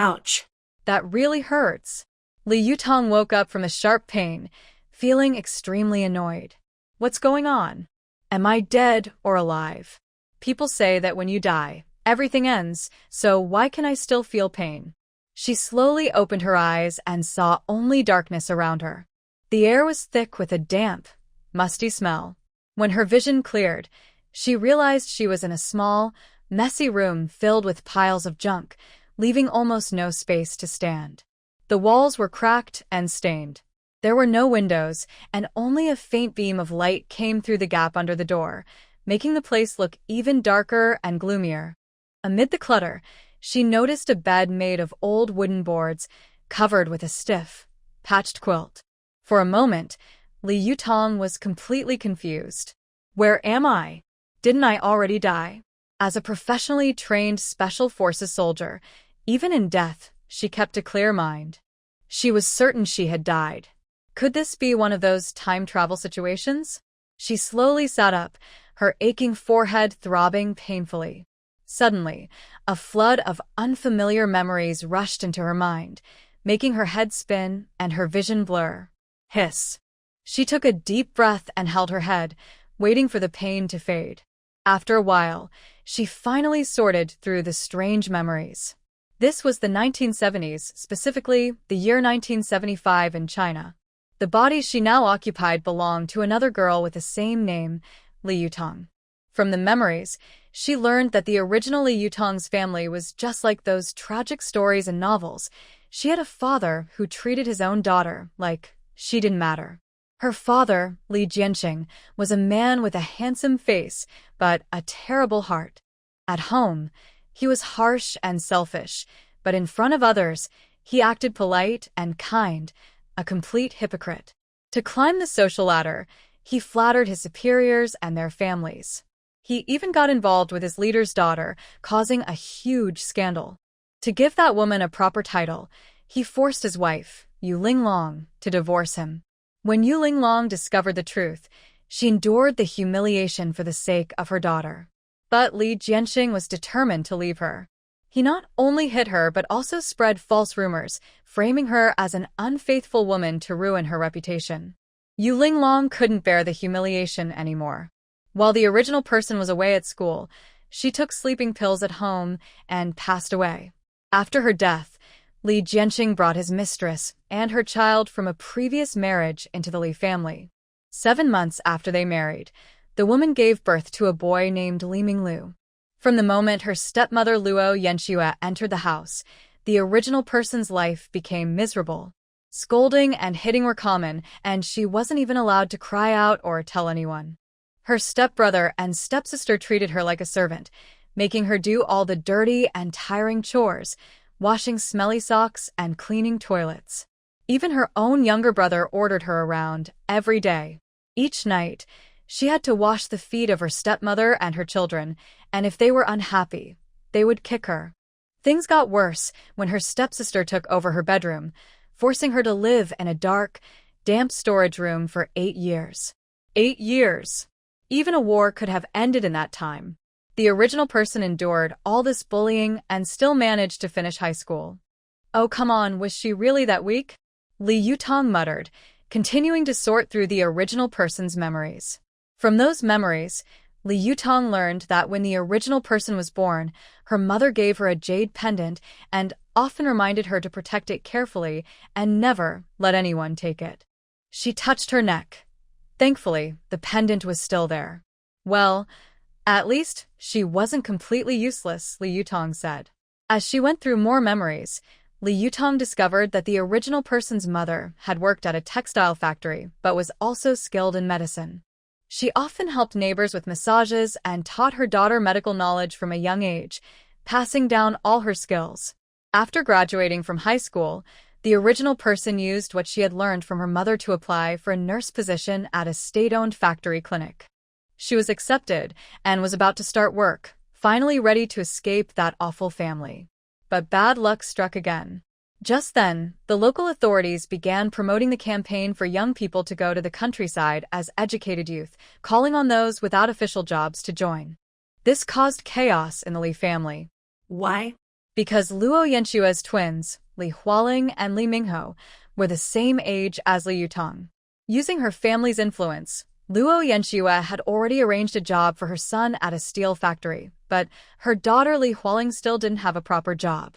Ouch. That really hurts. Li Yutong woke up from a sharp pain, feeling extremely annoyed. What's going on? Am I dead or alive? People say that when you die, everything ends, so why can I still feel pain? She slowly opened her eyes and saw only darkness around her. The air was thick with a damp, musty smell. When her vision cleared, she realized she was in a small, messy room filled with piles of junk, leaving almost no space to stand. The walls were cracked and stained. There were no windows, and only a faint beam of light came through the gap under the door, making the place look even darker and gloomier. Amid the clutter, she noticed a bed made of old wooden boards, covered with a stiff, patched quilt. For a moment, Li Yutong was completely confused. Where am I? Didn't I already die? As a professionally trained Special Forces soldier, even in death, she kept a clear mind. She was certain she had died. Could this be one of those time travel situations? She slowly sat up, her aching forehead throbbing painfully. Suddenly, a flood of unfamiliar memories rushed into her mind, making her head spin and her vision blur. Hiss. She took a deep breath and held her head, waiting for the pain to fade. After a while, she finally sorted through the strange memories. This was the 1970s, specifically the year 1975 in China. The body she now occupied belonged to another girl with the same name, Li Yutong. From the memories, she learned that the original Li Yutong's family was just like those tragic stories in novels. She had a father who treated his own daughter like she didn't matter. Her father, Li Jianqing, was a man with a handsome face, but a terrible heart. At home, he was harsh and selfish, but in front of others, he acted polite and kind, a complete hypocrite. To climb the social ladder, he flattered his superiors and their families. He even got involved with his leader's daughter, causing a huge scandal. To give that woman a proper title, he forced his wife, Yu Linglong, to divorce him. When Yu Linglong discovered the truth, she endured the humiliation for the sake of her daughter. But Li Jianqing was determined to leave her. He not only hit her but also spread false rumors, framing her as an unfaithful woman to ruin her reputation. Yu Linglong couldn't bear the humiliation anymore. While the original person was away at school, she took sleeping pills at home and passed away. After her death, Li Jianqing brought his mistress and her child from a previous marriage into the Li family. 7 months after they married, the woman gave birth to a boy named Li Minglu. From the moment her stepmother Luo Yanxue entered the house, the original person's life became miserable. Scolding and hitting were common, and she wasn't even allowed to cry out or tell anyone. Her stepbrother and stepsister treated her like a servant, making her do all the dirty and tiring chores, washing smelly socks and cleaning toilets. Even her own younger brother ordered her around every day. Each night, she had to wash the feet of her stepmother and her children, and if they were unhappy, they would kick her. Things got worse when her stepsister took over her bedroom, forcing her to live in a dark, damp storage room for 8 years. 8 years! Even a war could have ended in that time. The original person endured all this bullying and still managed to finish high school. Oh, come on, was she really that weak? Li Yutong muttered, continuing to sort through the original person's memories. From those memories, Li Yutong learned that when the original person was born, her mother gave her a jade pendant and often reminded her to protect it carefully and never let anyone take it. She touched her neck. Thankfully, the pendant was still there. Well, at least she wasn't completely useless, Li Yutong said. As she went through more memories, Li Yutong discovered that the original person's mother had worked at a textile factory but was also skilled in medicine. She often helped neighbors with massages and taught her daughter medical knowledge from a young age, passing down all her skills. After graduating from high school, the original person used what she had learned from her mother to apply for a nurse position at a state-owned factory clinic. She was accepted and was about to start work, finally ready to escape that awful family. But bad luck struck again. Just then, the local authorities began promoting the campaign for young people to go to the countryside as educated youth, calling on those without official jobs to join. This caused chaos in the Li family. Why? Because Luo Yenshua's twins, Li Hualing and Li Mingho, were the same age as Li Yutong. Using her family's influence, Luo Yanshua had already arranged a job for her son at a steel factory, but her daughter Li Hualing still didn't have a proper job.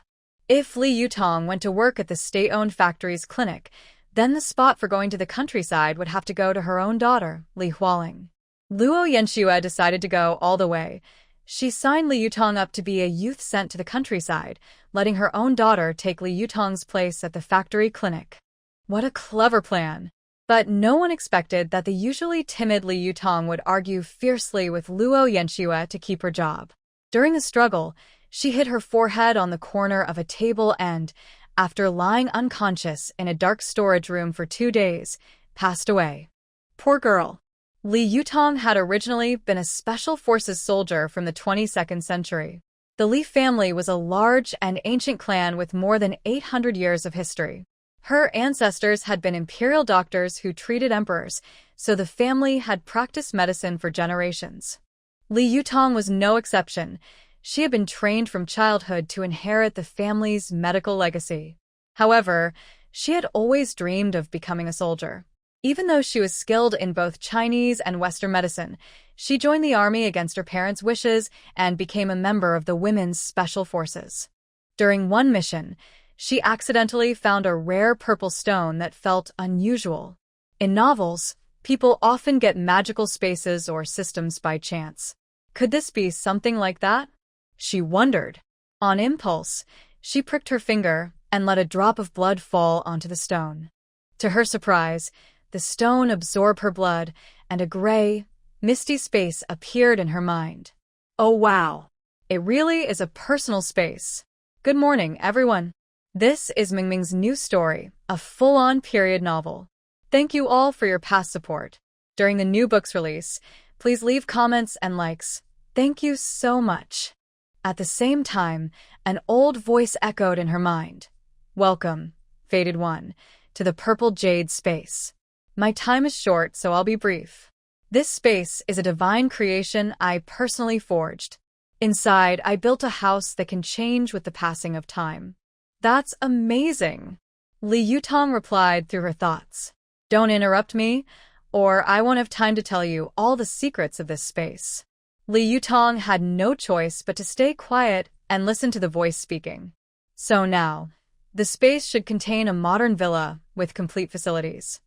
If Li Yutong went to work at the state-owned factory's clinic, then the spot for going to the countryside would have to go to her own daughter, Li Hualing. Luo Yanshua decided to go all the way. She signed Li Yutong up to be a youth sent to the countryside, letting her own daughter take Li Yutong's place at the factory clinic. What a clever plan! But no one expected that the usually timid Li Yutong would argue fiercely with Luo Yanshua to keep her job. During the struggle, she hit her forehead on the corner of a table and, after lying unconscious in a dark storage room for 2 days, passed away. Poor girl. Li Yutong had originally been a special forces soldier from the 22nd century. The Li family was a large and ancient clan with more than 800 years of history. Her ancestors had been imperial doctors who treated emperors, so the family had practiced medicine for generations. Li Yutong was no exception. She had been trained from childhood to inherit the family's medical legacy. However, she had always dreamed of becoming a soldier. Even though she was skilled in both Chinese and Western medicine, she joined the army against her parents' wishes and became a member of the Women's Special Forces. During one mission, she accidentally found a rare purple stone that felt unusual. In novels, people often get magical spaces or systems by chance. Could this be something like that? She wondered. On impulse, she pricked her finger and let a drop of blood fall onto the stone. To her surprise, the stone absorbed her blood, and a gray, misty space appeared in her mind. Oh wow! It really is a personal space. Good morning, everyone. This is Mingming's new story, a full-on period novel. Thank you all for your past support. During the new book's release, please leave comments and likes. Thank you so much. At the same time, an old voice echoed in her mind. Welcome, Fated One, to the Purple Jade space. My time is short, so I'll be brief. This space is a divine creation I personally forged. Inside, I built a house that can change with the passing of time. That's amazing, Li Yutong replied through her thoughts. Don't interrupt me, or I won't have time to tell you all the secrets of this space. Li Yutong had no choice but to stay quiet and listen to the voice speaking. So now, the space should contain a modern villa with complete facilities.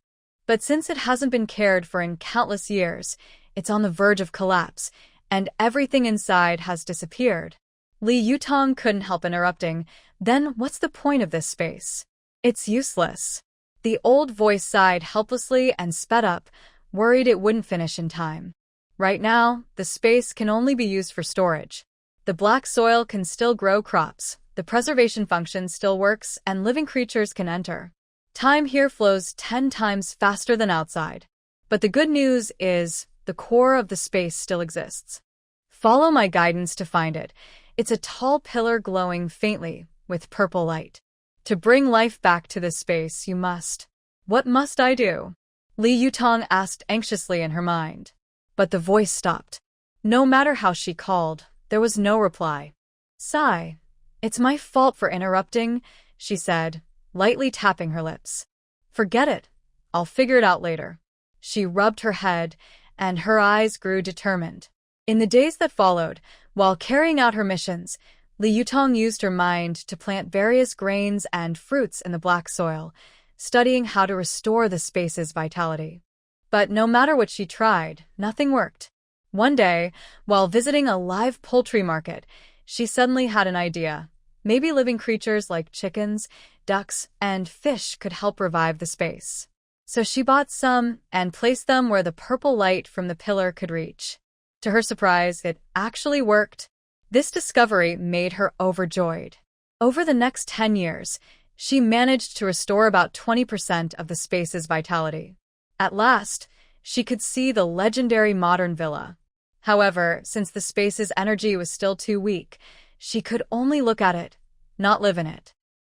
But since it hasn't been cared for in countless years, it's on the verge of collapse, and everything inside has disappeared. Li Yutong couldn't help interrupting. Then what's the point of this space? It's useless. The old voice sighed helplessly and sped up, worried it wouldn't finish in time. Right now, the space can only be used for storage. The black soil can still grow crops, the preservation function still works, and living creatures can enter. Time here flows 10 times faster than outside. But the good news is, the core of the space still exists. Follow my guidance to find it. It's a tall pillar glowing faintly with purple light. To bring life back to this space, you must. What must I do? Li Yutong asked anxiously in her mind. But the voice stopped. No matter how she called, there was no reply. Sigh. It's my fault for interrupting, she said, lightly tapping her lips. Forget it. I'll figure it out later. She rubbed her head, and her eyes grew determined. In the days that followed, while carrying out her missions, Li Yutong used her mind to plant various grains and fruits in the black soil, studying how to restore the space's vitality. But no matter what she tried, nothing worked. One day, while visiting a live poultry market, she suddenly had an idea. Maybe living creatures like chickens, ducks, and fish could help revive the space. So she bought some and placed them where the purple light from the pillar could reach. To her surprise, it actually worked. This discovery made her overjoyed. Over the next 10 years, she managed to restore about 20% of the space's vitality. At last, she could see the legendary modern villa. However, since the space's energy was still too weak, she could only look at it, not live in it.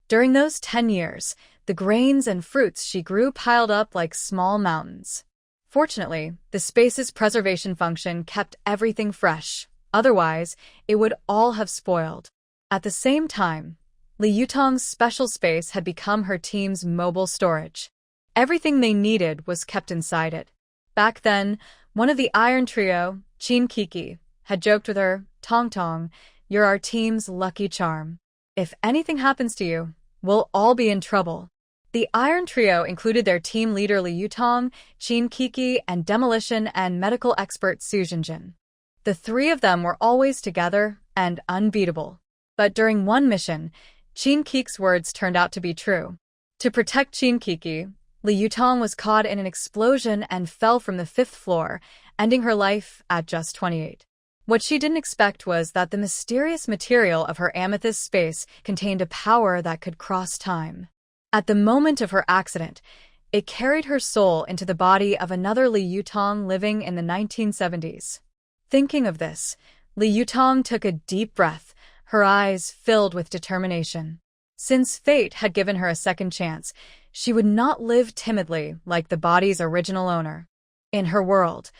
During those 10 years, the grains and fruits she grew piled up like small mountains. Fortunately, the space's preservation function kept everything fresh. Otherwise, it would all have spoiled. At the same time, Li Yutong's special space had become her team's mobile storage. Everything they needed was kept inside it. Back then, one of the Iron Trio, Chin Kiki, had joked with her, "Tong Tong, you're our team's lucky charm. If anything happens to you, we'll all be in trouble." The Iron Trio included their team leader Li Yutong, Chin Kiki, and demolition and medical expert Su Jinjin. The three of them were always together and unbeatable. But during one mission, Chin Kiki's words turned out to be true. To protect Chin Kiki, Li Yutong was caught in an explosion and fell from the 5th floor, ending her life at just 28. What she didn't expect was that the mysterious material of her amethyst space contained a power that could cross time. At the moment of her accident, it carried her soul into the body of another Li Yutong living in the 1970s. Thinking of this, Li Yutong took a deep breath, her eyes filled with determination. Since fate had given her a second chance, she would not live timidly like the body's original owner. In her world,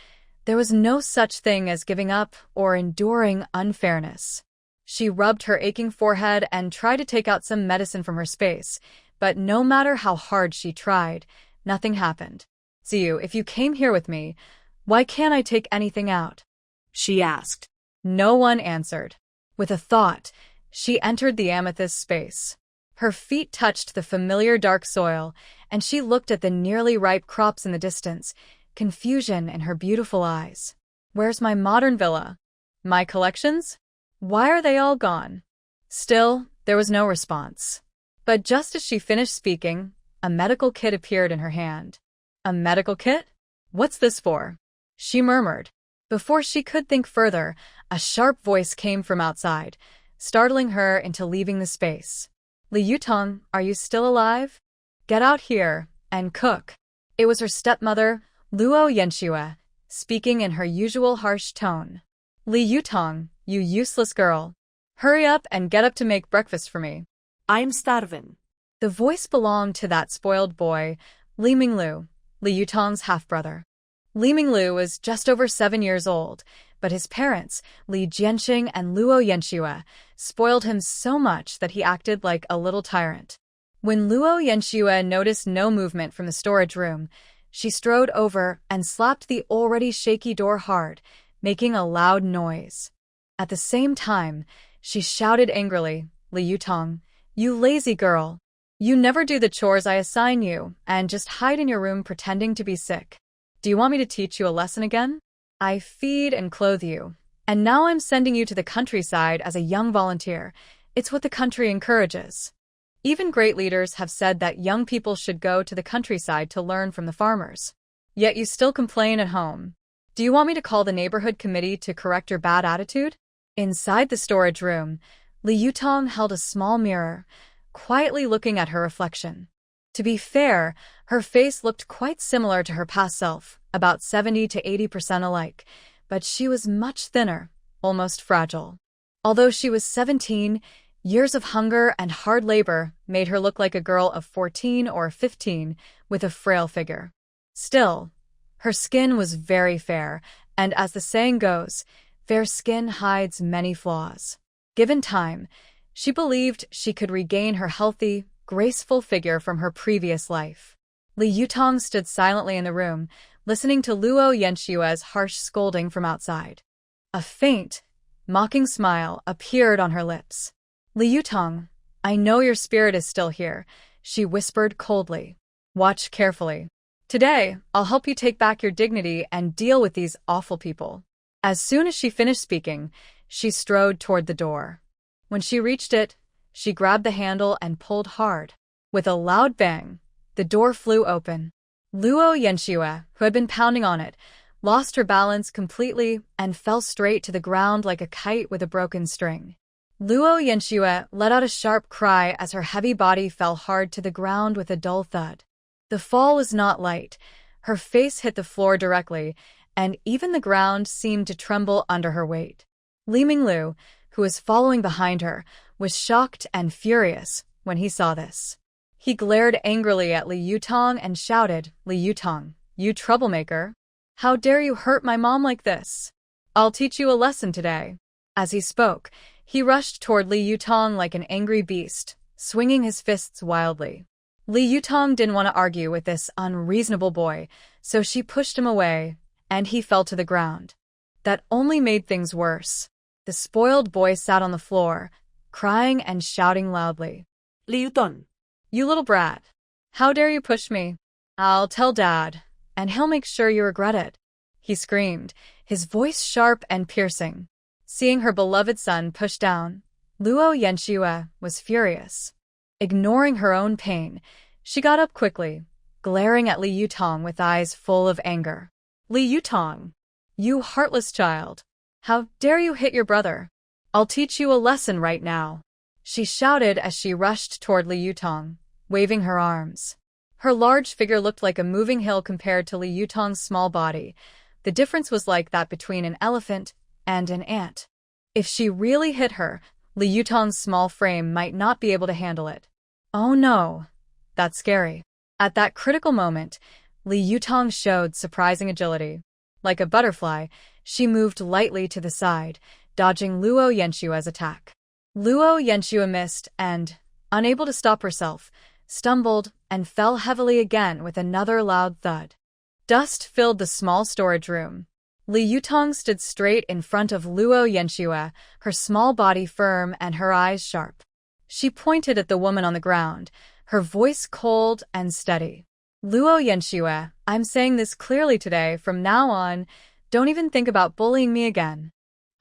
there was no such thing as giving up or enduring unfairness. She rubbed her aching forehead and tried to take out some medicine from her space, but no matter how hard she tried, nothing happened. "Ziyu, if you came here with me, why can't I take anything out?" she asked. No one answered. With a thought, she entered the amethyst space. Her feet touched the familiar dark soil, and she looked at the nearly ripe crops in the distance, confusion in her beautiful eyes. "Where's my modern villa? My collections? Why are they all gone?" Still, there was no response. But just as she finished speaking, a medical kit appeared in her hand. "A medical kit? What's this for?" she murmured. Before she could think further, a sharp voice came from outside, startling her into leaving the space. "Li Yutong, are you still alive? Get out here and cook." It was her stepmother, Luo Yanxue, speaking in her usual harsh tone. "Li Yutong, you useless girl. Hurry up and get up to make breakfast for me. I'm starving." The voice belonged to that spoiled boy, Li Minglu, Li Yutong's half-brother. Li Minglu was just over 7 years old, but his parents, Li Jianxing and Luo Yanxue, spoiled him so much that he acted like a little tyrant. When Luo Yanxue noticed no movement from the storage room, she strode over and slapped the already shaky door hard, making a loud noise. At the same time, she shouted angrily, "Li Yutong, you lazy girl. You never do the chores I assign you and just hide in your room pretending to be sick. Do you want me to teach you a lesson again? I feed and clothe you, and now I'm sending you to the countryside as a young volunteer. It's what the country encourages." Even great leaders have said that young people should go to the countryside to learn from the farmers. Yet you still complain at home. Do you want me to call the neighborhood committee to correct your bad attitude? Inside the storage room, Li Yutong held a small mirror, quietly looking at her reflection. To be fair, her face looked quite similar to her past self, about 70 to 80% alike, but she was much thinner, almost fragile. Although she was 17, years of hunger and hard labor made her look like a girl of 14 or 15 with a frail figure. Still, her skin was very fair, and as the saying goes, fair skin hides many flaws. Given time, she believed she could regain her healthy, graceful figure from her previous life. Li Yutong stood silently in the room, listening to Luo Yanxue's harsh scolding from outside. A faint, mocking smile appeared on her lips. "Li Yutong, I know your spirit is still here," she whispered coldly. "Watch carefully. Today, I'll help you take back your dignity and deal with these awful people." As soon as she finished speaking, she strode toward the door. When she reached it, she grabbed the handle and pulled hard. With a loud bang, the door flew open. Luo Yanxue, who had been pounding on it, lost her balance completely and fell straight to the ground like a kite with a broken string. Luo Yanxue let out a sharp cry as her heavy body fell hard to the ground with a dull thud. The fall was not light. Her face hit the floor directly, and even the ground seemed to tremble under her weight. Li Minglu, who was following behind her, was shocked and furious when he saw this. He glared angrily at Li Yutong and shouted, "Li Yutong, you troublemaker! How dare you hurt my mom like this? I'll teach you a lesson today." As he spoke, He rushed toward Li Yutong like an angry beast, swinging his fists wildly. Li Yutong didn't want to argue with this unreasonable boy, so she pushed him away, and he fell to the ground. That only made things worse. The spoiled boy sat on the floor, crying and shouting loudly. Li Yutong. You little brat. How dare you push me? I'll tell Dad, and he'll make sure you regret it. He screamed, his voice sharp and piercing. Seeing her beloved son pushed down, Luo Yanxue was furious. Ignoring her own pain, she got up quickly, glaring at Li Yutong with eyes full of anger. Li Yutong, you heartless child. How dare you hit your brother? I'll teach you a lesson right now. She shouted as she rushed toward Li Yutong, waving her arms. Her large figure looked like a moving hill compared to Li Yutong's small body. The difference was like that between an elephant and an ant. If she really hit her, Li Yutong's small frame might not be able to handle it. Oh no, that's scary. At that critical moment, Li Yutong showed surprising agility. Like a butterfly, she moved lightly to the side, dodging Luo Yanxue's attack. Luo Yanxue missed and, unable to stop herself, stumbled and fell heavily again with another loud thud. Dust filled the small storage room. Li Yutong stood straight in front of Luo Yanxue, her small body firm and her eyes sharp. She pointed at the woman on the ground, her voice cold and steady. Luo Yanxue, I'm saying this clearly today. From now on, don't even think about bullying me again.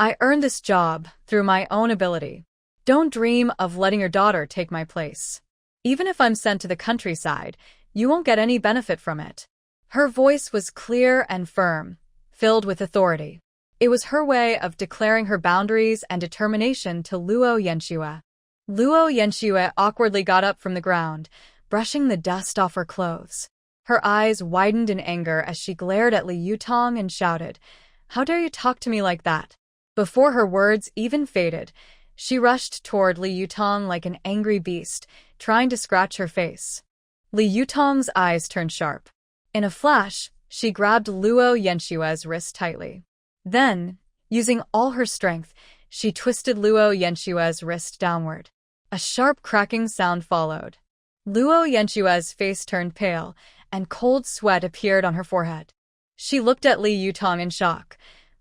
I earned this job through my own ability. Don't dream of letting your daughter take my place. Even if I'm sent to the countryside, you won't get any benefit from it. Her voice was clear and firm, filled with authority. It was her way of declaring her boundaries and determination to Luo Yanxue. Luo Yanxue awkwardly got up from the ground, brushing the dust off her clothes. Her eyes widened in anger as she glared at Li Yutong and shouted, "How dare you talk to me like that?" Before her words even faded, she rushed toward Li Yutong like an angry beast, trying to scratch her face. Li Yutong's eyes turned sharp. In a flash, she grabbed Luo Yanxue's wrist tightly. Then, using all her strength, she twisted Luo Yanxue's wrist downward. A sharp cracking sound followed. Luo Yanxue's face turned pale, and cold sweat appeared on her forehead. She looked at Li Yutong in shock.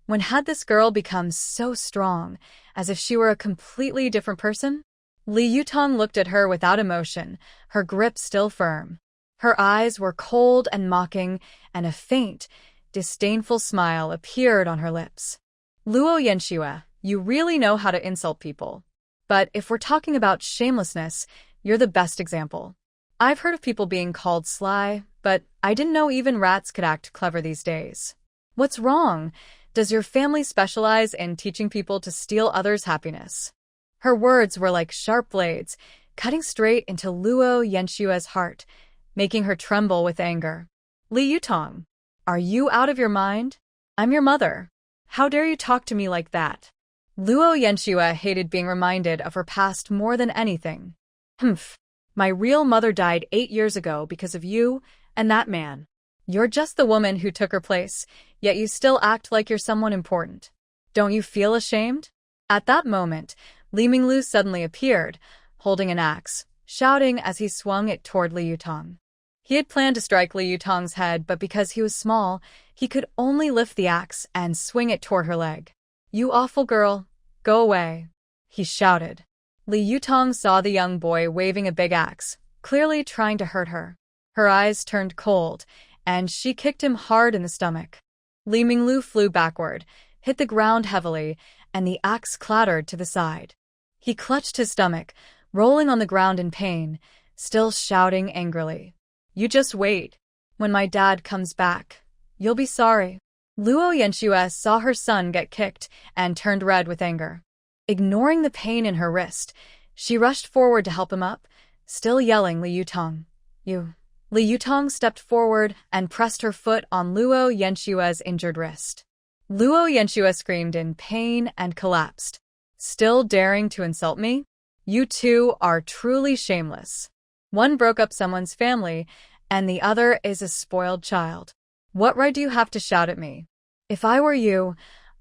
When had this girl become so strong, as if she were a completely different person? Li Yutong looked at her without emotion, her grip still firm. Her eyes were cold and mocking, and a faint, disdainful smile appeared on her lips. Luo Yanxue, you really know how to insult people. But if we're talking about shamelessness, you're the best example. I've heard of people being called sly, but I didn't know even rats could act clever these days. What's wrong? Does your family specialize in teaching people to steal others' happiness? Her words were like sharp blades, cutting straight into Luo Yanxue's heart, making her tremble with anger. Li Yutong, are you out of your mind? I'm your mother. How dare you talk to me like that? Luo Yanxue hated being reminded of her past more than anything. Humph. My real mother died 8 years ago because of you and that man. You're just the woman who took her place, yet you still act like you're someone important. Don't you feel ashamed? At that moment, Li Minglu suddenly appeared, holding an axe, shouting as he swung it toward Li Yutong. He had planned to strike Li Yutong's head, but because he was small, he could only lift the axe and swing it toward her leg. You awful girl, go away, he shouted. Li Yutong saw the young boy waving a big axe, clearly trying to hurt her. Her eyes turned cold, and she kicked him hard in the stomach. Li Minglu flew backward, hit the ground heavily, and the axe clattered to the side. He clutched his stomach, rolling on the ground in pain, still shouting angrily. You just wait. When my dad comes back, you'll be sorry. Luo Yanxue saw her son get kicked and turned red with anger. Ignoring the pain in her wrist, she rushed forward to help him up, still yelling Li Yutong. You. Li Yutong stepped forward and pressed her foot on Luo Yanxue's injured wrist. Luo Yanxue screamed in pain and collapsed. Still daring to insult me? You two are truly shameless. One broke up someone's family, and the other is a spoiled child. What right do you have to shout at me? If I were you,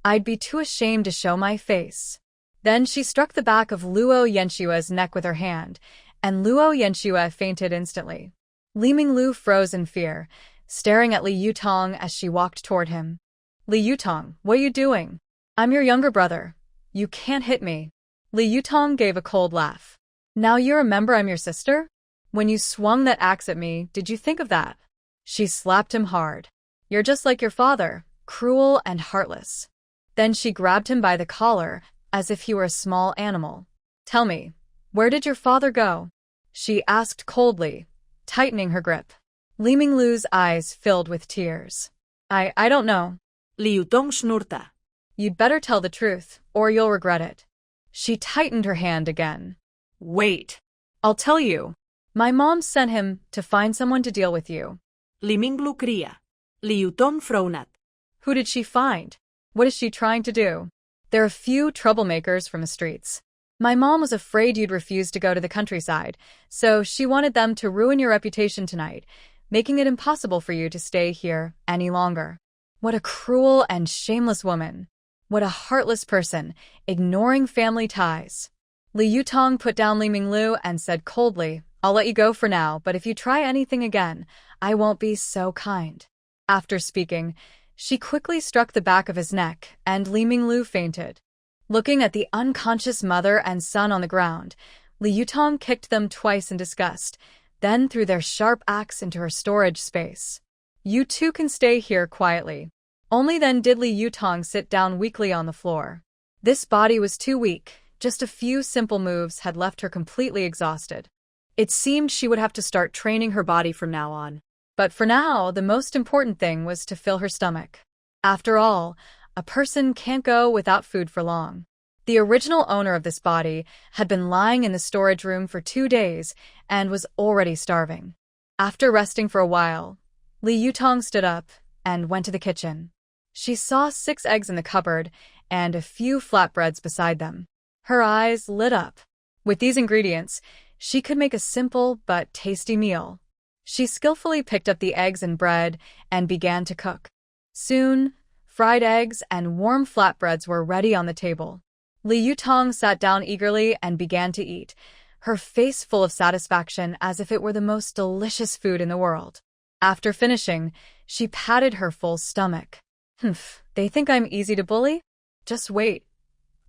I'd be too ashamed to show my face. Then she struck the back of Luo Yenshua's neck with her hand, and Luo Yenshua fainted instantly. Li Minglu froze in fear, staring at Li Yutong as she walked toward him. Li Yutong, what are you doing? I'm your younger brother. You can't hit me. Li Yutong gave a cold laugh. Now you remember I'm your sister? When you swung that axe at me, did you think of that? She slapped him hard. You're just like your father, cruel and heartless. Then she grabbed him by the collar, as if he were a small animal. Tell me, where did your father go? She asked coldly, tightening her grip. Li Minglu's eyes filled with tears. I don't know. Li Yutong schnurrte. You'd better tell the truth, or you'll regret it. She tightened her hand again. Wait. I'll tell you. My mom sent him to find someone to deal with you. Li Minglu kria. Li Yutong frownat. Who did she find? What is she trying to do? There are a few troublemakers from the streets. My mom was afraid you'd refuse to go to the countryside, so she wanted them to ruin your reputation tonight, making it impossible for you to stay here any longer. What a cruel and shameless woman. What a heartless person, ignoring family ties. Li Yutong put down Li Minglu and said coldly, I'll let you go for now, but if you try anything again, I won't be so kind. After speaking, she quickly struck the back of his neck, and Li Minglu fainted. Looking at the unconscious mother and son on the ground, Li Yutong kicked them twice in disgust, then threw their sharp axe into her storage space. You two can stay here quietly. Only then did Li Yutong sit down weakly on the floor. This body was too weak. Just a few simple moves had left her completely exhausted. It seemed she would have to start training her body from now on. But for now, the most important thing was to fill her stomach. After all, a person can't go without food for long. The original owner of this body had been lying in the storage room for 2 days and was already starving. After resting for a while, Li Yutong stood up and went to the kitchen. She saw 6 eggs in the cupboard and a few flatbreads beside them. Her eyes lit up. With these ingredients, she could make a simple but tasty meal. She skillfully picked up the eggs and bread and began to cook. Soon, fried eggs and warm flatbreads were ready on the table. Li Yutong sat down eagerly and began to eat, her face full of satisfaction as if it were the most delicious food in the world. After finishing, she patted her full stomach. Humph, they think I'm easy to bully? Just wait.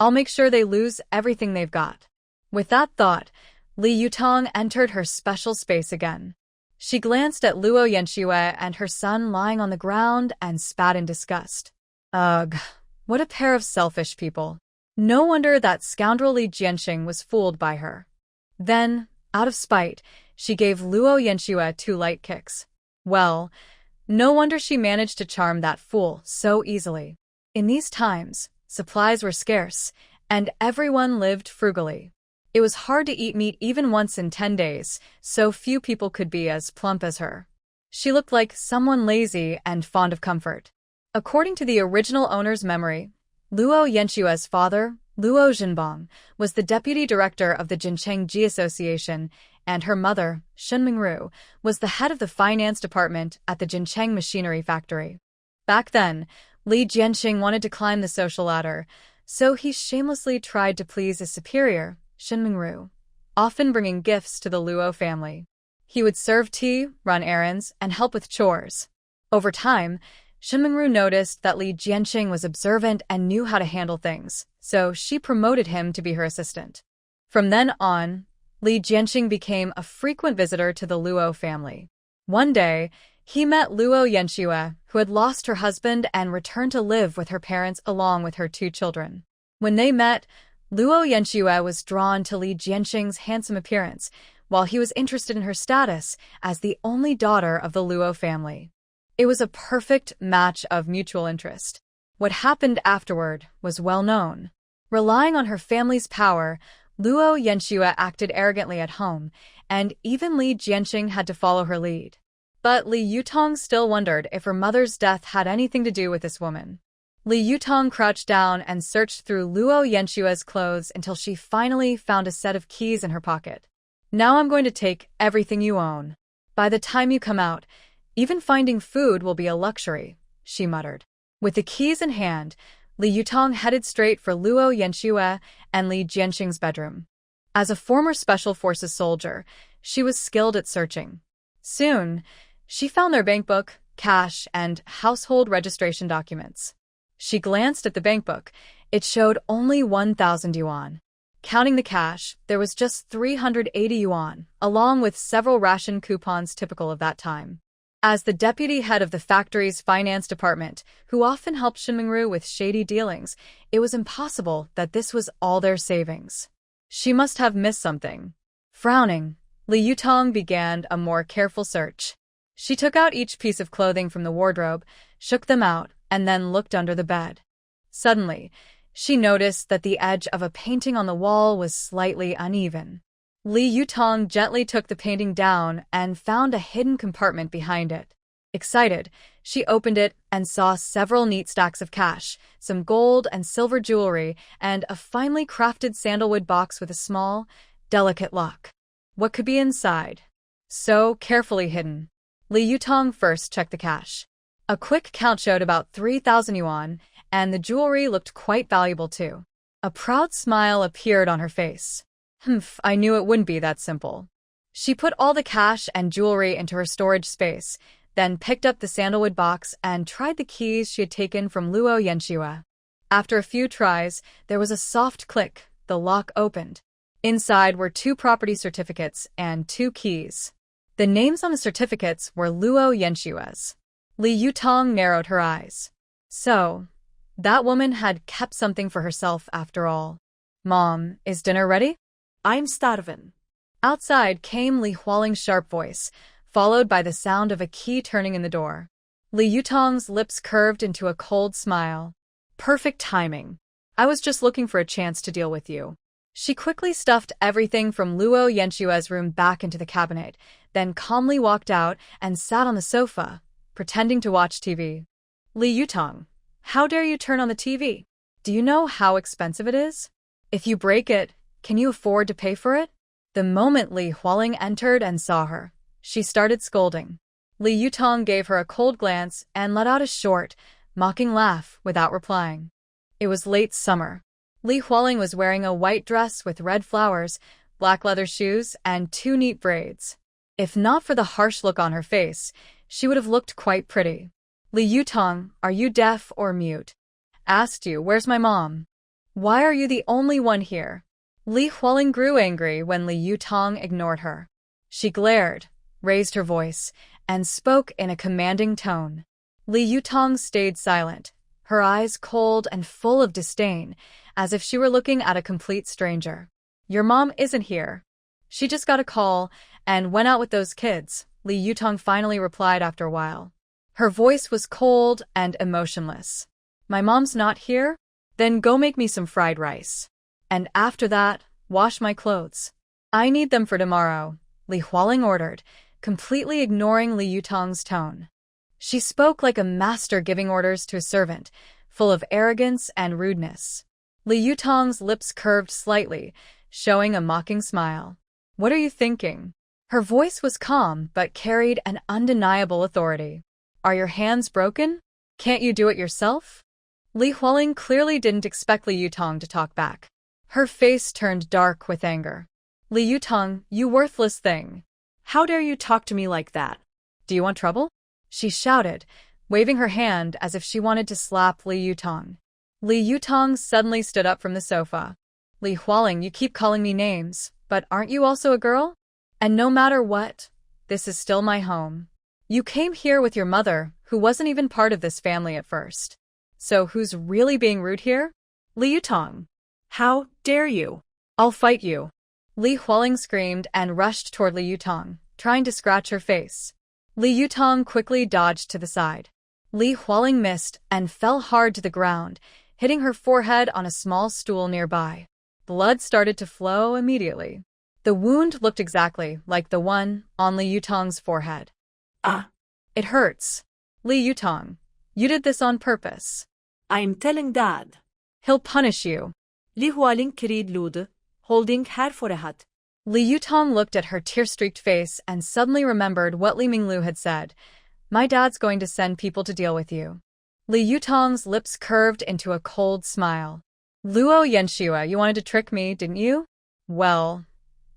I'll make sure they lose everything they've got. With that thought, Li Yutong entered her special space again. She glanced at Luo Yenshue and her son lying on the ground and spat in disgust. Ugh, what a pair of selfish people. No wonder that scoundrel Li Jianxing was fooled by her. Then, out of spite, she gave Luo Yenshue 2 light kicks. Well, no wonder she managed to charm that fool so easily. In these times, supplies were scarce, and everyone lived frugally. It was hard to eat meat even once in 10 days, so few people could be as plump as her. She looked like someone lazy and fond of comfort. According to the original owner's memory, Luo Yenshua's father, Luo Zhenbong, was the deputy director of the Jincheng Ji Association, and her mother, Shun Mingru, was the head of the finance department at the Jincheng Machinery Factory. Back then, Li Jianxing wanted to climb the social ladder, so he shamelessly tried to please his superior, Shun Mingru, often bringing gifts to the Luo family. He would serve tea, run errands, and help with chores. Over time, Shun Mingru noticed that Li Jianxing was observant and knew how to handle things, so she promoted him to be her assistant. From then on, Li Jianxing became a frequent visitor to the Luo family. One day, he met Luo Yenshue, who had lost her husband and returned to live with her parents along with her 2 children. When they met, Luo Yenshue was drawn to Li Jianxing's handsome appearance, while he was interested in her status as the only daughter of the Luo family. It was a perfect match of mutual interest. What happened afterward was well known. Relying on her family's power, Luo Yenshue acted arrogantly at home, and even Li Jianxing had to follow her lead. But Li Yutong still wondered if her mother's death had anything to do with this woman. Li Yutong crouched down and searched through Luo Yenshue's clothes until she finally found a set of keys in her pocket. Now I'm going to take everything you own. By the time you come out, even finding food will be a luxury, she muttered. With the keys in hand, Li Yutong headed straight for Luo Yanxue and Li Jianxing's bedroom. As a former Special Forces soldier, she was skilled at searching. Soon, she found their bankbook, cash, and household registration documents. She glanced at the bankbook. It showed only 1,000 yuan. Counting the cash, there was just 380 yuan, along with several ration coupons typical of that time. As the deputy head of the factory's finance department, who often helped Shin Mingru with shady dealings, it was impossible that this was all their savings. She must have missed something. Frowning, Li Yutong began a more careful search. She took out each piece of clothing from the wardrobe, shook them out, and then looked under the bed. Suddenly, she noticed that the edge of a painting on the wall was slightly uneven. Li Yutong gently took the painting down and found a hidden compartment behind it. Excited, she opened it and saw several neat stacks of cash, some gold and silver jewelry, and a finely crafted sandalwood box with a small, delicate lock. What could be inside? So carefully hidden. Li Yutong first checked the cash. A quick count showed about 3,000 yuan, and the jewelry looked quite valuable too. A proud smile appeared on her face. I knew it wouldn't be that simple. She put all the cash and jewelry into her storage space, then picked up the sandalwood box and tried the keys she had taken from Luo Yanxue. After a few tries, there was a soft click. The lock opened. Inside were 2 property certificates and 2 keys. The names on the certificates were Luo Yanxue's. Li Yutong narrowed her eyes. So, that woman had kept something for herself after all. Mom, is dinner ready? I'm starving. Outside came Li Hualing's sharp voice, followed by the sound of a key turning in the door. Li Yutong's lips curved into a cold smile. Perfect timing. I was just looking for a chance to deal with you. She quickly stuffed everything from Luo Yanxue's room back into the cabinet, then calmly walked out and sat on the sofa, pretending to watch TV. Li Yutong, how dare you turn on the TV? Do you know how expensive it is? If you break it, can you afford to pay for it? The moment Li Hualing entered and saw her, she started scolding. Li Yutong gave her a cold glance and let out a short, mocking laugh without replying. It was late summer. Li Hualing was wearing a white dress with red flowers, black leather shoes, and 2 neat braids. If not for the harsh look on her face, she would have looked quite pretty. Li Yutong, are you deaf or mute? Asked you, where's my mom? Why are you the only one here? Li Hualing grew angry when Li Yutong ignored her. She glared, raised her voice, and spoke in a commanding tone. Li Yutong stayed silent, her eyes cold and full of disdain, as if she were looking at a complete stranger. Your mom isn't here. She just got a call and went out with those kids, Li Yutong finally replied after a while. Her voice was cold and emotionless. My mom's not here? Then go make me some fried rice. And after that, wash my clothes. I need them for tomorrow, Li Hualing ordered, completely ignoring Li Yutong's tone. She spoke like a master giving orders to a servant, full of arrogance and rudeness. Li Yutong's lips curved slightly, showing a mocking smile. What are you thinking? Her voice was calm but carried an undeniable authority. Are your hands broken? Can't you do it yourself? Li Hualing clearly didn't expect Li Yutong to talk back. Her face turned dark with anger. Li Yutong, you worthless thing. How dare you talk to me like that? Do you want trouble? She shouted, waving her hand as if she wanted to slap Li Yutong. Li Yutong suddenly stood up from the sofa. Li Hualing, you keep calling me names, but aren't you also a girl? And no matter what, this is still my home. You came here with your mother, who wasn't even part of this family at first. So who's really being rude here? Li Yutong. How dare you? I'll fight you. Li Hualing screamed and rushed toward Li Yutong, trying to scratch her face. Li Yutong quickly dodged to the side. Li Hualing missed and fell hard to the ground, hitting her forehead on a small stool nearby. Blood started to flow immediately. The wound looked exactly like the one on Li Yutong's forehead. Ah! It hurts. Li Yutong, you did this on purpose. I'm telling Dad. He'll punish you. Li Hualing krid lude, holding her forehead. Li Yutong looked at her tear-streaked face and suddenly remembered what Li Minglu had said. My dad's going to send people to deal with you. Li Yutong's lips curved into a cold smile. Luo Yanxue, you wanted to trick me, didn't you? Well,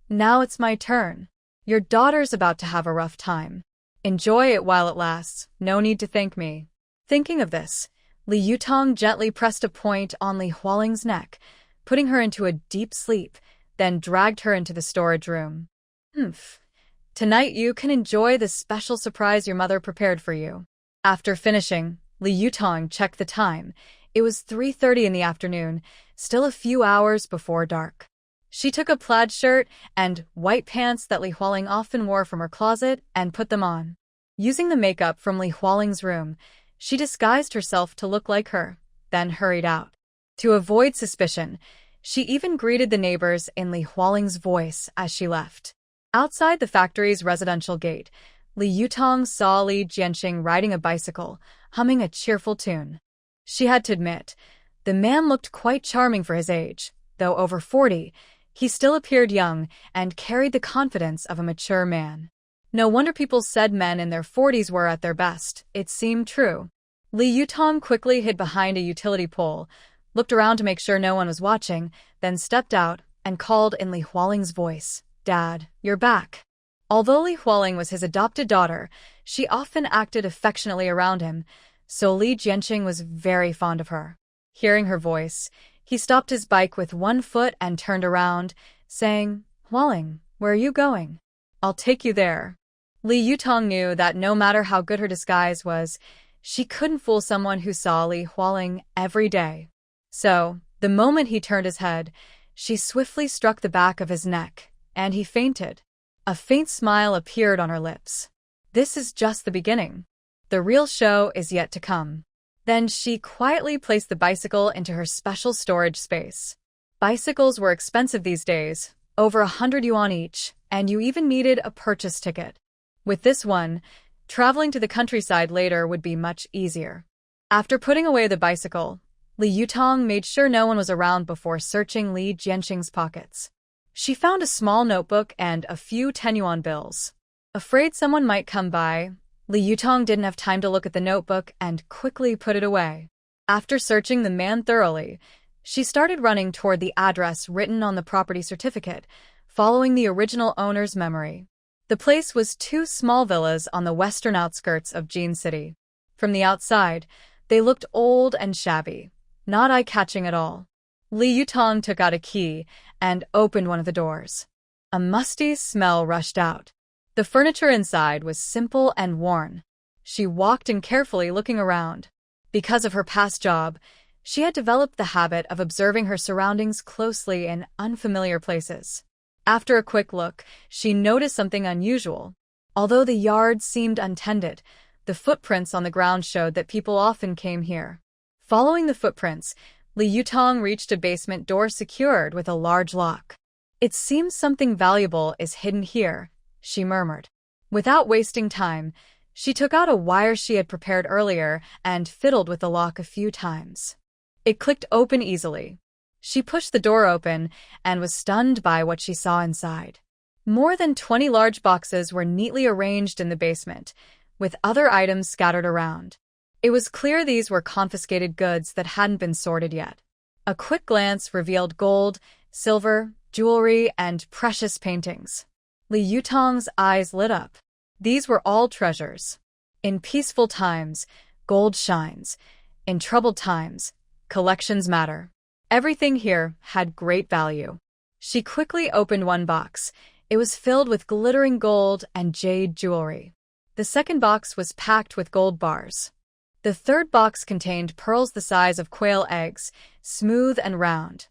now it's my turn. Your daughter's about to have a rough time. Enjoy it while it lasts, no need to thank me. Thinking of this, Li Yutong gently pressed a point on Li Hualing's neck, putting her into a deep sleep, then dragged her into the storage room. Tonight you can enjoy the special surprise your mother prepared for you. After finishing, Li Yutong checked the time. It was 3:30 in the afternoon, still a few hours before dark. She took a plaid shirt and white pants that Li Hualing often wore from her closet and put them on. Using the makeup from Li Hualing's room, she disguised herself to look like her, then hurried out. To avoid suspicion, she even greeted the neighbors in Li Hualing's voice as she left. Outside the factory's residential gate, Li Yutong saw Li Jianqing riding a bicycle, humming a cheerful tune. She had to admit, the man looked quite charming for his age. Though over 40, he still appeared young and carried the confidence of a mature man. No wonder people said men in their 40s were at their best. It seemed true. Li Yutong quickly hid behind a utility pole, looked around to make sure no one was watching, then stepped out and called in Li Hualing's voice, "Dad, you're back." Although Li Hualing was his adopted daughter, she often acted affectionately around him, so Li Jianqing was very fond of her. Hearing her voice, he stopped his bike with one foot and turned around, saying, "Hualing, where are you going?" "I'll take you there." Li Yutong knew that no matter how good her disguise was, she couldn't fool someone who saw Li Hualing every day. So, the moment he turned his head, she swiftly struck the back of his neck, and he fainted. A faint smile appeared on her lips. This is just the beginning. The real show is yet to come. Then she quietly placed the bicycle into her special storage space. Bicycles were expensive these days, over 100 yuan each, and you even needed a purchase ticket. With this one, traveling to the countryside later would be much easier. After putting away the bicycle, Li Yutong made sure no one was around before searching Li Jianqing's pockets. She found a small notebook and a few 10-yuan bills. Afraid someone might come by, Li Yutong didn't have time to look at the notebook and quickly put it away. After searching the man thoroughly, she started running toward the address written on the property certificate, following the original owner's memory. The place was 2 small villas on the western outskirts of Jin City. From the outside, they looked old and shabby, not eye-catching at all. Li Yutong took out a key and opened one of the doors. A musty smell rushed out. The furniture inside was simple and worn. She walked in carefully, looking around. Because of her past job, she had developed the habit of observing her surroundings closely in unfamiliar places. After a quick look, she noticed something unusual. Although the yard seemed untended, the footprints on the ground showed that people often came here. Following the footprints, Li Yutong reached a basement door secured with a large lock. "It seems something valuable is hidden here," she murmured. Without wasting time, she took out a wire she had prepared earlier and fiddled with the lock a few times. It clicked open easily. She pushed the door open and was stunned by what she saw inside. More than 20 large boxes were neatly arranged in the basement, with other items scattered around. It was clear these were confiscated goods that hadn't been sorted yet. A quick glance revealed gold, silver, jewelry, and precious paintings. Li Yutong's eyes lit up. These were all treasures. In peaceful times, gold shines. In troubled times, collections matter. Everything here had great value. She quickly opened one box. It was filled with glittering gold and jade jewelry. The second box was packed with gold bars. The third box contained pearls the size of quail eggs, smooth and round.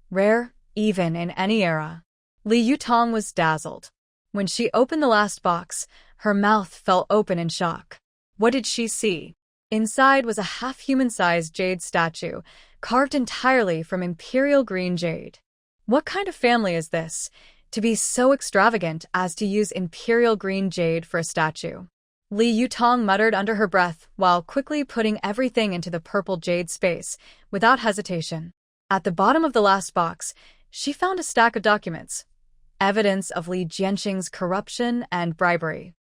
Rare, even in any era. Li Yutong was dazzled. When she opened the last box, her mouth fell open in shock. What did she see? Inside was a half-human-sized jade statue, carved entirely from imperial green jade. What kind of family is this, to be so extravagant as to use imperial green jade for a statue? Li Yutong muttered under her breath while quickly putting everything into the purple jade space, without hesitation. At the bottom of the last box, she found a stack of documents, evidence of Li Jianqing's corruption and bribery.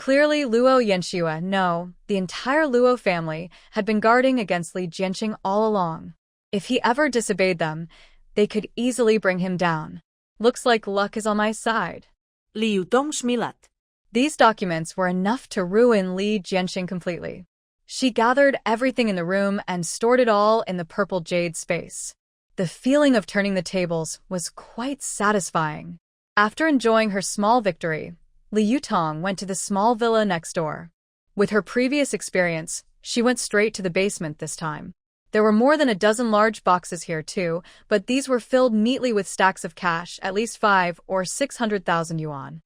Clearly, Luo Yanxue, no, the entire Luo family had been guarding against Li Jianqing all along. If he ever disobeyed them, they could easily bring him down. Looks like luck is on my side. Li Yutong smilat. These documents were enough to ruin Li Jianqing completely. She gathered everything in the room and stored it all in the purple jade space. The feeling of turning the tables was quite satisfying. After enjoying her small victory, Li Yutong went to the small villa next door. With her previous experience, she went straight to the basement this time. There were more than a dozen large boxes here too, but these were filled neatly with stacks of cash, at least 5 or 600,000 yuan.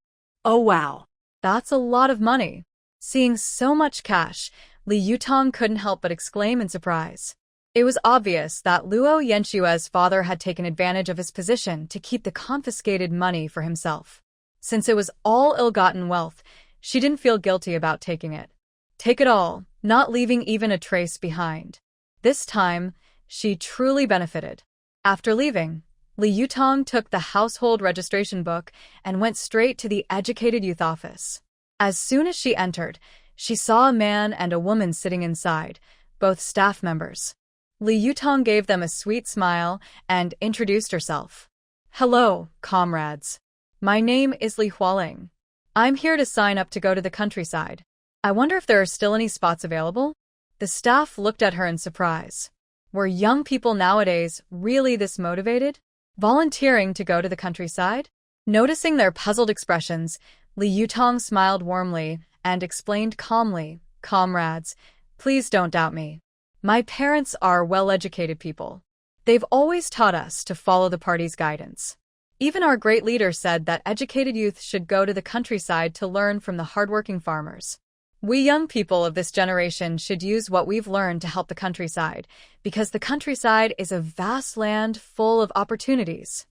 Oh wow. That's a lot of money. Seeing so much cash, Li Yutong couldn't help but exclaim in surprise. It was obvious that Luo Yanxue's father had taken advantage of his position to keep the confiscated money for himself. Since it was all ill-gotten wealth, she didn't feel guilty about taking it. Take it all, not leaving even a trace behind. This time, she truly benefited. After leaving, Li Yutong took the household registration book and went straight to the educated youth office. As soon as she entered, she saw a man and a woman sitting inside, both staff members. Li Yutong gave them a sweet smile and introduced herself. Hello, comrades. My name is Li Hualing. I'm here to sign up to go to the countryside. I wonder if there are still any spots available? The staff looked at her in surprise. Were young people nowadays really this motivated? Volunteering to go to the countryside? Noticing their puzzled expressions, Li Yutong smiled warmly and explained calmly, Comrades, please don't doubt me. My parents are well-educated people. They've always taught us to follow the party's guidance. Even our great leader said that educated youth should go to the countryside to learn from the hardworking farmers. We young people of this generation should use what we've learned to help the countryside, because the countryside is a vast land full of opportunities.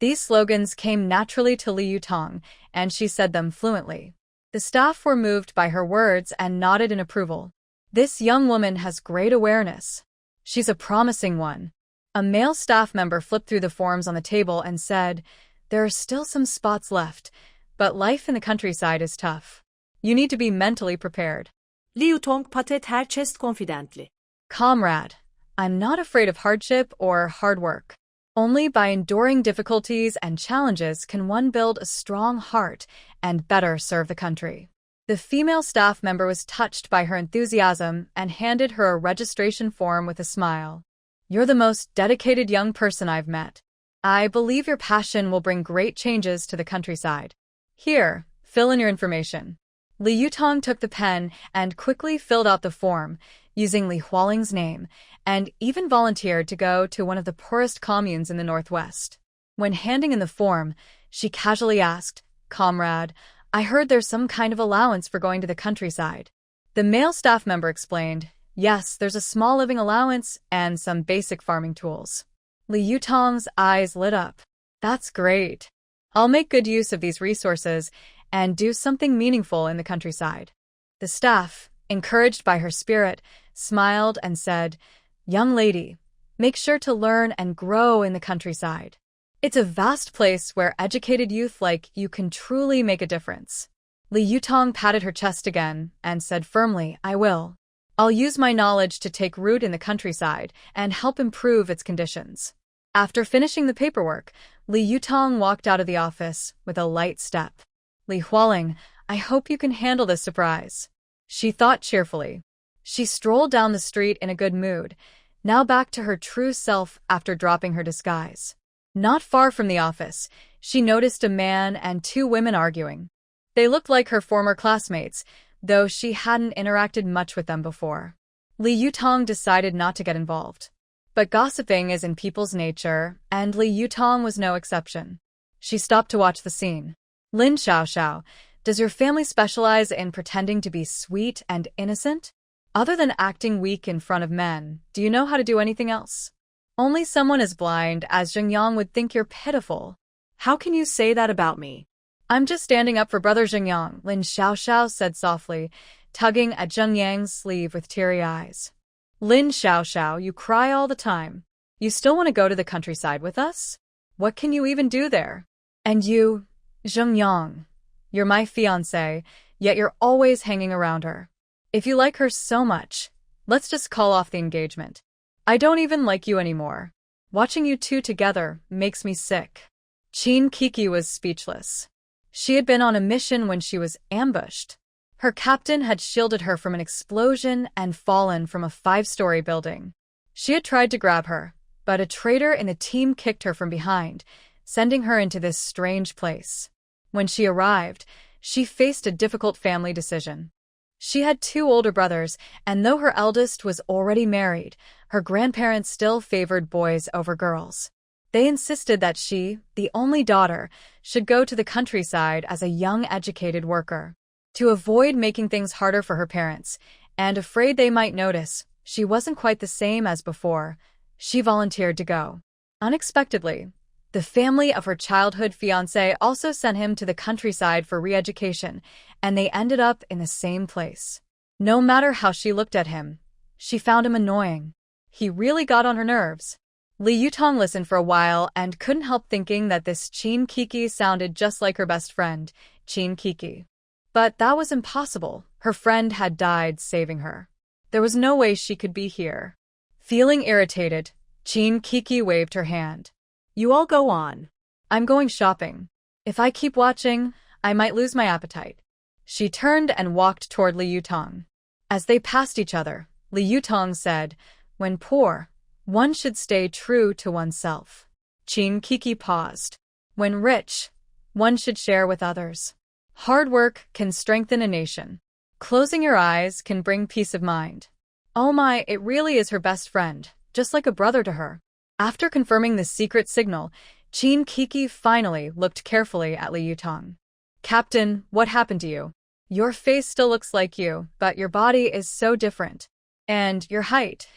These slogans came naturally to Li Yutong, and she said them fluently. The staff were moved by her words and nodded in approval. This young woman has great awareness. She's a promising one. A male staff member flipped through the forms on the table and said, There are still some spots left, but life in the countryside is tough. You need to be mentally prepared. Li Yutong patet her chest confidently. Comrade, I'm not afraid of hardship or hard work. Only by enduring difficulties and challenges can one build a strong heart and better serve the country. The female staff member was touched by her enthusiasm and handed her a registration form with a smile. You're the most dedicated young person I've met. I believe your passion will bring great changes to the countryside. Here, fill in your information. Li Yutong took the pen and quickly filled out the form, using Li Hualing's name, and even volunteered to go to one of the poorest communes in the northwest. When handing in the form, she casually asked, Comrade, I heard there's some kind of allowance for going to the countryside. The male staff member explained, Yes, there's a small living allowance and some basic farming tools. Li Yutong's eyes lit up. That's great. I'll make good use of these resources and do something meaningful in the countryside. The staff, encouraged by her spirit, smiled and said, Young lady, make sure to learn and grow in the countryside. It's a vast place where educated youth like you can truly make a difference. Li Yutong patted her chest again and said firmly, I will. I'll use my knowledge to take root in the countryside and help improve its conditions. After finishing the paperwork, Li Yutong walked out of the office with a light step. Li Hualing, I hope you can handle this surprise. She thought cheerfully. She strolled down the street in a good mood, now back to her true self after dropping her disguise. Not far from the office, she noticed a man and 2 women arguing. They looked like her former classmates, though she hadn't interacted much with them before. Li Yutong decided not to get involved. But gossiping is in people's nature, and Li Yutong was no exception. She stopped to watch the scene. Lin Xiaoxiao, does your family specialize in pretending to be sweet and innocent? Other than acting weak in front of men, do you know how to do anything else? Only someone as blind as Zhengyang would think you're pitiful. How can you say that about me? I'm just standing up for Brother Zhengyang, Lin Xiaoxiao said softly, tugging at Zhengyang's sleeve with teary eyes. Lin Xiaoxiao, you cry all the time. You still want to go to the countryside with us? What can you even do there? And you, Zhengyang, you're my fiancé. yet you're always hanging around her. If you like her so much, let's just call off the engagement. I don't even like you anymore. Watching you two together makes me sick." Chin Kiki was speechless. She had been on a mission when she was ambushed. Her captain had shielded her from an explosion and fallen from a 5-story building. She had tried to grab her, but a traitor in the team kicked her from behind, sending her into this strange place. When she arrived, she faced a difficult family decision. She had 2 older brothers, and though her eldest was already married, her grandparents still favored boys over girls. They insisted that she, the only daughter, should go to the countryside as a young educated worker. To avoid making things harder for her parents, and afraid they might notice she wasn't quite the same as before, she volunteered to go. Unexpectedly, the family of her childhood fiancé also sent him to the countryside for re-education, and they ended up in the same place. No matter how she looked at him, she found him annoying. He really got on her nerves. Li Yutong listened for a while and couldn't help thinking that this Chin Kiki sounded just like her best friend, Chin Kiki. But that was impossible. Her friend had died saving her. There was no way she could be here. Feeling irritated, Chin Kiki waved her hand. You all go on. I'm going shopping. If I keep watching, I might lose my appetite. She turned and walked toward Li Yutong. As they passed each other, Li Yutong said, "When poor, one should stay true to oneself." Chin Kiki paused. "When rich, one should share with others. Hard work can strengthen a nation. Closing your eyes can bring peace of mind." Oh my, it really is her best friend, just like a brother to her. After confirming the secret signal, Chin Kiki finally looked carefully at Li Yutong. "Captain, what happened to you? Your face still looks like you, but your body is so different. And your height.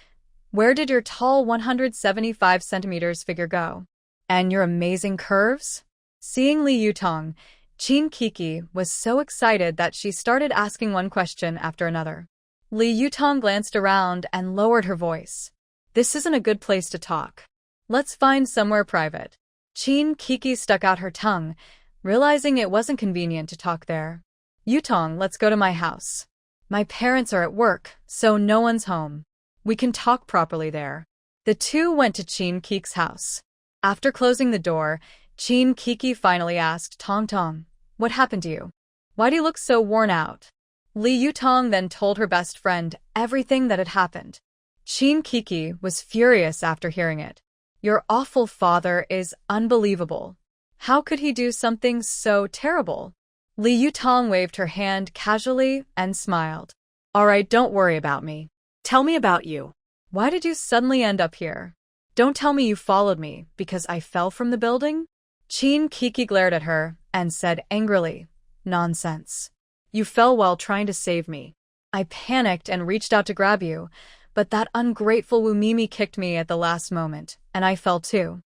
Where did your tall 175 centimeters figure go? And your amazing curves?" Seeing Li Yutong, Chin Kiki was so excited that she started asking one question after another. Li Yutong glanced around and lowered her voice. "This isn't a good place to talk. Let's find somewhere private." Chin Kiki stuck out her tongue, realizing it wasn't convenient to talk there. "Yutong, let's go to my house. My parents are at work, so no one's home. We can talk properly there." The two went to Chin Kiki's house. After closing the door, Chin Kiki finally asked Tong Tong, "What happened to you? Why do you look so worn out?" Li Yutong then told her best friend everything that had happened. Chin Kiki was furious after hearing it. "Your awful father is unbelievable. How could he do something so terrible?" Li Yutong waved her hand casually and smiled. "All right, don't worry about me. Tell me about you. Why did you suddenly end up here? Don't tell me you followed me because I fell from the building?" Chin Kiki glared at her and said angrily, "Nonsense. You fell while trying to save me. I panicked and reached out to grab you, but that ungrateful Wumimi kicked me at the last moment, and I fell too."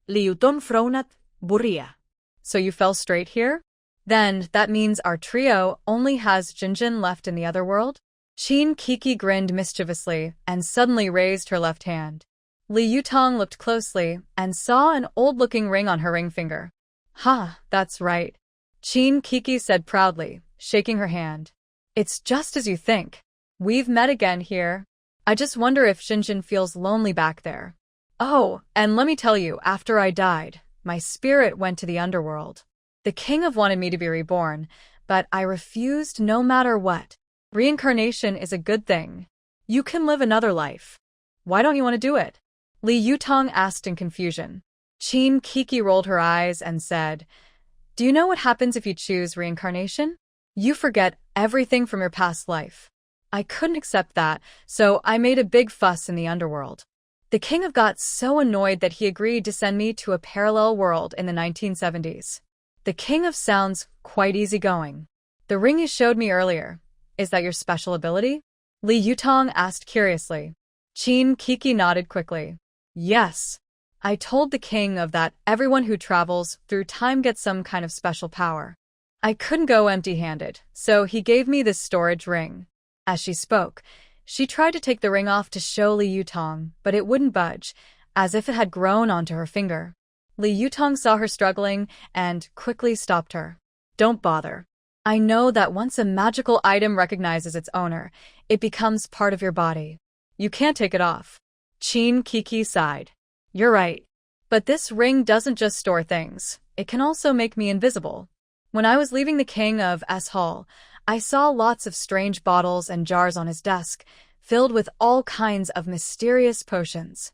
Li Yutong frowned, buria. "So you fell straight here? Then that means our trio only has Jinjin left in the other world?" Chin Kiki grinned mischievously and suddenly raised her left hand. Li Yutong looked closely and saw an old-looking ring on her ring finger. "Ha, that's right," Chin Kiki said proudly, shaking her hand. "It's just as you think. We've met again here. I just wonder if Jinjin feels lonely back there. Oh, and let me tell you, after I died, my spirit went to the underworld. The king have wanted me to be reborn, but I refused no matter what. Reincarnation is a good thing. You can live another life. Why don't you want to do it?" Li Yutong asked in confusion. Chin Kiki rolled her eyes and said, "Do you know what happens if you choose reincarnation? You forget everything from your past life. I couldn't accept that, so I made a big fuss in the underworld. The king have got so annoyed that he agreed to send me to a parallel world in the 1970s. The king of sounds quite easygoing. The ring you showed me earlier, is that your special ability?" Li Yutong asked curiously. Chin Kiki nodded quickly. "Yes. I told the king of that everyone who travels through time gets some kind of special power. I couldn't go empty-handed, so he gave me this storage ring." As she spoke, she tried to take the ring off to show Li Yutong, but it wouldn't budge, as if it had grown onto her finger. Li Yutong saw her struggling and quickly stopped her. "Don't bother. I know that once a magical item recognizes its owner, it becomes part of your body. You can't take it off. Chin Kiki sighed. You're right. But this ring doesn't just store things. It can also make me invisible. When I was leaving the king of S Hall, I saw lots of strange bottles and jars on his desk, filled with all kinds of mysterious potions.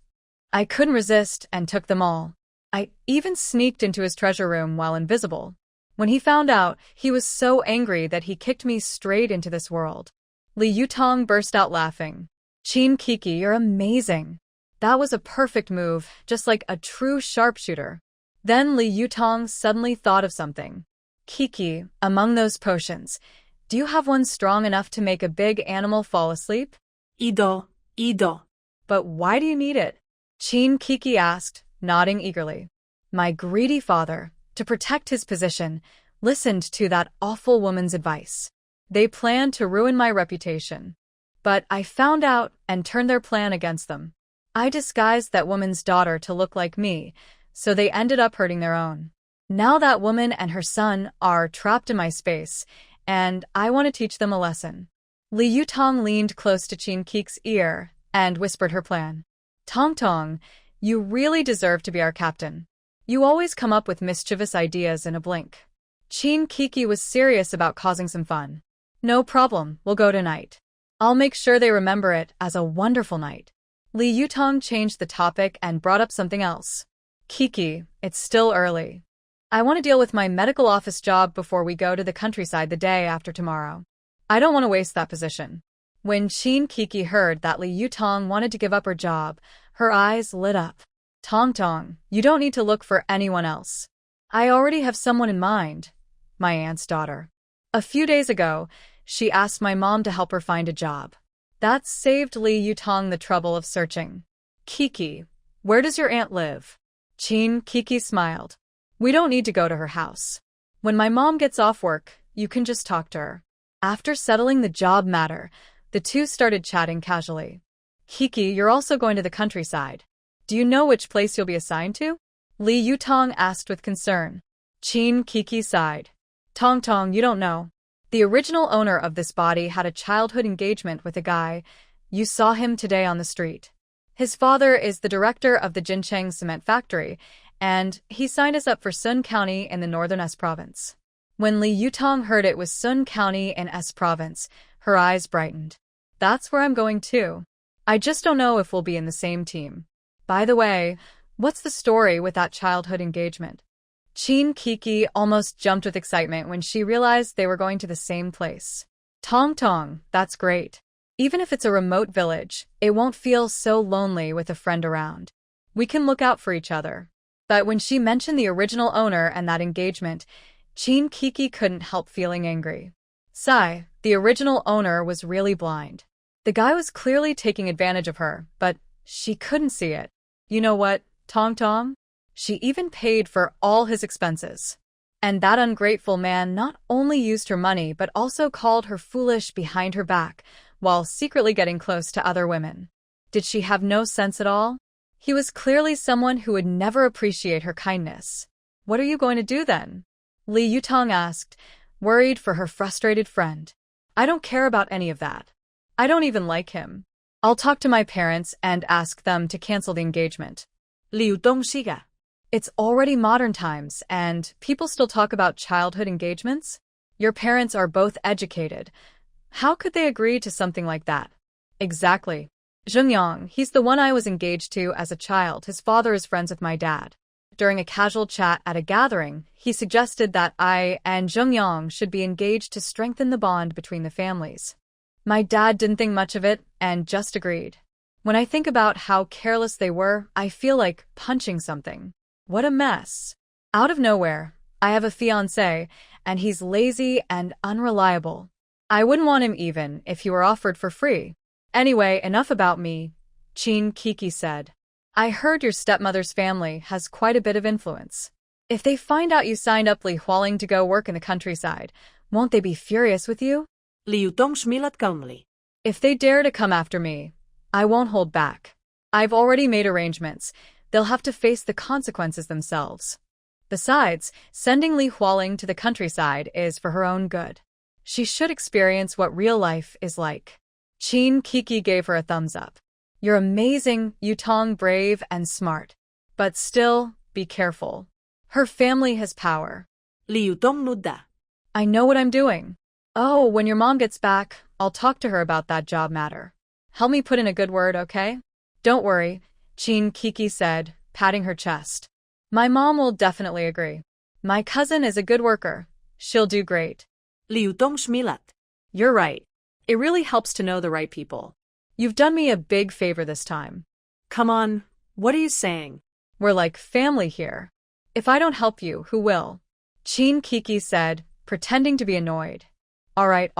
I couldn't resist and took them all. I even sneaked into his treasure room while invisible. When he found out, he was so angry that he kicked me straight into this world. Li Yutong burst out laughing. Chin Kiki, you're amazing. That was a perfect move, just like a true sharpshooter. Then Li Yutong suddenly thought of something. Kiki, among those potions, do you have one strong enough to make a big animal fall asleep? Ido. But why do you need it? Chin Kiki asked, nodding eagerly. My greedy father, to protect his position, listened to that awful woman's advice. They planned to ruin my reputation. But I found out and turned their plan against them. I disguised that woman's daughter to look like me, so they ended up hurting their own. Now that woman and her son are trapped in my space, and I want to teach them a lesson. Li Yutong leaned close to Chin Kiki's ear and whispered her plan. Tong Tong, you really deserve to be our captain. You always come up with mischievous ideas in a blink. Chin Kiki was serious about causing some fun. No problem, we'll go tonight. I'll make sure they remember it as a wonderful night. Li Yutong changed the topic and brought up something else. Kiki, it's still early. I want to deal with my medical office job before we go to the countryside the day after tomorrow. I don't want to waste that position. When Chin Kiki heard that Li Yutong wanted to give up her job, her eyes lit up. Tong Tong, you don't need to look for anyone else. I already have someone in mind. My aunt's daughter. A few days ago, she asked my mom to help her find a job. That saved Li Yutong the trouble of searching. Kiki, where does your aunt live? Chin Kiki smiled. We don't need to go to her house. When my mom gets off work, you can just talk to her. After settling the job matter, the two started chatting casually. Kiki, you're also going to the countryside. Do you know which place you'll be assigned to? Li Yutong asked with concern. Chin Kiki sighed. Tong Tong, you don't know. The original owner of this body had a childhood engagement with a guy. You saw him today on the street. His father is the director of the Jincheng cement factory, and he signed us up for Sun County in the northern S province. When Li Yutong heard it was Sun County in S province, her eyes brightened. That's where I'm going too. I just don't know if we'll be in the same team. By the way, what's the story with that childhood engagement? Chin Kiki almost jumped with excitement when she realized they were going to the same place. Tong Tong, that's great. Even if it's a remote village, it won't feel so lonely with a friend around. We can look out for each other. But when she mentioned the original owner and that engagement, Chin Kiki couldn't help feeling angry. Sigh, the original owner was really blind. The guy was clearly taking advantage of her, but she couldn't see it. You know what, Tong Tong? She even paid for all his expenses. And that ungrateful man not only used her money but also called her foolish behind her back, while secretly getting close to other women. Did she have no sense at all? He was clearly someone who would never appreciate her kindness. What are you going to do then? Li Yutong asked, worried for her frustrated friend. I don't care about any of that. I don't even like him. I'll talk to my parents and ask them to cancel the engagement. Liu Dongxiga. It's already modern times, and people still talk about childhood engagements? Your parents are both educated. How could they agree to something like that? Exactly. Zhengyang, he's the one I was engaged to as a child. His father is friends with my dad. During a casual chat at a gathering, he suggested that I and Zhengyang should be engaged to strengthen the bond between the families. My dad didn't think much of it and just agreed. When I think about how careless they were, I feel like punching something. What a mess. Out of nowhere, I have a fiancé, and he's lazy and unreliable. I wouldn't want him even if he were offered for free. Anyway, enough about me, Chin Kiki said. I heard your stepmother's family has quite a bit of influence. If they find out you signed up Li Hualing to go work in the countryside, won't they be furious with you? Liu Dong smiled calmly. If they dare to come after me, I won't hold back. I've already made arrangements. They'll have to face the consequences themselves. Besides, sending Li Hualing to the countryside is for her own good. She should experience what real life is like. Qin Kiki gave her a thumbs up. You're amazing, Yutong, brave and smart. But still, be careful. Her family has power. Li Yutong nudda. I know what I'm doing. Oh, when your mom gets back, I'll talk to her about that job matter. Help me put in a good word, okay? Don't worry, Qin Kiki said, patting her chest. My mom will definitely agree. My cousin is a good worker. She'll do great. Li Yutong shmilat. You're right. It really helps to know the right people. You've done me a big favor this time. Come on, what are you saying? We're like family here. If I don't help you, who will? Qin Kiki said, pretending to be annoyed. All right.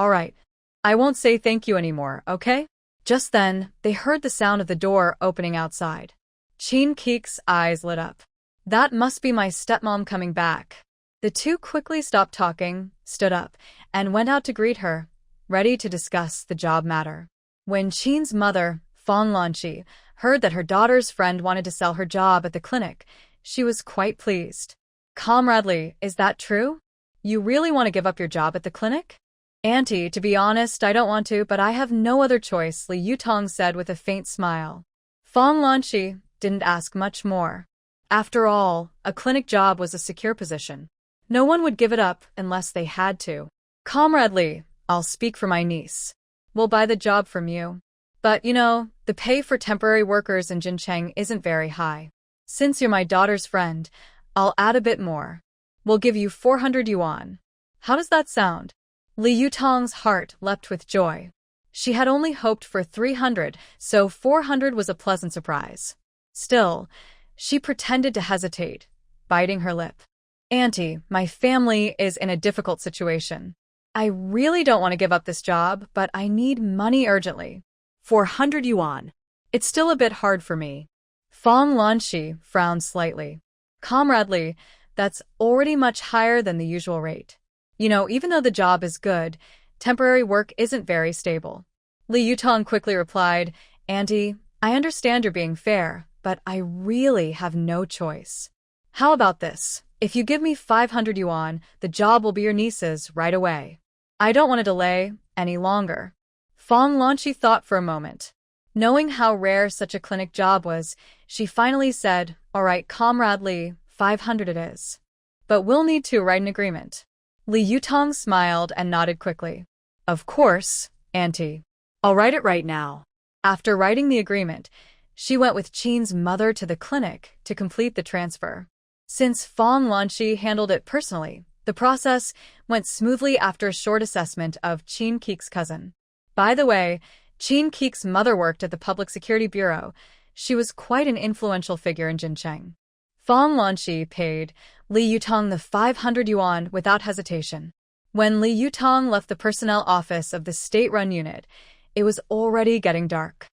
I won't say thank you anymore, okay? Just then, they heard the sound of the door opening outside. Qin Kiki's eyes lit up. That must be my stepmom coming back. The two quickly stopped talking, stood up, and went out to greet her, ready to discuss the job matter. When Qin's mother, Fong Lanqi, heard that her daughter's friend wanted to sell her job at the clinic, she was quite pleased. Comrade Li, is that true? You really want to give up your job at the clinic? Auntie, to be honest, I don't want to, but I have no other choice, Li Yutong said with a faint smile. Fong Lanqi didn't ask much more. After all, a clinic job was a secure position. No one would give it up unless they had to. Comrade Li, I'll speak for my niece. We'll buy the job from you. But, the pay for temporary workers in Jincheng isn't very high. Since you're my daughter's friend, I'll add a bit more. We'll give you 400 yuan. How does that sound? Li Yutong's heart leapt with joy. She had only hoped for 300, so 400 was a pleasant surprise. Still, she pretended to hesitate, biting her lip. Auntie, my family is in a difficult situation. I really don't want to give up this job, but I need money urgently. 400 yuan. It's still a bit hard for me. Fong Lanqi frowned slightly. Comrade Li, that's already much higher than the usual rate. Even though the job is good, temporary work isn't very stable. Li Yutong quickly replied, Auntie, I understand you're being fair, but I really have no choice. How about this? If you give me 500 yuan, the job will be your niece's right away. I don't want to delay any longer. Fong Lanqi thought for a moment. Knowing how rare such a clinic job was, she finally said, All right, Comrade Li, 500 it is. But we'll need to write an agreement. Li Yutong smiled and nodded quickly. Of course, Auntie. I'll write it right now. After writing the agreement, she went with Qin's mother to the clinic to complete the transfer. Since Fong Lanqi handled it personally, the process went smoothly after a short assessment of Qin Kiki's cousin. By the way, Qin Kiki's mother worked at the Public Security Bureau. She was quite an influential figure in Jincheng. Fong Lanqi paid Li Yutong the 500 yuan without hesitation. When Li Yutong left the personnel office of the state-run unit, it was already getting dark.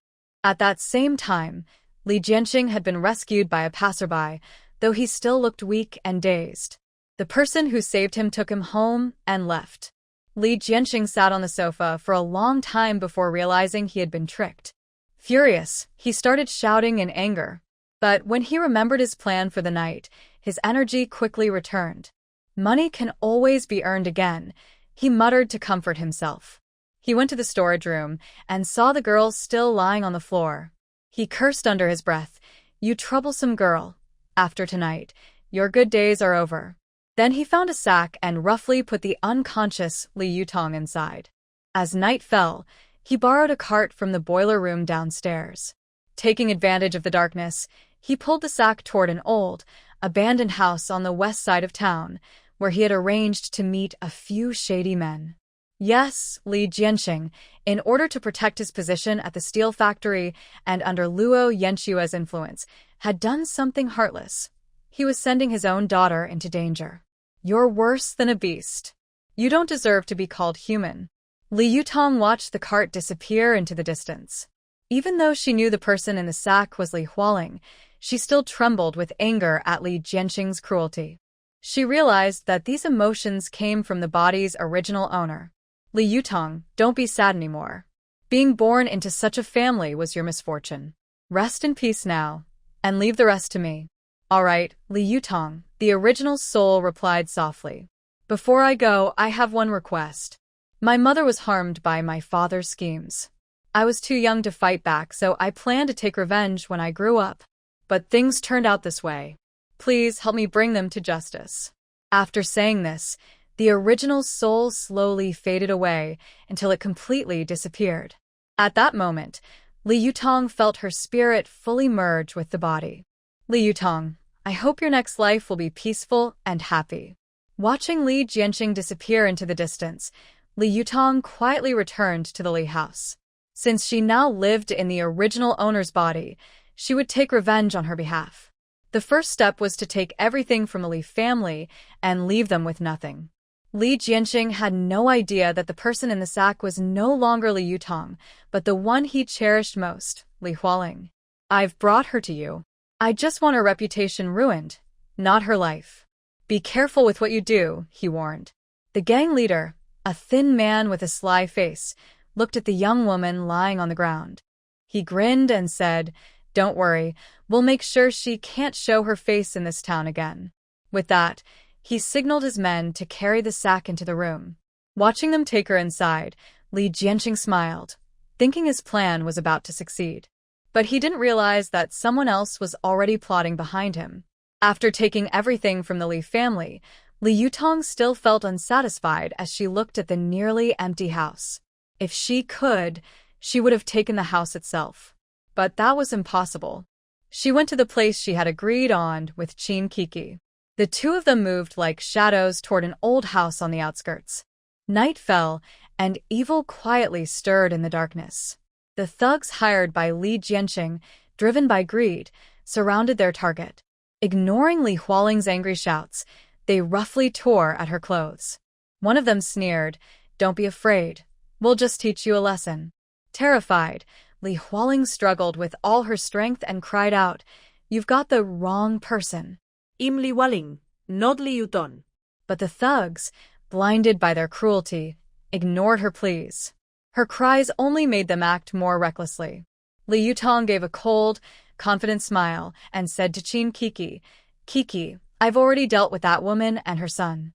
At that same time, Li Jianqing had been rescued by a passerby, though he still looked weak and dazed. The person who saved him took him home and left. Li Jianqing sat on the sofa for a long time before realizing he had been tricked. Furious, he started shouting in anger. But when he remembered his plan for the night, his energy quickly returned. Money can always be earned again, he muttered to comfort himself. He went to the storage room and saw the girl still lying on the floor. He cursed under his breath, You troublesome girl. After tonight, your good days are over. Then he found a sack and roughly put the unconscious Li Yutong inside. As night fell, he borrowed a cart from the boiler room downstairs. Taking advantage of the darkness, he pulled the sack toward an old, abandoned house on the west side of town, where he had arranged to meet a few shady men. Yes, Li Jianqing, in order to protect his position at the steel factory and under Luo Yenshua's influence, had done something heartless. He was sending his own daughter into danger. You're worse than a beast. You don't deserve to be called human. Li Yutong watched the cart disappear into the distance. Even though she knew the person in the sack was Li Hualing, she still trembled with anger at Li Jianqing's cruelty. She realized that these emotions came from the body's original owner. Li Yutong, don't be sad anymore. Being born into such a family was your misfortune. Rest in peace now, and leave the rest to me. All right, Li Yutong, The original soul replied softly. Before I go, I have one request. My mother was harmed by my father's schemes. I was too young to fight back, so I planned to take revenge when I grew up. But things turned out this way. Please help me bring them to justice. After saying this, the original soul slowly faded away until it completely disappeared. At that moment, Li Yutong felt her spirit fully merge with the body. Li Yutong, I hope your next life will be peaceful and happy. Watching Li Jianqing disappear into the distance, Li Yutong quietly returned to the Li house. Since she now lived in the original owner's body, she would take revenge on her behalf. The first step was to take everything from the Li family and leave them with nothing. Li Jianqing had no idea that the person in the sack was no longer Li Yutong, but the one he cherished most, Li Hualing. I've brought her to you. I just want her reputation ruined, not her life. Be careful with what you do, he warned. The gang leader, a thin man with a sly face, looked at the young woman lying on the ground. He grinned and said, Don't worry, we'll make sure she can't show her face in this town again. With that, he signaled his men to carry the sack into the room. Watching them take her inside, Li Jianqing smiled, thinking his plan was about to succeed. But he didn't realize that someone else was already plotting behind him. After taking everything from the Li family, Li Yutong still felt unsatisfied as she looked at the nearly empty house. If she could, she would have taken the house itself. But that was impossible. She went to the place she had agreed on with Qin Kiki. The two of them moved like shadows toward an old house on the outskirts. Night fell, and evil quietly stirred in the darkness. The thugs hired by Li Jianqing, driven by greed, surrounded their target. Ignoring Li Hualing's angry shouts, they roughly tore at her clothes. One of them sneered, Don't be afraid. We'll just teach you a lesson. Terrified, Li Hualing struggled with all her strength and cried out, You've got the wrong person. I'm Li Hualing, not Li Yutong. But the thugs, blinded by their cruelty, ignored her pleas. Her cries only made them act more recklessly. Li Yutong gave a cold, confident smile and said to Qin Kiki, Kiki, I've already dealt with that woman and her son.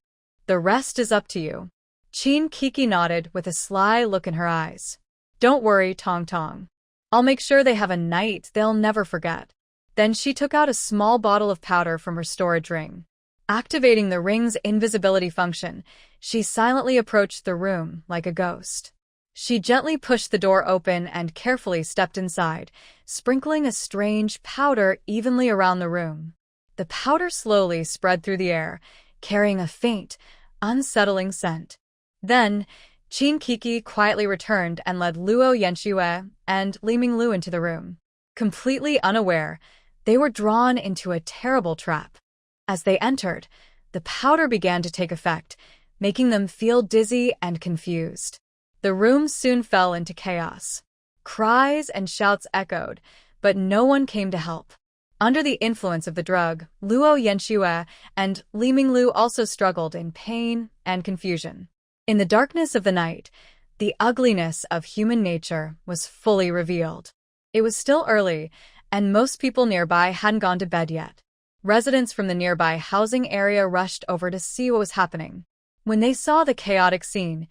The rest is up to you. Qin Kiki nodded with a sly look in her eyes. Don't worry, Tong Tong. I'll make sure they have a night they'll never forget. Then she took out a small bottle of powder from her storage ring. Activating the ring's invisibility function, she silently approached the room like a ghost. She gently pushed the door open and carefully stepped inside, sprinkling a strange powder evenly around the room. The powder slowly spread through the air, carrying a faint, unsettling scent. Then, Qin Kiki quietly returned and led Luo Yanxue and Li Minglu into the room. Completely unaware, they were drawn into a terrible trap. As they entered, the powder began to take effect, making them feel dizzy and confused. The room soon fell into chaos. Cries and shouts echoed, but no one came to help. Under the influence of the drug, Luo Yanxue and Li Minglu also struggled in pain and confusion. In the darkness of the night, the ugliness of human nature was fully revealed. It was still early, and most people nearby hadn't gone to bed yet. Residents from the nearby housing area rushed over to see what was happening. When they saw the chaotic scene,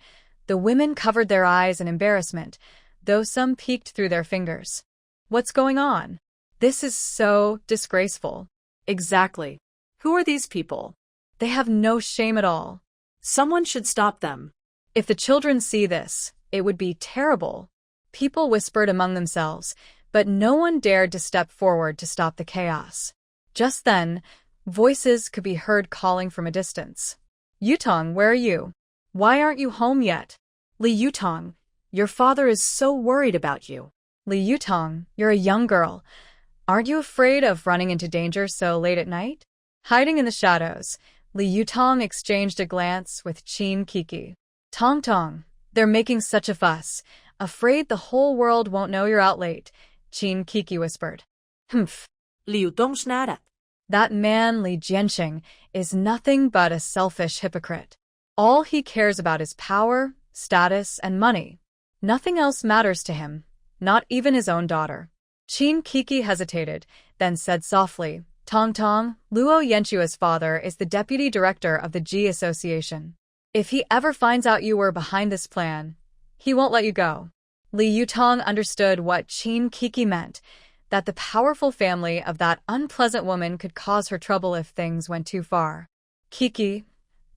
the women covered their eyes in embarrassment, though some peeked through their fingers. What's going on? This is so disgraceful. Exactly. Who are these people? They have no shame at all. Someone should stop them. If the children see this, it would be terrible. People whispered among themselves, but no one dared to step forward to stop the chaos. Just then, voices could be heard calling from a distance. Yutong, where are you? Why aren't you home yet? Li Yutong, your father is so worried about you. Li Yutong, you're a young girl. Aren't you afraid of running into danger so late at night? Hiding in the shadows, Li Yutong exchanged a glance with Qin Kiki. Tong Tong, they're making such a fuss. Afraid the whole world won't know you're out late, Qin Kiki whispered. Humph. Li Yutong's nada. That man, Li Jianqing, is nothing but a selfish hypocrite. All he cares about is power, status, and money. Nothing else matters to him, not even his own daughter. Qin Kiki hesitated, then said softly, Tong Tong, Luo Yenshua's father, is the deputy director of the Ji Association. If he ever finds out you were behind this plan, he won't let you go. Li Yutong understood what Qin Kiki meant, that the powerful family of that unpleasant woman could cause her trouble if things went too far. Kiki,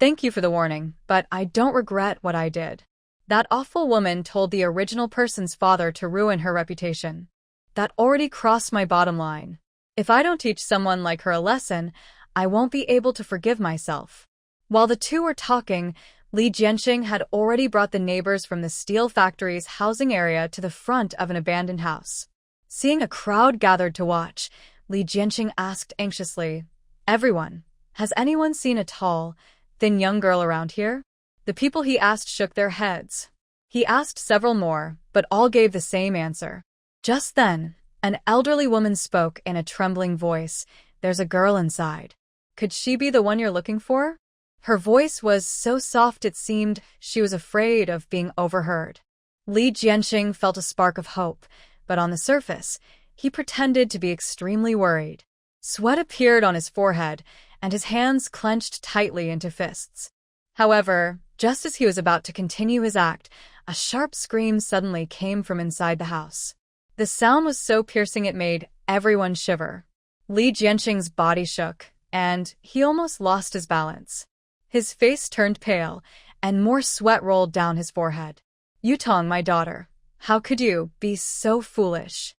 thank you for the warning, but I don't regret what I did. That awful woman told the original person's father to ruin her reputation. That already crossed my bottom line. If I don't teach someone like her a lesson, I won't be able to forgive myself. While the two were talking, Li Jianxing had already brought the neighbors from the steel factory's housing area to the front of an abandoned house. Seeing a crowd gathered to watch, Li Jianxing asked anxiously, "Everyone, has anyone seen a tall, thin young girl around here?" The people he asked shook their heads. He asked several more, but all gave the same answer. Just then, an elderly woman spoke in a trembling voice. "There's a girl inside. Could she be the one you're looking for?" Her voice was so soft it seemed she was afraid of being overheard. Li Jianxing felt a spark of hope, but on the surface, he pretended to be extremely worried. Sweat appeared on his forehead, and his hands clenched tightly into fists. However, just as he was about to continue his act, a sharp scream suddenly came from inside the house. The sound was so piercing it made everyone shiver. Li Jianxing's body shook, and he almost lost his balance. His face turned pale, and more sweat rolled down his forehead. "Yutong, my daughter, how could you be so foolish?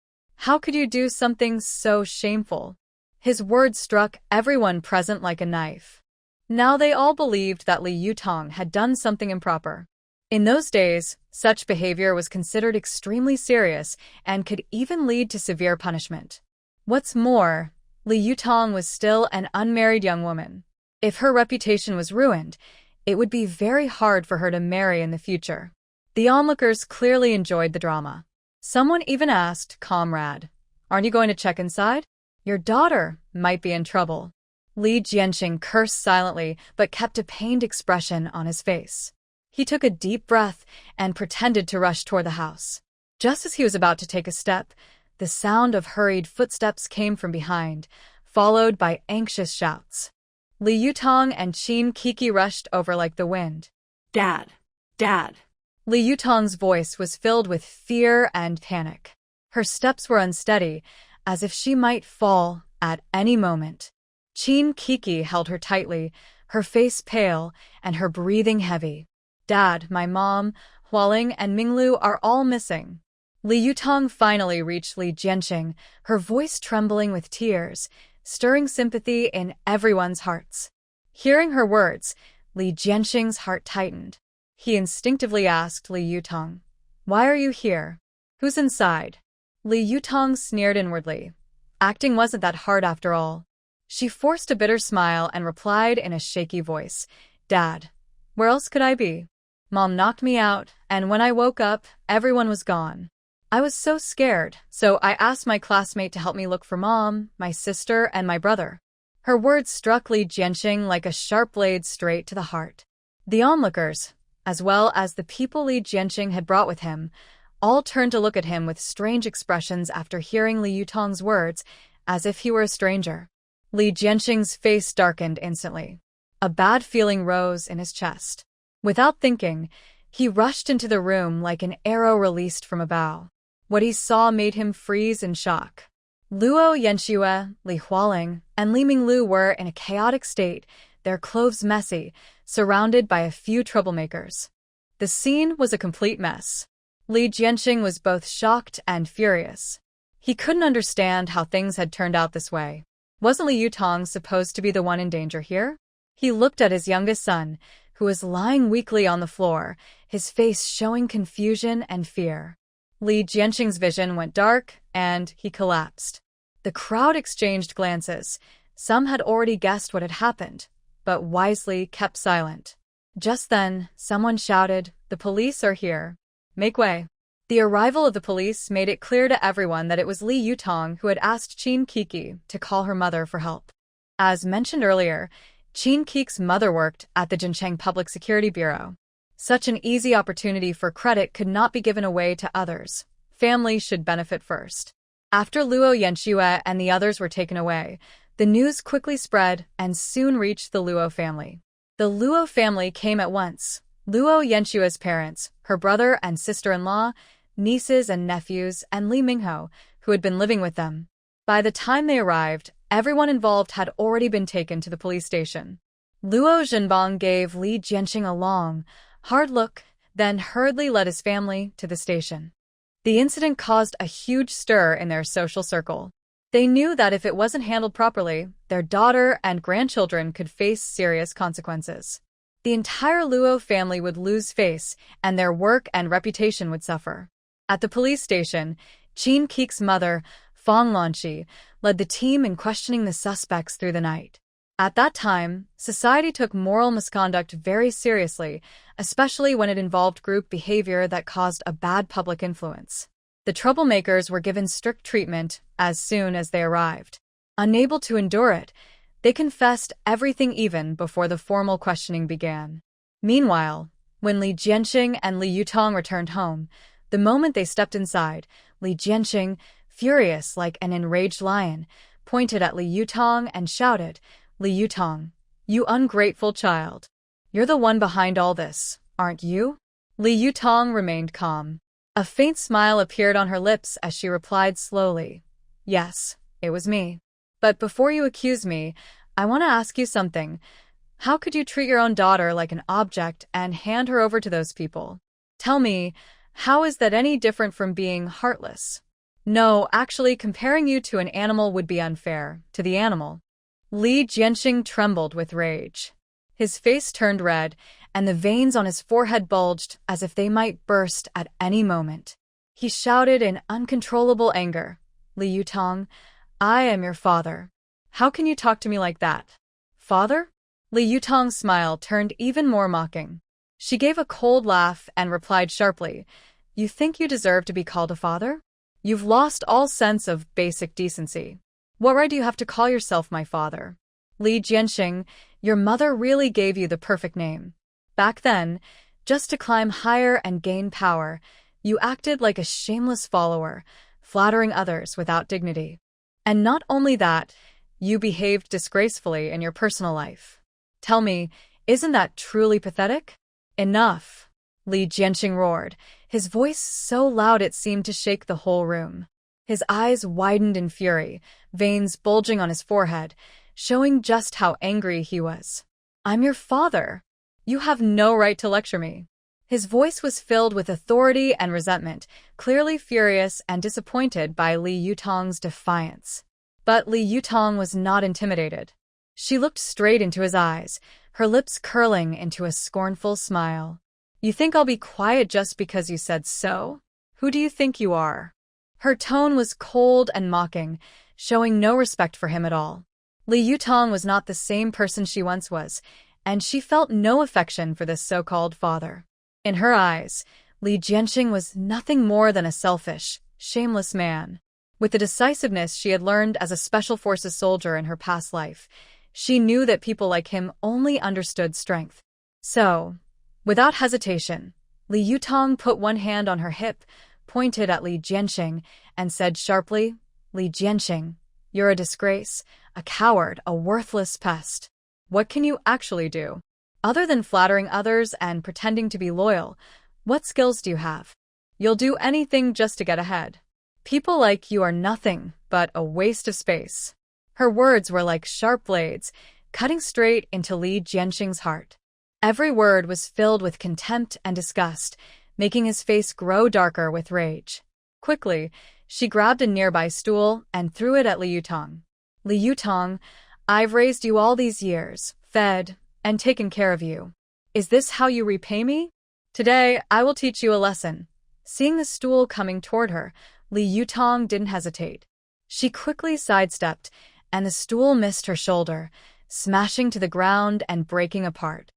How could you do something so shameful?" His words struck everyone present like a knife. Now they all believed that Li Yutong had done something improper. In those days, such behavior was considered extremely serious and could even lead to severe punishment. What's more, Li Yutong was still an unmarried young woman. If her reputation was ruined, it would be very hard for her to marry in the future. The onlookers clearly enjoyed the drama. Someone even asked, "Comrade, aren't you going to check inside? Your daughter might be in trouble." Li Jianxing cursed silently but kept a pained expression on his face. He took a deep breath and pretended to rush toward the house. Just as he was about to take a step, the sound of hurried footsteps came from behind, followed by anxious shouts. Li Yutong and Qin Kiki rushed over like the wind. Dad! Dad! Li Yutong's voice was filled with fear and panic. Her steps were unsteady, as if she might fall at any moment. Qin Kiki held her tightly, her face pale and her breathing heavy. "Dad, my mom, Hualing, and Minglu are all missing." Li Yutong finally reached Li Jianxing, her voice trembling with tears, stirring sympathy in everyone's hearts. Hearing her words, Li Jianxing's heart tightened. He instinctively asked Li Yutong, "Why are you here? Who's inside?" Li Yutong sneered inwardly. Acting wasn't that hard after all. She forced a bitter smile and replied in a shaky voice, "Dad, where else could I be? Mom knocked me out, and when I woke up, everyone was gone. I was so scared, so I asked my classmate to help me look for Mom, my sister, and my brother." Her words struck Li Jianxing like a sharp blade straight to the heart. The onlookers, as well as the people Li Jianxing had brought with him, all turned to look at him with strange expressions after hearing Li Yutong's words, as if he were a stranger. Li Jianxing's face darkened instantly. A bad feeling rose in his chest. Without thinking, he rushed into the room like an arrow released from a bow. What he saw made him freeze in shock. Luo Yanxue, Li Hualing, and Li Minglu were in a chaotic state, their clothes messy, surrounded by a few troublemakers. The scene was a complete mess. Li Jianxing was both shocked and furious. He couldn't understand how things had turned out this way. Wasn't Li Yutong supposed to be the one in danger here? He looked at his youngest son, who was lying weakly on the floor, his face showing confusion and fear. Li Jianxing's vision went dark, and he collapsed. The crowd exchanged glances. Some had already guessed what had happened, but wisely kept silent. Just then, someone shouted, "The police are here. Make way." The arrival of the police made it clear to everyone that it was Li Yutong who had asked Qin Kiki to call her mother for help. As mentioned earlier, Qin Kiki's mother worked at the Jincheng Public Security Bureau. Such an easy opportunity for credit could not be given away to others. Family should benefit first. After Luo Yanxue and the others were taken away, The news quickly spread and soon reached the Luo family. The Luo family came at once. Luo Yenshua's parents, her brother and sister-in-law, nieces and nephews, and Li Mingho, who had been living with them. By the time they arrived, everyone involved had already been taken to the police station. Luo Zhenbang gave Li Jianxing a long, hard look, then hurriedly led his family to the station. The incident caused a huge stir in their social circle. They knew that if it wasn't handled properly, their daughter and grandchildren could face serious consequences. The entire Luo family would lose face, and their work and reputation would suffer. At the police station, Qin Keek's mother, Fong Lanqi, led the team in questioning the suspects through the night. At that time, society took moral misconduct very seriously, especially when it involved group behavior that caused a bad public influence. The troublemakers were given strict treatment as soon as they arrived. Unable to endure it, they confessed everything even before the formal questioning began. Meanwhile, when Li Jianxing and Li Yutong returned home, the moment they stepped inside, Li Jianxing, furious like an enraged lion, pointed at Li Yutong and shouted, "Li Yutong, you ungrateful child. You're the one behind all this, aren't you?" Li Yutong remained calm. A faint smile appeared on her lips as she replied slowly, "Yes, it was me. But before you accuse me, I want to ask you something. How could you treat your own daughter like an object and hand her over to those people? Tell me, how is that any different from being heartless? No, actually, comparing you to an animal would be unfair to the animal." Li Jianxing trembled with rage. His face turned red, and the veins on his forehead bulged as if they might burst at any moment. He shouted in uncontrollable anger, "Li Yutong, I am your father. How can you talk to me like that?" "Father?" Li Yutong's smile turned even more mocking. She gave a cold laugh and replied sharply, "You think you deserve to be called a father? You've lost all sense of basic decency. What right do you have to call yourself my father? Li Jianxing, your mother really gave you the perfect name. Back then, just to climb higher and gain power, you acted like a shameless follower, flattering others without dignity. And not only that, you behaved disgracefully in your personal life. Tell me, isn't that truly pathetic?" "Enough," Li Jianxing roared, his voice so loud it seemed to shake the whole room. His eyes widened in fury, veins bulging on his forehead, showing just how angry he was. "I'm your father. You have no right to lecture me." His voice was filled with authority and resentment, clearly furious and disappointed by Li Yutong's defiance. But Li Yutong was not intimidated. She looked straight into his eyes, her lips curling into a scornful smile. "You think I'll be quiet just because you said so? Who do you think you are?" Her tone was cold and mocking, showing no respect for him at all. Li Yutong was not the same person she once was, and she felt no affection for this so-called father. In her eyes, Li Jianxing was nothing more than a selfish, shameless man. With the decisiveness she had learned as a special forces soldier in her past life, she knew that people like him only understood strength. So, without hesitation, Li Yutong put one hand on her hip, pointed at Li Jianxing, and said sharply, "Li Jianxing, you're a disgrace, a coward, a worthless pest. What can you actually do? Other than flattering others and pretending to be loyal, what skills do you have? You'll do anything just to get ahead. People like you are nothing but a waste of space." Her words were like sharp blades, cutting straight into Li Jianxing's heart. Every word was filled with contempt and disgust, making his face grow darker with rage. Quickly, she grabbed a nearby stool and threw it at Li Yutong. "Li Yutong, I've raised you all these years, fed, and taken care of you. Is this how you repay me? Today, I will teach you a lesson." Seeing the stool coming toward her, Li Yutong didn't hesitate. She quickly sidestepped, and the stool missed her shoulder, smashing to the ground and breaking apart.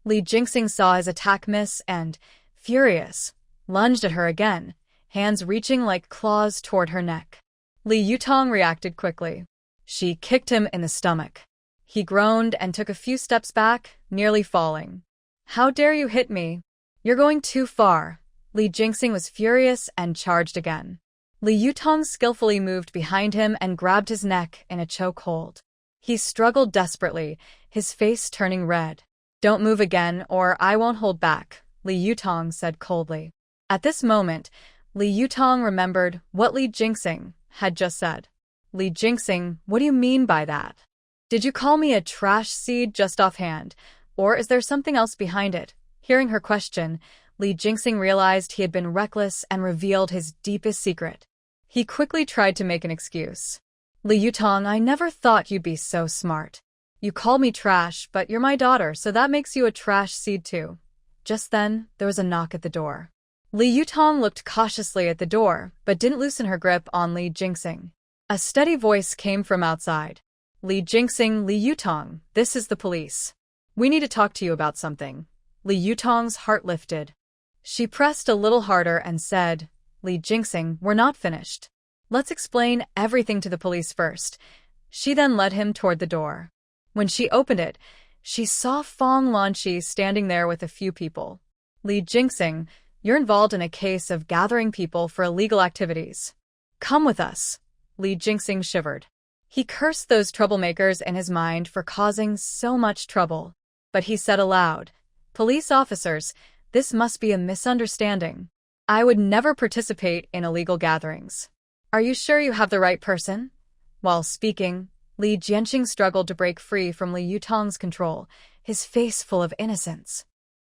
Li Jianxing saw his attack miss and, furious, lunged at her again, hands reaching like claws toward her neck. Li Yutong reacted quickly. She kicked him in the stomach. He groaned and took a few steps back, nearly falling. "How dare you hit me? You're going too far." Li Jianxing was furious and charged again. Li Yutong skillfully moved behind him and grabbed his neck in a chokehold. He struggled desperately, his face turning red. "Don't move again, or I won't hold back," Li Yutong said coldly. At this moment, Li Yutong remembered what Li Jinxing had just said. "Li Jinxing, what do you mean by that? Did you call me a trash seed just offhand, or is there something else behind it?" Hearing her question, Li Jinxing realized he had been reckless and revealed his deepest secret. He quickly tried to make an excuse. "Li Yutong, I never thought you'd be so smart. You call me trash, but you're my daughter, so that makes you a trash seed too." Just then, there was a knock at the door. Li Yutong looked cautiously at the door, but didn't loosen her grip on Li Jinxing. A steady voice came from outside. "Li Jinxing, Li Yutong, this is the police. We need to talk to you about something." Li Yutong's heart lifted. She pressed a little harder and said, "Li Jinxing, we're not finished. Let's explain everything to the police first." She then led him toward the door. When she opened it, she saw Fong Lanqi standing there with a few people. "Li Jinxing, you're involved in a case of gathering people for illegal activities. Come with us." Li Jinxing shivered. He cursed those troublemakers in his mind for causing so much trouble. But he said aloud, "Police officers, this must be a misunderstanding. I would never participate in illegal gatherings. Are you sure you have the right person?" While speaking, Li Jianqing struggled to break free from Li Yutong's control, his face full of innocence.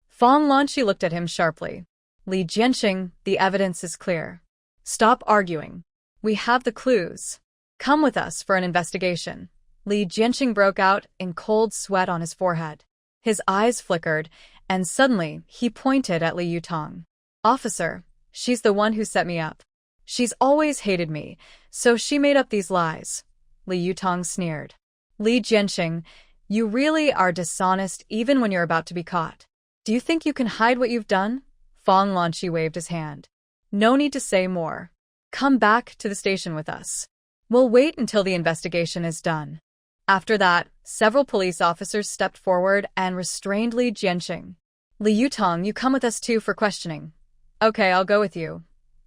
Fong Lanqi looked at him sharply. "Li Jianqing, the evidence is clear. Stop arguing. We have the clues. Come with us for an investigation." Li Jianqing broke out in cold sweat on his forehead. His eyes flickered, and suddenly he pointed at Li Yutong. "Officer, she's the one who set me up. She's always hated me, so she made up these lies." Li Yutong sneered. "Li Jianqing, you really are dishonest even when you're about to be caught. Do you think you can hide what you've done?" Fong Lanqi waved his hand. "No need to say more. Come back to the station with us. We'll wait until the investigation is done." After that, several police officers stepped forward and restrained Li Jianqing. "Li Yutong, you come with us too for questioning." "Okay, I'll go with you."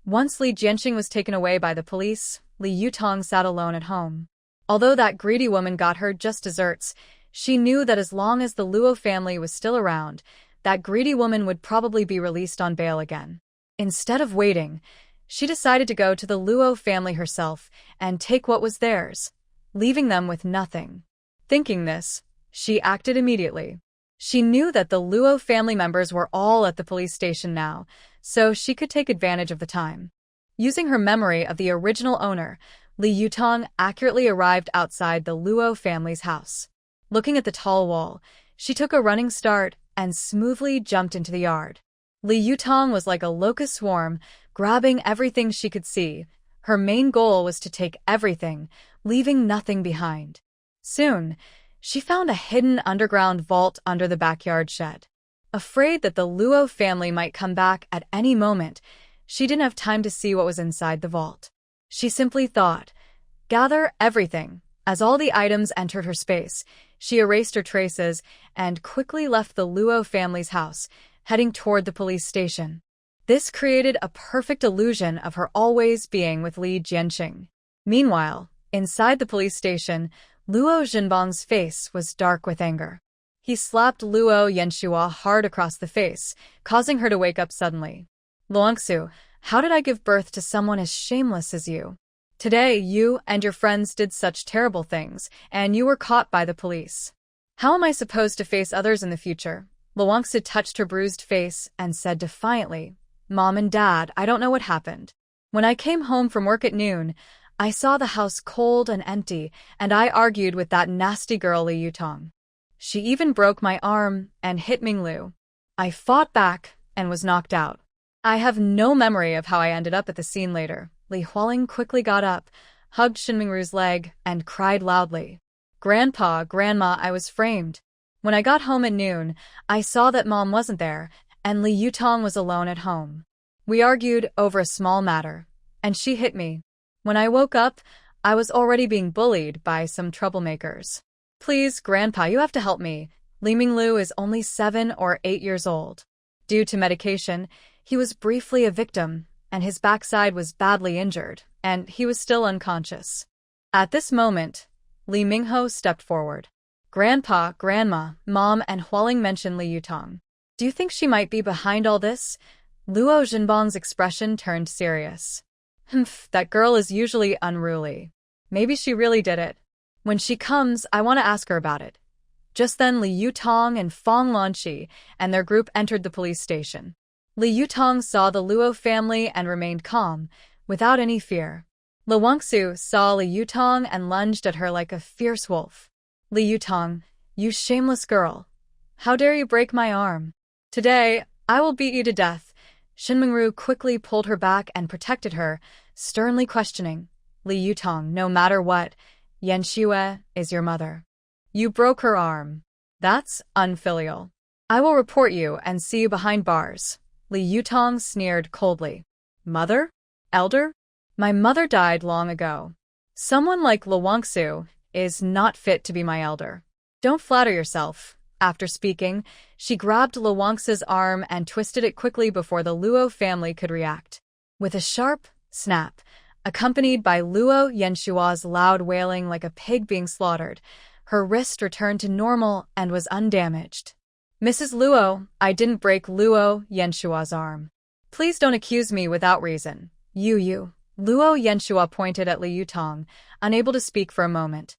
Once Li Jianqing was taken away by the police, Li Yutong sat alone at home. Although that greedy woman got her just desserts, she knew that as long as the Luo family was still around, that greedy woman would probably be released on bail again. Instead of waiting, she decided to go to the Luo family herself and take what was theirs, leaving them with nothing. Thinking this, she acted immediately. She knew that the Luo family members were all at the police station now, so she could take advantage of the time. Using her memory of the original owner, Li Yutong accurately arrived outside the Luo family's house. Looking at the tall wall, she took a running start and smoothly jumped into the yard. Li Yutong was like a locust swarm, grabbing everything she could see. Her main goal was to take everything, leaving nothing behind. Soon, she found a hidden underground vault under the backyard shed. Afraid that the Luo family might come back at any moment, she didn't have time to see what was inside the vault. She simply thought, "Gather everything." As all the items entered her space, she erased her traces and quickly left the Luo family's house, heading toward the police station. This created a perfect illusion of her always being with Li Jianqing. Meanwhile, inside the police station, Luo Zhenbang's face was dark with anger. He slapped Luo Yanshua hard across the face, causing her to wake up suddenly. "Luangsu, how did I give birth to someone as shameless as you? Today, you and your friends did such terrible things, and you were caught by the police. How am I supposed to face others in the future?" Luangsu touched her bruised face and said defiantly, "Mom and Dad, I don't know what happened. When I came home from work at noon, I saw the house cold and empty, and I argued with that nasty girl Li Yutong. She even broke my arm and hit Minglu. I fought back and was knocked out. I have no memory of how I ended up at the scene later." Li Hualing quickly got up, hugged Shinmingru's leg, and cried loudly, "Grandpa, Grandma, I was framed. When I got home at noon, I saw that Mom wasn't there, and Li Yutong was alone at home. We argued over a small matter, and she hit me. When I woke up, I was already being bullied by some troublemakers. Please, Grandpa, you have to help me. Li Minglu is only 7 or 8 years old. Due to medication, he was briefly a victim, and his backside was badly injured, and he was still unconscious." At this moment, Li Mingho stepped forward. Grandpa, Grandma, Mom, and Hualing mentioned Li Yutong. Do you think she might be behind all this? Luo Zhenbang's expression turned serious. Humph, that girl is usually unruly. Maybe she really did it. When she comes, I want to ask her about it. Just then Li Yutong and Fong Lanqi and their group entered the police station. Li Yutong saw the Luo family and remained calm, without any fear. Lu Wangsu saw Li Yutong and lunged at her like a fierce wolf. Li Yutong, you shameless girl. How dare you break my arm? Today, I will beat you to death. Shin Mingru quickly pulled her back and protected her, sternly questioning. Li Yutong, no matter what, Yan Xue is your mother. You broke her arm. That's unfilial. I will report you and see you behind bars. Li Yutong sneered coldly. Mother? Elder? My mother died long ago. Someone like Lu Wangsu is not fit to be my elder. Don't flatter yourself. After speaking, she grabbed Lu Wangsu's arm and twisted it quickly before the Luo family could react. With a sharp snap, accompanied by Luo Yenshua's loud wailing like a pig being slaughtered, her wrist returned to normal and was undamaged. Mrs. Luo, I didn't break Luo Yenshua's arm. Please don't accuse me without reason. You. Luo Yenshua pointed at Li Yutong, unable to speak for a moment.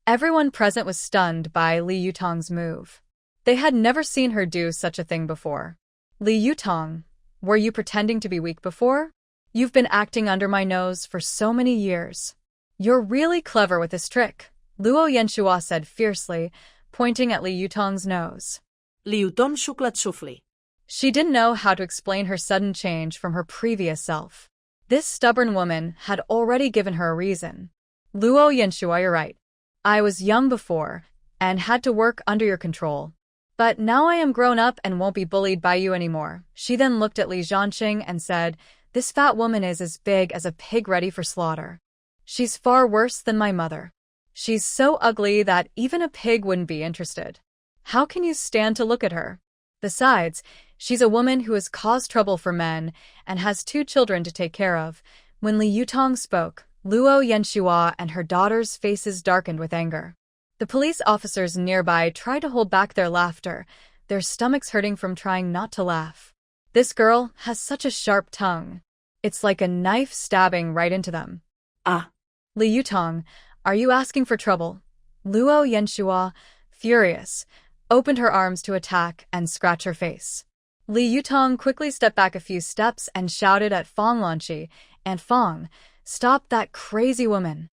Everyone present was stunned by Li Yutong's move. They had never seen her do such a thing before. Li Yutong, were you pretending to be weak before? You've been acting under my nose for so many years. You're really clever with this trick, Luo Yenshua said fiercely, pointing at Li Yutong's nose. Li Yutong shuklat shufli. She didn't know how to explain her sudden change from her previous self. This stubborn woman had already given her a reason. Luo Yenshua, you're right. I was young before, and had to work under your control. But now I am grown up and won't be bullied by you anymore. She then looked at Li Zhanqing and said, this fat woman is as big as a pig ready for slaughter. She's far worse than my mother. She's so ugly that even a pig wouldn't be interested. How can you stand to look at her? Besides, she's a woman who has caused trouble for men and has 2 children to take care of. When Li Yutong spoke, Luo Yenshua and her daughter's faces darkened with anger. The police officers nearby tried to hold back their laughter, their stomachs hurting from trying not to laugh. This girl has such a sharp tongue. It's like a knife stabbing right into them. Ah. Li Yutong, are you asking for trouble? Luo Yenshua, furious, opened her arms to attack and scratch her face. Li Yutong quickly stepped back a few steps and shouted at Fong Lanqi, and Fong, stop that crazy woman.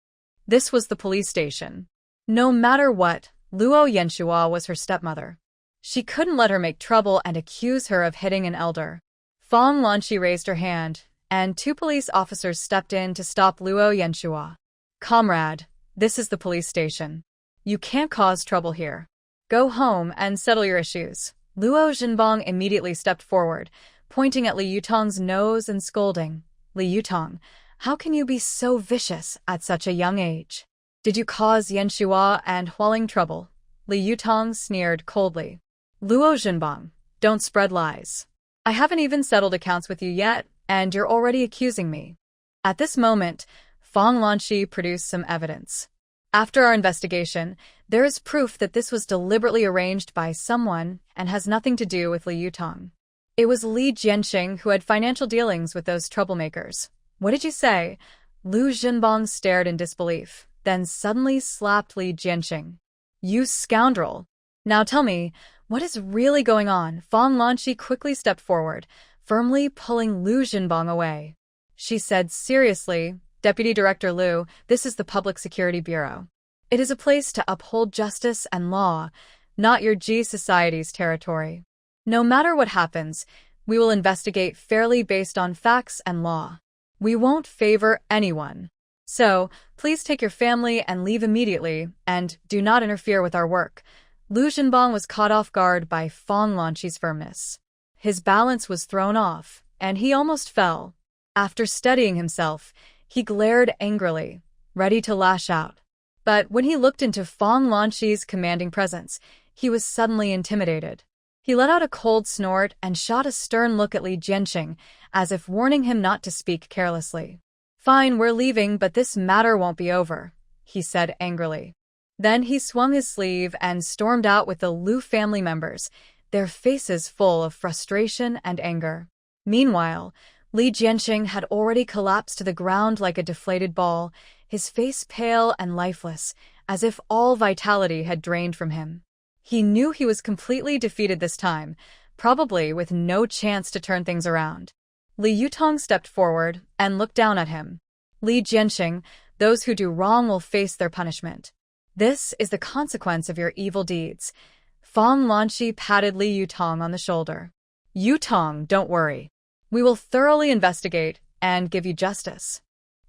This was the police station. No matter what, Luo Yenshua was her stepmother. She couldn't let her make trouble and accuse her of hitting an elder. Fong Lanqi raised her hand, and 2 police officers stepped in to stop Luo Yenshua. Comrade, this is the police station. You can't cause trouble here. Go home and settle your issues. Luo Zhenbang immediately stepped forward, pointing at Li Yutong's nose and scolding. Li Yutong, how can you be so vicious at such a young age? Did you cause Yenshua and Hualing trouble? Li Yutong sneered coldly. Luo Zhenbang, don't spread lies. I haven't even settled accounts with you yet, and you're already accusing me. At this moment, Fong Lanqi produced some evidence. After our investigation, there is proof that this was deliberately arranged by someone and has nothing to do with Li Yutong. It was Li Jianqing who had financial dealings with those troublemakers. What did you say? Lu Zhenbang stared in disbelief, then suddenly slapped Li Jianqing. You scoundrel! Now tell me, what is really going on? Fong Lanqi quickly stepped forward, firmly pulling Lu Zhenbang away. She said seriously, Deputy Director Lu, this is the Public Security Bureau. It is a place to uphold justice and law, not your G Society's territory. No matter what happens, we will investigate fairly based on facts and law. We won't favor anyone. So, please take your family and leave immediately, and do not interfere with our work. Lu Zhenbang was caught off guard by Fong Lanqi's firmness. His balance was thrown off, and he almost fell. After steadying himself, he glared angrily, ready to lash out. But when he looked into Fong Lanqi's commanding presence, he was suddenly intimidated. He let out a cold snort and shot a stern look at Li Jianqing, as if warning him not to speak carelessly. Fine, we're leaving, but this matter won't be over, he said angrily. Then he swung his sleeve and stormed out with the Liu family members, their faces full of frustration and anger. Meanwhile, Li Jianxing had already collapsed to the ground like a deflated ball, his face pale and lifeless, as if all vitality had drained from him. He knew he was completely defeated this time, probably with no chance to turn things around. Li Yutong stepped forward and looked down at him. Li Jianxing, those who do wrong will face their punishment. This is the consequence of your evil deeds. Fang Lanqi patted Li Yutong on the shoulder. Yutong, don't worry. We will thoroughly investigate and give you justice.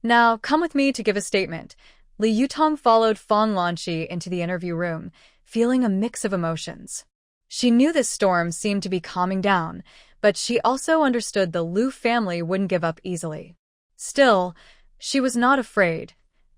Now, come with me to give a statement. Li Yutong followed Fang Lanqi into the interview room, feeling a mix of emotions. She knew this storm seemed to be calming down, but she also understood the Liu family wouldn't give up easily. Still, she was not afraid.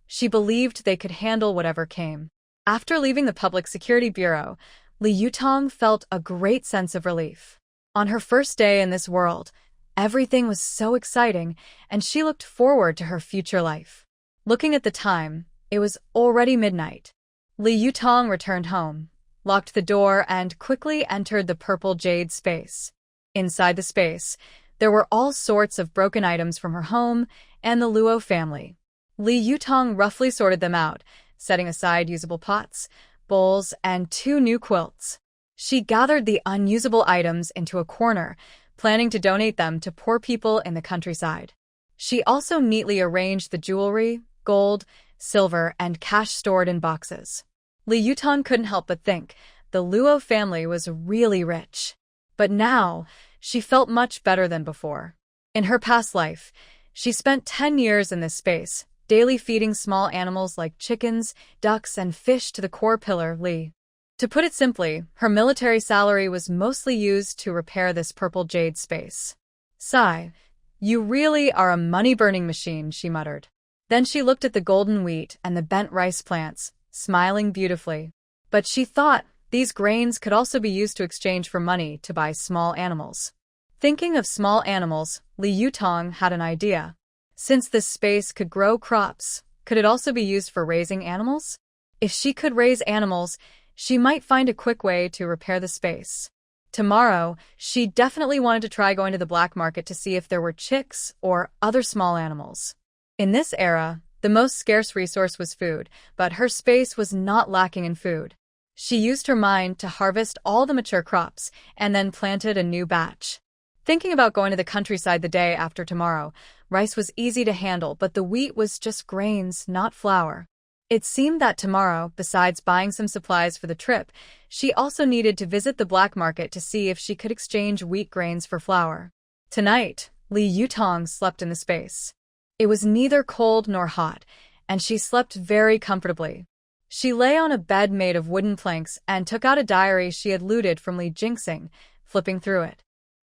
She believed they could handle whatever came. After leaving the Public Security Bureau, Li Yutong felt a great sense of relief. On her first day in this world, everything was so exciting, and she looked forward to her future life. Looking at the time, it was already midnight. Li Yutong returned home, locked the door, and quickly entered the purple jade space. Inside the space, there were all sorts of broken items from her home and the Luo family. Li Yutong roughly sorted them out, setting aside usable pots, bowls, and 2 new quilts. She gathered the unusable items into a corner, planning to donate them to poor people in the countryside. She also neatly arranged the jewelry, gold, silver, and cash stored in boxes. Li Yutong couldn't help but think the Luo family was really rich. But now, she felt much better than before. In her past life, she spent 10 years in this space, daily feeding small animals like chickens, ducks, and fish to the core pillar, Li. To put it simply, her military salary was mostly used to repair this purple jade space. Sigh, you really are a money-burning machine, she muttered. Then she looked at the golden wheat and the bent rice plants, smiling beautifully. But she thought these grains could also be used to exchange for money to buy small animals. Thinking of small animals, Li Yutong had an idea. Since this space could grow crops, could it also be used for raising animals? If she could raise animals, she might find a quick way to repair the space. Tomorrow, she definitely wanted to try going to the black market to see if there were chicks or other small animals. In this era, the most scarce resource was food, but her space was not lacking in food. She used her mind to harvest all the mature crops and then planted a new batch. Thinking about going to the countryside the day after tomorrow, rice was easy to handle, but the wheat was just grains, not flour. It seemed that tomorrow, besides buying some supplies for the trip, she also needed to visit the black market to see if she could exchange wheat grains for flour. Tonight, Li Yutong slept in the space. It was neither cold nor hot, and she slept very comfortably. She lay on a bed made of wooden planks and took out a diary she had looted from Li Jianxing, flipping through it.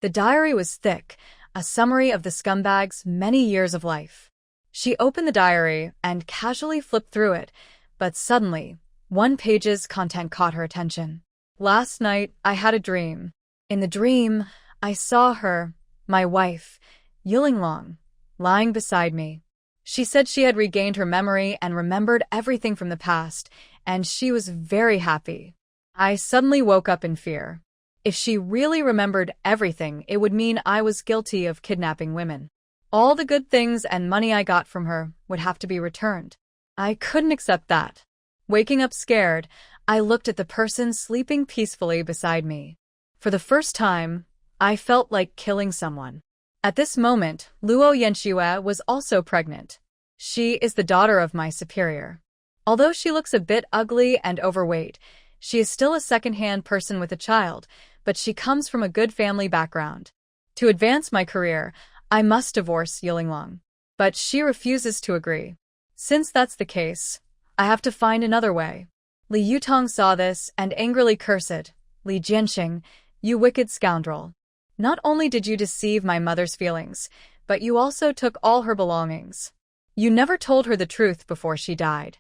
The diary was thick, a summary of the scumbag's many years of life. She opened the diary and casually flipped through it, but suddenly, one page's content caught her attention. Last night, I had a dream. In the dream, I saw her, my wife, Yulinglong, lying beside me. She said she had regained her memory and remembered everything from the past, and she was very happy. I suddenly woke up in fear. If she really remembered everything, it would mean I was guilty of kidnapping women. All the good things and money I got from her would have to be returned. I couldn't accept that. Waking up scared, I looked at the person sleeping peacefully beside me. For the first time, I felt like killing someone. At this moment, Luo Yanxue was also pregnant. She is the daughter of my superior. Although she looks a bit ugly and overweight, she is still a second-hand person with a child, but she comes from a good family background. To advance my career, I must divorce Yulinglong. But she refuses to agree. Since that's the case, I have to find another way. Li Yutong saw this and angrily cursed, Li Jianxing, you wicked scoundrel. Not only did you deceive my mother's feelings, but you also took all her belongings. You never told her the truth before she died.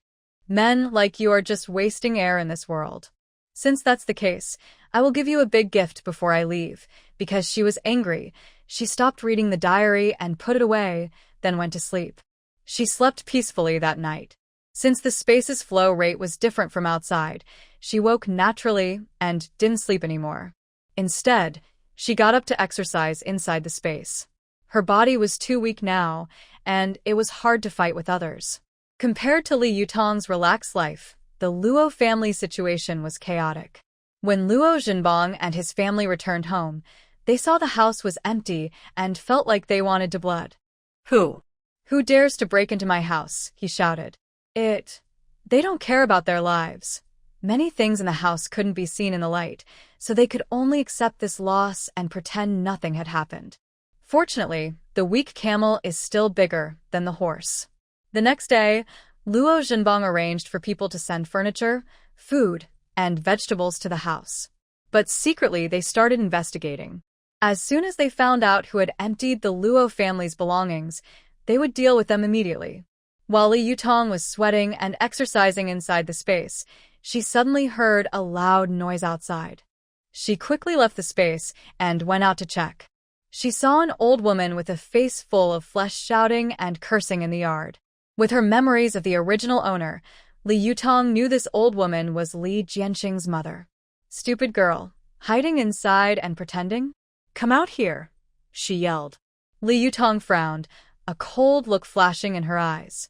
Men like you are just wasting air in this world. Since that's the case, I will give you a big gift before I leave. Because she was angry, she stopped reading the diary and put it away, then went to sleep. She slept peacefully that night. Since the space's flow rate was different from outside, she woke naturally and didn't sleep anymore. Instead, she got up to exercise inside the space. Her body was too weak now, and it was hard to fight with others. Compared to Li Yutong's relaxed life, the Luo family situation was chaotic. When Luo Zhenbong and his family returned home, they saw the house was empty and felt like they wanted to blood. Who? "Who dares to break into my house?" he shouted. They don't care about their lives. Many things in the house couldn't be seen in the light, so they could only accept this loss and pretend nothing had happened. Fortunately, the weak camel is still bigger than the horse. The next day, Luo Zhenbong arranged for people to send furniture, food, and vegetables to the house. But secretly, they started investigating. As soon as they found out who had emptied the Luo family's belongings, they would deal with them immediately. While Li Yutong was sweating and exercising inside the space, she suddenly heard a loud noise outside. She quickly left the space and went out to check. She saw an old woman with a face full of flesh shouting and cursing in the yard. With her memories of the original owner, Li Yutong knew this old woman was Li Jianxing's mother. "Stupid girl, hiding inside and pretending? Come out here," she yelled. Li Yutong frowned, a cold look flashing in her eyes.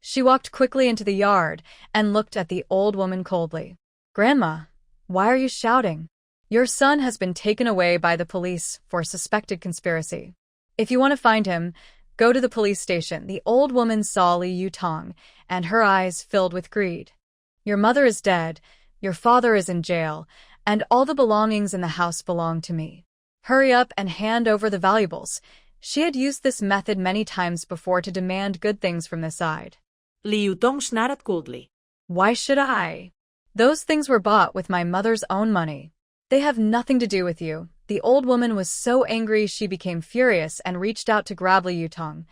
She walked quickly into the yard and looked at the old woman coldly. "Grandma, why are you shouting? Your son has been taken away by the police for suspected conspiracy. If you want to find him, go to the police station." The old woman saw Li Yutong, and her eyes filled with greed. "Your mother is dead, your father is in jail, and all the belongings in the house belong to me. Hurry up and hand over the valuables." She had used this method many times before to demand good things from the side. Li Yutong snarled coldly. "Why should I? Those things were bought with my mother's own money. They have nothing to do with you." The old woman was so angry she became furious and reached out to grab Li Yutong.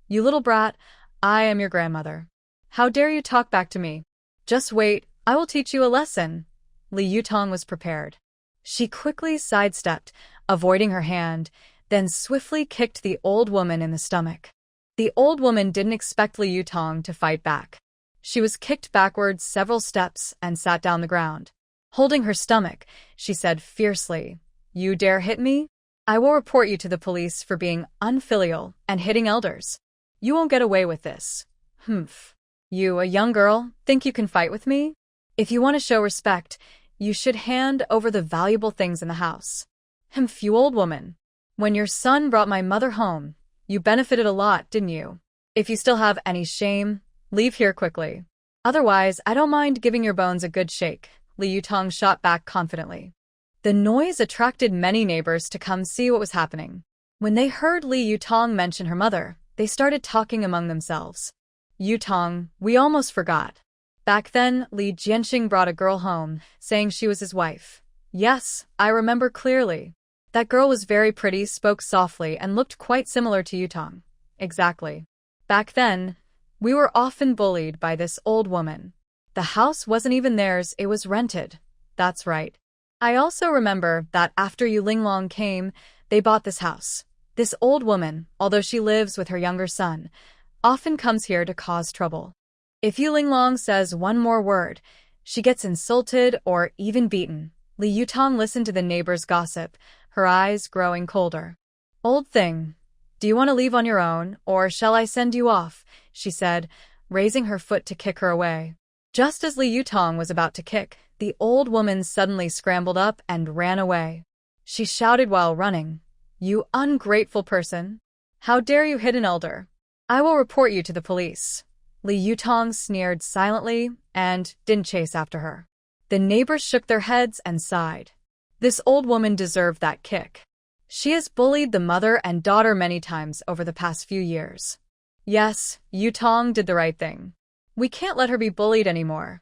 "You little brat, I am your grandmother. How dare you talk back to me? Just wait, I will teach you a lesson." Li Yutong was prepared. She quickly sidestepped, avoiding her hand, then swiftly kicked the old woman in the stomach. The old woman didn't expect Li Yutong to fight back. She was kicked backwards several steps and sat down the ground. Holding her stomach, she said fiercely, "You dare hit me? I will report you to the police for being unfilial and hitting elders. You won't get away with this." "Humph. You, a young girl, think you can fight with me? If you want to show respect, you should hand over the valuable things in the house." "Humph, you old woman. When your son brought my mother home, you benefited a lot, didn't you? If you still have any shame, leave here quickly. Otherwise, I don't mind giving your bones a good shake." Li Yutong shot back confidently. The noise attracted many neighbors to come see what was happening. When they heard Li Yutong mention her mother, they started talking among themselves. "Yutong, we almost forgot. Back then, Li Jianxing brought a girl home, saying she was his wife." "Yes, I remember clearly. That girl was very pretty, spoke softly, and looked quite similar to Yutong." "Exactly. Back then, we were often bullied by this old woman. The house wasn't even theirs, it was rented." "That's right. I also remember that after Yu Linglong came, they bought this house. This old woman, although she lives with her younger son, often comes here to cause trouble. If Yu Linglong says one more word, she gets insulted or even beaten." Li Yutong listened to the neighbors' gossip, her eyes growing colder. "Old thing, do you want to leave on your own, or shall I send you off?" she said, raising her foot to kick her away. Just as Li Yutong was about to kick, the old woman suddenly scrambled up and ran away. She shouted while running, "You ungrateful person! How dare you hit an elder? I will report you to the police." Li Yutong sneered silently and didn't chase after her. The neighbors shook their heads and sighed. This old woman deserved that kick. She has bullied the mother and daughter many times over the past few years. Yes, Yutong did the right thing. We can't let her be bullied anymore.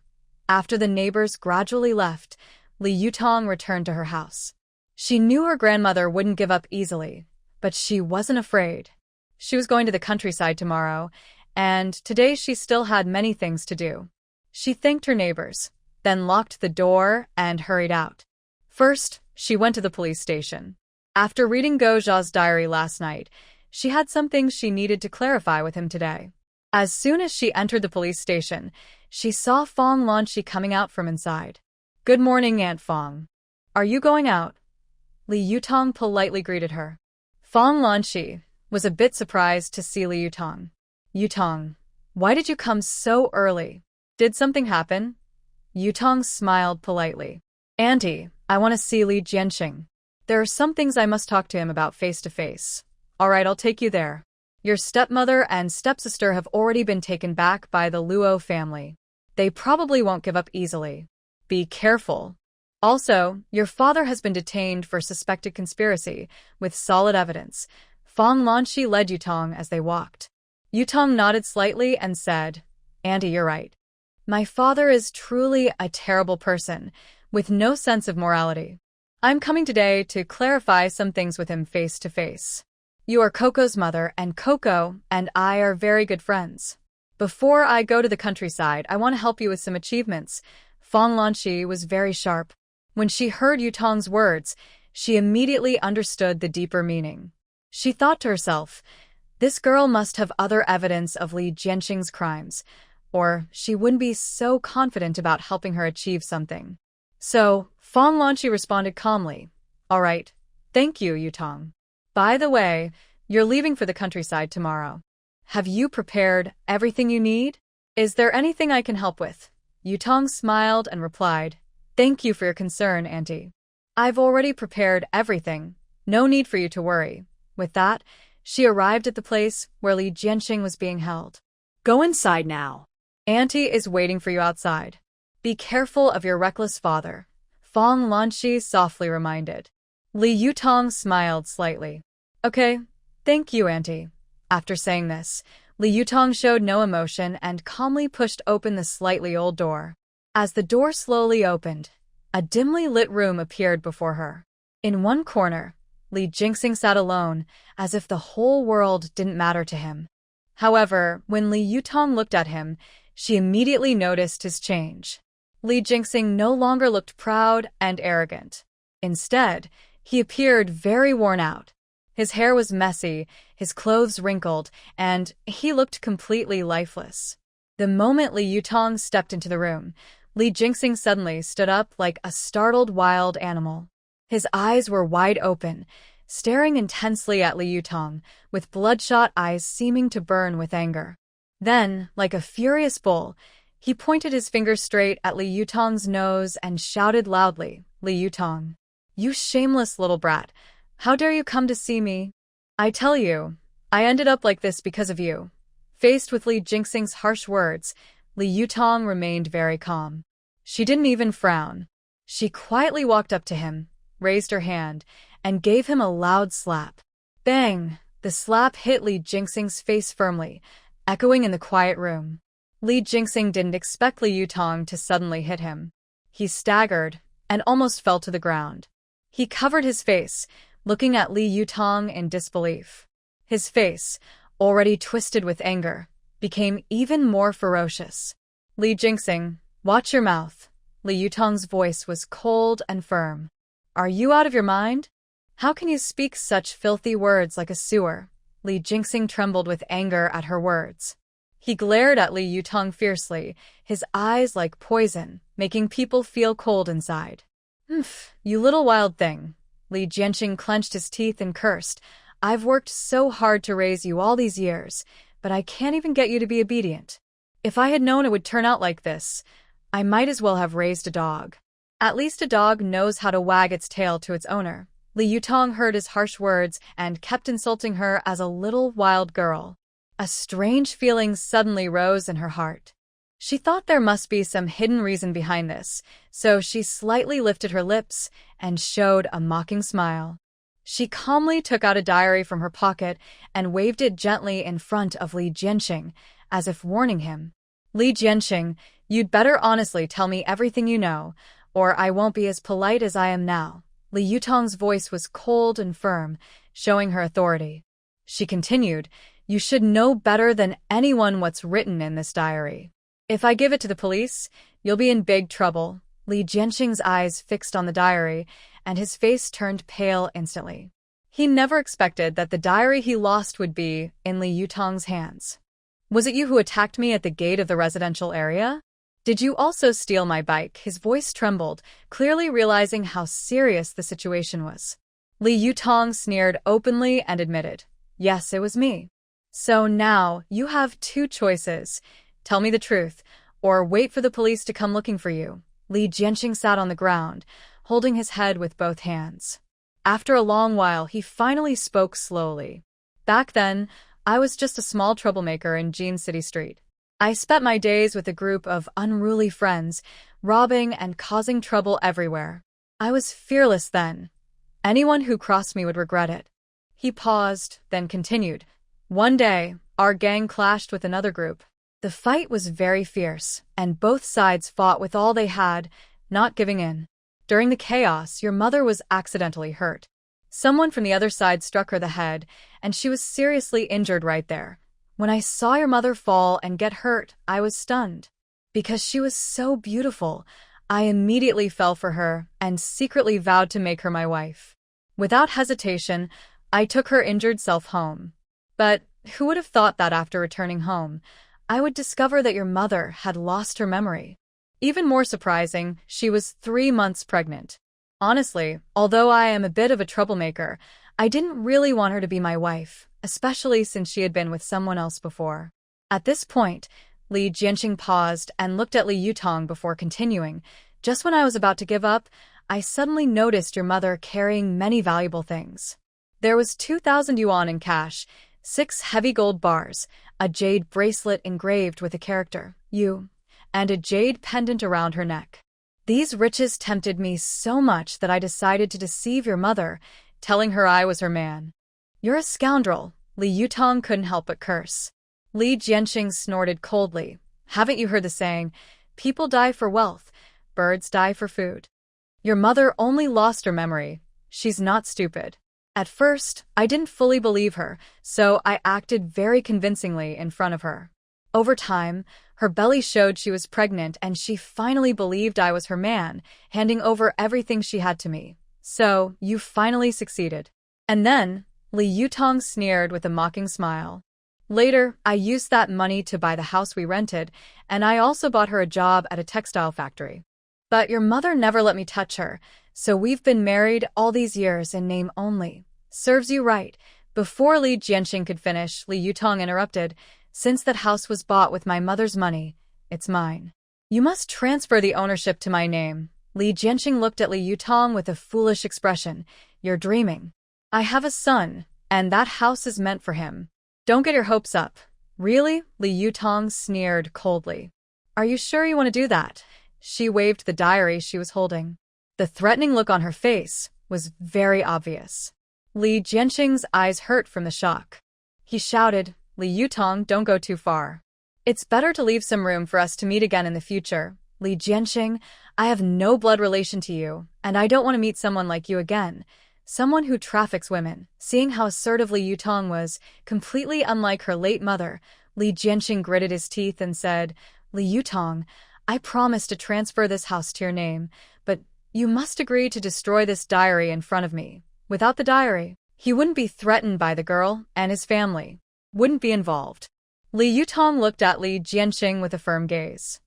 After the neighbors gradually left, Li Yutong returned to her house. She knew her grandmother wouldn't give up easily, but she wasn't afraid. She was going to the countryside tomorrow, and today she still had many things to do. She thanked her neighbors, then locked the door and hurried out. First, she went to the police station. After reading Go Zha's diary last night, she had some things she needed to clarify with him today. As soon as she entered the police station, she saw Fong Lanqi coming out from inside. "Good morning, Aunt Fong. Are you going out?" Li Yutong politely greeted her. Fong Lanqi was a bit surprised to see Li Yutong. "Yutong, why did you come so early? Did something happen?" Yutong smiled politely. "Auntie, I want to see Li Jianqing. There are some things I must talk to him about face to face." "All right, I'll take you there. Your stepmother and stepsister have already been taken back by the Luo family. They probably won't give up easily. Be careful. Also, your father has been detained for suspected conspiracy, with solid evidence." Fong Lanqi led Yutong as they walked. Yutong nodded slightly and said, "Auntie, you're right. My father is truly a terrible person, with no sense of morality. I'm coming today to clarify some things with him face to face. You are Coco's mother, and Coco and I are very good friends. Before I go to the countryside, I want to help you with some achievements." Fong Lanqi was very sharp. When she heard Yutong's words, she immediately understood the deeper meaning. She thought to herself, this girl must have other evidence of Li Jianqing's crimes, or she wouldn't be so confident about helping her achieve something. So, Fong Lanqi responded calmly, "All right, thank you, Yutong. By the way, you're leaving for the countryside tomorrow. Have you prepared everything you need? Is there anything I can help with?" Yutong smiled and replied, "Thank you for your concern, Auntie. I've already prepared everything. No need for you to worry." With that, she arrived at the place where Li Jianqing was being held. Go inside now. "Auntie is waiting for you outside. Be careful of your reckless father," Fong Lanqi softly reminded. Li Yutong smiled slightly. "Okay, thank you, Auntie." After saying this, Li Yutong showed no emotion and calmly pushed open the slightly old door. As the door slowly opened, a dimly lit room appeared before her. In one corner, Li Jianqing sat alone, as if the whole world didn't matter to him. However, when Li Yutong looked at him, she immediately noticed his change. Li Jianqing no longer looked proud and arrogant. Instead, he appeared very worn out. His hair was messy, his clothes wrinkled, and he looked completely lifeless. The moment Li Yutong stepped into the room, Li Jianqing suddenly stood up like a startled wild animal. His eyes were wide open, staring intensely at Li Yutong, with bloodshot eyes seeming to burn with anger. Then, like a furious bull, he pointed his finger straight at Li Yutong's nose and shouted loudly, "Li Yutong, you shameless little brat! How dare you come to see me? I tell you, I ended up like this because of you." Faced with Li Jianqing's harsh words, Li Yutong remained very calm. She didn't even frown. She quietly walked up to him, raised her hand, and gave him a loud slap. Bang! The slap hit Li Jianqing's face firmly, echoing in the quiet room. Li Jianqing didn't expect Li Yutong to suddenly hit him. He staggered and almost fell to the ground. He covered his face, looking at Li Yutong in disbelief. His face, already twisted with anger, became even more ferocious. "Li Jianqing, watch your mouth." Li Yutong's voice was cold and firm. "Are you out of your mind? How can you speak such filthy words like a sewer?" Li Jianqing trembled with anger at her words. He glared at Li Yutong fiercely, his eyes like poison, making people feel cold inside. "Humph, you little wild thing." Li Jianqing clenched his teeth and cursed. "I've worked so hard to raise you all these years, but I can't even get you to be obedient. If I had known it would turn out like this, I might as well have raised a dog. At least a dog knows how to wag its tail to its owner." Li Yutong heard his harsh words and kept insulting her as a little wild girl. A strange feeling suddenly rose in her heart. She thought there must be some hidden reason behind this, so she slightly lifted her lips and showed a mocking smile. She calmly took out a diary from her pocket and waved it gently in front of Li Jianqing, as if warning him. "Li Jianqing, you'd better honestly tell me everything you know, or I won't be as polite as I am now." Li Yutong's voice was cold and firm, showing her authority. She continued, "You should know better than anyone what's written in this diary. If I give it to the police, you'll be in big trouble." Li Jianqing's eyes fixed on the diary, and his face turned pale instantly. He never expected that the diary he lost would be in Li Yutong's hands. "Was it you who attacked me at the gate of the residential area?" Did you also steal my bike? His voice trembled, clearly realizing how serious the situation was. Li Yutong sneered openly and admitted, yes, it was me. So now, you have two choices. Tell me the truth, or wait for the police to come looking for you. Li Jianqing sat on the ground, holding his head with both hands. After a long while, he finally spoke slowly. Back then, I was just a small troublemaker in Jean City Street. I spent my days with a group of unruly friends, robbing and causing trouble everywhere. I was fearless then. Anyone who crossed me would regret it. He paused, then continued. One day, our gang clashed with another group. The fight was very fierce, and both sides fought with all they had, not giving in. During the chaos, your mother was accidentally hurt. Someone from the other side struck her the head, and she was seriously injured right there. When I saw your mother fall and get hurt, I was stunned. Because she was so beautiful, I immediately fell for her and secretly vowed to make her my wife. Without hesitation, I took her injured self home. But who would have thought that after returning home, I would discover that your mother had lost her memory? Even more surprising, she was 3 months pregnant. Honestly, although I am a bit of a troublemaker, I didn't really want her to be my wife, especially since she had been with someone else before. At this point, Li Jianqing paused and looked at Li Yutong before continuing. Just when I was about to give up, I suddenly noticed your mother carrying many valuable things. There was 2,000 yuan in cash, 6 heavy gold bars, a jade bracelet engraved with a character, you, and a jade pendant around her neck. These riches tempted me so much that I decided to deceive your mother, telling her I was her man. You're a scoundrel, Li Yutong couldn't help but curse. Li Jianqing snorted coldly. Haven't you heard the saying, people die for wealth, birds die for food? Your mother only lost her memory. She's not stupid. At first, I didn't fully believe her, so I acted very convincingly in front of her. Over time, her belly showed she was pregnant and she finally believed I was her man, handing over everything she had to me. So, you finally succeeded. And then, Li Yutong sneered with a mocking smile. Later, I used that money to buy the house we rented, and I also bought her a job at a textile factory. But your mother never let me touch her, so we've been married all these years in name only. Serves you right. Before Li Jianqing could finish, Li Yutong interrupted. Since that house was bought with my mother's money, it's mine. You must transfer the ownership to my name. Li Jianqing looked at Li Yutong with a foolish expression. You're dreaming. I have a son, and that house is meant for him. Don't get your hopes up. Really? Li Yutong sneered coldly. Are you sure you want to do that? She waved the diary she was holding. The threatening look on her face was very obvious. Li Jianqing's eyes hurt from the shock. He shouted, Li Yutong, don't go too far. It's better to leave some room for us to meet again in the future. Li Jianqing, I have no blood relation to you, and I don't want to meet someone like you again. Someone who traffics women. Seeing how assertive Li Yutong was, completely unlike her late mother, Li Jianqing gritted his teeth and said, Li Yutong, I promise to transfer this house to your name, but you must agree to destroy this diary in front of me. Without the diary, he wouldn't be threatened by the girl, and his family wouldn't be involved. Li Yutong looked at Li Jianqing with a firm gaze.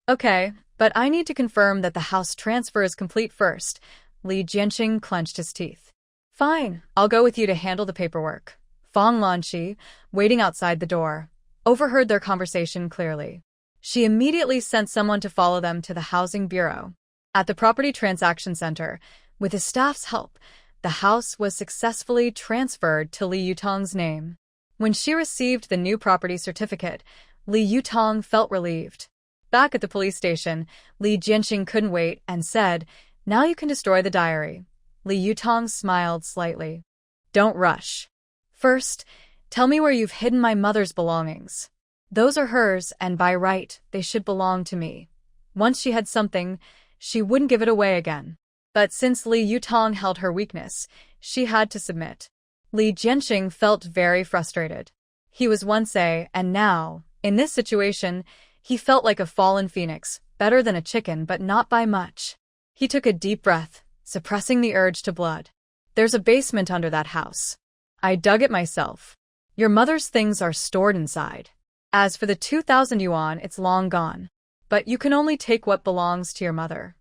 Okay, but I need to confirm that the house transfer is complete first. Li Jianqing clenched his teeth. Fine, I'll go with you to handle the paperwork. Fang Lanqi, waiting outside the door, overheard their conversation clearly. She immediately sent someone to follow them to the housing bureau. At the property transaction center, with his staff's help, the house was successfully transferred to Li Yutong's name. When she received the new property certificate, Li Yutong felt relieved. Back at the police station, Li Jianqing couldn't wait and said, Now you can destroy the diary. Li Yutong smiled slightly. Don't rush. First, tell me where you've hidden my mother's belongings. Those are hers, and by right, they should belong to me. Once she had something, she wouldn't give it away again. But since Li Yutong held her weakness, she had to submit. Li Jianqing felt very frustrated. He was once and now, in this situation, he felt like a fallen phoenix, better than a chicken but not by much. He took a deep breath, suppressing the urge to blood. There's a basement under that house. I dug it myself. Your mother's things are stored inside. As for the 2,000 yuan, it's long gone. but you can only take what belongs to your mother.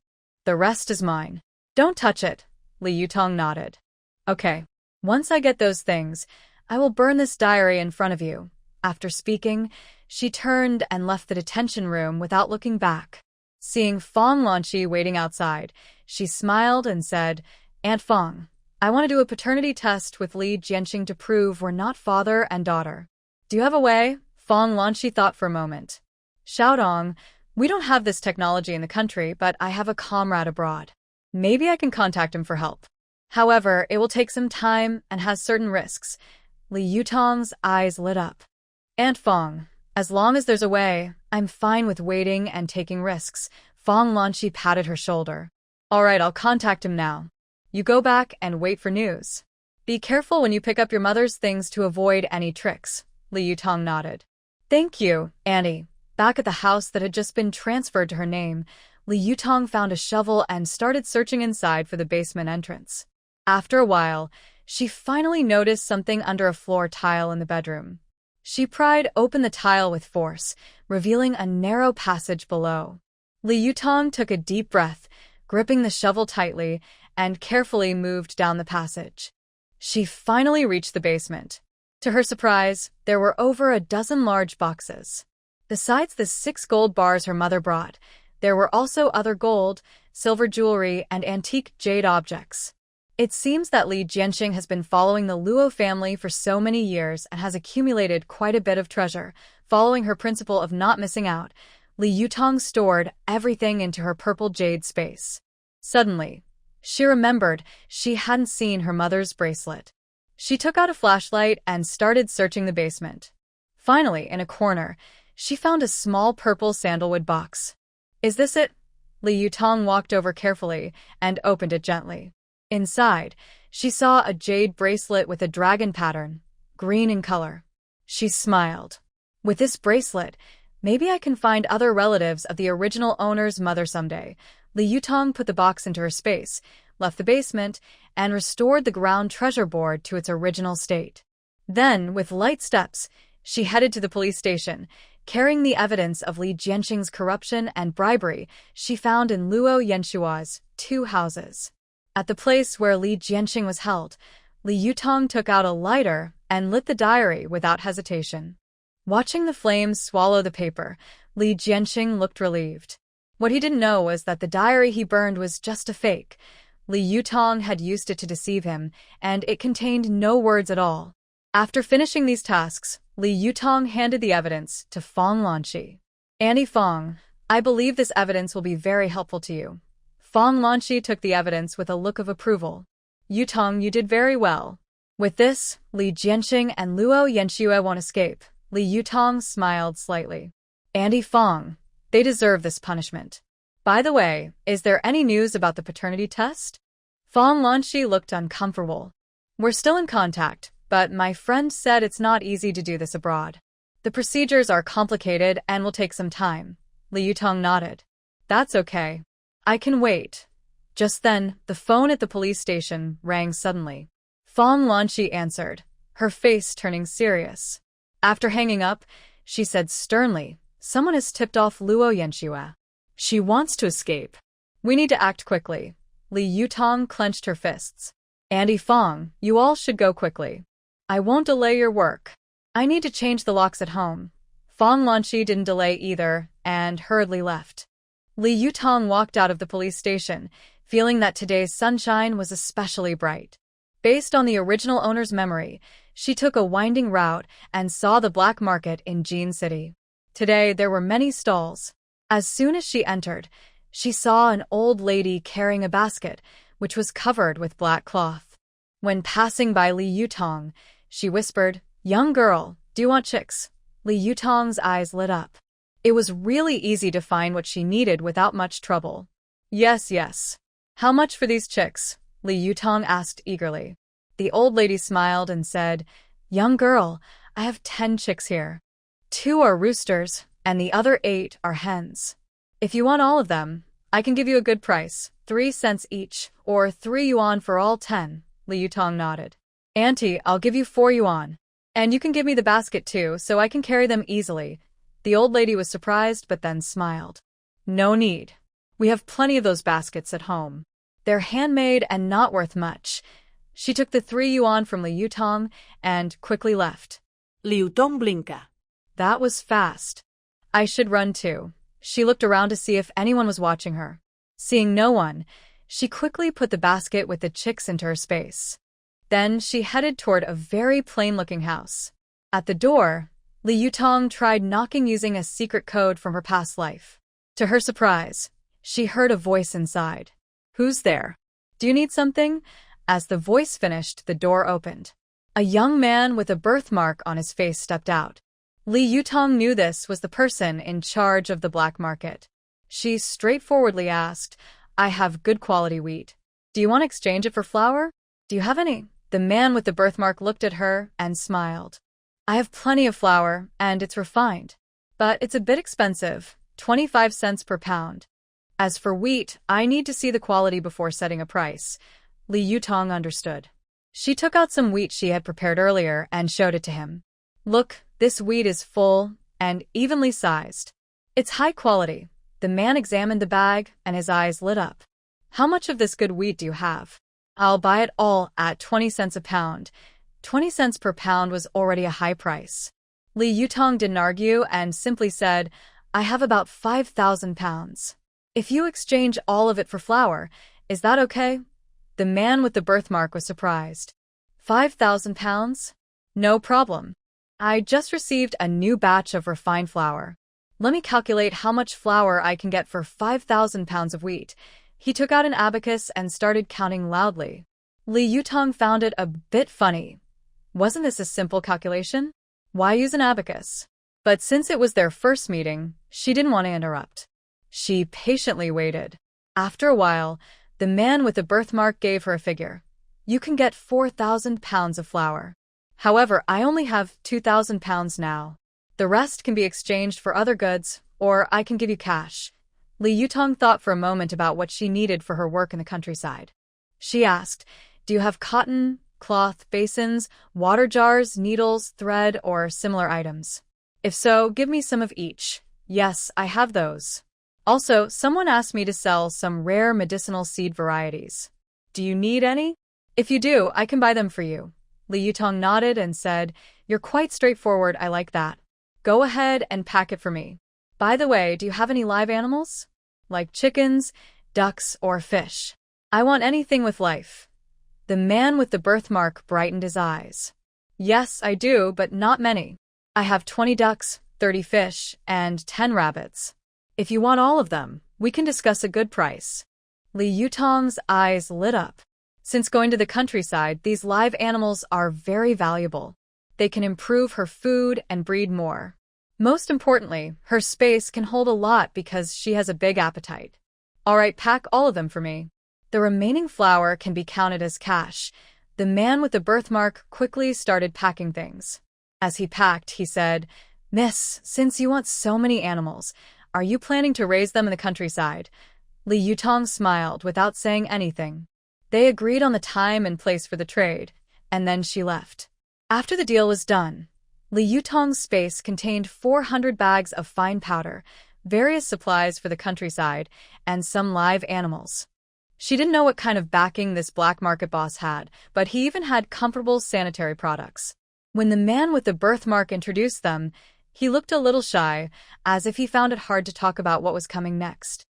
The rest is mine. Don't touch it, Li Yutong nodded. Okay. Once I get those things, I will burn this diary in front of you. After speaking, she turned and left the detention room without looking back. Seeing Fong Lanqi waiting outside, she smiled and said, Aunt Fong, I want to do a paternity test with Li Jianqing to prove we're not father and daughter. Do you have a way? Fong Lanqi thought for a moment. Xiaodong, we don't have this technology in the country, but I have a comrade abroad. Maybe I can contact him for help. However, it will take some time and has certain risks. Li Yutong's eyes lit up. Aunt Fong, as long as there's a way, I'm fine with waiting and taking risks. Fong Lanqi patted her shoulder. All right, I'll contact him now. You go back and wait for news. Be careful when you pick up your mother's things to avoid any tricks. Li Yutong nodded. Thank you, Annie. Back at the house that had just been transferred to her name, Li Yutong found a shovel and started searching inside for the basement entrance. After a while, she finally noticed something under a floor tile in the bedroom. She pried open the tile with force, revealing a narrow passage below. Li Yutong took a deep breath, gripping the shovel tightly, and carefully moved down the passage. She finally reached the basement. To her surprise, there were over a dozen large boxes. Besides the 6 gold bars her mother brought, there were also other gold, silver jewelry, and antique jade objects. It seems that Li Jianqing has been following the Luo family for so many years and has accumulated quite a bit of treasure. Following her principle of not missing out, Li Yutong stored everything into her purple jade space. Suddenly, she remembered she hadn't seen her mother's bracelet. She took out a flashlight and started searching the basement. Finally, in a corner, she found a small purple sandalwood box. Is this it? Li Yutong walked over carefully and opened it gently. Inside, she saw a jade bracelet with a dragon pattern, green in color. She smiled. With this bracelet, maybe I can find other relatives of the original owner's mother someday. Li Yutong put the box into her space, left the basement, and restored the ground treasure board to its original state. Then, with light steps, she headed to the police station, carrying the evidence of Li Jianqing's corruption and bribery she found in Luo Yenshua's 2 houses. At the place where Li Jianqing was held, Li Yutong took out a lighter and lit the diary without hesitation. Watching the flames swallow the paper, Li Jianqing looked relieved. What he didn't know was that the diary he burned was just a fake. Li Yutong had used it to deceive him, and it contained no words at all. After finishing these tasks, Li Yutong handed the evidence to Fong Lanqi. Annie Fong, I believe this evidence will be very helpful to you. Fong Lanqi took the evidence with a look of approval. Yutong, you did very well. With this, Li Jianqing and Luo Yanxue won't escape. Li Yutong smiled slightly. Andy Fong, they deserve this punishment. By the way, is there any news about the paternity test? Fong Lanqi looked uncomfortable. We're still in contact, but my friend said it's not easy to do this abroad. The procedures are complicated and will take some time. Li Yutong nodded. That's okay. I can wait. Just then, the phone at the police station rang suddenly. Fong Lanqi answered, her face turning serious. After hanging up, she said sternly, someone has tipped off Luo Yanxue. She wants to escape. We need to act quickly. Li Yutong clenched her fists. Andy Fong, you all should go quickly. I won't delay your work. I need to change the locks at home. Fong Lanqi didn't delay either and hurriedly left. Li Yutong walked out of the police station, feeling that today's sunshine was especially bright. Based on the original owner's memory, she took a winding route and saw the black market in Jin City. Today, there were many stalls. As soon as she entered, she saw an old lady carrying a basket, which was covered with black cloth. When passing by Li Yutong, she whispered, "Young girl, do you want chicks?" Li Yutong's eyes lit up. It was really easy to find what she needed without much trouble. Yes. How much for these chicks? Li Yutong asked eagerly. The old lady smiled and said, "Young girl, I have 10 chicks here. 2 are roosters, and the other 8 are hens. If you want all of them, I can give you a good price, 3 cents each, or 3 yuan for all 10. Li Yutong nodded. Auntie, I'll give you 4 yuan. And you can give me the basket too, so I can carry them easily. The old lady was surprised but then smiled. No need. We have plenty of those baskets at home. They're handmade and not worth much. She took the 3 yuan from Li Yutong and quickly left. Liu Tong blinka. That was fast. I should run too. She looked around to see if anyone was watching her. Seeing no one, she quickly put the basket with the chicks into her space. Then she headed toward a very plain-looking house. At the door, Li Yutong tried knocking using a secret code from her past life. To her surprise, she heard a voice inside. "Who's there? Do you need something?" As the voice finished, the door opened. A young man with a birthmark on his face stepped out. Li Yutong knew this was the person in charge of the black market. She straightforwardly asked, "I have good quality wheat. Do you want to exchange it for flour? Do you have any?" The man with the birthmark looked at her and smiled. "I have plenty of flour, and it's refined. But it's a bit expensive, 25 cents per pound. As for wheat, I need to see the quality before setting a price." Li Yutong understood. She took out some wheat she had prepared earlier and showed it to him. "Look, this wheat is full and evenly sized. It's high quality." The man examined the bag and his eyes lit up. "How much of this good wheat do you have?" "I'll buy it all at 20 cents a pound." 20 cents per pound was already a high price. Li Yutong didn't argue and simply said, "I have about 5,000 pounds. If you exchange all of it for flour, is that okay?" The man with the birthmark was surprised. 5,000 pounds? No problem. I just received a new batch of refined flour. Let me calculate how much flour I can get for 5,000 pounds of wheat. He took out an abacus and started counting loudly. Li Yutong found it a bit funny. Wasn't this a simple calculation? Why use an abacus? But since it was their first meeting, she didn't want to interrupt. She patiently waited. After a while, the man with the birthmark gave her a figure. "You can get 4,000 pounds of flour. However, I only have 2,000 pounds now. The rest can be exchanged for other goods, or I can give you cash." Li Yutong thought for a moment about what she needed for her work in the countryside. She asked, "Do you have cotton, cloth, basins, water jars, needles, thread, or similar items? If so, give me some of each." "Yes, I have those. Also, someone asked me to sell some rare medicinal seed varieties. Do you need any? If you do, I can buy them for you." Li Yutong nodded and said, "You're quite straightforward, I like that. Go ahead and pack it for me. By the way, do you have any live animals? Like chickens, ducks, or fish? I want anything with life." The man with the birthmark brightened his eyes. "Yes, I do, but not many. I have 20 ducks, 30 fish, and 10 rabbits. If you want all of them, we can discuss a good price." Li Yutong's eyes lit up. Since going to the countryside, these live animals are very valuable. They can improve her food and breed more. Most importantly, her space can hold a lot because she has a big appetite. "All right, pack all of them for me." The remaining flour can be counted as cash. The man with the birthmark quickly started packing things. As he packed, he said, "Miss, since you want so many animals, are you planning to raise them in the countryside?" Li Yutong smiled without saying anything. They agreed on the time and place for the trade, and then she left. After the deal was done, Li Yutong's space contained 400 bags of fine powder, various supplies for the countryside, and some live animals. She didn't know what kind of backing this black market boss had, but he even had comfortable sanitary products. When the man with the birthmark introduced them, he looked a little shy, as if he found it hard to talk about what was coming next.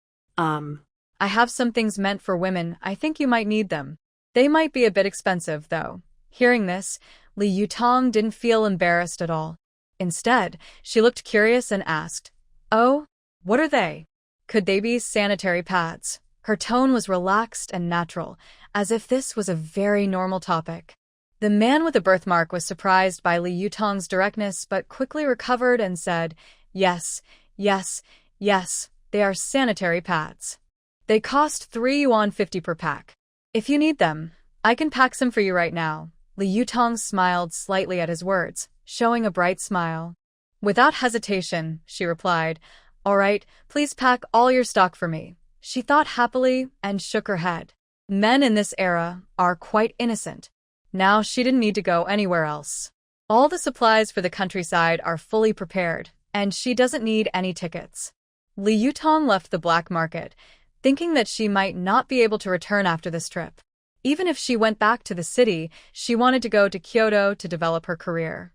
"I have some things meant for women. I think you might need them. They might be a bit expensive, though." Hearing this, Li Yutong didn't feel embarrassed at all. Instead, she looked curious and asked, "Oh, what are they? Could they be sanitary pads?" Her tone was relaxed and natural, as if this was a very normal topic. The man with the birthmark was surprised by Li Yutong's directness but quickly recovered and said, "Yes, yes, yes, they are sanitary pads. They cost 3 yuan 50 per pack. If you need them, I can pack some for you right now." Li Yutong smiled slightly at his words, showing a bright smile. Without hesitation, she replied, "All right, please pack all your stock for me." She thought happily and shook her head. Men in this era are quite innocent. Now she didn't need to go anywhere else. All the supplies for the countryside are fully prepared, and she doesn't need any tickets. Li Yutong left the black market, thinking that she might not be able to return after this trip. Even if she went back to the city, she wanted to go to Kyoto to develop her career.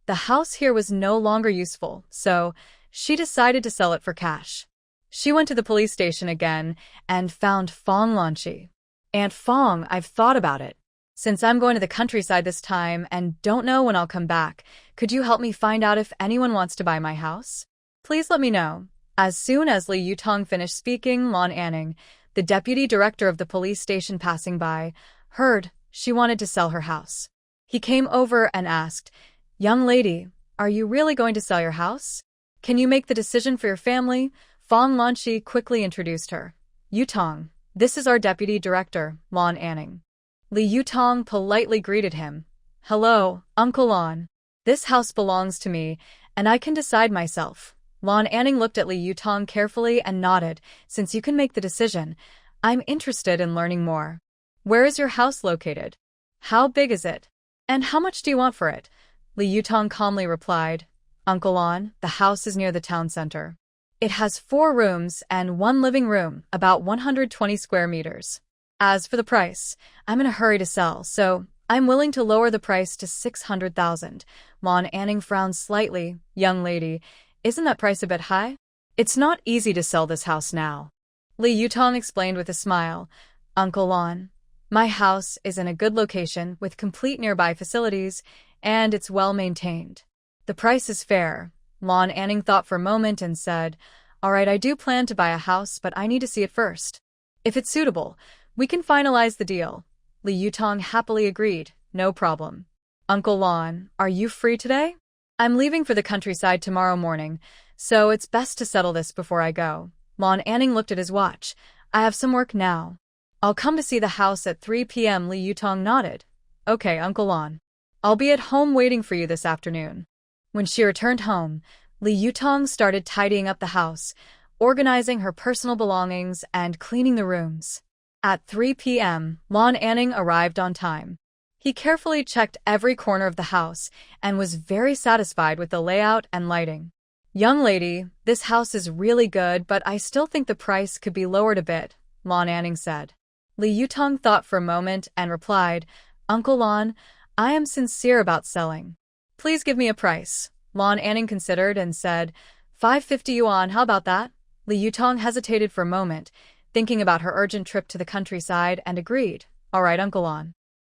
The house here was no longer useful, so she decided to sell it for cash. She went to the police station again and found Fong Lanqi. Aunt Fong, I've thought about it. Since I'm going to the countryside this time and don't know when I'll come back, could you help me find out if anyone wants to buy my house? Please let me know. As soon as Li Yutong finished speaking, Lan Anning, the deputy director of the police station passing by, heard she wanted to sell her house. He came over and asked, "Young lady, are you really going to sell your house? Can you make the decision for your family?" Fong Lanqi quickly introduced her. "Yutong, this is our deputy director, Lan Anning." Li Yutong politely greeted him. "Hello, Uncle Lan. This house belongs to me, and I can decide myself." Lan Anning looked at Li Yutong carefully and nodded. "Since you can make the decision, I'm interested in learning more. Where is your house located? How big is it? And how much do you want for it?" Li Yutong calmly replied, "Uncle Lan, the house is near the town center. It has 4 rooms and 1 living room, about 120 square meters. As for the price, I'm in a hurry to sell, so I'm willing to lower the price to 600,000. Lan Anning frowned slightly. "Young lady, isn't that price a bit high? It's not easy to sell this house now." Li Yutong explained with a smile. "Uncle Lan, my house is in a good location with complete nearby facilities, and it's well maintained. The price is fair." Lan Anning thought for a moment and said, "All right, I do plan to buy a house, but I need to see it first. If it's suitable, we can finalize the deal." Li Yutong happily agreed. "No problem." "Uncle Lan, are you free today? I'm leaving for the countryside tomorrow morning, so it's best to settle this before I go." Lan Anning looked at his watch. "I have some work now. I'll come to see the house at 3 p.m. Li Yutong nodded. "Okay, Uncle Lan. I'll be at home waiting for you this afternoon." When she returned home, Li Yutong started tidying up the house, organizing her personal belongings and cleaning the rooms. At 3 p.m., Lan Anning arrived on time. He carefully checked every corner of the house and was very satisfied with the layout and lighting. "Young lady, this house is really good, but I still think the price could be lowered a bit," Lan Anning said. Li Yutong thought for a moment and replied, "Uncle Lan, I am sincere about selling. Please give me a price." Lan Anning considered and said, 550 yuan, how about that?" Li Yutong hesitated for a moment, thinking about her urgent trip to the countryside, and agreed. "All right, Uncle Lan.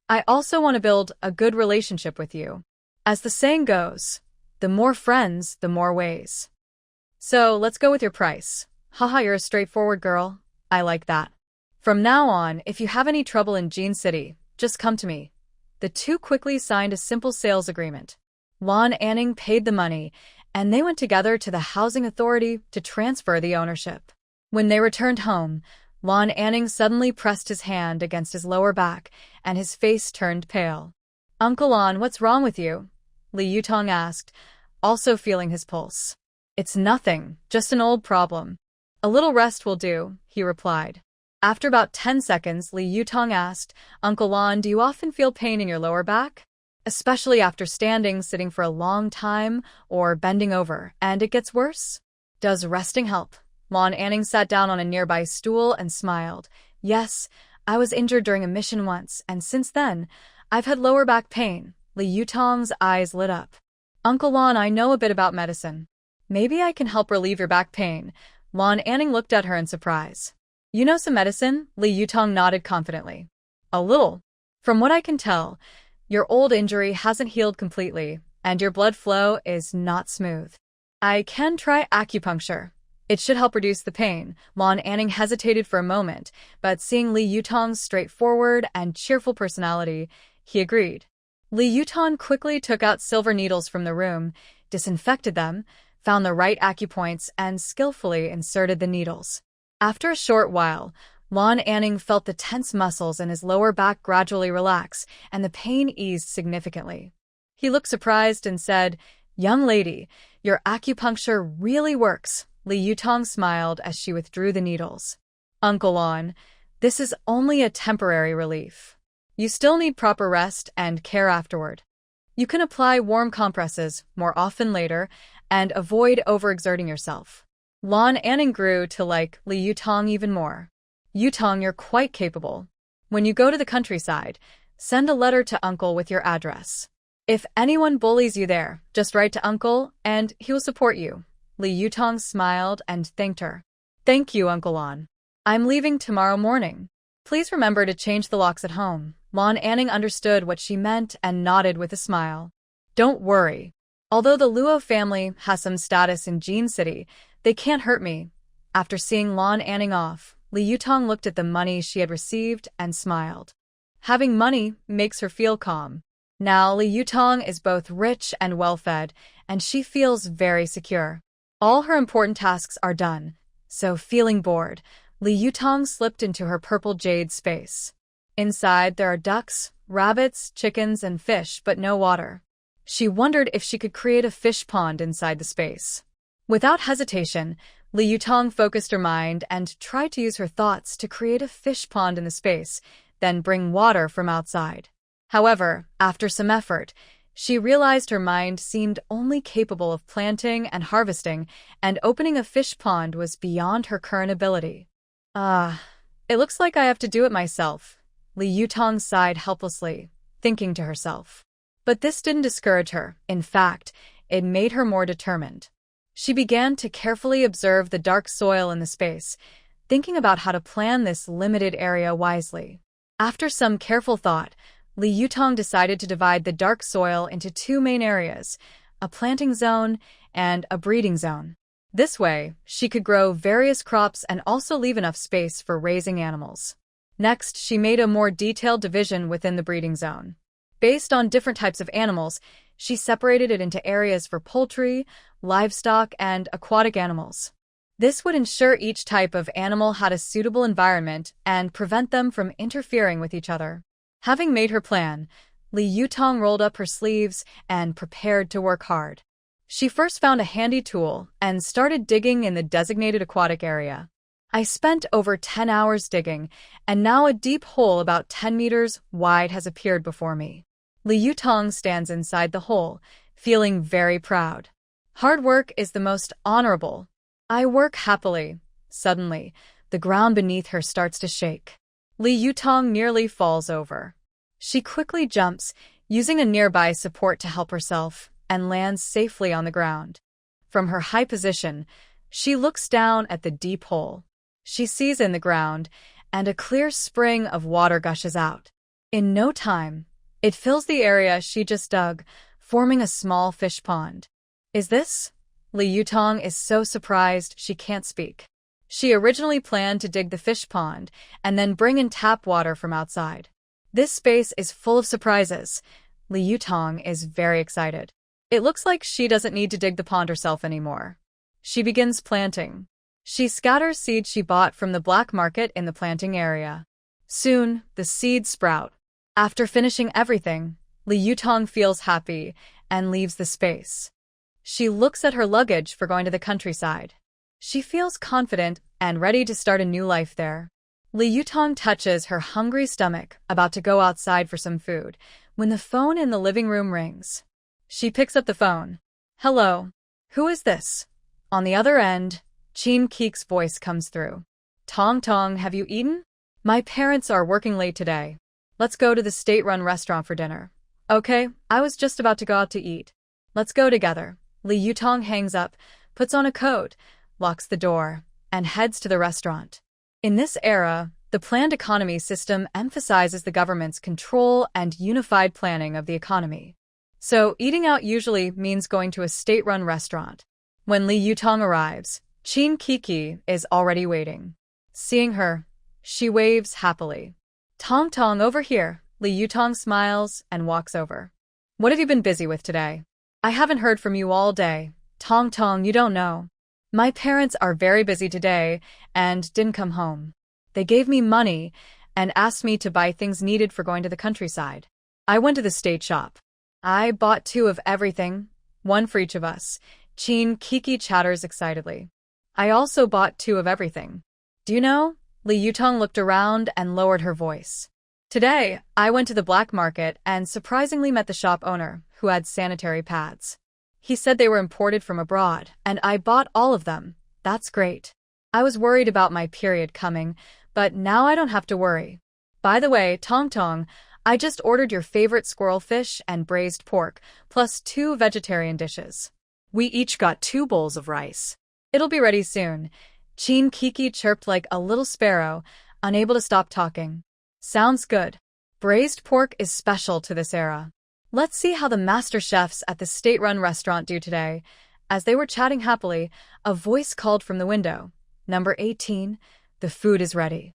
I also want to build a good relationship with you. As the saying goes, the more friends, the more ways. So let's go with your price." "Haha, you're a straightforward girl. I like that. From now on, if you have any trouble in Jean City, just come to me." The two quickly signed a simple sales agreement. Lan Anning paid the money, and they went together to the housing authority to transfer the ownership. When they returned home, Lan Anning suddenly pressed his hand against his lower back, and his face turned pale. "Uncle Lan, what's wrong with you?" Li Yutong asked, also feeling his pulse. "It's nothing, just an old problem. A little rest will do," he replied. After about 10 seconds, Li Yutong asked, "Uncle Lan, do you often feel pain in your lower back? Especially after standing, sitting for a long time, or bending over, and it gets worse? Does resting help?" Lan Anning sat down on a nearby stool and smiled. "Yes, I was injured during a mission once, and since then, I've had lower back pain." Li Yutong's eyes lit up. "Uncle Lan, I know a bit about medicine. Maybe I can help relieve your back pain." Lan Anning looked at her in surprise. "You know some medicine?" Li Yutong nodded confidently. "A little. From what I can tell, your old injury hasn't healed completely, and your blood flow is not smooth. I can try acupuncture. It should help reduce the pain." Lan Anning hesitated for a moment, but seeing Li Yutong's straightforward and cheerful personality, he agreed. Li Yutong quickly took out silver needles from the room, disinfected them, found the right acupoints, and skillfully inserted the needles. After a short while, Lan Anning felt the tense muscles in his lower back gradually relax, and the pain eased significantly. He looked surprised and said, "Young lady, your acupuncture really works." Li Yutong smiled as she withdrew the needles. "Uncle Lan, this is only a temporary relief. You still need proper rest and care afterward. You can apply warm compresses more often later and avoid overexerting yourself." Lan Anning grew to like Li Yutong even more. Yutong, you're quite capable. When you go to the countryside, send a letter to Uncle with your address. If anyone bullies you there, just write to Uncle, and he will support you. Li Yutong smiled and thanked her. Thank you, Uncle Lan. I'm leaving tomorrow morning. Please remember to change the locks at home. Lan Anning understood what she meant and nodded with a smile. Don't worry. Although the Luo family has some status in Jean City, they can't hurt me. After seeing Lan Anning off, Li Yutong looked at the money she had received and smiled. Having money makes her feel calm. Now Li Yutong is both rich and well-fed, and she feels very secure. All her important tasks are done, so feeling bored, Li Yutong slipped into her purple jade space. Inside there are ducks, rabbits, chickens, and fish, but no water. She wondered if she could create a fish pond inside the space. Without hesitation, Li Yutong focused her mind and tried to use her thoughts to create a fish pond in the space, then bring water from outside. However, after some effort, she realized her mind seemed only capable of planting and harvesting, and opening a fish pond was beyond her current ability. It looks like I have to do it myself. Li Yutong sighed helplessly, thinking to herself. But this didn't discourage her. In fact, it made her more determined. She began to carefully observe the dark soil in the space, thinking about how to plan this limited area wisely. After some careful thought, Li Yutong decided to divide the dark soil into two main areas, a planting zone and a breeding zone. This way, she could grow various crops and also leave enough space for raising animals. Next, she made a more detailed division within the breeding zone. Based on different types of animals, she separated it into areas for poultry, livestock, and aquatic animals. This would ensure each type of animal had a suitable environment and prevent them from interfering with each other. Having made her plan, Li Yutong rolled up her sleeves and prepared to work hard. She first found a handy tool and started digging in the designated aquatic area. I spent over 10 hours digging, and now a deep hole about 10 meters wide has appeared before me. Li Yutong stands inside the hole, feeling very proud. Hard work is the most honorable. I work happily. Suddenly, the ground beneath her starts to shake. Li Yutong nearly falls over. She quickly jumps, using a nearby support to help herself, and lands safely on the ground. From her high position, she looks down at the deep hole. She sees in the ground, and a clear spring of water gushes out. In no time, it fills the area she just dug, forming a small fish pond. Is this? Li Yutong is so surprised she can't speak. She originally planned to dig the fish pond and then bring in tap water from outside. This space is full of surprises. Li Yutong is very excited. It looks like she doesn't need to dig the pond herself anymore. She begins planting. She scatters seeds she bought from the black market in the planting area. Soon, the seeds sprout. After finishing everything, Li Yutong feels happy and leaves the space. She looks at her luggage for going to the countryside. She feels confident and ready to start a new life there. Li Yutong touches her hungry stomach, about to go outside for some food, when the phone in the living room rings. She picks up the phone. Hello. Who is this? On the other end, Chin Keek's voice comes through. Tong Tong, have you eaten? My parents are working late today. Let's go to the state-run restaurant for dinner. Okay, I was just about to go out to eat. Let's go together. Li Yutong hangs up, puts on a coat, locks the door, and heads to the restaurant. In this era, the planned economy system emphasizes the government's control and unified planning of the economy. So, eating out usually means going to a state-run restaurant. When Li Yutong arrives, Chin Kiki is already waiting. Seeing her, she waves happily. Tong Tong, over here. Li Yutong smiles and walks over. What have you been busy with today? I haven't heard from you all day. Tong Tong, you don't know. My parents are very busy today and didn't come home. They gave me money and asked me to buy things needed for going to the countryside. I went to the state shop. I bought 2 of everything, 1 for each of us. Chin Kiki chatters excitedly. I also bought 2 of everything. Do you know? Li Yutong looked around and lowered her voice. Today, I went to the black market and surprisingly met the shop owner, who had sanitary pads. He said they were imported from abroad, and I bought all of them. That's great. I was worried about my period coming, but now I don't have to worry. By the way, Tong Tong, I just ordered your favorite squirrel fish and braised pork, plus 2 vegetarian dishes. We each got 2 bowls of rice. It'll be ready soon. Chin Kiki chirped like a little sparrow, unable to stop talking. Sounds good. Braised pork is special to this era. Let's see how the master chefs at the state-run restaurant do today. As they were chatting happily, a voice called from the window. Number 18, the food is ready.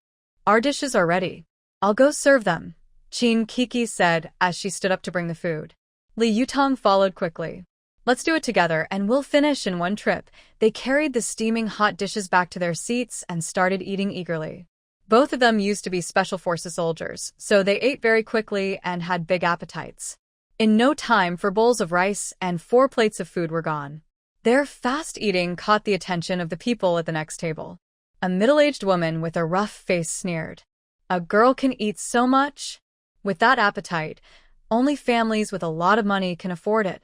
Our dishes are ready. I'll go serve them, Chin Kiki said as she stood up to bring the food. Li Yutong followed quickly. Let's do it together and we'll finish in one trip. They carried the steaming hot dishes back to their seats and started eating eagerly. Both of them used to be Special Forces soldiers, so they ate very quickly and had big appetites. In no time, 4 bowls of rice and 4 plates of food were gone. Their fast eating caught the attention of the people at the next table. A middle-aged woman with a rough face sneered. A girl can eat so much? With that appetite, only families with a lot of money can afford it.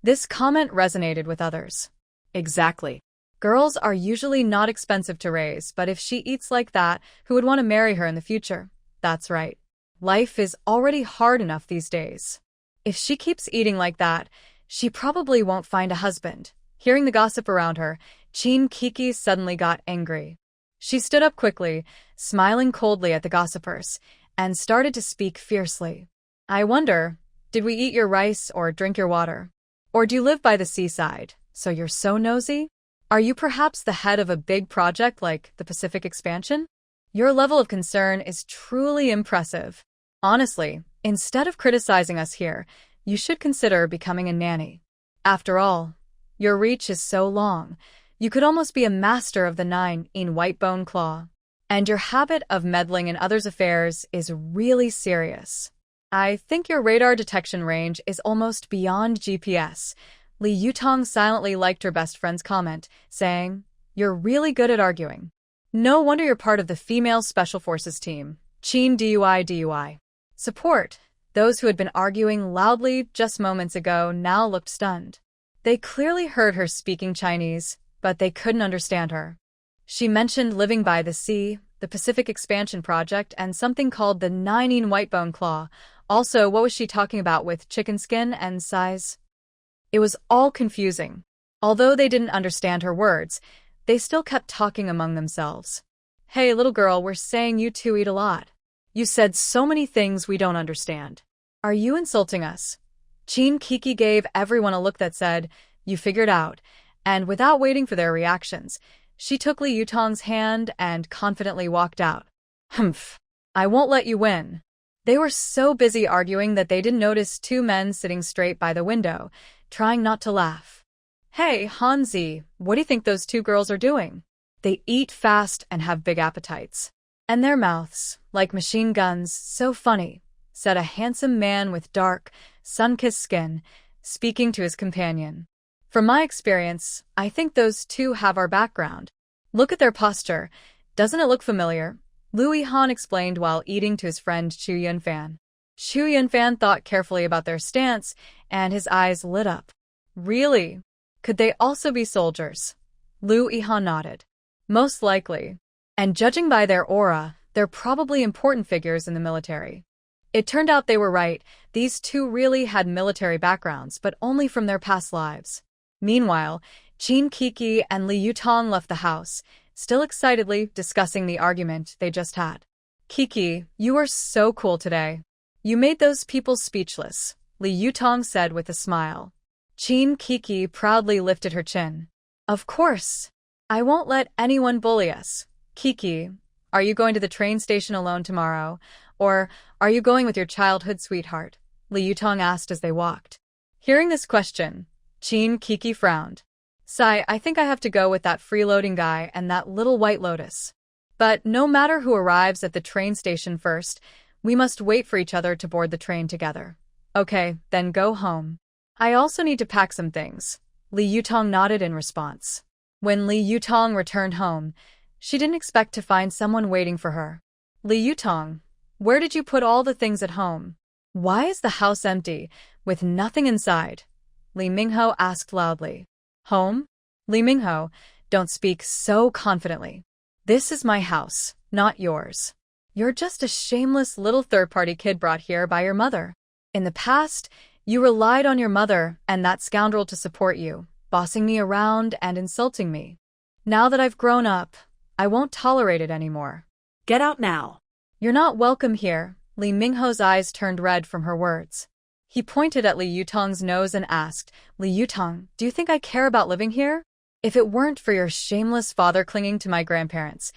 This comment resonated with others. Exactly. Girls are usually not expensive to raise, but if she eats like that, who would want to marry her in the future? That's right. Life is already hard enough these days. If she keeps eating like that, she probably won't find a husband. Hearing the gossip around her, Chin Kiki suddenly got angry. She stood up quickly, smiling coldly at the gossipers, and started to speak fiercely. I wonder, did we eat your rice or drink your water? Or do you live by the seaside, so you're so nosy? Are you perhaps the head of a big project like the Pacific expansion? Your level of concern is truly impressive. Honestly, instead of criticizing us here, you should consider becoming a nanny. After all, your reach is so long, you could almost be a master of the 9 in white bone claw. And your habit of meddling in others' affairs is really serious. I think your radar detection range is almost beyond GPS. Li Yutong silently liked her best friend's comment, saying, You're really good at arguing. No wonder you're part of the female Special Forces team. Chin DUI. Support. Those who had been arguing loudly just moments ago now looked stunned. They clearly heard her speaking Chinese, but they couldn't understand her. She mentioned living by the sea, the Pacific Expansion Project, and something called the 9 in white bone claw. Also, what was she talking about with chicken skin and size? It was all confusing. Although they didn't understand her words, they still kept talking among themselves. Hey, little girl, we're saying you two eat a lot. You said so many things we don't understand. Are you insulting us? Chin Kiki gave everyone a look that said, You figured out, and without waiting for their reactions, she took Li Yutong's hand and confidently walked out. Humph. I won't let you win. They were so busy arguing that they didn't notice 2 men sitting straight by the window, trying not to laugh. Hey, Hanzi, what do you think those 2 girls are doing? They eat fast and have big appetites. And their mouths, like machine guns, so funny, said a handsome man with dark, sun-kissed skin, speaking to his companion. From my experience, I think those 2 have our background. Look at their posture. Doesn't it look familiar? Lu Yihan explained while eating to his friend Chu Yunfan. Chu Yunfan thought carefully about their stance, and his eyes lit up. Really? Could they also be soldiers? Lu Yihan nodded. Most likely. And judging by their aura, they're probably important figures in the military. It turned out they were right. These 2 really had military backgrounds, but only from their past lives. Meanwhile, Chin Kiki and Li Yutong left the house, still excitedly discussing the argument they just had. Kiki, you are so cool today. You made those people speechless, Li Yutong said with a smile. Chin Kiki proudly lifted her chin. Of course. I won't let anyone bully us. Kiki, are you going to the train station alone tomorrow? Or are you going with your childhood sweetheart? Li Yutong asked as they walked. Hearing this question, Chin Kiki frowned. Sigh, I think I have to go with that freeloading guy and that little white lotus. But no matter who arrives at the train station first, we must wait for each other to board the train together. Okay, then go home. I also need to pack some things. Li Yutong nodded in response. When Li Yutong returned home, she didn't expect to find someone waiting for her. Li Yutong, where did you put all the things at home? Why is the house empty, with nothing inside? Li Mingho asked loudly. Home? Li Mingho, Don't speak so confidently. This is my house, not yours. You're just a shameless little third-party kid brought here by your mother. In the past, you relied on your mother and that scoundrel to support you, bossing me around and insulting me. Now that I've grown up, I won't tolerate it anymore. Get out now. You're not welcome here. Lee Mingho's eyes turned red from her words. He pointed at Li Yutong's nose and asked, Li Yutong, do you think I care about living here? If it weren't for your shameless father clinging to my grandparents,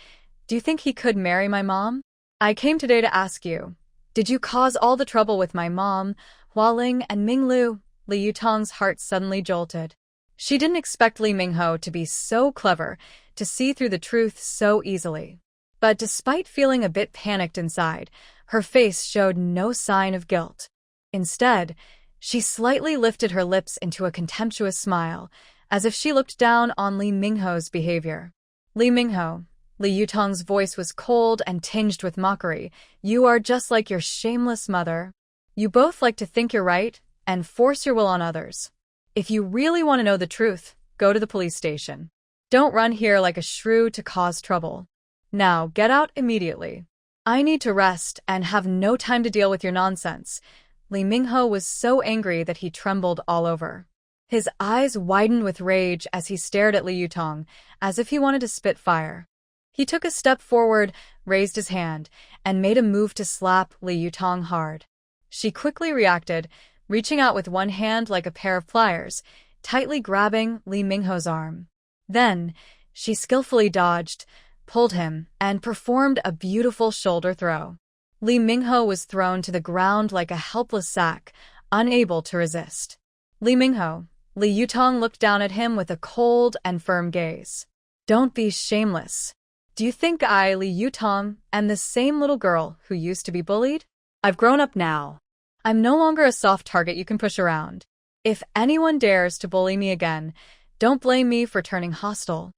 do you think he could marry my mom? I came today to ask you, did you cause all the trouble with my mom, Hualing and Minglu? Li Yutong's heart suddenly jolted. She didn't expect Li Mingho to be so clever, to see through the truth so easily. But despite feeling a bit panicked inside, her face showed no sign of guilt. Instead, she slightly lifted her lips into a contemptuous smile, as if she looked down on Li Mingho's behavior. Li Mingho, Li Yutong's voice was cold and tinged with mockery. You are just like your shameless mother. You both like to think you're right and force your will on others. If you really want to know the truth, go to the police station. Don't run here like a shrew to cause trouble. Now, get out immediately. I need to rest and have no time to deal with your nonsense. Li Mingho was so angry that he trembled all over. His eyes widened with rage as he stared at Li Yutong, as if he wanted to spit fire. He took a step forward, raised his hand, and made a move to slap Li Yutong hard. She quickly reacted, reaching out with one hand like a pair of pliers, tightly grabbing Li Mingho's arm. Then, she skillfully dodged, pulled him, and performed a beautiful shoulder throw. Li Mingho was thrown to the ground like a helpless sack, unable to resist. Li Mingho, Li Yutong looked down at him with a cold and firm gaze. Don't be shameless. Do you think I, Li Yutong, am the same little girl who used to be bullied? I've grown up now. I'm no longer a soft target you can push around. If anyone dares to bully me again, don't blame me for turning hostile.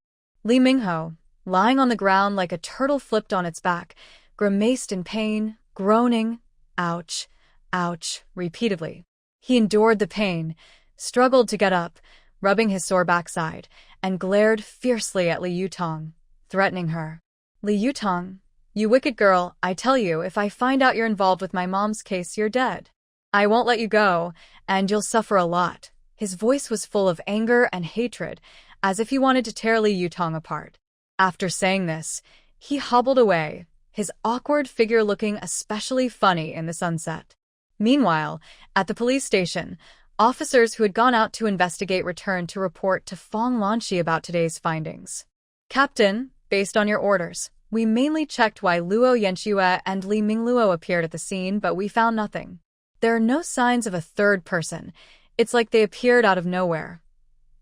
Li Mingho, lying on the ground like a turtle flipped on its back, grimaced in pain, groaning, ouch, ouch, repeatedly. He endured the pain, struggled to get up, rubbing his sore backside, and glared fiercely at Li Yutong, threatening her. Li Yutong, you wicked girl, I tell you, if I find out you're involved with my mom's case, you're dead. I won't let you go, and you'll suffer a lot. His voice was full of anger and hatred, as if he wanted to tear Li Yutong apart. After saying this, he hobbled away, his awkward figure looking especially funny in the sunset. Meanwhile, at the police station, officers who had gone out to investigate returned to report to Fong Lanxi about today's findings. Captain, based on your orders, we mainly checked why Luo Yanxue and Li Mingluo appeared at the scene, but we found nothing. There are no signs of a third person. It's like they appeared out of nowhere.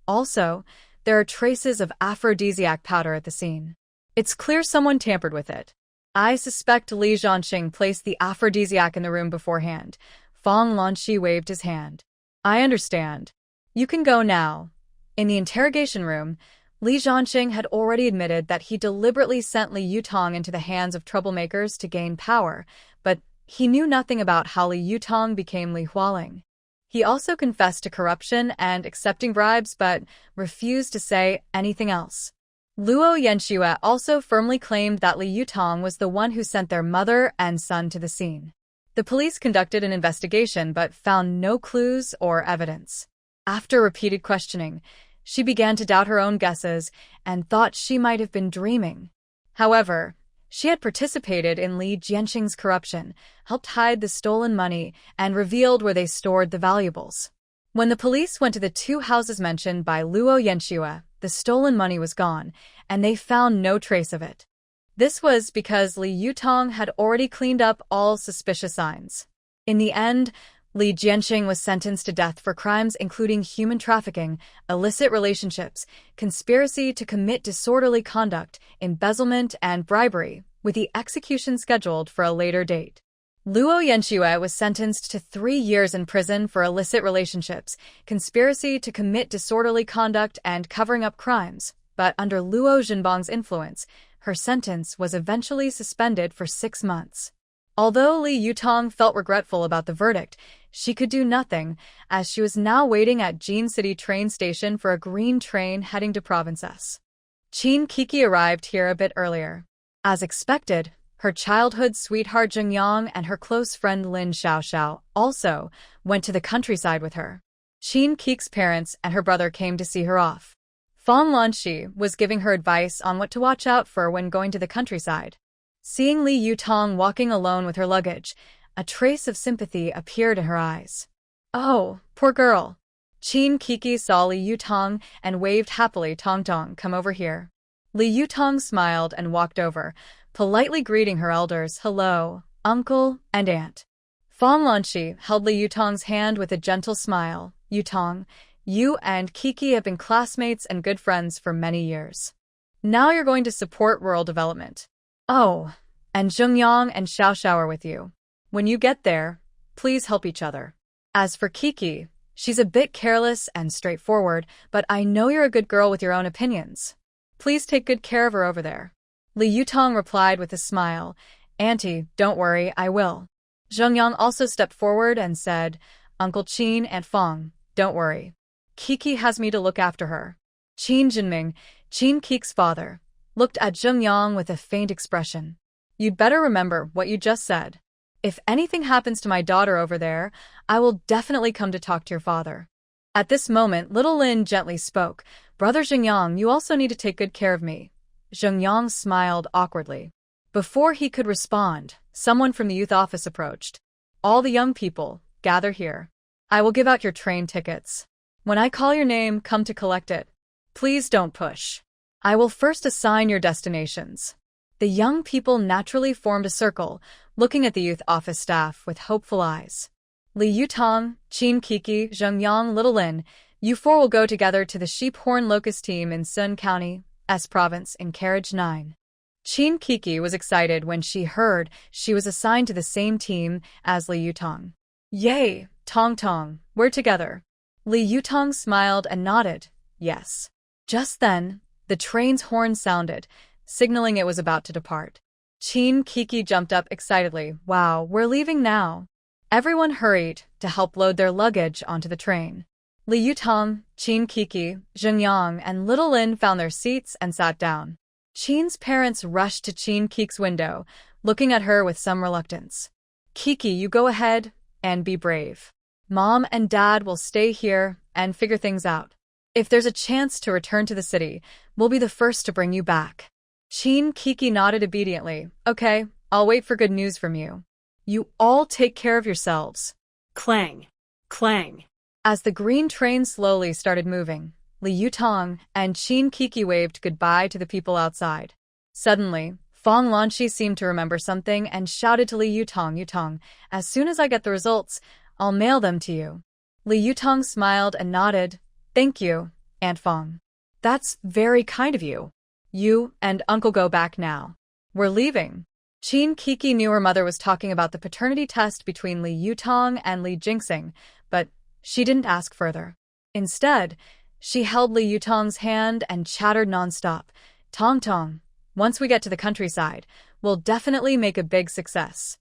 Also, there are traces of aphrodisiac powder at the scene. It's clear someone tampered with it. I suspect Li Zhanxing placed the aphrodisiac in the room beforehand. Fong Lanxi waved his hand. I understand. You can go now. In the interrogation room, Li Zhanxing had already admitted that he deliberately sent Li Yutong into the hands of troublemakers to gain power, but he knew nothing about how Li Yutong became Li Hualing. He also confessed to corruption and accepting bribes, but refused to say anything else. Luo Yanxue also firmly claimed that Li Yutong was the one who sent their mother and son to the scene. The police conducted an investigation but found no clues or evidence. After repeated questioning, she began to doubt her own guesses and thought she might have been dreaming. However, she had participated in Li Jianxing's corruption, helped hide the stolen money, and revealed where they stored the valuables. When the police went to the two houses mentioned by Luo Yanxue, the stolen money was gone, and they found no trace of it. This was because Li Yutong had already cleaned up all suspicious signs. In the end, Li Jianxing was sentenced to death for crimes including human trafficking, illicit relationships, conspiracy to commit disorderly conduct, embezzlement, and bribery, with the execution scheduled for a later date. Luo Yanxue was sentenced to 3 years in prison for illicit relationships, conspiracy to commit disorderly conduct, and covering up crimes, but under Luo Zhenbang's influence, her sentence was eventually suspended for 6 months. Although Li Yutong felt regretful about the verdict, she could do nothing, as she was now waiting at Jin City train station for a green train heading to Province S. Qin Kiki arrived here a bit earlier. As expected, her childhood sweetheart Zhengyang and her close friend Lin Xiaoxiao also went to the countryside with her. Qin Kiki's parents and her brother came to see her off. Fang Lanxi was giving her advice on what to watch out for when going to the countryside. Seeing Li Yutong walking alone with her luggage, a trace of sympathy appeared in her eyes. Oh, poor girl. Qin Kiki saw Li Yutong and waved happily. Tong Tong, come over here. Li Yutong smiled and walked over, politely greeting her elders, hello, uncle and aunt. Fang Lanxi held Li Yutong's hand with a gentle smile. Yutong, you and Kiki have been classmates and good friends for many years. Now you're going to support rural development. Oh, and Zhengyang and Xiaoxiao are with you. When you get there, please help each other. As for Kiki, she's a bit careless and straightforward, but I know you're a good girl with your own opinions. Please take good care of her over there. Li Yutong replied with a smile. Auntie, don't worry, I will. Zhengyang also stepped forward and said, Uncle Qin and Fang, don't worry. Kiki has me to look after her. Qin Jinming, Qin Kiki's father, looked at Zhengyang with a faint expression. You'd better remember what you just said. If anything happens to my daughter over there, I will definitely come to talk to your father. At this moment, little Lin gently spoke. Brother Zhengyang, you also need to take good care of me. Zhengyang smiled awkwardly. Before he could respond, someone from the youth office approached. All the young people, gather here. I will give out your train tickets. When I call your name, come to collect it. Please don't push. I will first assign your destinations. The young people naturally formed a circle, looking at the youth office staff with hopeful eyes. Li Yutong, Qin Kiki, Zhengyang, Little Lin, you four will go together to the Sheephorn Locust team in Sun County, S Province, in Carriage 9. Qin Kiki was excited when she heard she was assigned to the same team as Li Yutong. Yay, Tong Tong, we're together. Li Yutong smiled and nodded, yes. Just then, the train's horn sounded, signaling it was about to depart. Qin Kiki jumped up excitedly. Wow, we're leaving now. Everyone hurried to help load their luggage onto the train. Li Yutong, Qin Kiki, Zhengyang, and Little Lin found their seats and sat down. Qin's parents rushed to Qin Kiki's window, looking at her with some reluctance. Kiki, you go ahead and be brave. Mom and Dad will stay here and figure things out. If there's a chance to return to the city, we'll be the first to bring you back. Qin Kiki nodded obediently. Okay, I'll wait for good news from you. You all take care of yourselves. Clang. Clang. As the green train slowly started moving, Li Yutong and Qin Kiki waved goodbye to the people outside. Suddenly, Fang Lanxi seemed to remember something and shouted to Li Yutong, Yutong, as soon as I get the results, I'll mail them to you. Li Yutong smiled and nodded. Thank you, Aunt Fang. That's very kind of you. You and Uncle go back now. We're leaving. Qin Kiki knew her mother was talking about the paternity test between Li Yutong and Li Jingxing, but she didn't ask further. Instead, she held Li Yutong's hand and chattered nonstop. Tong Tong, once we get to the countryside, we'll definitely make a big success.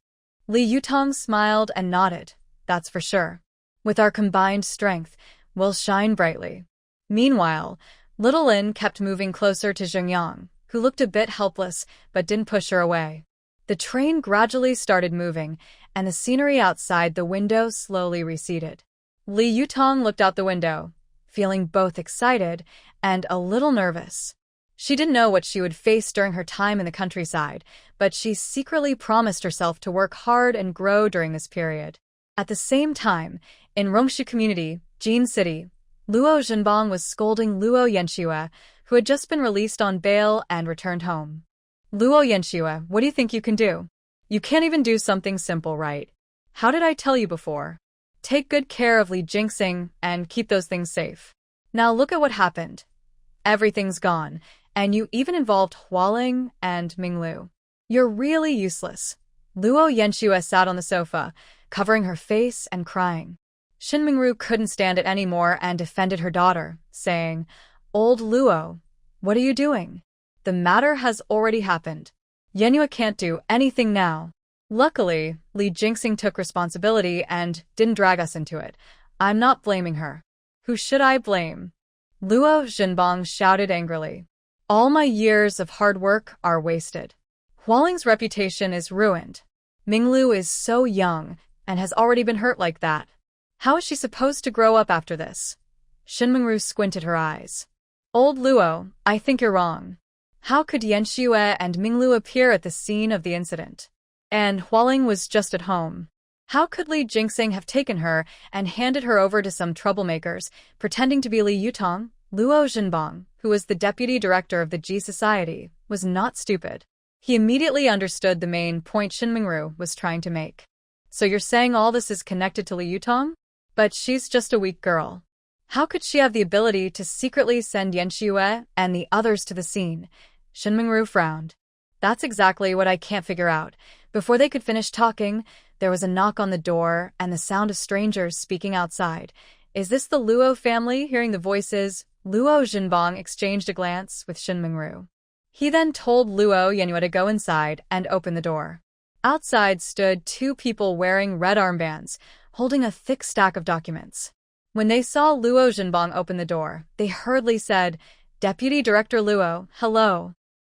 Li Yutong smiled and nodded. That's for sure. With our combined strength, we'll shine brightly. Meanwhile, Little Lin kept moving closer to Zhengyang, who looked a bit helpless but didn't push her away. The train gradually started moving, and the scenery outside the window slowly receded. Li Yutong looked out the window, feeling both excited and a little nervous. She didn't know what she would face during her time in the countryside, but she secretly promised herself to work hard and grow during this period. At the same time, in Rongshu Community, Jin City, Luo Zhenbang was scolding Luo Yanxue, who had just been released on bail and returned home. Luo Yanxue, what do you think you can do? You can't even do something simple right. How did I tell you before? Take good care of Li Jingxing and keep those things safe. Now look at what happened. Everything's gone, and you even involved Hualing and Minglu. You're really useless. Luo Yanxue sat on the sofa, covering her face and crying. Shin Mingru couldn't stand it anymore and defended her daughter, saying, Old Luo, what are you doing? The matter has already happened. Yanxue can't do anything now. Luckily, Li Jingxing took responsibility and didn't drag us into it. I'm not blaming her. Who should I blame? Luo Zhenbang shouted angrily. All my years of hard work are wasted. Hualing's reputation is ruined. Minglu is so young and has already been hurt like that. How is she supposed to grow up after this? Shinmingru squinted her eyes. Old Luo, I think you're wrong. How could Yanxue and Minglu appear at the scene of the incident? And Hualing was just at home. How could Li Jingxing have taken her and handed her over to some troublemakers, pretending to be Li Yutong? Luo Zhenbang, who was the deputy director of the Ji Society, was not stupid. He immediately understood the main point Shinmingru was trying to make. So you're saying all this is connected to Li Yutong? But she's just a weak girl. How could she have the ability to secretly send Yanxue and the others to the scene? Shinmingru frowned. That's exactly what I can't figure out. Before they could finish talking, there was a knock on the door and the sound of strangers speaking outside. Is this the Luo family? Hearing the voices, Luo Zhenbang exchanged a glance with Shinmingru. He then told Luo Yanxue to go inside and open the door. Outside stood two people wearing red armbands, holding a thick stack of documents. When they saw Luo Zhenbang open the door, they hurriedly said, Deputy Director Luo, hello.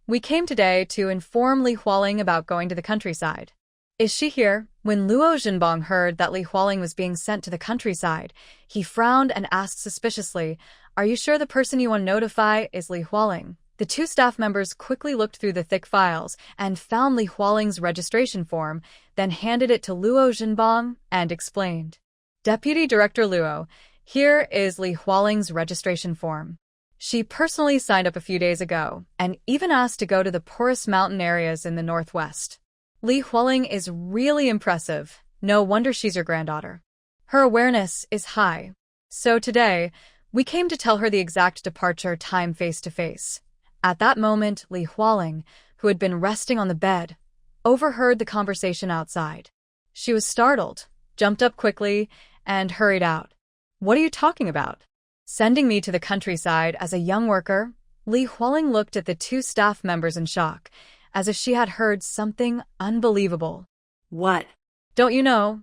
We came today to inform Li Hualing about going to the countryside. Is she here? When Luo Zhenbang heard that Li Hualing was being sent to the countryside, he frowned and asked suspiciously, Are you sure the person you want to notify is Li Hualing? The two staff members quickly looked through the thick files and found Li Hualing's registration form, then handed it to Luo Zhenbang and explained. Deputy Director Luo, here is Li Hualing's registration form. She personally signed up a few days ago and even asked to go to the poorest mountain areas in the northwest. Li Hualing is really impressive. No wonder she's your granddaughter. Her awareness is high. So today, we came to tell her the exact departure time face-to-face. At that moment, Li Hualing, who had been resting on the bed, overheard the conversation outside. She was startled, jumped up quickly, and hurried out. What are you talking about? Sending me to the countryside as a young worker? Li Hualing looked at the two staff members in shock, as if she had heard something unbelievable. What? Don't you know?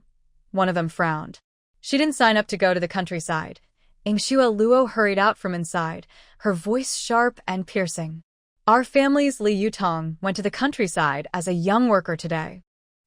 One of them frowned. She didn't sign up to go to the countryside. Yingxue Luo hurried out from inside, her voice sharp and piercing. Our family's Li Yutong went to the countryside as a young worker today.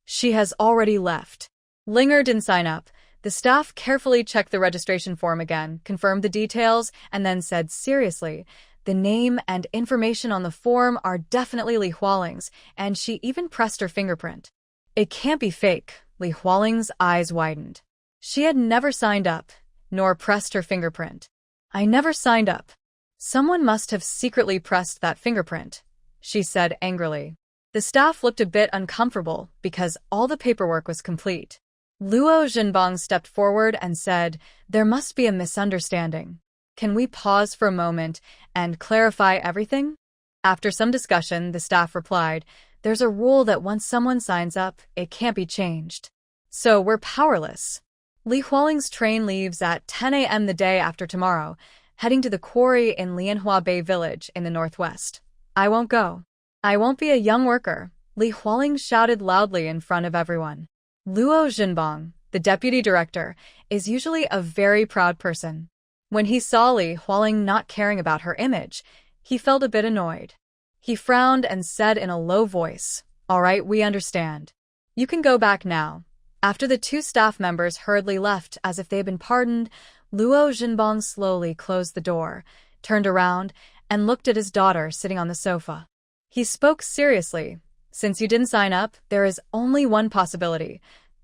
She has already left. Linger didn't sign up. The staff carefully checked the registration form again, confirmed the details, and then said seriously, the name and information on the form are definitely Li Hualing's, and she even pressed her fingerprint. It can't be fake. Li Hualing's eyes widened. She had never signed up, nor pressed her fingerprint. I never signed up. Someone must have secretly pressed that fingerprint, she said angrily. The staff looked a bit uncomfortable because all the paperwork was complete. Luo Zhenbang stepped forward and said, There must be a misunderstanding. Can we pause for a moment and clarify everything? After some discussion, the staff replied, There's a rule that once someone signs up, it can't be changed. So we're powerless. Li Hualing's train leaves at 10 a.m. the day after tomorrow, heading to the quarry in Lianhua Bay Village in the northwest. I won't go. I won't be a young worker, Li Hualing shouted loudly in front of everyone. Luo Zhenbang, the deputy director, is usually a very proud person. When he saw Li Hualing not caring about her image, he felt a bit annoyed. He frowned and said in a low voice, All right, we understand. You can go back now. After the two staff members hurriedly left as if they had been pardoned, Luo Zhenbang slowly closed the door, turned around, and looked at his daughter sitting on the sofa. He spoke seriously. Since you didn't sign up, there is only one possibility.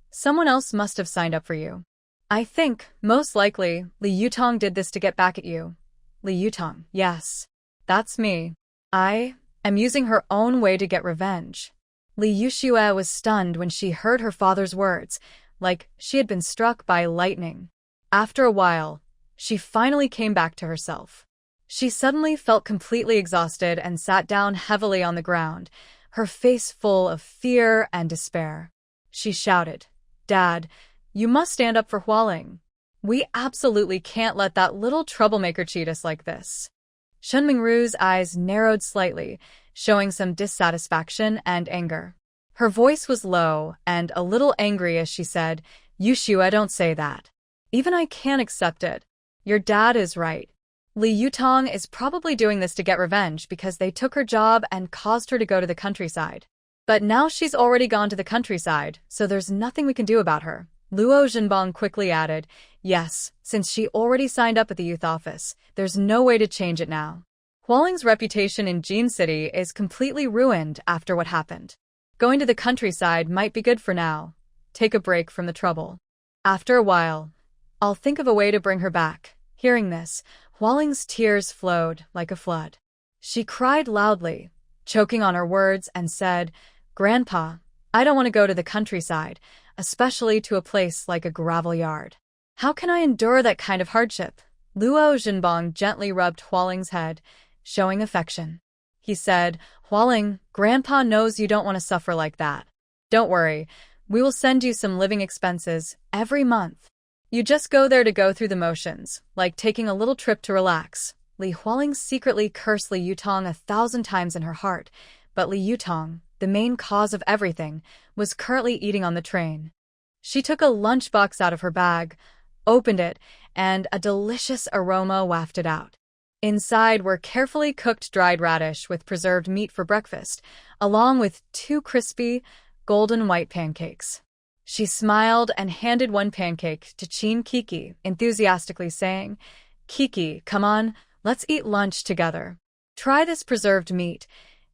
Someone else must have signed up for you. I think, most likely, Li Yutong did this to get back at you. Li Yutong, yes. That's me. I am using her own way to get revenge. Li Yuxue was stunned when she heard her father's words, like she had been struck by lightning. After a while, she finally came back to herself. She suddenly felt completely exhausted and sat down heavily on the ground, her face full of fear and despair. She shouted, Dad, you must stand up for Hualing. We absolutely can't let that little troublemaker cheat us like this. Shenmingru's eyes narrowed slightly, showing some dissatisfaction and anger. Her voice was low and a little angry as she said, Yuxue, don't say that. Even I can't accept it. Your dad is right. Li Yutong is probably doing this to get revenge because they took her job and caused her to go to the countryside. But now she's already gone to the countryside, so there's nothing we can do about her. Luo Zhenbong quickly added, yes, since she already signed up at the youth office, there's no way to change it now. Hualing's reputation in Jin City is completely ruined after what happened. Going to the countryside might be good for now. Take a break from the trouble. After a while, I'll think of a way to bring her back. Hearing this, Hualing's tears flowed like a flood. She cried loudly, choking on her words, and said, Grandpa, I don't want to go to the countryside, especially to a place like a gravel yard. How can I endure that kind of hardship? Luo Zhenbong gently rubbed Hualing's head, showing affection. He said, Hualing, Grandpa knows you don't want to suffer like that. Don't worry, we will send you some living expenses every month. You just go there to go through the motions, like taking a little trip to relax. Li Hualing secretly cursed Li Yutong 1,000 times in her heart, but Li Yutong, the main cause of everything, was currently eating on the train. She took a lunchbox out of her bag, opened it, and a delicious aroma wafted out. Inside were carefully cooked dried radish with preserved meat for breakfast, along with 2 crispy, golden white pancakes. She smiled and handed one pancake to Qin Kiki, enthusiastically saying, Kiki, come on, let's eat lunch together. Try this preserved meat.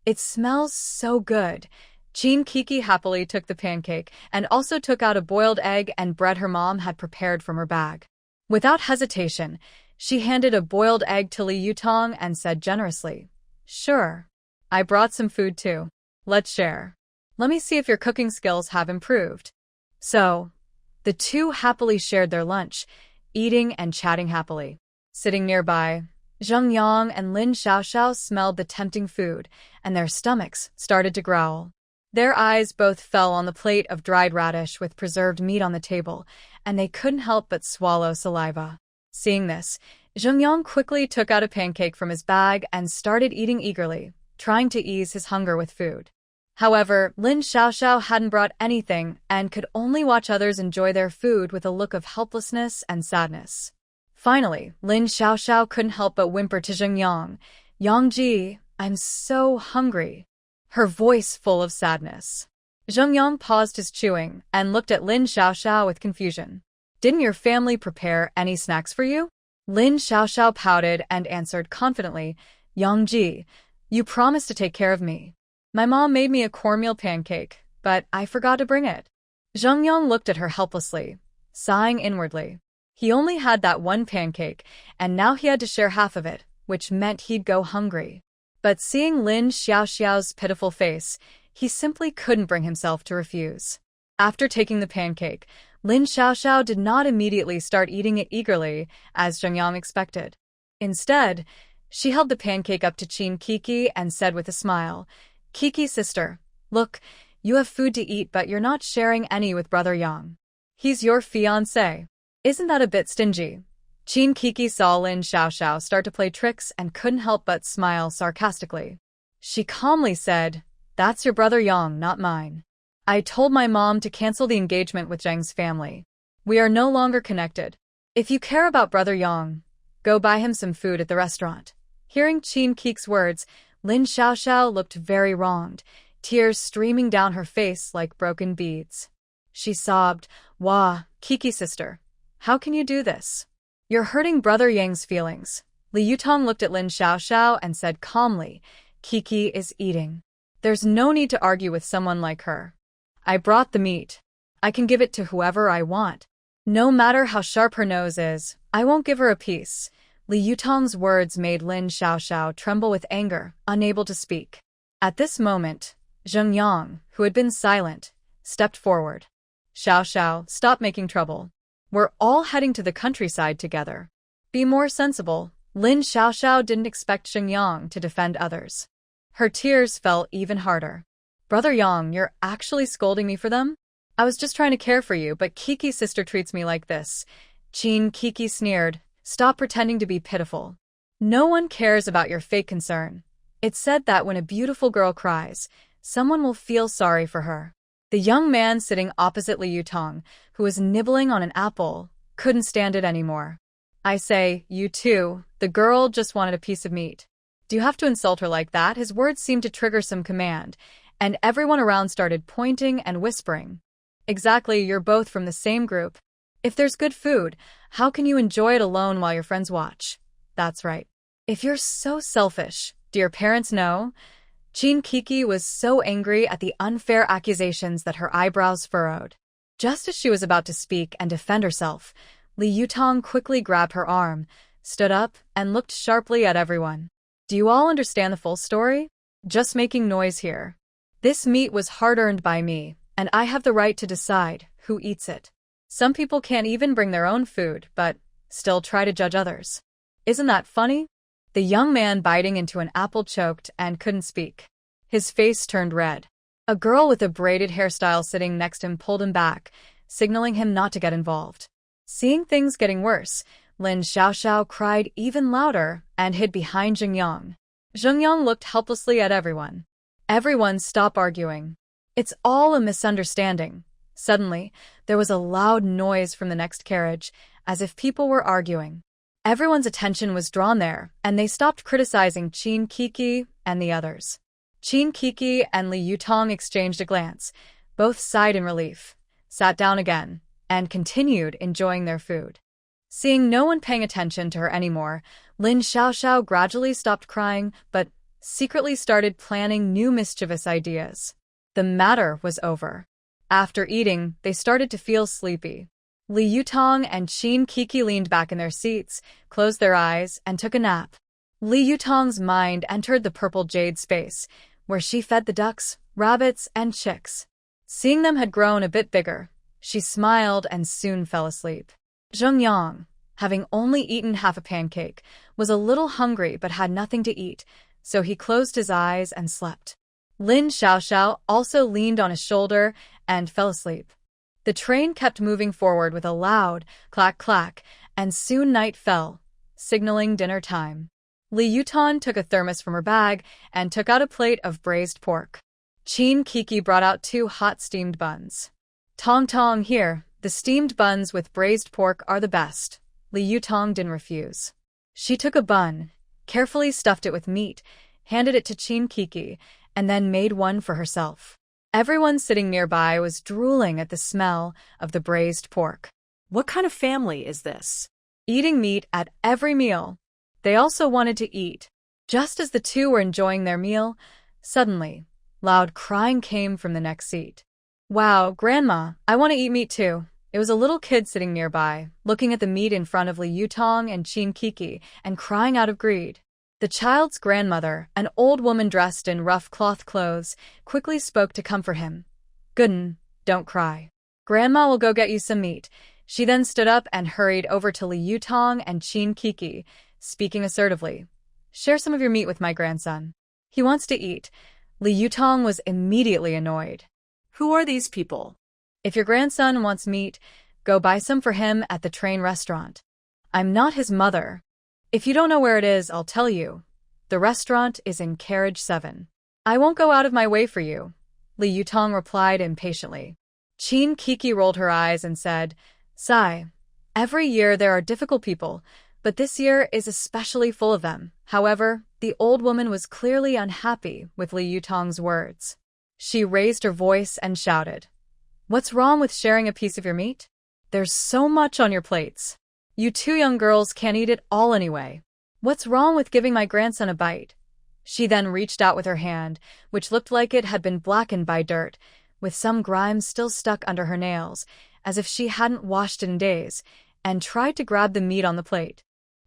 It smells so good. Qin Kiki happily took the pancake and also took out a boiled egg and bread her mom had prepared from her bag. Without hesitation, she handed a boiled egg to Li Yutong and said generously, Sure. I brought some food too. Let's share. Let me see if your cooking skills have improved. So, the two happily shared their lunch, eating and chatting happily. Sitting nearby, Zheng Yang and Lin Xiaoxiao smelled the tempting food, and their stomachs started to growl. Their eyes both fell on the plate of dried radish with preserved meat on the table, and they couldn't help but swallow saliva. Seeing this, Zheng Yang quickly took out a pancake from his bag and started eating eagerly, trying to ease his hunger with food. However, Lin Xiaoxiao hadn't brought anything and could only watch others enjoy their food with a look of helplessness and sadness. Finally, Lin Xiaoxiao couldn't help but whimper to Zheng Yang, Yangji, I'm so hungry. Her voice full of sadness. Zheng Yang paused his chewing and looked at Lin Xiaoxiao with confusion. Didn't your family prepare any snacks for you? Lin Xiaoxiao pouted and answered confidently, Yangji, you promised to take care of me. My mom made me a cornmeal pancake, but I forgot to bring it. Zheng Yang looked at her helplessly, sighing inwardly. He only had that one pancake, and now he had to share half of it, which meant he'd go hungry. But seeing Lin Xiaoxiao's pitiful face, he simply couldn't bring himself to refuse. After taking the pancake, Lin Xiaoxiao did not immediately start eating it eagerly, as Zheng Yang expected. Instead, she held the pancake up to Qin Kiki and said with a smile, Kiki sister, look, you have food to eat but you're not sharing any with brother Yang. He's your fiancé. Isn't that a bit stingy? Qin Kiki saw Lin Xiaoxiao start to play tricks and couldn't help but smile sarcastically. She calmly said, That's your brother Yang, not mine. I told my mom to cancel the engagement with Zheng's family. We are no longer connected. If you care about brother Yang, go buy him some food at the restaurant. Hearing Qin Kiki's words, Lin Xiaoxiao looked very wronged, tears streaming down her face like broken beads. She sobbed, Wah, Kiki sister, how can you do this? You're hurting brother Yang's feelings. Li Yutong looked at Lin Xiaoxiao and said calmly, Kiki is eating. There's no need to argue with someone like her. I brought the meat. I can give it to whoever I want. No matter how sharp her nose is, I won't give her a piece. Li Yutong's words made Lin Xiaoxiao tremble with anger, unable to speak. At this moment, Zheng Yang, who had been silent, stepped forward. Xiaoxiao, stop making trouble. We're all heading to the countryside together. Be more sensible. Lin Xiaoxiao didn't expect Zheng Yang to defend others. Her tears fell even harder. Brother Yang, you're actually scolding me for them? I was just trying to care for you, but Kiki's sister treats me like this. Qin Kiki sneered, Stop pretending to be pitiful. No one cares about your fake concern. It's said that when a beautiful girl cries, someone will feel sorry for her. The young man sitting opposite Li Yutong, who was nibbling on an apple, couldn't stand it anymore. I say, you too, the girl just wanted a piece of meat. Do you have to insult her like that? His words seemed to trigger some command, and everyone around started pointing and whispering. Exactly, you're both from the same group. If there's good food, how can you enjoy it alone while your friends watch? That's right. If you're so selfish, do your parents know? Chin Kiki was so angry at the unfair accusations that her eyebrows furrowed. Just as she was about to speak and defend herself, Li Yutong quickly grabbed her arm, stood up, and looked sharply at everyone. Do you all understand the full story? Just making noise here. This meat was hard-earned by me, and I have the right to decide who eats it. Some people can't even bring their own food, but still try to judge others. Isn't that funny? The young man biting into an apple choked and couldn't speak. His face turned red. A girl with a braided hairstyle sitting next to him pulled him back, signaling him not to get involved. Seeing things getting worse, Lin Xiaoxiao cried even louder and hid behind Zhengyang. Zhengyang looked helplessly at everyone. Everyone stop arguing. It's all a misunderstanding. Suddenly, there was a loud noise from the next carriage, as if people were arguing. Everyone's attention was drawn there, and they stopped criticizing Chin Kiki and the others. Chin Kiki and Li Yutong exchanged a glance. Both sighed in relief, sat down again, and continued enjoying their food. Seeing no one paying attention to her anymore, Lin Xiaoxiao gradually stopped crying, but secretly started planning new mischievous ideas. The matter was over. After eating, they started to feel sleepy. Li Yutong and Chin Kiki leaned back in their seats, closed their eyes, and took a nap. Li Yutong's mind entered the purple jade space, where she fed the ducks, rabbits, and chicks. Seeing them had grown a bit bigger, she smiled and soon fell asleep. Zhengyang, having only eaten half a pancake, was a little hungry but had nothing to eat, so he closed his eyes and slept. Lin Xiaoxiao also leaned on his shoulder and fell asleep. The train kept moving forward with a loud clack-clack, and soon night fell, signaling dinner time. Li Yutong took a thermos from her bag and took out a plate of braised pork. Chin Kiki brought out 2 hot steamed buns. Tong Tong, here, the steamed buns with braised pork are the best. Li Yutong didn't refuse. She took a bun, carefully stuffed it with meat, handed it to Chin Kiki, and then made one for herself. Everyone sitting nearby was drooling at the smell of the braised pork. What kind of family is this? Eating meat at every meal. They also wanted to eat. Just as the two were enjoying their meal, suddenly, loud crying came from the next seat. Wow, Grandma, I want to eat meat too. It was a little kid sitting nearby, looking at the meat in front of Li Yutong and Chin Kiki, and crying out of greed. The child's grandmother, an old woman dressed in rough cloth clothes, quickly spoke to comfort him. Gooden, don't cry. Grandma will go get you some meat. She then stood up and hurried over to Li Yutong and Chin Kiki, speaking assertively. Share some of your meat with my grandson. He wants to eat. Li Yutong was immediately annoyed. Who are these people? If your grandson wants meat, go buy some for him at the train restaurant. I'm not his mother. If you don't know where it is, I'll tell you. The restaurant is in carriage 7. I won't go out of my way for you, Li Yutong replied impatiently. Chin Kiki rolled her eyes and said, Sigh. Every year there are difficult people, but this year is especially full of them. However, the old woman was clearly unhappy with Li Yutong's words. She raised her voice and shouted, What's wrong with sharing a piece of your meat? There's so much on your plates. You 2 young girls can't eat it all anyway. What's wrong with giving my grandson a bite? She then reached out with her hand, which looked like it had been blackened by dirt, with some grime still stuck under her nails, as if she hadn't washed it in days, and tried to grab the meat on the plate.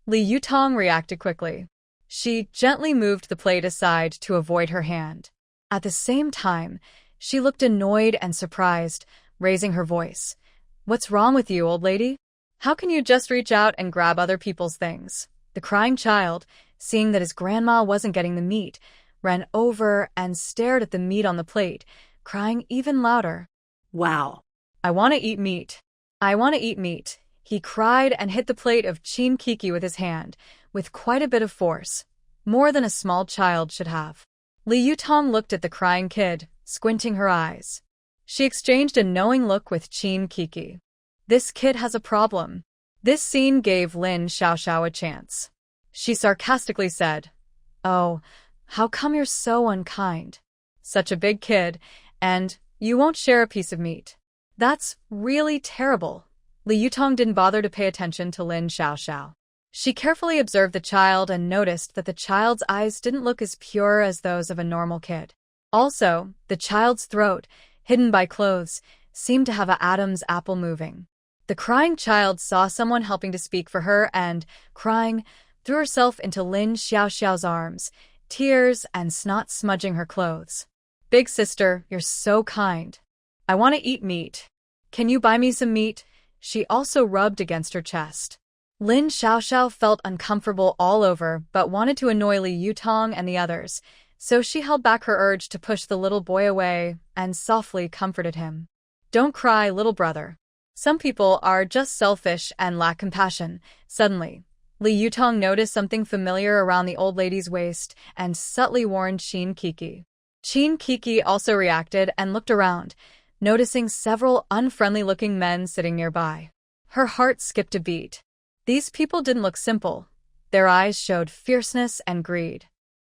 Li Yutong reacted quickly. She gently moved the plate aside to avoid her hand. At the same time, she looked annoyed and surprised, raising her voice. What's wrong with you, old lady? How can you just reach out and grab other people's things? The crying child, seeing that his grandma wasn't getting the meat, ran over and stared at the meat on the plate, crying even louder. Wow. I want to eat meat. I want to eat meat. He cried and hit the plate of Chin Kiki with his hand, with quite a bit of force, more than a small child should have. Li Yutong looked at the crying kid, squinting her eyes. She exchanged a knowing look with Chin Kiki. This kid has a problem. This scene gave Lin Xiaoxiao a chance. She sarcastically said, "Oh, how come you're so unkind? Such a big kid, and you won't share a piece of meat. That's really terrible." Li Yutong didn't bother to pay attention to Lin Xiaoxiao. She carefully observed the child and noticed that the child's eyes didn't look as pure as those of a normal kid. Also, the child's throat, hidden by clothes, seemed to have a Adam's apple moving. The crying child saw someone helping to speak for her and, crying, threw herself into Lin Xiaoxiao's arms, tears and snot smudging her clothes. "Big sister, you're so kind. I want to eat meat. Can you buy me some meat?" She also rubbed against her chest. Lin Xiaoxiao felt uncomfortable all over but wanted to annoy Li Yutong and the others, so she held back her urge to push the little boy away and softly comforted him. "Don't cry, little brother. Some people are just selfish and lack compassion." Suddenly, Li Yutong noticed something familiar around the old lady's waist and subtly warned Qin Kiki. Qin Kiki also reacted and looked around, noticing several unfriendly-looking men sitting nearby. Her heart skipped a beat. These people didn't look simple. Their eyes showed fierceness and greed.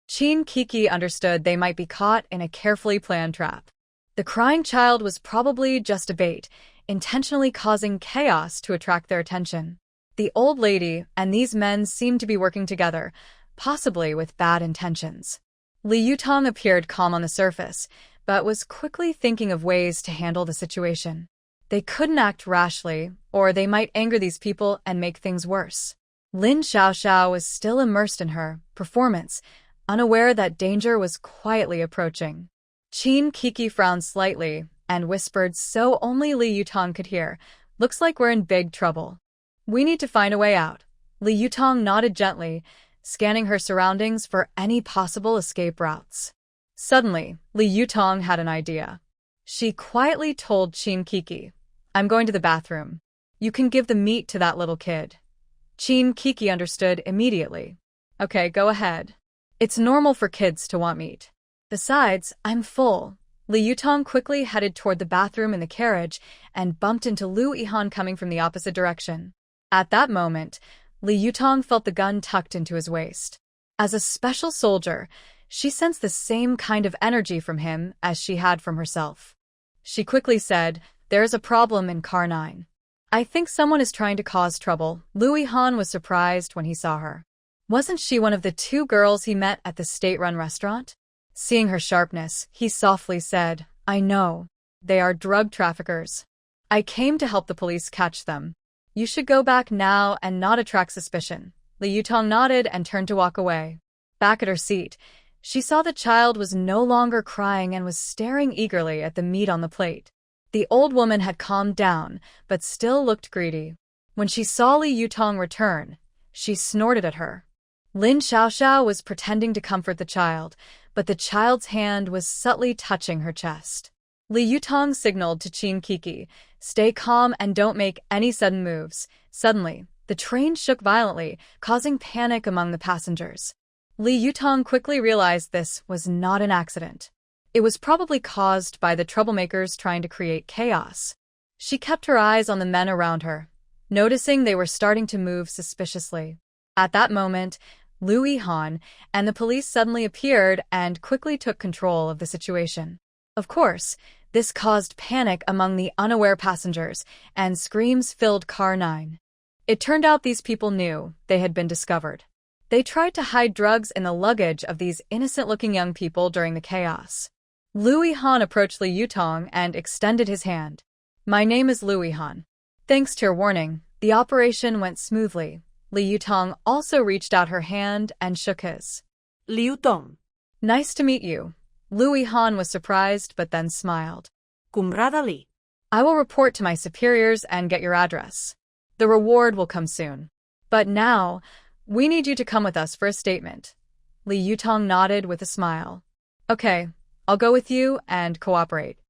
Qin Kiki understood they might be caught in a carefully planned trap. The crying child was probably just a bait, intentionally causing chaos to attract their attention. The old lady and these men seemed to be working together, possibly with bad intentions. Li Yutong appeared calm on the surface, but was quickly thinking of ways to handle the situation. They couldn't act rashly, or they might anger these people and make things worse. Lin Xiaoxiao was still immersed in her performance, unaware that danger was quietly approaching. Qin Kiki frowned slightly and whispered so only Li Yutong could hear, "Looks like we're in big trouble. We need to find a way out." Li Yutong nodded gently, scanning her surroundings for any possible escape routes. Suddenly, Li Yutong had an idea. She quietly told Qin Kiki, "I'm going to the bathroom. You can give the meat to that little kid." Qin Kiki understood immediately. "Okay, go ahead. It's normal for kids to want meat. Besides, I'm full." Li Yutong quickly headed toward the bathroom in the carriage and bumped into Lu Yihan coming from the opposite direction. At that moment, Li Yutong felt the gun tucked into his waist. As a special soldier, she sensed the same kind of energy from him as she had from herself. She quickly said, "There's a problem in car 9. I think someone is trying to cause trouble." Lu Yihan was surprised when he saw her. Wasn't she one of the 2 girls he met at the state-run restaurant? Seeing her sharpness, he softly said, "I know. They are drug traffickers. I came to help the police catch them. You should go back now and not attract suspicion." Li Yutong nodded and turned to walk away. Back at her seat, she saw the child was no longer crying and was staring eagerly at the meat on the plate. The old woman had calmed down, but still looked greedy. When she saw Li Yutong return, she snorted at her. Lin Xiaoxiao was pretending to comfort the child, but the child's hand was subtly touching her chest. Li Yutong signaled to Qin Kiki, "Stay calm and don't make any sudden moves." Suddenly, the train shook violently, causing panic among the passengers. Li Yutong quickly realized this was not an accident. It was probably caused by the troublemakers trying to create chaos. She kept her eyes on the men around her, noticing they were starting to move suspiciously. At that moment, Lu Yihan and the police suddenly appeared and quickly took control of the situation. Of course, this caused panic among the unaware passengers, and screams filled car 9. It turned out these people knew they had been discovered. They tried to hide drugs in the luggage of these innocent-looking young people during the chaos. Lu Yihan approached Li Yutong and extended his hand. "My name is Lu Yihan. Thanks to your warning, the operation went smoothly." Li Yutong also reached out her hand and shook his. Liu Tong. "Nice to meet you." Lu Yihan was surprised but then smiled. Kumrada Li. "I will report to my superiors and get your address. The reward will come soon. But now, we need you to come with us for a statement." Li Yutong nodded with a smile. "Okay, I'll go with you and cooperate."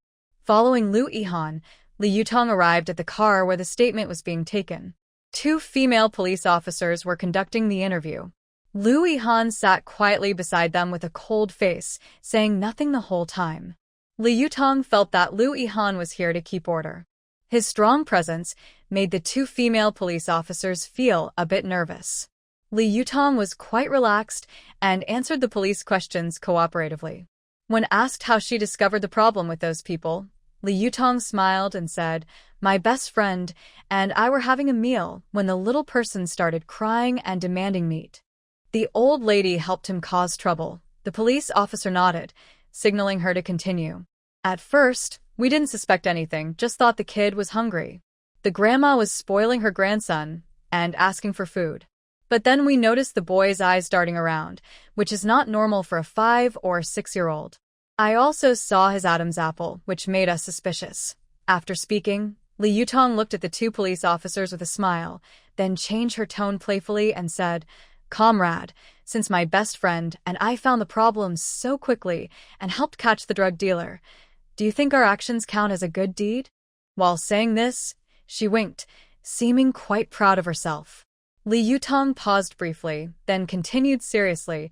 Following Lu Yihan, Li Yutong arrived at the car where the statement was being taken. 2 female police officers were conducting the interview. Lu Yihan sat quietly beside them with a cold face, saying nothing the whole time. Li Yutong felt that Lu Yihan was here to keep order. His strong presence made the two female police officers feel a bit nervous. Li Yutong was quite relaxed and answered the police questions cooperatively. When asked how she discovered the problem with those people, Li Yutong smiled and said, "My best friend and I were having a meal when the little person started crying and demanding meat. The old lady helped him cause trouble." The police officer nodded, signaling her to continue. "At first, we didn't suspect anything, just thought the kid was hungry. The grandma was spoiling her grandson and asking for food. But then we noticed the boy's eyes darting around, which is not normal for a 5 or 6-year-old. I also saw his Adam's apple, which made us suspicious." After speaking, Li Yutong looked at the two police officers with a smile, then changed her tone playfully and said, "Comrade, since my best friend and I found the problem so quickly and helped catch the drug dealer, do you think our actions count as a good deed?" While saying this, she winked, seeming quite proud of herself. Li Yutong paused briefly, then continued seriously,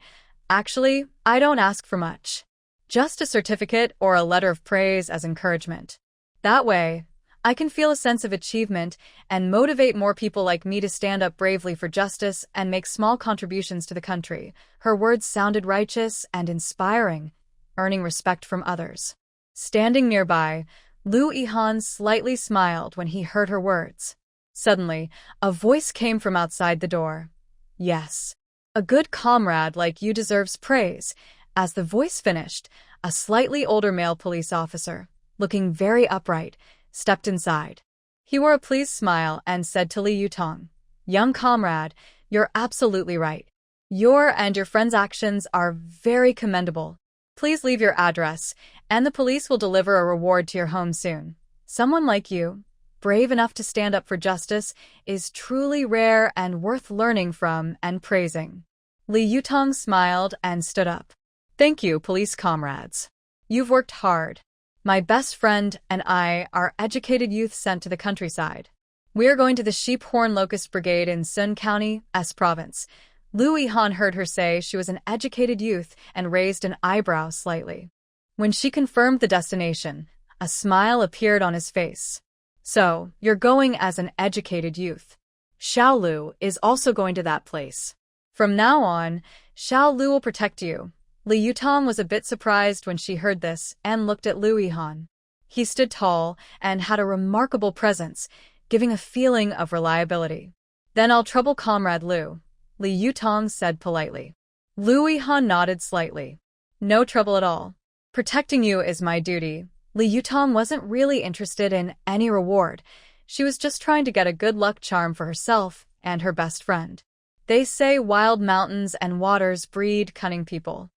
"Actually, I don't ask for much. Just a certificate or a letter of praise as encouragement. That way, I can feel a sense of achievement and motivate more people like me to stand up bravely for justice and make small contributions to the country." Her words sounded righteous and inspiring, earning respect from others. Standing nearby, Lu Yihan slightly smiled when he heard her words. Suddenly, a voice came from outside the door. "Yes, a good comrade like you deserves praise." As the voice finished, a slightly older male police officer, looking very upright, stepped inside. He wore a pleased smile and said to Li Yutong, "Young comrade, you're absolutely right. Your and your friend's actions are very commendable. Please leave your address, and the police will deliver a reward to your home soon. Someone like you, brave enough to stand up for justice, is truly rare and worth learning from and praising." Li Yutong smiled and stood up. "Thank you, police comrades. You've worked hard. My best friend and I are educated youth sent to the countryside. We are going to the Sheephorn Locust Brigade in Sun County, S Province." Lu Yihan heard her say she was an educated youth and raised an eyebrow slightly. When she confirmed the destination, a smile appeared on his face. "So, you're going as an educated youth. Xiao Lu is also going to that place. From now on, Xiao Lu will protect you." Li Yutong was a bit surprised when she heard this and looked at Lu Yihan. He stood tall and had a remarkable presence, giving a feeling of reliability. "Then I'll trouble Comrade Lu," Li Yutong said politely. Lu Yihan nodded slightly. "No trouble at all. Protecting you is my duty." Li Yutong wasn't really interested in any reward. She was just trying to get a good luck charm for herself and her best friend. They say wild mountains and waters breed cunning people.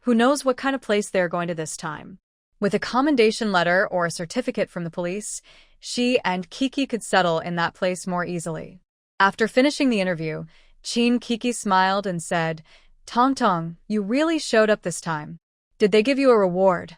Who knows what kind of place they're going to this time? With a commendation letter or a certificate from the police, she and Kiki could settle in that place more easily. After finishing the interview, Qin Kiki smiled and said, "Tong Tong, you really showed up this time. Did they give you a reward?"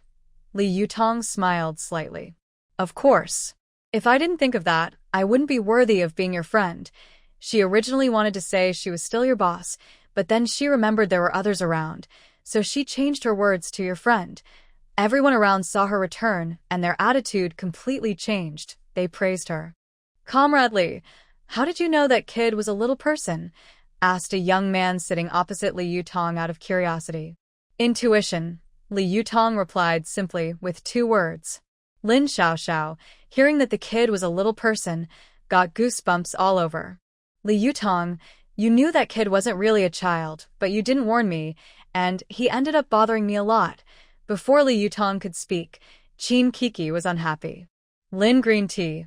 Li Yutong smiled slightly. "Of course. If I didn't think of that, I wouldn't be worthy of being your friend." She originally wanted to say she was still your boss, but then she remembered there were others around, so she changed her words to "your friend." Everyone around saw her return, and their attitude completely changed. They praised her. "Comrade Li, how did you know that kid was a little person?" asked a young man sitting opposite Li Yutong out of curiosity. "Intuition," Li Yutong replied simply with 2 words. Lin Xiaoxiao, hearing that the kid was a little person, got goosebumps all over. "Li Yutong, you knew that kid wasn't really a child, but you didn't warn me, and he ended up bothering me a lot." Before Li Yutong could speak, Qin Kiki was unhappy. "Lin Green Tea,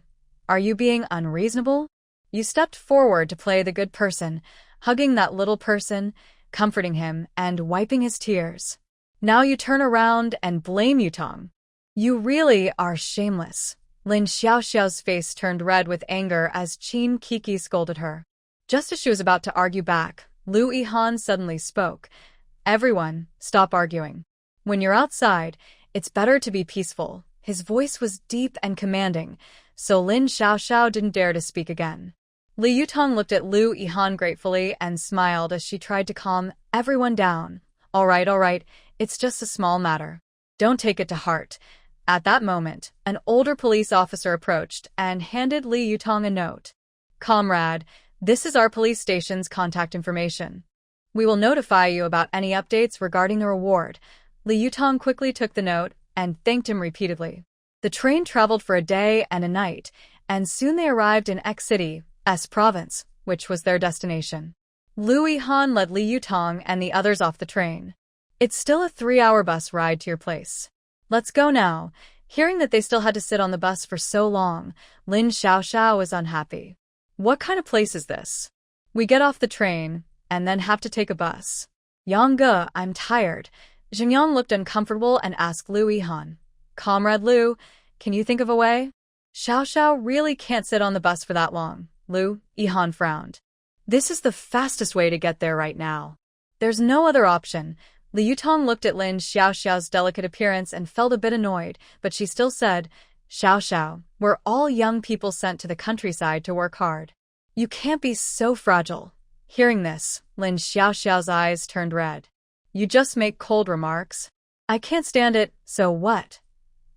are you being unreasonable? You stepped forward to play the good person, hugging that little person, comforting him, and wiping his tears. Now you turn around and blame Yutong. You really are shameless." Lin Xiaoxiao's face turned red with anger as Qin Kiki scolded her. Just as she was about to argue back, Lu Yihan suddenly spoke. "Everyone, stop arguing. When you're outside, it's better to be peaceful." His voice was deep and commanding, so Lin Xiaoxiao didn't dare to speak again. Li Yutong looked at Lu Yihan gratefully and smiled as she tried to calm everyone down. All right, it's just a small matter. Don't take it to heart. At that moment, an older police officer approached and handed Li Yutong a note. Comrade, this is our police station's contact information. We will notify you about any updates regarding the reward. Li Yutong quickly took the note and thanked him repeatedly. The train traveled for a day and a night, and soon they arrived in X City, S Province, which was their destination. Lu Yihan led Li Yutong and the others off the train. It's still a 3-hour bus ride to your place. Let's go now. Hearing that they still had to sit on the bus for so long, Lin Xiaoxiao was unhappy. What kind of place is this? We get off the train, and then have to take a bus. Yang, I'm tired. Zhengyang looked uncomfortable and asked Lu Yihan. Comrade Lu, can you think of a way? Xiaoxiao really can't sit on the bus for that long. Lu Yihan frowned. This is the fastest way to get there right now. There's no other option. Li Yutong looked at Lin Xiaoxiao's delicate appearance and felt a bit annoyed, but she still said, Xiaoxiao, we're all young people sent to the countryside to work hard. You can't be so fragile. Hearing this, Lin Xiaoxiao's eyes turned red. You just make cold remarks. I can't stand it, so what?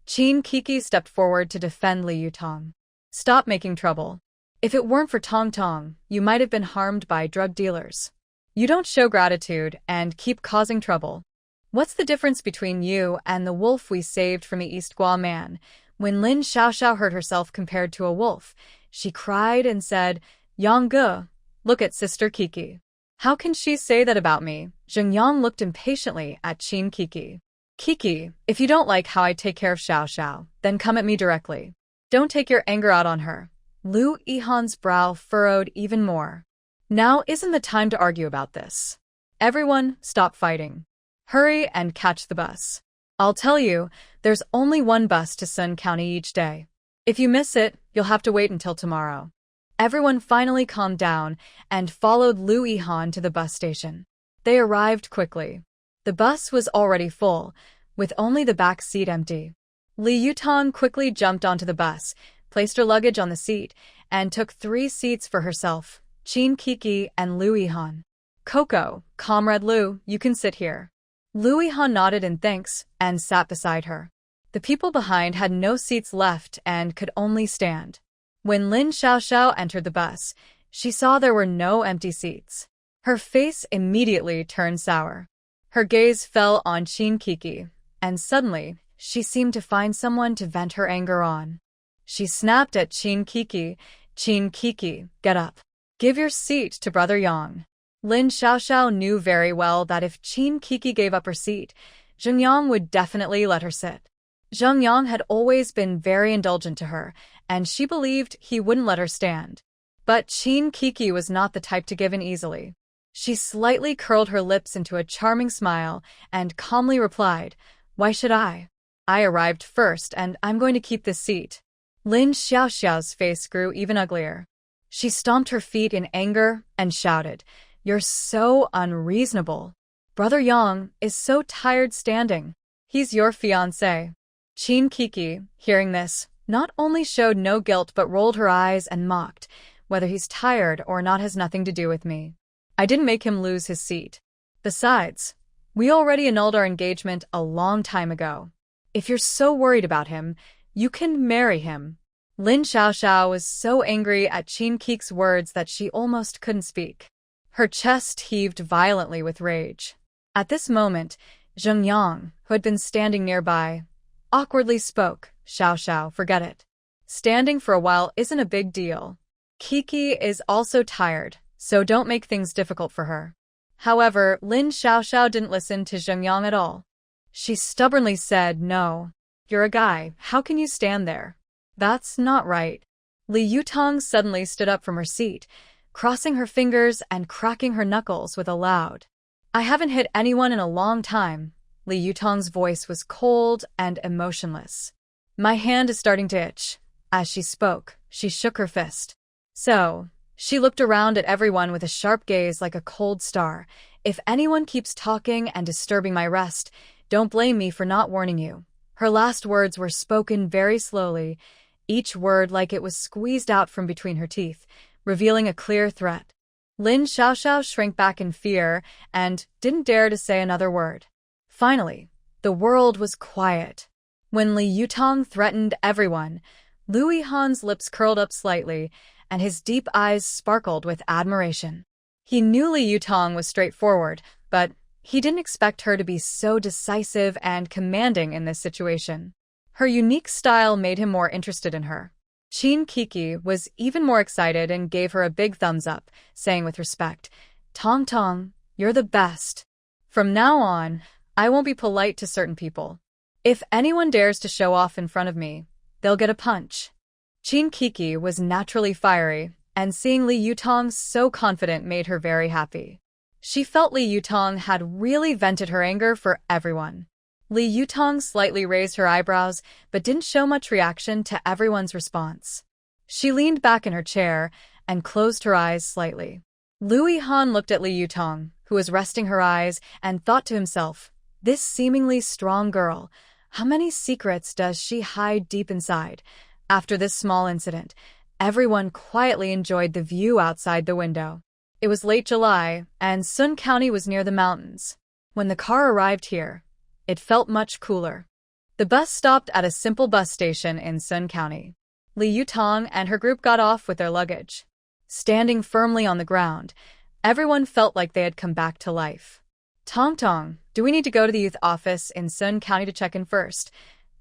Qin Kiki stepped forward to defend Li Yutong. Stop making trouble. If it weren't for Tong Tong, you might have been harmed by drug dealers. You don't show gratitude and keep causing trouble. What's the difference between you and the wolf we saved from the East Gua man? When Lin Xiaoxiao heard herself compared to a wolf, she cried and said, Yang, look at Sister Kiki. How can she say that about me? Zhengyang looked impatiently at Qin Kiki. Kiki, if you don't like how I take care of Xiaoxiao, then come at me directly. Don't take your anger out on her. Lu Yihan's brow furrowed even more. Now isn't the time to argue about this. Everyone, stop fighting. Hurry and catch the bus. I'll tell you, there's only one bus to Sun County each day. If you miss it, you'll have to wait until tomorrow. Everyone finally calmed down and followed Lu Yihan to the bus station. They arrived quickly. The bus was already full, with only the back seat empty. Li Yutong quickly jumped onto the bus, placed her luggage on the seat, and took 3 seats for herself, Qin Kiki and Lu Yihan. Coco, Comrade Lu, you can sit here. Lu Yihan nodded in thanks and sat beside her. The people behind had no seats left and could only stand. When Lin Xiaoxiao entered the bus, she saw there were no empty seats. Her face immediately turned sour. Her gaze fell on Qin Kiki, and suddenly, she seemed to find someone to vent her anger on. She snapped at Qin Kiki. Qin Kiki, get up. Give your seat to Brother Yang. Lin Xiaoxiao knew very well that if Qin Kiki gave up her seat, Zhengyang would definitely let her sit. Zhengyang had always been very indulgent to her, and she believed he wouldn't let her stand. But Qin Kiki was not the type to give in easily. She slightly curled her lips into a charming smile and calmly replied, Why should I? I arrived first and I'm going to keep this seat. Lin Xiaoxiao's face grew even uglier. She stomped her feet in anger and shouted, You're so unreasonable. Brother Yang is so tired standing. He's your fiancé. Qin Kiki, hearing this, not only showed no guilt but rolled her eyes and mocked, Whether he's tired or not has nothing to do with me. I didn't make him lose his seat. Besides, we already annulled our engagement a long time ago. If you're so worried about him, you can marry him. Lin Xiaoxiao was so angry at Qin Kiki's words that she almost couldn't speak. Her chest heaved violently with rage. At this moment, Zhengyang, who had been standing nearby, awkwardly spoke, Xiaoxiao, forget it. Standing for a while isn't a big deal. Kiki is also tired, so don't make things difficult for her. However, Lin Xiaoxiao didn't listen to Zhengyang at all. She stubbornly said, No. You're a guy, how can you stand there? That's not right. Li Yutong suddenly stood up from her seat, crossing her fingers and cracking her knuckles with a loud, I haven't hit anyone in a long time. Li Yutong's voice was cold and emotionless. My hand is starting to itch. As she spoke, she shook her fist. So, she looked around at everyone with a sharp gaze like a cold star. If anyone keeps talking and disturbing my rest, don't blame me for not warning you. Her last words were spoken very slowly, each word like it was squeezed out from between her teeth, revealing a clear threat. Lin Xiaoxiao shrank back in fear and didn't dare to say another word. Finally, the world was quiet. When Li Yutong threatened everyone, Lu Yihan's lips curled up slightly, and his deep eyes sparkled with admiration. He knew Li Yutong was straightforward, but he didn't expect her to be so decisive and commanding in this situation. Her unique style made him more interested in her. Qin Kiki was even more excited and gave her a big thumbs up, saying with respect, "Tong Tong, you're the best. From now on, I won't be polite to certain people. If anyone dares to show off in front of me, they'll get a punch." Qin Kiki was naturally fiery, and seeing Li Yutong so confident made her very happy. She felt Li Yutong had really vented her anger for everyone. Li Yutong slightly raised her eyebrows, but didn't show much reaction to everyone's response. She leaned back in her chair and closed her eyes slightly. Lu Yihan looked at Li Yutong, who was resting her eyes, and thought to himself, "This seemingly strong girl, how many secrets does she hide deep inside?" After this small incident, everyone quietly enjoyed the view outside the window. It was late July, and Sun County was near the mountains. When the car arrived here, it felt much cooler. The bus stopped at a simple bus station in Sun County. Li Yutong and her group got off with their luggage. Standing firmly on the ground, everyone felt like they had come back to life. "Tong Tong, do we need to go to the youth office in Sun County to check in first?"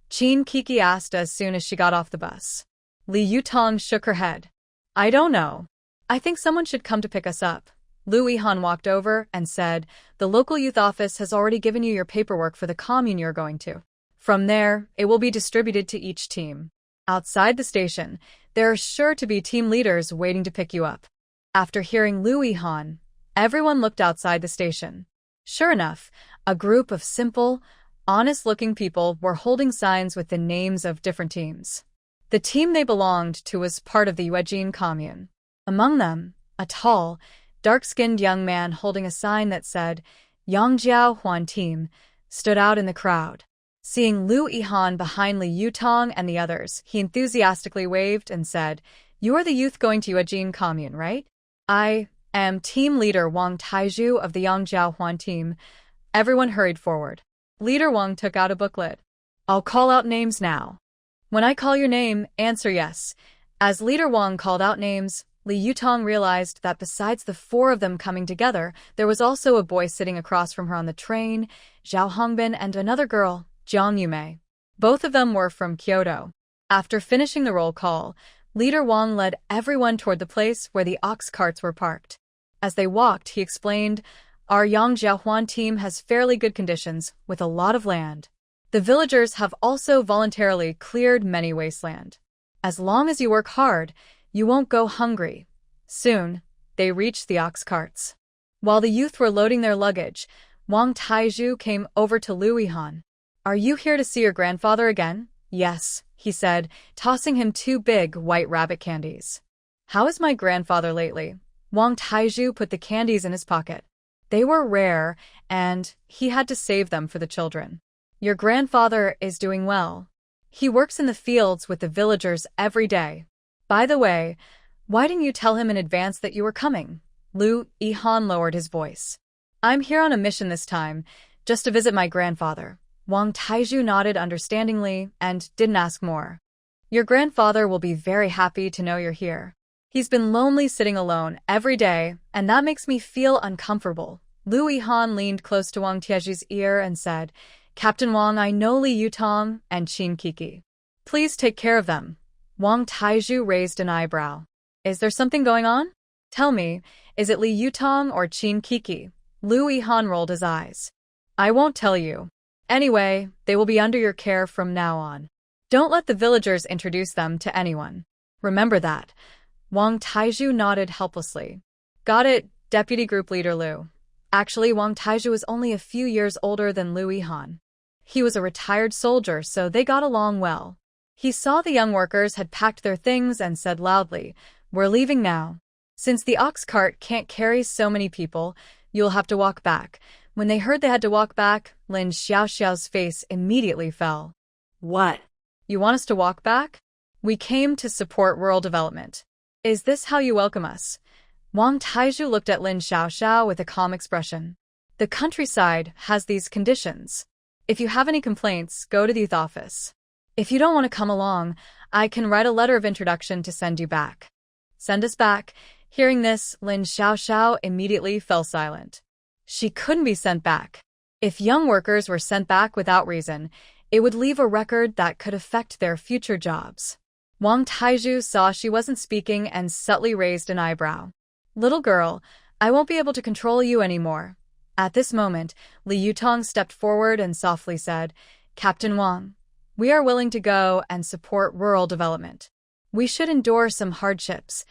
Qin Kiki asked as soon as she got off the bus. Li Yutong shook her head. "I don't know. I think someone should come to pick us up." Lu Yihan walked over and said, "The local youth office has already given you your paperwork for the commune you're going to. From there, it will be distributed to each team. Outside the station, there are sure to be team leaders waiting to pick you up." After hearing Lu Yihan, everyone looked outside the station. Sure enough, a group of simple, honest-looking people were holding signs with the names of different teams. The team they belonged to was part of the Yuejin commune. Among them, a tall, dark-skinned young man holding a sign that said, "Yangjiao Huan Team," stood out in the crowd. Seeing Lu Yihan behind Li Yutong and the others, he enthusiastically waved and said, "You are the youth going to Yuejin commune, right? I am team leader Wang Taiju of the Yangjiao Huan Team." Everyone hurried forward. Leader Wang took out a booklet. "I'll call out names now. When I call your name, answer yes." As Leader Wang called out names, Li Yutong realized that besides the four of them coming together, there was also a boy sitting across from her on the train, Zhao Hongbin, and another girl, Jiang Yumei. Both of them were from Kyoto. After finishing the roll call, Leader Wang led everyone toward the place where the ox carts were parked. As they walked, he explained, "Our Yangjiahuan team has fairly good conditions, with a lot of land. The villagers have also voluntarily cleared many wasteland. As long as you work hard, you won't go hungry." Soon, they reached the ox carts. While the youth were loading their luggage, Wang Taiju came over to Lu Yihan. "Are you here to see your grandfather again?" "Yes," he said, tossing him 2 big white rabbit candies. "How is my grandfather lately?" Wang Taiju put the candies in his pocket. They were rare, and he had to save them for the children. "Your grandfather is doing well. He works in the fields with the villagers every day. By the way, why didn't you tell him in advance that you were coming?" Lu Yihan lowered his voice. "I'm here on a mission this time, just to visit my grandfather." Wang Taiju nodded understandingly and didn't ask more. "Your grandfather will be very happy to know you're here. He's been lonely sitting alone every day, and that makes me feel uncomfortable." Lu Yihan leaned close to Wang Taiju's ear and said, "Captain Wang, I know Li Yutong and Qin Kiki. Please take care of them." Wang Taiju raised an eyebrow. "Is there something going on? Tell me, is it Li Yutong or Qin Kiki?" Lu Yihan rolled his eyes. "I won't tell you. Anyway, they will be under your care from now on. Don't let the villagers introduce them to anyone. Remember that." Wang Taiju nodded helplessly. "Got it, Deputy Group Leader Lu." Actually, Wang Taiju was only a few years older than Lu Yihan. He was a retired soldier, so they got along well. He saw the young workers had packed their things and said loudly, "We're leaving now. Since the ox cart can't carry so many people, you'll have to walk back." When they heard they had to walk back, Lin Xiaoxiao's face immediately fell. What? "You want us to walk back? We came to support rural development. Is this how you welcome us?" Wang Taiju looked at Lin Xiaoxiao with a calm expression. "The countryside has these conditions. If you have any complaints, go to the youth office." If you don't want to come along, I can write a letter of introduction to send you back. Send us back. Hearing this, Lin Xiaoxiao immediately fell silent. She couldn't be sent back. If young workers were sent back without reason, it would leave a record that could affect their future jobs. Wang Taizhu saw she wasn't speaking and subtly raised an eyebrow. Little girl, I won't be able to control you anymore. At this moment, Li Yutong stepped forward and softly said, Captain Wang, we are willing to go and support rural development. We should endure some hardships.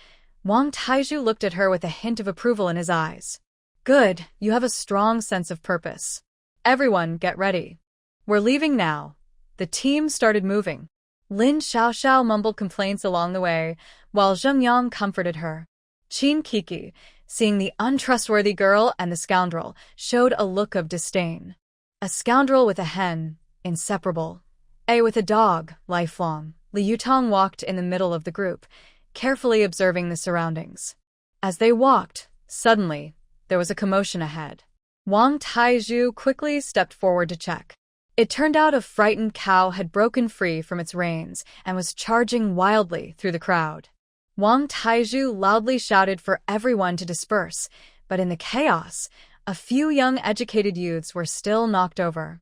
Wang Taizhu looked at her with a hint of approval in his eyes. Good, you have a strong sense of purpose. Everyone, get ready. We're leaving now. The team started moving. Lin Xiaoxiao mumbled complaints along the way, while Zheng Yang comforted her. Qin Kiki, seeing the untrustworthy girl and the scoundrel, showed a look of disdain. A scoundrel with a hen, inseparable. A with a dog, lifelong. Li Yutong walked in the middle of the group, carefully observing the surroundings. As they walked, suddenly, there was a commotion ahead. Wang Taizhu quickly stepped forward to check. It turned out a frightened cow had broken free from its reins and was charging wildly through the crowd. Wang Taizhu loudly shouted for everyone to disperse, but in the chaos, a few young educated youths were still knocked over.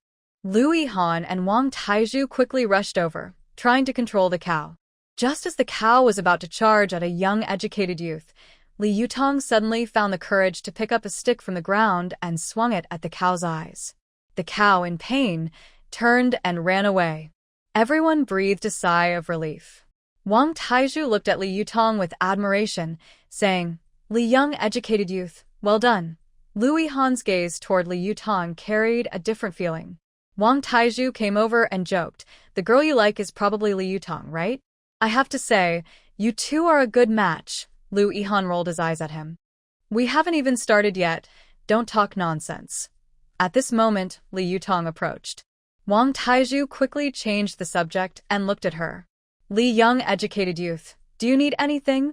Lu Yihan and Wang Taizhu quickly rushed over, trying to control the cow. Just as the cow was about to charge at a young educated youth, Li Yutong suddenly found the courage to pick up a stick from the ground and swung it at the cow's eyes. The cow, in pain, turned and ran away. Everyone breathed a sigh of relief. Wang Taizhu looked at Li Yutong with admiration, saying, Li young educated youth, well done. Lu Yihan's gaze toward Li Yutong carried a different feeling. Wang Taizhu came over and joked, the girl you like is probably Li Yutong, right? I have to say, you two are a good match. Lu Yihan rolled his eyes at him. We haven't even started yet. Don't talk nonsense. At this moment, Li Yutong approached. Wang Taizhu quickly changed the subject and looked at her. Li young educated youth, do you need anything?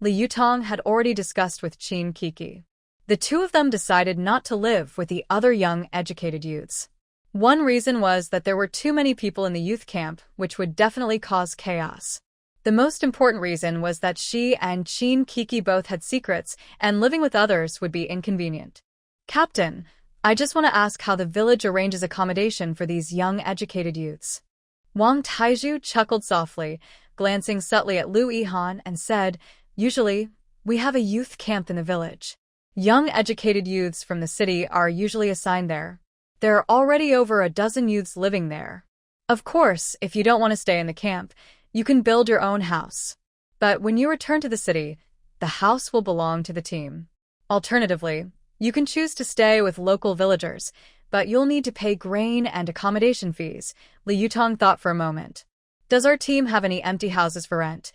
Li Yutong had already discussed with Qin Kiki. The two of them decided not to live with the other young educated youths. One reason was that there were too many people in the youth camp, which would definitely cause chaos. The most important reason was that she and Qin Kiki both had secrets, and living with others would be inconvenient. Captain, I just want to ask how the village arranges accommodation for these young educated youths. Wang Taizhu chuckled softly, glancing subtly at Lu Yihan and said, usually, we have a youth camp in the village. Young educated youths from the city are usually assigned there. There are already over a dozen youths living there. Of course, if you don't want to stay in the camp, you can build your own house. But when you return to the city, the house will belong to the team. Alternatively, you can choose to stay with local villagers, but you'll need to pay grain and accommodation fees. Li Yutong thought for a moment. Does our team have any empty houses for rent?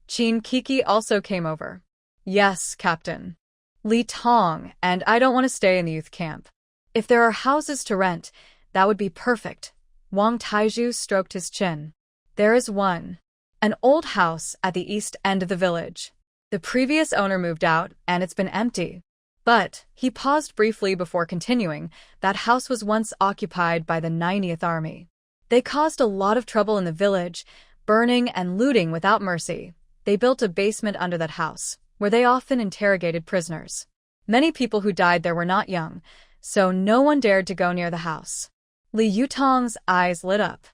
Qin Kiki also came over. Yes, Captain. Li Tong, and I don't want to stay in the youth camp. If there are houses to rent, that would be perfect. Wang Taizhu stroked his chin. There is one. An old house at the east end of the village. The previous owner moved out, and it's been empty. But, he paused briefly before continuing, that house was once occupied by the 90th Army. They caused a lot of trouble in the village, burning and looting without mercy. They built a basement under that house, where they often interrogated prisoners. Many people who died there were not young, so no one dared to go near the house. Li Yutong's eyes lit up.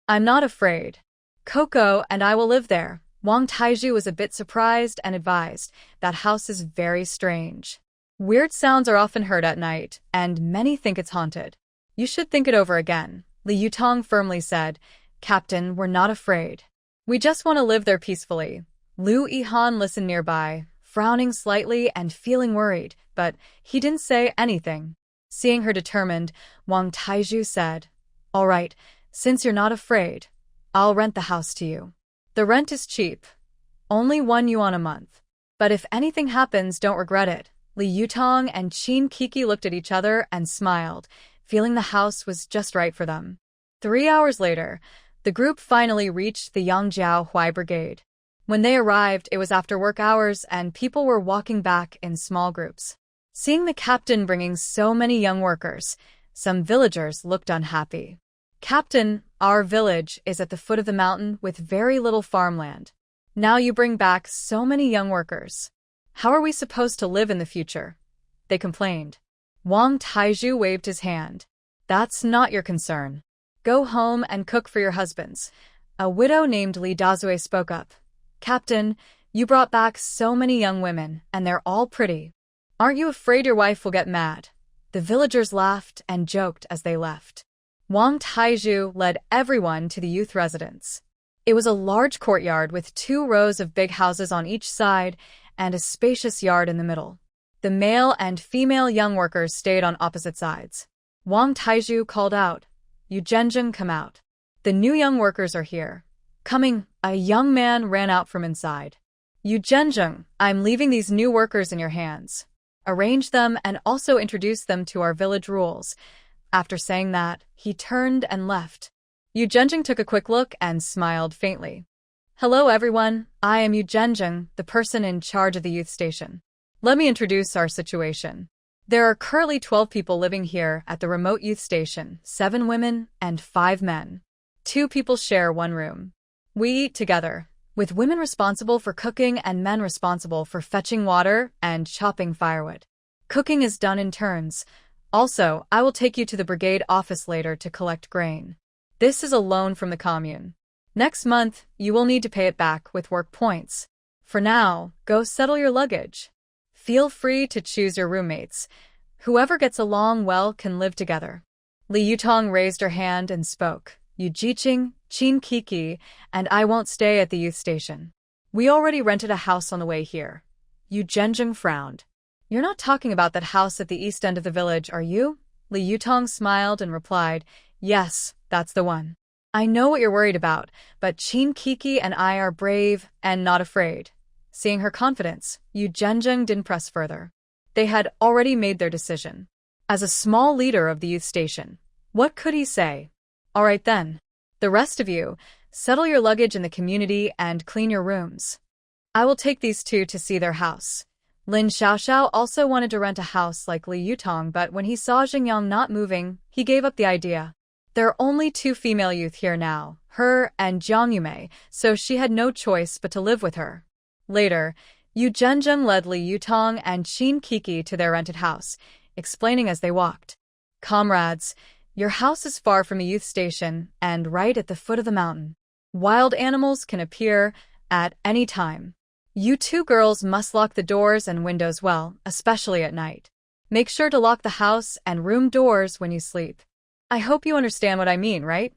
I'm not afraid. Coco and I will live there. Wang Taizhu was a bit surprised and advised, that house is very strange. Weird sounds are often heard at night, and many think it's haunted. You should think it over again. Li Yutong firmly said, Captain, we're not afraid. We just want to live there peacefully. Lu Yihan listened nearby, frowning slightly and feeling worried, but he didn't say anything. Seeing her determined, Wang Taizhu said, All right, since you're not afraid, I'll rent the house to you. The rent is cheap. Only 1 yuan a month. But if anything happens, don't regret it. Li Yutong and Qin Kiki looked at each other and smiled, feeling the house was just right for them. 3 hours later, the group finally reached the Yangjiao Huai Brigade. When they arrived, it was after work hours and people were walking back in small groups. Seeing the captain bringing so many young workers, some villagers looked unhappy. Captain, our village is at the foot of the mountain with very little farmland. Now you bring back so many young workers. How are we supposed to live in the future? They complained. Wang Taizhu waved his hand. That's not your concern. Go home and cook for your husbands. A widow named Li Dazue spoke up. Captain, you brought back so many young women, and they're all pretty. Aren't you afraid your wife will get mad? The villagers laughed and joked as they left. Wang Taizhu led everyone to the youth residence. It was a large courtyard with 2 rows of big houses on each side and a spacious yard in the middle. The male and female young workers stayed on opposite sides. Wang Taizhu called out, "You Zhenjing, come out. The new young workers are here." Coming, a young man ran out from inside. "You Zhenjing, I'm leaving these new workers in your hands. Arrange them and also introduce them to our village rules." After saying that, he turned and left. Yu Zhenjing took a quick look and smiled faintly. "Hello everyone, I am Yu Zhenjing, the person in charge of the youth station. Let me introduce our situation. There are currently 12 people living here at the remote youth station, 7 women and 5 men. 2 people share 1 room. We eat together, with women responsible for cooking and men responsible for fetching water and chopping firewood. Cooking is done in turns. Also, I will take you to the brigade office later to collect grain. This is a loan from the commune. Next month, you will need to pay it back with work points. For now, go settle your luggage. Feel free to choose your roommates. Whoever gets along well can live together." Li Yutong raised her hand and spoke. "Yu Jiqing, Qin Kiki, and I won't stay at the youth station. We already rented a house on the way here." Yu Zhenjing frowned. "You're not talking about that house at the east end of the village, are you?" Li Yutong smiled and replied, "Yes, that's the one. I know what you're worried about, but Qin Kiki and I are brave and not afraid." Seeing her confidence, Yu Zhenjing didn't press further. They had already made their decision. As a small leader of the youth station, what could he say? "All right then. The rest of you, settle your luggage in the community and clean your rooms. I will take these 2 to see their house." Lin Xiaoxiao also wanted to rent a house like Li Yutong, but when he saw Xingyang not moving, he gave up the idea. There are only 2 female youth here now, her and Jiang Yumei, so she had no choice but to live with her. Later, Yu Zhenjing led Li Yutong and Qin Kiki to their rented house, explaining as they walked. "Comrades, your house is far from a youth station and right at the foot of the mountain. Wild animals can appear at any time. You 2 girls must lock the doors and windows well, especially at night. Make sure to lock the house and room doors when you sleep. I hope you understand what I mean, right?"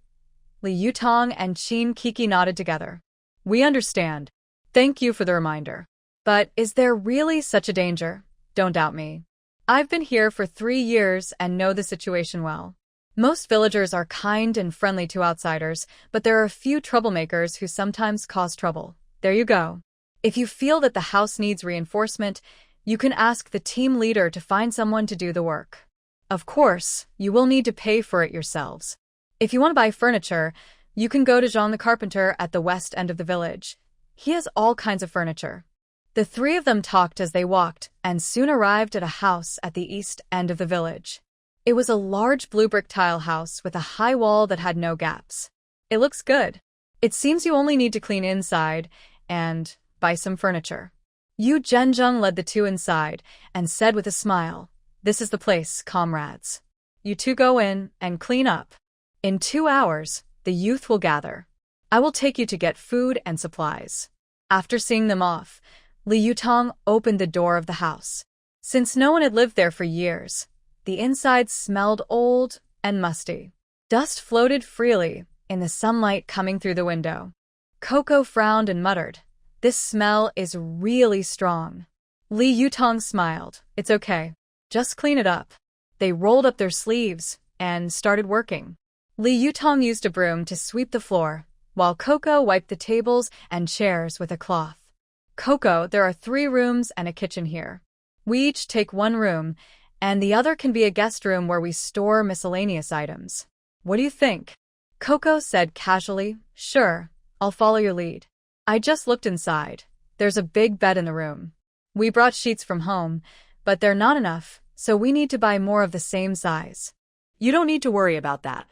Li Yutong and Qin Kiki nodded together. "We understand. Thank you for the reminder. But is there really such a danger? Don't doubt me. I've been here for 3 years and know the situation well. Most villagers are kind and friendly to outsiders, but there are a few troublemakers who sometimes cause trouble. There you go. If you feel that the house needs reinforcement, you can ask the team leader to find someone to do the work. Of course, you will need to pay for it yourselves. If you want to buy furniture, you can go to Jean the carpenter at the west end of the village. He has all kinds of furniture." The 3 of them talked as they walked and soon arrived at a house at the east end of the village. It was a large blue brick tile house with a high wall that had no gaps. "It looks good. It seems you only need to clean inside and buy some furniture." Yu Zhenjing led the 2 inside and said with a smile, "This is the place, comrades. You 2 go in and clean up. In 2 hours, the youth will gather. I will take you to get food and supplies." After seeing them off, Li Yutong opened the door of the house. Since no one had lived there for years, the inside smelled old and musty. Dust floated freely in the sunlight coming through the window. Coco frowned and muttered, "This smell is really strong." Li Yutong smiled. "It's okay. Just clean it up." They rolled up their sleeves and started working. Li Yutong used a broom to sweep the floor, while Coco wiped the tables and chairs with a cloth. "Coco, there are 3 rooms and a kitchen here. We each take 1 room, and the other can be a guest room where we store miscellaneous items. What do you think?" Coco said casually, "Sure, I'll follow your lead. I just looked inside. There's a big bed in the room. We brought sheets from home, but they're not enough, so we need to buy more of the same size." You don't need to worry about that.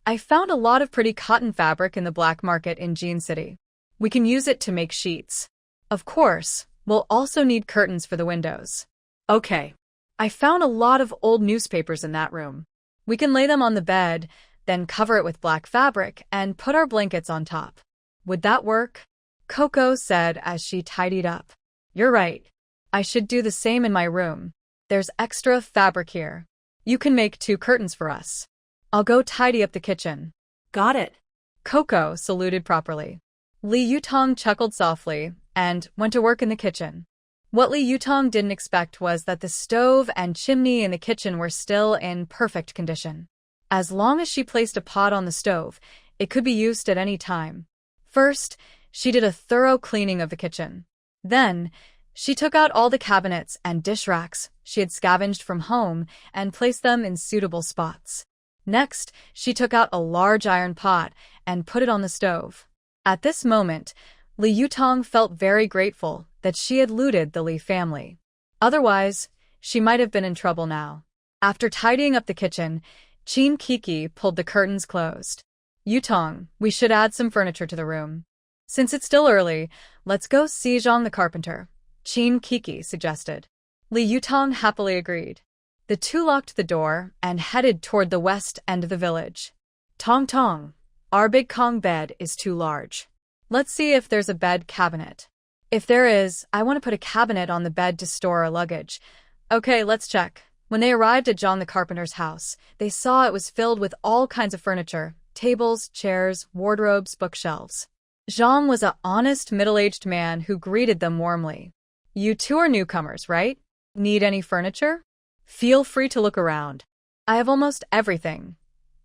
I found a lot of pretty cotton fabric in the black market in Jean City. We can use it to make sheets. Of course, we'll also need curtains for the windows. Okay. I found a lot of old newspapers in that room. We can lay them on the bed, then cover it with black fabric and put our blankets on top. Would that work? Coco said as she tidied up. You're right. I should do the same in my room. There's extra fabric here. You can make 2 curtains for us. I'll go tidy up the kitchen. Got it. Coco saluted properly. Li Yutong chuckled softly and went to work in the kitchen. What Li Yutong didn't expect was that the stove and chimney in the kitchen were still in perfect condition. As long as she placed a pot on the stove, it could be used at any time. First, she did a thorough cleaning of the kitchen. Then, she took out all the cabinets and dish racks she had scavenged from home and placed them in suitable spots. Next, she took out a large iron pot and put it on the stove. At this moment, Li Yutong felt very grateful that she had looted the Li family. Otherwise, she might have been in trouble now. After tidying up the kitchen, Qin Kiki pulled the curtains closed. Yutong, we should add some furniture to the room. Since it's still early, let's go see Zhang the carpenter, Qin Kiki suggested. Li Yutong happily agreed. The two locked the door and headed toward the west end of the village. Tong Tong, our big Kong bed is too large. Let's see if there's a bed cabinet. If there is, I want to put a cabinet on the bed to store our luggage. Okay, let's check. When they arrived at John the carpenter's house, they saw it was filled with all kinds of furniture, tables, chairs, wardrobes, bookshelves. Zhang was an honest, middle-aged man who greeted them warmly. You two are newcomers, right? Need any furniture? Feel free to look around. I have almost everything.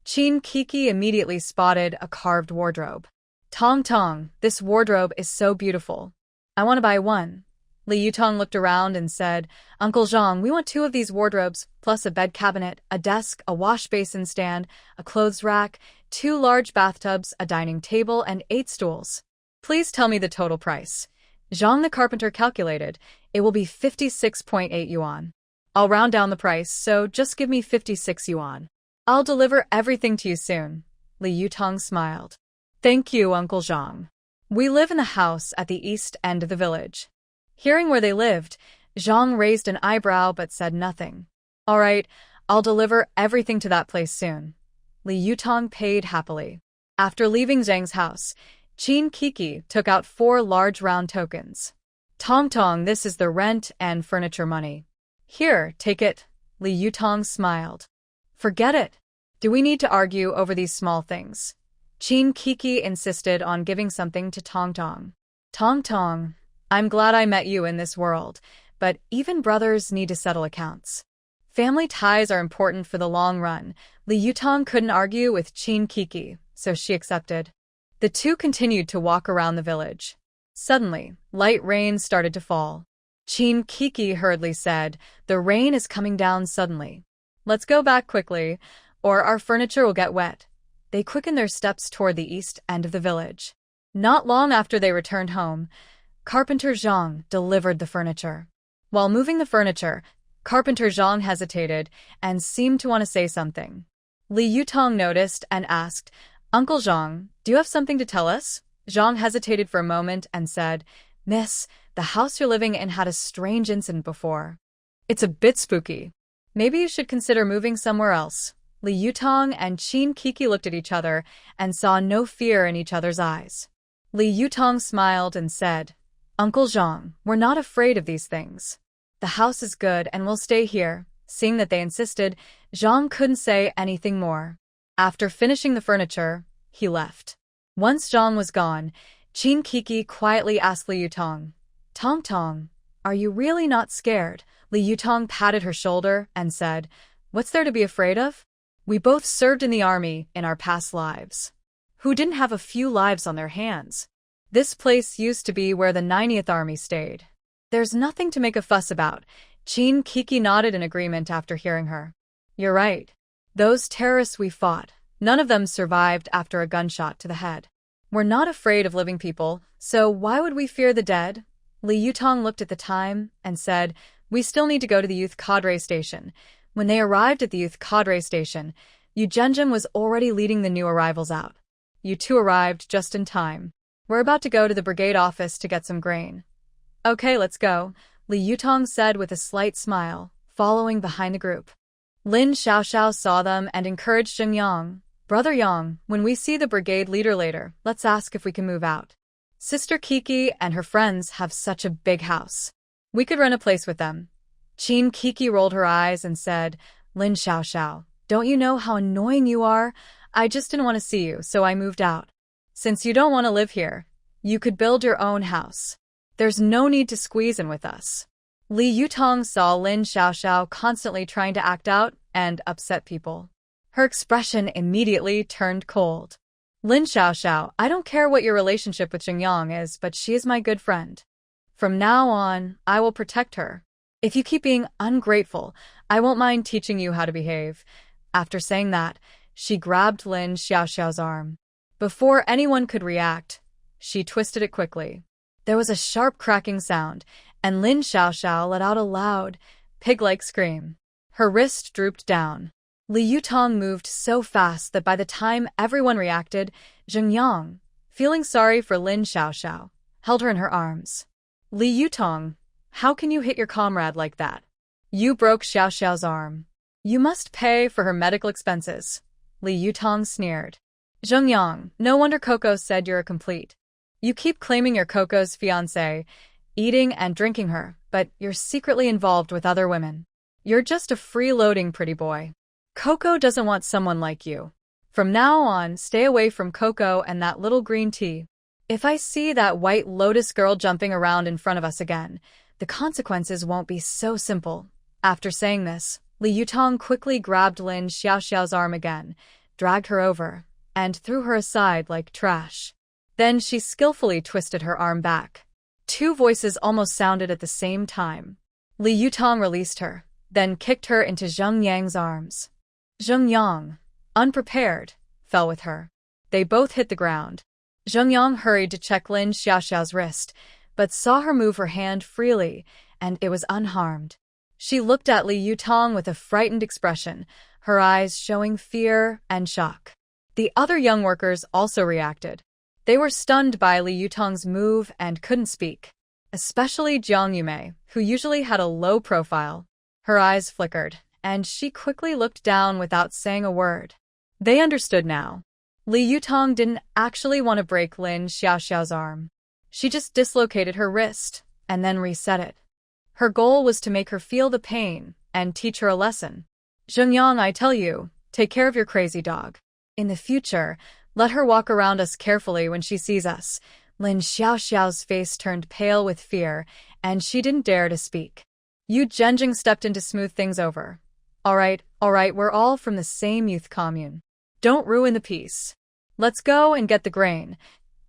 Qin Kiki immediately spotted a carved wardrobe. Tong Tong, this wardrobe is so beautiful. I want to buy one. Li Yutong looked around and said, Uncle Zhang, we want 2 of these wardrobes, plus a bed cabinet, a desk, a wash basin stand, a clothes rack, 2 large bathtubs, a dining table, and 8 stools. Please tell me the total price. Zhang the carpenter calculated. It will be 56.8 yuan. I'll round down the price, so just give me 56 yuan. I'll deliver everything to you soon. Li Yutong smiled. Thank you, Uncle Zhang. We live in the house at the east end of the village. Hearing where they lived, Zhang raised an eyebrow but said nothing. All right, I'll deliver everything to that place soon. Li Yutong paid happily. After leaving Zhang's house, Qin Kiki took out 4 large round tokens. Tong Tong, this is the rent and furniture money. Here, take it. Li Yutong smiled. Forget it. Do we need to argue over these small things? Qin Kiki insisted on giving something to Tong Tong. Tong Tong, I'm glad I met you in this world, but even brothers need to settle accounts. Family ties are important for the long run. Li Yutong couldn't argue with Qin Kiki, so she accepted. The two continued to walk around the village. Suddenly, light rain started to fall. Qin Kiki hurriedly said, the rain is coming down suddenly. Let's go back quickly, or our furniture will get wet. They quickened their steps toward the east end of the village. Not long after they returned home, Carpenter Zhang delivered the furniture. While moving the furniture, Carpenter Zhang hesitated and seemed to want to say something. Li Yutong noticed and asked, Uncle Zhang, do you have something to tell us? Zhang hesitated for a moment and said, Miss, the house you're living in had a strange incident before. It's a bit spooky. Maybe you should consider moving somewhere else. Li Yutong and Qin Kiki looked at each other and saw no fear in each other's eyes. Li Yutong smiled and said, Uncle Zhang, we're not afraid of these things. The house is good and we'll stay here. Seeing that they insisted, Zhang couldn't say anything more. After finishing the furniture, he left. Once Zhang was gone, Qin Kiki quietly asked Li Yutong, Tong Tong, are you really not scared? Li Yutong patted her shoulder and said, What's there to be afraid of? We both served in the army in our past lives. Who didn't have a few lives on their hands? This place used to be where the 90th Army stayed. There's nothing to make a fuss about. Qin Kiki nodded in agreement after hearing her. You're right. Those terrorists we fought, none of them survived after a gunshot to the head. We're not afraid of living people, so why would we fear the dead? Li Yutong looked at the time and said, We still need to go to the youth cadre station. When they arrived at the youth cadre station, Yu Zhenjing was already leading the new arrivals out. You two arrived just in time. We're about to go to the brigade office to get some grain. Okay, let's go, Li Yutong said with a slight smile, following behind the group. Lin Xiaoxiao saw them and encouraged Zheng Yang. Brother Yang, when we see the brigade leader later, let's ask if we can move out. Sister Kiki and her friends have such a big house. We could rent a place with them. Qin Kiki rolled her eyes and said, Lin Xiaoxiao, don't you know how annoying you are? I just didn't want to see you, so I moved out. Since you don't want to live here, you could build your own house. There's no need to squeeze in with us. Li Yutong saw Lin Xiaoxiao constantly trying to act out and upset people. Her expression immediately turned cold. Lin Xiaoxiao, I don't care what your relationship with Zheng Yang is, but she is my good friend. From now on, I will protect her. If you keep being ungrateful, I won't mind teaching you how to behave. After saying that, she grabbed Lin Xiaoxiao's arm. Before anyone could react, she twisted it quickly. There was a sharp cracking sound, and Lin Xiaoxiao let out a loud, pig-like scream. Her wrist drooped down. Li Yutong moved so fast that by the time everyone reacted, Zheng Yang, feeling sorry for Lin Xiaoxiao, held her in her arms. Li Yutong, how can you hit your comrade like that? You broke Xiaoxiao's arm. You must pay for her medical expenses. Li Yutong sneered. Zheng Yang, no wonder Coco said you're a complete. You keep claiming you're Coco's fiancé, eating and drinking her, but you're secretly involved with other women. You're just a freeloading pretty boy. Coco doesn't want someone like you. From now on, stay away from Coco and that little green tea. If I see that white lotus girl jumping around in front of us again, the consequences won't be so simple. After saying this, Li Yutong quickly grabbed Lin Xiaoxiao's arm again, dragged her over, and threw her aside like trash. Then she skillfully twisted her arm back. Two voices almost sounded at the same time. Li Yutong released her, then kicked her into Zheng Yang's arms. Zheng Yang, unprepared, fell with her. They both hit the ground. Zheng Yang hurried to check Lin Xiaoxiao's wrist, but saw her move her hand freely, and it was unharmed. She looked at Li Yutong with a frightened expression, her eyes showing fear and shock. The other young workers also reacted. They were stunned by Li Yutong's move and couldn't speak. Especially Jiang Yume, who usually had a low profile. Her eyes flickered, and she quickly looked down without saying a word. They understood now. Li Yutong didn't actually want to break Lin Xiaoxiao's arm. She just dislocated her wrist, and then reset it. Her goal was to make her feel the pain and teach her a lesson. Zheng Yang, I tell you, take care of your crazy dog. In the future, let her walk around us carefully when she sees us. Lin Xiaoxiao's face turned pale with fear, and she didn't dare to speak. Yu Zhenjing stepped in to smooth things over. All right, we're all from the same youth commune. Don't ruin the peace. Let's go and get the grain.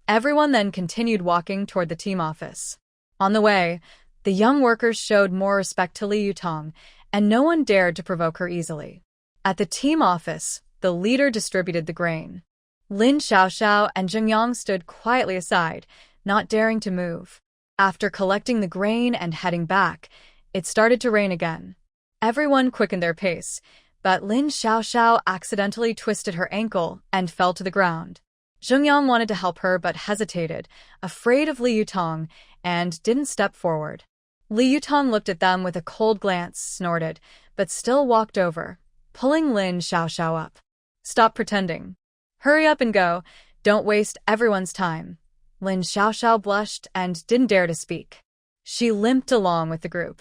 Everyone then continued walking toward the team office. On the way, the young workers showed more respect to Li Yutong, and no one dared to provoke her easily. At the team office, the leader distributed the grain. Lin Xiaoxiao and Zheng Yang stood quietly aside, not daring to move. After collecting the grain and heading back, it started to rain again. Everyone quickened their pace, but Lin Xiaoxiao accidentally twisted her ankle and fell to the ground. Zheng Yang wanted to help her but hesitated, afraid of Li Yutong, and didn't step forward. Li Yutong looked at them with a cold glance, snorted, but still walked over, pulling Lin Xiaoxiao up. Stop pretending. Hurry up and go. Don't waste everyone's time. Lin Xiaoxiao blushed and didn't dare to speak. She limped along with the group.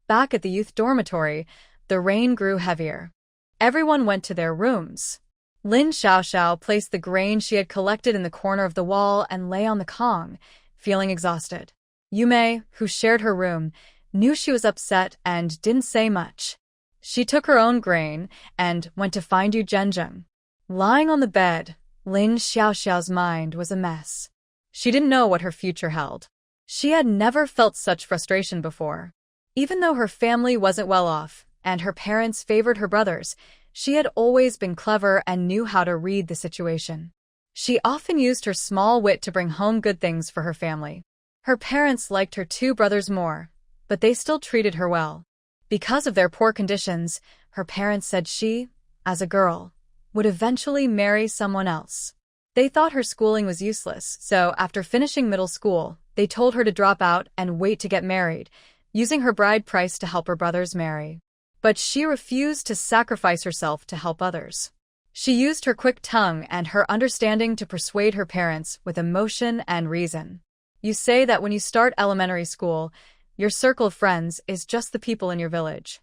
Back at the youth dormitory, the rain grew heavier. Everyone went to their rooms. Lin Xiaoxiao placed the grain she had collected in the corner of the wall and lay on the Kong, feeling exhausted. Yume, who shared her room, knew she was upset and didn't say much. She took her own grain and went to find Yu Zhenjing. Lying on the bed, Lin Xiaoxiao's mind was a mess. She didn't know what her future held. She had never felt such frustration before. Even though her family wasn't well off, and her parents favored her brothers, she had always been clever and knew how to read the situation. She often used her small wit to bring home good things for her family. Her parents liked her two brothers more, but they still treated her well. Because of their poor conditions, her parents said she, as a girl, would eventually marry someone else. They thought her schooling was useless, so after finishing middle school, they told her to drop out and wait to get married, using her bride price to help her brothers marry. But she refused to sacrifice herself to help others. She used her quick tongue and her understanding to persuade her parents with emotion and reason. You say that when you start elementary school, your circle of friends is just the people in your village.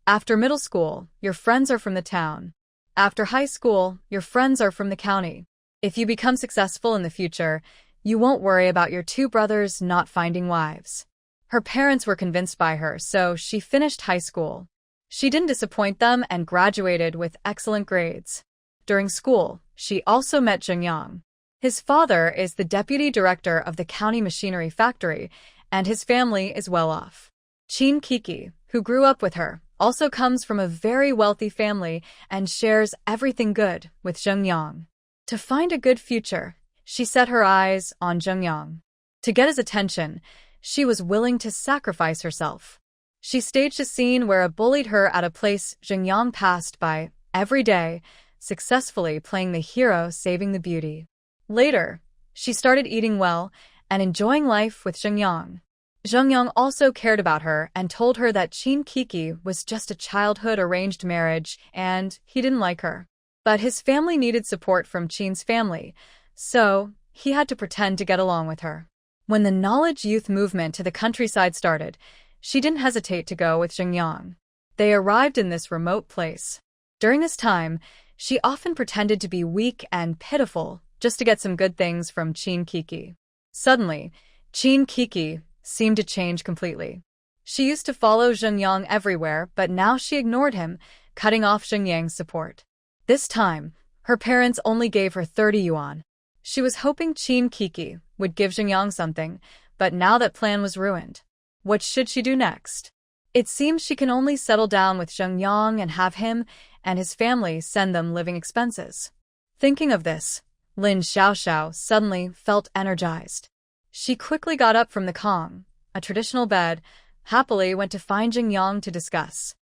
After middle school, your friends are from the town. After high school, your friends are from the county. If you become successful in the future, you won't worry about your two brothers not finding wives. Her parents were convinced by her, so she finished high school. She didn't disappoint them and graduated with excellent grades. During school, she also met Jung Yang. His father is the deputy director of the county machinery factory, and his family is well off. Chin Kiki, who grew up with her, also comes from a very wealthy family and shares everything good with Jung Yang. To find a good future, she set her eyes on Jung Yang. To get his attention, she was willing to sacrifice herself. She staged a scene where a bullied her at a place Jung Yang passed by every day, successfully playing the hero saving the beauty. Later, she started eating well and enjoying life with Jung Yang. Jung Yang also cared about her and told her that Chin Kiki was just a childhood arranged marriage and he didn't like her. But his family needed support from Chin's family, so he had to pretend to get along with her. When the knowledge youth movement to the countryside started, she didn't hesitate to go with Jung Yang. They arrived in this remote place. During this time, she often pretended to be weak and pitiful just to get some good things from Chin Kiki. Suddenly, Chin Kiki seemed to change completely. She used to follow Jung Yang everywhere, but now she ignored him, cutting off Jung Yang's support. This time, her parents only gave her 30 yuan. She was hoping Chin Kiki would give Jung Yang something, but now that plan was ruined. What should she do next? It seems she can only settle down with Jung Yang and have him and his family send them living expenses. Thinking of this, Lin Xiaoxiao suddenly felt energized. She quickly got up from the Kong, a traditional bed, happily went to find Jung Yang to discuss.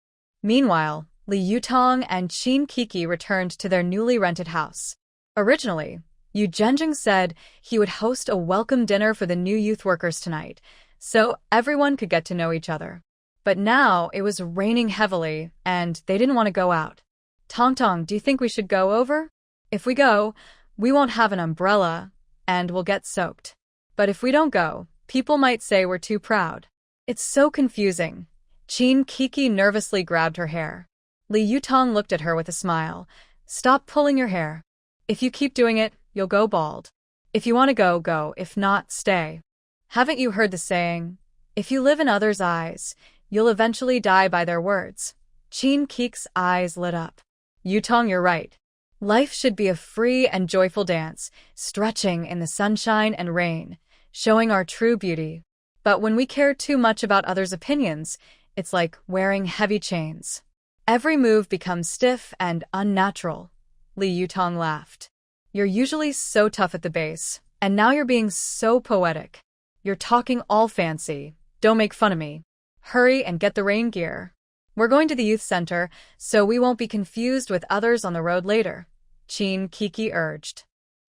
Meanwhile, Li Yutong and Chin Kiki returned to their newly rented house. Originally, Yu Zhenjing said he would host a welcome dinner for the new youth workers tonight, so everyone could get to know each other. But now it was raining heavily, and they didn't want to go out. Tong Tong, do you think we should go over? If we go, we won't have an umbrella, and we'll get soaked. But if we don't go, people might say we're too proud. It's so confusing. Chin Kiki nervously grabbed her hair. Li Yutong looked at her with a smile. Stop pulling your hair. If you keep doing it, you'll go bald. If you want to go, go. If not, stay. Haven't you heard the saying, if you live in others' eyes, you'll eventually die by their words? Chin Kiki's eyes lit up. Yutong, you're right. Life should be a free and joyful dance, stretching in the sunshine and rain, showing our true beauty. But when we care too much about others' opinions, it's like wearing heavy chains. Every move becomes stiff and unnatural. Li Yutong laughed. You're usually so tough at the base, and now you're being so poetic. You're talking all fancy. Don't make fun of me. Hurry and get the rain gear. We're going to the youth center, so we won't be confused with others on the road later, Chin Kiki urged.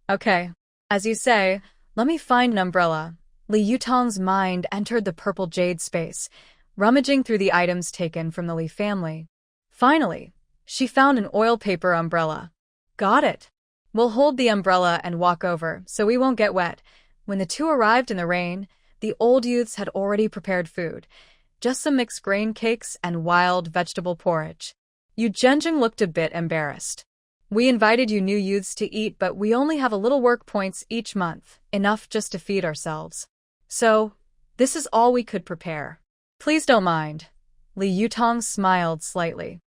Okay. As you say, let me find an umbrella. Li Yutong's mind entered the purple jade space, rummaging through the items taken from the Li family. Finally, she found an oil paper umbrella. Got it. We'll hold the umbrella and walk over, so we won't get wet. When the two arrived in the rain, the old youths had already prepared food. Just some mixed grain cakes and wild vegetable porridge. Yu Zhenjing looked a bit embarrassed. We invited you new youths to eat, but we only have a little work points each month, enough just to feed ourselves. So, this is all we could prepare. Please don't mind. Li Yutong smiled slightly.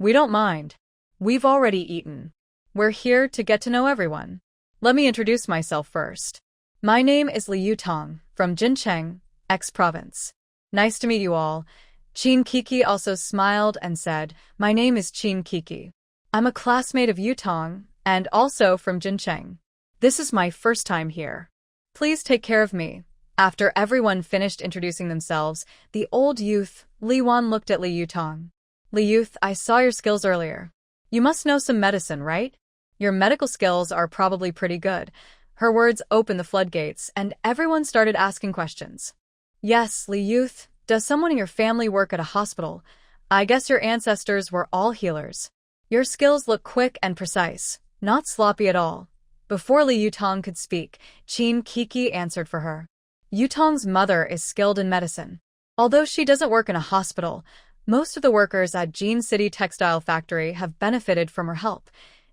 We don't mind. We've already eaten. We're here to get to know everyone. Let me introduce myself first. My name is Li Yutong, from Jincheng, X-Province. Nice to meet you all. Chin Kiki also smiled and said, My name is Chin Kiki. I'm a classmate of Yutong, and also from Jincheng. This is my first time here. Please take care of me. After everyone finished introducing themselves, the old youth, Li Wan, looked at Li Yutong. Li Youth, I saw your skills earlier. You must know some medicine, right? Your medical skills are probably pretty good. Her words opened the floodgates, and everyone started asking questions. Yes, Li Youth, does someone in your family work at a hospital? I guess your ancestors were all healers. Your skills look quick and precise, not sloppy at all. Before Li Yutong could speak, Qin Kiki answered for her. Yutong's mother is skilled in medicine. Although she doesn't work in a hospital, most of the workers at Jin City Textile Factory have benefited from her help.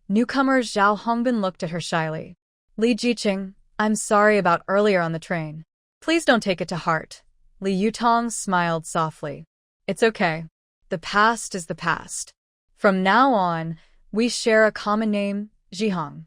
Newcomer Zhao Hongbin looked at her shyly. Li Jiqing, I'm sorry about earlier on the train. Please don't take it to heart. Li Yutong smiled softly. It's okay. The past is the past. From now on, we share a common name, Jihong.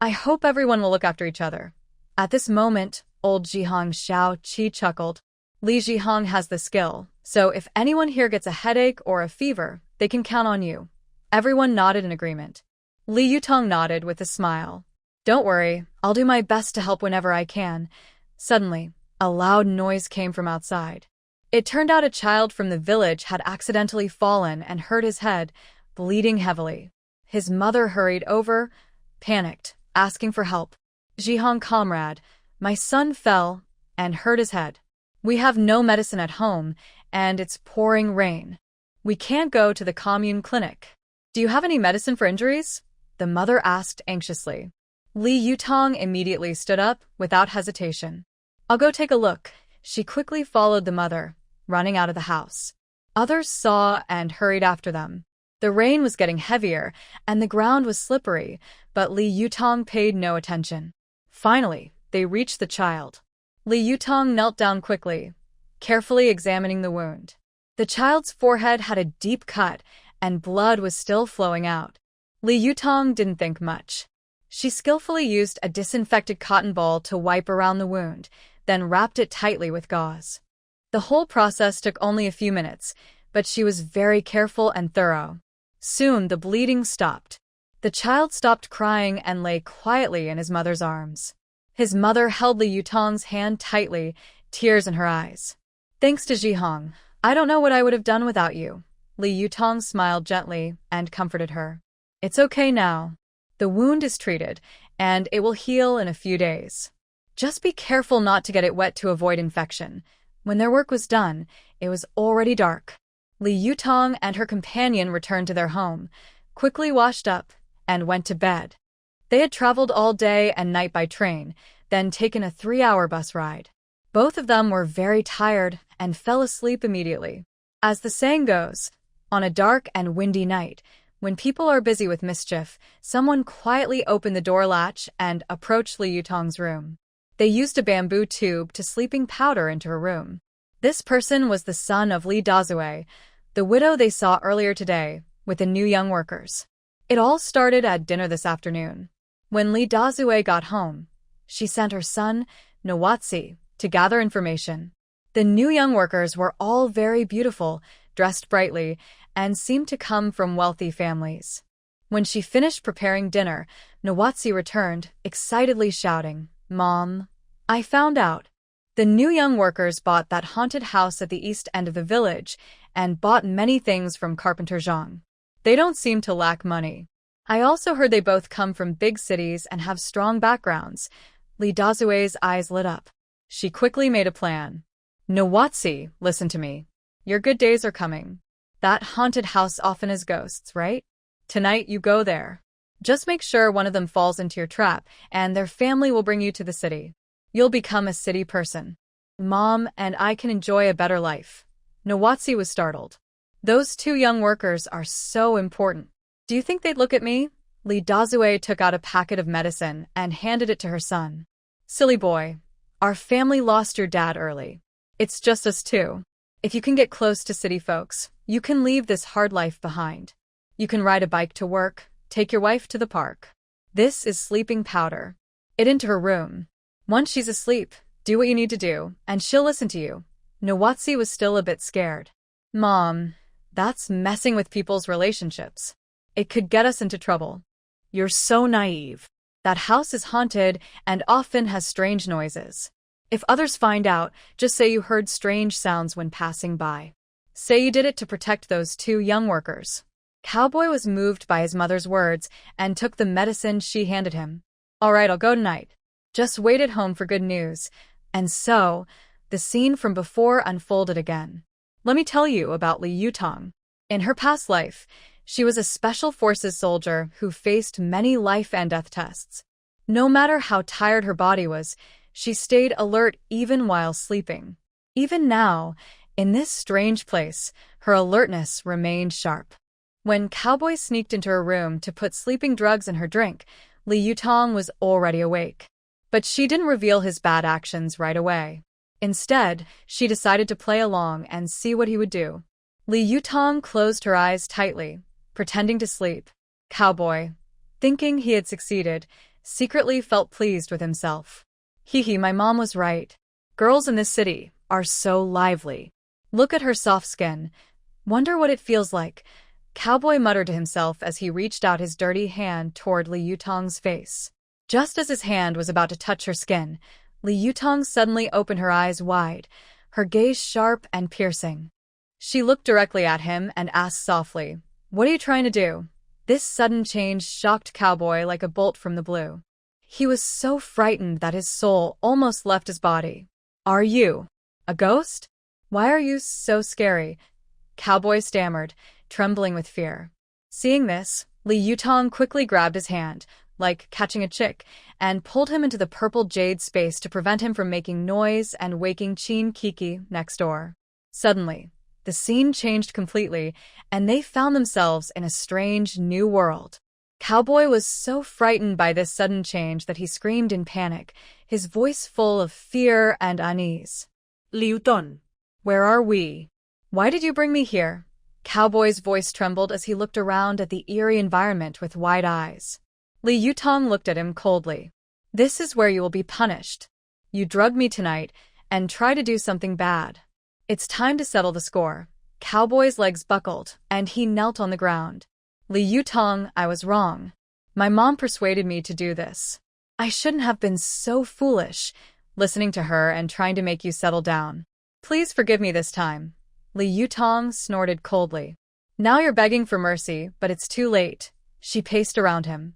I hope everyone will look after each other. At this moment, old Jihong Xiao Qi chuckled. Li Jihong has the skill, so if anyone here gets a headache or a fever, they can count on you. Everyone nodded in agreement. Li Yutong nodded with a smile. Don't worry, I'll do my best to help whenever I can. Suddenly, a loud noise came from outside. It turned out a child from the village had accidentally fallen and hurt his head, bleeding heavily. His mother hurried over, panicked, asking for help. Jihong comrade, my son fell and hurt his head. We have no medicine at home, and it's pouring rain. We can't go to the commune clinic. Do you have any medicine for injuries? The mother asked anxiously. Li Yutong immediately stood up without hesitation. I'll go take a look. She quickly followed the mother, running out of the house. Others saw and hurried after them. The rain was getting heavier, and the ground was slippery, but Li Yutong paid no attention. Finally, they reached the child. Li Yutong knelt down quickly, carefully examining the wound. The child's forehead had a deep cut, and blood was still flowing out. Li Yutong didn't think much. She skillfully used a disinfected cotton ball to wipe around the wound, then wrapped it tightly with gauze. The whole process took only a few minutes, but she was very careful and thorough. Soon the bleeding stopped. The child stopped crying and lay quietly in his mother's arms. His mother held Li Yutong's hand tightly, tears in her eyes. Thanks to Jihong, I don't know what I would have done without you. Li Yutong smiled gently and comforted her. It's okay now. The wound is treated, and it will heal in a few days. Just be careful not to get it wet to avoid infection. When their work was done, it was already dark. Li Yutong and her companion returned to their home, quickly washed up, and went to bed. They had traveled all day and night by train, then taken a 3-hour bus ride. Both of them were very tired and fell asleep immediately. As the saying goes, on a dark and windy night, when people are busy with mischief, someone quietly opened the door latch and approached Li Yutong's room. They used a bamboo tube to sleeping powder into her room. This person was the son of Li Dazue, the widow they saw earlier today, with the new young workers. It all started at dinner this afternoon. When Li Dazue got home, she sent her son, Nawatsi, to gather information. The new young workers were all very beautiful, dressed brightly, and seemed to come from wealthy families. When she finished preparing dinner, Nawatsi returned, excitedly shouting, "Mom, I found out. The new young workers bought that haunted house at the east end of the village and bought many things from Carpenter Zhang. They don't seem to lack money. I also heard they both come from big cities and have strong backgrounds." Li Dazue's eyes lit up. She quickly made a plan. "Nawatsi, listen to me. Your good days are coming. That haunted house often has ghosts, right? Tonight you go there. Just make sure one of them falls into your trap, and their family will bring you to the city. You'll become a city person. Mom and I can enjoy a better life." Nawatsi was startled. "Those two young workers are so important. Do you think they'd look at me?" Li Dazue took out a packet of medicine and handed it to her son. "Silly boy. Our family lost your dad early. It's just us two. If you can get close to city folks, you can leave this hard life behind. You can ride a bike to work, take your wife to the park. This is sleeping powder. It into her room. Once she's asleep, do what you need to do, and she'll listen to you." Nawatsi was still a bit scared. "Mom, that's messing with people's relationships. It could get us into trouble." You're so naive. "That house is haunted and often has strange noises. If others find out, just say you heard strange sounds when passing by. Say you did it to protect those two young workers." Cowboy was moved by his mother's words and took the medicine she handed him. All right, I'll go tonight. Just wait at home for good news. And so, the scene from before unfolded again. Let me tell you about Li Yutong. In her past life, she was a special forces soldier who faced many life and death tests. No matter how tired her body was, she stayed alert even while sleeping. Even now, in this strange place, her alertness remained sharp. When Cowboy sneaked into her room to put sleeping drugs in her drink, Li Yutong was already awake. But she didn't reveal his bad actions right away. Instead, she decided to play along and see what he would do. Li Yutong closed her eyes tightly, pretending to sleep. Cowboy, thinking he had succeeded, secretly felt pleased with himself. Hee, my mom was right. Girls in this city are so lively. Look at her soft skin. Wonder what it feels like. Cowboy muttered to himself as he reached out his dirty hand toward Li Yutong's face. Just as his hand was about to touch her skin, Li Yutong suddenly opened her eyes wide, her gaze sharp and piercing. She looked directly at him and asked softly, "What are you trying to do?" This sudden change shocked Cowboy like a bolt from the blue. He was so frightened that his soul almost left his body. "Are you a ghost? Why are you so scary?" Cowboy stammered, trembling with fear. Seeing this, Li Yutong quickly grabbed his hand, like catching a chick, and pulled him into the purple jade space to prevent him from making noise and waking Chin Kiki next door. Suddenly, the scene changed completely, and they found themselves in a strange new world. Cowboy was so frightened by this sudden change that he screamed in panic, his voice full of fear and unease. Li Yutong. Where are we? Why did you bring me here? Cowboy's voice trembled as he looked around at the eerie environment with wide eyes. Li Yutong looked at him coldly. This is where you will be punished. You drugged me tonight and tried to do something bad. It's time to settle the score. Cowboy's legs buckled, and he knelt on the ground. Li Yutong, I was wrong. My mom persuaded me to do this. I shouldn't have been so foolish, listening to her and trying to make you settle down. Please forgive me this time. Li Yutong snorted coldly. Now you're begging for mercy, but it's too late. She paced around him.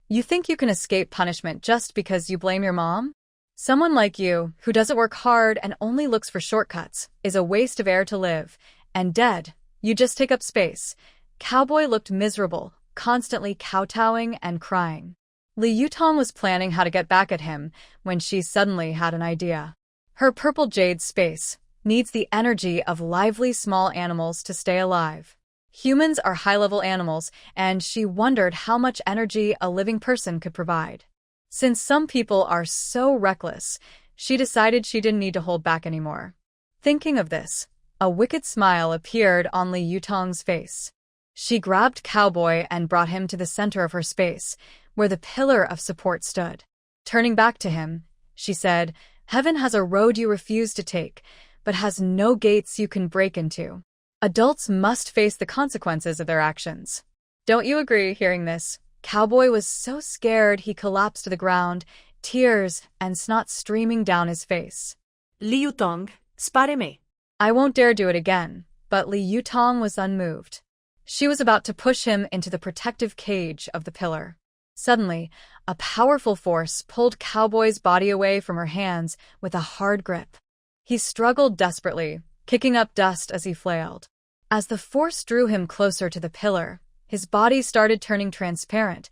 You think you can escape punishment just because you blame your mom? Someone like you, who doesn't work hard and only looks for shortcuts, is a waste of air to live. And dead, you just take up space. Cowboy looked miserable, constantly kowtowing and crying. Li Yutong was planning how to get back at him when she suddenly had an idea. Her purple jade space needs the energy of lively small animals to stay alive. Humans are high-level animals, and she wondered how much energy a living person could provide. Since some people are so reckless, she decided she didn't need to hold back anymore. Thinking of this, a wicked smile appeared on Li Yutong's face. She grabbed Cowboy and brought him to the center of her space, where the pillar of support stood. Turning back to him, she said, Heaven has a road you refuse to take, but has no gates you can break into. Adults must face the consequences of their actions. Don't you agree? Hearing this, Cowboy was so scared he collapsed to the ground, tears and snot streaming down his face. Li Yutong, spare me. I won't dare do it again, but Li Yutong was unmoved. She was about to push him into the protective cage of the pillar. Suddenly, a powerful force pulled Cowboy's body away from her hands with a hard grip. He struggled desperately, kicking up dust as he flailed. As the force drew him closer to the pillar, his body started turning transparent,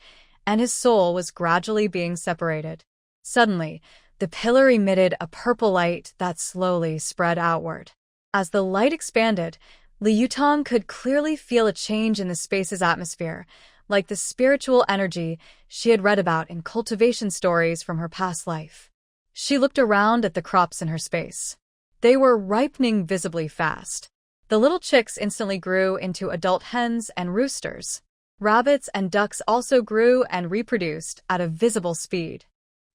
and his soul was gradually being separated. Suddenly, the pillar emitted a purple light that slowly spread outward. As the light expanded, Li Yutong could clearly feel a change in the space's atmosphere, like the spiritual energy she had read about in cultivation stories from her past life. She looked around at the crops in her space. They were ripening visibly fast. The little chicks instantly grew into adult hens and roosters. Rabbits and ducks also grew and reproduced at a visible speed.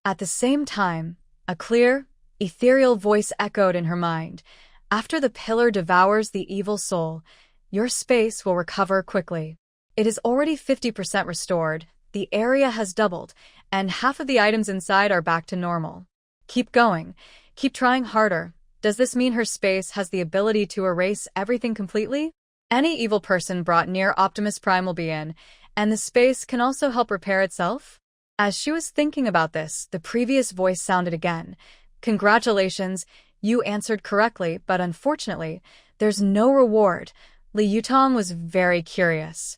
At the same time, a clear, ethereal voice echoed in her mind. After the pillar devours the evil soul, your space will recover quickly. It is already 50% restored, the area has doubled, and half of the items inside are back to normal. Keep going. Keep trying harder. Does this mean her space has the ability to erase everything completely? Any evil person brought near Optimus Prime will be in, and the space can also help repair itself? As she was thinking about this, the previous voice sounded again. Congratulations, you answered correctly, but unfortunately, there's no reward. Li Yutong was very curious.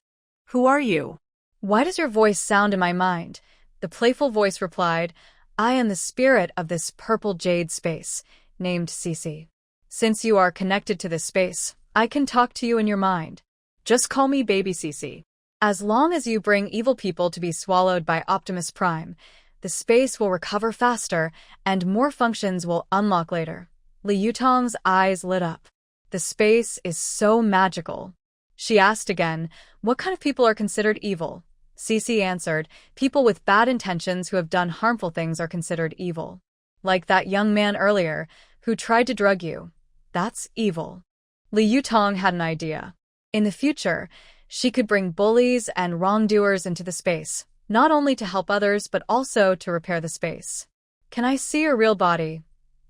Who are you? Why does your voice sound in my mind? The playful voice replied, I am the spirit of this purple jade space, named Cece. Since you are connected to this space, I can talk to you in your mind. Just call me Baby Cece. As long as you bring evil people to be swallowed by Optimus Prime, the space will recover faster and more functions will unlock later. Li Yutong's eyes lit up. The space is so magical. She asked again, what kind of people are considered evil? Cece answered, people with bad intentions who have done harmful things are considered evil. Like that young man earlier, who tried to drug you. That's evil. Li Yutong had an idea. In the future, she could bring bullies and wrongdoers into the space, not only to help others but also to repair the space. Can I see your real body?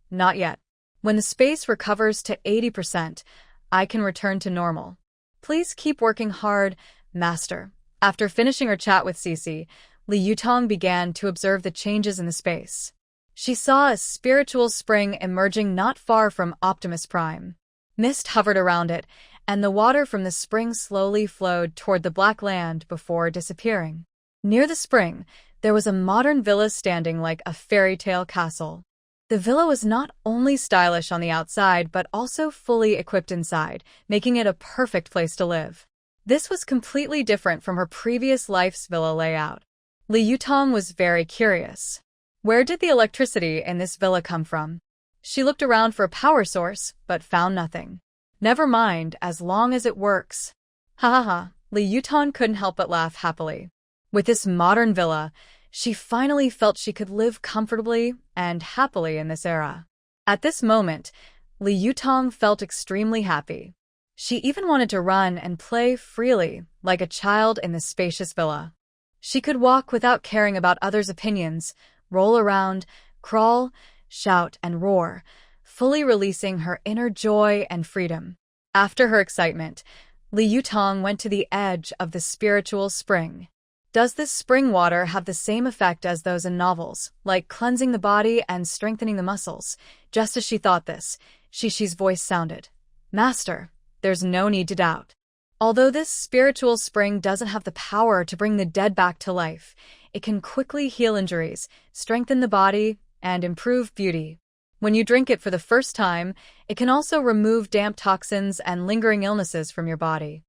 Not yet. When the space recovers to 80%, I can return to normal. Please keep working hard, Master. After finishing her chat with Cece, Li Yutong began to observe the changes in the space. She saw a spiritual spring emerging not far from Optimus Prime. Mist hovered around it, and the water from the spring slowly flowed toward the black land before disappearing. Near the spring, there was a modern villa standing like a fairy tale castle. The villa was not only stylish on the outside but also fully equipped inside, making it a perfect place to live. This was completely different from her previous life's villa layout. Li Yutong was very curious. Where did the electricity in this villa come from? She looked around for a power source, but found nothing. Never mind, as long as it works. Ha ha ha, Li Yutong couldn't help but laugh happily. With this modern villa, she finally felt she could live comfortably and happily in this era. At this moment, Li Yutong felt extremely happy. She even wanted to run and play freely, like a child in this spacious villa. She could walk without caring about others' opinions, roll around, crawl, shout, and roar, fully releasing her inner joy and freedom. After her excitement, Li Yutong went to the edge of the spiritual spring. Does this spring water have the same effect as those in novels, like cleansing the body and strengthening the muscles? Just as she thought this, Shishi's voice sounded. Master, there's no need to doubt. Although this spiritual spring doesn't have the power to bring the dead back to life, it can quickly heal injuries, strengthen the body, and improve beauty. When you drink it for the first time, it can also remove damp toxins and lingering illnesses from your body.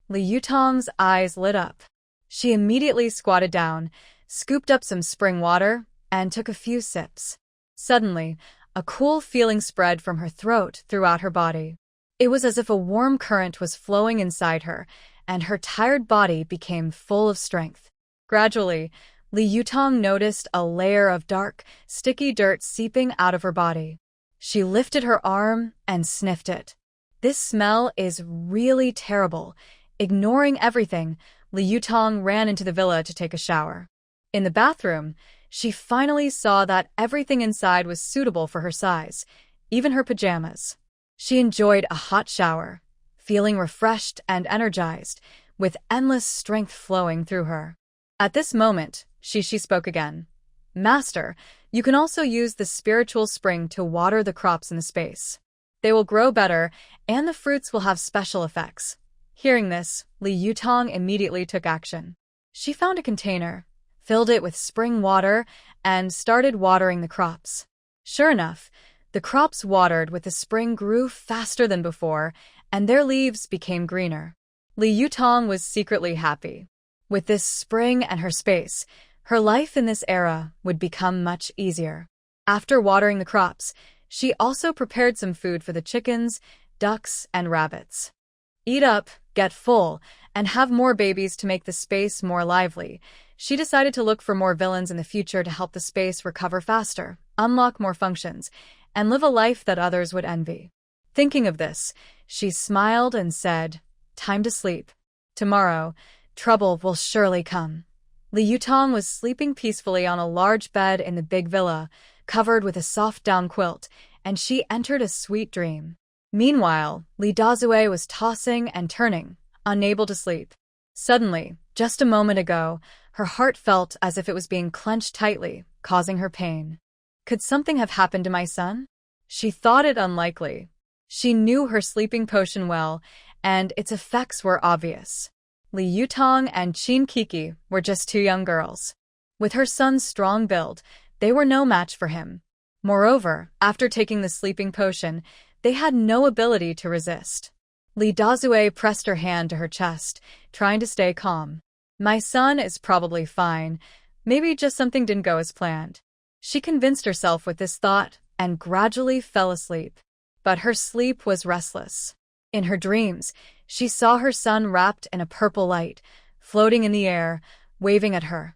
Li Yutong's eyes lit up. She immediately squatted down, scooped up some spring water, and took a few sips. Suddenly, a cool feeling spread from her throat throughout her body. It was as if a warm current was flowing inside her, and her tired body became full of strength. Gradually, Li Yutong noticed a layer of dark, sticky dirt seeping out of her body. She lifted her arm and sniffed it. This smell is really terrible. Ignoring everything, Li Yutong ran into the villa to take a shower. In the bathroom, she finally saw that everything inside was suitable for her size, even her pajamas. She enjoyed a hot shower, feeling refreshed and energized, with endless strength flowing through her. At this moment, Shishi spoke again. Master, you can also use the spiritual spring to water the crops in the space. They will grow better, and the fruits will have special effects. Hearing this, Li Yutong immediately took action. She found a container, filled it with spring water, and started watering the crops. Sure enough, the crops watered with the spring grew faster than before, and their leaves became greener. Li Yutong was secretly happy. With this spring and her space, her life in this era would become much easier. After watering the crops, she also prepared some food for the chickens, ducks, and rabbits. Eat up, get full, and have more babies to make the space more lively. She decided to look for more villains in the future to help the space recover faster, unlock more functions, and live a life that others would envy. Thinking of this, she smiled and said, Time to sleep. Tomorrow, trouble will surely come. Li Yutong was sleeping peacefully on a large bed in the big villa, covered with a soft down quilt, and she entered a sweet dream. Meanwhile, Lee Dazue was tossing and turning, unable to sleep. Suddenly, just a moment ago, her heart felt as if it was being clenched tightly, causing her pain. Could something have happened to my son? She thought it unlikely. She knew her sleeping potion well, and its effects were obvious. Li Yutong and Qin Kiki were just two young girls. With her son's strong build, they were no match for him. Moreover, after taking the sleeping potion, they had no ability to resist. Li Dazue pressed her hand to her chest, trying to stay calm. My son is probably fine. Maybe just something didn't go as planned. She convinced herself with this thought and gradually fell asleep. But her sleep was restless. In her dreams, she saw her son wrapped in a purple light, floating in the air, waving at her.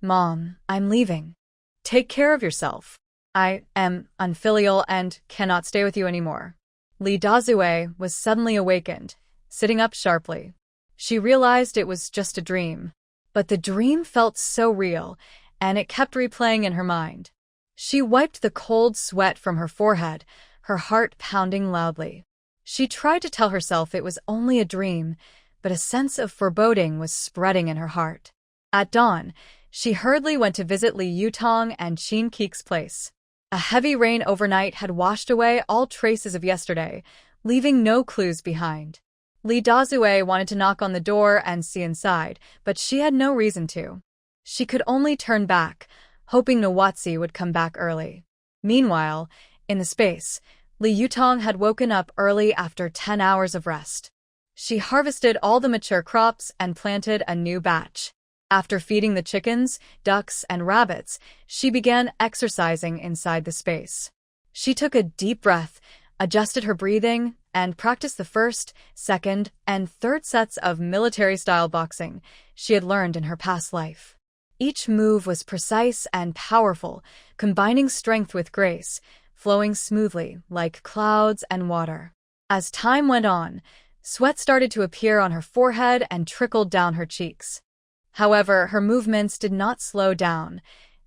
Mom, I'm leaving. Take care of yourself. I am unfilial and cannot stay with you anymore. Li Dazue was suddenly awakened, sitting up sharply. She realized it was just a dream. But the dream felt so real, and it kept replaying in her mind. She wiped the cold sweat from her forehead, her heart pounding loudly. She tried to tell herself it was only a dream, but a sense of foreboding was spreading in her heart. At dawn, she hurriedly went to visit Li Yutong and Qin Kik's place. A heavy rain overnight had washed away all traces of yesterday, leaving no clues behind. Li Dazue wanted to knock on the door and see inside, but she had no reason to. She could only turn back, hoping Nawatsi would come back early. Meanwhile, in the space, Li Yutong had woken up early after 10 hours of rest. She harvested all the mature crops and planted a new batch. After feeding the chickens, ducks, and rabbits, she began exercising inside the space. She took a deep breath, adjusted her breathing, and practiced the first, second, and third sets of military-style boxing she had learned in her past life. Each move was precise and powerful, combining strength with grace, flowing smoothly like clouds and water. As time went on, sweat started to appear on her forehead and trickled down her cheeks. However, her movements did not slow down.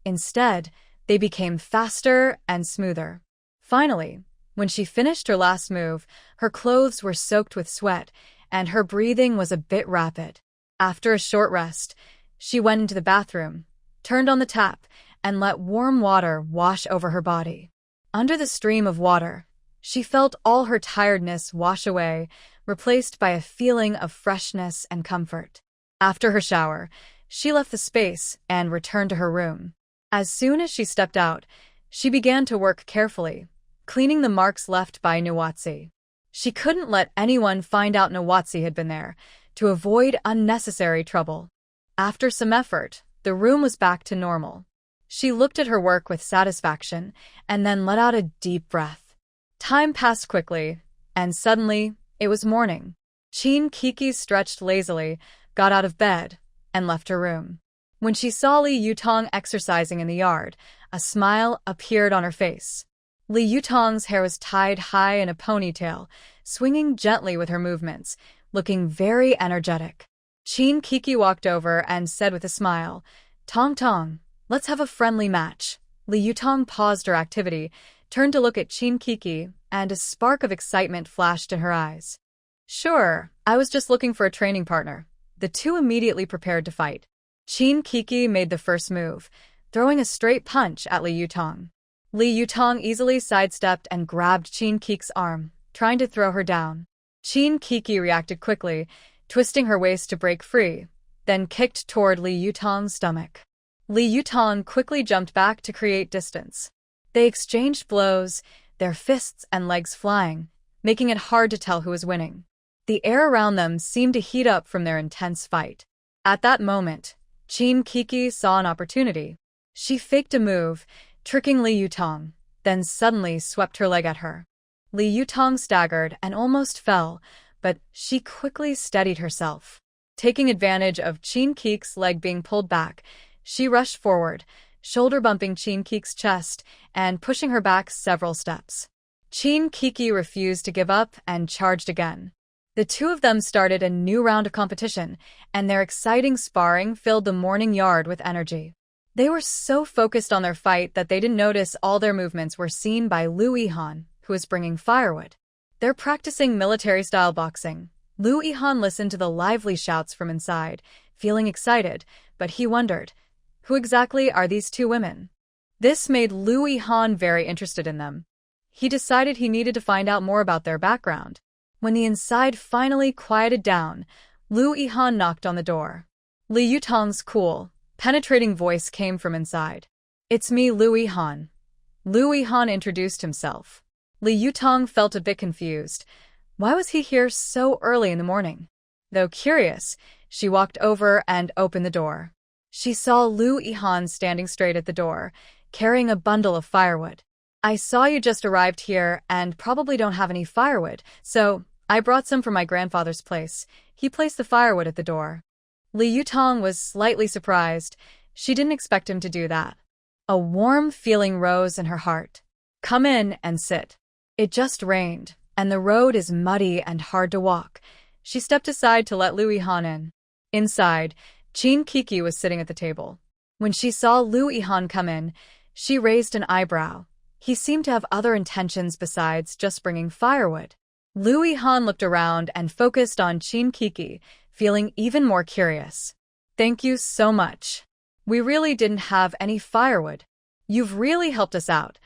Instead, they became faster and smoother. Finally, when she finished her last move, her clothes were soaked with sweat, and her breathing was a bit rapid. After a short rest, she went into the bathroom, turned on the tap, and let warm water wash over her body. Under the stream of water, she felt all her tiredness wash away, replaced by a feeling of freshness and comfort. After her shower, she left the space and returned to her room. As soon as she stepped out, she began to work carefully, cleaning the marks left by Nawatsi. She couldn't let anyone find out Nawatsi had been there, to avoid unnecessary trouble. After some effort, the room was back to normal. She looked at her work with satisfaction and then let out a deep breath. Time passed quickly, and suddenly, it was morning. Qin Kiki stretched lazily, got out of bed, and left her room. When she saw Li Yutong exercising in the yard, a smile appeared on her face. Li Yutong's hair was tied high in a ponytail, swinging gently with her movements, looking very energetic. Qin Kiki walked over and said with a smile, "Tong Tong, let's have a friendly match." Li Yutong paused her activity, turned to look at Qin Kiki, and a spark of excitement flashed in her eyes. "Sure, I was just looking for a training partner." The two immediately prepared to fight. Qin Kiki made the first move, throwing a straight punch at Li Yutong. Li Yutong easily sidestepped and grabbed Qin Kiki's arm, trying to throw her down. Qin Kiki reacted quickly, twisting her waist to break free, then kicked toward Li Yutong's stomach. Li Yutong quickly jumped back to create distance. They exchanged blows, their fists and legs flying, making it hard to tell who was winning. The air around them seemed to heat up from their intense fight. At that moment, Qin Kiki saw an opportunity. She faked a move, tricking Li Yutong, then suddenly swept her leg at her. Li Yutong staggered and almost fell, but she quickly steadied herself. Taking advantage of Qin Kiki's leg being pulled back, she rushed forward, shoulder-bumping Qin Kiki's chest and pushing her back several steps. Qin Kiki refused to give up and charged again. The two of them started a new round of competition, and their exciting sparring filled the morning yard with energy. They were so focused on their fight that they didn't notice all their movements were seen by Lu Yihan, who was bringing firewood. They're practicing military-style boxing. Lu Yihan listened to the lively shouts from inside, feeling excited, but he wondered, who exactly are these two women? This made Lu Yihan very interested in them. He decided he needed to find out more about their background. When the inside finally quieted down, Lu Yihan knocked on the door. Li Yutong's cool, penetrating voice came from inside. "It's me, Lu Yihan." Lu Yihan introduced himself. Li Yutong felt a bit confused. Why was he here so early in the morning? Though curious, she walked over and opened the door. She saw Lu Yihan standing straight at the door, carrying a bundle of firewood. "I saw you just arrived here and probably don't have any firewood, so I brought some from my grandfather's place." He placed the firewood at the door. Li Yutong was slightly surprised. She didn't expect him to do that. A warm feeling rose in her heart. "Come in and sit. It just rained, and the road is muddy and hard to walk." She stepped aside to let Lu Yihan in. Inside, Qin Kiki was sitting at the table. When she saw Lu Yihan come in, she raised an eyebrow. He seemed to have other intentions besides just bringing firewood. Lu Yihan looked around and focused on Qin Kiki, feeling even more curious. "Thank you so much. We really didn't have any firewood. You've really helped us out."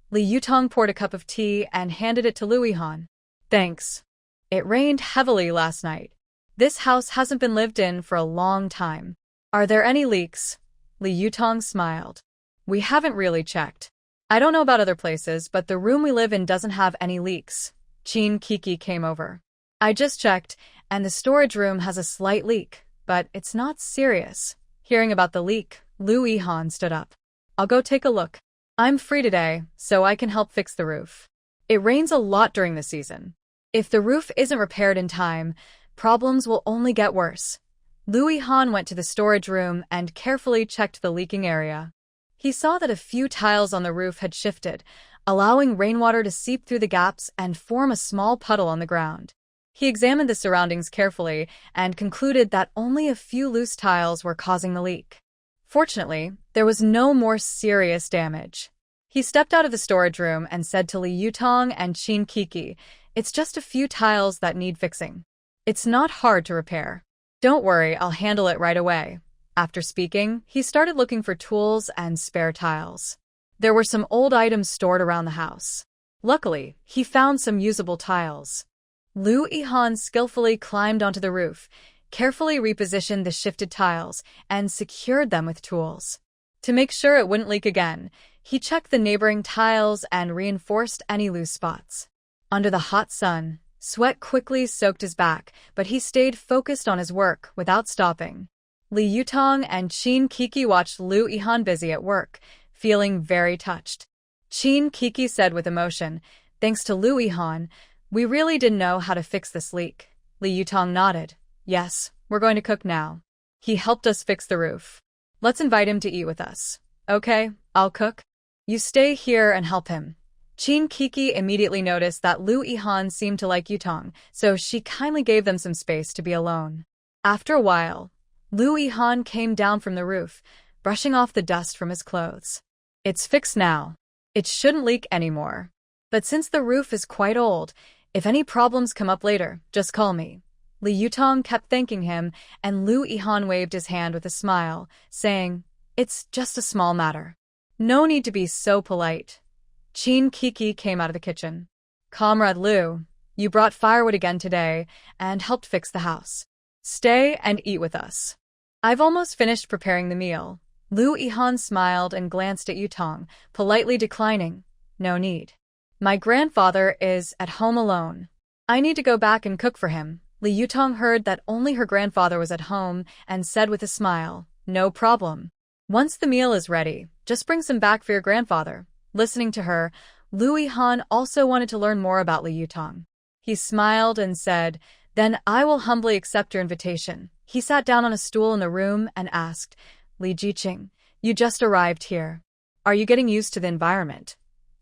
Li Yutong poured a cup of tea and handed it to Lu Yihan. "Thanks. It rained heavily last night. This house hasn't been lived in for a long time. Are there any leaks?" Li Yutong smiled. "We haven't really checked. I don't know about other places, but the room we live in doesn't have any leaks." Qin Kiki came over. "I just checked, and the storage room has a slight leak, but it's not serious." Hearing about the leak, Lu Yihan stood up. "I'll go take a look. I'm free today, so I can help fix the roof. It rains a lot during the season. If the roof isn't repaired in time, problems will only get worse." Lu Yihan went to the storage room and carefully checked the leaking area. He saw that a few tiles on the roof had shifted, allowing rainwater to seep through the gaps and form a small puddle on the ground. He examined the surroundings carefully and concluded that only a few loose tiles were causing the leak. Fortunately, there was no more serious damage. He stepped out of the storage room and said to Li Yutong and Qin Kiki, "It's just a few tiles that need fixing. It's not hard to repair. Don't worry, I'll handle it right away." After speaking, he started looking for tools and spare tiles. There were some old items stored around the house. Luckily, he found some usable tiles. Lu Yihan skillfully climbed onto the roof, carefully repositioned the shifted tiles, and secured them with tools. To make sure it wouldn't leak again, he checked the neighboring tiles and reinforced any loose spots. Under the hot sun, sweat quickly soaked his back, but he stayed focused on his work without stopping. Li Yutong and Qin Kiki watched Lu Yihan busy at work, feeling very touched. Qin Kiki said with emotion, "Thanks to Lu Yihan, we really didn't know how to fix this leak." Li Yutong nodded. "Yes, we're going to cook now. He helped us fix the roof. Let's invite him to eat with us." "Okay, I'll cook. You stay here and help him." Qin Kiki immediately noticed that Lu Yihan seemed to like Yutong, so she kindly gave them some space to be alone. After a while, Lu Yihan came down from the roof, brushing off the dust from his clothes. "It's fixed now. It shouldn't leak anymore. But since the roof is quite old, if any problems come up later, just call me." Li Yutong kept thanking him, and Lu Yihan waved his hand with a smile, saying, "It's just a small matter. No need to be so polite." Qin Kiki came out of the kitchen. "Comrade Lu, you brought firewood again today and helped fix the house. Stay and eat with us. I've almost finished preparing the meal." Lu Yihan smiled and glanced at Yutong, politely declining. "No need. My grandfather is at home alone. I need to go back and cook for him." Li Yutong heard that only her grandfather was at home and said with a smile, "No problem. Once the meal is ready, just bring some back for your grandfather." Listening to her, Lu Yihan also wanted to learn more about Li Yutong. He smiled and said, "Then I will humbly accept your invitation." He sat down on a stool in the room and asked, "Li Jiqing, you just arrived here. Are you getting used to the environment?"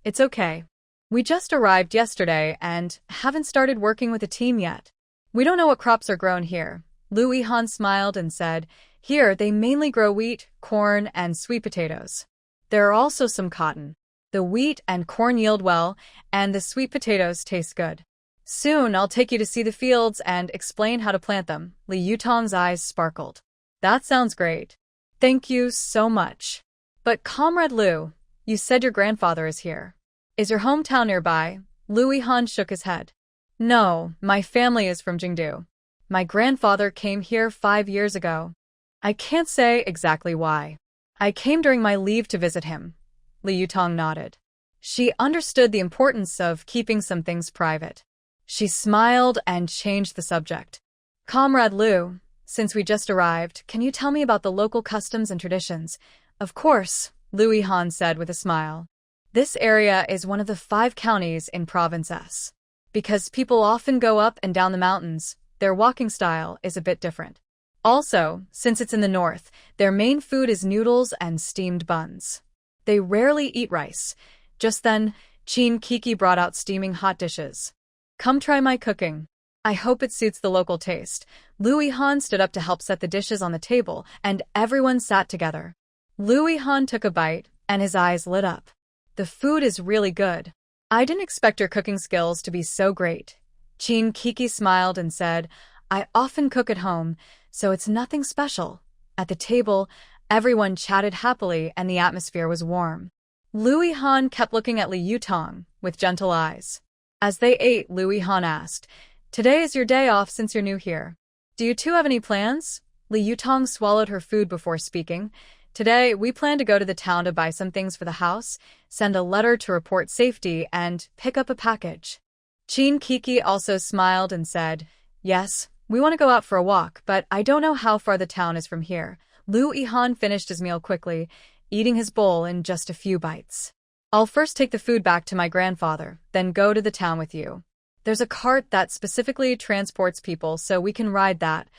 "It's okay. We just arrived yesterday and haven't started working with a team yet. We don't know what crops are grown here." Lu Yihan smiled and said, "Here they mainly grow wheat, corn, and sweet potatoes. There are also some cotton. The wheat and corn yield well, and the sweet potatoes taste good." Soon I'll take you to see the fields and explain how to plant them. Li Yutong's eyes sparkled. That sounds great. Thank you so much. But Comrade Liu, you said your grandfather is here. Is your hometown nearby? Liu Yihan shook his head. No, my family is from Jingdu. My grandfather came here 5 years ago. I can't say exactly why. I came during my leave to visit him. Li Yutong nodded. She understood the importance of keeping some things private. She smiled and changed the subject. Comrade Liu, since we just arrived, can you tell me about the local customs and traditions? Of course, Liu Yihan said with a smile. This area is one of the 5 counties in Province S. Because people often go up and down the mountains, their walking style is a bit different. Also, since it's in the north, their main food is noodles and steamed buns. They rarely eat rice. Just then, Chin Kiki brought out steaming hot dishes. Come try my cooking. I hope it suits the local taste. Liu Yihan stood up to help set the dishes on the table, and everyone sat together. Liu Yihan took a bite, and his eyes lit up. The food is really good. I didn't expect your cooking skills to be so great. Chin Kiki smiled and said, I often cook at home, so it's nothing special. At the table, everyone chatted happily and the atmosphere was warm. Liu Yihan kept looking at Li Yutong with gentle eyes. As they ate, Liu Yihan asked, Today is your day off since you're new here. Do you two have any plans? Li Yutong swallowed her food before speaking. Today, we plan to go to the town to buy some things for the house, send a letter to report safety, and pick up a package. Chin Kiki also smiled and said, Yes, we want to go out for a walk, but I don't know how far the town is from here. Liu Yihan finished his meal quickly, eating his bowl in just a few bites. I'll first take the food back to my grandfather, then go to the town with you. There's a cart that specifically transports people, so we can ride that.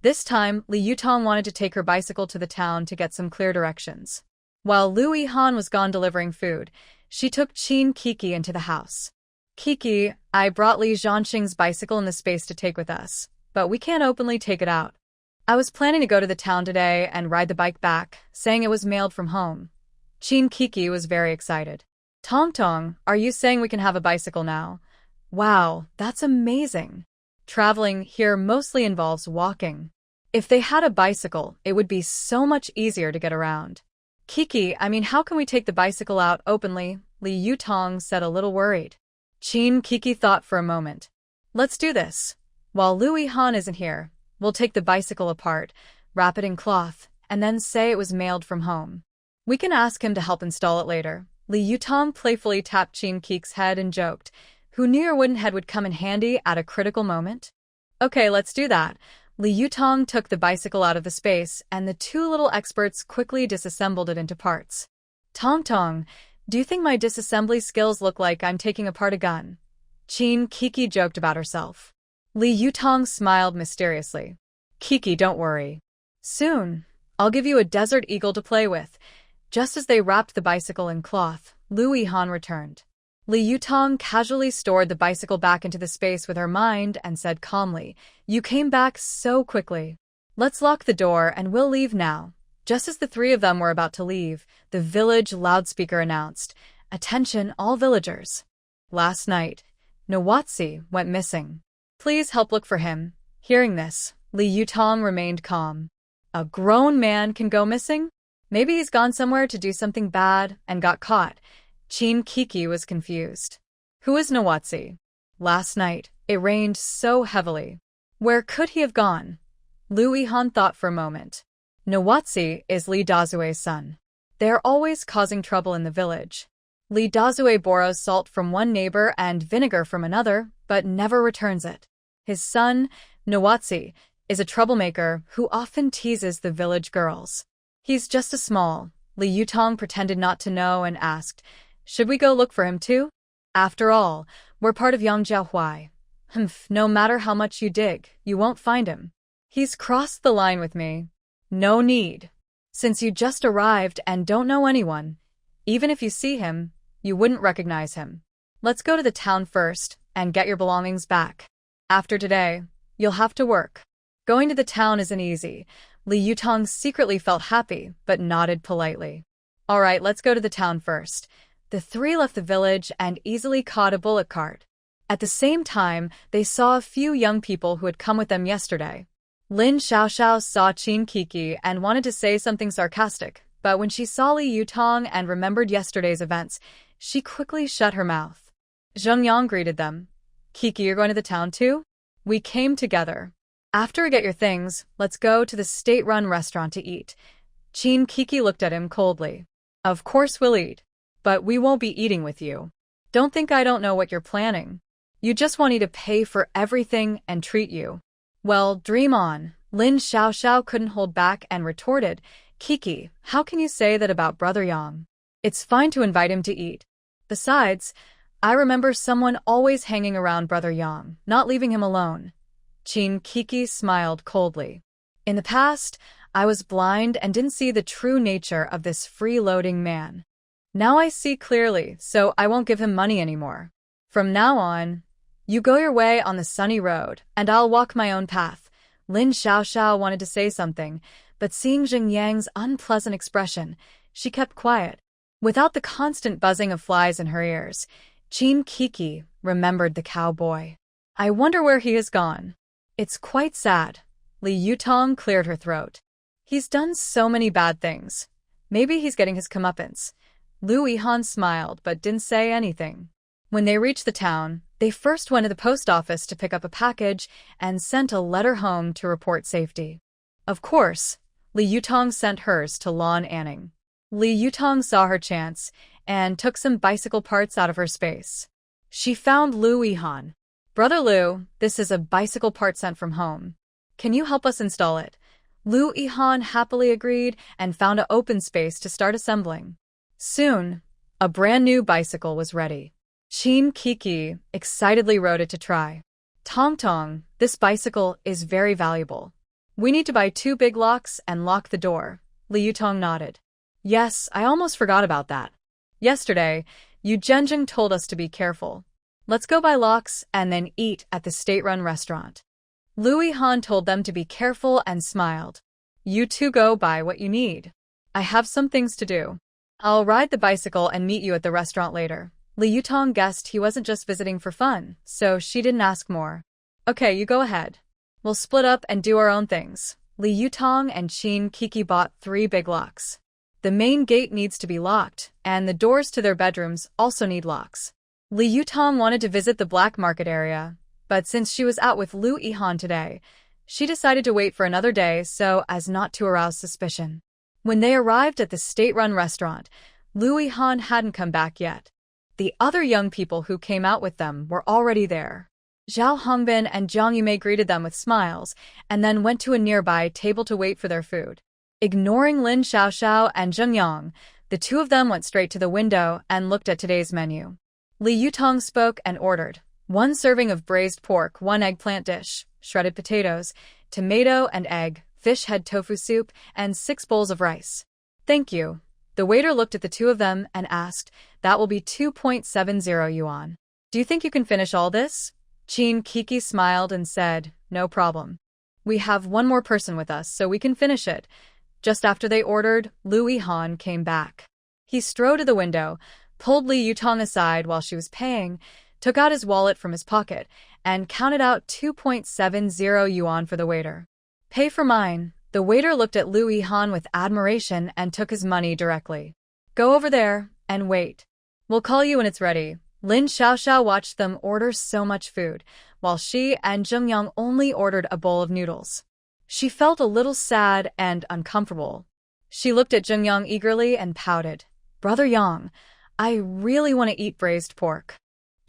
This time, Li Yutong wanted to take her bicycle to the town to get some clear directions. While Liu Yihan was gone delivering food, she took Chin Kiki into the house. Kiki, I brought Li Zhanxing's bicycle in the space to take with us, but we can't openly take it out. I was planning to go to the town today and ride the bike back, saying it was mailed from home. Chin Kiki was very excited. Tong Tong, are you saying we can have a bicycle now? Wow, that's amazing. Traveling here mostly involves walking. If they had a bicycle, it would be so much easier to get around. Kiki, I mean, how can we take the bicycle out openly? Li Yutong said, a little worried. Chin Kiki thought for a moment. Let's do this. While Liu Yihan isn't here, we'll take the bicycle apart, wrap it in cloth, and then say it was mailed from home. We can ask him to help install it later. Li Yutong playfully tapped Chin Kiki's head and joked, Who knew your wooden head would come in handy at a critical moment? Okay, let's do that. Li Yutong took the bicycle out of the space, and the two little experts quickly disassembled it into parts. Tong Tong, do you think my disassembly skills look like I'm taking apart a gun? Chin Kiki joked about herself. Li Yutong smiled mysteriously. Kiki, don't worry. Soon, I'll give you a desert eagle to play with. Just as they wrapped the bicycle in cloth, Liu Yihan returned. Li Yutong casually stored the bicycle back into the space with her mind and said calmly, You came back so quickly. Let's lock the door and we'll leave now. Just as the three of them were about to leave, the village loudspeaker announced, Attention all villagers. Last night, Nawatsi went missing. Please help look for him. Hearing this, Li Yutong remained calm. A grown man can go missing? Maybe he's gone somewhere to do something bad and got caught. Chin Kiki was confused. Who is Nawatsi? Last night, it rained so heavily. Where could he have gone? Liu Yihan thought for a moment. Nawatsi is Li Dazue's son. They are always causing trouble in the village. Li Dazue borrows salt from one neighbor and vinegar from another, but never returns it. His son, Nawatsi, is a troublemaker who often teases the village girls. He's just a small. Li Yutong pretended not to know and asked, Should we go look for him too? After all, we're part of Yangjiahuai. No matter how much you dig, you won't find him. He's crossed the line with me. No need. Since you just arrived and don't know anyone, even if you see him, you wouldn't recognize him. Let's go to the town first and get your belongings back. After today, you'll have to work. Going to the town isn't easy. Li Yutong secretly felt happy, but nodded politely. All right, let's go to the town first. The three left the village and easily caught a bullock cart. At the same time, they saw a few young people who had come with them yesterday. Lin Xiaoxiao saw Qin Kiki and wanted to say something sarcastic, but when she saw Li Yutong and remembered yesterday's events, she quickly shut her mouth. Zheng Yang greeted them. Kiki, you're going to the town too? We came together. After we get your things, let's go to the state-run restaurant to eat. Qin Kiki looked at him coldly. Of course we'll eat. But we won't be eating with you. Don't think I don't know what you're planning. You just want me to pay for everything and treat you. Well, dream on. Lin Xiaoxiao couldn't hold back and retorted, Kiki, how can you say that about Brother Yang? It's fine to invite him to eat. Besides, I remember someone always hanging around Brother Yang, not leaving him alone. Qin Kiki smiled coldly. In the past, I was blind and didn't see the true nature of this freeloading man. Now I see clearly, so I won't give him money anymore. From now on, you go your way on the sunny road, and I'll walk my own path. Lin Xiaoxiao wanted to say something, but seeing Zheng Yang's unpleasant expression, she kept quiet. Without the constant buzzing of flies in her ears, Qin Kiki remembered the cowboy. I wonder where he has gone. It's quite sad. Li Yutong cleared her throat. He's done so many bad things. Maybe he's getting his comeuppance. Lu Yihan smiled but didn't say anything. When they reached the town, they first went to the post office to pick up a package and sent a letter home to report safety. Of course, Li Yutong sent hers to Lan Anning. Li Yutong saw her chance and took some bicycle parts out of her space. She found Lu Yihan. Brother Lu, this is a bicycle part sent from home. Can you help us install it? Lu Yihan happily agreed and found an open space to start assembling. Soon, a brand new bicycle was ready. Qin Kiki excitedly rode it to try. Tong Tong, this bicycle is very valuable. We need to buy 2 big locks and lock the door. Li Yutong nodded. Yes, I almost forgot about that. Yesterday, Yu Zhenjing told us to be careful. Let's go buy locks and then eat at the state-run restaurant. Lu Yihan told them to be careful and smiled. You two go buy what you need. I have some things to do. I'll ride the bicycle and meet you at the restaurant later. Li Yutong guessed he wasn't just visiting for fun, so she didn't ask more. Okay, you go ahead. We'll split up and do our own things. Li Yutong and Qin Kiki bought 3 big locks. The main gate needs to be locked, and the doors to their bedrooms also need locks. Li Yutong wanted to visit the black market area, but since she was out with Lu Yihan today, she decided to wait for another day so as not to arouse suspicion. When they arrived at the state-run restaurant, Lu Yihan hadn't come back yet. The other young people who came out with them were already there. Zhao Hongbin and Jiang Yumei greeted them with smiles, and then went to a nearby table to wait for their food. Ignoring Lin Xiaoxiao and Zheng Yang, the two of them went straight to the window and looked at today's menu. Li Yutong spoke and ordered 1 serving of braised pork, 1 eggplant dish, shredded potatoes, tomato and egg, fish head tofu soup, and 6 bowls of rice. Thank you. The waiter looked at the two of them and asked, that will be 2.70 yuan. Do you think you can finish all this? Qin Kiki smiled and said, no problem. We have 1 more person with us, so we can finish it. Just after they ordered, Lu Yihan came back. He strode to the window, pulled Li Yutong aside while she was paying, took out his wallet from his pocket, and counted out 2.70 yuan for the waiter. Pay for mine. The waiter looked at Lu Yihan with admiration and took his money directly. Go over there and wait. We'll call you when it's ready. Lin Xiaoxiao watched them order so much food, while she and Zheng Yang only ordered a bowl of noodles. She felt a little sad and uncomfortable. She looked at Zheng Yang eagerly and pouted. Brother Yang, I really want to eat braised pork.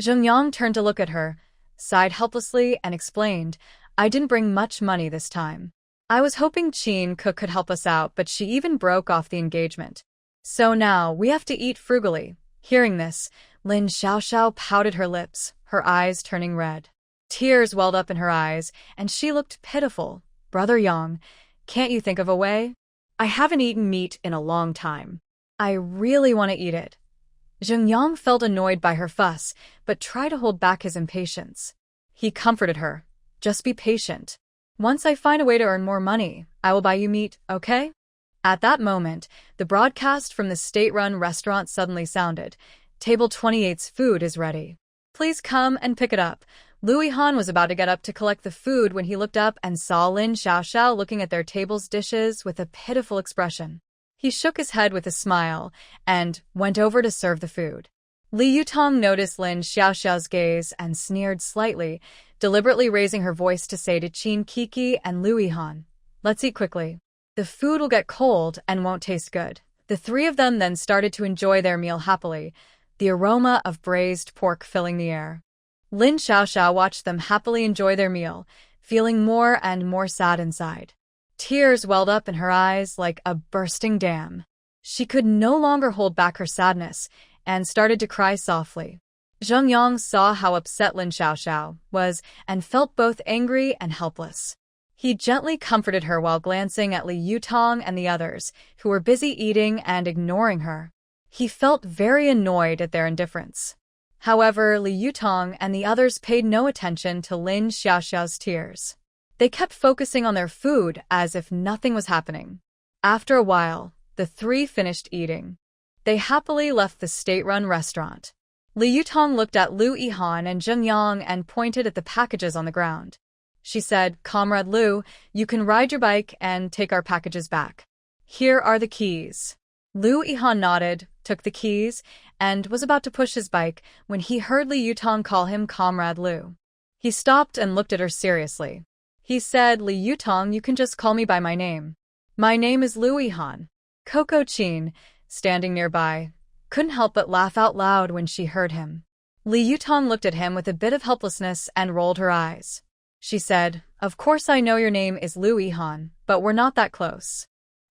Zheng Yang turned to look at her, sighed helplessly, and explained, I didn't bring much money this time. I was hoping Qin Cook could help us out, but she even broke off the engagement. So now we have to eat frugally. Hearing this, Lin Xiaoxiao pouted her lips, her eyes turning red. Tears welled up in her eyes, and she looked pitiful. Brother Yang, can't you think of a way? I haven't eaten meat in a long time. I really want to eat it. Zheng Yang felt annoyed by her fuss, but tried to hold back his impatience. He comforted her. Just be patient. Once I find a way to earn more money, I will buy you meat, okay? At that moment, the broadcast from the state-run restaurant suddenly sounded. Table 28's food is ready. Please come and pick it up. Louis Han was about to get up to collect the food when he looked up and saw Lin Xiaoxiao looking at their table's dishes with a pitiful expression. He shook his head with a smile and went over to serve the food. Li Yutong noticed Lin Xiaoxiao's gaze and sneered slightly, deliberately raising her voice to say to Qin Kiki and Louis Han, "Let's eat quickly. The food will get cold and won't taste good." The three of them then started to enjoy their meal happily, the aroma of braised pork filling the air. Lin Xiaoxiao watched them happily enjoy their meal, feeling more and more sad inside. Tears welled up in her eyes like a bursting dam. She could no longer hold back her sadness and started to cry softly. Zheng Yang saw how upset Lin Xiaoxiao was and felt both angry and helpless. He gently comforted her while glancing at Li Yutong and the others, who were busy eating and ignoring her. He felt very annoyed at their indifference. However, Li Yutong and the others paid no attention to Lin Xiaoxiao's tears. They kept focusing on their food as if nothing was happening. After a while, the three finished eating. They happily left the state-run restaurant. Li Yutong looked at Lu Yihan and Zheng Yang and pointed at the packages on the ground. She said, "Comrade Lu, you can ride your bike and take our packages back. Here are the keys." Lu Yihan nodded, took the keys, and was about to push his bike when he heard Li Yutong call him Comrade Lu. He stopped and looked at her seriously. He said, "Li Yutong, you can just call me by my name. My name is Lu Yihan." Coco Qin, standing nearby, couldn't help but laugh out loud when she heard him. Li Yutong looked at him with a bit of helplessness and rolled her eyes. She said, "Of course I know your name is Lu Yihan, but we're not that close."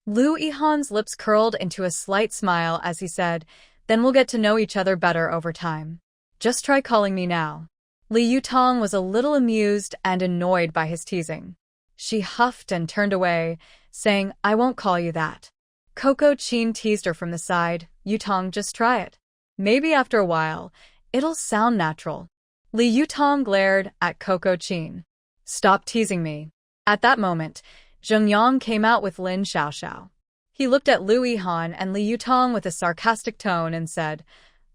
Lu Yihan's lips curled into a slight smile as he said, "Then we'll get to know each other better over time. Just try calling me now." Li Yutong was a little amused and annoyed by his teasing. She huffed and turned away, saying, "I won't call you that." Coco Qin teased her from the side, "Yutong, just try it. Maybe after a while, it'll sound natural." Li Yutong glared at Coco Qin. "Stop teasing me." At that moment, Zheng Yang came out with Lin Xiaoxiao. He looked at Lu Yihan and Li Yutong with a sarcastic tone and said,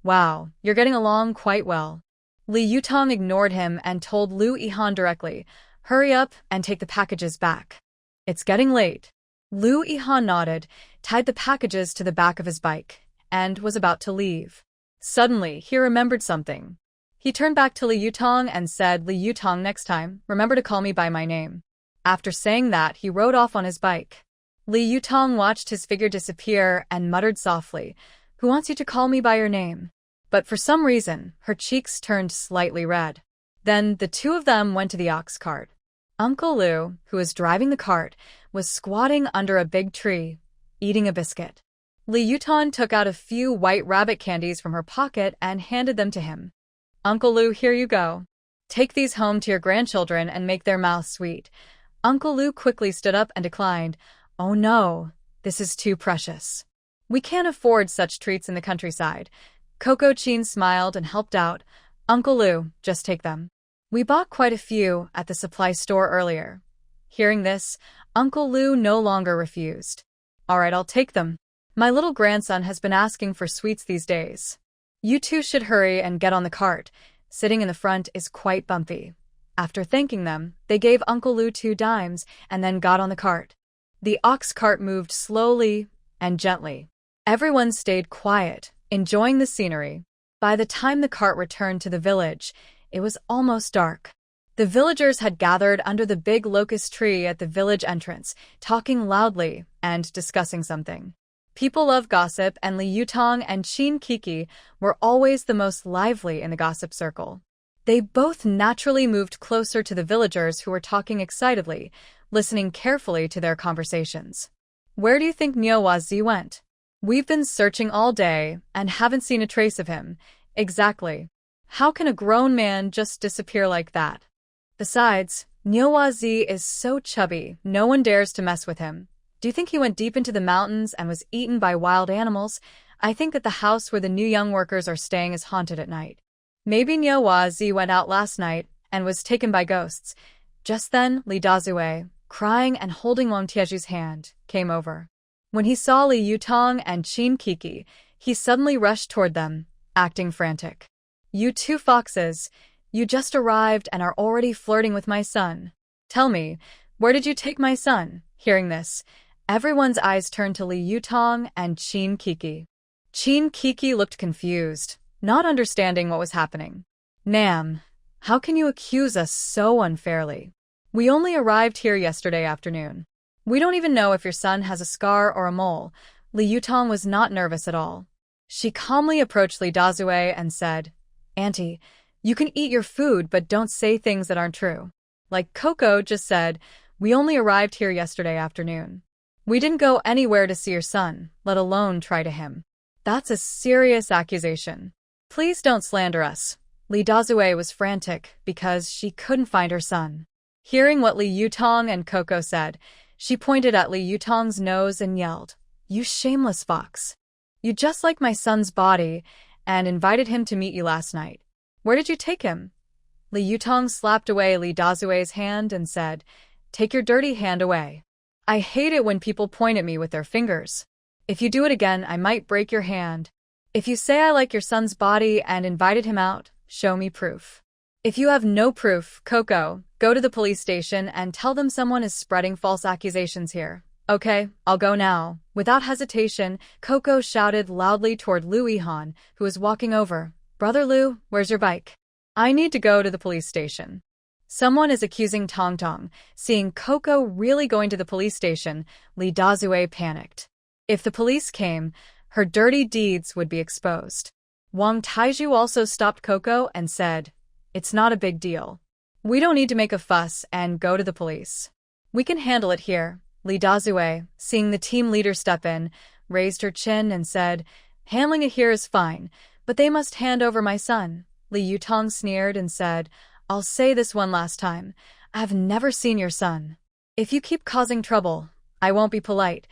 "Wow, you're getting along quite well." Li Yutong ignored him and told Lu Yihan directly, "Hurry up and take the packages back. It's getting late." Lu Yihan nodded, tied the packages to the back of his bike, and was about to leave. Suddenly, he remembered something. He turned back to Li Yutong and said, "Li Yutong, next time, remember to call me by my name." After saying that, he rode off on his bike. Li Yutong watched his figure disappear and muttered softly, "Who wants you to call me by your name?" But for some reason, her cheeks turned slightly red. Then the two of them went to the ox cart. Uncle Lu, who was driving the cart, was squatting under a big tree, eating a biscuit. Li Yutong took out a few white rabbit candies from her pocket and handed them to him. "Uncle Lu, here you go. Take these home to your grandchildren and make their mouths sweet." Uncle Lu quickly stood up and declined. "Oh no, this is too precious. We can't afford such treats in the countryside." Coco Qin smiled and helped out. "Uncle Lu, just take them. We bought quite a few at the supply store earlier." Hearing this, Uncle Lu no longer refused. "All right, I'll take them. My little grandson has been asking for sweets these days. You two should hurry and get on the cart. Sitting in the front is quite bumpy." After thanking them, they gave Uncle Lu 2 dimes and then got on the cart. The ox cart moved slowly and gently. Everyone stayed quiet, enjoying the scenery. By the time the cart returned to the village, it was almost dark. The villagers had gathered under the big locust tree at the village entrance, talking loudly and discussing something. People love gossip, and Li Yutong and Qin Kiki were always the most lively in the gossip circle. They both naturally moved closer to the villagers who were talking excitedly, listening carefully to their conversations. "Where do you think Manhwa went? We've been searching all day and haven't seen a trace of him." "Exactly. How can a grown man just disappear like that? Besides, Manhwa is so chubby, no one dares to mess with him. Do you think he went deep into the mountains and was eaten by wild animals? I think that the house where the new young workers are staying is haunted at night. Maybe Manhwa went out last night and was taken by ghosts." Just then, Li Dazue, crying and holding Wang Tieju's hand, came over. When he saw Li Yutong and Qin Kiki, he suddenly rushed toward them, acting frantic. You two foxes, you just arrived and are already flirting with my son. Tell me, where did you take my son? Hearing this, everyone's eyes turned to Li Yutong and Qin Kiki. Qin Kiki looked confused, not understanding what was happening. Nam, how can you accuse us so unfairly? We only arrived here yesterday afternoon. We don't even know if your son has a scar or a mole. Li Yutong was not nervous at all. She calmly approached Li Dazue and said, Auntie, you can eat your food but don't say things that aren't true. Like Coco just said, we only arrived here yesterday afternoon. We didn't go anywhere to see your son, let alone try to him. That's a serious accusation. Please don't slander us. Li Dazue was frantic because she couldn't find her son. Hearing what Li Yutong and Coco said, she pointed at Li Yutong's nose and yelled, You shameless fox. You just like my son's body and invited him to meet you last night. Where did you take him? Li Yutong slapped away Li Dazue's hand and said, Take your dirty hand away. I hate it when people point at me with their fingers. If you do it again, I might break your hand. If you say I like your son's body and invited him out, show me proof. If you have no proof, Coco, go to the police station and tell them someone is spreading false accusations here. Okay, I'll go now. Without hesitation, Coco shouted loudly toward Lu Yihan, who was walking over. Brother Lu, where's your bike? I need to go to the police station. Someone is accusing Tong Tong. Seeing Coco really going to the police station, Li Dazue panicked. If the police came, her dirty deeds would be exposed. Wang Taiju also stopped Coco and said, It's not a big deal. We don't need to make a fuss and go to the police. We can handle it here. Li Dazue, seeing the team leader step in, raised her chin and said, Handling it here is fine, but they must hand over my son. Li Yutong sneered and said, I'll say this one last time. I've never seen your son. If you keep causing trouble, I won't be polite.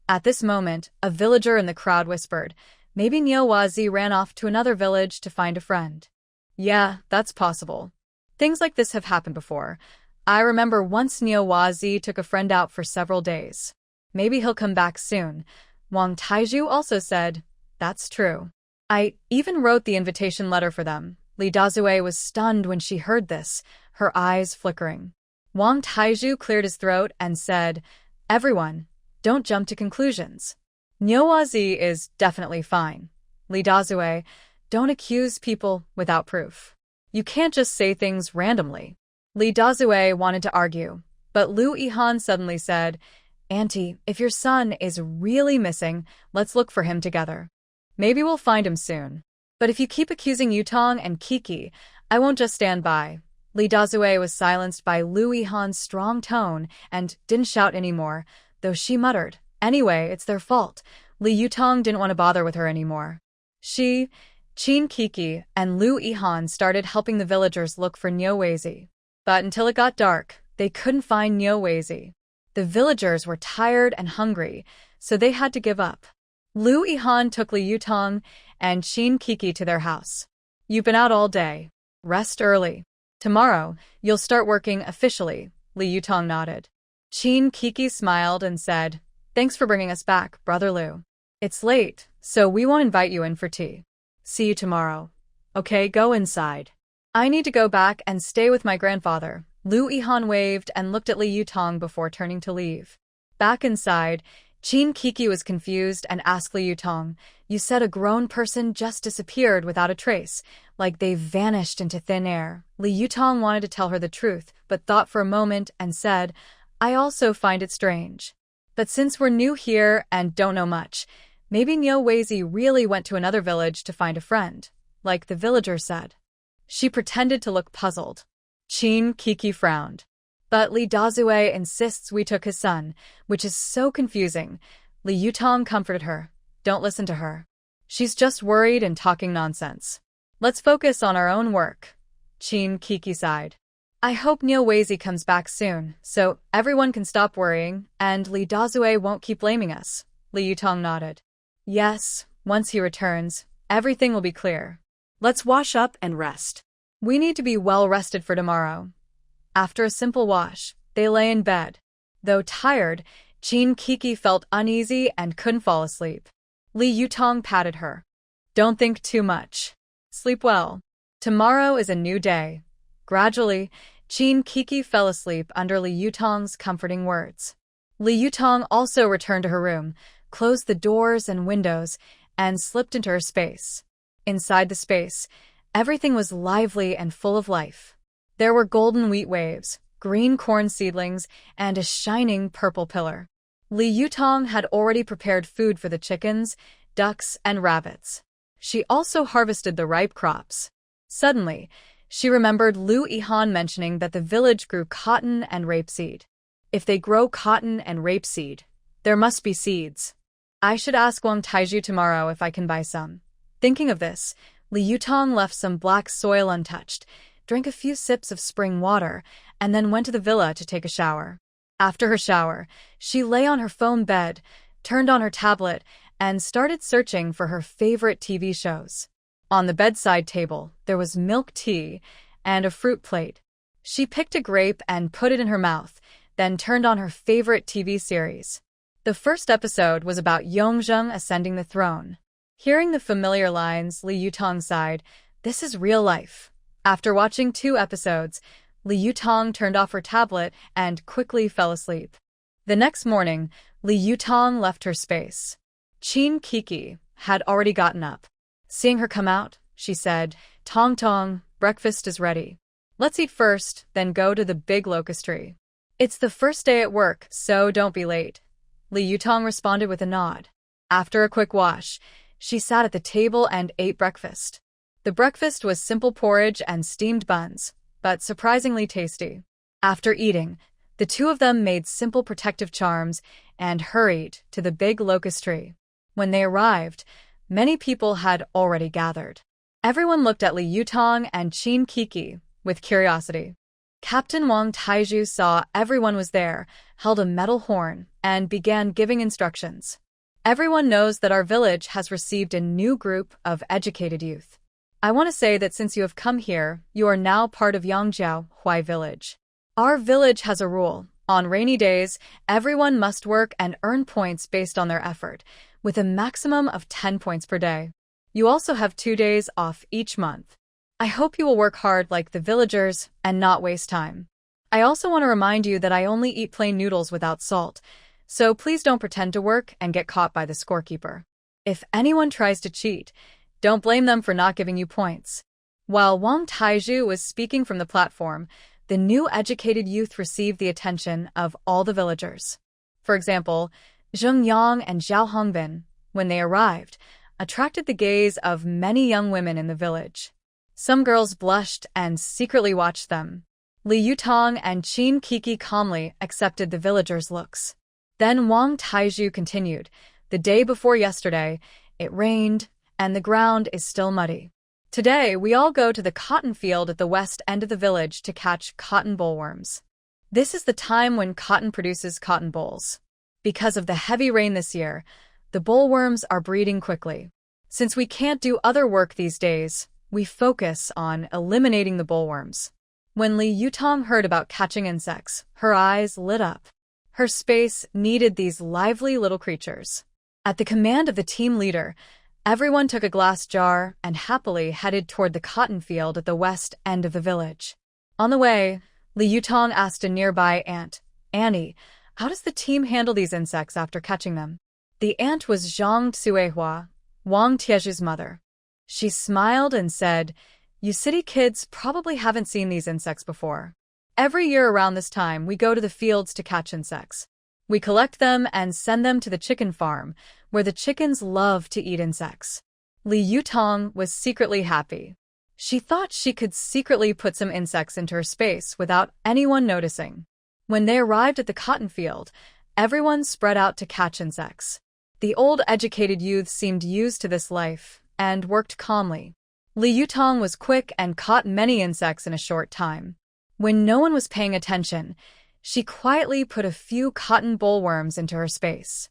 At this moment, a villager in the crowd whispered, Maybe Nyowazi ran off to another village to find a friend. Yeah, that's possible. Things like this have happened before. I remember once Nyowazi took a friend out for several days. Maybe he'll come back soon. Wang Taiju also said, That's true. I even wrote the invitation letter for them. Li Dazue was stunned when she heard this, her eyes flickering. Wang Taiju cleared his throat and said, Everyone, don't jump to conclusions. Nyowazi is definitely fine. Li Dazue, don't accuse people without proof. You can't just say things randomly. Li Dazue wanted to argue, but Lu Yihan suddenly said, Auntie, if your son is really missing, let's look for him together. Maybe we'll find him soon. But if you keep accusing Yutong and Kiki, I won't just stand by. Li Dazue was silenced by Lu Yihan's strong tone and didn't shout anymore, though she muttered, Anyway, it's their fault. Li Yutong didn't want to bother with her anymore. She, Qin Kiki, and Lu Yihan started helping the villagers look for Nyowazi. But until it got dark, they couldn't find Nyowazi. The villagers were tired and hungry, so they had to give up. Lu Yihan took Li Yutong and Qin Kiki to their house. You've been out all day. Rest early. Tomorrow, you'll start working officially, Li Yutong nodded. Qin Kiki smiled and said, Thanks for bringing us back, Brother Lu. It's late, so we won't invite you in for tea. See you tomorrow. Okay, go inside. I need to go back and stay with my grandfather. Lu Yihan waved and looked at Li Yutong before turning to leave. Back inside, Qin Kiki was confused and asked Li Yutong, You said a grown person just disappeared without a trace, like they vanished into thin air. Li Yutong wanted to tell her the truth, but thought for a moment and said, I also find it strange. But since we're new here and don't know much, maybe Nyowazi really went to another village to find a friend, like the villager said. She pretended to look puzzled. Qin Kiki frowned. But Li Dazue insists we took his son, which is so confusing. Li Yutong comforted her. Don't listen to her. She's just worried and talking nonsense. Let's focus on our own work. Qin Kiki sighed. I hope Nyowazi comes back soon, so everyone can stop worrying, and Li Dazue won't keep blaming us. Li Yutong nodded. Yes, once he returns, everything will be clear. Let's wash up and rest. We need to be well rested for tomorrow. After a simple wash, they lay in bed. Though tired, Qin Kiki felt uneasy and couldn't fall asleep. Li Yutong patted her. Don't think too much. Sleep well. Tomorrow is a new day. Gradually, Qin Kiki fell asleep under Li Yutong's comforting words. Li Yutong also returned to her room, closed the doors and windows, and slipped into her space. Inside the space, everything was lively and full of life. There were golden wheat waves, green corn seedlings, and a shining purple pillar. Li Yutong had already prepared food for the chickens, ducks, and rabbits. She also harvested the ripe crops. Suddenly, she remembered Lu Yihan mentioning that the village grew cotton and rapeseed. If they grow cotton and rapeseed, there must be seeds. I should ask Wang Taiju tomorrow if I can buy some. Thinking of this, Li Yutong left some black soil untouched, drank a few sips of spring water, and then went to the villa to take a shower. After her shower, she lay on her foam bed, turned on her tablet, and started searching for her favorite TV shows. On the bedside table, there was milk tea and a fruit plate. She picked a grape and put it in her mouth, then turned on her favorite TV series. The first episode was about Yongzheng ascending the throne. Hearing the familiar lines, Li Yutong sighed, "This is real life." After watching 2 episodes, Li Yutong turned off her tablet and quickly fell asleep. The next morning, Li Yutong left her space. Qin Kiki had already gotten up. Seeing her come out, she said, "Tong Tong, breakfast is ready. Let's eat first, then go to the big locust tree." "It's the first day at work, so don't be late." Li Yutong responded with a nod. After a quick wash, she sat at the table and ate breakfast. The breakfast was simple porridge and steamed buns, but surprisingly tasty. After eating, the two of them made simple protective charms and hurried to the big locust tree. When they arrived, many people had already gathered. Everyone looked at Li Yutong and Qin Kiki with curiosity. Captain Wang Taiju saw everyone was there, held a metal horn, and began giving instructions. "Everyone knows that our village has received a new group of educated youth. I want to say that since you have come here, you are now part of Yangjiao Huai village. Our village has a rule. On rainy days, everyone must work and earn points based on their effort, with a maximum of 10 points per day. You also have 2 days off each month. I hope you will work hard like the villagers and not waste time. I also want to remind you that I only eat plain noodles without salt, so please don't pretend to work and get caught by the scorekeeper. If anyone tries to cheat, don't blame them for not giving you points." While Wang Taiju was speaking from the platform, the new educated youth received the attention of all the villagers. For example, Zheng Yang and Zhao Hongbin, when they arrived, attracted the gaze of many young women in the village. Some girls blushed and secretly watched them. Li Yutong and Qin Kiki calmly accepted the villagers' looks. Then Wang Taiju continued, "The day before yesterday, it rained, and the ground is still muddy. Today, we all go to the cotton field at the west end of the village to catch cotton bollworms. This is the time when cotton produces cotton bolls. Because of the heavy rain this year, the bollworms are breeding quickly. Since we can't do other work these days, we focus on eliminating the bollworms." When Li Yutong heard about catching insects, her eyes lit up. Her space needed these lively little creatures. At the command of the team leader, everyone took a glass jar and happily headed toward the cotton field at the west end of the village. On the way, Li Yutong asked a nearby ant, "Annie, how does the team handle these insects after catching them?" The ant was Zhang Tsuehua, Wang Tieju's mother. She smiled and said, "You city kids probably haven't seen these insects before. Every year around this time, we go to the fields to catch insects. We collect them and send them to the chicken farm, where the chickens love to eat insects." Li Yutong was secretly happy. She thought she could secretly put some insects into her space without anyone noticing. When they arrived at the cotton field, everyone spread out to catch insects. The old educated youth seemed used to this life and worked calmly. Li Yutong was quick and caught many insects in a short time. When no one was paying attention, she quietly put a few cotton bollworms into her space.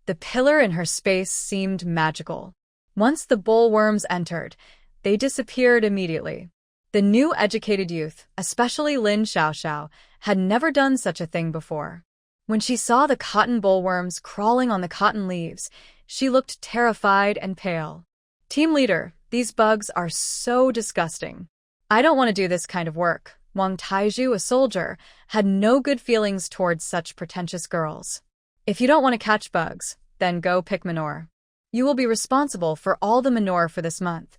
The pillar in her space seemed magical. Once the bollworms entered, they disappeared immediately. The new educated youth, especially Lin Xiaoxiao, had never done such a thing before. When she saw the cotton bollworms crawling on the cotton leaves, she looked terrified and pale. "Team leader, these bugs are so disgusting. I don't want to do this kind of work. Wang Taiju, a soldier, had no good feelings towards such pretentious girls. If you don't want to catch bugs, then go pick manure. You will be responsible for all the manure for this month.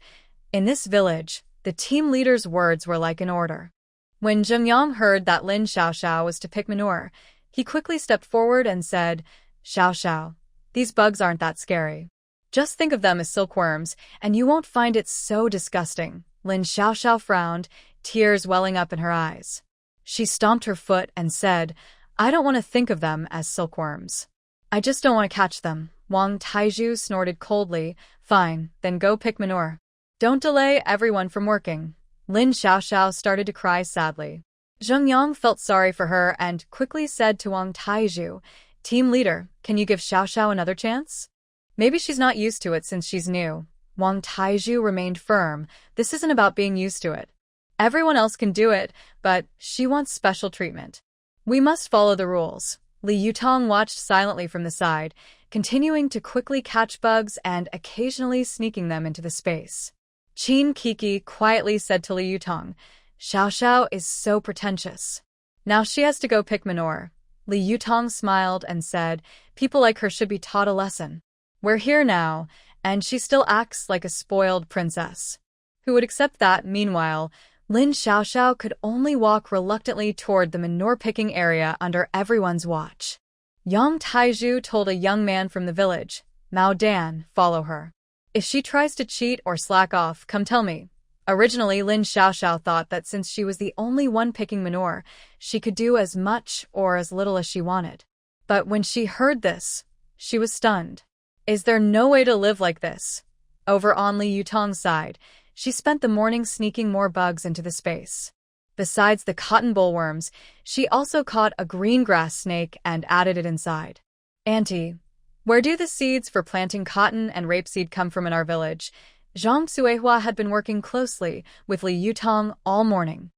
In this village, the team leader's words were like an order. When Zhengyang heard that Lin Xiaoxiao was to pick manure, he quickly stepped forward and said, Xiaoxiao, these bugs aren't that scary. Just think of them as silkworms, and you won't find it so disgusting. Lin Xiaoxiao frowned, tears welling up in her eyes. She stomped her foot and said, I don't want to think of them as silkworms. I just don't want to catch them. Wang Taiju snorted coldly. Fine, then go pick manure. Don't delay everyone from working. Lin Xiaoxiao started to cry sadly. Zhengyang felt sorry for her and quickly said to Wang Taiju, Team leader, can you give Xiaoxiao another chance? Maybe she's not used to it since she's new. Wang Taiju remained firm. This isn't about being used to it. Everyone else can do it, but she wants special treatment. We must follow the rules. Li Yutong watched silently from the side, continuing to quickly catch bugs and occasionally sneaking them into the space. Qin Kiki quietly said to Li Yutong, Xiaoxiao is so pretentious. Now she has to go pick manure. Li Yutong smiled and said, people like her should be taught a lesson. We're here now, and she still acts like a spoiled princess. Who would accept that? Meanwhile, Lin Xiaoxiao could only walk reluctantly toward the manure-picking area under everyone's watch. Yang Taiju told a young man from the village, Mao Dan, follow her. If she tries to cheat or slack off, come tell me. Originally, Lin Xiaoxiao thought that since she was the only one picking manure, she could do as much or as little as she wanted. But when she heard this, she was stunned. Is there no way to live like this? Over on Li Yutong's side, she spent the morning sneaking more bugs into the space. Besides the cotton bollworms, she also caught a green grass snake and added it inside. Auntie, where do the seeds for planting cotton and rapeseed come from in our village? Zhang Suihua had been working closely with Li Yutong all morning.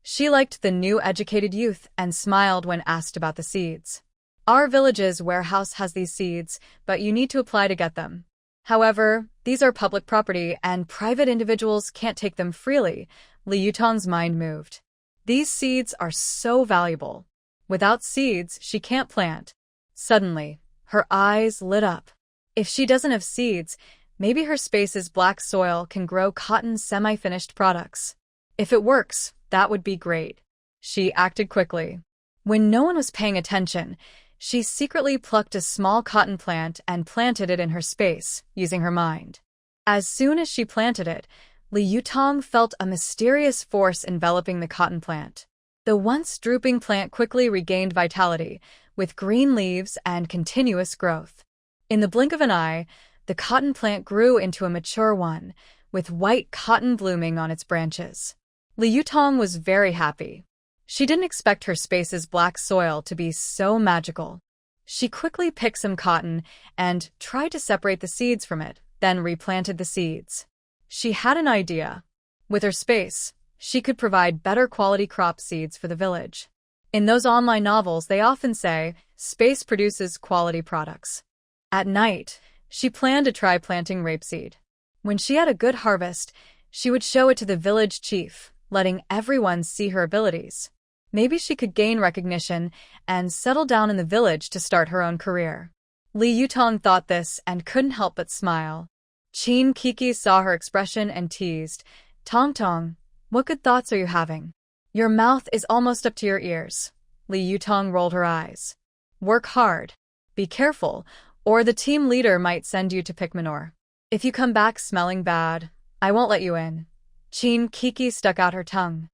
She liked the new educated youth and smiled when asked about the seeds. Our village's warehouse has these seeds, but you need to apply to get them. However, these are public property and private individuals can't take them freely. Li Yutong's mind moved. These seeds are so valuable. Without seeds, she can't plant. Suddenly, her eyes lit up. If she doesn't have seeds, maybe her space's black soil can grow cotton semi-finished products. If it works, that would be great. She acted quickly. When no one was paying attention, she secretly plucked a small cotton plant and planted it in her space, using her mind. As soon as she planted it, Li Yutong felt a mysterious force enveloping the cotton plant. The once drooping plant quickly regained vitality, with green leaves and continuous growth. In the blink of an eye, the cotton plant grew into a mature one, with white cotton blooming on its branches. Li Yutong was very happy. She didn't expect her space's black soil to be so magical. She quickly picked some cotton and tried to separate the seeds from it, then replanted the seeds. She had an idea. With her space, she could provide better quality crop seeds for the village. In those online novels, they often say, space produces quality products. At night, she planned to try planting rapeseed. When she had a good harvest, she would show it to the village chief, letting everyone see her abilities. Maybe she could gain recognition and settle down in the village to start her own career. Li Yutong thought this and couldn't help but smile. Qin Kiki saw her expression and teased, Tong Tong, what good thoughts are you having? Your mouth is almost up to your ears. Li Yutong rolled her eyes. Work hard. Be careful, or the team leader might send you to pick manure. If you come back smelling bad, I won't let you in. Qin Kiki stuck out her tongue.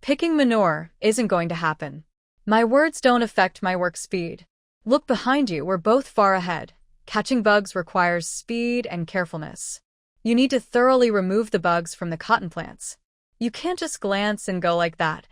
Picking manure isn't going to happen. My words don't affect my work speed. Look behind you, we're both far ahead. Catching bugs requires speed and carefulness. You need to thoroughly remove the bugs from the cotton plants. You can't just glance and go like that.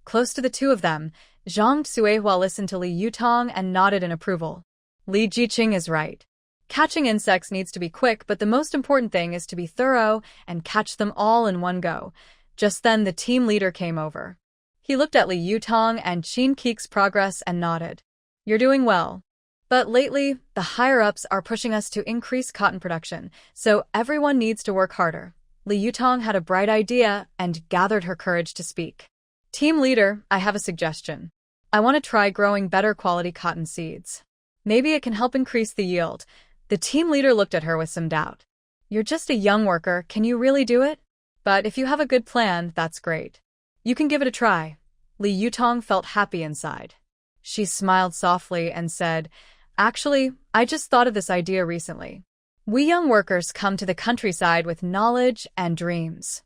Close to the two of them, Zhang Suihua listened to Li Yutong and nodded in approval. Li Jiqing is right. Catching insects needs to be quick, but the most important thing is to be thorough and catch them all in one go. Just then, the team leader came over. He looked at Li Yutong and Qin Kiki's progress and nodded. You're doing well. But lately, the higher-ups are pushing us to increase cotton production, so everyone needs to work harder. Li Yutong had a bright idea and gathered her courage to speak. Team leader, I have a suggestion. I want to try growing better quality cotton seeds. Maybe it can help increase the yield. The team leader looked at her with some doubt. You're just a young worker, can you really do it? But if you have a good plan, that's great. You can give it a try. Li Yutong felt happy inside. She smiled softly and said, Actually, I just thought of this idea recently. We young workers come to the countryside with knowledge and dreams.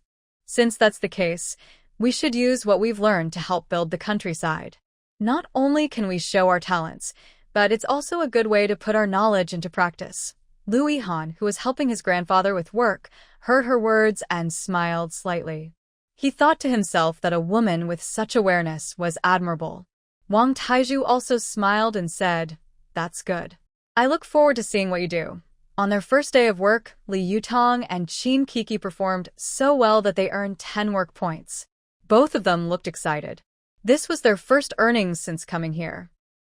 Since that's the case, we should use what we've learned to help build the countryside. Not only can we show our talents, but it's also a good way to put our knowledge into practice. Lu Yihan, who was helping his grandfather with work, heard her words and smiled slightly. He thought to himself that a woman with such awareness was admirable. Wang Taizhu also smiled and said, That's good. I look forward to seeing what you do. On their first day of work, Li Yutong and Qin Kiki performed so well that they earned 10 work points. Both of them looked excited. This was their first earnings since coming here.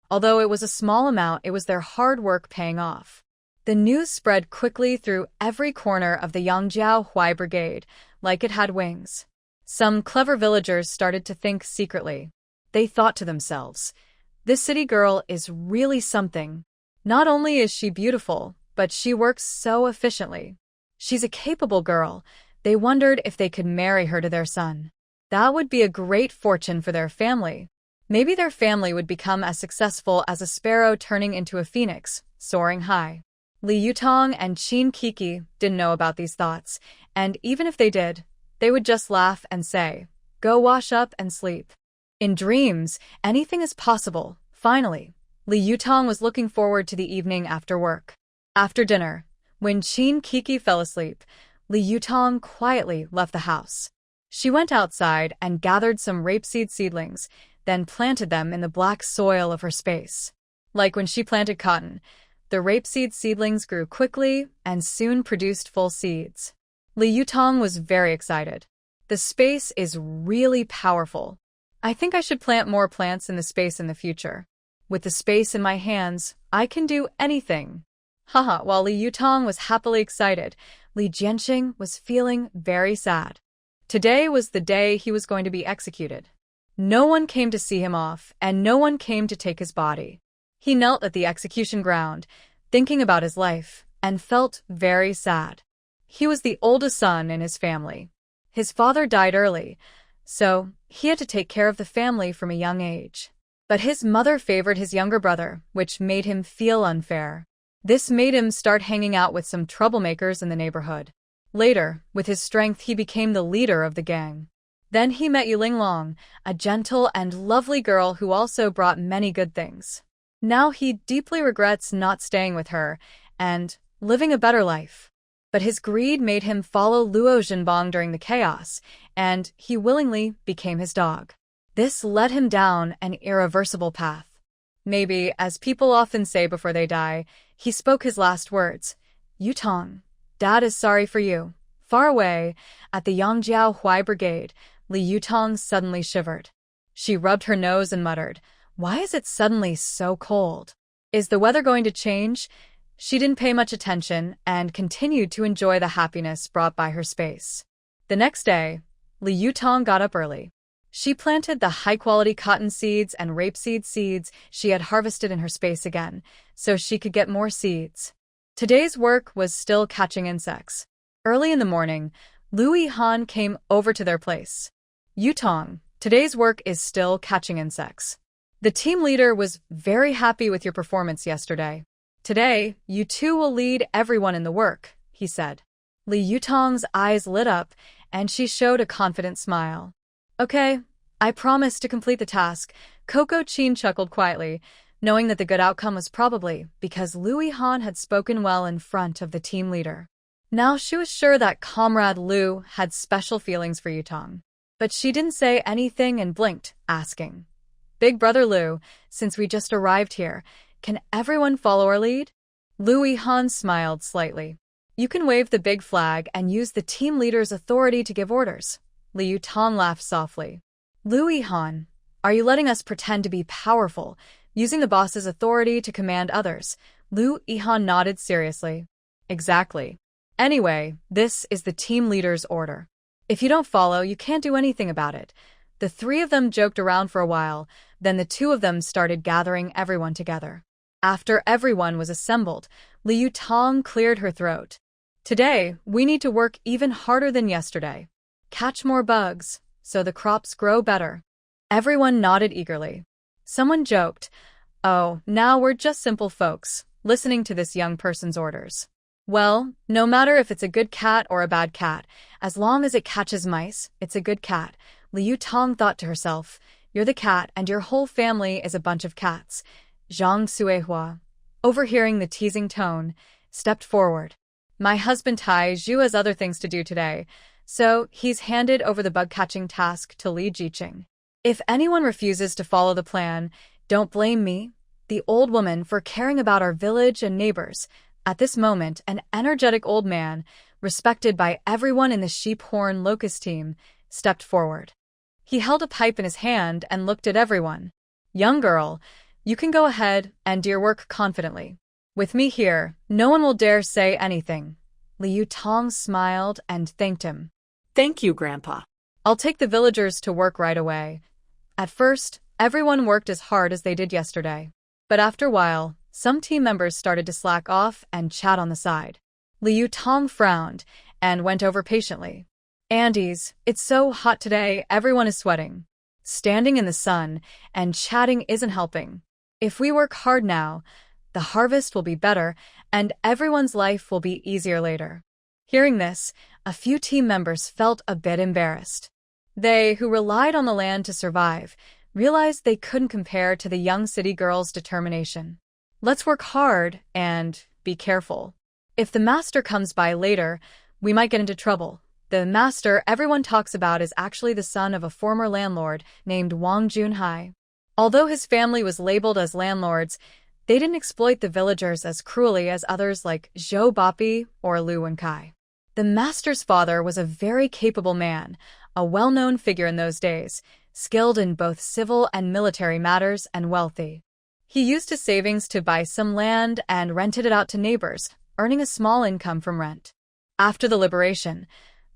Although it was a small amount, it was their hard work paying off. The news spread quickly through every corner of the Yangjiao Huai Brigade, like it had wings. Some clever villagers started to think secretly. They thought to themselves, This city girl is really something. Not only is she beautiful, but she works so efficiently. She's a capable girl. They wondered if they could marry her to their son. That would be a great fortune for their family. Maybe their family would become as successful as a sparrow turning into a phoenix, soaring high. Li Yutong and Qin Kiki didn't know about these thoughts, and even if they did, they would just laugh and say, Go wash up and sleep. In dreams, anything is possible. Finally, Li Yutong was looking forward to the evening after work. After dinner, when Qin Kiki fell asleep, Li Yutong quietly left the house. She went outside and gathered some rapeseed seedlings, then planted them in the black soil of her space. Like when she planted cotton, the rapeseed seedlings grew quickly and soon produced full seeds. Li Yutong was very excited. The space is really powerful. I think I should plant more plants in the space in the future. With the space in my hands, I can do anything. Haha, while Li Yutong was happily excited, Li Jianxing was feeling very sad. Today was the day he was going to be executed. No one came to see him off, and no one came to take his body. He knelt at the execution ground, thinking about his life, and felt very sad. He was the oldest son in his family. His father died early, so he had to take care of the family from a young age. But his mother favored his younger brother, which made him feel unfair. This made him start hanging out with some troublemakers in the neighborhood. Later, with his strength, he became the leader of the gang. Then he met Yuling Long, a gentle and lovely girl who also brought many good things. Now he deeply regrets not staying with her and living a better life. But his greed made him follow Luo Zhenbong during the chaos, and he willingly became his dog. This led him down an irreversible path. Maybe, as people often say before they die, he spoke his last words. Yutong, Dad is sorry for you. Far away, at the Yangjiao Huai Brigade, Li Yutong suddenly shivered. She rubbed her nose and muttered, Why is it suddenly so cold? Is the weather going to change? She didn't pay much attention and continued to enjoy the happiness brought by her space. The next day, Li Yutong got up early. She planted the high-quality cotton seeds and rapeseed seeds she had harvested in her space again, so she could get more seeds. Today's work was still catching insects. Early in the morning, Lu Yihan came over to their place. Yutong, today's work is still catching insects. The team leader was very happy with your performance yesterday. Today, you two will lead everyone in the work, he said. Li Yutong's eyes lit up, and she showed a confident smile. Okay, I promise to complete the task. Coco Chin chuckled quietly, knowing that the good outcome was probably because Lu Yihan had spoken well in front of the team leader. Now she was sure that Comrade Lu had special feelings for Yutong. But she didn't say anything and blinked, asking, Big Brother Lu, since we just arrived here, can everyone follow our lead? Lu Yihan smiled slightly. You can wave the big flag and use the team leader's authority to give orders. Li Yutong laughed softly. Lu Yihan, are you letting us pretend to be powerful, using the boss's authority to command others? Lu Yihan nodded seriously. Exactly. Anyway, this is the team leader's order. If you don't follow, you can't do anything about it. The three of them joked around for a while, then the two of them started gathering everyone together. After everyone was assembled, Liu Tong cleared her throat. Today, we need to work even harder than yesterday. Catch more bugs, so the crops grow better. Everyone nodded eagerly. Someone joked, "Oh, now we're just simple folks, listening to this young person's orders." Well, no matter if it's a good cat or a bad cat, as long as it catches mice, it's a good cat. Liu Tong thought to herself, "You're the cat and your whole family is a bunch of cats." Zhang Suehua, overhearing the teasing tone, stepped forward. "My husband Tai Zhu has other things to do today, so he's handed over the bug-catching task to Li Jiqing. If anyone refuses to follow the plan, don't blame me, the old woman, for caring about our village and neighbors." At this moment, an energetic old man, respected by everyone in the sheep-horn locust team, stepped forward. He held a pipe in his hand and looked at everyone. "Young girl, you can go ahead and do your work confidently. With me here, no one will dare say anything." Liu Tong smiled and thanked him. Thank you, Grandpa. "I'll take the villagers to work right away." At first, everyone worked as hard as they did yesterday. But after a while, some team members started to slack off and chat on the side. Liu Tong frowned and went over patiently. "Andes, it's so hot today, everyone is sweating. Standing in the sun and chatting isn't helping. If we work hard now, the harvest will be better and everyone's life will be easier later." Hearing this, a few team members felt a bit embarrassed. They, who relied on the land to survive, realized they couldn't compare to the young city girl's determination. "Let's work hard and be careful. If the master comes by later, we might get into trouble." The master everyone talks about is actually the son of a former landlord named Wang Junhai. Although his family was labeled as landlords, they didn't exploit the villagers as cruelly as others like Zhou Bapi or Lu Wenkai. The master's father was a very capable man, a well-known figure in those days, skilled in both civil and military matters and wealthy. He used his savings to buy some land and rented it out to neighbors, earning a small income from rent. After the liberation,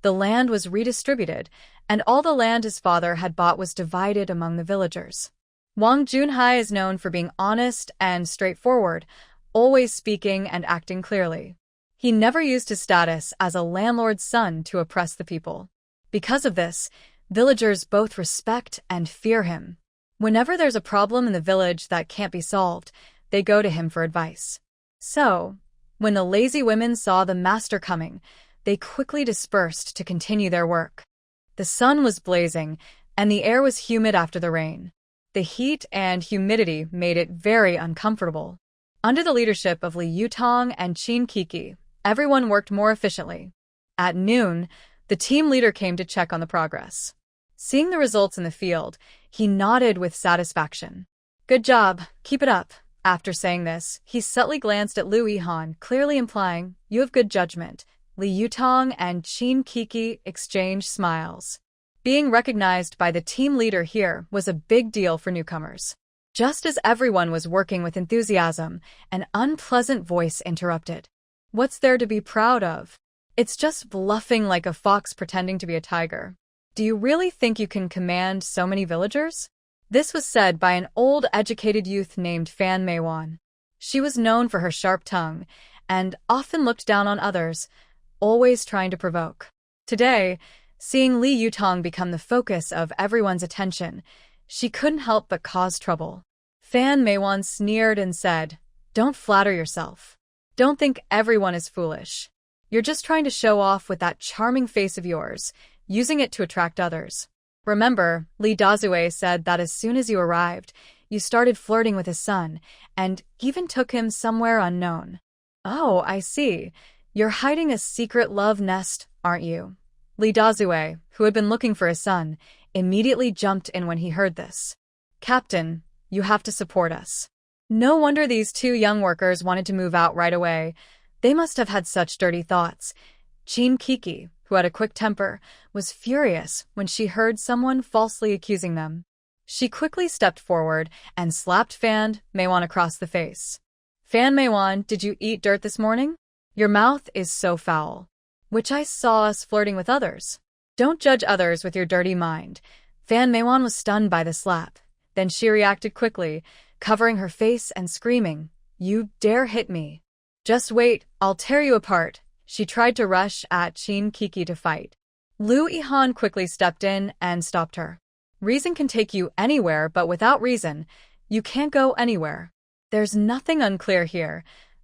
the land was redistributed, and all the land his father had bought was divided among the villagers. Wang Junhai is known for being honest and straightforward, always speaking and acting clearly. He never used his status as a landlord's son to oppress the people. Because of this, villagers both respect and fear him. Whenever there's a problem in the village that can't be solved, they go to him for advice. So, when the lazy women saw the master coming, they quickly dispersed to continue their work. The sun was blazing, and the air was humid after the rain. The heat and humidity made it very uncomfortable. Under the leadership of Li Yutong and Qin Kiki, everyone worked more efficiently. At noon, the team leader came to check on the progress. Seeing the results in the field, he nodded with satisfaction. "Good job, keep it up." After saying this, he subtly glanced at Lu Yihan, clearly implying, "You have good judgment." Li Yutong and Qin Kiki exchanged smiles. Being recognized by the team leader here was a big deal for newcomers. Just as everyone was working with enthusiasm, an unpleasant voice interrupted. "What's there to be proud of? It's just bluffing like a fox pretending to be a tiger. Do you really think you can command so many villagers?" This was said by an old educated youth named Fan Meiwan. She was known for her sharp tongue and often looked down on others, always trying to provoke. Today, seeing Li Yutong become the focus of everyone's attention, she couldn't help but cause trouble. Fan Meiwan sneered and said, "Don't flatter yourself. Don't think everyone is foolish. You're just trying to show off with that charming face of yours, using it to attract others. Remember, Li Dazue said that as soon as you arrived, you started flirting with his son, and even took him somewhere unknown." "Oh, I see. You're hiding a secret love nest, aren't you?" Li Dazue, who had been looking for his son, immediately jumped in when he heard this. "Captain, you have to support us." No wonder these two young workers wanted to move out right away. They must have had such dirty thoughts. Qin Kiki, who had a quick temper, was furious when she heard someone falsely accusing them. She quickly stepped forward and slapped Fan Meiwan across the face. "Fan Meiwan, did you eat dirt this morning? Your mouth is so foul." which I saw us flirting with others. Don't judge others with your dirty mind. Fan Meiwan was stunned by the slap. Then she reacted quickly, covering her face and screaming, "You dare hit me? Just wait, I'll tear you apart." She tried to rush at Chin Kiki to fight. Lu Yihan quickly stepped in and stopped her. Reason can take you anywhere, but without reason, you can't go anywhere. There's nothing unclear here.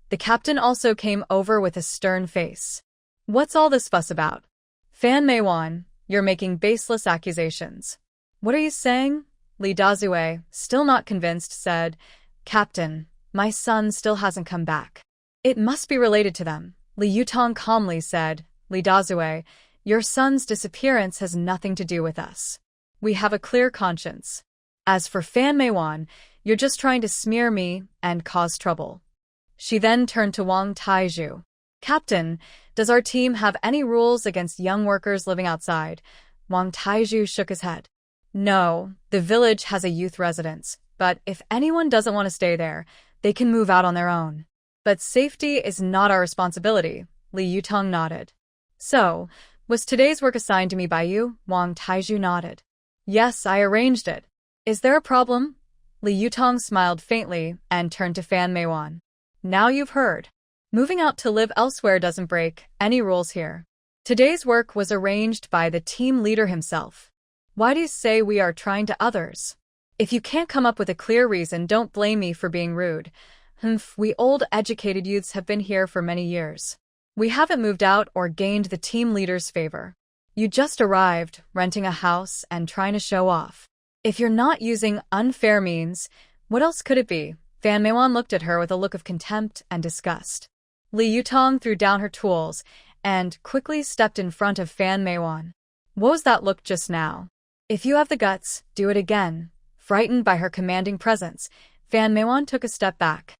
The captain also came over with a stern face. What's all this fuss about? Fan Meiwan, you're making baseless accusations. What are you saying? Li Dazue, still not convinced, said, Captain, my son still hasn't come back. It must be related to them. Li Yutong calmly said, Li Dazue, your son's disappearance has nothing to do with us. We have a clear conscience. As for Fan Meiwan, you're just trying to smear me and cause trouble. She then turned to Wang Taizhu. Captain, does our team have any rules against young workers living outside? Wang Taizhu shook his head. No, the village has a youth residence, but if anyone doesn't want to stay there, they can move out on their own. But safety is not our responsibility, Li Yutong nodded. So, was today's work assigned to me by you? Wang Taizhu nodded. Yes, I arranged it. Is there a problem? Li Yutong smiled faintly and turned to Fan Meiwan. Now you've heard. Moving out to live elsewhere doesn't break any rules here. Today's work was arranged by the team leader himself. Why do you say we are trying to others? If you can't come up with a clear reason, don't blame me for being rude. We old educated youths have been here for many years. We haven't moved out or gained the team leader's favor. You just arrived, renting a house and trying to show off. If you're not using unfair means, what else could it be? Fan Meiwan looked at her with a look of contempt and disgust. Li Yutong threw down her tools and quickly stepped in front of Fan Meiwan. What was that look just now? If you have the guts, do it again. Frightened by her commanding presence, Fan Meiwan took a step back.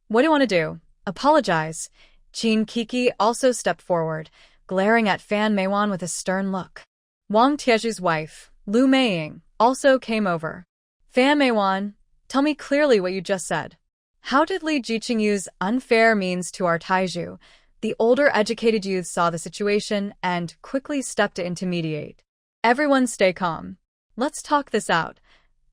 What do you want to do? Apologize. Chin Kiki also stepped forward, glaring at Fan Meiwan with a stern look. Wang Tiezhu's wife, Lu Meiying, also came over. Fan Meiwan, tell me clearly what you just said. How did Li Jiqing use unfair means to our Taizhu? The older educated youth saw the situation and quickly stepped in to mediate. Everyone stay calm. Let's talk this out.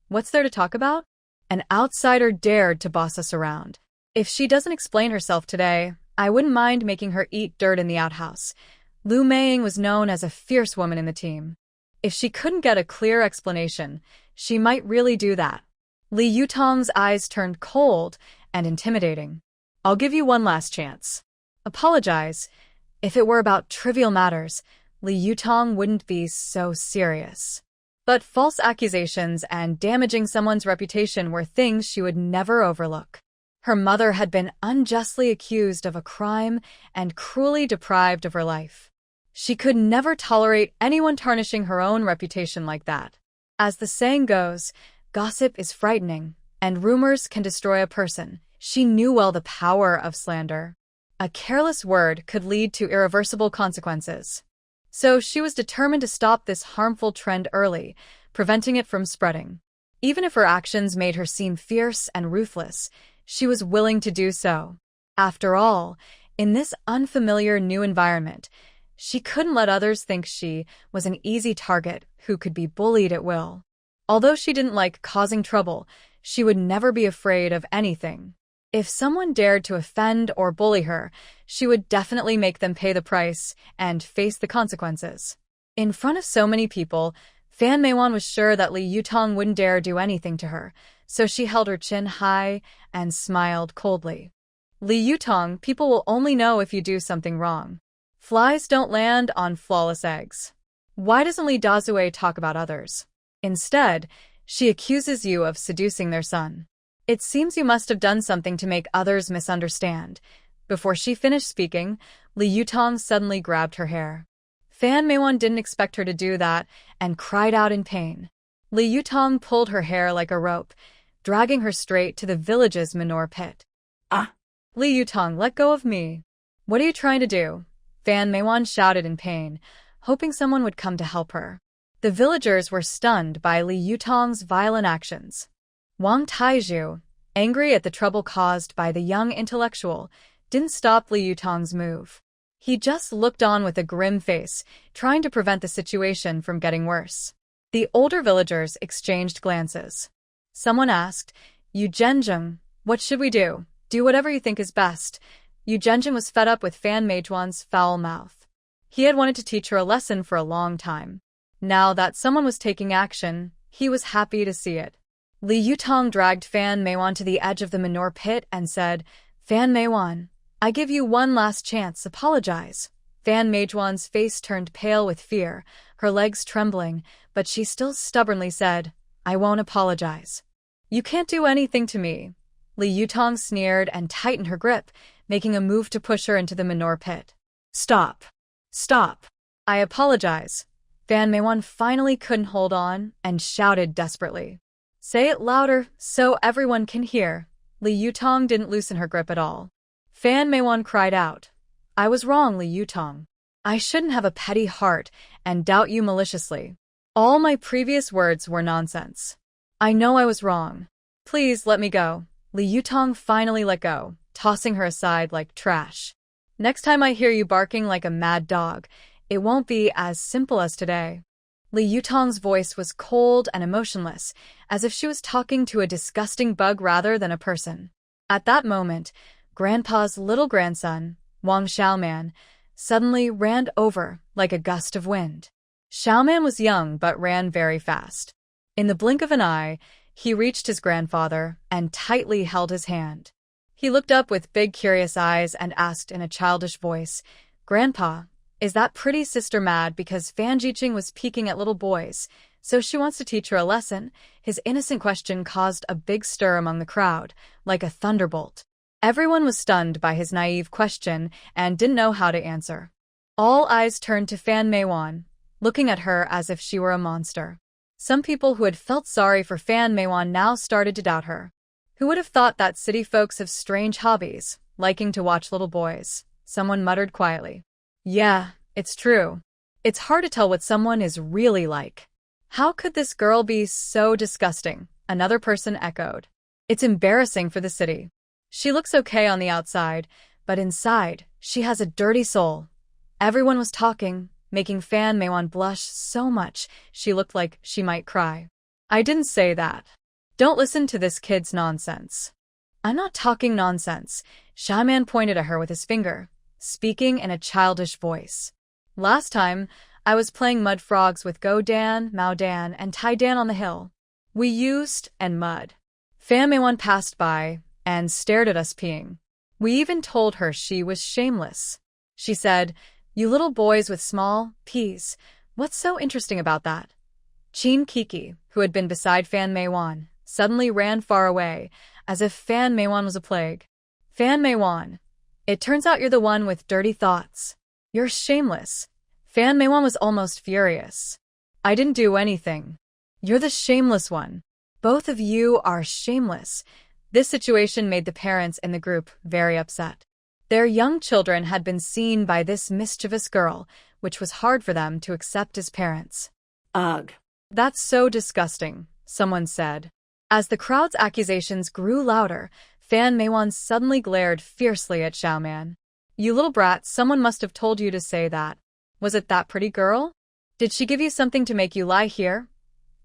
What's there to talk about? An outsider dared to boss us around. If she doesn't explain herself today, I wouldn't mind making her eat dirt in the outhouse. Lu Meiying was known as a fierce woman in the team. If she couldn't get a clear explanation, she might really do that. Li Yutong's eyes turned cold and intimidating. I'll give you one last chance. Apologize. If it were about trivial matters, Li Yutong wouldn't be so serious. But false accusations and damaging someone's reputation were things she would never overlook. Her mother had been unjustly accused of a crime and cruelly deprived of her life. She could never tolerate anyone tarnishing her own reputation like that. As the saying goes, gossip is frightening, and rumors can destroy a person. She knew well the power of slander. A careless word could lead to irreversible consequences. So she was determined to stop this harmful trend early, preventing it from spreading. Even if her actions made her seem fierce and ruthless, she was willing to do so. After all, in this unfamiliar new environment, she couldn't let others think she was an easy target who could be bullied at will. Although she didn't like causing trouble, she would never be afraid of anything. If someone dared to offend or bully her, she would definitely make them pay the price and face the consequences. In front of so many people, Fan Meiwan was sure that Li Yutong wouldn't dare do anything to her, so she held her chin high and smiled coldly. Li Yutong, people will only know if you do something wrong. Flies don't land on flawless eggs. Why doesn't Li Dazue talk about others? Instead, she accuses you of seducing their son. It seems you must have done something to make others misunderstand. Before she finished speaking, Li Yutong suddenly grabbed her hair. Fan Meiwan didn't expect her to do that and cried out in pain. Li Yutong pulled her hair like a rope, dragging her straight to the village's manure pit. Ah! Li Yutong, let go of me. What are you trying to do? Fan Meiwan shouted in pain, hoping someone would come to help her. The villagers were stunned by Li Yutong's violent actions. Wang Taizhu, angry at the trouble caused by the young intellectual, didn't stop Li Yutong's move. He just looked on with a grim face, trying to prevent the situation from getting worse. The older villagers exchanged glances. Someone asked, Yu Zhenjing, what should we do? Do whatever you think is best. Yu Zhenjing was fed up with Fan Meijuan's foul mouth. He had wanted to teach her a lesson for a long time. Now that someone was taking action, he was happy to see it. Li Yutong dragged Fan Meijuan to the edge of the manure pit and said, Fan Meijuan, I give you one last chance, apologize. Fan Meijuan's face turned pale with fear, her legs trembling, but she still stubbornly said, I won't apologize. You can't do anything to me. Li Yutong sneered and tightened her grip, making a move to push her into the manure pit. Stop. Stop. I apologize. Fan Meijuan finally couldn't hold on and shouted desperately. Say it louder so everyone can hear. Li Yutong didn't loosen her grip at all. Fan Meijuan cried out. I was wrong, Li Yutong. I shouldn't have a petty heart and doubt you maliciously. All my previous words were nonsense. I know I was wrong. Please let me go. Li Yutong finally let go, tossing her aside like trash. Next time I hear you barking like a mad dog, it won't be as simple as today. Li Yutong's voice was cold and emotionless, as if she was talking to a disgusting bug rather than a person. At that moment, Grandpa's little grandson, Wang Xiaoman, suddenly ran over like a gust of wind. Xiaoman was young but ran very fast. In the blink of an eye, he reached his grandfather and tightly held his hand. He looked up with big curious eyes and asked in a childish voice, Grandpa, is that pretty sister mad because Fan Jiqing was peeking at little boys, so she wants to teach her a lesson? His innocent question caused a big stir among the crowd, like a thunderbolt. Everyone was stunned by his naive question and didn't know how to answer. All eyes turned to Fan Meijuan, looking at her as if she were a monster. Some people who had felt sorry for Fan Meijuan now started to doubt her. Who would have thought that city folks have strange hobbies, liking to watch little boys? Someone muttered quietly. Yeah, it's true. It's hard to tell what someone is really like. How could this girl be so disgusting? Another person echoed. It's embarrassing for the city. She looks okay on the outside, but inside, she has a dirty soul. Everyone was talking, making Fan Meijuan blush so much she looked like she might cry. I didn't say that. Don't listen to this kid's nonsense. I'm not talking nonsense. Xiaoman pointed at her with his finger, speaking in a childish voice. Last time, I was playing mud frogs with Go Dan, Mao Dan, and Tai Dan on the hill. We used and mud. Fan Meijuan passed by and stared at us peeing. We even told her she was shameless. She said, You little boys with small peas, what's so interesting about that? Qin Kiki, who had been beside Fan Meijuan, suddenly ran far away, as if Fan Meijuan was a plague. Fan Meijuan, it turns out you're the one with dirty thoughts. You're shameless. Fan Meijuan was almost furious. I didn't do anything. You're the shameless one. Both of you are shameless. This situation made the parents in the group very upset. Their young children had been seen by this mischievous girl, which was hard for them to accept as parents. Ugh. That's so disgusting, someone said. As the crowd's accusations grew louder, Fan Meijuan suddenly glared fiercely at Xiaoman. You little brat, someone must have told you to say that. Was it that pretty girl? Did she give you something to make you lie here?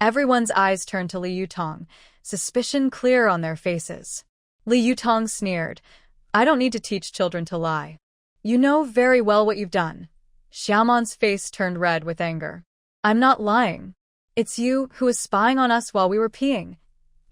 Everyone's eyes turned to Li Yutong, suspicion clear on their faces. Li Yutong sneered. I don't need to teach children to lie. You know very well what you've done. Xiaoman's face turned red with anger. I'm not lying. It's you who was spying on us while we were peeing.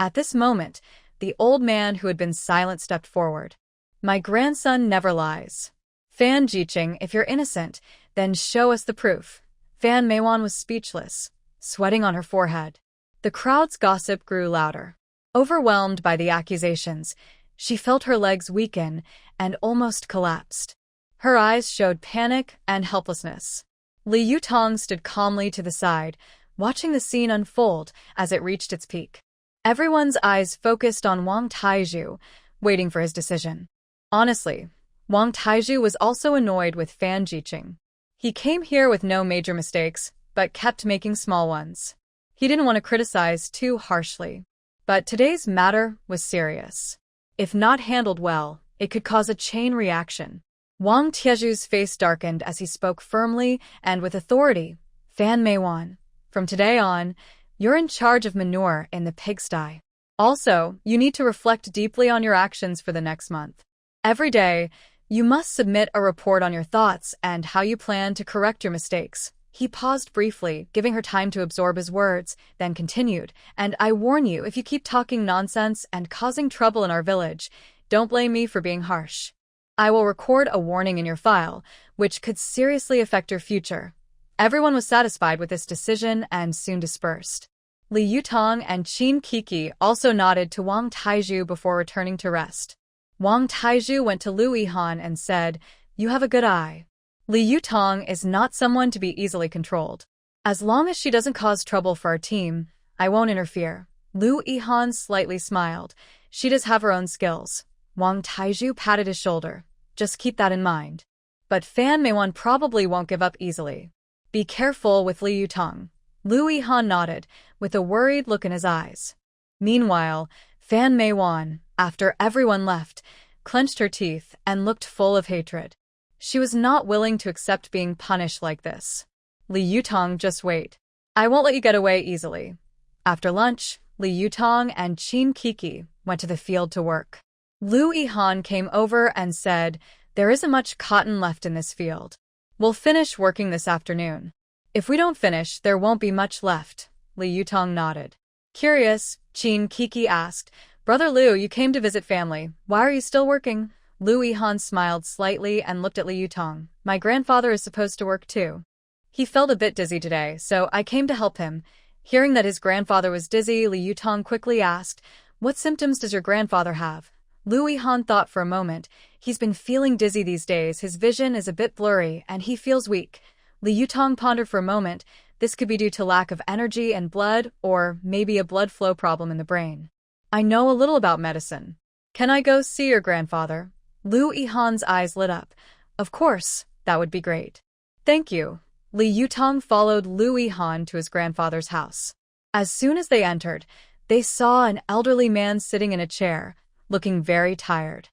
At this moment, the old man who had been silent stepped forward. My grandson never lies. Fan Jiqing, if you're innocent, then show us the proof. Fan Meijuan was speechless, sweating on her forehead. The crowd's gossip grew louder. Overwhelmed by the accusations, she felt her legs weaken and almost collapsed. Her eyes showed panic and helplessness. Li Yutong stood calmly to the side, watching the scene unfold as it reached its peak. Everyone's eyes focused on Wang Taizhu, waiting for his decision. Honestly, Wang Taizhu was also annoyed with Fan Jiqing. He came here with no major mistakes, but kept making small ones. He didn't want to criticize too harshly. But today's matter was serious. If not handled well, it could cause a chain reaction. Wang Tieju's face darkened as he spoke firmly and with authority. Fan Meiwan, from today on, you're in charge of manure in the pigsty. Also, you need to reflect deeply on your actions for the next month. Every day, you must submit a report on your thoughts and how you plan to correct your mistakes. He paused briefly, giving her time to absorb his words, then continued, and I warn you, if you keep talking nonsense and causing trouble in our village, don't blame me for being harsh. I will record a warning in your file, which could seriously affect your future. Everyone was satisfied with this decision and soon dispersed. Li Yutong and Qin Kiki also nodded to Wang Taizhu before returning to rest. Wang Taizhu went to Lu Yihan and said, "You have a good eye. Li Yutong is not someone to be easily controlled. As long as she doesn't cause trouble for our team, I won't interfere." Lu Yihan slightly smiled. She does have her own skills. Wang Taizhu patted his shoulder. Just keep that in mind. But Fan Meiwan probably won't give up easily. Be careful with Li Yutong. Lu Yihan nodded, with a worried look in his eyes. Meanwhile, Fan Meiwan, after everyone left, clenched her teeth and looked full of hatred. She was not willing to accept being punished like this. Li Yutong, just wait. I won't let you get away easily. After lunch, Li Yutong and Qin Kiki went to the field to work. Lu Yihan came over and said, "There isn't much cotton left in this field. We'll finish working this afternoon." "If we don't finish, there won't be much left." Li Yutong nodded. Curious, Qin Kiki asked, "Brother Lu, you came to visit family. Why are you still working?" Lu Yihan smiled slightly and looked at Li Yutong. "My grandfather is supposed to work too. He felt a bit dizzy today, so I came to help him." Hearing that his grandfather was dizzy, Li Yutong quickly asked, "What symptoms does your grandfather have?" Lu Yihan thought for a moment. He's been feeling dizzy these days, his vision is a bit blurry, and he feels weak. Li Yutong pondered for a moment. This could be due to lack of energy and blood, or maybe a blood flow problem in the brain. "I know a little about medicine. Can I go see your grandfather?" Lu Yihan's eyes lit up. "Of course, that would be great." "Thank you." Li Yutong followed Lu Yihan to his grandfather's house. As soon as they entered, they saw an elderly man sitting in a chair, looking very tired.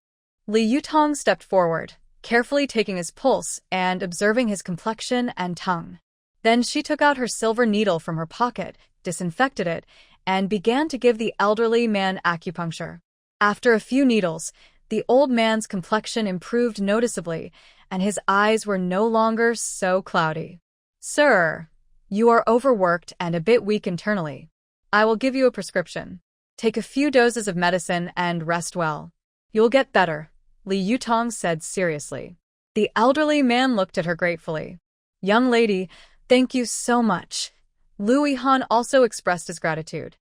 Li Yutong stepped forward, carefully taking his pulse and observing his complexion and tongue. Then she took out her silver needle from her pocket, disinfected it, and began to give the elderly man acupuncture. After a few needles, the old man's complexion improved noticeably, and his eyes were no longer so cloudy. "Sir, you are overworked and a bit weak internally. I will give you a prescription. Take a few doses of medicine and rest well. You'll get better," Li Yutong said seriously. The elderly man looked at her gratefully. "Young lady, thank you so much." Lu Yihan also expressed his gratitude.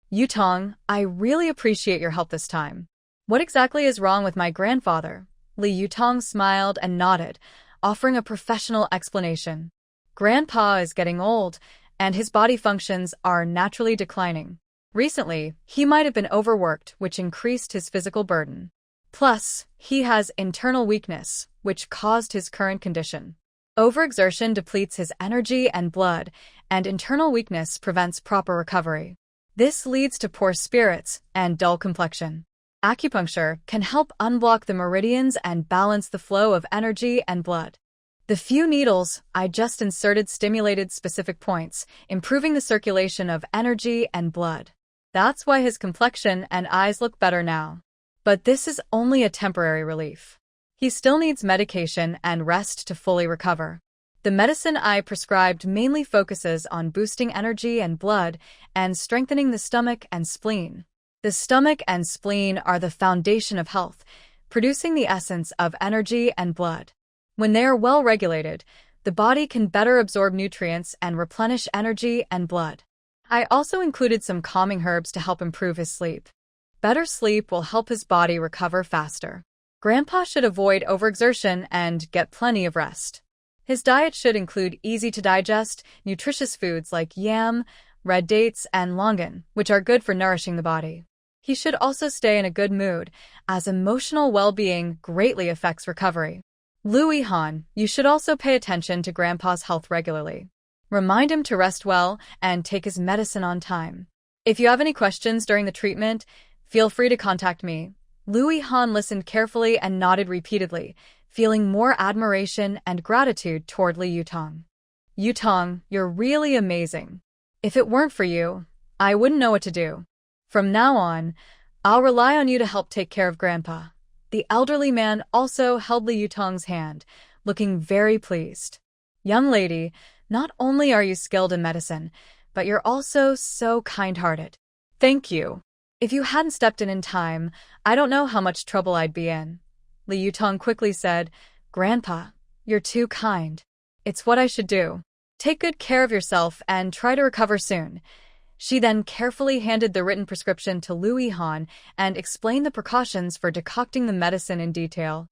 "Yutong, I really appreciate your help this time. What exactly is wrong with my grandfather?" Li Yutong smiled and nodded, offering a professional explanation. "Grandpa is getting old, and his body functions are naturally declining. Recently, he might have been overworked, which increased his physical burden. Plus, he has internal weakness, which caused his current condition. Overexertion depletes his energy and blood, and internal weakness prevents proper recovery. This leads to poor spirits and dull complexion. Acupuncture can help unblock the meridians and balance the flow of energy and blood. The few needles I just inserted stimulated specific points, improving the circulation of energy and blood. That's why his complexion and eyes look better now. But this is only a temporary relief. He still needs medication and rest to fully recover. The medicine I prescribed mainly focuses on boosting energy and blood and strengthening the stomach and spleen. The stomach and spleen are the foundation of health, producing the essence of energy and blood. When they are well regulated, the body can better absorb nutrients and replenish energy and blood. I also included some calming herbs to help improve his sleep. Better sleep will help his body recover faster. Grandpa should avoid overexertion and get plenty of rest. His diet should include easy-to-digest, nutritious foods like yam, red dates, and longan, which are good for nourishing the body. He should also stay in a good mood, as emotional well-being greatly affects recovery. Lu Yihan, you should also pay attention to Grandpa's health regularly. Remind him to rest well and take his medicine on time. If you have any questions during the treatment, feel free to contact me. Lu Yihan listened carefully and nodded repeatedly, feeling more admiration and gratitude toward Li Yutong. Yutong, you're really amazing. If it weren't for you, I wouldn't know what to do. From now on, I'll rely on you to help take care of Grandpa. The elderly man also held Li Yutong's hand, looking very pleased. Young lady, not only are you skilled in medicine, but you're also so kind-hearted. Thank you. If you hadn't stepped in time, I don't know how much trouble I'd be in. Li Yutong quickly said, Grandpa, you're too kind. It's what I should do. Take good care of yourself and try to recover soon. She then carefully handed the written prescription to Lu Yihan and explained the precautions for decocting the medicine in detail.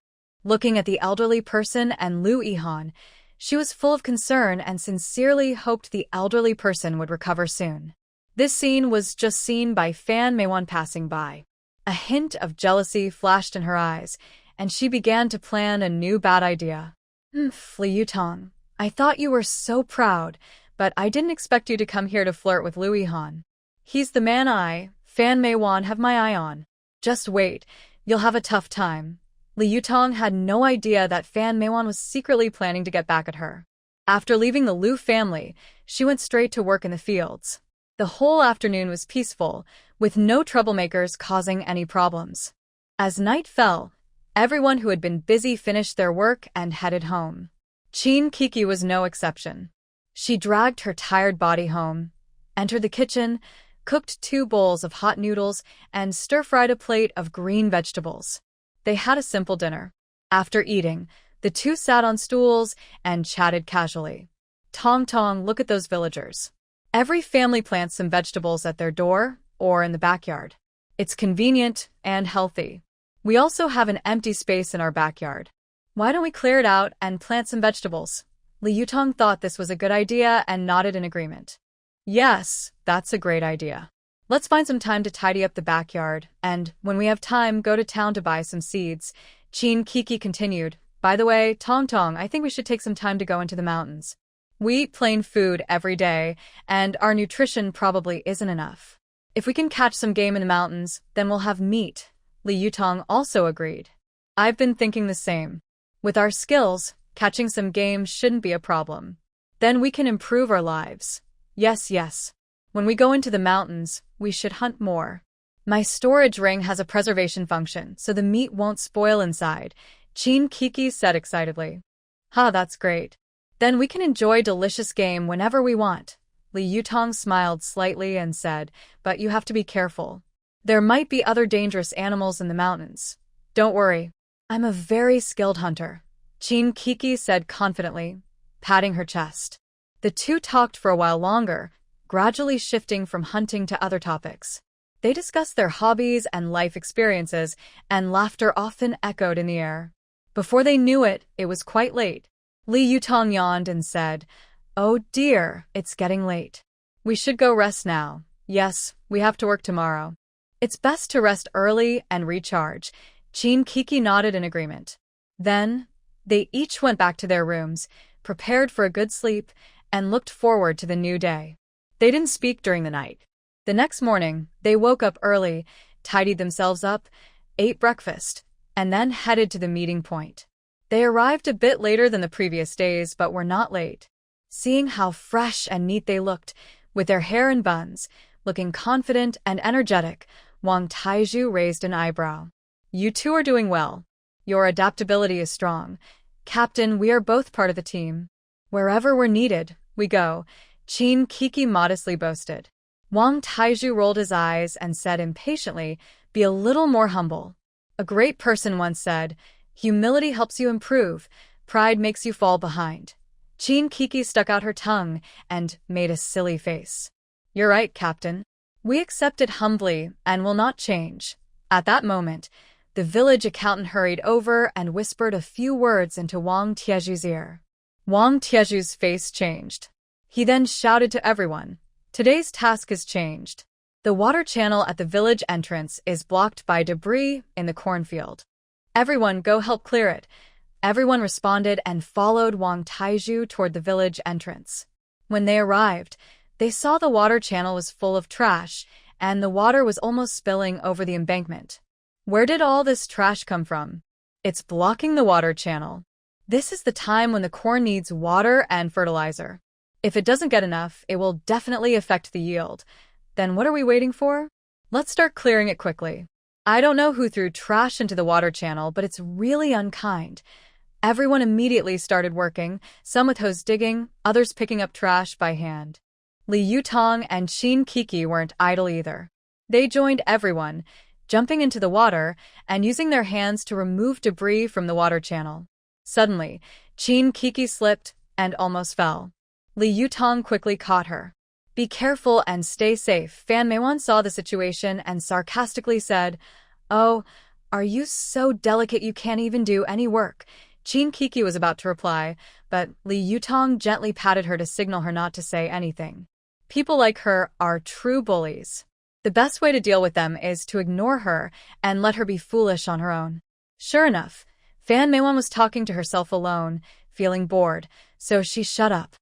Looking at the elderly person and Lu Yihan, she was full of concern and sincerely hoped the elderly person would recover soon. This scene was just seen by Fan Meiwan passing by. A hint of jealousy flashed in her eyes, and she began to plan a new bad idea. Li Yutong, I thought you were so proud, but I didn't expect you to come here to flirt with Lu Yihan. He's the man I, Fan Meiwan, have my eye on. Just wait, you'll have a tough time. Li Yutong had no idea that Fan Meiwan was secretly planning to get back at her. After leaving the Lu family, she went straight to work in the fields. The whole afternoon was peaceful, with no troublemakers causing any problems. As night fell, everyone who had been busy finished their work and headed home. Chin Kiki was no exception. She dragged her tired body home, entered the kitchen, cooked 2 bowls of hot noodles, and stir-fried a plate of green vegetables. They had a simple dinner. After eating, the two sat on stools and chatted casually. Tong Tong, look at those villagers. Every family plants some vegetables at their door or in the backyard. It's convenient and healthy. We also have an empty space in our backyard. Why don't we clear it out and plant some vegetables? Li Yutong thought this was a good idea and nodded in agreement. Yes, that's a great idea. Let's find some time to tidy up the backyard, and when we have time, go to town to buy some seeds. Chin Kiki continued. By the way, Tong Tong, I think we should take some time to go into the mountains. We eat plain food every day, and our nutrition probably isn't enough. If we can catch some game in the mountains, then we'll have meat. Li Yutong also agreed. I've been thinking the same. With our skills, catching some game shouldn't be a problem. Then we can improve our lives. Yes. When we go into the mountains, we should hunt more. My storage ring has a preservation function, so the meat won't spoil inside, Chin Kiki said excitedly. That's great. Then we can enjoy delicious game whenever we want. Li Yutong smiled slightly and said, but you have to be careful. There might be other dangerous animals in the mountains. Don't worry. I'm a very skilled hunter, Chin Kiki said confidently, patting her chest. The two talked for a while longer, gradually shifting from hunting to other topics. They discussed their hobbies and life experiences, and laughter often echoed in the air. Before they knew it, it was quite late. Li Yutong yawned and said, Oh dear, it's getting late. We should go rest now. Yes, we have to work tomorrow. It's best to rest early and recharge. Chin Kiki nodded in agreement. Then, they each went back to their rooms, prepared for a good sleep, and looked forward to the new day. They didn't speak during the night. The next morning, they woke up early, tidied themselves up, ate breakfast, and then headed to the meeting point. They arrived a bit later than the previous days, but were not late. Seeing how fresh and neat they looked, with their hair in buns, looking confident and energetic, Wang Taizhu raised an eyebrow. You two are doing well. Your adaptability is strong. Captain, we are both part of the team. Wherever we're needed, we go, Chin Kiki modestly boasted. Wang Taizhu rolled his eyes and said impatiently, Be a little more humble. A great person once said, Humility helps you improve, pride makes you fall behind. Chin Kiki stuck out her tongue and made a silly face. You're right, Captain. We accept it humbly and will not change. At that moment, the village accountant hurried over and whispered a few words into Wang Tiezhu's ear. Wang Tiezhu's face changed. He then shouted to everyone, Today's task is changed. The water channel at the village entrance is blocked by debris in the cornfield. Everyone go help clear it. Everyone responded and followed Wang Taizhu toward the village entrance. When they arrived, they saw the water channel was full of trash, and the water was almost spilling over the embankment. Where did all this trash come from? It's blocking the water channel. This is the time when the corn needs water and fertilizer. If it doesn't get enough, it will definitely affect the yield. Then what are we waiting for? Let's start clearing it quickly. I don't know who threw trash into the water channel, but it's really unkind. Everyone immediately started working, some with hose digging, others picking up trash by hand. Li Yutong and Qin Kiki weren't idle either. They joined everyone, jumping into the water and using their hands to remove debris from the water channel. Suddenly, Qin Kiki slipped and almost fell. Li Yutong quickly caught her. "Be careful and stay safe." Fan Meiwan saw the situation and sarcastically said, "Oh, are you so delicate you can't even do any work?" Qin Kiki was about to reply, but Li Yutong gently patted her to signal her not to say anything. People like her are true bullies. The best way to deal with them is to ignore her and let her be foolish on her own. Sure enough, Fan Meiwan was talking to herself alone, feeling bored, so she shut up.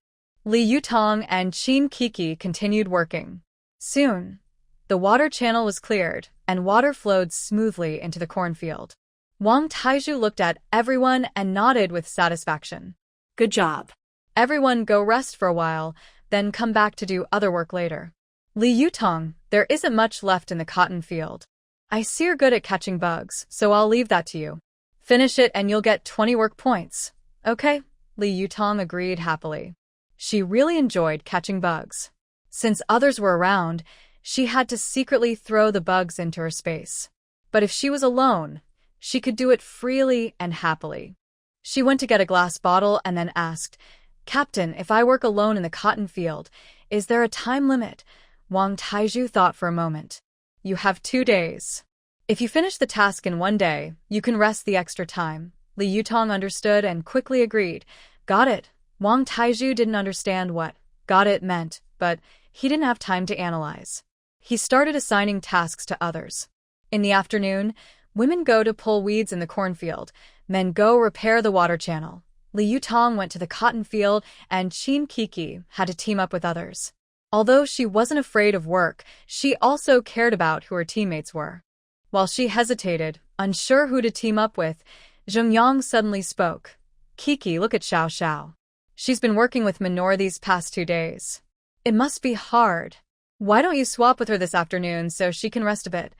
Li Yutong and Qin Kiki continued working. Soon, the water channel was cleared, and water flowed smoothly into the cornfield. Wang Taizhu looked at everyone and nodded with satisfaction. Good job. Everyone go rest for a while, then come back to do other work later. Li Yutong, there isn't much left in the cotton field. I see you're good at catching bugs, so I'll leave that to you. Finish it and you'll get 20 work points. Okay, Li Yutong agreed happily. She really enjoyed catching bugs. Since others were around, she had to secretly throw the bugs into her space. But if she was alone, she could do it freely and happily. She went to get a glass bottle and then asked, "Captain, if I work alone in the cotton field, is there a time limit?" Wang Taizhu thought for a moment. "You have 2 days. If you finish the task in 1 day, you can rest the extra time." Li Yutong understood and quickly agreed. Got it. Wang Taizhu didn't understand what got it meant, but he didn't have time to analyze. He started assigning tasks to others. In the afternoon, women go to pull weeds in the cornfield, men go repair the water channel. Li Yutong went to the cotton field, and Qin Kiki had to team up with others. Although she wasn't afraid of work, she also cared about who her teammates were. While she hesitated, unsure who to team up with, Zheng Yang suddenly spoke. "Kiki, look at Xiao Xiao. She's been working with Manhwa these past 2 days. It must be hard. Why don't you swap with her this afternoon so she can rest a bit?"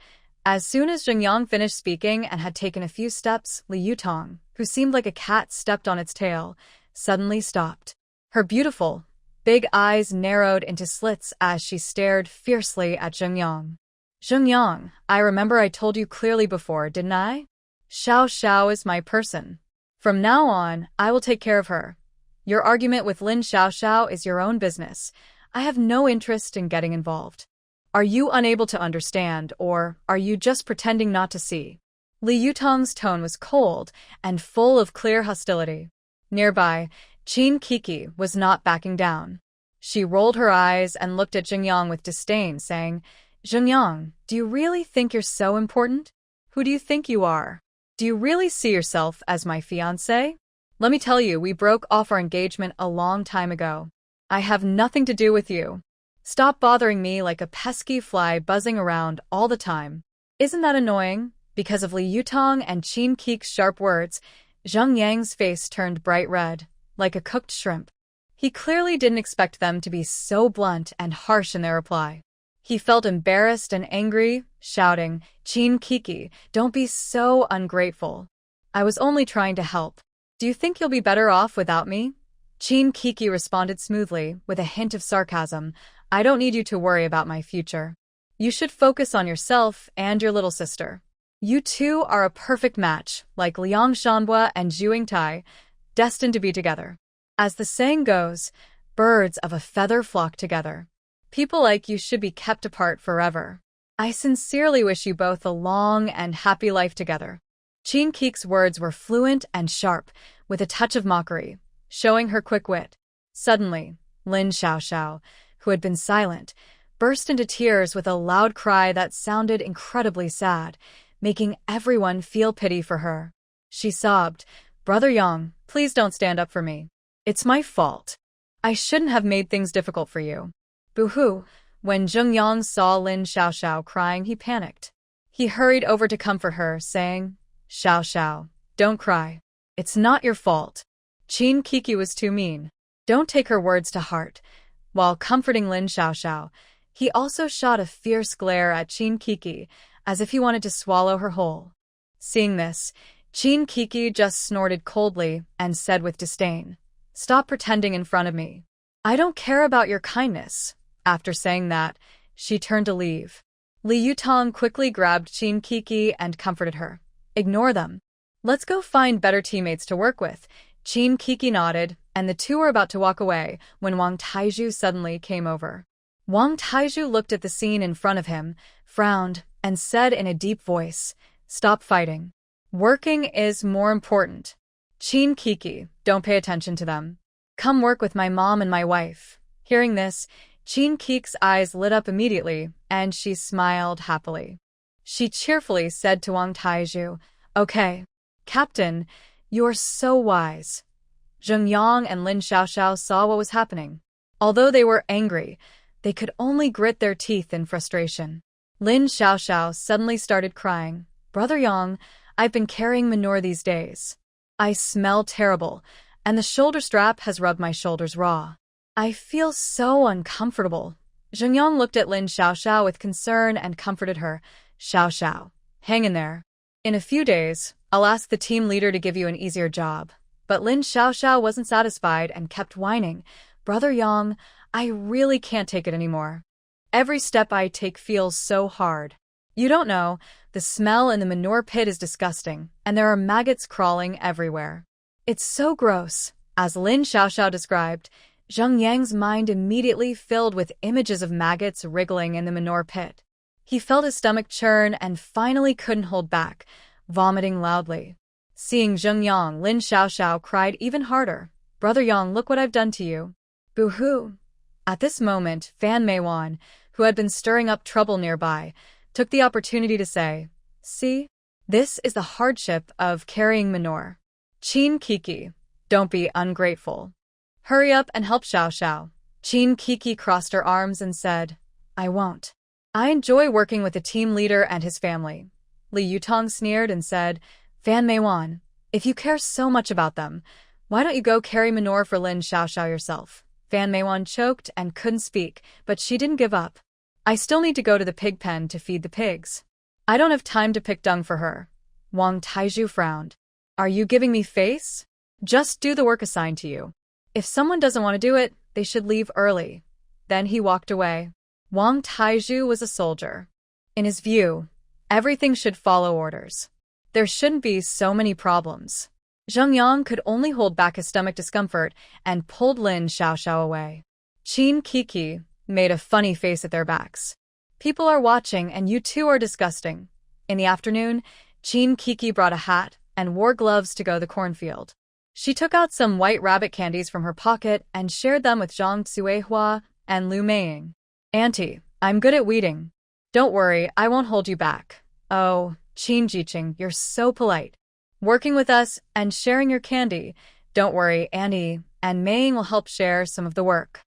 As soon as Zheng Yang finished speaking and had taken a few steps, Li Yutong, who seemed like a cat stepped on its tail, suddenly stopped. Her beautiful, big eyes narrowed into slits as she stared fiercely at Zheng Yang. "Zheng Yang, I remember I told you clearly before, didn't I? Xiao Xiao is my person. From now on, I will take care of her. Your argument with Lin Xiao Xiao is your own business. I have no interest in getting involved. Are you unable to understand, or are you just pretending not to see?" Li Yutong's tone was cold and full of clear hostility. Nearby, Qin Kiki was not backing down. She rolled her eyes and looked at Zheng Yang with disdain, saying, "Zheng Yang, do you really think you're so important? Who do you think you are? Do you really see yourself as my fiancé? Let me tell you, we broke off our engagement a long time ago. I have nothing to do with you. Stop bothering me like a pesky fly buzzing around all the time." Isn't that annoying? Because of Li Yutong and Qin Kiki's sharp words, Zheng Yang's face turned bright red, like a cooked shrimp. He clearly didn't expect them to be so blunt and harsh in their reply. He felt embarrassed and angry, shouting, "Qin Kiki, don't be so ungrateful. I was only trying to help. Do you think you'll be better off without me?" Qin Kiki responded smoothly, with a hint of sarcasm, "I don't need you to worry about my future. You should focus on yourself and your little sister. You two are a perfect match, like Liang Shanbua and Zhu Tai, destined to be together. As the saying goes, birds of a feather flock together. People like you should be kept apart forever. I sincerely wish you both a long and happy life together." Qin Kiki's words were fluent and sharp, with a touch of mockery, showing her quick wit. Suddenly, Lin Xiao Xiao, who had been silent, burst into tears with a loud cry that sounded incredibly sad, making everyone feel pity for her. She sobbed, "Brother Yang, please don't stand up for me. It's my fault. I shouldn't have made things difficult for you." Boo-hoo. When Zheng Yang saw Lin Xiao Xiao crying, he panicked. He hurried over to comfort her, saying, "Xiao Xiao, Don't cry. It's not your fault. Qin Kiki was too mean. Don't take her words to heart. While comforting Lin Xiaoxiao, he also shot a fierce glare at Qin Kiki, as if he wanted to swallow her whole. Seeing this, Qin Kiki just snorted coldly and said with disdain, "Stop pretending in front of me. I don't care about your kindness." After saying that, she turned to leave. Li Yutong quickly grabbed Qin Kiki and comforted her. "Ignore them. Let's go find better teammates to work with." Qin Kiki nodded, and the two were about to walk away when Wang Taizhu suddenly came over. Wang Taizhu looked at the scene in front of him, frowned, and said in a deep voice, "Stop fighting. Working is more important. Qin Kiki, don't pay attention to them. Come work with my mom and my wife." Hearing this, Qin Kiki's eyes lit up immediately, and she smiled happily. She cheerfully said to Wang Taizhu, "Okay, Captain, you're so wise." Zheng Yang and Lin Xiaoxiao saw what was happening. Although they were angry, they could only grit their teeth in frustration. Lin Xiaoxiao suddenly started crying. "Brother Yang, I've been carrying manure these days. I smell terrible, and the shoulder strap has rubbed my shoulders raw. I feel so uncomfortable." Zheng Yang looked at Lin Xiaoxiao with concern and comforted her. "Xiaoxiao, hang in there. In a few days, I'll ask the team leader to give you an easier job." But Lin Xiaoxiao wasn't satisfied and kept whining. "Brother Yang, I really can't take it anymore. Every step I take feels so hard. You don't know, the smell in the manure pit is disgusting, and there are maggots crawling everywhere. It's so gross." As Lin Xiaoxiao described, Zheng Yang's mind immediately filled with images of maggots wriggling in the manure pit. He felt his stomach churn and finally couldn't hold back, vomiting loudly. Seeing Zheng Yang, Lin Xiaoxiao cried even harder. "Brother Yang, look what I've done to you." "Boo-hoo." At this moment, Fan Meiwan, who had been stirring up trouble nearby, took the opportunity to say, "See? This is the hardship of carrying manure. Qin Kiki, don't be ungrateful. Hurry up and help Xiaoxiao." Qin Kiki crossed her arms and said, "I won't. I enjoy working with the team leader and his family." Li Yutong sneered and said, "Fan Meiwan, if you care so much about them, why don't you go carry manure for Lin Xiaoxiao yourself?" Fan Meiwan choked and couldn't speak, but she didn't give up. "I still need to go to the pig pen to feed the pigs. I don't have time to pick dung for her." Wang Taizhu frowned. "Are you giving me face? Just do the work assigned to you. If someone doesn't want to do it, they should leave early." Then he walked away. Wang Taizhu was a soldier. In his view, everything should follow orders. There shouldn't be so many problems. Zheng Yang could only hold back his stomach discomfort and pulled Lin Xiaoxiao away. Qin Kiki made a funny face at their backs. "People are watching and you two are disgusting." In the afternoon, Qin Kiki brought a hat and wore gloves to go to the cornfield. She took out some white rabbit candies from her pocket and shared them with Zhang Xuehua and Lu Meiying. "Auntie, I'm good at weeding. Don't worry, I won't hold you back." "Oh, Qin Jiqing, you're so polite. Working with us and sharing your candy. Don't worry, Auntie and Meiying will help share some of the work."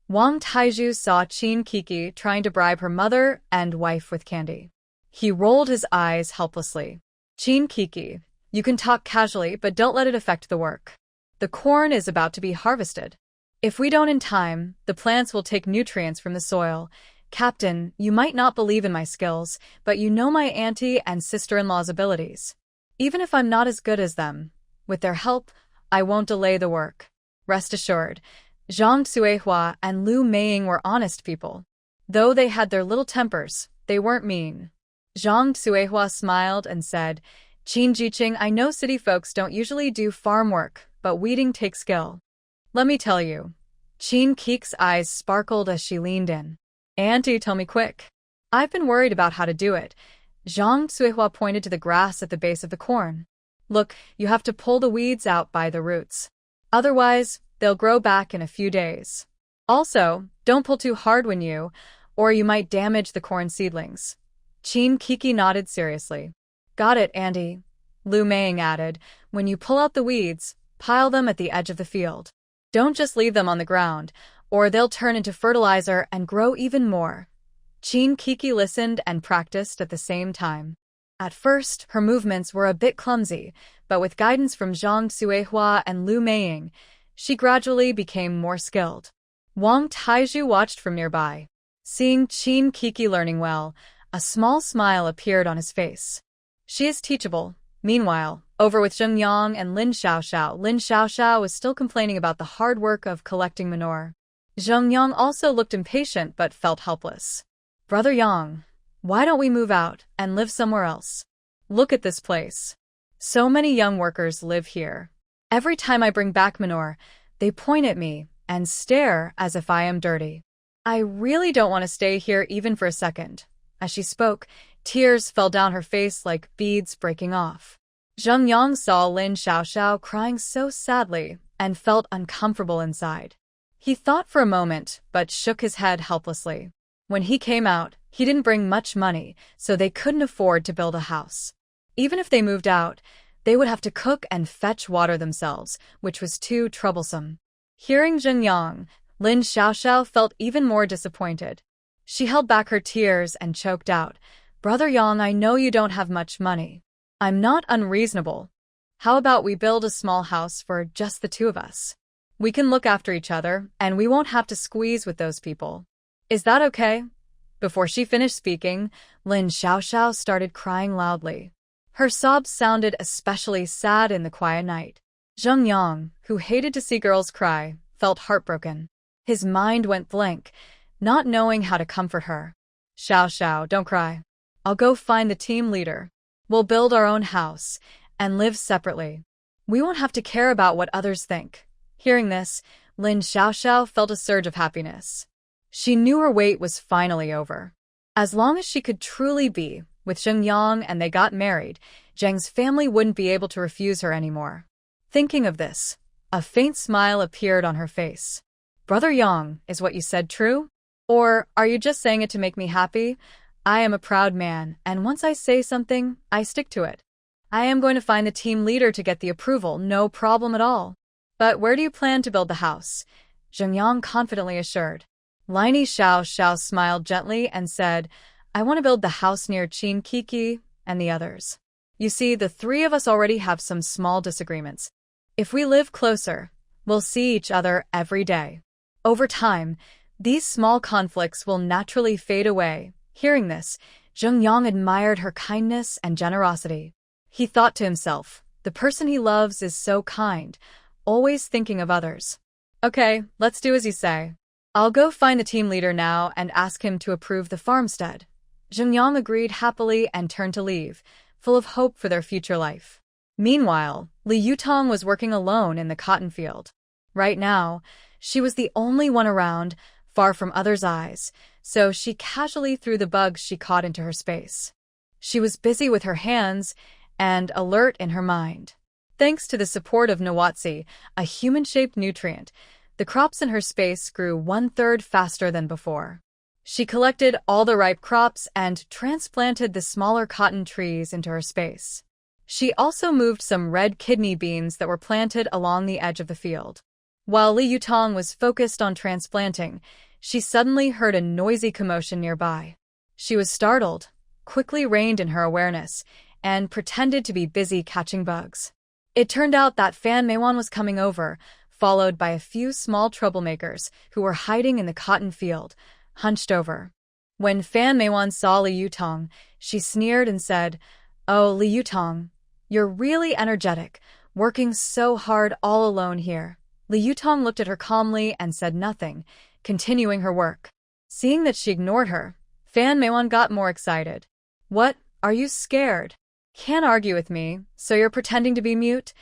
Wang Taizhu saw Qin Kiki trying to bribe her mother and wife with candy. He rolled his eyes helplessly. "Qin Kiki, you can talk casually, but don't let it affect the work. The corn is about to be harvested. If we don't in time, the plants will take nutrients from the soil. Captain, you might not believe in my skills, but you know my auntie and sister-in-law's abilities. Even if I'm not as good as them, with their help, I won't delay the work. Rest assured." Zhang Xuehua and Lu Meiying were honest people. Though they had their little tempers, they weren't mean. Zhang Xuehua smiled and said, "Qin Jiqing, I know city folks don't usually do farm work, but weeding takes skill. Let me tell you." Qin Kiki's eyes sparkled as she leaned in. "Auntie, tell me quick. I've been worried about how to do it." Zhang Xuehua pointed to the grass at the base of the corn. "Look, you have to pull the weeds out by the roots. Otherwise, they'll grow back in a few days. Also, don't pull too hard or you might damage the corn seedlings." Qin Kiki nodded seriously. "Got it, Auntie." Lu Meiying added, "When you pull out the weeds, pile them at the edge of the field. Don't just leave them on the ground, or they'll turn into fertilizer and grow even more." Qin Kiki listened and practiced at the same time. At first, her movements were a bit clumsy, but with guidance from Zhang Suehua and Lu Meiying, she gradually became more skilled. Wang Taizhu watched from nearby. Seeing Qin Kiki learning well, a small smile appeared on his face. She is teachable. Meanwhile, over with Zheng Yang and Lin Xiaoxiao. Lin Xiaoxiao was still complaining about the hard work of collecting manure. Zheng Yang also looked impatient but felt helpless. Brother Yang, why don't we move out and live somewhere else? Look at this place. So many young workers live here. Every time I bring back manure, they point at me and stare as if I am dirty. I really don't want to stay here even for a second. As she spoke, tears fell down her face like beads breaking off. Zheng Yang saw Lin Xiaoxiao crying so sadly and felt uncomfortable inside. He thought for a moment, but shook his head helplessly. When he came out, he didn't bring much money, so they couldn't afford to build a house. Even if they moved out, they would have to cook and fetch water themselves, which was too troublesome. Hearing Zheng Yang, Lin Xiaoxiao felt even more disappointed. She held back her tears and choked out, Brother Yang, I know you don't have much money. I'm not unreasonable. How about we build a small house for just the two of us? We can look after each other, and we won't have to squeeze with those people. Is that okay? Before she finished speaking, Lin Xiaoxiao started crying loudly. Her sobs sounded especially sad in the quiet night. Zheng Yang, who hated to see girls cry, felt heartbroken. His mind went blank, not knowing how to comfort her. Xiaoxiao, don't cry. I'll go find the team leader. We'll build our own house and live separately. We won't have to care about what others think. Hearing this, Lin Xiaoxiao felt a surge of happiness. She knew her wait was finally over. As long as she could truly be with Zheng Yang and they got married, Zheng's family wouldn't be able to refuse her anymore. Thinking of this, a faint smile appeared on her face. Brother Yang, is what you said true? Or are you just saying it to make me happy? I am a proud man, and once I say something, I stick to it. I am going to find the team leader to get the approval, no problem at all. But where do you plan to build the house? Zheng Yang confidently assured. Lin Xiaoxiao smiled gently and said, I want to build the house near Qin Kiki and the others. You see, the three of us already have some small disagreements. If we live closer, we'll see each other every day. Over time, these small conflicts will naturally fade away. Hearing this, Zheng Yang admired her kindness and generosity. He thought to himself, the person he loves is so kind, always thinking of others. Okay, let's do as you say. I'll go find the team leader now and ask him to approve the farmstead. Zheng Yang agreed happily and turned to leave, full of hope for their future life. Meanwhile, Li Yutong was working alone in the cotton field. Right now, she was the only one around, far from others' eyes, so she casually threw the bugs she caught into her space. She was busy with her hands and alert in her mind. Thanks to the support of Nawatsi, a human-shaped nutrient, the crops in her space grew 1/3 faster than before. She collected all the ripe crops and transplanted the smaller cotton trees into her space. She also moved some red kidney beans that were planted along the edge of the field. While Li Yutong was focused on transplanting, she suddenly heard a noisy commotion nearby. She was startled, quickly reined in her awareness, and pretended to be busy catching bugs. It turned out that Fan Meiwan was coming over, followed by a few small troublemakers who were hiding in the cotton field, hunched over. When Fan Meiwan saw Li Yutong, she sneered and said, Oh, Li Yutong, you're really energetic, working so hard all alone here. Li Yutong looked at her calmly and said nothing, continuing her work. Seeing that she ignored her, Fan Meiwan got more excited. What, are you scared? Can't argue with me, so you're pretending to be mute?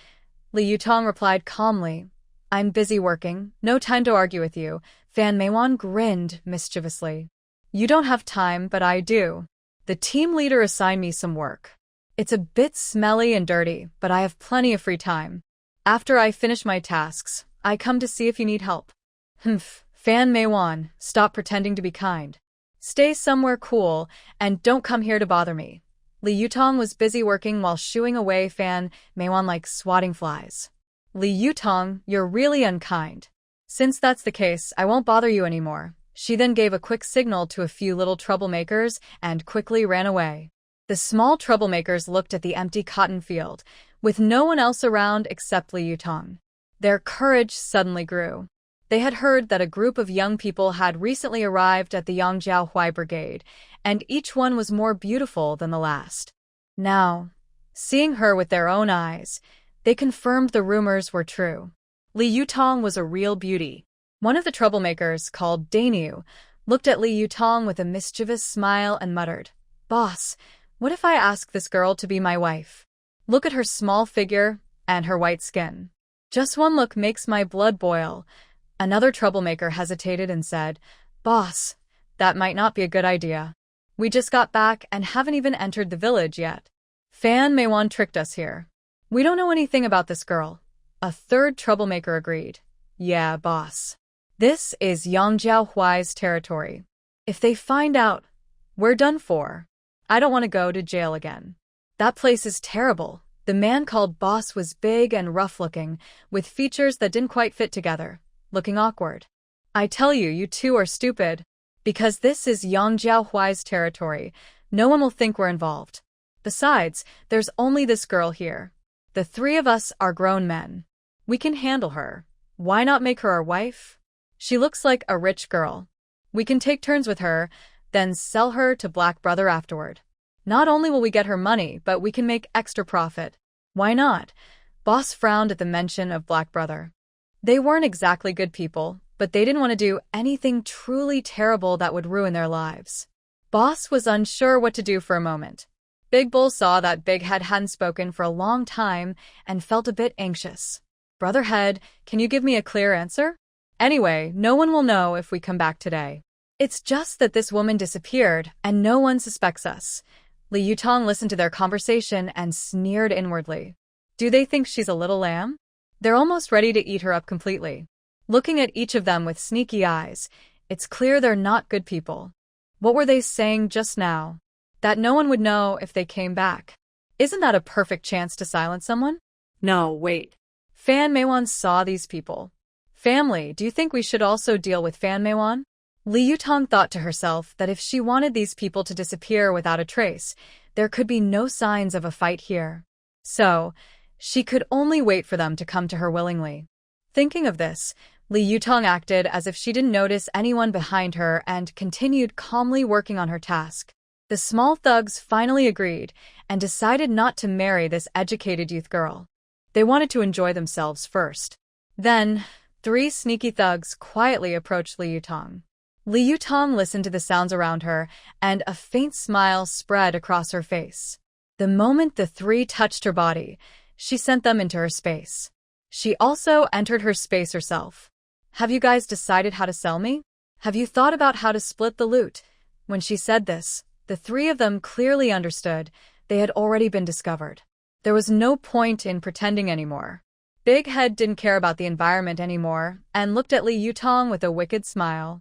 Li Yutong replied calmly. I'm busy working, no time to argue with you. Fan Meiwan grinned mischievously. You don't have time, but I do. The team leader assigned me some work. It's a bit smelly and dirty, but I have plenty of free time. After I finish my tasks, I come to see if you need help. Humph, Fan Meiwan, stop pretending to be kind. Stay somewhere cool, and don't come here to bother me. Li Yutong was busy working while shooing away Fan Meiwan like swatting flies. Li Yutong, you're really unkind. Since that's the case, I won't bother you anymore. She then gave a quick signal to a few little troublemakers and quickly ran away. The small troublemakers looked at the empty cotton field, with no one else around except Li Yutong. Their courage suddenly grew. They had heard that a group of young people had recently arrived at the Yangjiao Huai Brigade, and each one was more beautiful than the last. Now, seeing her with their own eyes, they confirmed the rumors were true. Li Yutong was a real beauty. One of the troublemakers, called Dainu, looked at Li Yutong with a mischievous smile and muttered, "Boss, what if I ask this girl to be my wife? Look at her small figure and her white skin. Just one look makes my blood boil." Another troublemaker hesitated and said, "Boss, that might not be a good idea. We just got back and haven't even entered the village yet. Fan Meiwan tricked us here. We don't know anything about this girl." A third troublemaker agreed. "Yeah, boss. This is Yangjiao Huai's territory. If they find out, we're done for. I don't want to go to jail again. That place is terrible." The man called Boss was big and rough-looking, with features that didn't quite fit together, looking awkward. "I tell you, you two are stupid. Because this is Yangjiao Huai's territory, no one will think we're involved. Besides, there's only this girl here. The three of us are grown men. We can handle her. Why not make her our wife? She looks like a rich girl. We can take turns with her, then sell her to Black Brother afterward. Not only will we get her money, but we can make extra profit. Why not?" Boss frowned at the mention of Black Brother. They weren't exactly good people, but they didn't want to do anything truly terrible that would ruin their lives. Boss was unsure what to do for a moment. Big Bull saw that Big Head hadn't spoken for a long time and felt a bit anxious. "Brother Head, can you give me a clear answer? Anyway, no one will know if we come back today. It's just that this woman disappeared and no one suspects us." Li Yutong listened to their conversation and sneered inwardly. Do they think she's a little lamb? They're almost ready to eat her up completely. Looking at each of them with sneaky eyes, it's clear they're not good people. What were they saying just now? That no one would know if they came back. Isn't that a perfect chance to silence someone? No, wait. Fan Meiwan saw these people. "Family, do you think we should also deal with Fan Meiwan?" Li Yutong thought to herself that if she wanted these people to disappear without a trace, there could be no signs of a fight here. So, she could only wait for them to come to her willingly. Thinking of this, Li Yutong acted as if she didn't notice anyone behind her and continued calmly working on her task. The small thugs finally agreed and decided not to marry this educated youth girl. They wanted to enjoy themselves first. Then, three sneaky thugs quietly approached Li Yutong. Li Yutong listened to the sounds around her, and a faint smile spread across her face. The moment the three touched her body, she sent them into her space. She also entered her space herself. "Have you guys decided how to sell me? Have you thought about how to split the loot?" When she said this, the three of them clearly understood they had already been discovered. There was no point in pretending anymore. Big Head didn't care about the environment anymore and looked at Li Yutong with a wicked smile.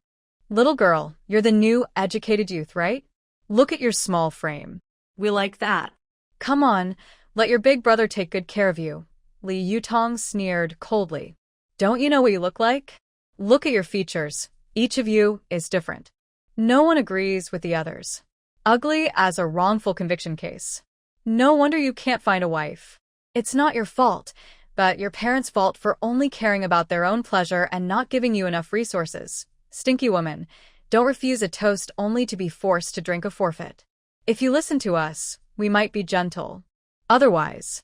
"Little girl, you're the new educated youth, right? Look at your small frame. We like that. Come on, let your big brother take good care of you." Li Yutong sneered coldly. "Don't you know what you look like? Look at your features. Each of you is different." No one agrees with the others. Ugly as a wrongful conviction case. No wonder you can't find a wife. It's not your fault, but your parents' fault for only caring about their own pleasure and not giving you enough resources. Stinky woman, don't refuse a toast only to be forced to drink a forfeit. If you listen to us, we might be gentle. Otherwise.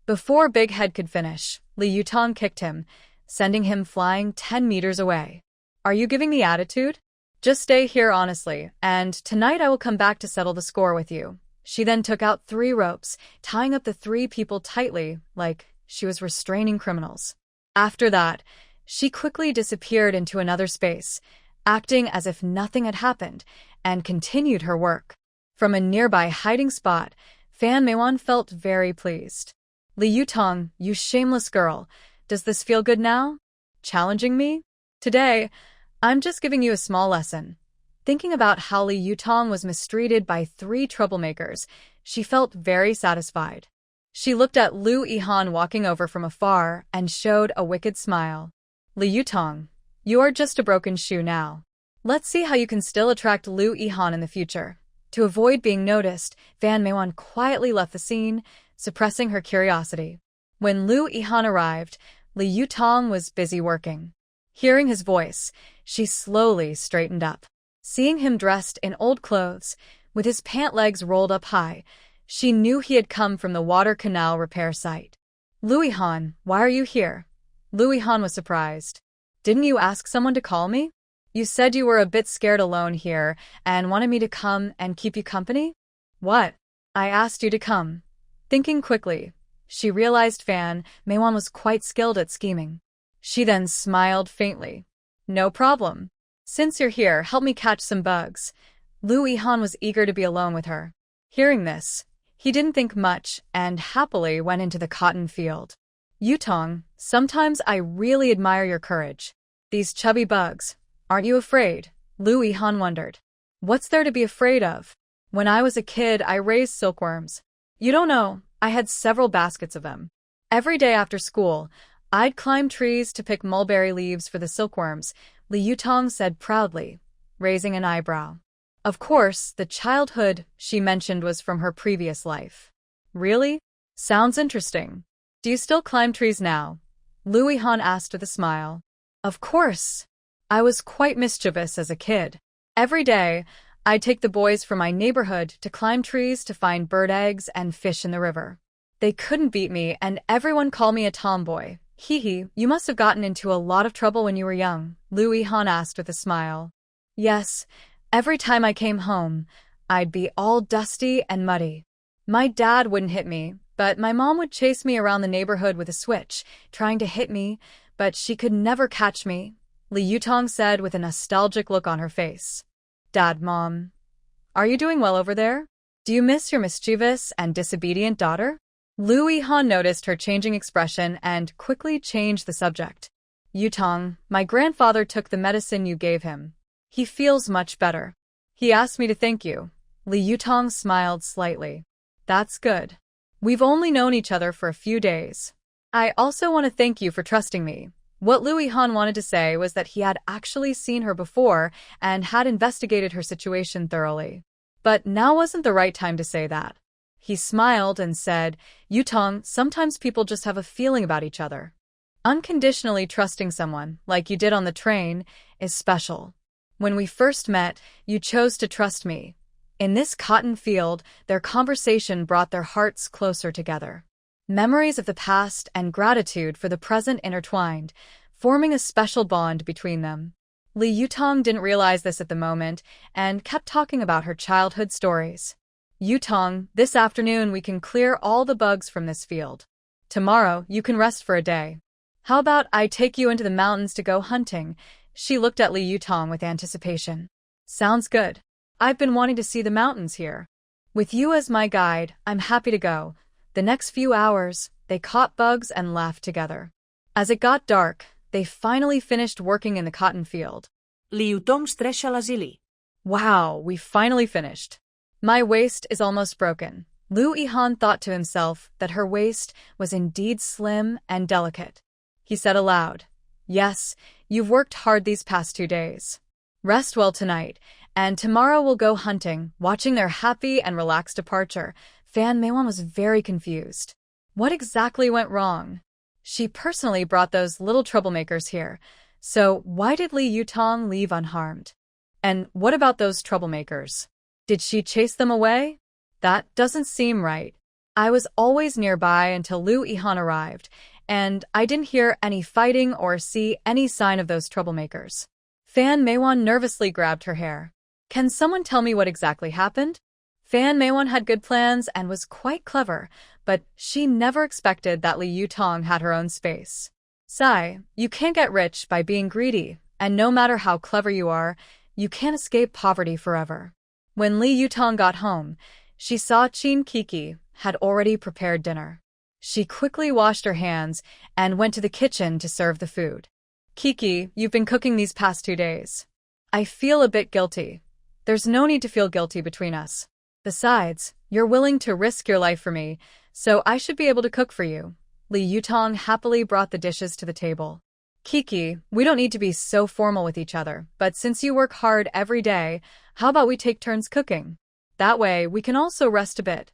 Before Big Head could finish, Li Yutong kicked him, sending him flying 10 meters away. "Are you giving me attitude? Just stay here honestly, and tonight I will come back to settle the score with you." She then took out 3 ropes, tying up the 3 people tightly, like she was restraining criminals. After that, she quickly disappeared into another space, acting as if nothing had happened, and continued her work. From a nearby hiding spot, Fan Meiwan felt very pleased. "Li Yutong, you shameless girl, does this feel good now? Challenging me? Today, I'm just giving you a small lesson." Thinking about how Li Yutong was mistreated by 3 troublemakers, she felt very satisfied. She looked at Lu Yihan walking over from afar and showed a wicked smile. "Li Yutong, you are just a broken shoe now. Let's see how you can still attract Lu Yihan in the future." To avoid being noticed, Fan Meiwan quietly left the scene, suppressing her curiosity. When Lu Yihan arrived, Li Yutong was busy working. Hearing his voice, she slowly straightened up. Seeing him dressed in old clothes, with his pant legs rolled up high, she knew he had come from the water canal repair site. Lu Yihan, why are you here? Lu Yihan was surprised. Didn't you ask someone to call me? You said you were a bit scared alone here and wanted me to come and keep you company? What? I asked you to come. Thinking quickly, she realized Fan Meiwan was quite skilled at scheming. She then smiled faintly. No problem. Since you're here, help me catch some bugs. Lu Yihan was eager to be alone with her. Hearing this, he didn't think much and happily went into the cotton field. Yutong, sometimes I really admire your courage. These chubby bugs, aren't you afraid? Lu Yihan wondered. What's there to be afraid of? When I was a kid, I raised silkworms. You don't know, I had several baskets of them. Every day after school, I'd climb trees to pick mulberry leaves for the silkworms, Li Yutong said proudly, raising an eyebrow. Of course, the childhood she mentioned was from her previous life. Really? Sounds interesting. Do you still climb trees now? Lu Yihan asked with a smile. Of course. I was quite mischievous as a kid. Every day, I'd take the boys from my neighborhood to climb trees to find bird eggs and fish in the river. They couldn't beat me and everyone called me a tomboy. Hee hee, you must have gotten into a lot of trouble when you were young, Lu Yihan asked with a smile. Yes, every time I came home, I'd be all dusty and muddy. My dad wouldn't hit me, but my mom would chase me around the neighborhood with a switch, trying to hit me, but she could never catch me, Li Yutong said with a nostalgic look on her face. Dad, Mom, are you doing well over there? Do you miss your mischievous and disobedient daughter? Lu Yihan noticed her changing expression and quickly changed the subject. Yutong, my grandfather took the medicine you gave him. He feels much better. He asked me to thank you. Li Yutong smiled slightly. That's good. We've only known each other for a few days. I also want to thank you for trusting me. What Lu Yihan wanted to say was that he had actually seen her before and had investigated her situation thoroughly. But now wasn't the right time to say that. He smiled and said, Yutong, sometimes people just have a feeling about each other. Unconditionally trusting someone, like you did on the train, is special. When we first met, you chose to trust me. In this cotton field, their conversation brought their hearts closer together. Memories of the past and gratitude for the present intertwined, forming a special bond between them. Li Yutong didn't realize this at the moment and kept talking about her childhood stories. Yutong, this afternoon we can clear all the bugs from this field. Tomorrow, you can rest for a day. How about I take you into the mountains to go hunting? She looked at Li Yutong with anticipation. Sounds good. I've been wanting to see the mountains here. With you as my guide, I'm happy to go. The next few hours, they caught bugs and laughed together. As it got dark, they finally finished working in the cotton field. Li Yutong strescia l'asili. Wow, we finally finished. My waist is almost broken. Lu Yihan thought to himself that her waist was indeed slim and delicate. He said aloud, Yes, you've worked hard these past 2 days. Rest well tonight, and tomorrow we'll go hunting. Watching their happy and relaxed departure, Fan Meiwan was very confused. What exactly went wrong? She personally brought those little troublemakers here, so why did Li Yutong leave unharmed? And what about those troublemakers? Did she chase them away? That doesn't seem right. I was always nearby until Lu Yihan arrived, and I didn't hear any fighting or see any sign of those troublemakers. Fan Meiwan nervously grabbed her hair. Can someone tell me what exactly happened? Fan Meiwan had good plans and was quite clever, but she never expected that Li Yutong had her own space. Sai, you can't get rich by being greedy, and no matter how clever you are, you can't escape poverty forever. When Li Yutong got home, she saw Qin Kiki had already prepared dinner. She quickly washed her hands and went to the kitchen to serve the food. Kiki, you've been cooking these past 2 days. I feel a bit guilty. There's no need to feel guilty between us. Besides, you're willing to risk your life for me, so I should be able to cook for you. Li Yutong happily brought the dishes to the table. Kiki, we don't need to be so formal with each other, but since you work hard every day, how about we take turns cooking? That way, we can also rest a bit.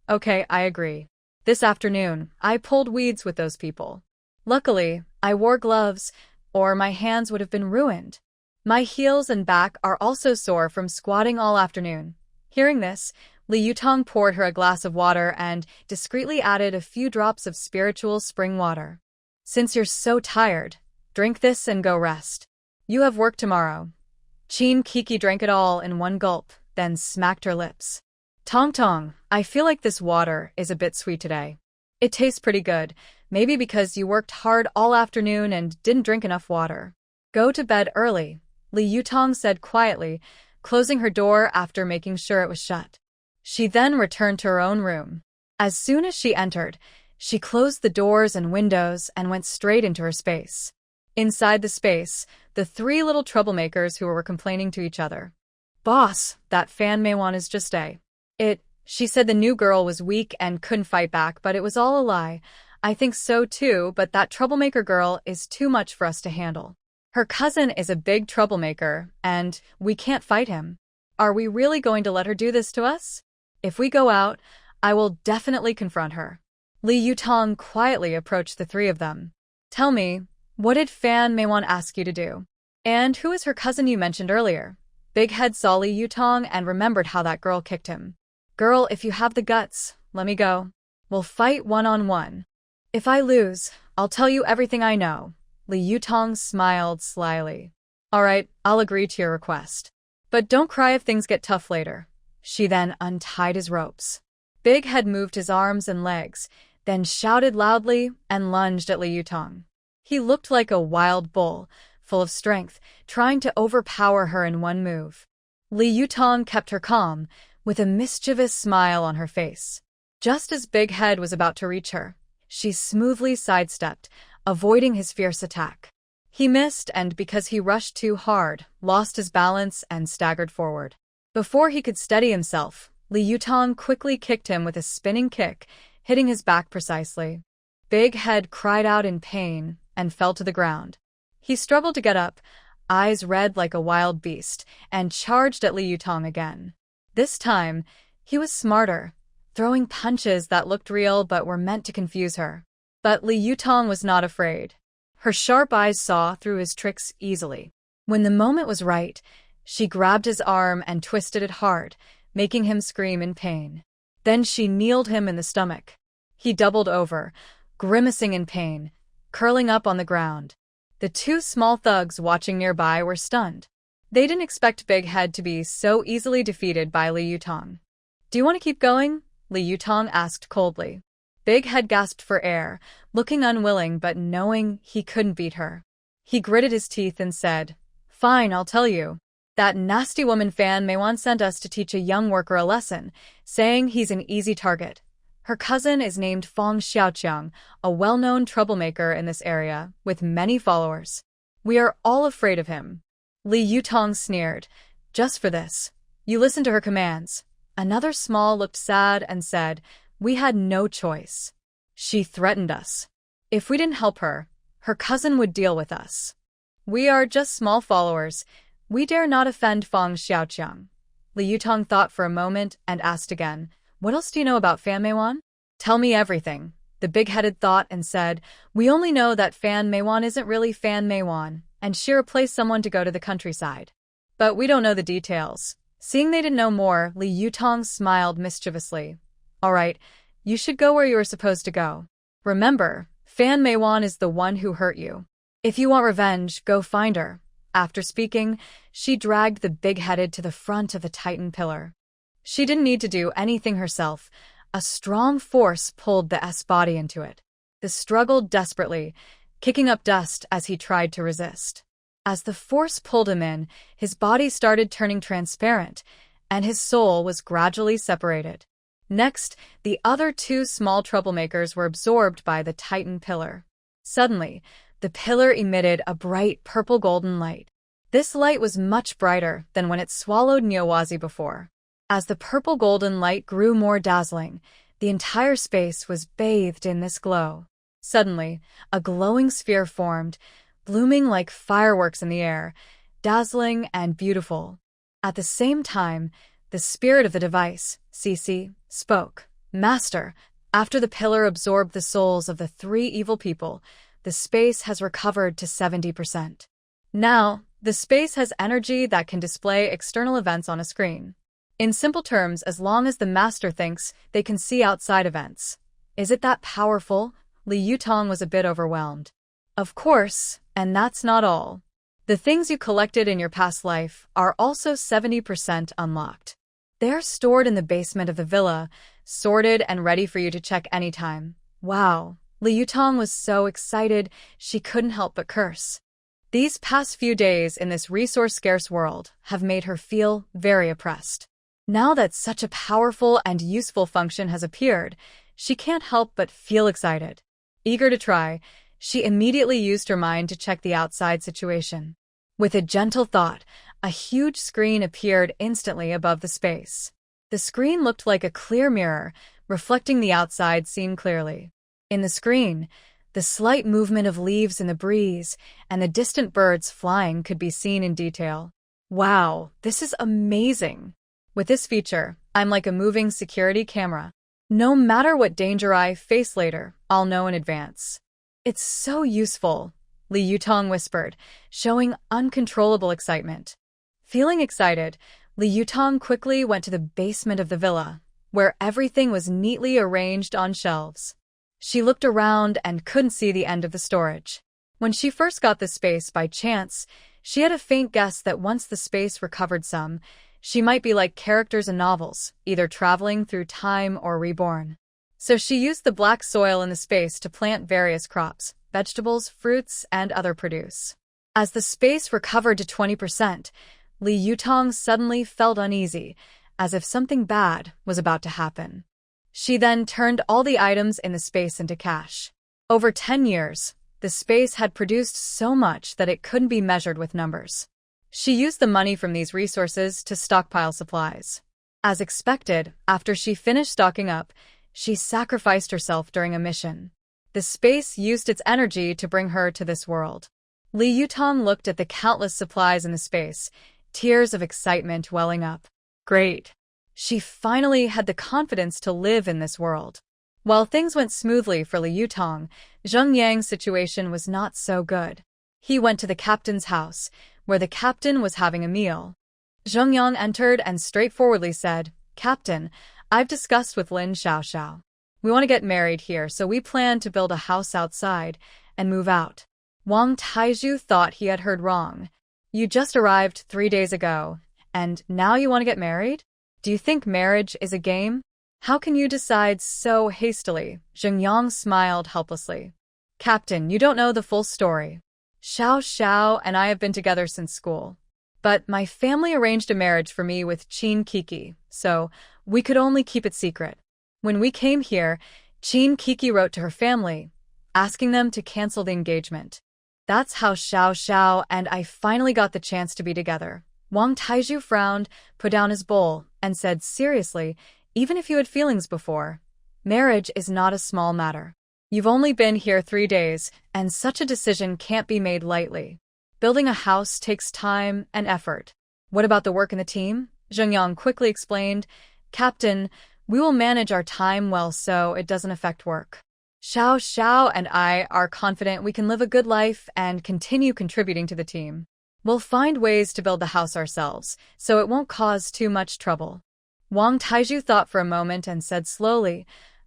Okay, I agree. This afternoon, I pulled weeds with those people. Luckily, I wore gloves, or my hands would have been ruined. My heels and back are also sore from squatting all afternoon. Hearing this, Li Yutong poured her a glass of water and discreetly added a few drops of spiritual spring water. Since you're so tired, drink this and go rest. You have work tomorrow. Chin Kiki drank it all in one gulp, then smacked her lips. Tong Tong, I feel like this water is a bit sweet today. It tastes pretty good, maybe because you worked hard all afternoon and didn't drink enough water. Go to bed early, Li Yutong said quietly, closing her door after making sure it was shut. She then returned to her own room. As soon as she entered, she closed the doors and windows and went straight into her space. Inside the space, the three little troublemakers who were complaining to each other. Boss, that Fan Meiwan is just she said the new girl was weak and couldn't fight back, but it was all a lie. I think so too, but that troublemaker girl is too much for us to handle. Her cousin is a big troublemaker, and we can't fight him. Are we really going to let her do this to us? If we go out, I will definitely confront her. Li Yutong quietly approached the three of them. Tell me, what did Fan Meiwan ask you to do? And who is her cousin you mentioned earlier? Big Head saw Li Yutong and remembered how that girl kicked him. Girl, if you have the guts, let me go. We'll fight one-on-one. If I lose, I'll tell you everything I know. Li Yutong smiled slyly. All right, I'll agree to your request. But don't cry if things get tough later. She then untied his ropes. Big Head moved his arms and legs, then shouted loudly and lunged at Li Yutong. He looked like a wild bull, full of strength, trying to overpower her in one move. Li Yutong kept her calm, with a mischievous smile on her face. Just as Big Head was about to reach her, she smoothly sidestepped, avoiding his fierce attack. He missed and, because he rushed too hard, lost his balance and staggered forward. Before he could steady himself, Li Yutong quickly kicked him with a spinning kick, hitting his back precisely. Big Head cried out in pain and fell to the ground. He struggled to get up, eyes red like a wild beast, and charged at Li Yutong again. This time, he was smarter, throwing punches that looked real but were meant to confuse her. But Li Yutong was not afraid. Her sharp eyes saw through his tricks easily. When the moment was right, she grabbed his arm and twisted it hard, making him scream in pain. Then she kneeled him in the stomach. He doubled over, grimacing in pain, curling up on the ground. The two small thugs watching nearby were stunned. They didn't expect Big Head to be so easily defeated by Li Yutong. Do you want to keep going? Li Yutong asked coldly. Big Head gasped for air, looking unwilling but knowing he couldn't beat her. He gritted his teeth and said, Fine, I'll tell you. That nasty woman Fan Meiwan sent us to teach a young worker a lesson, saying he's an easy target. Her cousin is named Fong Xiaoqiang, a well-known troublemaker in this area, with many followers. We are all afraid of him. Li Yutong sneered. Just for this. You listened to her commands. Another small looked sad and said, We had no choice. She threatened us. If we didn't help her, her cousin would deal with us. We are just small followers. We dare not offend Fong Xiaoqiang. Li Yutong thought for a moment and asked again, What else do you know about Fan Meiwan? Tell me everything. The big-headed thought and said, We only know that Fan Meiwan isn't really Fan Meiwan, and she replaced someone to go to the countryside. But we don't know the details. Seeing they didn't know more, Li Yutong smiled mischievously. All right, you should go where you are supposed to go. Remember, Fan Meiwan is the one who hurt you. If you want revenge, go find her. After speaking, she dragged the big-headed to the front of the Titan pillar. She didn't need to do anything herself. A strong force pulled the S-body into it. The struggled desperately, kicking up dust as he tried to resist. As the force pulled him in, his body started turning transparent, and his soul was gradually separated. Next, the other two small troublemakers were absorbed by the Titan pillar. Suddenly, the pillar emitted a bright purple-golden light. This light was much brighter than when it swallowed Nyowazi before. As the purple-golden light grew more dazzling, the entire space was bathed in this glow. Suddenly, a glowing sphere formed, blooming like fireworks in the air, dazzling and beautiful. At the same time, the spirit of the device, CC, spoke. Master, After the pillar absorbed the souls of the three evil people, the space has recovered to 70%. Now, the space has energy that can display external events on a screen. In simple terms, as long as the master thinks, they can see outside events. Is it that powerful? Li Yutong was a bit overwhelmed. Of course, and that's not all. The things you collected in your past life are also 70% unlocked. They're stored in the basement of the villa, sorted and ready for you to check anytime. Wow, Li Yutong was so excited she couldn't help but curse. These past few days in this resource-scarce world have made her feel very oppressed. Now that such a powerful and useful function has appeared, she can't help but feel excited. Eager to try, she immediately used her mind to check the outside situation. With a gentle thought, a huge screen appeared instantly above the space. The screen looked like a clear mirror, reflecting the outside scene clearly. In the screen, the slight movement of leaves in the breeze and the distant birds flying could be seen in detail. Wow, this is amazing! With this feature, I'm like a moving security camera. No matter what danger I face later, I'll know in advance. It's so useful, Li Yutong whispered, showing uncontrollable excitement. Feeling excited, Li Yutong quickly went to the basement of the villa, where everything was neatly arranged on shelves. She looked around and couldn't see the end of the storage. When she first got the space by chance, she had a faint guess that once the space recovered some, she might be like characters in novels, either traveling through time or reborn. So she used the black soil in the space to plant various crops, vegetables, fruits, and other produce. As the space recovered to 20%, Li Yutong suddenly felt uneasy, as if something bad was about to happen. She then turned all the items in the space into cash. Over 10 years, the space had produced so much that it couldn't be measured with numbers. She used the money from these resources to stockpile supplies. As expected, after she finished stocking up, she sacrificed herself during a mission. The space used its energy to bring her to this world. Li Yutong looked at the countless supplies in the space, tears of excitement welling up. Great! She finally had the confidence to live in this world. While things went smoothly for Li Yutong, Zheng Yang's situation was not so good. He went to the captain's house, where the captain was having a meal. Zheng Yang entered and straightforwardly said, "Captain, I've discussed with Lin Xiaoxiao. We want to get married here, so we plan to build a house outside and move out." Wang Taizhu thought he had heard wrong. "You just arrived 3 days ago, and now you want to get married? Do you think marriage is a game? How can you decide so hastily?" Zheng Yang smiled helplessly. "Captain, you don't know the full story. Xiao and I have been together since school. But my family arranged a marriage for me with Qin Kiki, so we could only keep it secret. When we came here, Qin Kiki wrote to her family, asking them to cancel the engagement. That's how Xiao and I finally got the chance to be together." Wang Taizhu frowned, put down his bowl, and said seriously, "Even if you had feelings before, marriage is not a small matter. You've only been here 3 days, and such a decision can't be made lightly. Building a house takes time and effort. What about the work in the team?" Zheng Yang quickly explained, "Captain, we will manage our time well so it doesn't affect work. Xiao and I are confident we can live a good life and continue contributing to the team. We'll find ways to build the house ourselves, so it won't cause too much trouble." Wang Taizhu thought for a moment and said slowly,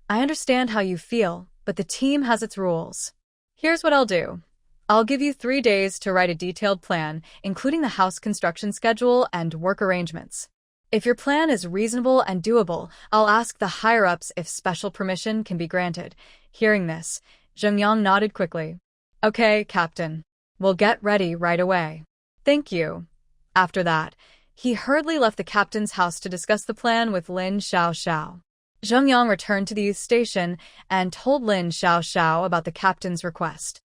"I understand how you feel, but the team has its rules. Here's what I'll do. I'll give you 3 days to write a detailed plan, including the house construction schedule and work arrangements. If your plan is reasonable and doable, I'll ask the higher-ups if special permission can be granted." Hearing this, Zheng Yang nodded quickly. "Okay, Captain. We'll get ready right away." "Thank you." After that, he hurriedly left the captain's house to discuss the plan with Lin Xiaoxiao. Zheng Yang returned to the youth station and told Lin Xiaoxiao about the captain's request.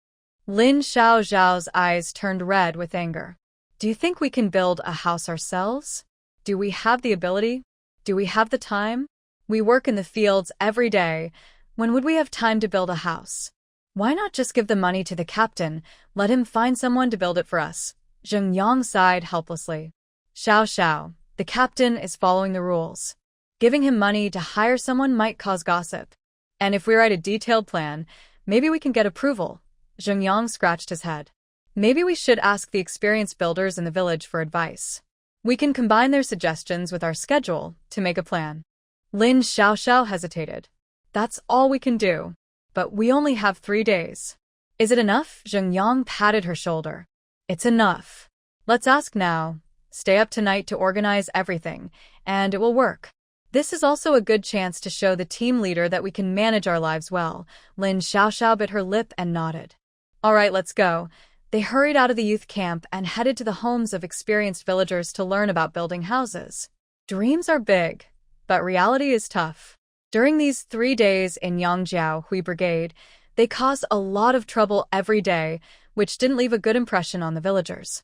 Lin Xiaoxiao's eyes turned red with anger. "Do you think we can build a house ourselves? Do we have the ability? Do we have the time? We work in the fields every day. When would we have time to build a house? Why not just give the money to the captain, let him find someone to build it for us?" Zheng Yang sighed helplessly. "Xiao, the captain is following the rules. Giving him money to hire someone might cause gossip. And if we write a detailed plan, maybe we can get approval. Zheng Yang scratched his head. Maybe we should ask the experienced builders in the village for advice. We can combine their suggestions with our schedule to make a plan. Lin Xiaoxiao hesitated. That's all we can do. But we only have 3 days. Is it enough? Zheng Yang patted her shoulder. It's enough. Let's ask now. Stay up tonight to organize everything, and it will work. This is also a good chance to show the team leader that we can manage our lives well. Lin Xiaoxiao bit her lip and nodded. All right, let's go. They hurried out of the youth camp and headed to the homes of experienced villagers to learn about building houses. Dreams are big, but reality is tough. During these 3 days in Yangjiao Hui Brigade, they caused a lot of trouble every day, which didn't leave a good impression on the villagers.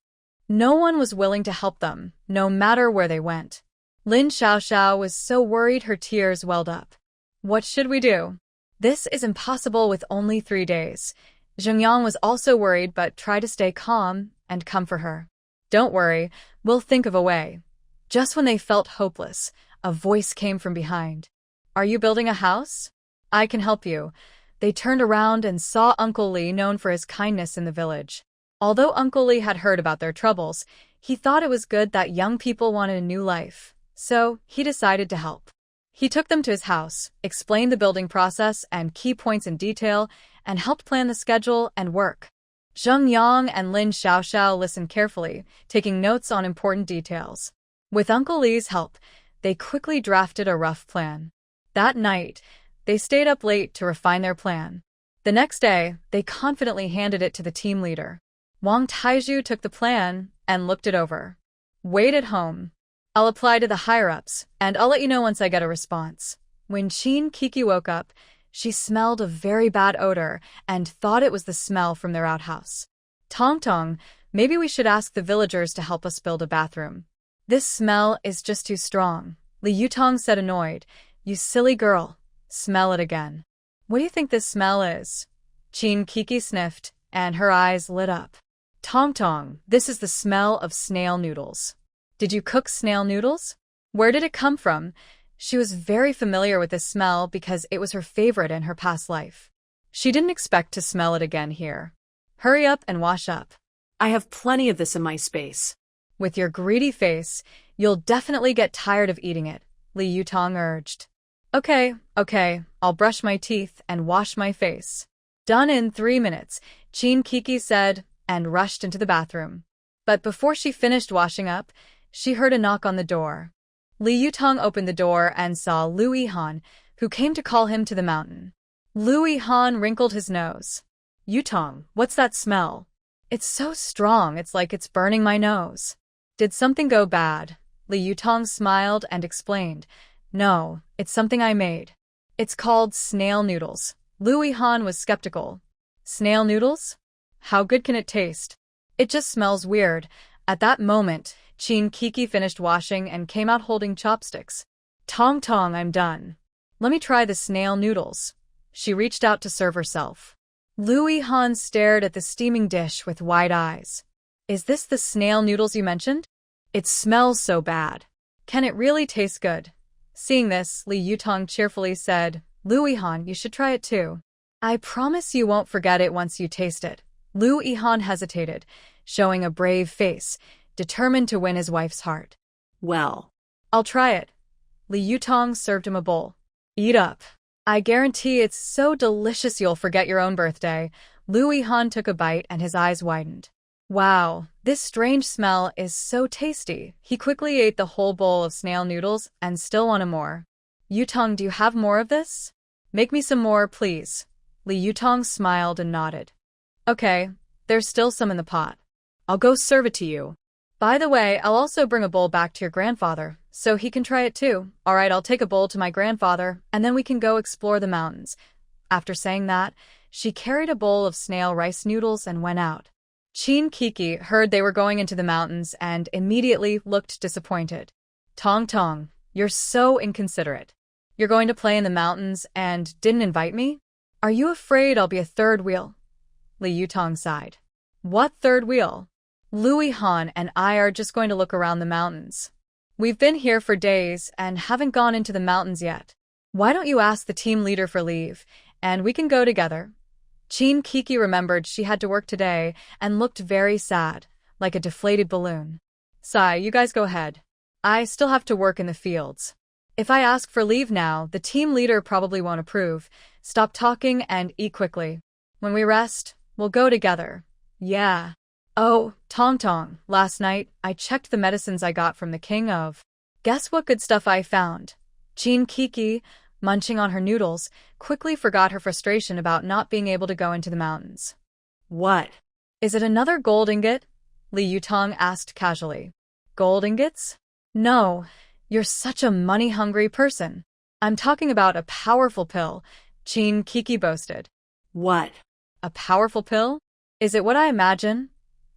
No one was willing to help them, no matter where they went. Lin Xiaoxiao was so worried her tears welled up. What should we do? This is impossible with only 3 days. Zheng Yang was also worried but tried to stay calm and comfort her. Don't worry, we'll think of a way. Just when they felt hopeless, a voice came from behind. Are you building a house? I can help you. They turned around and saw Uncle Li, known for his kindness in the village. Although Uncle Li had heard about their troubles, he thought it was good that young people wanted a new life, so he decided to help. He took them to his house, explained the building process and key points in detail, and helped plan the schedule and work. Zheng Yang and Lin Xiaoxiao listened carefully, taking notes on important details. With Uncle Li's help, they quickly drafted a rough plan. That night, they stayed up late to refine their plan. The next day, they confidently handed it to the team leader. Wang Taizhu took the plan and looked it over. Wait at home. I'll apply to the higher-ups, and I'll let you know once I get a response. When Qin Kiki woke up, she smelled a very bad odor and thought it was the smell from their outhouse. Tong Tong, maybe we should ask the villagers to help us build a bathroom. This smell is just too strong. Li Yutong said annoyed. You silly girl. Smell it again. What do you think this smell is? Qin Kiki sniffed, and her eyes lit up. Tong Tong, this is the smell of snail noodles. Did you cook snail noodles? Where did it come from? She was very familiar with this smell because it was her favorite in her past life. She didn't expect to smell it again here. Hurry up and wash up. I have plenty of this in my space. With your greedy face, you'll definitely get tired of eating it, Li Yutong urged. Okay, I'll brush my teeth and wash my face. Done in 3 minutes, Qin Kiki said, and rushed into the bathroom. But before she finished washing up, she heard a knock on the door. Li Yutong opened the door and saw Lu Yihan, who came to call him to the mountain. Lu Yihan wrinkled his nose. Yutong, what's that smell? It's so strong, it's like it's burning my nose. Did something go bad? Li Yutong smiled and explained. No, it's something I made. It's called snail noodles. Lu Yihan was skeptical. Snail noodles? How good can it taste? It just smells weird. At that moment, Qin Kiki finished washing and came out holding chopsticks. Tong Tong, I'm done. Let me try the snail noodles. She reached out to serve herself. Lu Yihan stared at the steaming dish with wide eyes. Is this the snail noodles you mentioned? It smells so bad. Can it really taste good? Seeing this, Li Yutong cheerfully said, Lu Yihan, you should try it too. I promise you won't forget it once you taste it. Lu Yihan hesitated, showing a brave face, determined to win his wife's heart. Well, I'll try it. Li Yutong served him a bowl. Eat up. I guarantee it's so delicious you'll forget your own birthday. Lu Yihan took a bite and his eyes widened. Wow, this strange smell is so tasty. He quickly ate the whole bowl of snail noodles and still wanted more. Yutong, do you have more of this? Make me some more, please. Li Yutong smiled and nodded. Okay, there's still some in the pot. I'll go serve it to you. By the way, I'll also bring a bowl back to your grandfather, so he can try it too. All right, I'll take a bowl to my grandfather, and then we can go explore the mountains. After saying that, she carried a bowl of snail rice noodles and went out. Qin Kiki heard they were going into the mountains and immediately looked disappointed. Tong Tong, you're so inconsiderate. You're going to play in the mountains and didn't invite me? Are you afraid I'll be a third wheel? Li Yutong sighed. What third wheel? Lu Yihan and I are just going to look around the mountains. We've been here for days and haven't gone into the mountains yet. Why don't you ask the team leader for leave, and we can go together? Chin Kiki remembered she had to work today and looked very sad, like a deflated balloon. Sigh, you guys go ahead. I still have to work in the fields. If I ask for leave now, the team leader probably won't approve. Stop talking and eat quickly. When we rest, we'll go together. Yeah. Oh, Tong Tong, last night I checked the medicines I got from the king of. Guess what good stuff I found? Chin Kiki, munching on her noodles, quickly forgot her frustration about not being able to go into the mountains. What? Is it another gold ingot? Li Yutong asked casually. Gold ingots? No, you're such a money-hungry person. I'm talking about a powerful pill, Chin Kiki boasted. What? A powerful pill? Is it what I imagine?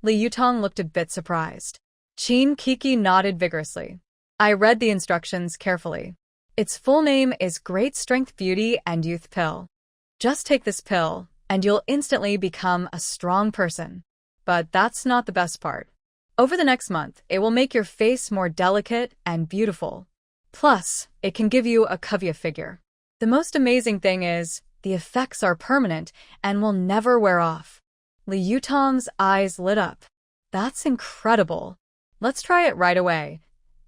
Li Yutong looked a bit surprised. Chin Kiki nodded vigorously. I read the instructions carefully. Its full name is Great Strength Beauty and Youth Pill. Just take this pill, and you'll instantly become a strong person. But that's not the best part. Over the next month, it will make your face more delicate and beautiful. Plus, it can give you a curvy figure. The most amazing thing is, the effects are permanent and will never wear off. Li Yutong's eyes lit up. That's incredible. Let's try it right away.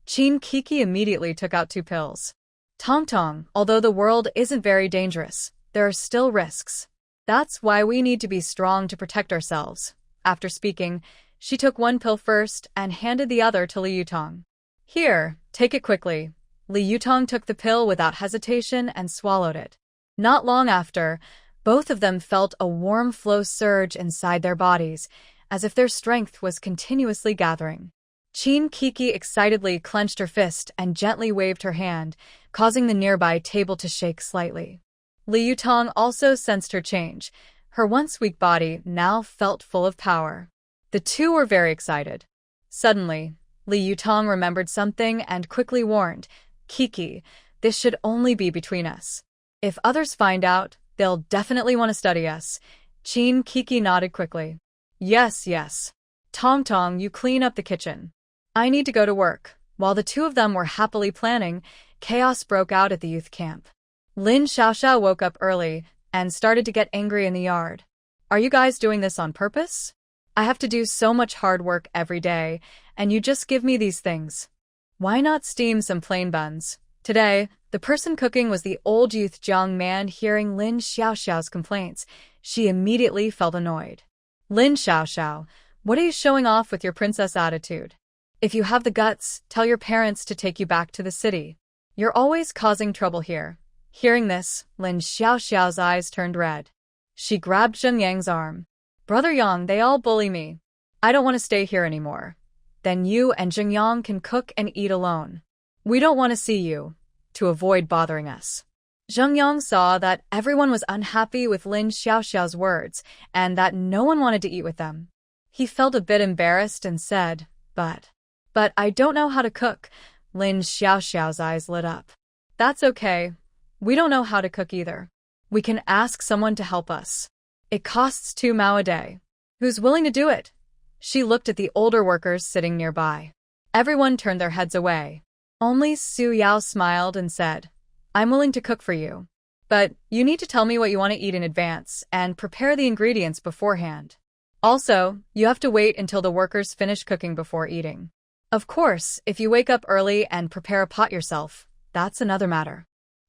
Chin Kiki immediately took out 2 pills. Tong Tong, although the world isn't very dangerous, there are still risks. That's why we need to be strong to protect ourselves. After speaking, she took 1 pill first and handed the other to Li Yutong. Here, take it quickly. Li Yutong took the pill without hesitation and swallowed it. Not long after, both of them felt a warm flow surge inside their bodies, as if their strength was continuously gathering. Chin Kiki excitedly clenched her fist and gently waved her hand, causing the nearby table to shake slightly. Li Yutong also sensed her change. Her once weak body now felt full of power. The two were very excited. Suddenly, Li Yutong remembered something and quickly warned, Kiki, this should only be between us. If others find out, they'll definitely want to study us. Chin Kiki nodded quickly. Yes, yes. Tong Tong, you clean up the kitchen. I need to go to work. While the two of them were happily planning, chaos broke out at the youth camp. Lin Xiaoxiao woke up early and started to get angry in the yard. Are you guys doing this on purpose? I have to do so much hard work every day, and you just give me these things. Why not steam some plain buns? Today, the person cooking was the old youth Jiang man. Hearing Lin Xiaoxiao's complaints, she immediately felt annoyed. Lin Xiaoxiao, what are you showing off with your princess attitude? If you have the guts, tell your parents to take you back to the city. You're always causing trouble here. Hearing this, Lin Xiaoxiao's eyes turned red. She grabbed Zheng Yang's arm. Brother Yang, they all bully me. I don't want to stay here anymore. Then you and Zheng Yang can cook and eat alone. We don't want to see you, to avoid bothering us. Zheng Yang saw that everyone was unhappy with Lin Xiaoxiao's words and that no one wanted to eat with them. He felt a bit embarrassed and said, But I don't know how to cook. Lin Xiaoxiao's eyes lit up. That's okay. We don't know how to cook either. We can ask someone to help us. It costs 2 mao a day. Who's willing to do it? She looked at the older workers sitting nearby. Everyone turned their heads away. Only Su Yao smiled and said, I'm willing to cook for you. But you need to tell me what you want to eat in advance and prepare the ingredients beforehand. Also, you have to wait until the workers finish cooking before eating. Of course, if you wake up early and prepare a pot yourself, that's another matter.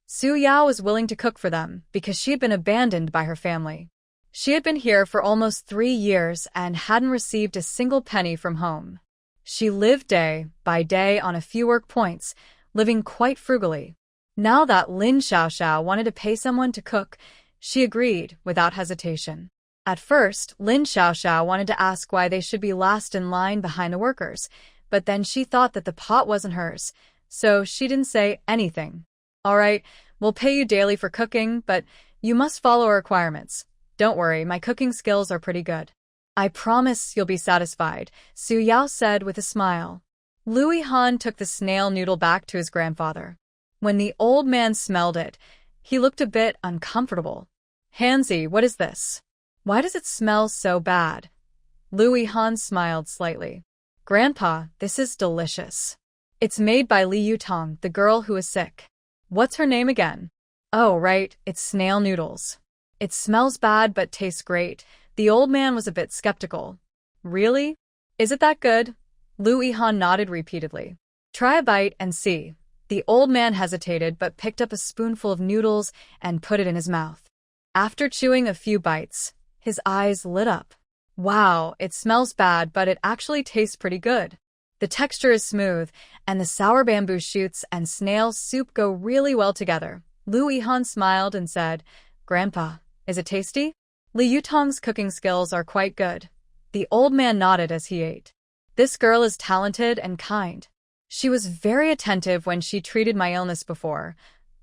Su Yao was willing to cook for them because she had been abandoned by her family. She had been here for almost 3 years and hadn't received a single penny from home. She lived day by day on a few work points, living quite frugally. Now that Lin Xiaoxiao wanted to pay someone to cook, she agreed without hesitation. At first, Lin Xiaoxiao wanted to ask why they should be last in line behind the workers, but then she thought that the pot wasn't hers, so she didn't say anything. All right, we'll pay you daily for cooking, but you must follow our requirements. Don't worry, my cooking skills are pretty good. I promise you'll be satisfied, Su Yao said with a smile. Louis Han took the snail noodle back to his grandfather. When the old man smelled it, he looked a bit uncomfortable. Hansi, what is this? Why does it smell so bad? Louis Han smiled slightly. Grandpa, this is delicious. It's made by Li Yutong, the girl who is sick. What's her name again? Oh, right, it's snail noodles. It smells bad but tastes great. The old man was a bit skeptical. Really? Is it that good? Lu Yihan nodded repeatedly. Try a bite and see. The old man hesitated but picked up a spoonful of noodles and put it in his mouth. After chewing a few bites, his eyes lit up. Wow, it smells bad, but it actually tastes pretty good. The texture is smooth, and the sour bamboo shoots and snail soup go really well together. Lu Yihan smiled and said, Grandpa, is it tasty? Li Yutong's cooking skills are quite good. The old man nodded as he ate. This girl is talented and kind. She was very attentive when she treated my illness before.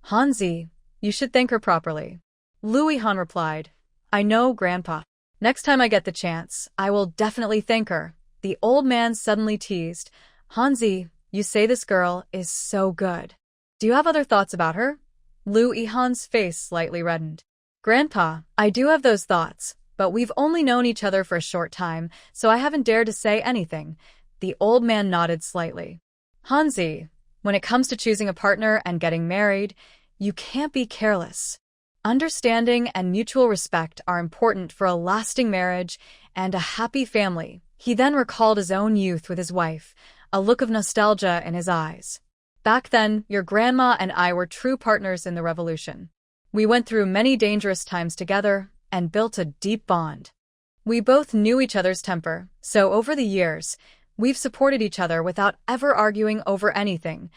Hanzi, you should thank her properly. Lu Yihan replied, I know, Grandpa. Next time I get the chance, I will definitely thank her. The old man suddenly teased, Hanzi, you say this girl is so good. Do you have other thoughts about her? Lu Yihan's face slightly reddened. Grandpa, I do have those thoughts, but we've only known each other for a short time, so I haven't dared to say anything. The old man nodded slightly. Hanzi, when it comes to choosing a partner and getting married, you can't be careless. Understanding and mutual respect are important for a lasting marriage and a happy family. He then recalled his own youth with his wife, a look of nostalgia in his eyes. Back then, your grandma and I were true partners in the revolution. We went through many dangerous times together and built a deep bond. We both knew each other's temper, so over the years, we've supported each other without ever arguing over anything.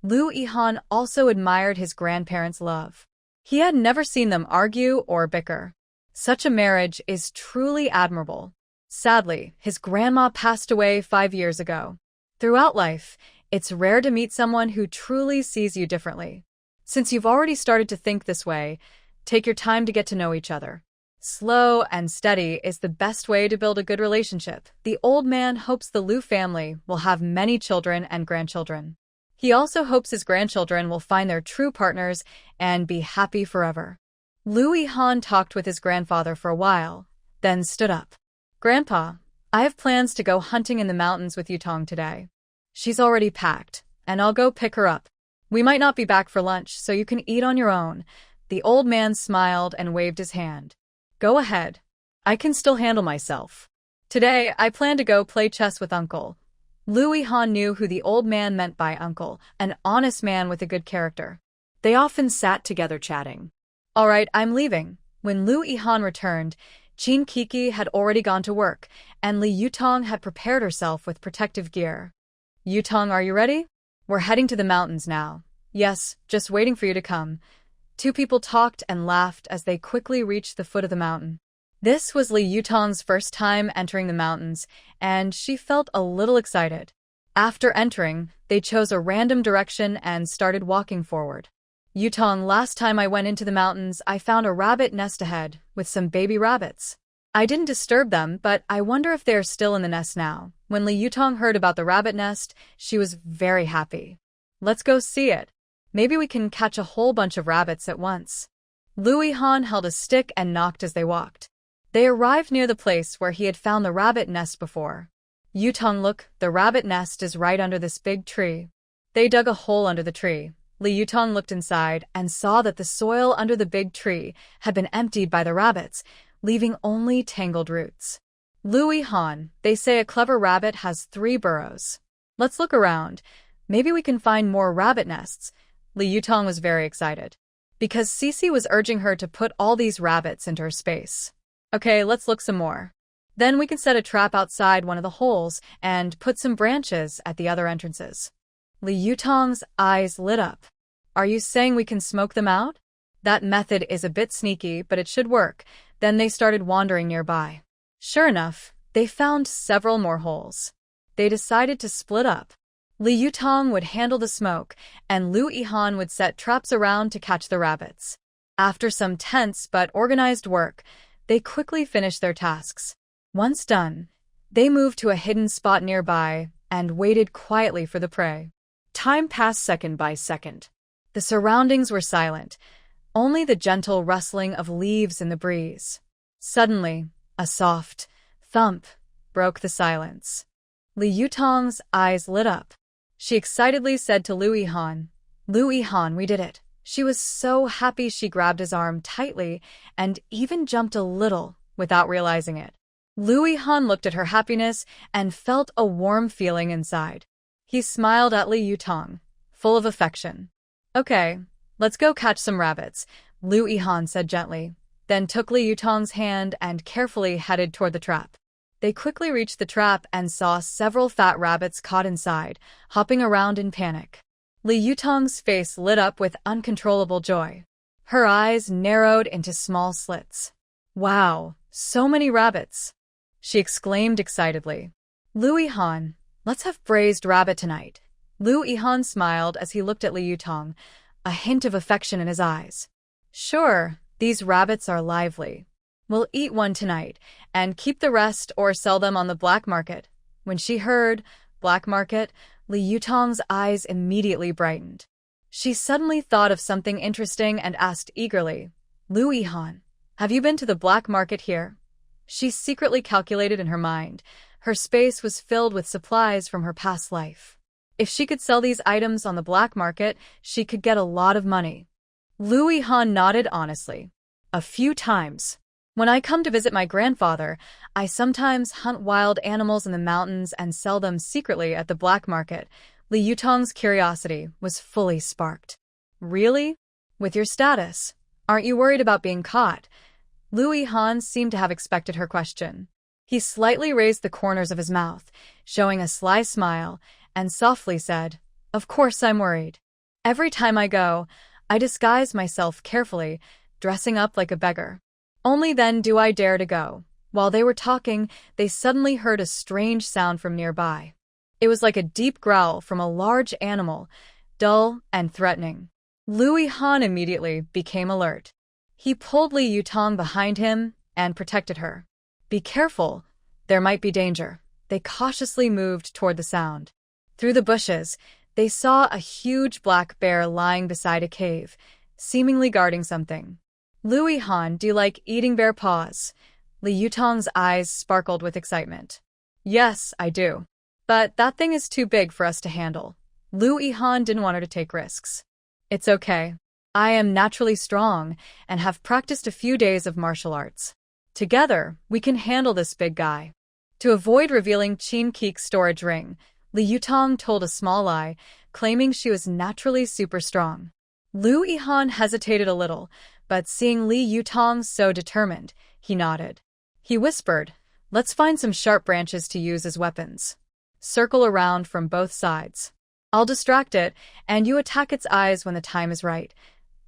Lu Yihan also admired his grandparents' love. He had never seen them argue or bicker. Such a marriage is truly admirable. Sadly, his grandma passed away 5 years ago. Throughout life, it's rare to meet someone who truly sees you differently. Since you've already started to think this way, take your time to get to know each other. Slow and steady is the best way to build a good relationship. The old man hopes the Lu family will have many children and grandchildren. He also hopes his grandchildren will find their true partners and be happy forever. Lu Yihan talked with his grandfather for a while, then stood up. Grandpa, I have plans to go hunting in the mountains with Yutong today. She's already packed, and I'll go pick her up. We might not be back for lunch, so you can eat on your own. The old man smiled and waved his hand. Go ahead. I can still handle myself. Today, I plan to go play chess with Uncle. Lu Yihan knew who the old man meant by uncle, an honest man with a good character. They often sat together chatting. All right, I'm leaving. When Lu Yihan returned, Qin Kiki had already gone to work, and Li Yutong had prepared herself with protective gear. Yutong, are you ready? We're heading to the mountains now. Yes, just waiting for you to come. Two people talked and laughed as they quickly reached the foot of the mountain. This was Li Yutong's first time entering the mountains, and she felt a little excited. After entering, they chose a random direction and started walking forward. Yutong, last time I went into the mountains, I found a rabbit nest ahead with some baby rabbits. I didn't disturb them, but I wonder if they're still in the nest now. When Li Yutong heard about the rabbit nest, she was very happy. Let's go see it. Maybe we can catch a whole bunch of rabbits at once. Lu Yihan held a stick and knocked as they walked. They arrived near the place where he had found the rabbit nest before. Yutong, look, the rabbit nest is right under this big tree. They dug a hole under the tree. Li Yutong looked inside and saw that the soil under the big tree had been emptied by the rabbits, leaving only tangled roots. Lu Yihan, they say a clever rabbit has 3 burrows. Let's look around. Maybe we can find more rabbit nests. Li Yutong was very excited, because Cece was urging her to put all these rabbits into her space. Okay, let's look some more. Then we can set a trap outside one of the holes and put some branches at the other entrances. Li Yutong's eyes lit up. Are you saying we can smoke them out? That method is a bit sneaky, but it should work. Then they started wandering nearby. Sure enough, they found several more holes. They decided to split up. Li Yutong would handle the smoke, and Lu Yihan would set traps around to catch the rabbits. After some tense but organized work, they quickly finished their tasks. Once done, they moved to a hidden spot nearby and waited quietly for the prey. Time passed second by second. The surroundings were silent, only the gentle rustling of leaves in the breeze. Suddenly, a soft thump broke the silence. Li Yutong's eyes lit up. She excitedly said to Lu Yihan, "Lu Yihan, we did it. She was so happy she grabbed his arm tightly and even jumped a little without realizing it. Lu Yihan looked at her happiness and felt a warm feeling inside. He smiled at Li Yutong, full of affection. "Okay, let's go catch some rabbits," Lu Yihan said gently, then took Li Yutong's hand and carefully headed toward the trap. They quickly reached the trap and saw several fat rabbits caught inside, hopping around in panic. Li Yutong's face lit up with uncontrollable joy. Her eyes narrowed into small slits. "Wow, so many rabbits!" she exclaimed excitedly. "Lu Yihan, let's have braised rabbit tonight." Lu Yihan smiled as he looked at Li Yutong, a hint of affection in his eyes. "Sure, these rabbits are lively. We'll eat one tonight and keep the rest or sell them on the black market." When she heard black market, Li Yutong's eyes immediately brightened. She suddenly thought of something interesting and asked eagerly, "Lu Yihan, have you been to the black market here?" She secretly calculated in her mind. Her space was filled with supplies from her past life. If she could sell these items on the black market, she could get a lot of money. Lu Yihan nodded honestly. "A few times. When I come to visit my grandfather, I sometimes hunt wild animals in the mountains and sell them secretly at the black market." Li Yutong's curiosity was fully sparked. "Really? With your status, aren't you worried about being caught?" Lu Yihan seemed to have expected her question. He slightly raised the corners of his mouth, showing a sly smile, and softly said, "Of course I'm worried. Every time I go, I disguise myself carefully, dressing up like a beggar. Only then do I dare to go." While they were talking, they suddenly heard a strange sound from nearby. It was like a deep growl from a large animal, dull and threatening. Lu Yihan immediately became alert. He pulled Li Yutong behind him and protected her. "Be careful, there might be danger." They cautiously moved toward the sound. Through the bushes, they saw a huge black bear lying beside a cave, seemingly guarding something. "Lu Yihan, do you like eating bear paws?" Li Yutong's eyes sparkled with excitement. "Yes, I do. But that thing is too big for us to handle." Lu Yihan didn't want her to take risks. "It's okay. I am naturally strong and have practiced a few days of martial arts. Together, we can handle this big guy." To avoid revealing Qin Keek's storage ring, Li Yutong told a small lie, claiming she was naturally super strong. Lu Yihan hesitated a little, but seeing Li Yutong so determined, he nodded. He whispered, "Let's find some sharp branches to use as weapons. Circle around from both sides. I'll distract it, and you attack its eyes when the time is right."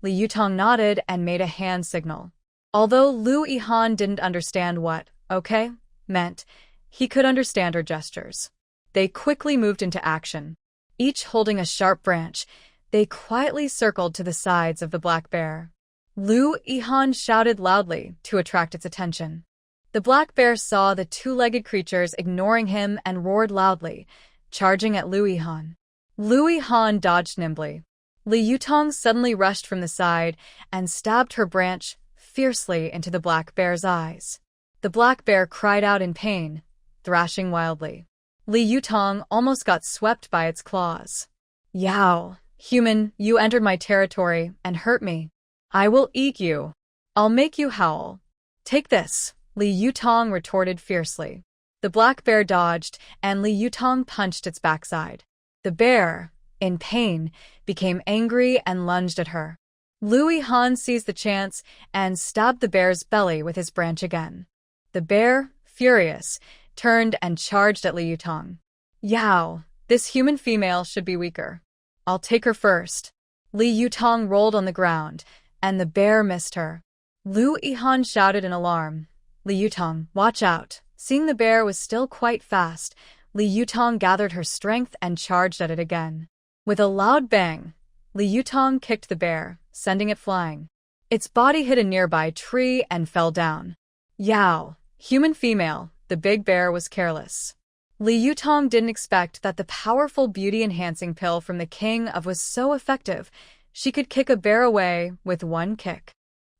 Li Yutong nodded and made a hand signal. Although Lu Yihan didn't understand what "okay" meant, he could understand her gestures. They quickly moved into action. Each holding a sharp branch, they quietly circled to the sides of the black bear. Lu Yihan shouted loudly to attract its attention. The black bear saw the two-legged creatures ignoring him and roared loudly, charging at Lu Yihan. Lu Yihan dodged nimbly. Li Yutong suddenly rushed from the side and stabbed her branch fiercely into the black bear's eyes. The black bear cried out in pain, thrashing wildly. Li Yutong almost got swept by its claws. "Yow, human, you entered my territory and hurt me. I will eat you. I'll make you howl. Take this," Li Yutong retorted fiercely. The black bear dodged, and Li Yutong punched its backside. The bear, in pain, became angry and lunged at her. Lu Yihan seized the chance and stabbed the bear's belly with his branch again. The bear, furious, turned and charged at Li Yutong. "Yow, this human female should be weaker. I'll take her first." Li Yutong rolled on the ground, and the bear missed her. Lu Yihan shouted in alarm, "Li Yutong, watch out." Seeing the bear was still quite fast, Li Yutong gathered her strength and charged at it again. With a loud bang, Li Yutong kicked the bear, sending it flying. Its body hit a nearby tree and fell down. "Yow, human female," the big bear was careless. Li Yutong didn't expect that the powerful beauty-enhancing pill from the king of was so effective. She could kick a bear away with one kick.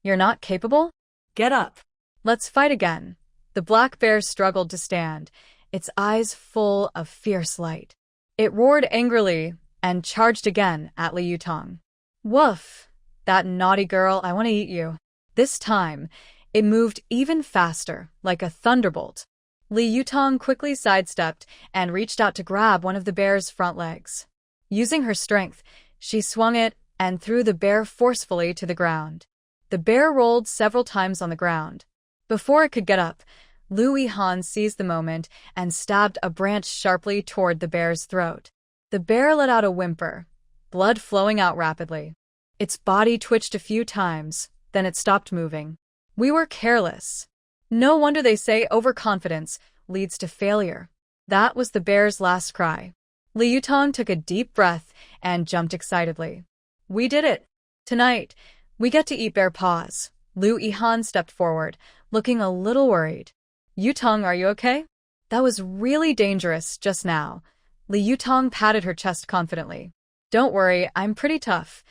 "You're not capable? Get up. Let's fight again." The black bear struggled to stand, its eyes full of fierce light. It roared angrily and charged again at Li Yutong. "Woof! That naughty girl, I want to eat you. This time, it moved even faster, like a thunderbolt. Li Yutong quickly sidestepped and reached out to grab one of the bear's front legs. Using her strength, she swung it and threw the bear forcefully to the ground. The bear rolled several times on the ground. Before it could get up, Lu Yihan seized the moment and stabbed a branch sharply toward the bear's throat. The bear let out a whimper, blood flowing out rapidly. Its body twitched a few times, then it stopped moving. We were careless. No wonder they say overconfidence leads to failure. That was the bear's last cry. Li Yutong took a deep breath and jumped excitedly. We did it! Tonight, we get to eat bear paws. Lu Yihan stepped forward, looking a little worried. Yutong, are you okay? That was really dangerous just now. Li Yutong patted her chest confidently. Don't worry, I'm pretty tough.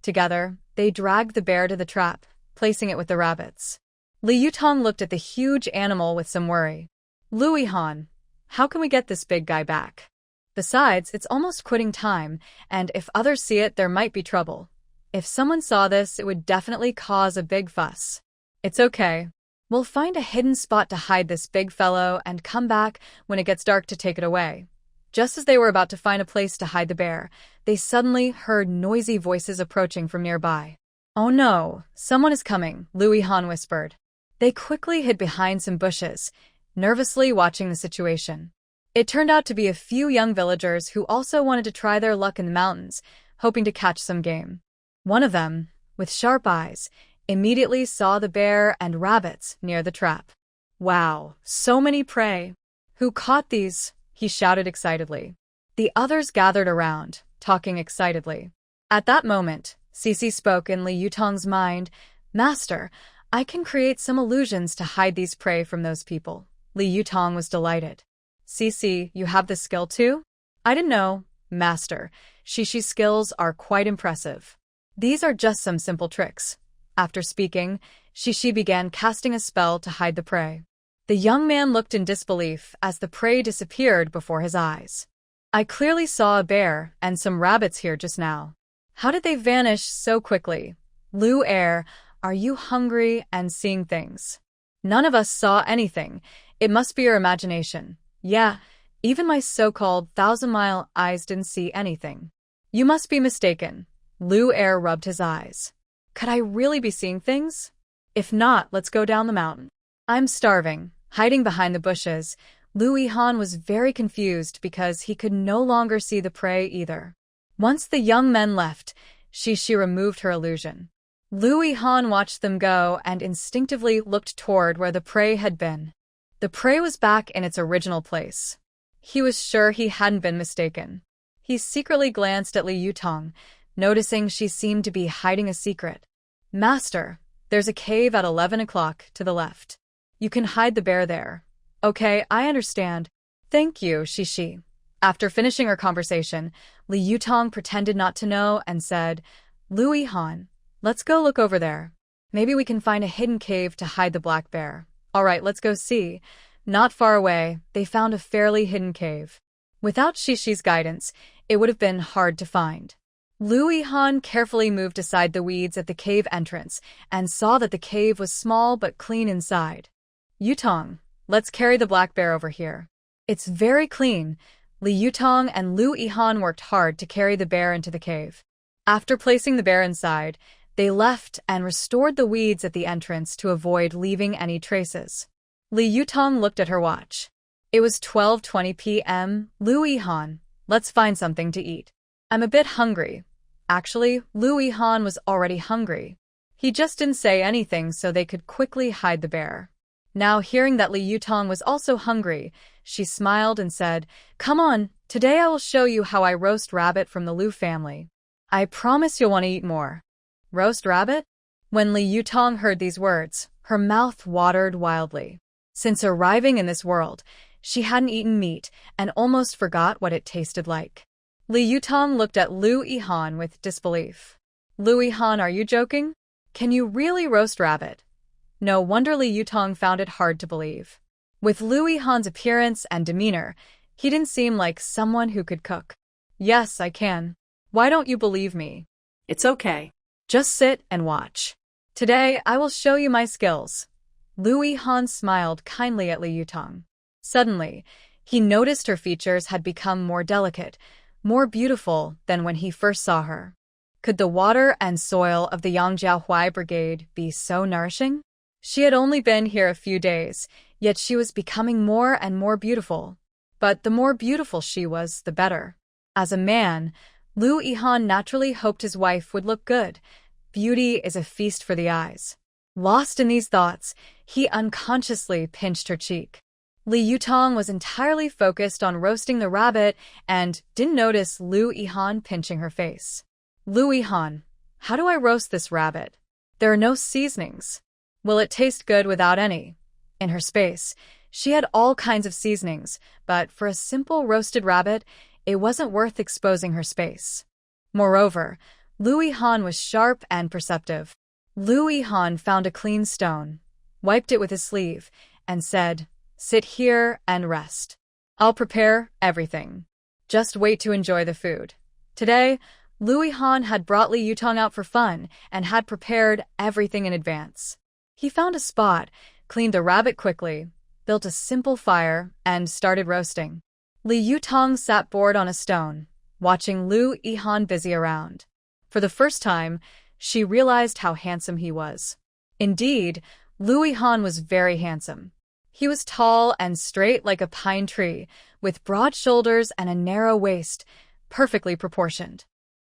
Together, they dragged the bear to the trap, placing it with the rabbits. Li Yutong looked at the huge animal with some worry. Lu Yihan, how can we get this big guy back? Besides, it's almost quitting time, and if others see it, there might be trouble. If someone saw this, it would definitely cause a big fuss. It's okay. We'll find a hidden spot to hide this big fellow and come back when it gets dark to take it away. Just as they were about to find a place to hide the bear, they suddenly heard noisy voices approaching from nearby. Oh no, someone is coming, Lu Yihan whispered. They quickly hid behind some bushes, nervously watching the situation. It turned out to be a few young villagers who also wanted to try their luck in the mountains, hoping to catch some game. One of them, with sharp eyes, immediately saw the bear and rabbits near the trap. Wow, so many prey! Who caught these? He shouted excitedly. The others gathered around, talking excitedly. At that moment, Cici spoke in Li Yutong's mind. Master, I can create some illusions to hide these prey from those people. Li Yutong was delighted. Cici, you have the skill too? I didn't know. Master, Shishi's skills are quite impressive. These are just some simple tricks. After speaking, Shishi began casting a spell to hide the prey. The young man looked in disbelief as the prey disappeared before his eyes. I clearly saw a bear and some rabbits here just now. How did they vanish so quickly? Lu Er, are you hungry and seeing things? None of us saw anything. It must be your imagination. Yeah, even my so-called thousand-mile eyes didn't see anything. You must be mistaken. Lu Er rubbed his eyes. Could I really be seeing things? If not, let's go down the mountain. I'm starving. Hiding behind the bushes, Lu Yihan was very confused because he could no longer see the prey either. Once the young men left, Shishi removed her illusion. Lu Yihan watched them go and instinctively looked toward where the prey had been. The prey was back in its original place. He was sure he hadn't been mistaken. He secretly glanced at Li Yutong, noticing she seemed to be hiding a secret. Master, there's a cave at 11 o'clock to the left. You can hide the bear there. Okay, I understand. Thank you, Shishi. After finishing her conversation, Li Yutong pretended not to know and said, Lu Yihan, let's go look over there. Maybe we can find a hidden cave to hide the black bear. All right, let's go see. Not far away, they found a fairly hidden cave. Without Shishi's guidance, it would have been hard to find. Lu Yihan carefully moved aside the weeds at the cave entrance and saw that the cave was small but clean inside. Yutong, let's carry the black bear over here. It's very clean. Li Yutong and Lu Yihan worked hard to carry the bear into the cave. After placing the bear inside, they left and restored the weeds at the entrance to avoid leaving any traces. Li Yutong looked at her watch. It was 12:20 p.m. Lu Yihan, let's find something to eat. I'm a bit hungry. Actually, Lu Yihan was already hungry. He just didn't say anything so they could quickly hide the bear. Now, hearing that Li Yutong was also hungry, she smiled and said, Come on, today I will show you how I roast rabbit from the Lu family. I promise you'll want to eat more. Roast rabbit? When Li Yutong heard these words, her mouth watered wildly. Since arriving in this world, she hadn't eaten meat and almost forgot what it tasted like. Li Yutong looked at Lu Yihan with disbelief. Lu Yihan, are you joking? Can you really roast rabbit? No wonder Li Yutong found it hard to believe. With Lu Yihan's appearance and demeanor, he didn't seem like someone who could cook. Yes, I can. Why don't you believe me? It's okay. Just sit and watch. Today, I will show you my skills. Lu Yihan smiled kindly at Li Yutong. Suddenly, he noticed her features had become more delicate, more beautiful than when he first saw her. Could the water and soil of the Yangjiaohui Brigade be so nourishing? She had only been here a few days, yet she was becoming more and more beautiful. But the more beautiful she was, the better. As a man, Lu Yihan naturally hoped his wife would look good. Beauty is a feast for the eyes. Lost in these thoughts, he unconsciously pinched her cheek. Li Yutong was entirely focused on roasting the rabbit and didn't notice Lu Yihan pinching her face. Lu Yihan, how do I roast this rabbit? There are no seasonings. Will it taste good without any? In her space, she had all kinds of seasonings, but for a simple roasted rabbit, it wasn't worth exposing her space. Moreover, Lu Yihan was sharp and perceptive. Lu Yihan found a clean stone, wiped it with his sleeve, and said, "Sit here and rest. I'll prepare everything. Just wait to enjoy the food." Today, Lu Yihan had brought Li Yutong out for fun and had prepared everything in advance. He found a spot, cleaned the rabbit quickly, built a simple fire, and started roasting. Li Yutong sat bored on a stone, watching Lu Yihan busy around. For the first time, she realized how handsome he was. Indeed, Lu Yihan was very handsome. He was tall and straight like a pine tree, with broad shoulders and a narrow waist, perfectly proportioned.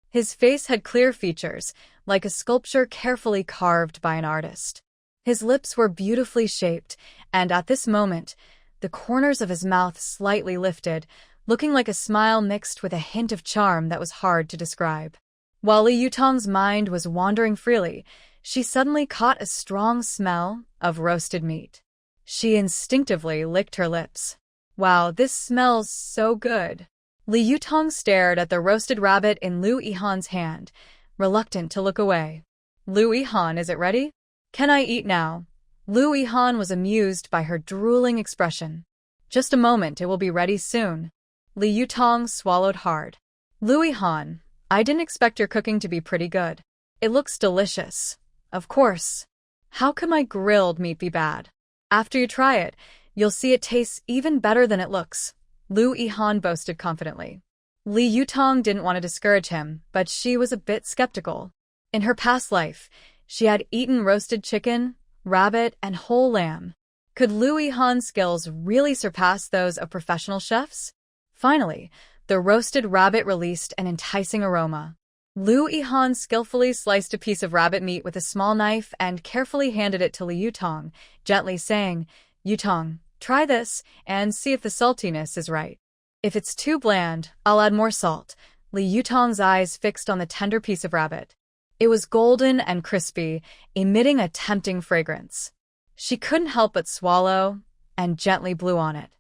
His face had clear features, like a sculpture carefully carved by an artist. His lips were beautifully shaped, and at this moment, the corners of his mouth slightly lifted, looking like a smile mixed with a hint of charm that was hard to describe. While Li Yutong's mind was wandering freely, she suddenly caught a strong smell of roasted meat. She instinctively licked her lips. Wow, this smells so good. Li Yutong stared at the roasted rabbit in Lu Yihan's hand, reluctant to look away. Lu Yihan, is it ready? Can I eat now? Lu Yihan was amused by her drooling expression. Just a moment, it will be ready soon. Li Yutong swallowed hard. Lu Yihan, I didn't expect your cooking to be pretty good. It looks delicious. Of course. How could my grilled meat be bad? After you try it, you'll see it tastes even better than it looks. Lu Yihan boasted confidently. Li Yutong didn't want to discourage him, but she was a bit skeptical. In her past life, she had eaten roasted chicken, rabbit, and whole lamb. Could Lu Yihan's skills really surpass those of professional chefs? Finally, the roasted rabbit released an enticing aroma. Lu Yihan skillfully sliced a piece of rabbit meat with a small knife and carefully handed it to Li Yutong, gently saying, "Yutong, try this and see if the saltiness is right. If it's too bland, I'll add more salt." Li Yutong's eyes fixed on the tender piece of rabbit. It was golden and crispy, emitting a tempting fragrance. She couldn't help but swallow and gently blew on it.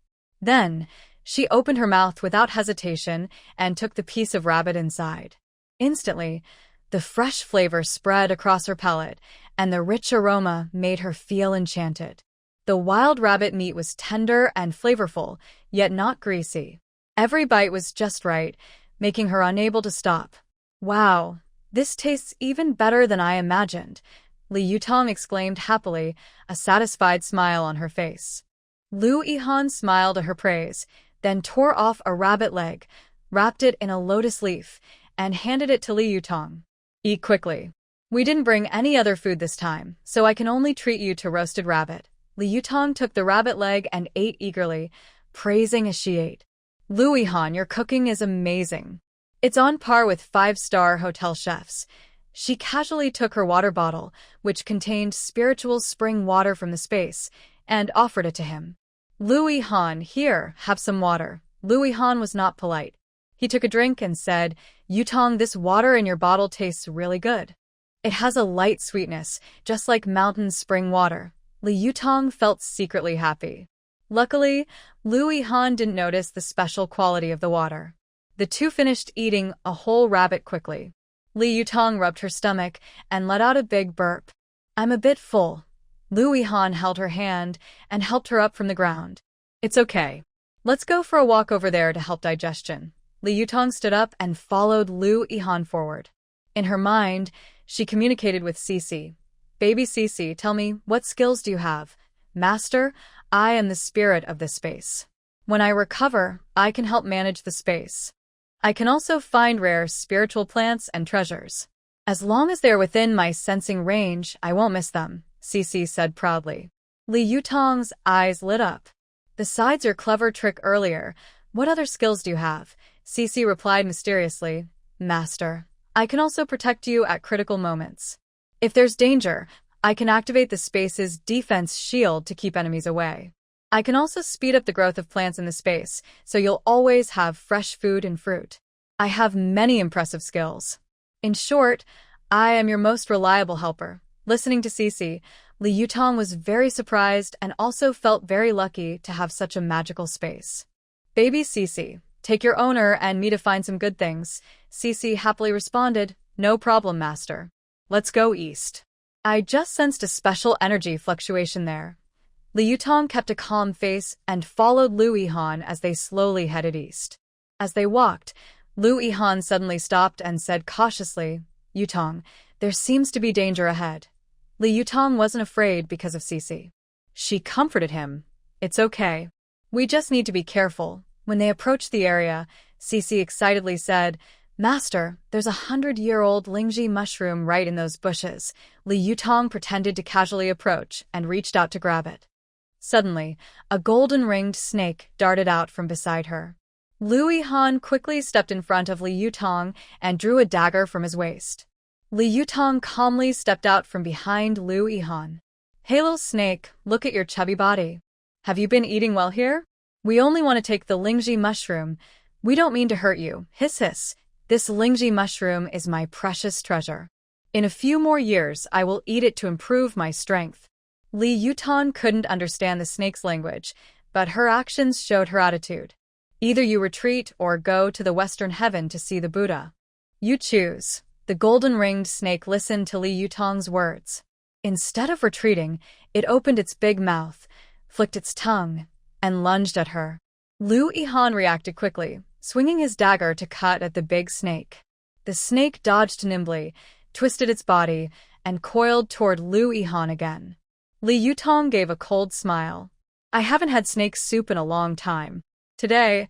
Then, she opened her mouth without hesitation and took the piece of rabbit inside. Instantly, the fresh flavor spread across her palate, and the rich aroma made her feel enchanted. The wild rabbit meat was tender and flavorful, yet not greasy. Every bite was just right, making her unable to stop. Wow, this tastes even better than I imagined, Li Yutong exclaimed happily, a satisfied smile on her face. Lu Yihan smiled at her praise, then tore off a rabbit leg, wrapped it in a lotus leaf, and handed it to Li Yutong. Eat quickly. We didn't bring any other food this time, so I can only treat you to roasted rabbit. Li Yutong took the rabbit leg and ate eagerly, praising as she ate. Lu Yihan, your cooking is amazing. It's on par with five-star hotel chefs. She casually took her water bottle, which contained spiritual spring water from the space, and offered it to him. Lu Yihan, here, have some water. Lu Yihan was not polite. He took a drink and said, "Yutong, this water in your bottle tastes really good. It has a light sweetness, just like mountain spring water." Li Yutong felt secretly happy. Luckily, Lu Yihan didn't notice the special quality of the water. The two finished eating a whole rabbit quickly. Li Yutong rubbed her stomach and let out a big burp. "I'm a bit full." Lu Yihan held her hand and helped her up from the ground. "It's okay. Let's go for a walk over there to help digestion." Li Yutong stood up and followed Lu Yihan forward. In her mind, she communicated with Cece. Baby Cece, tell me, what skills do you have? Master, I am the spirit of this space. When I recover, I can help manage the space. I can also find rare spiritual plants and treasures. As long as they're within my sensing range, I won't miss them, Cece said proudly. Li Yutong's eyes lit up. Besides your clever trick earlier, what other skills do you have? Cece replied mysteriously. Master, I can also protect you at critical moments. If there's danger, I can activate the space's defense shield to keep enemies away. I can also speed up the growth of plants in the space, so you'll always have fresh food and fruit. I have many impressive skills. In short, I am your most reliable helper. Listening to Cece, Li Yutong was very surprised and also felt very lucky to have such a magical space. Baby Cece, take your owner and me to find some good things. Cece happily responded, no problem, master. Let's go east. I just sensed a special energy fluctuation there. Li Yutong kept a calm face and followed Lu Yihan as they slowly headed east. As they walked, Lu Yihan suddenly stopped and said cautiously, Yutong, there seems to be danger ahead. Li Yutong wasn't afraid because of Cece. She comforted him. It's okay. We just need to be careful. When they approached the area, Cece excitedly said, Master, there's 100-year-old Lingji mushroom right in those bushes. Li Yutong pretended to casually approach and reached out to grab it. Suddenly, a golden-ringed snake darted out from beside her. Lu Yihan quickly stepped in front of Li Yutong and drew a dagger from his waist. Li Yutong calmly stepped out from behind Lu Yihan. Hey little snake, look at your chubby body. Have you been eating well here? We only want to take the Lingji mushroom. We don't mean to hurt you. Hiss hiss. This Lingji mushroom is my precious treasure. In a few more years, I will eat it to improve my strength. Li Yutong couldn't understand the snake's language, but her actions showed her attitude. Either you retreat or go to the Western Heaven to see the Buddha. You choose. The golden-ringed snake listened to Li Yutong's words. Instead of retreating, it opened its big mouth, flicked its tongue, and lunged at her. Lu Yihan reacted quickly, swinging his dagger to cut at the big snake. The snake dodged nimbly, twisted its body, and coiled toward Lu Yihan again. Li Yutong gave a cold smile. I haven't had snake soup in a long time. Today,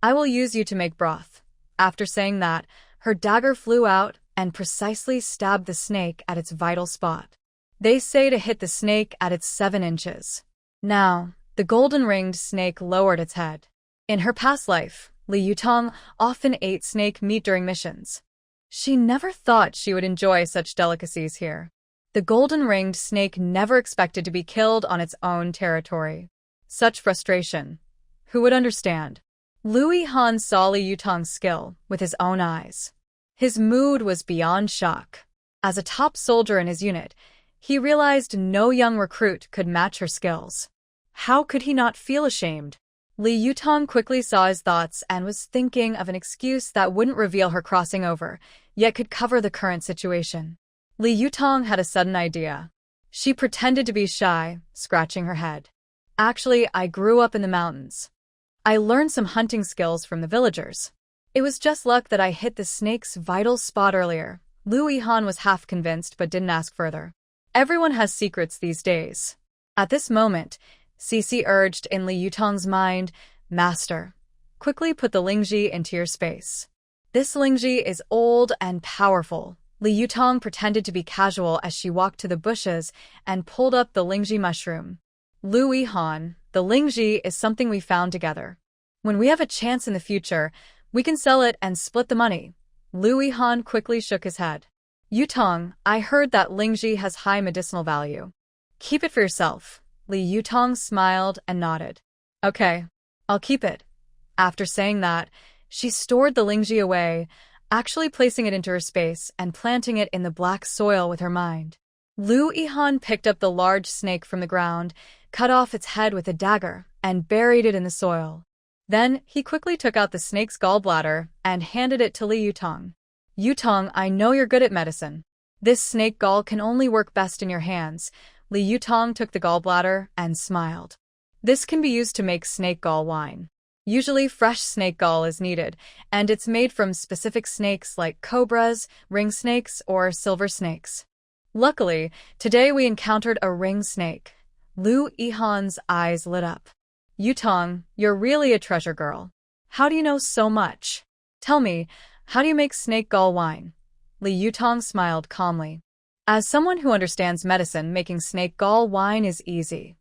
I will use you to make broth. After saying that, her dagger flew out and precisely stabbed the snake at its vital spot. They say to hit the snake at its 7 inches. Now, the golden-ringed snake lowered its head. In her past life, Li Yutong often ate snake meat during missions. She never thought she would enjoy such delicacies here. The golden-ringed snake never expected to be killed on its own territory. Such frustration. Who would understand? Lu Yihan saw Li Yutong's skill with his own eyes. His mood was beyond shock. As a top soldier in his unit, he realized no young recruit could match her skills. How could he not feel ashamed? Li Yutong quickly saw his thoughts and was thinking of an excuse that wouldn't reveal her crossing over, yet could cover the current situation. Li Yutong had a sudden idea. She pretended to be shy, scratching her head. Actually, I grew up in the mountains. I learned some hunting skills from the villagers. It was just luck that I hit the snake's vital spot earlier. Lu Yihan was half convinced but didn't ask further. Everyone has secrets these days. At this moment, Cece urged in Li Yutong's mind, Master, quickly put the Lingji into your space. This Lingji is old and powerful. Li Yutong pretended to be casual as she walked to the bushes and pulled up the Lingji mushroom. Lu Yihan, the Lingji is something we found together. When we have a chance in the future, we can sell it and split the money. Lu Yihan quickly shook his head. Yutong, I heard that Lingji has high medicinal value. Keep it for yourself. Li Yutong smiled and nodded. Okay, I'll keep it. After saying that, she stored the Lingji away, actually placing it into her space and planting it in the black soil with her mind. Lu Yihan picked up the large snake from the ground, cut off its head with a dagger, and buried it in the soil. Then, he quickly took out the snake's gallbladder and handed it to Li Yutong. Yutong, I know you're good at medicine. This snake gall can only work best in your hands. Li Yutong took the gallbladder and smiled. This can be used to make snake gall wine. Usually fresh snake gall is needed, and it's made from specific snakes like cobras, ring snakes, or silver snakes. Luckily, today we encountered a ring snake. Lu Yihan's eyes lit up. Yutong, you're really a treasure girl. How do you know so much? Tell me, how do you make snake gall wine? Li Yutong smiled calmly. As someone who understands medicine, making snake gall wine is easy.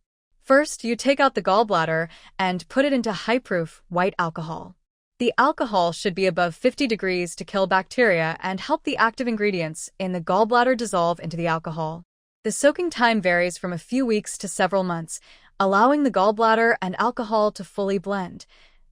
First, you take out the gallbladder and put it into high-proof white alcohol. The alcohol should be above 50 degrees to kill bacteria and help the active ingredients in the gallbladder dissolve into the alcohol. The soaking time varies from a few weeks to several months, allowing the gallbladder and alcohol to fully blend.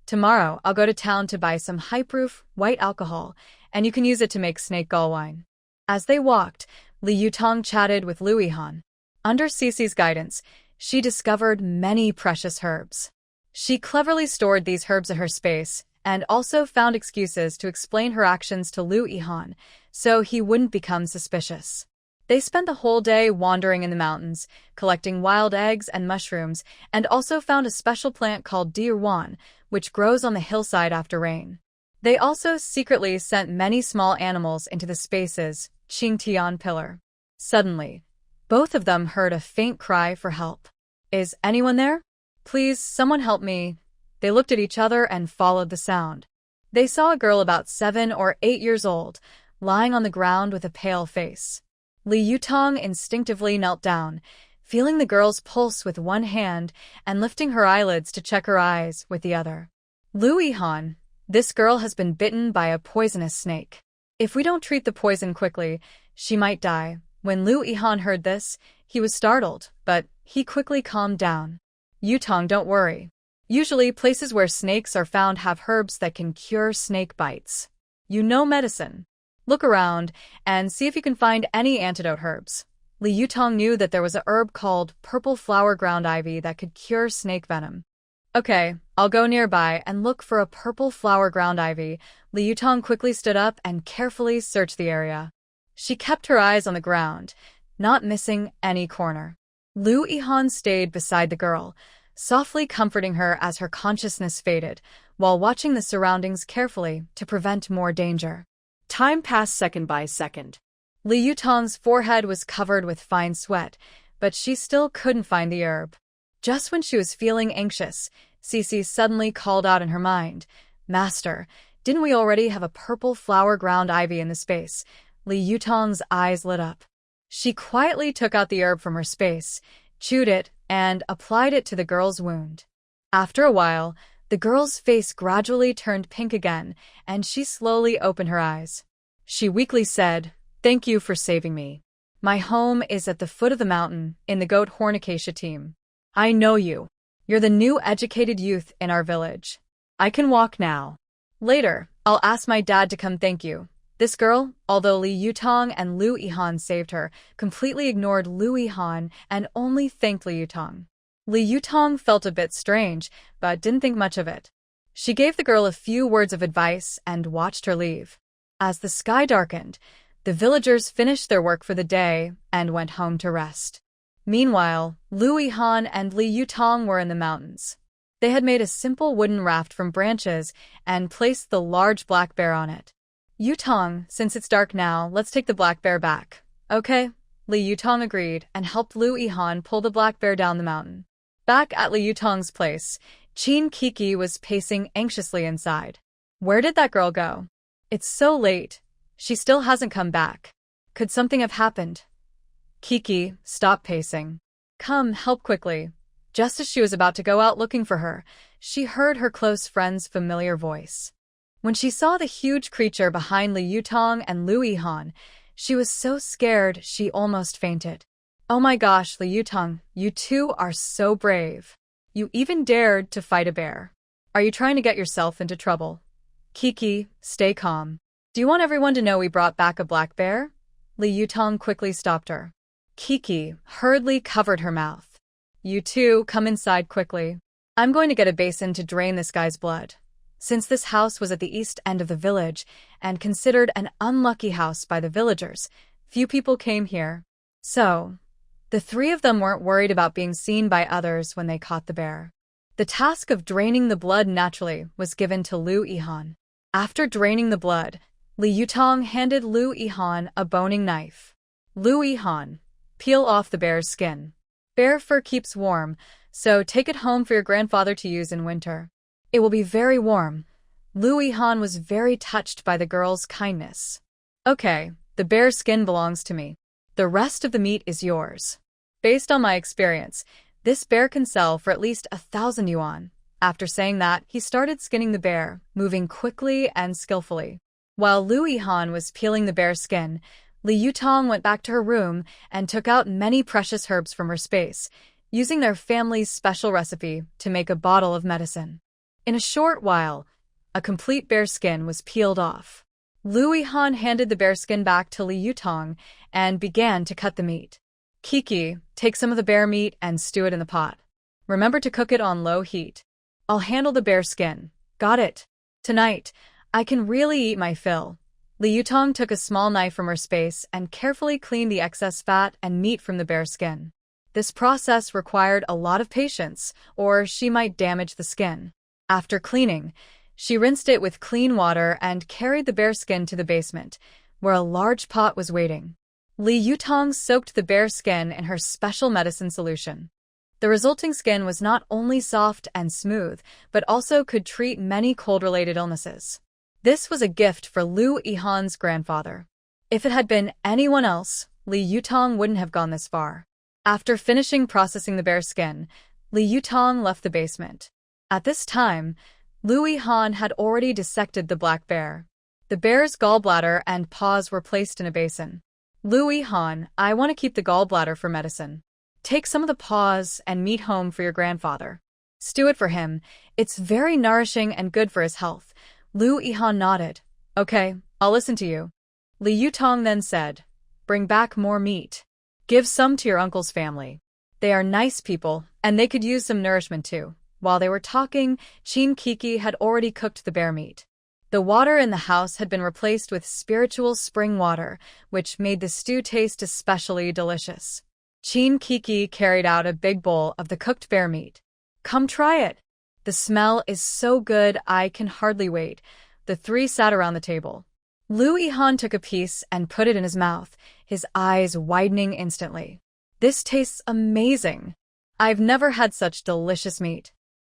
Tomorrow, I'll go to town to buy some high-proof white alcohol, and you can use it to make snake gall wine. As they walked, Li Yutong chatted with Lu Yihan. Under Cece's guidance, she discovered many precious herbs. She cleverly stored these herbs in her space and also found excuses to explain her actions to Lu Yihan so he wouldn't become suspicious. They spent the whole day wandering in the mountains, collecting wild eggs and mushrooms, and also found a special plant called dirwan, which grows on the hillside after rain. They also secretly sent many small animals into the spaces Qingtian Pillar. Suddenly, both of them heard a faint cry for help. Is anyone there? Please, someone help me. They looked at each other and followed the sound. They saw a girl about 7 or 8 years old, lying on the ground with a pale face. Li Yutong instinctively knelt down, feeling the girl's pulse with one hand and lifting her eyelids to check her eyes with the other. Lu Yihan, this girl has been bitten by a poisonous snake. If we don't treat the poison quickly, she might die. When Lu Yihan heard this, he was startled, but he quickly calmed down. Yutong, don't worry. Usually, places where snakes are found have herbs that can cure snake bites. You know medicine. Look around and see if you can find any antidote herbs. Li Yutong knew that there was a herb called purple flower ground ivy that could cure snake venom. Okay, I'll go nearby and look for a purple flower ground ivy. Li Yutong quickly stood up and carefully searched the area. She kept her eyes on the ground, not missing any corner. Lu Yihan stayed beside the girl, softly comforting her as her consciousness faded, while watching the surroundings carefully to prevent more danger. Time passed second by second. Li Yutong's forehead was covered with fine sweat, but she still couldn't find the herb. Just when she was feeling anxious, Cece suddenly called out in her mind, "Master, didn't we already have a purple flower ground ivy in the space?" Li Yutong's eyes lit up. She quietly took out the herb from her space, chewed it, and applied it to the girl's wound. After a while, the girl's face gradually turned pink again, and she slowly opened her eyes. She weakly said, "Thank you for saving me. My home is at the foot of the mountain in the goat horn acacia team. I know you. You're the new educated youth in our village. I can walk now. Later, I'll ask my dad to come thank you." This girl, although Li Yutong and Lu Yihan saved her, completely ignored Lu Yihan and only thanked Li Yutong. Li Yutong felt a bit strange, but didn't think much of it. She gave the girl a few words of advice and watched her leave. As the sky darkened, the villagers finished their work for the day and went home to rest. Meanwhile, Lu Yihan and Li Yutong were in the mountains. They had made a simple wooden raft from branches and placed the large black bear on it. "Yutong, since it's dark now, let's take the black bear back." "Okay." Li Yutong agreed and helped Lu Yihan pull the black bear down the mountain. Back at Li Yutong's place, Qin Kiki was pacing anxiously inside. Where did that girl go? It's so late. She still hasn't come back. Could something have happened? Kiki, stop pacing. Come, help quickly. Just as she was about to go out looking for her, she heard her close friend's familiar voice. When she saw the huge creature behind Li Yutong and Lu Yihan, she was so scared she almost fainted. "Oh my gosh, Li Yutong, you two are so brave. You even dared to fight a bear. Are you trying to get yourself into trouble?" "Kiki, stay calm. Do you want everyone to know we brought back a black bear?" Li Yutong quickly stopped her. Kiki hurriedly covered her mouth. "You two, come inside quickly. I'm going to get a basin to drain this guy's blood." Since this house was at the east end of the village and considered an unlucky house by the villagers, few people came here. So, the three of them weren't worried about being seen by others when they caught the bear. The task of draining the blood naturally was given to Lu Yihan. After draining the blood, Li Yutong handed Lu Yihan a boning knife. Lu Yihan, peel off the bear's skin. Bear fur keeps warm, so take it home for your grandfather to use in winter. It will be very warm. Lu Yihan was very touched by the girl's kindness. Okay, the bear's skin belongs to me. The rest of the meat is yours. Based on my experience, this bear can sell for at least 1,000 yuan. After saying that, he started skinning the bear, moving quickly and skillfully. While Lu Yihan was peeling the bear's skin, Li Yutong went back to her room and took out many precious herbs from her space, using their family's special recipe to make a bottle of medicine. In a short while, a complete bear skin was peeled off. Lu Yihan handed the bear skin back to Li Yutong and began to cut the meat. Kiki, take some of the bear meat and stew it in the pot. Remember to cook it on low heat. I'll handle the bear skin. Got it. Tonight, I can really eat my fill. Li Yutong took a small knife from her space and carefully cleaned the excess fat and meat from the bear skin. This process required a lot of patience, or she might damage the skin. After cleaning, she rinsed it with clean water and carried the bear skin to the basement, where a large pot was waiting. Li Yutong soaked the bear skin in her special medicine solution. The resulting skin was not only soft and smooth, but also could treat many cold-related illnesses. This was a gift for Lu Yihan's grandfather. If it had been anyone else, Li Yutong wouldn't have gone this far. After finishing processing the bear skin, Li Yutong left the basement. At this time, Lu Yihan had already dissected the black bear. The bear's gallbladder and paws were placed in a basin. Lu Yihan, I want to keep the gallbladder for medicine. Take some of the paws and meat home for your grandfather. Stew it for him. It's very nourishing and good for his health. Lu Yihan nodded. Okay, I'll listen to you. Li Yutong then said, bring back more meat. Give some to your uncle's family. They are nice people, and they could use some nourishment too. While they were talking, Qin Kiki had already cooked the bear meat. The water in the house had been replaced with spiritual spring water, which made the stew taste especially delicious. Qin Kiki carried out a big bowl of the cooked bear meat. Come try it. The smell is so good I can hardly wait. The three sat around the table. Lu Yihan took a piece and put it in his mouth, his eyes widening instantly. This tastes amazing. I've never had such delicious meat.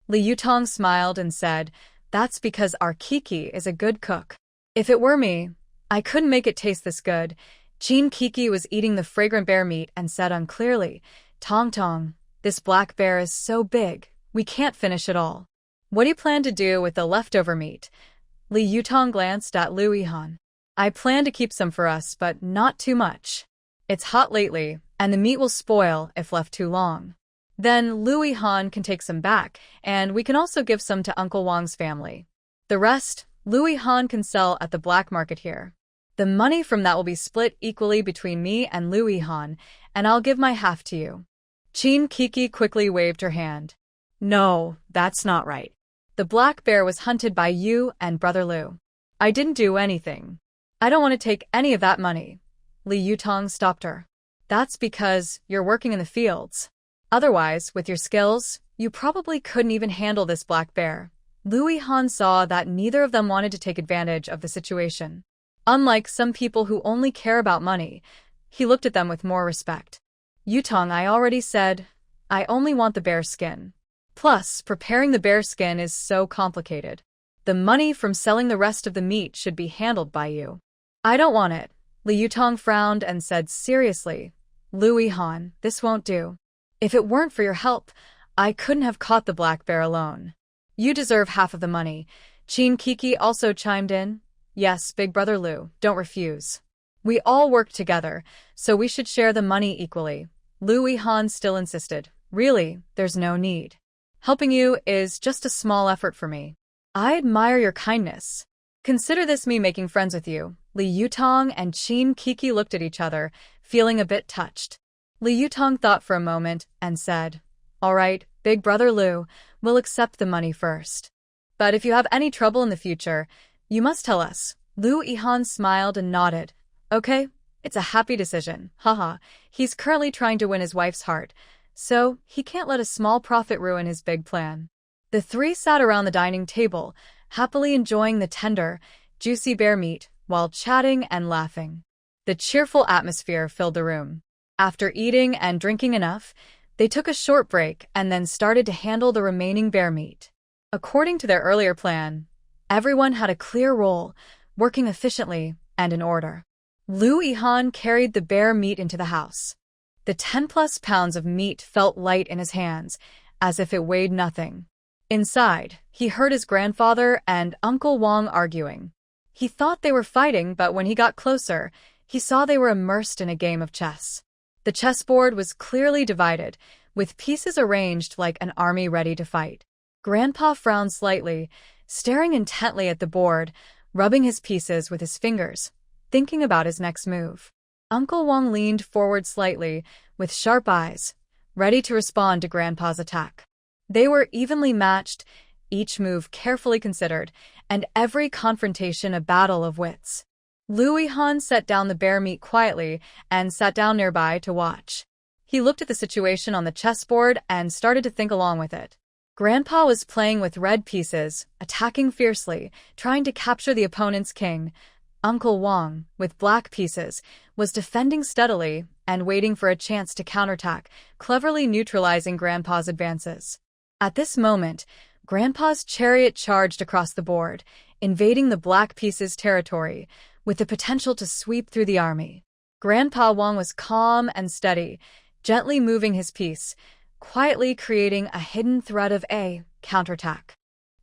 Li Yutong smiled and said, that's because our Kiki is a good cook. If it were me, I couldn't make it taste this good. Qin Kiki was eating the fragrant bear meat and said unclearly, Tong Tong, this black bear is so big, we can't finish it all. What do you plan to do with the leftover meat? Li Yutong glanced at Lu Yihan. I plan to keep some for us, but not too much. It's hot lately, and the meat will spoil if left too long. Then Lu Yihan can take some back, and we can also give some to Uncle Wang's family. The rest, Lu Yihan can sell at the black market here. The money from that will be split equally between me and Lu Yihan, and I'll give my half to you. Qin Kiki quickly waved her hand. No, that's not right. The black bear was hunted by you and Brother Lu. I didn't do anything. I don't want to take any of that money. Li Yutong stopped her. That's because you're working in the fields. Otherwise, with your skills, you probably couldn't even handle this black bear. Lu Yihan saw that neither of them wanted to take advantage of the situation. Unlike some people who only care about money, he looked at them with more respect. Yutong, I already said, I only want the bear skin. Plus, preparing the bear skin is so complicated. The money from selling the rest of the meat should be handled by you. I don't want it. Li Yutong frowned and said seriously, Lu Yihan, this won't do. If it weren't for your help, I couldn't have caught the black bear alone. You deserve half of the money. Qin Kiki also chimed in. Yes, Big Brother Lu, don't refuse. We all work together, so we should share the money equally. Lu Yihan still insisted. Really, there's no need. Helping you is just a small effort for me. I admire your kindness. Consider this me making friends with you. Li Yutong and Qin Kiki looked at each other, feeling a bit touched. Li Yutong thought for a moment and said, all right, Big Brother Lu, we'll accept the money first. But if you have any trouble in the future, you must tell us. Lu Yihan smiled and nodded. Okay, it's a happy decision. Haha, he's currently trying to win his wife's heart, so he can't let a small profit ruin his big plan. The three sat around the dining table, happily enjoying the tender, juicy bear meat while chatting and laughing. The cheerful atmosphere filled the room. After eating and drinking enough, they took a short break and then started to handle the remaining bear meat. According to their earlier plan, everyone had a clear role, working efficiently and in order. Lu Yihan carried the bear meat into the house. The 10-plus pounds of meat felt light in his hands, as if it weighed nothing. Inside, he heard his grandfather and Uncle Wang arguing. He thought they were fighting, but when he got closer, he saw they were immersed in a game of chess. The chessboard was clearly divided, with pieces arranged like an army ready to fight. Grandpa frowned slightly, staring intently at the board, rubbing his pieces with his fingers, thinking about his next move. Uncle Wang leaned forward slightly, with sharp eyes, ready to respond to Grandpa's attack. They were evenly matched, each move carefully considered, and every confrontation a battle of wits. Lu Yihan set down the bear meat quietly and sat down nearby to watch. He looked at the situation on the chessboard and started to think along with it. Grandpa was playing with red pieces, attacking fiercely, trying to capture the opponent's king. Uncle Wang, with black pieces, was defending steadily and waiting for a chance to counterattack, cleverly neutralizing Grandpa's advances. At this moment, Grandpa's chariot charged across the board, invading the black pieces' territory, with the potential to sweep through the army. Grandpa Wang was calm and steady, gently moving his piece, quietly creating a hidden threat of a counterattack.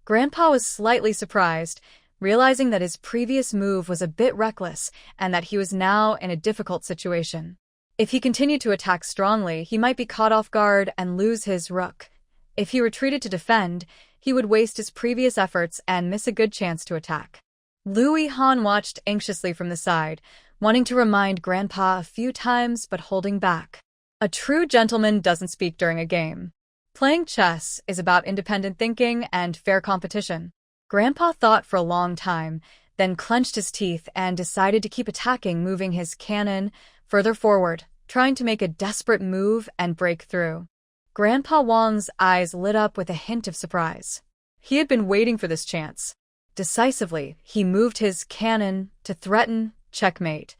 Grandpa was slightly surprised, realizing that his previous move was a bit reckless and that he was now in a difficult situation. If he continued to attack strongly, he might be caught off guard and lose his rook. If he retreated to defend, he would waste his previous efforts and miss a good chance to attack. Lu Yihan watched anxiously from the side, wanting to remind Grandpa a few times but holding back. A true gentleman doesn't speak during a game. Playing chess is about independent thinking and fair competition. Grandpa thought for a long time, then clenched his teeth and decided to keep attacking, moving his cannon further forward, trying to make a desperate move and break through. Grandpa Wang's eyes lit up with a hint of surprise. He had been waiting for this chance. Decisively, he moved his cannon to threaten checkmate.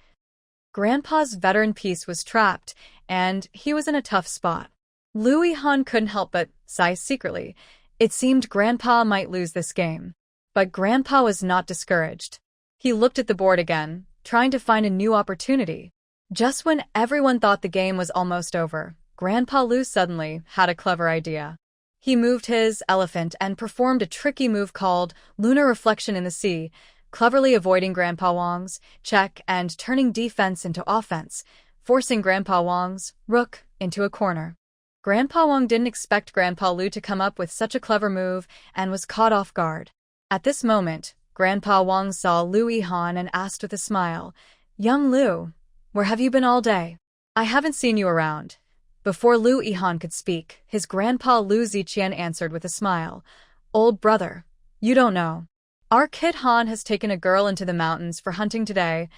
Grandpa's veteran piece was trapped, and he was in a tough spot. Lu Yihan couldn't help but sigh secretly. It seemed Grandpa might lose this game. But Grandpa was not discouraged. He looked at the board again, trying to find a new opportunity. Just when everyone thought the game was almost over, Grandpa Lu suddenly had a clever idea. He moved his elephant and performed a tricky move called Lunar Reflection in the Sea, cleverly avoiding Grandpa Wang's check and turning defense into offense, forcing Grandpa Wang's rook into a corner. Grandpa Wang didn't expect Grandpa Lu to come up with such a clever move and was caught off guard. At this moment, Grandpa Wang saw Lu Yihan and asked with a smile, "Young Lu, where have you been all day? I haven't seen you around." Before Lu Yihan could speak, his grandpa Lu Ziqian answered with a smile, "Old brother, you don't know. Our kid Han has taken a girl into the mountains for hunting today."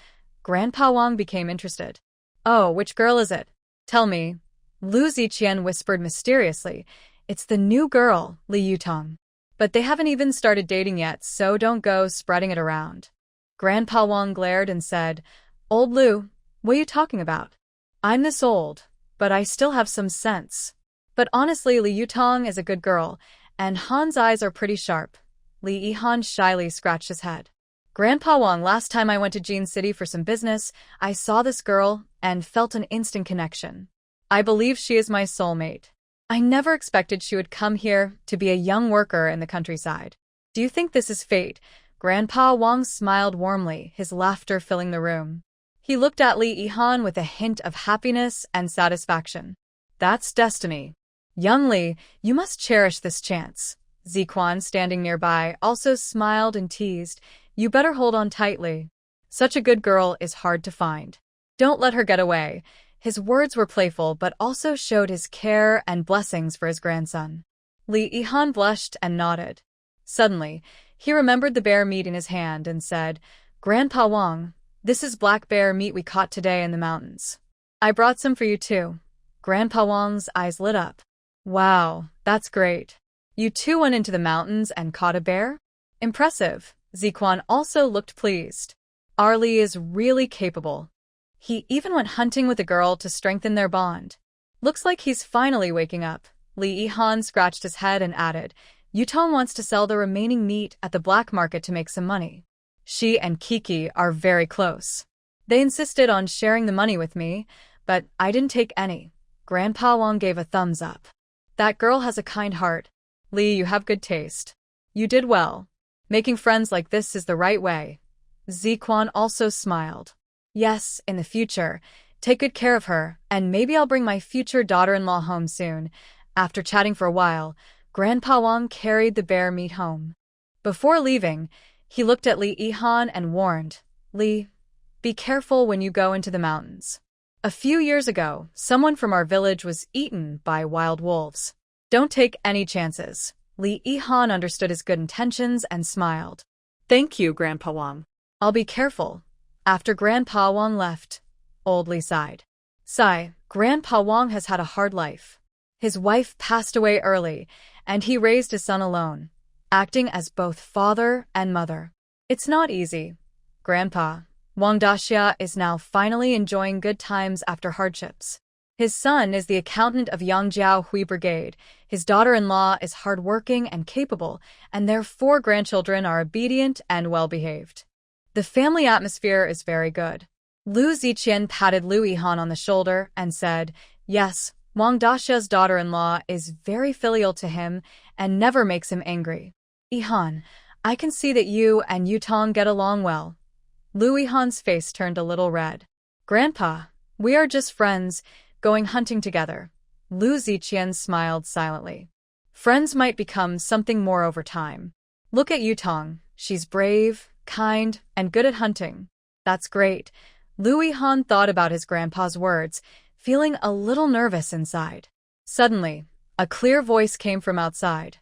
Grandpa Wang became interested. "Oh, which girl is it? Tell me." Lu Ziqian whispered mysteriously, "It's the new girl, Li Yutong. But they haven't even started dating yet, so don't go spreading it around." Grandpa Wang glared and said, "Old Lu, what are you talking about? I'm this old, but I still have some sense. But honestly, Li Yutong is a good girl, and Han's eyes are pretty sharp." Li Yihan shyly scratched his head. "Grandpa Wang, last time I went to Jin City for some business, I saw this girl and felt an instant connection. I believe she is my soulmate. I never expected she would come here to be a young worker in the countryside. Do you think this is fate?" Grandpa Wang smiled warmly, his laughter filling the room. He looked at Li Yihan with a hint of happiness and satisfaction. "That's destiny. Young Li, you must cherish this chance." Ziquan, standing nearby, also smiled and teased, "You better hold on tightly. Such a good girl is hard to find. Don't let her get away." His words were playful but also showed his care and blessings for his grandson. Li Yihan blushed and nodded. Suddenly, he remembered the bear meat in his hand and said, "Grandpa Wang, this is black bear meat we caught today in the mountains. I brought some for you too." Grandpa Wang's eyes lit up. "Wow, that's great. You two went into the mountains and caught a bear? Impressive. Ziquan also looked pleased. Arlie is really capable. He even went hunting with a girl to strengthen their bond. Looks like he's finally waking up. Li Yihan scratched his head and added, Yutong wants to sell the remaining meat at the black market to make some money. She and Kiki are very close. They insisted on sharing the money with me, but I didn't take any. Grandpa Wang gave a thumbs up. That girl has a kind heart. Li, you have good taste. You did well. Making friends like this is the right way. Ziquan also smiled. Yes, in the future. Take good care of her, and maybe I'll bring my future daughter-in-law home soon. After chatting for a while, Grandpa Wang carried the bear meat home. Before leaving, he looked at Li Yihan and warned, Li, be careful when you go into the mountains. A few years ago, someone from our village was eaten by wild wolves. Don't take any chances. Li Yihan understood his good intentions and smiled. Thank you, Grandpa Wang. I'll be careful. After Grandpa Wang left, Old Li sighed. Sigh, Grandpa Wang has had a hard life. His wife passed away early, and he raised his son alone, acting as both father and mother. It's not easy. Grandpa, Wang Daxia is now finally enjoying good times after hardships. His son is the accountant of Yangjiao Hui Brigade, his daughter-in-law is hardworking and capable, and their 4 grandchildren are obedient and well-behaved. The family atmosphere is very good. Lu Ziqian patted Lu Yihan on the shoulder and said, Yes, Wang Daxia's daughter-in-law is very filial to him and never makes him angry. Yihan, I can see that you and Yutong get along well. Lu Yihan's face turned a little red. Grandpa, we are just friends, going hunting together. Lu Ziqian smiled silently. Friends might become something more over time. Look at Yutong, she's brave, kind, and good at hunting. That's great. Lu Yihan thought about his grandpa's words, feeling a little nervous inside. Suddenly, a clear voice came from outside.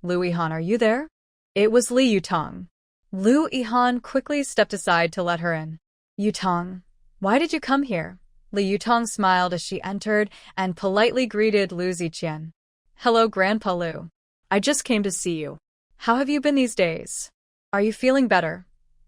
Lu Yihan, are you there? It was Li Yutong. Lu Yihan quickly stepped aside to let her in. Yutong, why did you come here? Li Yutong smiled as she entered and politely greeted Lu Ziqian. Hello, Grandpa Lu. I just came to see you. How have you been these days? Are you feeling better?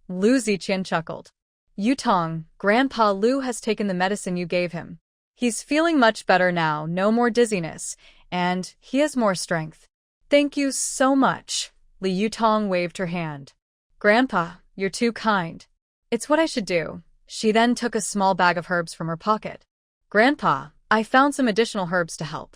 Lu Ziqian chuckled. Yutong, Grandpa Lu has taken the medicine you gave him. He's feeling much better now, no more dizziness, and he has more strength. Thank you so much. Li Yutong waved her hand. Grandpa, you're too kind. It's what I should do. She then took a small bag of herbs from her pocket. Grandpa, I found some additional herbs to help.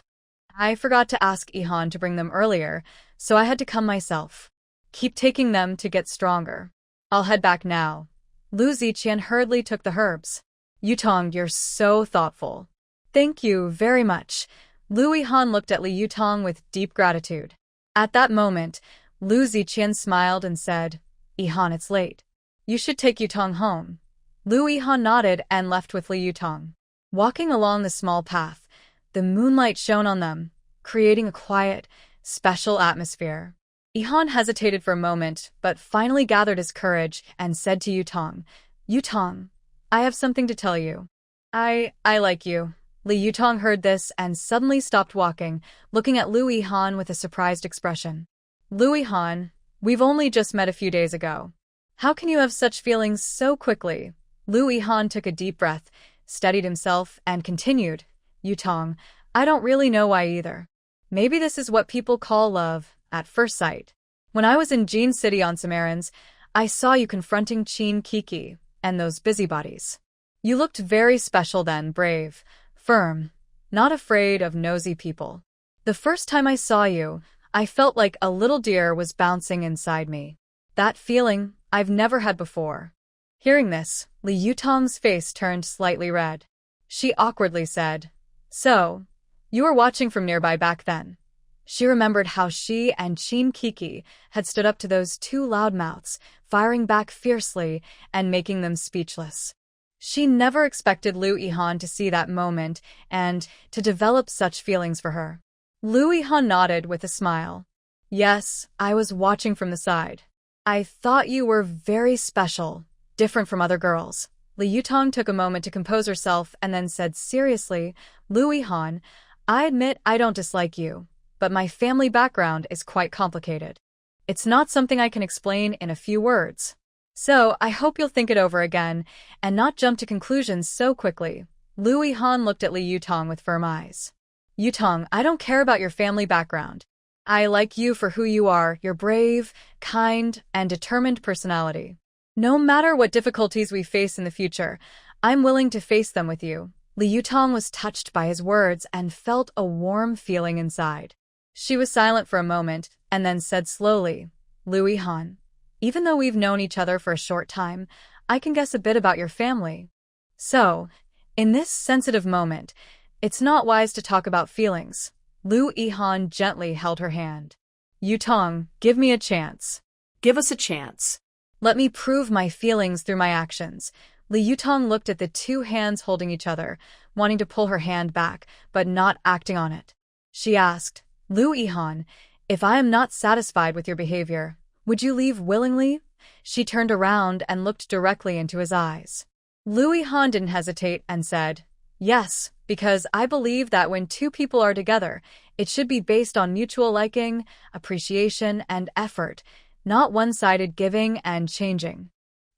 I forgot to ask Yihan to bring them earlier, so I had to come myself. Keep taking them to get stronger. I'll head back now. Lu Ziqian hurriedly took the herbs. Yutong, you're so thoughtful. Thank you very much. Lu Yihan looked at Li Yutong with deep gratitude. At that moment, Lu Ziqian smiled and said, Yihan, it's late. You should take Yutong home. Lu Yihan nodded and left with Li Yutong. Walking along the small path, the moonlight shone on them, creating a quiet, special atmosphere. Yihan hesitated for a moment, but finally gathered his courage and said to Yutong, Yutong, I have something to tell you. I like you. Li Yutong heard this and suddenly stopped walking, looking at Lu Yihan with a surprised expression. Lu Yihan, we've only just met a few days ago. How can you have such feelings so quickly? Lu Yihan took a deep breath, steadied himself, and continued, Yutong, I don't really know why either. Maybe this is what people call love at first sight. When I was in Jin City on some errands, I saw you confronting Qin Kiki and those busybodies. You looked very special then, brave, firm, not afraid of nosy people. The first time I saw you, I felt like a little deer was bouncing inside me. That feeling I've never had before. Hearing this, Li Yutong's face turned slightly red. She awkwardly said, So, you were watching from nearby back then. She remembered how she and Qin Kiki had stood up to those 2 loudmouths, firing back fiercely and making them speechless. She never expected Lu Yihan to see that moment and to develop such feelings for her. Lu Yihan nodded with a smile. Yes, I was watching from the side. I thought you were very special, different from other girls. Li Yutong took a moment to compose herself and then said seriously, Lu Yihan, I admit I don't dislike you. but my family background is quite complicated. It's not something I can explain in a few words. So, I hope you'll think it over again and not jump to conclusions so quickly. Lu Yihan looked at Li Yutong with firm eyes. Yutong, I don't care about your family background. I like you for who you are, your brave, kind, and determined personality. No matter what difficulties we face in the future, I'm willing to face them with you. Li Yutong was touched by his words and felt a warm feeling inside. She was silent for a moment and then said slowly, Lu Yihan, even though we've known each other for a short time, I can guess a bit about your family. So, in this sensitive moment, it's not wise to talk about feelings. Lu Yihan gently held her hand. Yutong, give me a chance. Give us a chance. Let me prove my feelings through my actions. Li Yutong looked at the two hands holding each other, wanting to pull her hand back, but not acting on it. She asked, Lu Yihan, if I am not satisfied with your behavior, would you leave willingly? She turned around and looked directly into his eyes. Lu Yihan didn't hesitate and said, yes, because I believe that when two people are together, it should be based on mutual liking, appreciation, and effort, not one-sided giving and changing.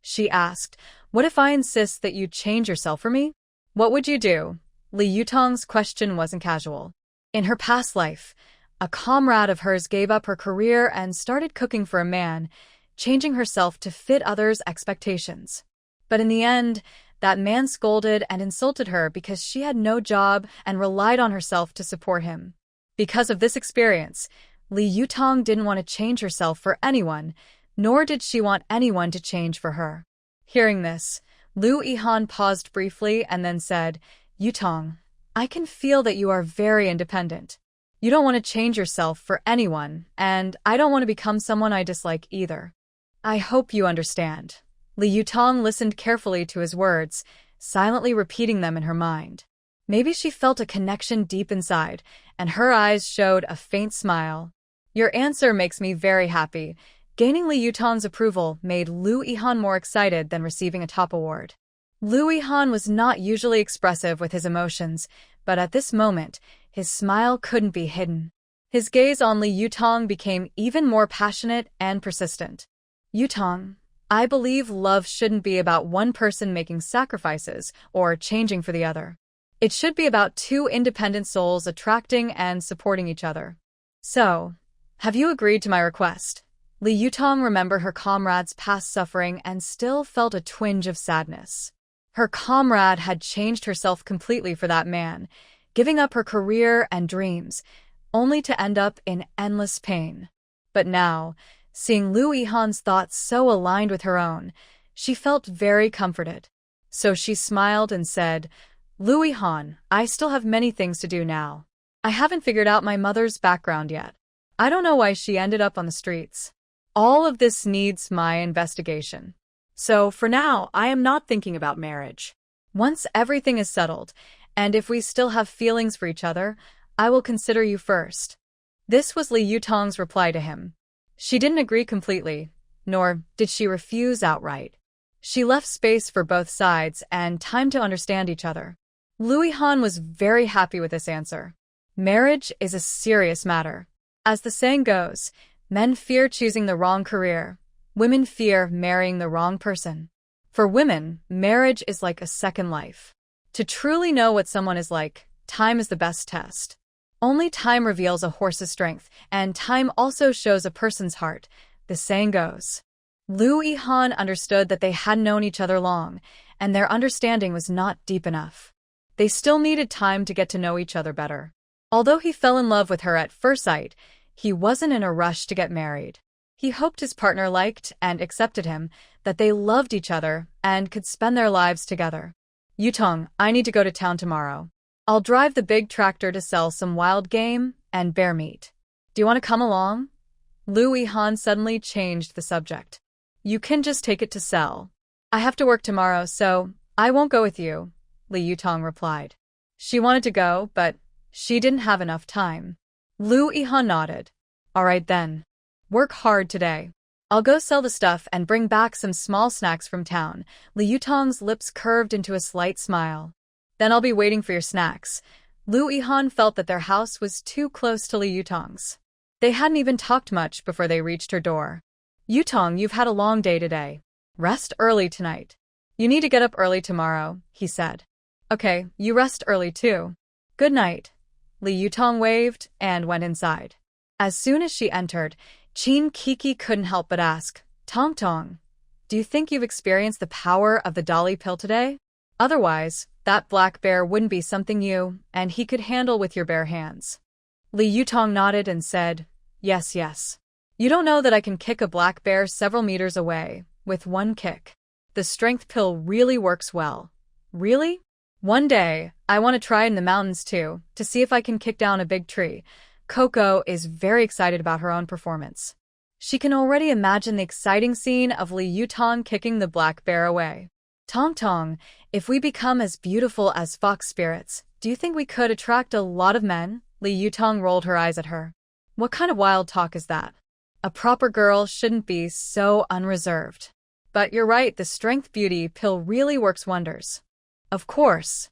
She asked, what if I insist that you change yourself for me? What would you do? Li Yutong's question wasn't casual. In her past life, a comrade of hers gave up her career and started cooking for a man, changing herself to fit others' expectations. But in the end, that man scolded and insulted her because she had no job and relied on herself to support him. Because of this experience, Li Yutong didn't want to change herself for anyone, nor did she want anyone to change for her. Hearing this, Lu Yihan paused briefly and then said, Yutong, I can feel that you are very independent. You don't want to change yourself for anyone, and I don't want to become someone I dislike either. I hope you understand. Li Yutong listened carefully to his words, silently repeating them in her mind. Maybe she felt a connection deep inside, and her eyes showed a faint smile. Your answer makes me very happy. Gaining Li Yutong's approval made Lu Yihan more excited than receiving a top award. Lu Yihan was not usually expressive with his emotions, but at this moment, his smile couldn't be hidden. His gaze on Li Yutong became even more passionate and persistent. Yutong, I believe love shouldn't be about one person making sacrifices or changing for the other. It should be about two independent souls attracting and supporting each other. So, have you agreed to my request? Li Yutong remembered her comrade's past suffering and still felt a twinge of sadness. Her comrade had changed herself completely for that man, giving up her career and dreams, only to end up in endless pain. But now, seeing Lu Yihan's thoughts so aligned with her own, she felt very comforted. So she smiled and said, Lu Yihan, I still have many things to do now. I haven't figured out my mother's background yet. I don't know why she ended up on the streets. All of this needs my investigation. So, for now, I am not thinking about marriage. Once everything is settled, and if we still have feelings for each other, I will consider you first. This was Li Yutong's reply to him. She didn't agree completely, nor did she refuse outright. She left space for both sides and time to understand each other. Lu Yihan was very happy with this answer. Marriage is a serious matter. As the saying goes, men fear choosing the wrong career. Women fear marrying the wrong person. For women, marriage is like a second life. To truly know what someone is like, time is the best test. Only time reveals a horse's strength, and time also shows a person's heart, the saying goes. Lu Yihan understood that they hadn't known each other long, and their understanding was not deep enough. They still needed time to get to know each other better. Although he fell in love with her at first sight, he wasn't in a rush to get married. He hoped his partner liked and accepted him, that they loved each other and could spend their lives together. Yutong, I need to go to town tomorrow. I'll drive the big tractor to sell some wild game and bear meat. Do you want to come along? Lu Yihan suddenly changed the subject. You can just take it to sell. I have to work tomorrow, so I won't go with you, Li Yutong replied. She wanted to go, but she didn't have enough time. Lu Yihan nodded. All right then. Work hard today. I'll go sell the stuff and bring back some small snacks from town. Li Yutong's lips curved into a slight smile. Then I'll be waiting for your snacks. Lu Yihan felt that their house was too close to Li Yutong's. They hadn't even talked much before they reached her door. "Yutong, you've had a long day today. Rest early tonight. You need to get up early tomorrow," he said. "Okay, you rest early too. Good night." Li Yutong waved and went inside. As soon as she entered, Qin Kiki couldn't help but ask, "Tong Tong, do you think you've experienced the power of the Dolly pill today? Otherwise, that black bear wouldn't be something you and he could handle with your bare hands." Li Yutong nodded and said, "Yes, yes. You don't know that I can kick a black bear several meters away with one kick. The strength pill really works well." "Really? One day, I want to try it in the mountains too, to see if I can kick down a big tree." Coco is very excited about her own performance. She can already imagine the exciting scene of Li Yutong kicking the black bear away. "Tong Tong, if we become as beautiful as fox spirits, do you think we could attract a lot of men?" Li Yutong rolled her eyes at her. "What kind of wild talk is that? A proper girl shouldn't be so unreserved. But you're right, the strength beauty pill really works wonders." "Of course.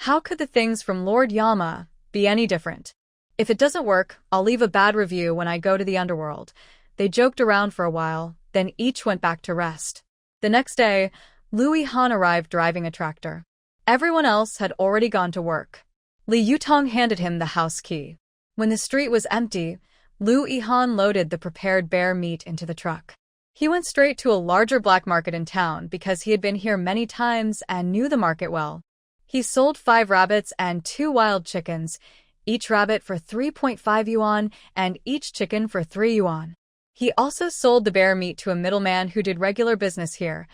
How could the things from Lord Yama be any different? If it doesn't work, I'll leave a bad review when I go to the underworld." They joked around for a while, then each went back to rest. The next day, Lu Yihan arrived driving a tractor. Everyone else had already gone to work. Li Yutong handed him the house key. When the street was empty, Lu Yihan loaded the prepared bear meat into the truck. He went straight to a larger black market in town because he had been here many times and knew the market well. He sold 5 rabbits and 2 wild chickens, each rabbit for 3.5 yuan and each chicken for 3 yuan. He also sold the bear meat to a middleman who did regular business here,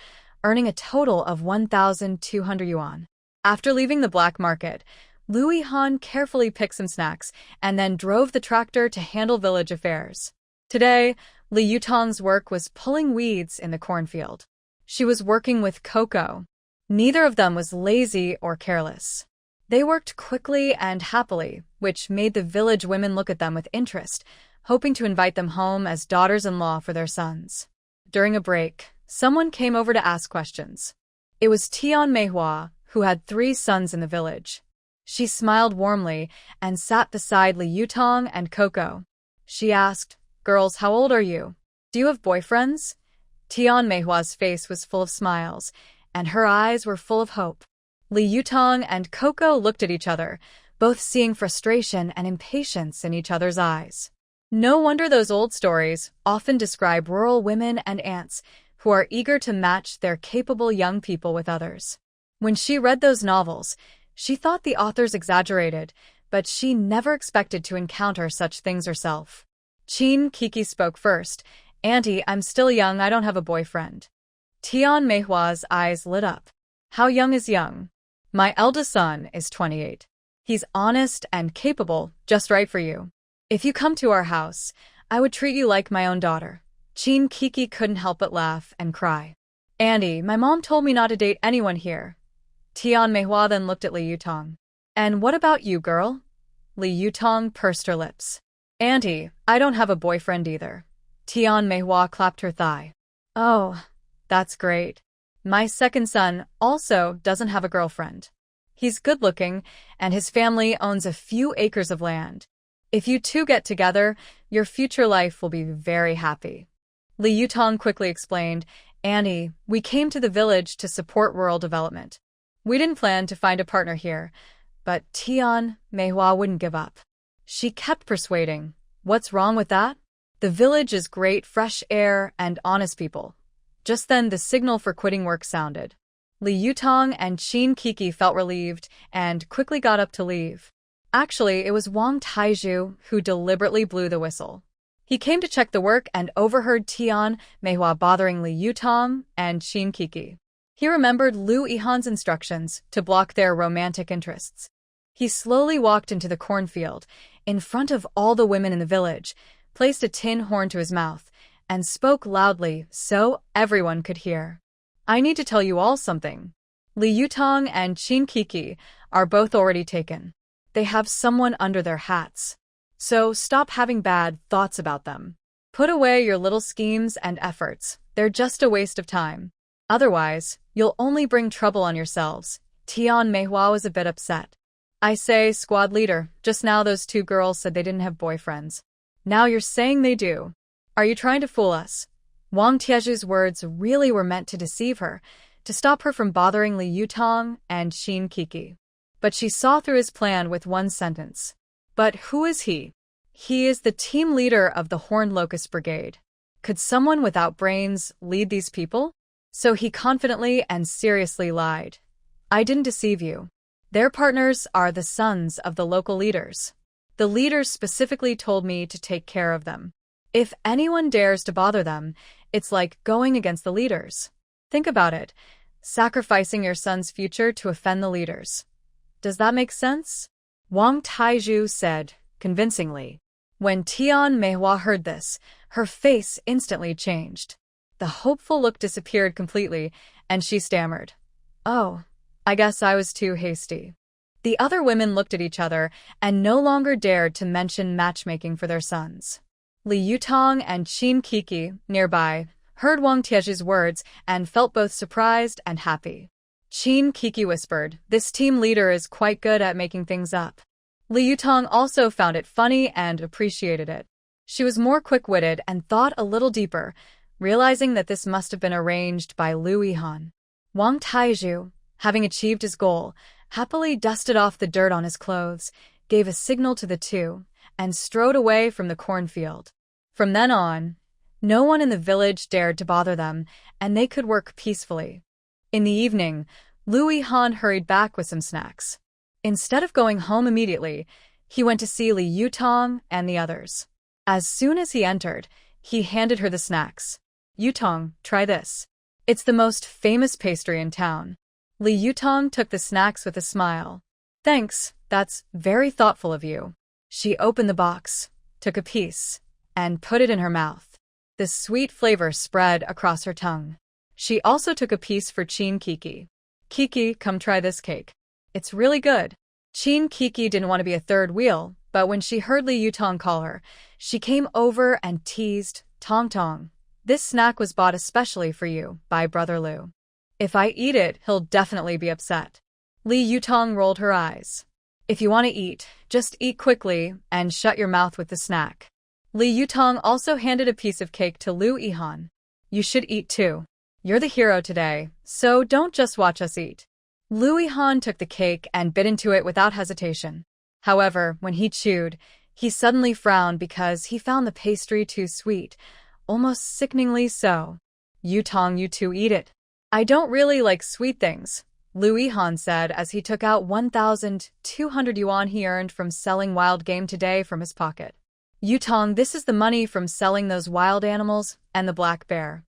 earning a total of 1,200 yuan. After leaving the black market, Lu Yihan carefully picked some snacks and then drove the tractor to handle village affairs. Today, Li Yutong's work was pulling weeds in the cornfield. She was working with Coco. Neither of them was lazy or careless. They worked quickly and happily, which made the village women look at them with interest, hoping to invite them home as daughters-in-law for their sons. During a break, someone came over to ask questions. It was Tian Manhwa, who had 3 sons in the village. She smiled warmly and sat beside Li Yutong and Coco. She asked, "Girls, how old are you? Do you have boyfriends?" Tian Manhwa's face was full of smiles, and her eyes were full of hope. Li Yutong and Coco looked at each other, both seeing frustration and impatience in each other's eyes. No wonder those old stories often describe rural women and aunts who are eager to match their capable young people with others. When she read those novels, she thought the authors exaggerated, but she never expected to encounter such things herself. Qin Kiki spoke first. "Auntie, I'm still young, I don't have a boyfriend." Tian Manhwa's eyes lit up. "How young is young?" "My eldest son is 28. He's honest and capable, just right for you. If you come to our house, I would treat you like my own daughter." Qin Kiki couldn't help but laugh and cry. "Auntie, my mom told me not to date anyone here." Tian Manhwa then looked at Li Yutong. "And what about you, girl?" Li Yutong pursed her lips. "Auntie, I don't have a boyfriend either." Tian Manhwa clapped her thigh. "Oh, that's great. My second son also doesn't have a girlfriend. He's good-looking, and his family owns a few acres of land. If you two get together, your future life will be very happy." Li Yutong quickly explained, "Auntie, we came to the village to support rural development. We didn't plan to find a partner here." But Tian Manhwa wouldn't give up. She kept persuading. "What's wrong with that? The village is great, fresh air, and honest people." Just then the signal for quitting work sounded. Li Yutong and Qin Kiki felt relieved and quickly got up to leave. Actually, it was Wang Taizhu who deliberately blew the whistle. He came to check the work and overheard Tian Manhwa bothering Li Yutong and Qin Kiki. He remembered Lu Yihan's instructions to block their romantic interests. He slowly walked into the cornfield, in front of all the women in the village, placed a tin horn to his mouth, and spoke loudly so everyone could hear. "I need to tell you all something. Li Yutong and Qin Kiki are both already taken. They have someone under their hats. So stop having bad thoughts about them. Put away your little schemes and efforts. They're just a waste of time. Otherwise, you'll only bring trouble on yourselves." Tian Manhwa was a bit upset. I say, squad leader, just now those two girls said they didn't have boyfriends. Now you're saying they do. Are you trying to fool us? Wang Tieju's words really were meant to deceive her, to stop her from bothering Li Yutong and Qin Kiki. But she saw through his plan with one sentence. But who is he? He is the team leader of the Horned Locust Brigade. Could someone without brains lead these people? So he confidently and seriously lied. I didn't deceive you. Their partners are the sons of the local leaders. The leaders specifically told me to take care of them. If anyone dares to bother them, it's like going against the leaders. Think about it. Sacrificing your son's future to offend the leaders. Does that make sense? Wang Taizhu said, convincingly. When Tian Manhwa heard this, her face instantly changed. The hopeful look disappeared completely, and she stammered. Oh, I guess I was too hasty. The other women looked at each other and no longer dared to mention matchmaking for their sons. Li Yutong and Qin Kiki, nearby, heard Wang Tieju's words and felt both surprised and happy. Qin Kiki whispered, "This team leader is quite good at making things up." Li Yutong also found it funny and appreciated it. She was more quick-witted and thought a little deeper, realizing that this must have been arranged by Lu Yihan. Wang Taizhu, having achieved his goal, happily dusted off the dirt on his clothes, gave a signal to the two, and strode away from the cornfield. From then on, no one in the village dared to bother them, and they could work peacefully. In the evening, Lu Yihan hurried back with some snacks. Instead of going home immediately, he went to see Li Yutong and the others. As soon as he entered, he handed her the snacks. "Yutong, try this. It's the most famous pastry in town." Li Yutong took the snacks with a smile. "Thanks, that's very thoughtful of you." She opened the box, took a piece, and put it in her mouth. The sweet flavor spread across her tongue. She also took a piece for Qin Kiki. "Kiki, come try this cake. It's really good." Qin Kiki didn't want to be a third wheel, but when she heard Li Yutong call her, she came over and teased, "Tong Tong, this snack was bought especially for you by Brother Lu. If I eat it, he'll definitely be upset." Li Yutong rolled her eyes. "If you want to eat, just eat quickly and shut your mouth with the snack." Li Yutong also handed a piece of cake to Lu Yihan. "You should eat too. You're the hero today, so don't just watch us eat." Lu Yihan took the cake and bit into it without hesitation. However, when he chewed, he suddenly frowned because he found the pastry too sweet, almost sickeningly so. "Yutong, you two eat it." "I don't really like sweet things," Lu Yihan said as he took out 1,200 yuan he earned from selling wild game today from his pocket. "Yutong, this is the money from selling those wild animals and the black bear.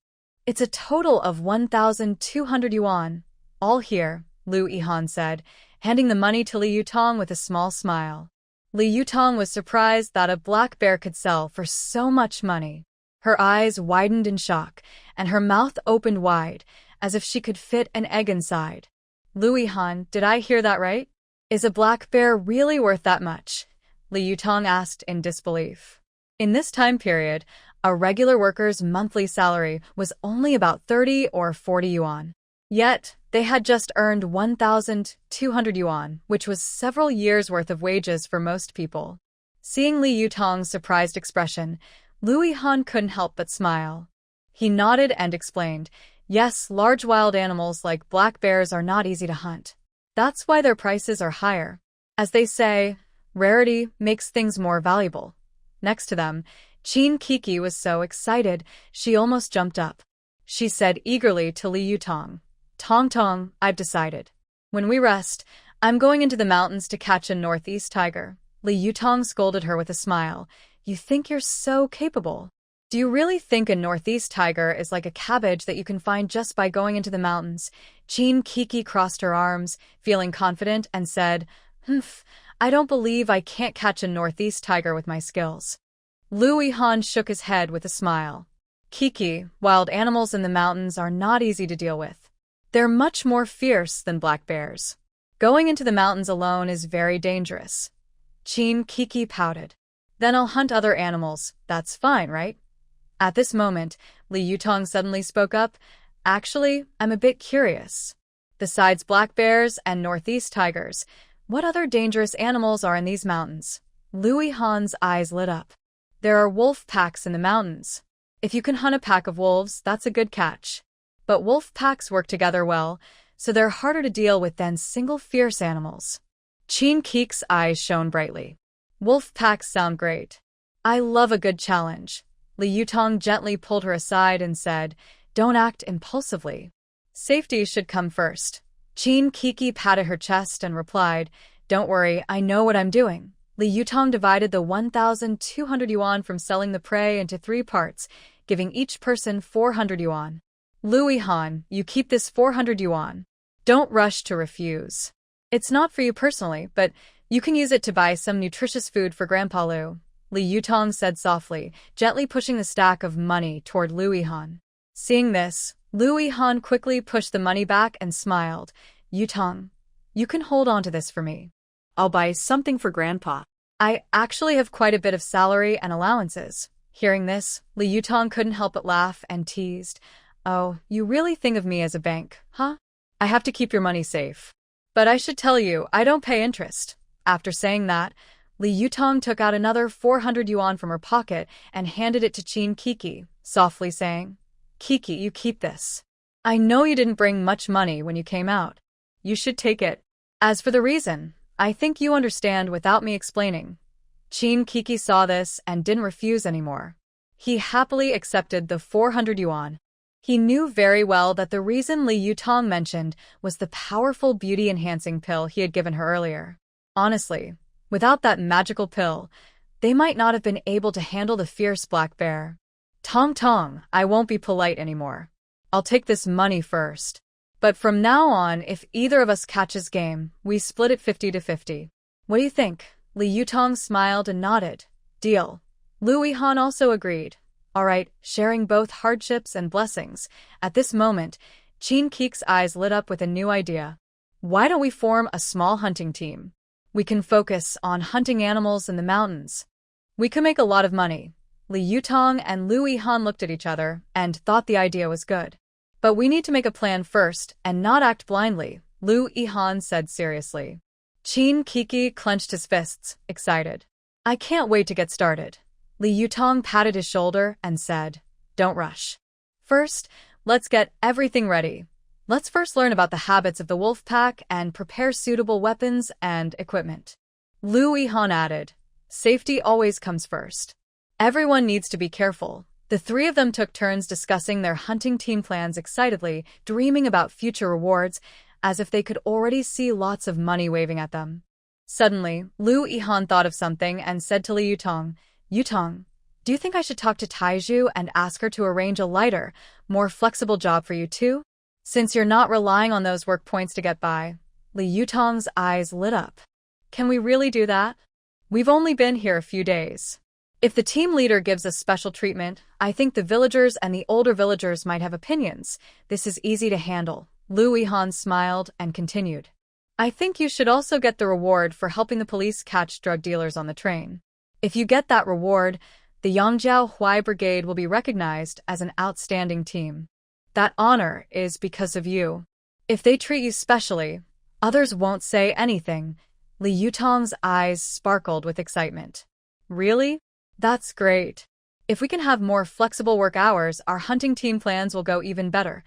It's a total of 1,200 yuan. All here," Lu Yihan said, handing the money to Li Yutong with a small smile. Li Yutong was surprised that a black bear could sell for so much money. Her eyes widened in shock, and her mouth opened wide, as if she could fit an egg inside. "Lu Yihan, did I hear that right? Is a black bear really worth that much?" Li Yutong asked in disbelief. In this time period, a regular worker's monthly salary was only about 30 or 40 yuan. Yet, they had just earned 1,200 yuan, which was several years' worth of wages for most people. Seeing Li Yutong's surprised expression, Lu Yihan couldn't help but smile. He nodded and explained, "Yes, large wild animals like black bears are not easy to hunt. That's why their prices are higher. As they say, rarity makes things more valuable." Next to them, Qin Kiki was so excited, she almost jumped up. She said eagerly to Li Yutong, "Tong Tong, I've decided. When we rest, I'm going into the mountains to catch a northeast tiger." Li Yutong scolded her with a smile. "You think you're so capable. Do you really think a northeast tiger is like a cabbage that you can find just by going into the mountains?" Qin Kiki crossed her arms, feeling confident, and said, "Humph, I don't believe I can't catch a northeast tiger with my skills." Lu Yihan shook his head with a smile. "Kiki, wild animals in the mountains are not easy to deal with. They're much more fierce than black bears. Going into the mountains alone is very dangerous." Qin Kiki pouted. "Then I'll hunt other animals, that's fine, right?" At this moment, Li Yutong suddenly spoke up, "Actually, I'm a bit curious. Besides black bears and northeast tigers, What other dangerous animals are in these mountains? Liu Yihan's eyes lit up. There are wolf packs in the mountains. If you can hunt a pack of wolves, that's a good catch. But wolf packs work together well, so they're harder to deal with than single fierce animals. Qin Keek's eyes shone brightly. Wolf packs sound great. I love a good challenge. Li Yutong gently pulled her aside and said, don't act impulsively. Safety should come first. Qin Keek patted her chest and replied, don't worry, I know what I'm doing. Li Yutong divided the 1,200 yuan from selling the prey into 3 parts, giving each person 400 yuan. Liu Yihan, you keep this 400 yuan. Don't rush to refuse. It's not for you personally, but you can use it to buy some nutritious food for Grandpa Liu, Li Yutong said softly, gently pushing the stack of money toward Liu Yihan. Seeing this, Liu Yihan quickly pushed the money back and smiled. Yutong, you can hold on to this for me. I'll buy something for Grandpa. I actually have quite a bit of salary and allowances. Hearing this, Li Yutong couldn't help but laugh and teased. Oh, you really think of me as a bank, huh? I have to keep your money safe. But I should tell you, I don't pay interest. After saying that, Li Yutong took out another 400 yuan from her pocket and handed it to Qin Keek, softly saying, Kiki, you keep this. I know you didn't bring much money when you came out. You should take it. As for the reason, I think you understand without me explaining. Qin Keek saw this and didn't refuse anymore. He happily accepted the 400 yuan. He knew very well that the reason Li Yutong mentioned was the powerful beauty-enhancing pill he had given her earlier. Honestly, without that magical pill, they might not have been able to handle the fierce black bear. Tong Tong, I won't be polite anymore. I'll take this money first. But from now on, if either of us catches game, we split it 50-50. What do you think? Li Yutong smiled and nodded. Deal. Liu Yihan also agreed. All right, sharing both hardships and blessings. At this moment, Qin Keek's eyes lit up with a new idea. Why don't we form a small hunting team? We can focus on hunting animals in the mountains. We could make a lot of money. Li Yutong and Liu Yihan looked at each other and thought the idea was good. But we need to make a plan first and not act blindly, Liu Yihan said seriously. Qin Keek clenched his fists, excited. I can't wait to get started. Li Yutong patted his shoulder and said, don't rush. First, let's get everything ready. Let's first learn about the habits of the wolf pack and prepare suitable weapons and equipment. Liu Yihan added, safety always comes first. Everyone needs to be careful. The 3 of them took turns discussing their hunting team plans excitedly, dreaming about future rewards, as if they could already see lots of money waving at them. Suddenly, Liu Yihan thought of something and said to Li Yutong, Yutong, do you think I should talk to Taiju and ask her to arrange a lighter, more flexible job for you too? Since you're not relying on those work points to get by. Li Yutong's eyes lit up. Can we really do that? We've only been here a few days. If the team leader gives us special treatment, I think the villagers and the older villagers might have opinions. This is easy to handle. Liu Yihan smiled and continued. I think you should also get the reward for helping the police catch drug dealers on the train. If you get that reward, the Yangjiao Huai Brigade will be recognized as an outstanding team. That honor is because of you. If they treat you specially, others won't say anything. Li Yutong's eyes sparkled with excitement. Really? That's great. If we can have more flexible work hours, our hunting team plans will go even better.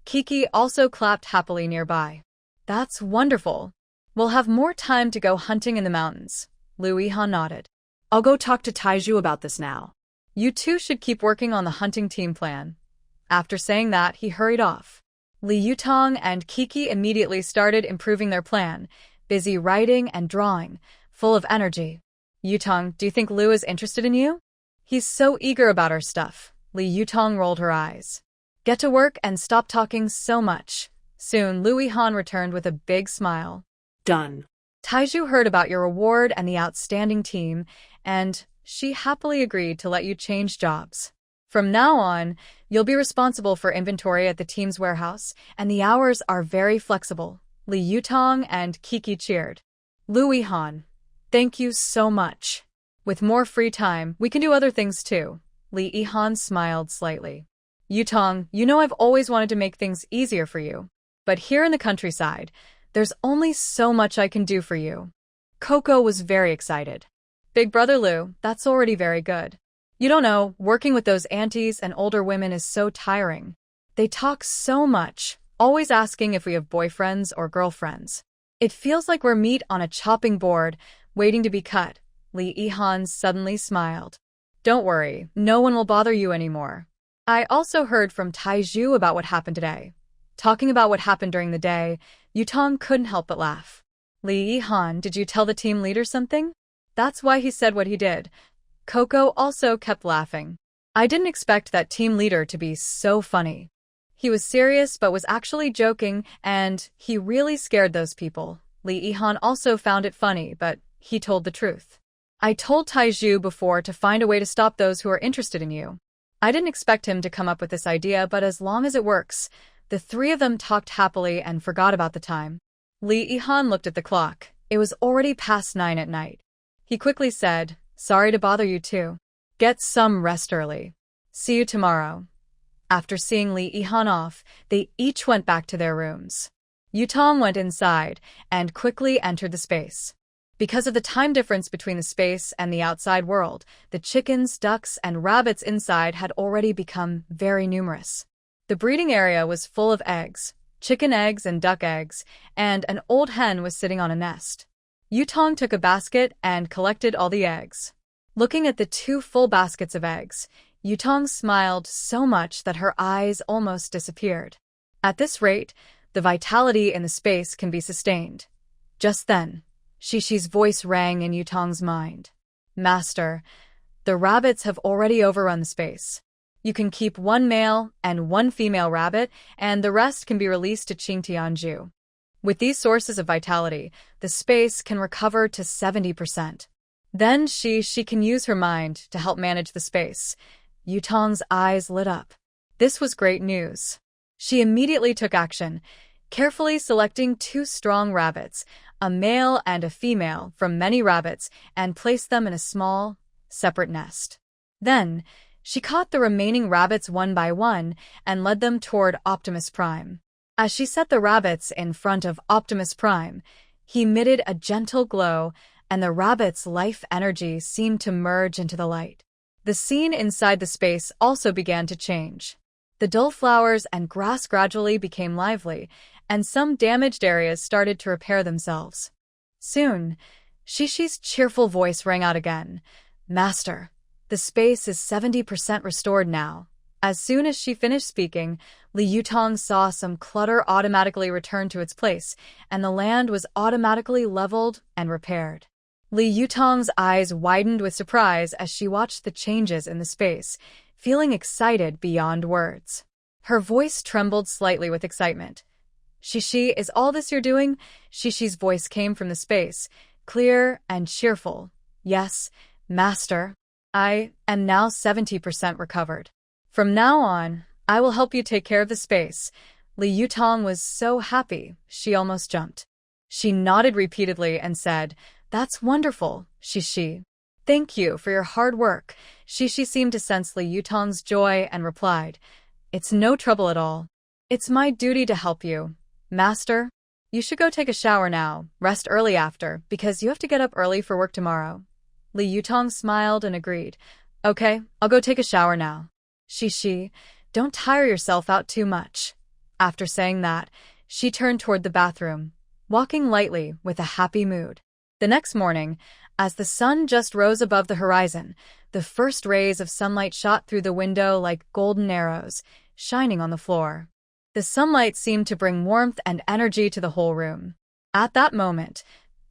Kiki also clapped happily nearby. That's wonderful. We'll have more time to go hunting in the mountains. Liu Yihan nodded. I'll go talk to Taiju about this now. You two should keep working on the hunting team plan. After saying that, he hurried off. Li Yutong and Kiki immediately started improving their plan, busy writing and drawing, full of energy. Yutong, do you think Liu is interested in you? He's so eager about our stuff. Li Yutong rolled her eyes. Get to work and stop talking so much. Soon, Liu Yihan returned with a big smile. Done. Taiju heard about your reward and the outstanding team, and she happily agreed to let you change jobs. From now on, you'll be responsible for inventory at the team's warehouse, and the hours are very flexible. Li Yutong and Kiki cheered. Liu Yihan, thank you so much. With more free time, we can do other things too. Li Yihan smiled slightly. Yutong, you know I've always wanted to make things easier for you. But here in the countryside, There's only so much I can do for you. Coco was very excited. Big Brother Lou, that's already very good. You don't know, working with those aunties and older women is so tiring. They talk so much, always asking if we have boyfriends or girlfriends. It feels like we're meat on a chopping board, waiting to be cut. Lee Ihan suddenly smiled. Don't worry, no one will bother you anymore. I also heard from Taiju about what happened today. Talking about what happened during the day, Yutong couldn't help but laugh. Lee Ihan, did you tell the team leader something? That's why he said what he did. Coco also kept laughing. I didn't expect that team leader to be so funny. He was serious but was actually joking, and he really scared those people. Lee Ihan also found it funny, but he told the truth. I told Taiju before to find a way to stop those who are interested in you. I didn't expect him to come up with this idea, but as long as it works, the three of them talked happily and forgot about the time. Lee Ihan looked at the clock. It was already past 9 at night. He quickly said, sorry to bother you too. Get some rest early. See you tomorrow. After seeing Lee Ihan off, they each went back to their rooms. Yutong went inside and quickly entered the space. Because of the time difference between the space and the outside world, the chickens, ducks, and rabbits inside had already become very numerous. The breeding area was full of eggs, chicken eggs and duck eggs, and an old hen was sitting on a nest. Yutong took a basket and collected all the eggs. Looking at the 2 full baskets of eggs, Yutong smiled so much that her eyes almost disappeared. At this rate, the vitality in the space can be sustained. Just then, Shishi's voice rang in Yutong's mind. Master, the rabbits have already overrun the space. You can keep 1 male and 1 female rabbit, and the rest can be released to Qingtianju. With these sources of vitality, the space can recover to 70%. Then she can use her mind to help manage the space. Yutong's eyes lit up. This was great news. She immediately took action, carefully selecting 2 strong rabbits, a male and a female, from many rabbits, and placed them in a small, separate nest. Then, she caught the remaining rabbits one by one and led them toward Optimus Prime. As she set the rabbits in front of Optimus Prime, he emitted a gentle glow, and the rabbit's life energy seemed to merge into the light. The scene inside the space also began to change. The dull flowers and grass gradually became lively, and some damaged areas started to repair themselves. Soon, Shishi's cheerful voice rang out again. Master, the space is 70% restored now. As soon as she finished speaking, Li Yutong saw some clutter automatically return to its place, and the land was automatically leveled and repaired. Li Yutong's eyes widened with surprise as she watched the changes in the space, feeling excited beyond words. Her voice trembled slightly with excitement. Shishi, is all this you're doing? Shishi's voice came from the space, clear and cheerful. Yes, Master. I am now 70% recovered. From now on, I will help you take care of the space. Li Yutong was so happy, she almost jumped. She nodded repeatedly and said, That's wonderful, Shishi. Thank you for your hard work. Shishi seemed to sense Li Yutong's joy and replied, It's no trouble at all. It's my duty to help you. Master, you should go take a shower now, rest early after, because you have to get up early for work tomorrow. Li Yutong smiled and agreed. Okay, I'll go take a shower now. Shishi, don't tire yourself out too much. After saying that, she turned toward the bathroom, walking lightly with a happy mood. The next morning, as the sun just rose above the horizon, the first rays of sunlight shot through the window like golden arrows, shining on the floor. The sunlight seemed to bring warmth and energy to the whole room. At that moment,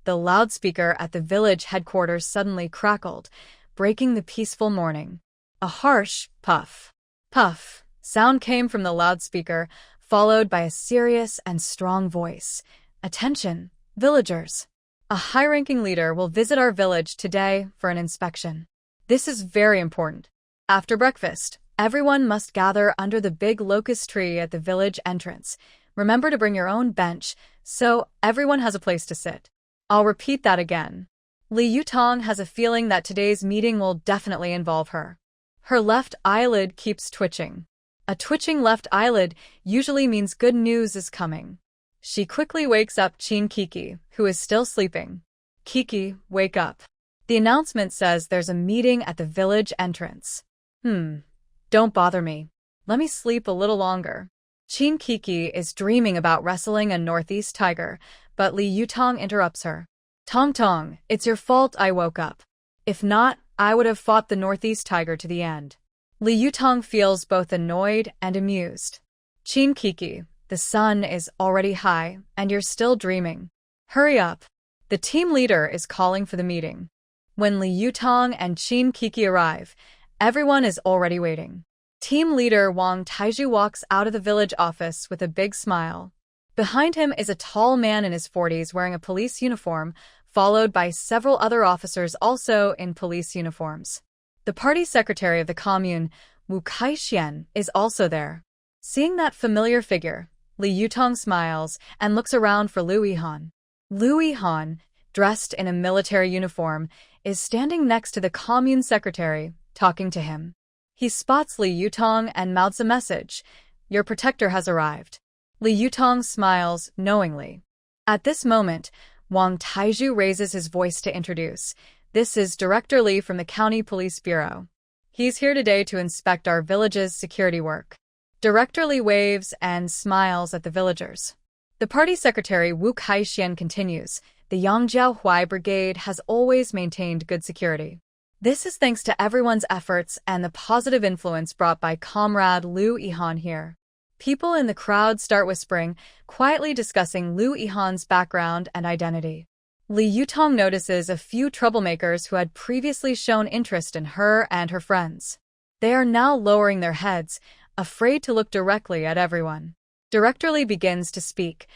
the loudspeaker at the village headquarters suddenly crackled, breaking the peaceful morning. A harsh puff, puff sound came from the loudspeaker, followed by a serious and strong voice. Attention, villagers. A high-ranking leader will visit our village today for an inspection. This is very important. After breakfast, everyone must gather under the big locust tree at the village entrance. Remember to bring your own bench, so everyone has a place to sit. I'll repeat that again. Li Yutong has a feeling that today's meeting will definitely involve her. Her left eyelid keeps twitching. A twitching left eyelid usually means good news is coming. She quickly wakes up Chin Kiki, who is still sleeping. Kiki, wake up. The announcement says there's a meeting at the village entrance. Don't bother me. Let me sleep a little longer. Chin Kiki is dreaming about wrestling a northeast tiger, but Li Yutong interrupts her. Tong Tong, it's your fault I woke up. If not, I would have fought the northeast tiger to the end. Li Yutong feels both annoyed and amused. Chin Kiki, the sun is already high, and you're still dreaming. Hurry up. The team leader is calling for the meeting. When Li Yutong and Chin Kiki arrive, everyone is already waiting. Team leader Wang Taiju walks out of the village office with a big smile. Behind him is a tall man in his 40s wearing a police uniform, followed by several other officers also in police uniforms. The party secretary of the commune, Wu Kaixian, is also there. Seeing that familiar figure, Li Yutong smiles and looks around for Liu Yihan. Liu Yihan, dressed in a military uniform, is standing next to the commune secretary, talking to him. He spots Li Yutong and mouths a message. Your protector has arrived. Li Yutong smiles knowingly. At this moment, Wang Taiju raises his voice to introduce. This is Director Li from the County Police Bureau. He's here today to inspect our village's security work. Director Li waves and smiles at the villagers. The party secretary Wu Kaixian continues. The Yangjiao Huai Brigade has always maintained good security. This is thanks to everyone's efforts and the positive influence brought by Comrade Liu Yihan here. People in the crowd start whispering, quietly discussing Liu Yihan's background and identity. Li Yutong notices a few troublemakers who had previously shown interest in her and her friends. They are now lowering their heads, afraid to look directly at everyone. Director Li begins to speak,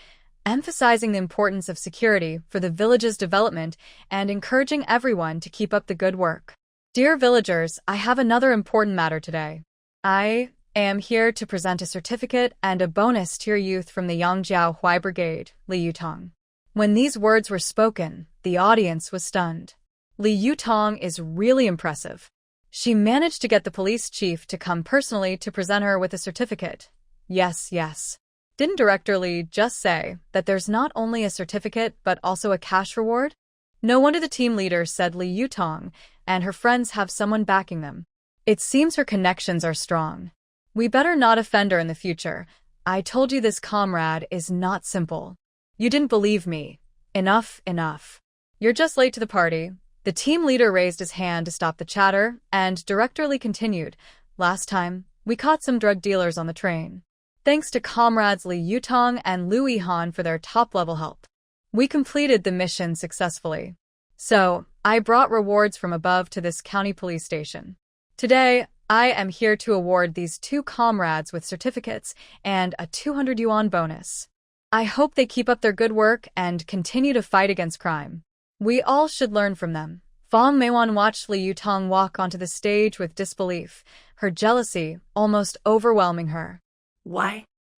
emphasizing the importance of security for the village's development and encouraging everyone to keep up the good work. Dear villagers, I have another important matter today. I am here to present a certificate and a bonus to your youth from the Yangjiao Huai Brigade, Li Yutong. When these words were spoken, the audience was stunned. Li Yutong is really impressive. She managed to get the police chief to come personally to present her with a certificate. Yes. Didn't Director Li just say that there's not only a certificate but also a cash reward? No wonder the team leader said Li Yutong and her friends have someone backing them. It seems her connections are strong. We better not offend her in the future. I told you this comrade is not simple. You didn't believe me. Enough. You're just late to the party. The team leader raised his hand to stop the chatter, and Director Li continued. Last time, we caught some drug dealers on the train. Thanks to comrades Li Yutong and Liu Yihan for their top-level help. We completed the mission successfully. So, I brought rewards from above to this county police station. Today, I am here to award these two comrades with certificates and a 200 yuan bonus. I hope they keep up their good work and continue to fight against crime. We all should learn from them. Fang Meiwan watched Li Yutong walk onto the stage with disbelief, her jealousy almost overwhelming her.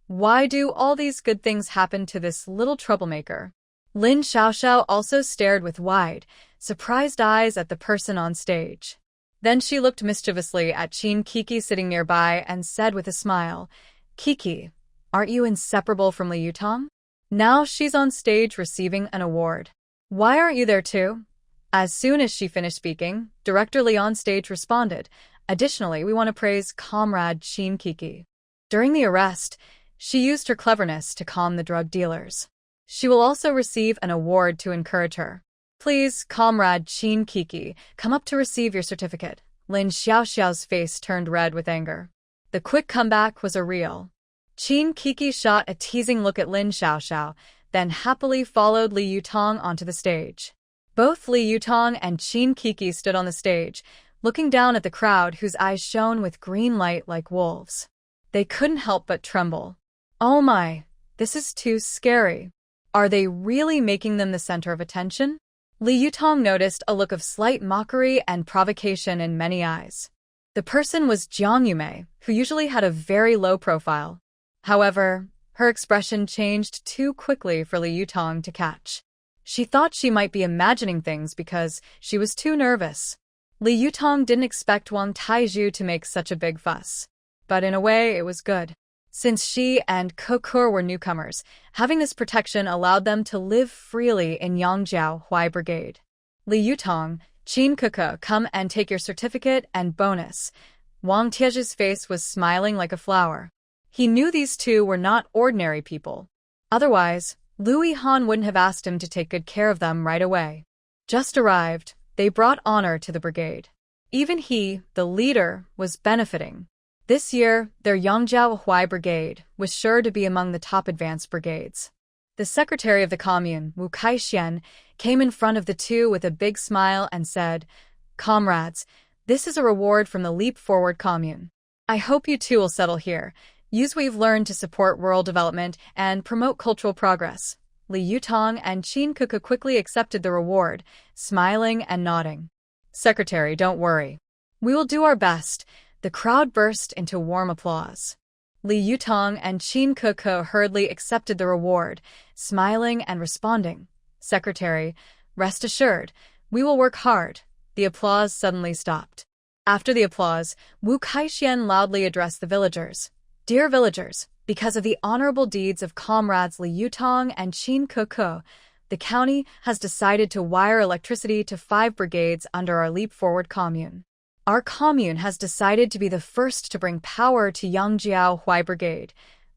Why do all these good things happen to this little troublemaker? Lin Xiaoxiao also stared with wide, surprised eyes at the person on stage. Then she looked mischievously at Chin Kiki sitting nearby and said with a smile, Kiki, aren't you inseparable from Li Yutong? Now she's on stage receiving an award. Why aren't you there too? As soon as she finished speaking, Director Li on stage responded, additionally, we want to praise Comrade Chin Kiki. During the arrest, she used her cleverness to calm the drug dealers. She will also receive an award to encourage her. Please, Comrade Chin Kiki, come up to receive your certificate. Lin Xiaoxiao's face turned red with anger. The quick comeback was a real. Chin Kiki shot a teasing look at Lin Xiaoxiao, then happily followed Li Yutong onto the stage. Both Li Yutong and Chin Kiki stood on the stage, looking down at the crowd whose eyes shone with green light like wolves. They couldn't help but tremble. Oh my, this is too scary. Are they really making them the center of attention? Li Yutong noticed a look of slight mockery and provocation in many eyes. The person was Jiang Yumei, who usually had a very low profile. However, her expression changed too quickly for Li Yutong to catch. She thought she might be imagining things because she was too nervous. Li Yutong didn't expect Wang Taiju to make such a big fuss. But in a way, it was good. Since she and Kokur were newcomers, having this protection allowed them to live freely in Yangjiao Huai Brigade. Li Yutong, Qin Kuku, come and take your certificate and bonus. Wang Tieju's face was smiling like a flower. He knew these two were not ordinary people. Otherwise, Lu Yihan wouldn't have asked him to take good care of them right away. Just arrived, they brought honor to the brigade. Even he, the leader, was benefiting. This year, their Yangjiao Huai Brigade was sure to be among the top advanced brigades. The secretary of the commune, Wu Kaixian, came in front of the two with a big smile and said, "Comrades, this is a reward from the Leap Forward commune. I hope you two will settle here. Use what you've learned to support rural development and promote cultural progress." Li Yutong and Qin Kuku quickly accepted the reward, smiling and nodding. "Secretary, don't worry. We will do our best." The crowd burst into warm applause. Li Yutong and Qin Kuku hurriedly accepted the reward, smiling and responding, "Secretary, rest assured, we will work hard." The applause suddenly stopped. After the applause, Wu Kaixian loudly addressed the villagers. "Dear villagers, because of the honorable deeds of comrades Li Yutong and Qin Kuku, the county has decided to wire electricity to 5 brigades under our Leap Forward commune. Our commune has decided to be the first to bring power to Yangjiao Huai Brigade."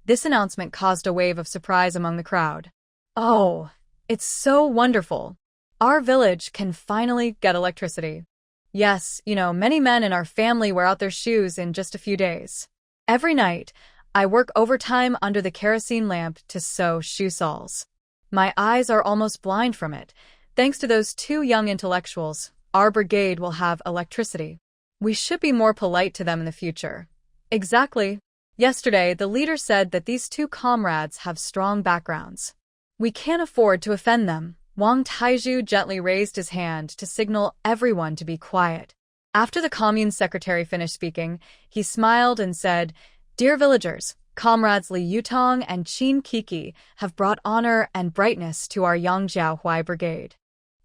This announcement caused a wave of surprise among the crowd. "Oh, it's so wonderful. Our village can finally get electricity. Yes, many men in our family wear out their shoes in just a few days. Every night, I work overtime under the kerosene lamp to sew shoe soles. My eyes are almost blind from it. Thanks to those 2 young intellectuals, our brigade will have electricity. We should be more polite to them in the future." "Exactly. Yesterday, the leader said that these 2 comrades have strong backgrounds. We can't afford to offend them." Wang Taizhu gently raised his hand to signal everyone to be quiet. After the commune secretary finished speaking, he smiled and said, "Dear villagers, comrades Li Yutong and Qin Kiki have brought honor and brightness to our Yangjiao Huai Brigade.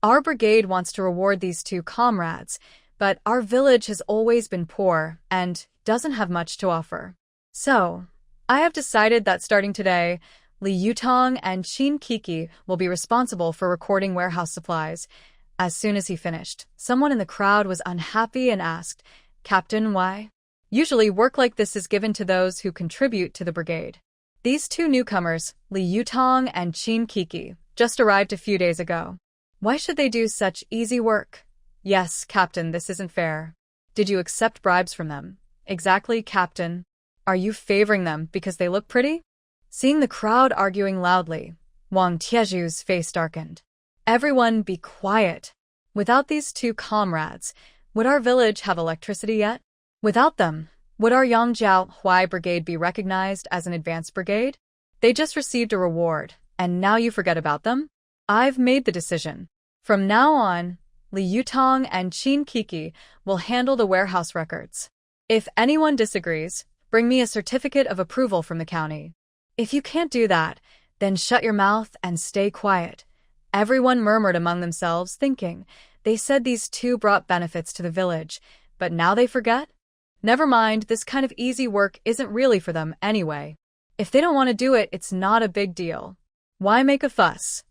Our brigade wants to reward these 2 comrades, but our village has always been poor and doesn't have much to offer. So, I have decided that starting today, Li Yutong and Qin Kiki will be responsible for recording warehouse supplies." As soon as he finished, someone in the crowd was unhappy and asked, "Captain, why?" "Usually work like this is given to those who contribute to the brigade. These 2 newcomers, Li Yutong and Qin Kiki, just arrived a few days ago. Why should they do such easy work?" "Yes, Captain, this isn't fair." "Did you accept bribes from them?" "Exactly, Captain." "Are you favoring them because they look pretty?" Seeing the crowd arguing loudly, Wang Tieju's face darkened. "Everyone be quiet. Without these 2 comrades, would our village have electricity yet? Without them, would our Yangjiao Huai Brigade be recognized as an advanced brigade? They just received a reward, and now you forget about them? I've made the decision. From now on, Li Yutong and Qin Kiki will handle the warehouse records. If anyone disagrees, bring me a certificate of approval from the county. If you can't do that, then shut your mouth and stay quiet." Everyone murmured among themselves, thinking, they said these 2 brought benefits to the village, but now they forget? Never mind, this kind of easy work isn't really for them anyway. If they don't want to do it, it's not a big deal. Why make a fuss?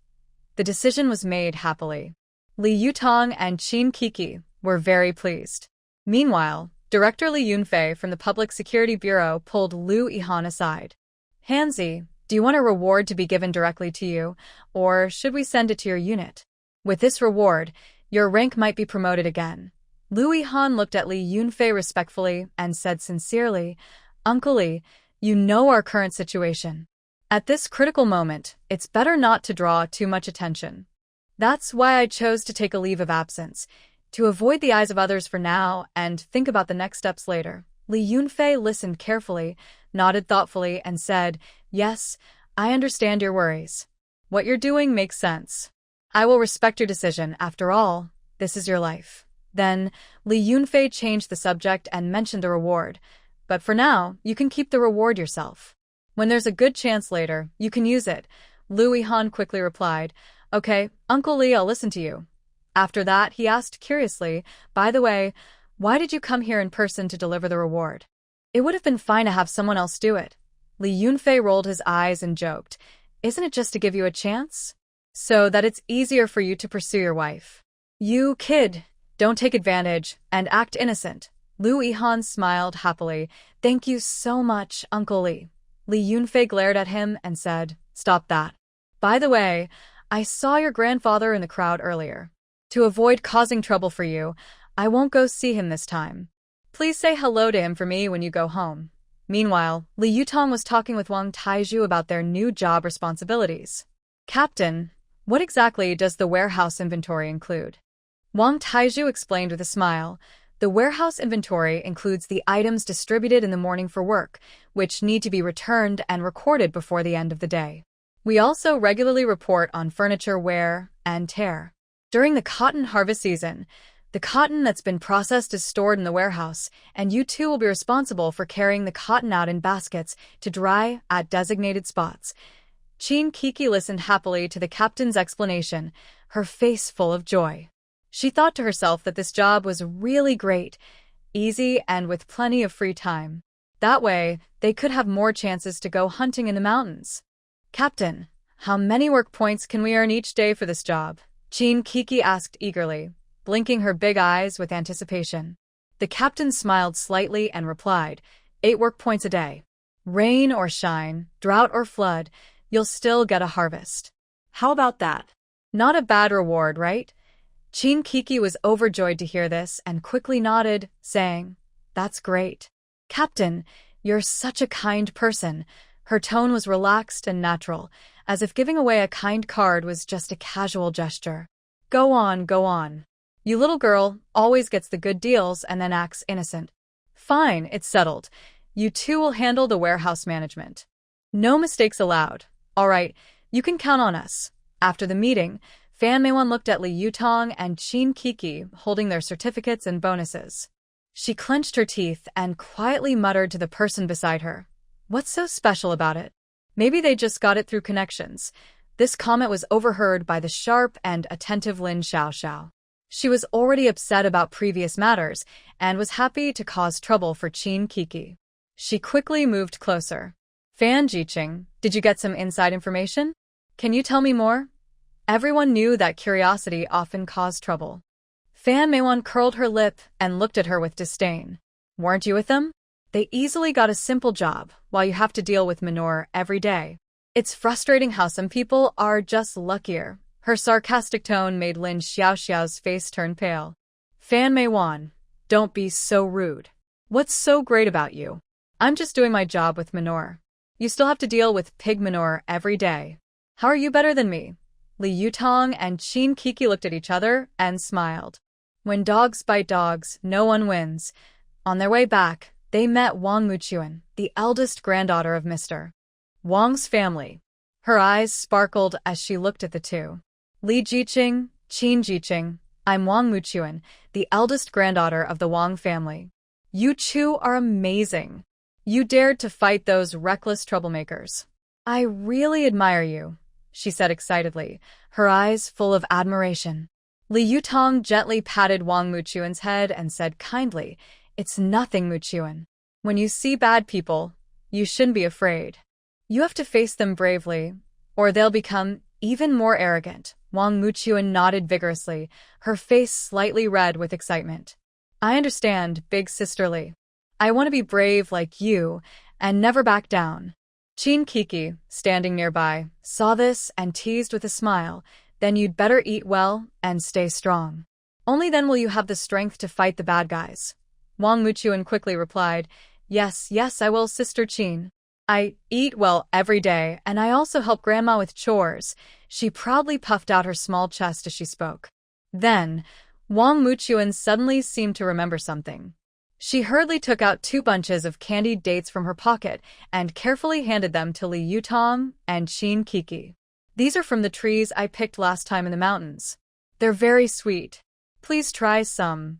The decision was made happily. Li Yutong and Qin Kiki were very pleased. Meanwhile, Director Li Yunfei from the Public Security Bureau pulled Lu Yihan aside. "Hanzi, do you want a reward to be given directly to you, or should we send it to your unit? With this reward, your rank might be promoted again." Lu Yihan looked at Li Yunfei respectfully and said sincerely, "Uncle Li, you know our current situation. At this critical moment, it's better not to draw too much attention. That's why I chose to take a leave of absence, to avoid the eyes of others for now and think about the next steps later." Li Yunfei listened carefully, nodded thoughtfully, and said, "Yes, I understand your worries. What you're doing makes sense. I will respect your decision. After all, this is your life." Then, Li Yunfei changed the subject and mentioned the reward. "But for now, you can keep the reward yourself. When there's a good chance later, you can use it." Lu Yihan quickly replied, "Okay, Uncle Li, I'll listen to you." After that, he asked curiously, "By the way, why did you come here in person to deliver the reward? It would have been fine to have someone else do it." Li Yunfei rolled his eyes and joked, "Isn't it just to give you a chance? So that it's easier for you to pursue your wife. You, kid, don't take advantage and act innocent." Lu Yihan smiled happily. "Thank you so much, Uncle Li." Li Yunfei glared at him and said, "Stop that. By the way, I saw your grandfather in the crowd earlier. To avoid causing trouble for you, I won't go see him this time. Please say hello to him for me when you go home." Meanwhile, Li Yutong was talking with Wang Taizhu about their new job responsibilities. "Captain, what exactly does the warehouse inventory include?" Wang Taizhu explained with a smile. "The warehouse inventory includes the items distributed in the morning for work, which need to be returned and recorded before the end of the day. We also regularly report on furniture wear and tear. During the cotton harvest season, the cotton that's been processed is stored in the warehouse, and you two will be responsible for carrying the cotton out in baskets to dry at designated spots." Qin Kiki listened happily to the captain's explanation, her face full of joy. She thought to herself that this job was really great, easy, and with plenty of free time. That way, they could have more chances to go hunting in the mountains. "Captain, how many work points can we earn each day for this job?" Qin Kiki asked eagerly, blinking her big eyes with anticipation. The captain smiled slightly and replied, 8 work points a day. Rain or shine, drought or flood, you'll still get a harvest. How about that? Not a bad reward, right? Qin Kiki was overjoyed to hear this and quickly nodded, saying, "That's great. Captain, you're such a kind person." Her tone was relaxed and natural, as if giving away a kind card was just a casual gesture. Go on, go on. You little girl always gets the good deals and then acts innocent. Fine, it's settled. You two will handle the warehouse management. No mistakes allowed. All right, you can count on us." After the meeting, Fan Meiwan looked at Li Yutong and Qin Kiki holding their certificates and bonuses. She clenched her teeth and quietly muttered to the person beside her, "What's so special about it? Maybe they just got it through connections." This comment was overheard by the sharp and attentive Lin Xiaoxiao. She was already upset about previous matters and was happy to cause trouble for Qin Kiki. She quickly moved closer. "Fan Jiqing, did you get some inside information? Can you tell me more?" Everyone knew that curiosity often caused trouble. Fan Meiwan curled her lip and looked at her with disdain. "Weren't you with them? They easily got a simple job, while you have to deal with manure every day. It's frustrating how some people are just luckier." Her sarcastic tone made Lin Xiaoxiao's face turn pale. "Fan Meiwan, don't be so rude. What's so great about you? I'm just doing my job with manure. You still have to deal with pig manure every day. How are you better than me?" Li Yutong and Qin Kiki looked at each other and smiled. When dogs bite dogs, no one wins. On their way back, they met Wang Muchuan, the eldest granddaughter of Mr. Wang's family. Her eyes sparkled as she looked at the two. "Li Jiqing, Qin Jiqing, I'm Wang Muchuan, the eldest granddaughter of the Wang family. You two are amazing. You dared to fight those reckless troublemakers. I really admire you," she said excitedly, her eyes full of admiration. Li Yutong gently patted Wang Muchuan's head and said kindly, "It's nothing, Muchuan. When you see bad people, you shouldn't be afraid. You have to face them bravely, or they'll become even more arrogant." Wang Muchuan nodded vigorously, her face slightly red with excitement. "I understand, big sister Li. I want to be brave like you and never back down." Qin Kiki, standing nearby, saw this and teased with a smile, "Then you'd better eat well and stay strong. Only then will you have the strength to fight the bad guys." Wang Muchuan quickly replied, Yes, I will, Sister Qin. I eat well every day, and I also help Grandma with chores." She proudly puffed out her small chest as she spoke. Then, Wang Muchuan suddenly seemed to remember something. She hurriedly took out 2 bunches of candied dates from her pocket and carefully handed them to Li Yutong and Qin Kiki. "These are from the trees I picked last time in the mountains. They're very sweet. Please try some."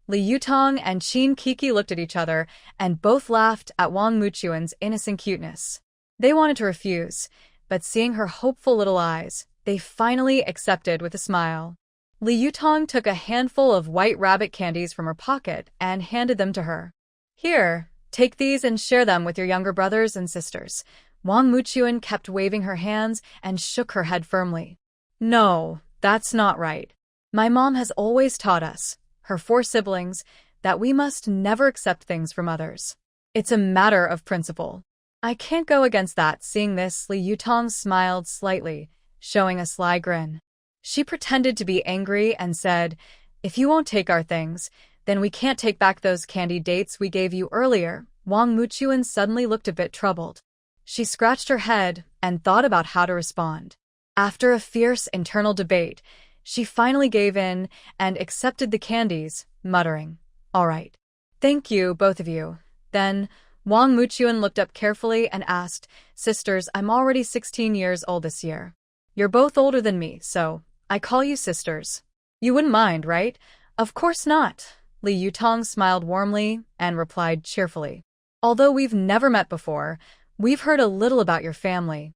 Li Yutong and Qin Kiki looked at each other and both laughed at Wang Muchuan's innocent cuteness. They wanted to refuse, but seeing her hopeful little eyes, they finally accepted with a smile. Li Yutong took a handful of white rabbit candies from her pocket and handed them to her. "Here, Take these and share them with your younger brothers and sisters. Wang Muqian kept waving her hands and shook her head firmly. No, that's not right. My mom has always taught us, her 4 siblings, that we must never accept things from others. It's a matter of principle. I can't go against that. Seeing this, Li Yutong smiled slightly, showing a sly grin. She pretended to be angry and said, "If you won't take our things, then we can't take back those candy dates we gave you earlier." Wang Muqian suddenly looked a bit troubled. She scratched her head and thought about how to respond. After a fierce internal debate, she finally gave in and accepted the candies, muttering, "All right. Thank you, both of you." Then, Wang Muqian looked up carefully and asked, "Sisters, I'm already 16 years old this year. You're both older than me, so I call you sisters. You wouldn't mind, right?" "Of course not." Li Yutong smiled warmly and replied cheerfully. "Although we've never met before, we've heard a little about your family.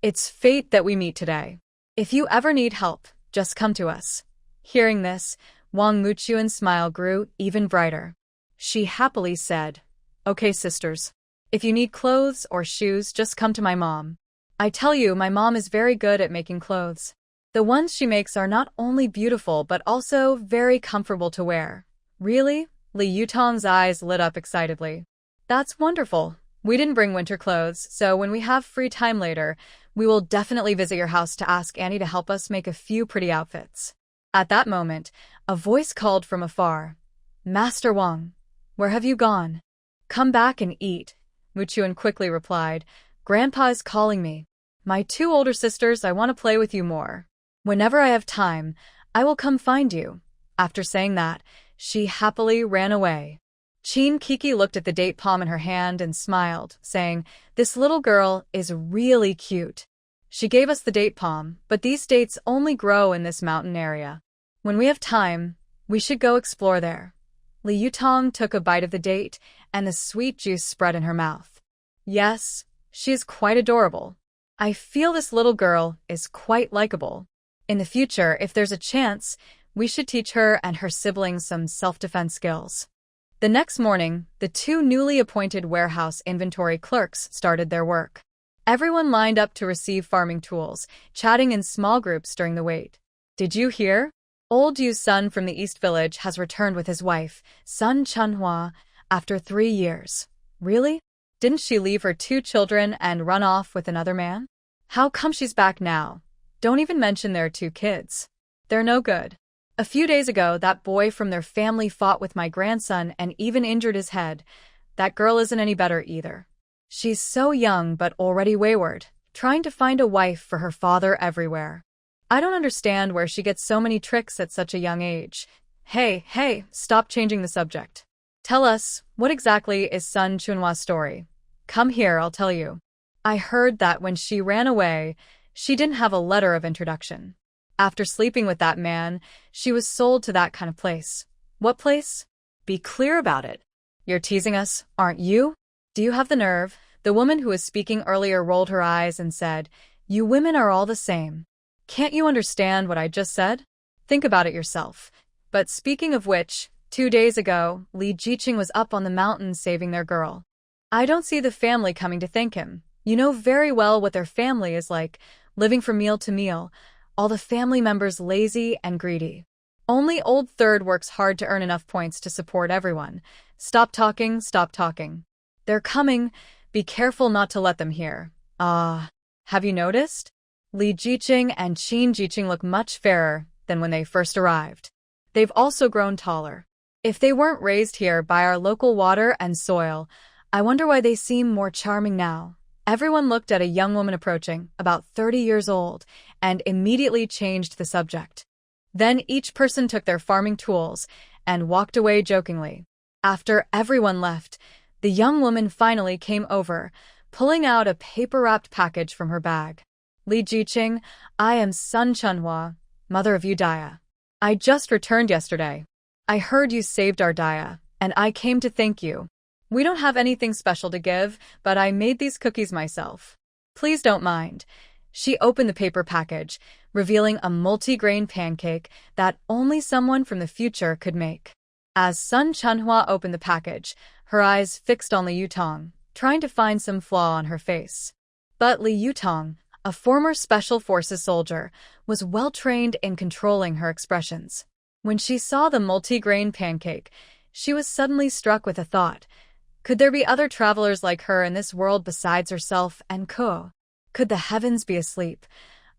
It's fate that we meet today. If you ever need help, just come to us." Hearing this, Wang Muqian's smile grew even brighter. She happily said, "Okay, sisters. If you need clothes or shoes, just come to my mom. I tell you, my mom is very good at making clothes. The ones she makes are not only beautiful but also very comfortable to wear." "Really?" Li Yutong's eyes lit up excitedly. "That's wonderful. We didn't bring winter clothes, so when we have free time later, we will definitely visit your house to ask Annie to help us make a few pretty outfits." At that moment, a voice called from afar, "Master Wang, where have you gone?" "Come back and eat," Muqian quickly replied. "Grandpa is calling me. My 2 older sisters, I want to play with you more. Whenever I have time, I will come find you." After saying that, she happily ran away. Chin Kiki looked at the date palm in her hand and smiled, saying, "This little girl is really cute. She gave us the date palm, but these dates only grow in this mountain area. When we have time, we should go explore there." Li Yutong took a bite of the date, and the sweet juice spread in her mouth. "Yes, she is quite adorable. I feel this little girl is quite likable. In the future, if there's a chance, we should teach her and her siblings some self-defense skills." The next morning, the 2 newly appointed warehouse inventory clerks started their work. Everyone lined up to receive farming tools, chatting in small groups during the wait. "Did you hear? Old Yu's son from the East Village has returned with his wife, Sun Chunhua, after 3 years. Really? Didn't she leave her 2 children and run off with another man? How come she's back now? Don't even mention their 2 kids. They're no good. A few days ago, that boy from their family fought with my grandson and even injured his head. That girl isn't any better either. She's so young but already wayward, trying to find a wife for her father everywhere. I don't understand where she gets so many tricks at such a young age." Hey, stop changing the subject. Tell us, what exactly is Sun Chunhua's story? Come here, I'll tell you. I heard that when she ran away, she didn't have a letter of introduction. After sleeping with that man, she was sold to that kind of place. What place? Be clear about it. You're teasing us, aren't you? Do you have the nerve? The woman who was speaking earlier rolled her eyes and said, "You women are all the same. Can't you understand what I just said? Think about it yourself." But speaking of which, 2 days ago, Li Jiqing was up on the mountain saving their girl. I don't see the family coming to thank him. You know very well what their family is like, living from meal to meal, all the family members lazy and greedy. Only old third works hard to earn enough points to support everyone. Stop talking, stop talking. They're coming, be careful not to let them hear. Have you noticed? Li Jiqing and Qin Jiqing look much fairer than when they first arrived. They've also grown taller. If they weren't raised here by our local water and soil, I wonder why they seem more charming now. Everyone looked at a young woman approaching, about 30 years old, and immediately changed the subject. Then each person took their farming tools and walked away jokingly. After everyone left, the young woman finally came over, pulling out a paper-wrapped package from her bag. Li Jiqing, I am Sun Chunhua, mother of Udaya. I just returned yesterday. I heard you saved our Daya, and I came to thank you. We don't have anything special to give, but I made these cookies myself. Please don't mind. She opened the paper package, revealing a multi-grain pancake that only someone from the future could make. As Sun Chunhua opened the package, her eyes fixed on Li Yutong, trying to find some flaw on her face. But Li Yutong, a former Special Forces soldier, was well-trained in controlling her expressions. When she saw the multi-grain pancake, she was suddenly struck with a thought. Could there be other travelers like her in this world besides herself and Ko? Could the heavens be asleep,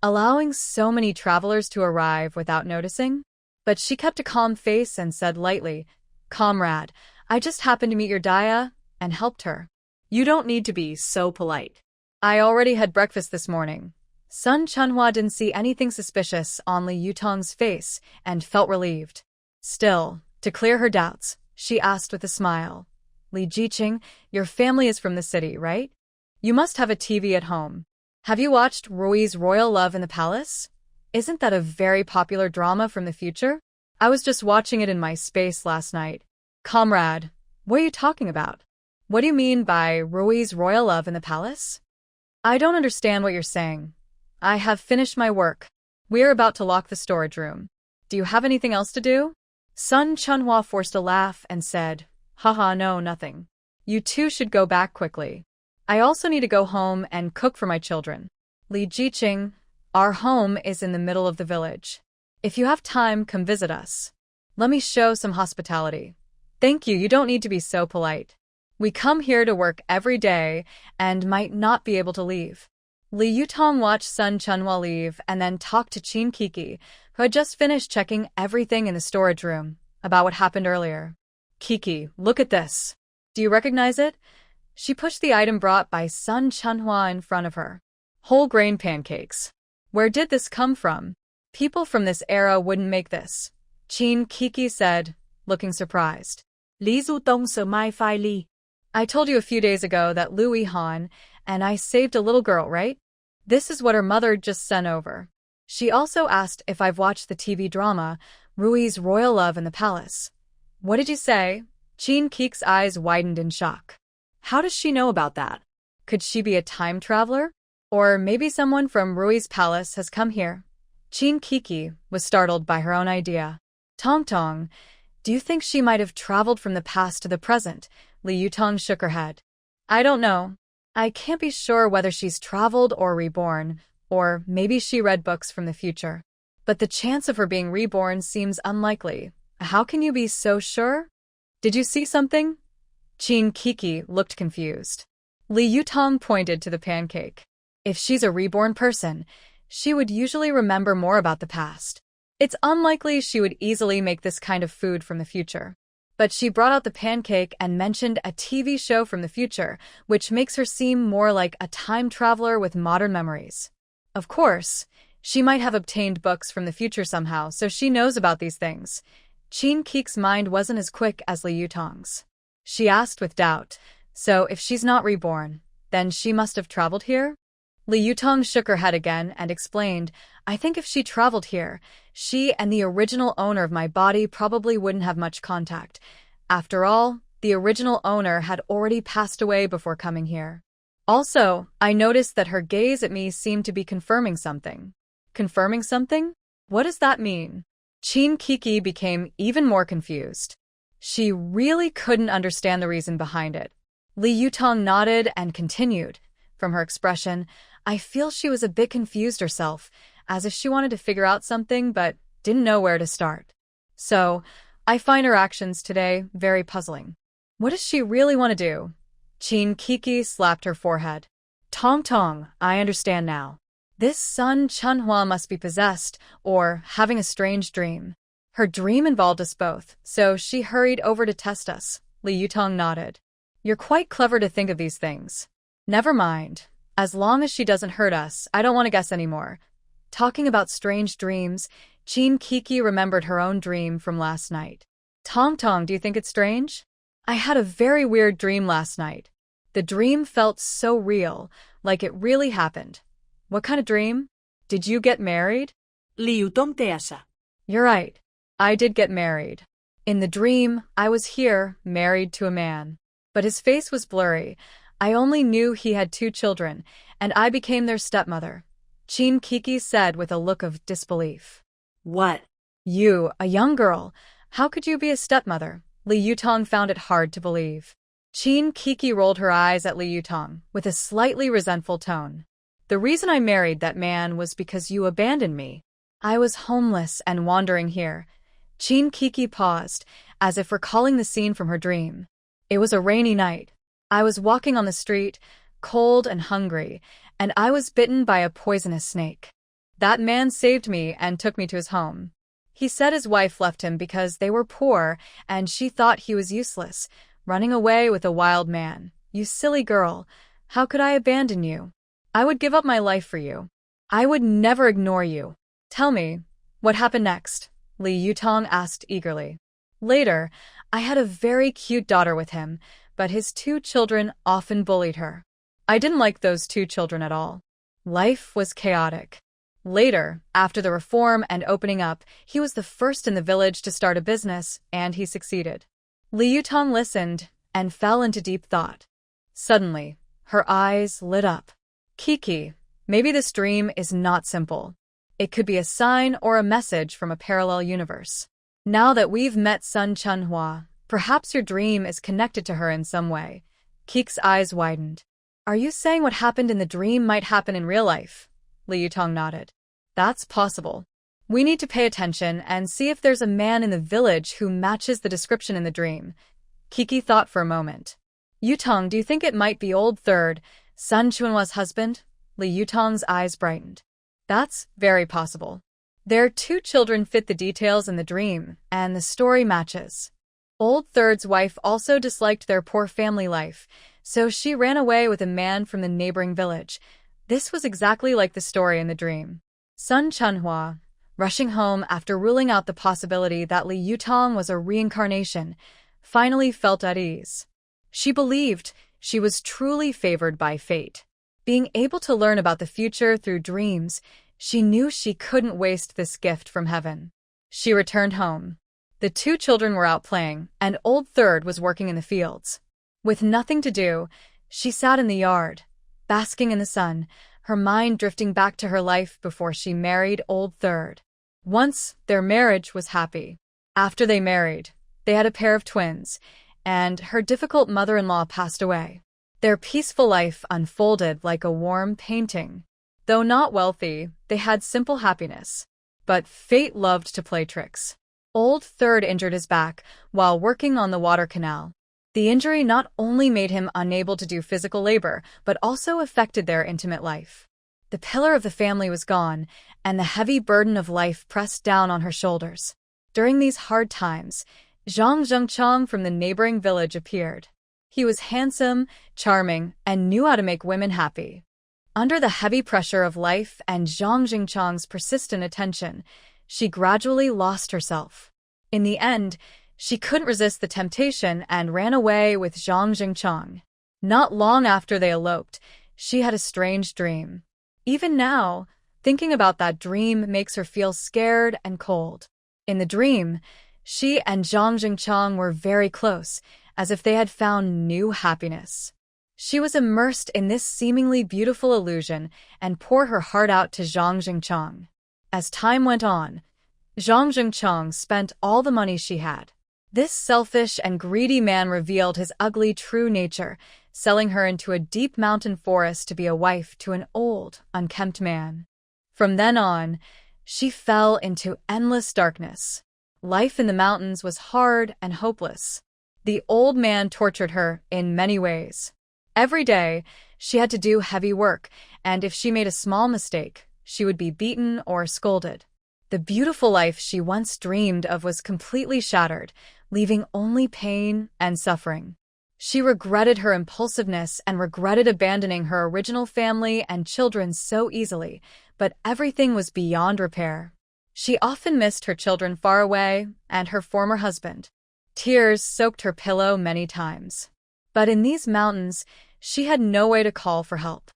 allowing so many travelers to arrive without noticing? But she kept a calm face and said lightly, "Comrade, I just happened to meet your Daya and helped her. You don't need to be so polite. I already had breakfast this morning." Sun Chunhua didn't see anything suspicious on Li Yutong's face and felt relieved. Still, to clear her doubts, she asked with a smile, "Li Jiqing, your family is from the city, right? You must have a TV at home. Have you watched Rui's Royal Love in the Palace? Isn't that a very popular drama from the future? I was just watching it in my space last night." "Comrade, what are you talking about? What do you mean by Rui's Royal Love in the Palace?" "I don't understand what you're saying. I have finished my work. We're about to lock the storage room. Do you have anything else to do?" Sun Chunhua forced a laugh and said, "Haha, no, nothing. You two should go back quickly. I also need to go home and cook for my children. Li Jiqing, our home is in the middle of the village. If you have time, come visit us. Let me show some hospitality." "Thank you, you don't need to be so polite. We come here to work every day and might not be able to leave." Li Yutong watched Sun Chunhua leave and then talked to Qin Kiki, who had just finished checking everything in the storage room, about what happened earlier. "Kiki, look at this. Do you recognize it?" She pushed the item brought by Sun Chunhua in front of her. "Whole grain pancakes. Where did this come from? People from this era wouldn't make this," Qin Kiki said, looking surprised. Lý Du Tông sợ mai phai ly. "I told you a few days ago that Louis Han and I saved a little girl, right? This is what her mother just sent over." She also asked if I've watched the TV drama, Rui's Royal Love in the Palace. "What did you say?" Qin Kiki's eyes widened in shock. How does she know about that? Could she be a time traveler? Or maybe someone from Rui's palace has come here? Qin Kiki was startled by her own idea. "Tong Tong, do you think she might have traveled from the past to the present?" Li Yutong shook her head. "I don't know. I can't be sure whether she's traveled or reborn, or maybe she read books from the future. But the chance of her being reborn seems unlikely. How can you be so sure? Did you see something?" Qin Kiki looked confused. Li Yutong pointed to the pancake. "If she's a reborn person, she would usually remember more about the past. It's unlikely she would easily make this kind of food from the future. But she brought out the pancake and mentioned a TV show from the future, which makes her seem more like a time traveler with modern memories. Of course, she might have obtained books from the future somehow, so she knows about these things." Qin Kiki's mind wasn't as quick as Li Yutong's. She asked with doubt, "So if she's not reborn, then she must have traveled here?" Li Yutong shook her head again and explained, "I think if she traveled here, she and the original owner of my body probably wouldn't have much contact. After all, the original owner had already passed away before coming here. Also, I noticed that her gaze at me seemed to be confirming something." "Confirming something? What does that mean?" Qin Kiki became even more confused. She really couldn't understand the reason behind it. Li Yutong nodded and continued. From her expression, I feel she was a bit confused herself, as if she wanted to figure out something but didn't know where to start. "So, I find her actions today very puzzling. What does she really want to do?" Qin Kiki slapped her forehead. "Tong Tong, I understand now. This Sun Chunhua must be possessed or having a strange dream. Her dream involved us both, so she hurried over to test us." Li Yutong nodded. "You're quite clever to think of these things. Never mind. As long as she doesn't hurt us, I don't want to guess anymore." Talking about strange dreams, Qin Kiki remembered her own dream from last night. "Tong Tong, do you think it's strange? I had a very weird dream last night. The dream felt so real, like it really happened." "What kind of dream? Did you get married?" Li Yutong teasa. "You're right. I did get married. In the dream, I was here, married to a man. But his face was blurry. I only knew he had 2 children, and I became their stepmother." Qin Kiki said with a look of disbelief. What? "You, a young girl. How could you be a stepmother? Li Yutong found it hard to believe. Qin Kiki rolled her eyes at Li Yutong with a slightly resentful tone. The reason I married that man was because you abandoned me. I was homeless and wandering here. Qin Kiki paused, as if recalling the scene from her dream. It was a rainy night. I was walking on the street, cold and hungry, and I was bitten by a poisonous snake. That man saved me and took me to his home. He said his wife left him because they were poor and she thought he was useless, running away with a wild man. You silly girl, how could I abandon you? I would give up my life for you. I would never ignore you. Tell me, what happened next? Li Yutong asked eagerly. Later, I had a very cute daughter with him, but his 2 children often bullied her. I didn't like those 2 children at all. Life was chaotic. Later, after the reform and opening up, he was the first in the village to start a business, and he succeeded. Li Yutong listened and fell into deep thought. Suddenly, her eyes lit up. Kiki, maybe this dream is not simple. It could be a sign or a message from a parallel universe. Now that we've met Sun Chunhua, perhaps your dream is connected to her in some way. Kiki's eyes widened. Are you saying what happened in the dream might happen in real life? Li Yutong nodded. That's possible. We need to pay attention and see if there's a man in the village who matches the description in the dream. Kiki thought for a moment. Yutong, do you think it might be Old Third, Sun Chunhua's husband? Li Yutong's eyes brightened. That's very possible. Their 2 children fit the details in the dream, and the story matches. Old Third's wife also disliked their poor family life, so she ran away with a man from the neighboring village. This was exactly like the story in the dream. Sun Chunhua, rushing home after ruling out the possibility that Li Yutong was a reincarnation, finally felt at ease. She believed she was truly favored by fate. Being able to learn about the future through dreams, she knew she couldn't waste this gift from heaven. She returned home. The 2 children were out playing, and Old Third was working in the fields. With nothing to do, she sat in the yard, basking in the sun, her mind drifting back to her life before she married Old Third. Once, their marriage was happy. After they married, they had a pair of twins, and her difficult mother-in-law passed away. Their peaceful life unfolded like a warm painting. Though not wealthy, they had simple happiness. But fate loved to play tricks. Old Third injured his back while working on the water canal. The injury not only made him unable to do physical labor, but also affected their intimate life. The pillar of the family was gone, and the heavy burden of life pressed down on her shoulders. During these hard times, Zhang Zhengchang from the neighboring village appeared. He was handsome, charming, and knew how to make women happy. Under the heavy pressure of life and Zhang Zhengchang's persistent attention, she gradually lost herself. In the end, she couldn't resist the temptation and ran away with Zhang Zhengchang. Not long after they eloped, she had a strange dream. Even now, thinking about that dream makes her feel scared and cold. In the dream, she and Zhang Zhengchang were very close, as if they had found new happiness. She was immersed in this seemingly beautiful illusion and poured her heart out to Zhang Zhengchang. As time went on, Zhang Zhengchang spent all the money she had. This selfish and greedy man revealed his ugly true nature, selling her into a deep mountain forest to be a wife to an old, unkempt man. From then on, she fell into endless darkness. Life in the mountains was hard and hopeless. The old man tortured her in many ways. Every day, she had to do heavy work, and if she made a small mistake, she would be beaten or scolded. The beautiful life she once dreamed of was completely shattered, leaving only pain and suffering. She regretted her impulsiveness and regretted abandoning her original family and children so easily, but everything was beyond repair. She often missed her children far away and her former husband. Tears soaked her pillow many times. But in these mountains, she had no way to call for help.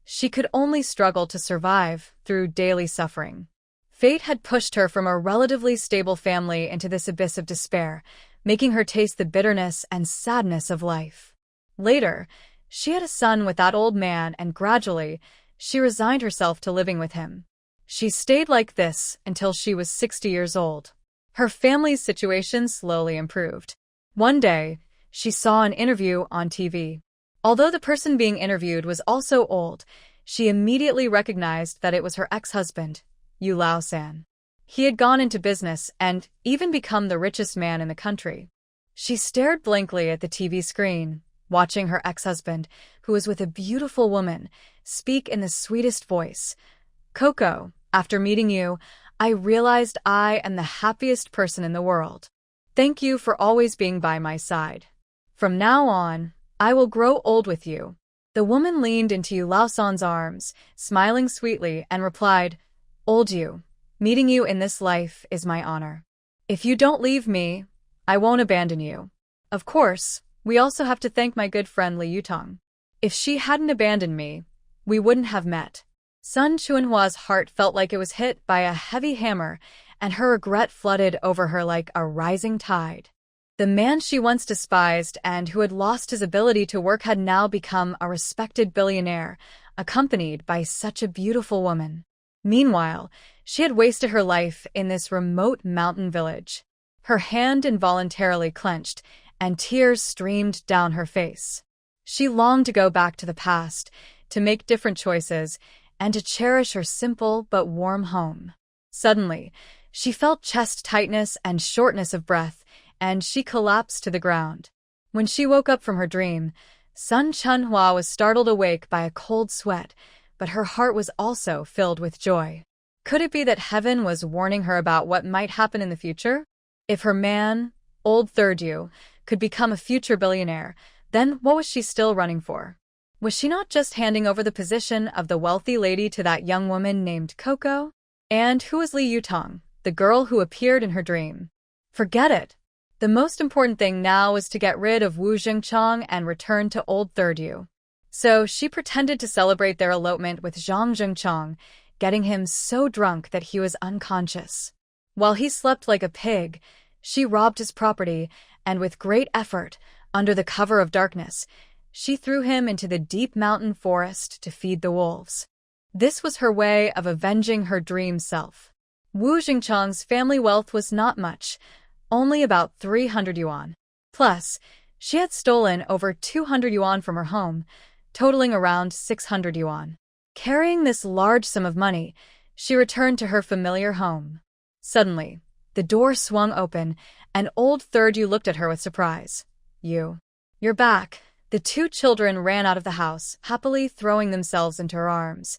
She could only struggle to survive through daily suffering. Fate had pushed her from a relatively stable family into this abyss of despair, making her taste the bitterness and sadness of life. Later, she had a son with that old man, and gradually, she resigned herself to living with him. She stayed like this until she was 60 years old. Her family's situation slowly improved. One day, she saw an interview on TV. Although the person being interviewed was also old, she immediately recognized that it was her ex-husband, Yu Lao-san. He had gone into business and even become the richest man in the country. She stared blankly at the TV screen, watching her ex-husband, who was with a beautiful woman, speak in the sweetest voice. "Coco, after meeting you, I realized I am the happiest person in the world. Thank you for always being by my side. From now on, I will grow old with you." The woman leaned into Yu Lao-san's arms, smiling sweetly, and replied, "Old Yu, meeting you in this life is my honor. If you don't leave me, I won't abandon you. Of course, we also have to thank my good friend Li Yutong. If she hadn't abandoned me, we wouldn't have met." Sun Chuanhua's heart felt like it was hit by a heavy hammer, and her regret flooded over her like a rising tide. The man she once despised and who had lost his ability to work had now become a respected billionaire, accompanied by such a beautiful woman. Meanwhile, she had wasted her life in this remote mountain village. Her hand involuntarily clenched, and tears streamed down her face. She longed to go back to the past, to make different choices, and to cherish her simple but warm home. Suddenly, she felt chest tightness and shortness of breath, and she collapsed to the ground. When she woke up from her dream, Sun Chunhua was startled awake by a cold sweat, but her heart was also filled with joy. Could it be that heaven was warning her about what might happen in the future? If her man, old Third Yu, could become a future billionaire, then what was she still running for? Was she not just handing over the position of the wealthy lady to that young woman named Coco? And who was Li Yutong, the girl who appeared in her dream? Forget it. The most important thing now was to get rid of Wu Jingchong and return to old Third Yu. So she pretended to celebrate their elopement with Zhang Jingchong, getting him so drunk that he was unconscious. While he slept like a pig, she robbed his property, and with great effort, under the cover of darkness, she threw him into the deep mountain forest to feed the wolves. This was her way of avenging her dream self. Wu Jingchong's family wealth was not much, only about 300 yuan. Plus, she had stolen over 200 yuan from her home, totaling around 600 yuan. Carrying this large sum of money, she returned to her familiar home. Suddenly, the door swung open, and old Third Yu looked at her with surprise. You're back." The two children ran out of the house, happily throwing themselves into her arms.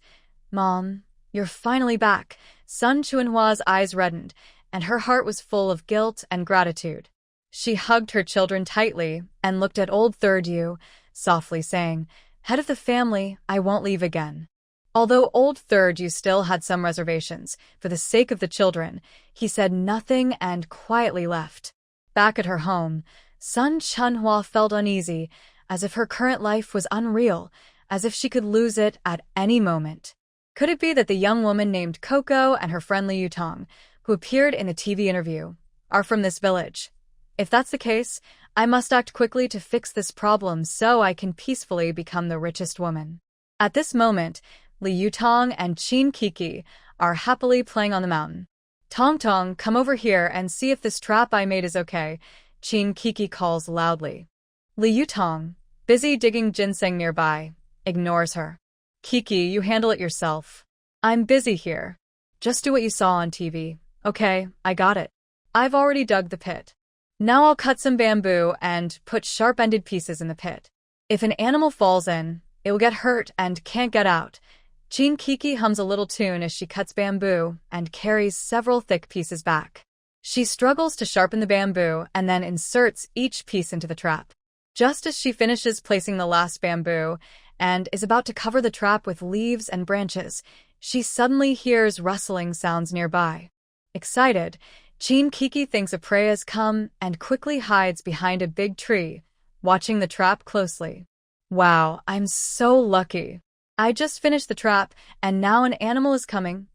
"Mom, you're finally back." Sun Chuanhua's eyes reddened, and her heart was full of guilt and gratitude. She hugged her children tightly and looked at old Third Yu, softly saying, "Head of the family, I won't leave again." Although old Third Yu still had some reservations, for the sake of the children, he said nothing and quietly left. Back at her home, Sun Chunhua felt uneasy, as if her current life was unreal, as if she could lose it at any moment. Could it be that the young woman named Coco and her friend Li Yutong, who appeared in the TV interview, are from this village? If that's the case, I must act quickly to fix this problem so I can peacefully become the richest woman. At this moment, Li Yutong and Qin Kiki are happily playing on the mountain. "Tong Tong, come over here and see if this trap I made is okay," Qin Kiki calls loudly. Li Yutong, busy digging ginseng nearby, ignores her. "Kiki, you handle it yourself. I'm busy here. Just do what you saw on TV. Okay, I got it. I've already dug the pit. Now I'll cut some bamboo and put sharp-ended pieces in the pit. If an animal falls in, it will get hurt and can't get out." Qin Kiki hums a little tune as she cuts bamboo and carries several thick pieces back. She struggles to sharpen the bamboo and then inserts each piece into the trap. Just as she finishes placing the last bamboo and is about to cover the trap with leaves and branches, she suddenly hears rustling sounds nearby. Excited, Qin Kiki thinks a prey has come and quickly hides behind a big tree, watching the trap closely. "Wow, I'm so lucky. I just finished the trap, and now an animal is coming."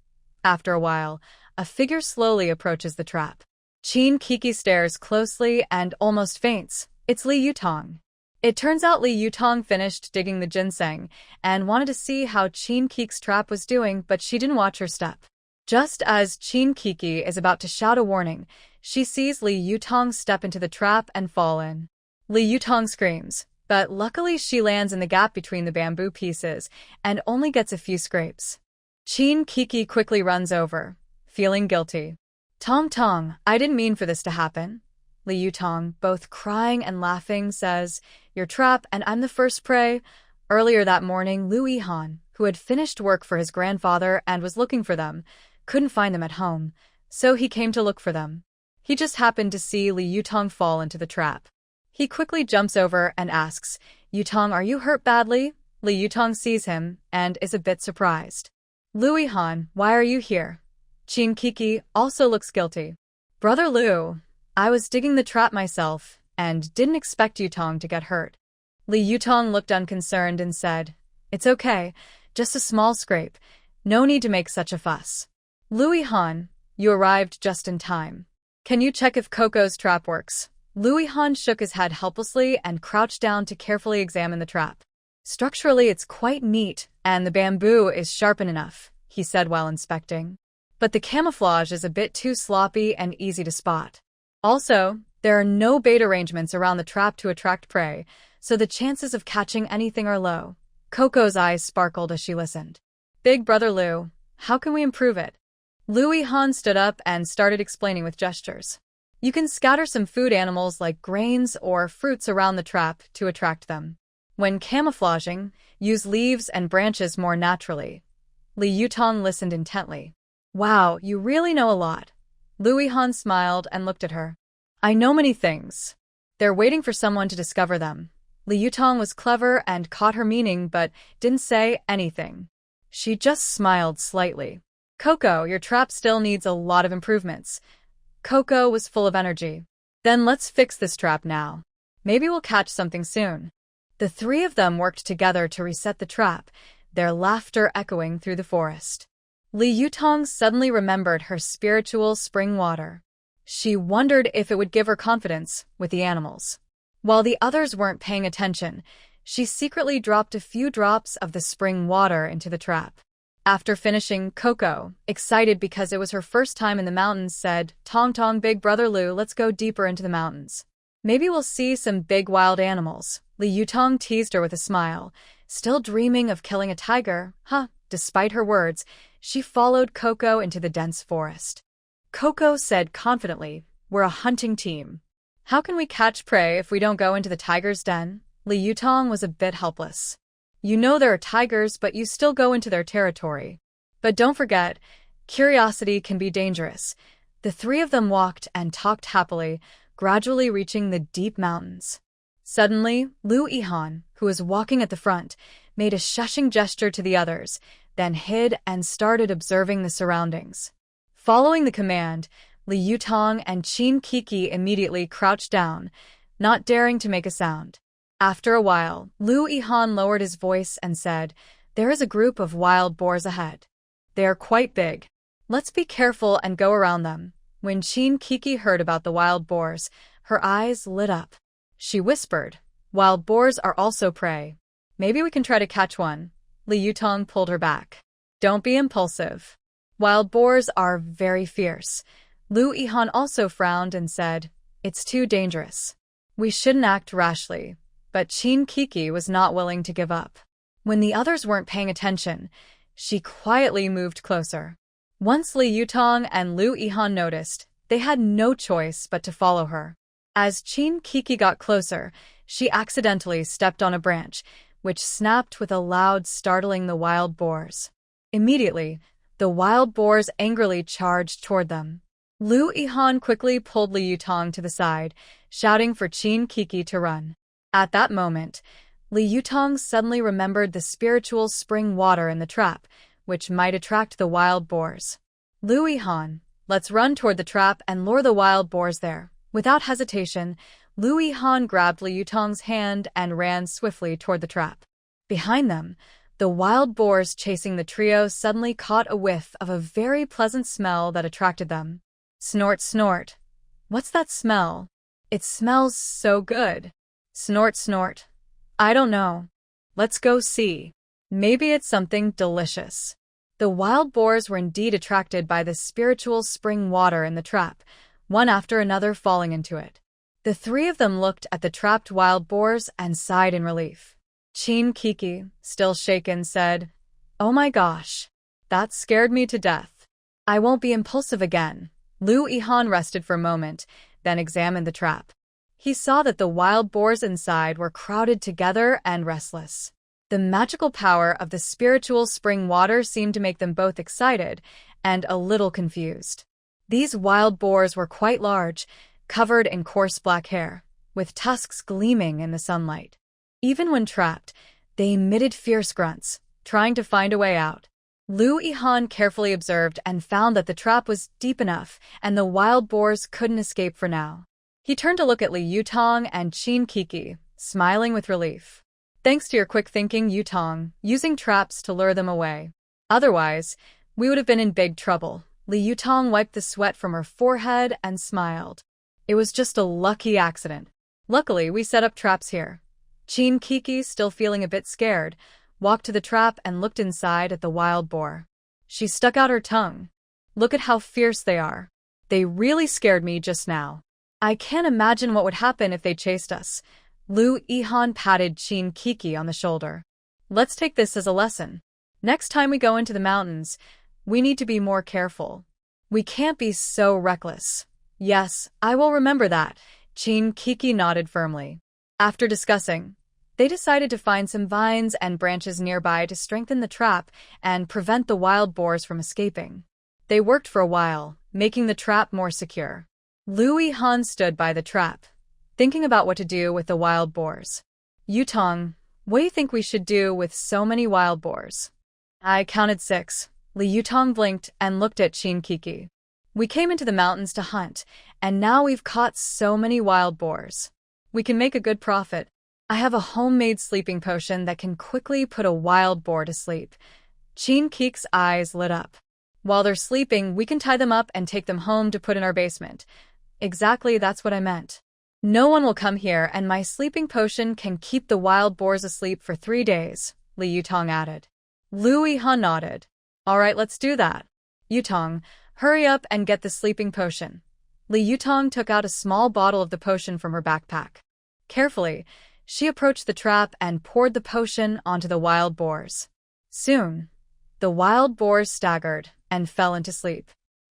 After a while, a figure slowly approaches the trap. Qin Kiki stares closely and almost faints. It's Li Yutong. It turns out Li Yutong finished digging the ginseng and wanted to see how Qin Kiki's trap was doing, but she didn't watch her step. Just as Qin Kiki is about to shout a warning, She sees Li Yutong step into the trap and fall in. Li Yutong screams, but luckily she lands in the gap between the bamboo pieces and only gets a few scrapes. Qin Kiki quickly runs over, feeling guilty. Tong Tong, I didn't mean for this to happen. Li Yutong, both crying and laughing, says, Your trap and I'm the first prey. Earlier that morning, Lu Yihan, who had finished work for his grandfather and was looking for them, couldn't find them at home, so he came to look for them. He just happened to see Li Yutong fall into the trap. He quickly jumps over and asks, Yutong, are you hurt badly? Li Yutong sees him and is a bit surprised. Lu Yihan, why are you here? Qin Kiki also looks guilty. Brother Lu, I was digging the trap myself and didn't expect Yutong to get hurt. Li Yutong looked unconcerned and said, It's okay, just a small scrape. No need to make such a fuss. Lu Yihan, you arrived just in time. Can you check if Coco's trap works? Lu Yihan shook his head helplessly and crouched down to carefully examine the trap. Structurally, it's quite neat, and the bamboo is sharpened enough, he said while inspecting. But the camouflage is a bit too sloppy and easy to spot. Also, there are no bait arrangements around the trap to attract prey, so the chances of catching anything are low. Coco's eyes sparkled as she listened. Big Brother Lu, how can we improve it? Lu Yihan stood up and started explaining with gestures. You can scatter some food animals like grains or fruits around the trap to attract them. When camouflaging, use leaves and branches more naturally. Li Yutong listened intently. Wow, you really know a lot. Lu Yihan smiled and looked at her. I know many things. They're waiting for someone to discover them. Li Yutong was clever and caught her meaning but didn't say anything. She just smiled slightly. Coco, your trap still needs a lot of improvements. Coco was full of energy. Then let's fix this trap now. Maybe we'll catch something soon. The three of them worked together to reset the trap, their laughter echoing through the forest. Li Yutong suddenly remembered her spiritual spring water. She wondered if it would give her confidence with the animals. While the others weren't paying attention, she secretly dropped a few drops of the spring water into the trap. After finishing, Coco, excited because it was her first time in the mountains, said, Tong Tong, Big Brother Lu, let's go deeper into the mountains. Maybe we'll see some big wild animals. Li Yutong teased her with a smile. Still dreaming of killing a tiger, Despite her words, she followed Coco into the dense forest. Coco said confidently, We're a hunting team. How can we catch prey if we don't go into the tiger's den? Li Yutong was a bit helpless. You know there are tigers, but you still go into their territory. But don't forget, curiosity can be dangerous. The three of them walked and talked happily, gradually reaching the deep mountains. Suddenly, Lu Yihan, who was walking at the front, made a shushing gesture to the others, then hid and started observing the surroundings. Following the command, Li Yutong and Qin Kiki immediately crouched down, not daring to make a sound. After a while, Lu Yihan lowered his voice and said, There is a group of wild boars ahead. They are quite big. Let's be careful and go around them. When Qin Kiki heard about the wild boars, her eyes lit up. She whispered, Wild boars are also prey. Maybe we can try to catch one. Li Yutong pulled her back. Don't be impulsive. Wild boars are very fierce. Lu Yihan also frowned and said, It's too dangerous. We shouldn't act rashly. But Qin Kiki was not willing to give up. When the others weren't paying attention, she quietly moved closer. Once Li Yutong and Lu Yihan noticed, they had no choice but to follow her. As Qin Kiki got closer, she accidentally stepped on a branch, which snapped with a loud, startling the wild boars. Immediately, the wild boars angrily charged toward them. Lu Yihan quickly pulled Li Yutong to the side, shouting for Qin Kiki to run. At that moment, Li Yutong suddenly remembered the spiritual spring water in the trap, which might attract the wild boars. Lu Yihan, let's run toward the trap and lure the wild boars there. Without hesitation, Lu Yihan grabbed Li Yutong's hand and ran swiftly toward the trap. Behind them, the wild boars chasing the trio suddenly caught a whiff of a very pleasant smell that attracted them. Snort, snort. What's that smell? It smells so good. Snort, snort. I don't know. Let's go see. Maybe it's something delicious. The wild boars were indeed attracted by the spiritual spring water in the trap, one after another falling into it. The three of them looked at the trapped wild boars and sighed in relief. Chin Kiki, still shaken, said, "Oh my gosh. That scared me to death. I won't be impulsive again." Lu Yihan rested for a moment, then examined the trap. He saw that the wild boars inside were crowded together and restless. The magical power of the spiritual spring water seemed to make them both excited and a little confused. These wild boars were quite large, covered in coarse black hair, with tusks gleaming in the sunlight. Even when trapped, they emitted fierce grunts, trying to find a way out. Lu Yihan carefully observed and found that the trap was deep enough and the wild boars couldn't escape for now. He turned to look at Li Yutong and Chin Kiki, smiling with relief. "Thanks to your quick thinking, Yutong, using traps to lure them away. Otherwise, we would have been in big trouble." Li Yutong wiped the sweat from her forehead and smiled. "It was just a lucky accident. Luckily, we set up traps here." Chin Kiki, still feeling a bit scared, walked to the trap and looked inside at the wild boar. She stuck out her tongue. "Look at how fierce they are. They really scared me just now. I can't imagine what would happen if they chased us." Lu Yihan patted Chin Kiki on the shoulder. "Let's take this as a lesson. Next time we go into the mountains, we need to be more careful. We can't be so reckless." "Yes, I will remember that." Chin Kiki nodded firmly. After discussing, they decided to find some vines and branches nearby to strengthen the trap and prevent the wild boars from escaping. They worked for a while, making the trap more secure. Lu Yihan stood by the trap, thinking about what to do with the wild boars. "Yutong, what do you think we should do with so many wild boars?" "I counted 6. Li Yutong blinked and looked at Chin Kiki. "We came into the mountains to hunt, and now we've caught so many wild boars. We can make a good profit. I have a homemade sleeping potion that can quickly put a wild boar to sleep." Chin Kiki's eyes lit up. "While they're sleeping, we can tie them up and take them home to put in our basement." "Exactly, that's what I meant. No one will come here, and my sleeping potion can keep the wild boars asleep for 3 days," Li Yutong added. Lu Yihan nodded. "All right, let's do that. Yutong, hurry up and get the sleeping potion." Li Yutong took out a small bottle of the potion from her backpack. Carefully, she approached the trap and poured the potion onto the wild boars. Soon, the wild boars staggered and fell into sleep.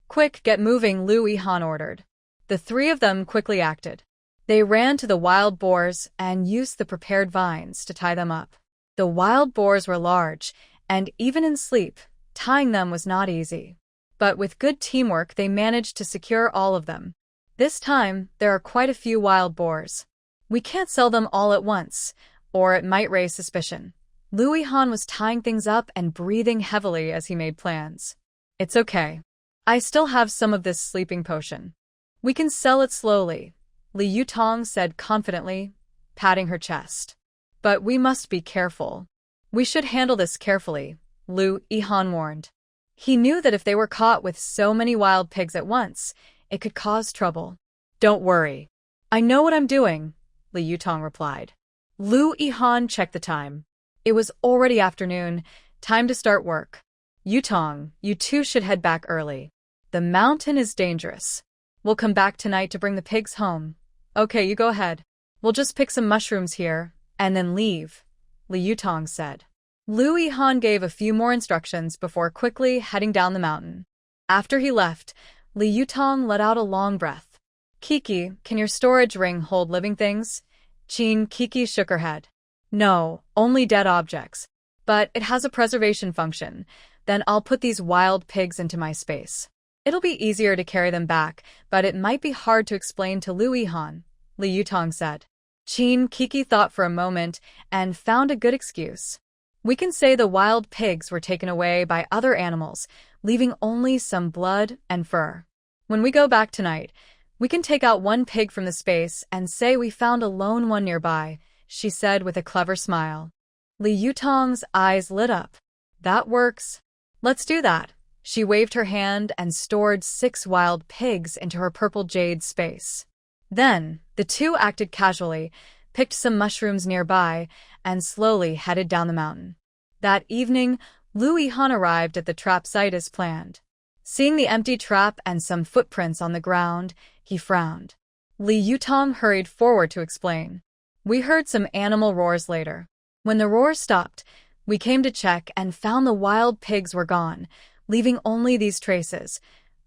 "Quick, get moving," Lu Yihan ordered. The three of them quickly acted. They ran to the wild boars and used the prepared vines to tie them up. The wild boars were large, and even in sleep, tying them was not easy. But with good teamwork, they managed to secure all of them. This time, there are quite a few wild boars. We can't sell them all at once, or it might raise suspicion. Lu Yihan was tying things up and breathing heavily as he made plans. "It's okay. I still have some of this sleeping potion. We can sell it slowly," Li Yutong said confidently, patting her chest. "But we must be careful. We should handle this carefully," Lu Yihan warned. He knew that if they were caught with so many wild pigs at once, it could cause trouble. "Don't worry. I know what I'm doing," Li Yutong replied. Lu Yihan checked the time. It was already afternoon, time to start work. "Yutong, you two should head back early. The mountain is dangerous. We'll come back tonight to bring the pigs home." "Okay, you go ahead. We'll just pick some mushrooms here, and then leave," Li Yutong said. Lu Yihan gave a few more instructions before quickly heading down the mountain. After he left, Li Yutong let out a long breath. "Kiki, can your storage ring hold living things?" Chin Kiki shook her head. "No, only dead objects. But it has a preservation function. Then I'll put these wild pigs into my space. It'll be easier to carry them back, but it might be hard to explain to Lu Yihan," Li Yutong said. Chin Kiki thought for a moment and found a good excuse. "We can say the wild pigs were taken away by other animals, leaving only some blood and fur. When we go back tonight, we can take out one pig from the space and say we found a lone one nearby," she said with a clever smile. Li Yutong's eyes lit up. "That works. Let's do that." She waved her hand and stored 6 wild pigs into her purple jade space. Then, the two acted casually, picked some mushrooms nearby, and slowly headed down the mountain. That evening, Lu Yihan arrived at the trap site as planned. Seeing the empty trap and some footprints on the ground, he frowned. Li Yutong hurried forward to explain. We heard some animal roars later. When the roars stopped, we came to check and found the wild pigs were gone, leaving only these traces.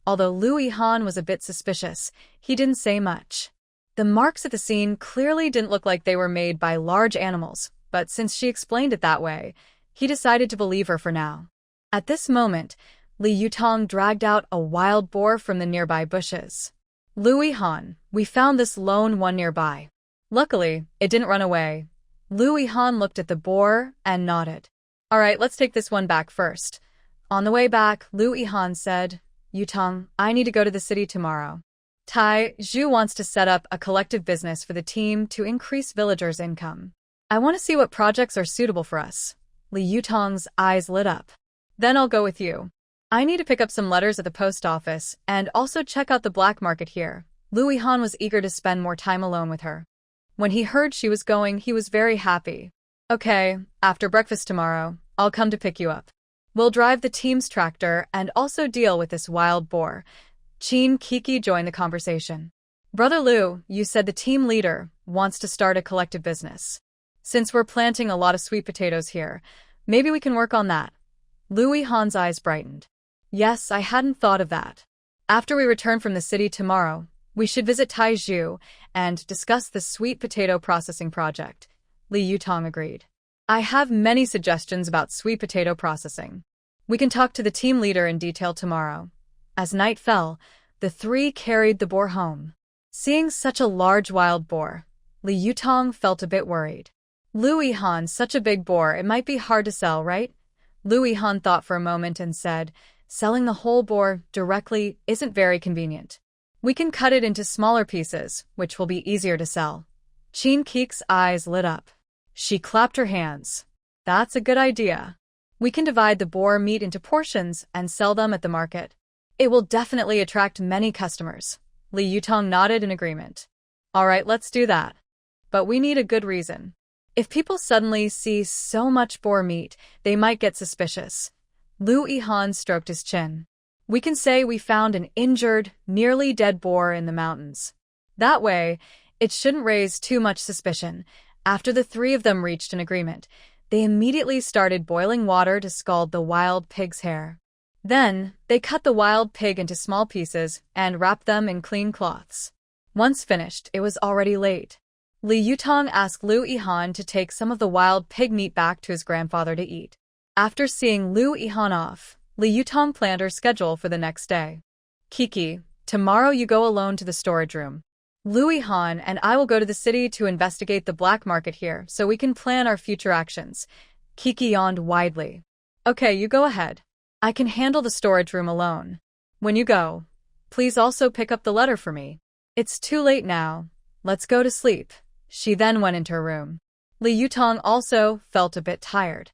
Although Lu Yihan was a bit suspicious, he didn't say much. The marks at the scene clearly didn't look like they were made by large animals, but since she explained it that way, he decided to believe her for now. At this moment, Li Yutong dragged out a wild boar from the nearby bushes. Lu Yihan, we found this lone one nearby. Luckily, it didn't run away. Lu Yihan looked at the boar and nodded. All right, let's take this one back first. On the way back, Lu Yihan said, Yutong, I need to go to the city tomorrow. Tai Zhu wants to set up a collective business for the team to increase villagers' income. I want to see what projects are suitable for us. Li Yutong's eyes lit up. Then I'll go with you. I need to pick up some letters at the post office and also check out the black market here. Lu Yihan was eager to spend more time alone with her. When he heard she was going, he was very happy. Okay, after breakfast tomorrow, I'll come to pick you up. We'll drive the team's tractor and also deal with this wild boar. Qin Kiki joined the conversation. Brother Lu, you said the team leader wants to start a collective business. Since we're planting a lot of sweet potatoes here, maybe we can work on that. Lu Yihan's eyes brightened. Yes, I hadn't thought of that. After we return from the city tomorrow, we should visit Taizhou and discuss the sweet potato processing project. Li Yutong agreed. I have many suggestions about sweet potato processing. We can talk to the team leader in detail tomorrow. As night fell, the three carried the boar home. Seeing such a large wild boar, Li Yutong felt a bit worried. Lu Yihan, such a big boar, it might be hard to sell, right? Lu Yihan thought for a moment and said, selling the whole boar directly isn't very convenient. We can cut it into smaller pieces, which will be easier to sell. Qin Kiki's eyes lit up. She clapped her hands. That's a good idea. We can divide the boar meat into portions and sell them at the market. It will definitely attract many customers. Li Yutong nodded in agreement. All right, let's do that. But we need a good reason. If people suddenly see so much boar meat, they might get suspicious. Lu Yihan stroked his chin. We can say we found an injured, nearly dead boar in the mountains. That way, it shouldn't raise too much suspicion. After the three of them reached an agreement, they immediately started boiling water to scald the wild pig's hair. Then, they cut the wild pig into small pieces and wrapped them in clean cloths. Once finished, it was already late. Li Yutong asked Lu Yihan to take some of the wild pig meat back to his grandfather to eat. After seeing Lu Yihan off, Li Yutong planned her schedule for the next day. Kiki, tomorrow you go alone to the storage room. Lu Yihan and I will go to the city to investigate the black market here so we can plan our future actions. Kiki yawned widely. Okay, you go ahead. I can handle the storage room alone. When you go, please also pick up the letter for me. It's too late now. Let's go to sleep. She then went into her room. Li Yutong also felt a bit tired.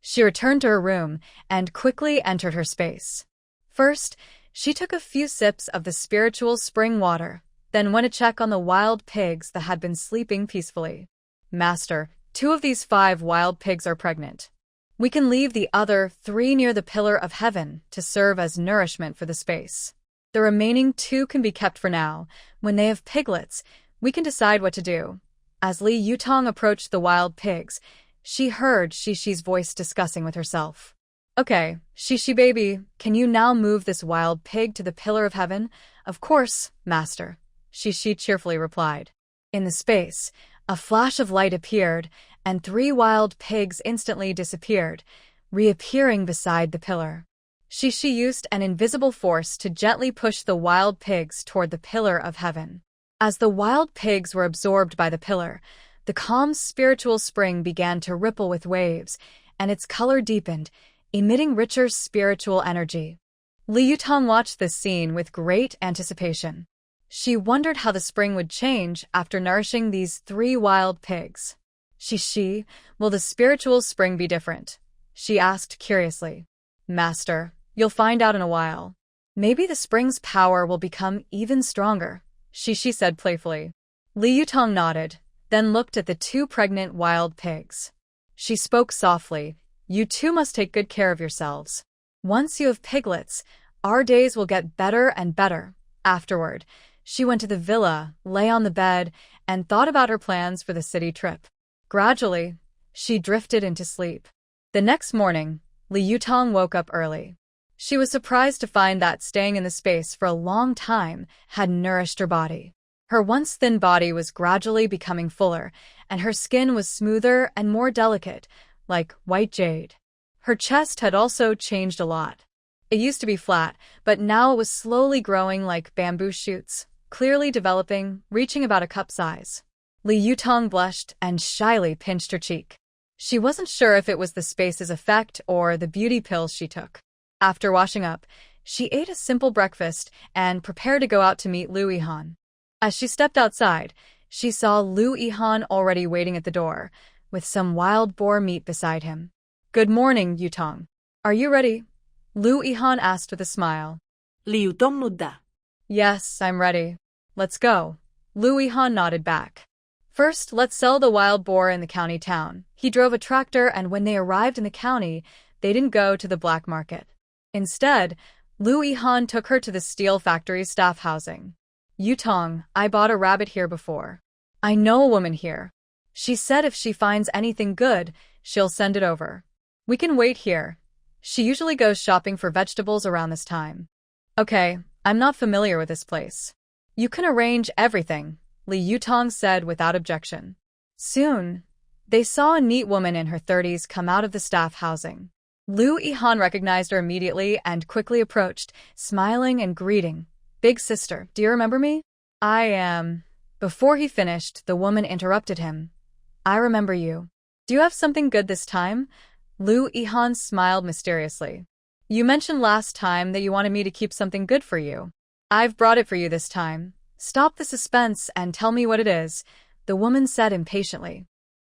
She returned to her room and quickly entered her space. First, she took a few sips of the spiritual spring water, then went to check on the wild pigs that had been sleeping peacefully. Master, 2 of these 5 wild pigs are pregnant. We can leave the other 3 near the pillar of heaven to serve as nourishment for the space. The remaining 2 can be kept for now. When they have piglets, we can decide what to do. As Li Yutong approached the wild pigs, she heard Shishi's voice discussing with herself. Okay, Shishi baby, can you now move this wild pig to the pillar of heaven? Of course, master, Shishi cheerfully replied. In the space, a flash of light appeared, and 3 wild pigs instantly disappeared, reappearing beside the pillar. Shishi used an invisible force to gently push the wild pigs toward the pillar of heaven. As the wild pigs were absorbed by the pillar, the calm spiritual spring began to ripple with waves, and its color deepened, emitting richer spiritual energy. Li Yutong watched this scene with great anticipation. She wondered how the spring would change after nourishing these 3 wild pigs. Shishi, will the spiritual spring be different? She asked curiously. Master, you'll find out in a while. Maybe the spring's power will become even stronger, Shishi said playfully. Li Yutong nodded, then looked at the 2 pregnant wild pigs. She spoke softly, you 2 must take good care of yourselves. Once you have piglets, Our days will get better and better. Afterward, she went to the villa, lay on the bed, and thought about her plans for the city trip. Gradually, she drifted into sleep. The next morning, Li Yutong woke up early. She was surprised to find that staying in the space for a long time had nourished her body. Her once thin body was gradually becoming fuller, and her skin was smoother and more delicate, like white jade. Her chest had also changed a lot. It used to be flat, but now it was slowly growing like bamboo shoots, clearly developing, reaching about a cup size. Li Yutong blushed and shyly pinched her cheek. She wasn't sure if it was the space's effect or the beauty pills she took. After washing up, she ate a simple breakfast and prepared to go out to meet Lu Yihan. As she stepped outside, she saw Lu Yihan already waiting at the door, with some wild boar meat beside him. "Good morning, Yutong. Are you ready?" Lu Yihan asked with a smile. Li Yutong nudda. "Yes, I'm ready. Let's go." Lu Yihan nodded back. "First, let's sell the wild boar in the county town." He drove a tractor, and when they arrived in the county, they didn't go to the black market. Instead, Lu Yihan took her to the steel factory's staff housing. "Yutong, I bought a rabbit here before. I know a woman here. She said if she finds anything good, she'll send it over. We can wait here. She usually goes shopping for vegetables around this time." "Okay, I'm not familiar with this place. You can arrange everything," Li Yutong said without objection. Soon, they saw a neat woman in her 30s come out of the staff housing. Lu Yihan recognized her immediately and quickly approached, smiling and greeting. "Big sister, do you remember me?" "I am." Before he finished, the woman interrupted him. "I remember you. Do you have something good this time?" Lu Yihan smiled mysteriously. "You mentioned last time that you wanted me to keep something good for you. I've brought it for you this time. Stop the suspense and tell me what it is," the woman said impatiently.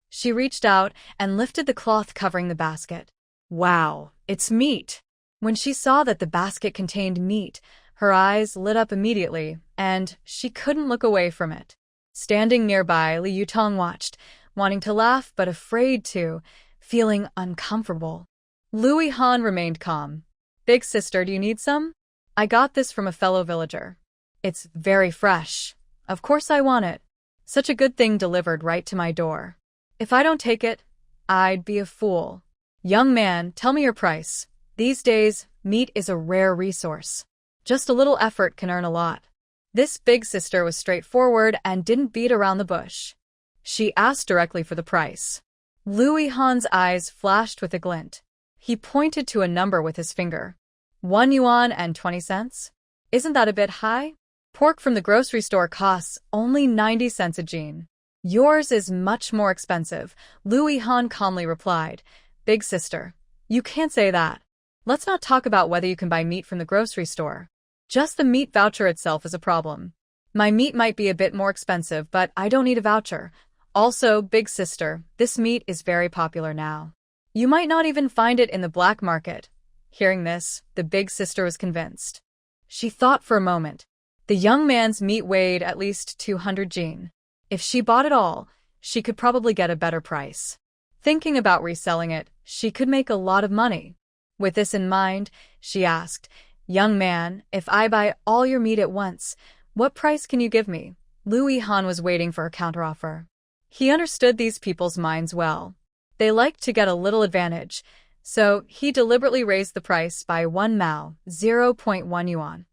She reached out and lifted the cloth covering the basket. "Wow, it's meat." When she saw that the basket contained meat, her eyes lit up immediately, and she couldn't look away from it. Standing nearby, Li Yutong watched, wanting to laugh but afraid to, feeling uncomfortable. Lu Yihan remained calm. "Big sister, do you need some? I got this from a fellow villager. It's very fresh. Of course I want it. Such a good thing delivered right to my door. If I don't take it, I'd be a fool. Young man, tell me your price. These days, meat is a rare resource. Just a little effort can earn a lot." This big sister was straightforward and didn't beat around the bush. She asked directly for the price. Lu Yihan's eyes flashed with a glint. He pointed to a number with his finger. 1 yuan and 20 cents? Isn't that a bit high? Pork from the grocery store costs only 90 cents a jean. Yours is much more expensive, Lu Yihan calmly replied. "Big sister, you can't say that. Let's not talk about whether you can buy meat from the grocery store. Just the meat voucher itself is a problem. My meat might be a bit more expensive, but I don't need a voucher. Also, big sister, this meat is very popular now. You might not even find it in the black market." Hearing this, the big sister was convinced. She thought for a moment. The young man's meat weighed at least 200 jin. If she bought it all, she could probably get a better price. Thinking about reselling it, she could make a lot of money. With this in mind, she asked, "Young man, if I buy all your meat at once, what price can you give me?" Lu Yihan was waiting for her counteroffer. He understood these people's minds well. They liked to get a little advantage, so he deliberately raised the price by 1 mao, 0.1 yuan.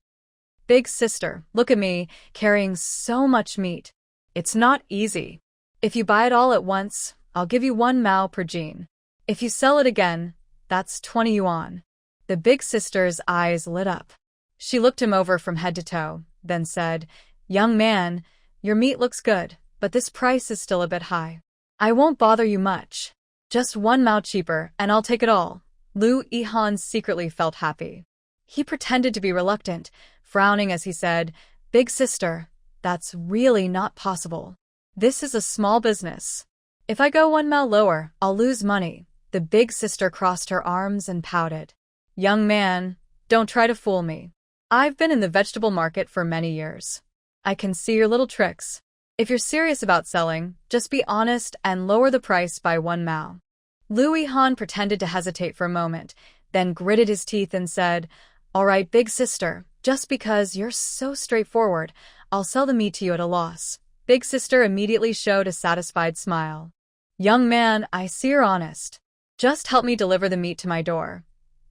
"Big sister, look at me, carrying so much meat. It's not easy. If you buy it all at once, I'll give you 1 mao per jean. If you sell it again, that's 20 yuan. The big sister's eyes lit up. She looked him over from head to toe, then said, "Young man, your meat looks good, but this price is still a bit high. I won't bother you much. Just 1 mao cheaper, and I'll take it all." Lu Yihan secretly felt happy. He pretended to be reluctant, frowning as he said, "Big sister, that's really not possible. This is a small business. If I go 1 mao lower, I'll lose money." The big sister crossed her arms and pouted. "Young man, don't try to fool me. I've been in the vegetable market for many years. I can see your little tricks. If you're serious about selling, just be honest and lower the price by 1 mao." Lu Yihan pretended to hesitate for a moment, then gritted his teeth and said, Alright, big sister, just because you're so straightforward, I'll sell the meat to you at a loss. Big sister immediately showed a satisfied smile. Young man, I see you're honest. Just help me deliver the meat to my door.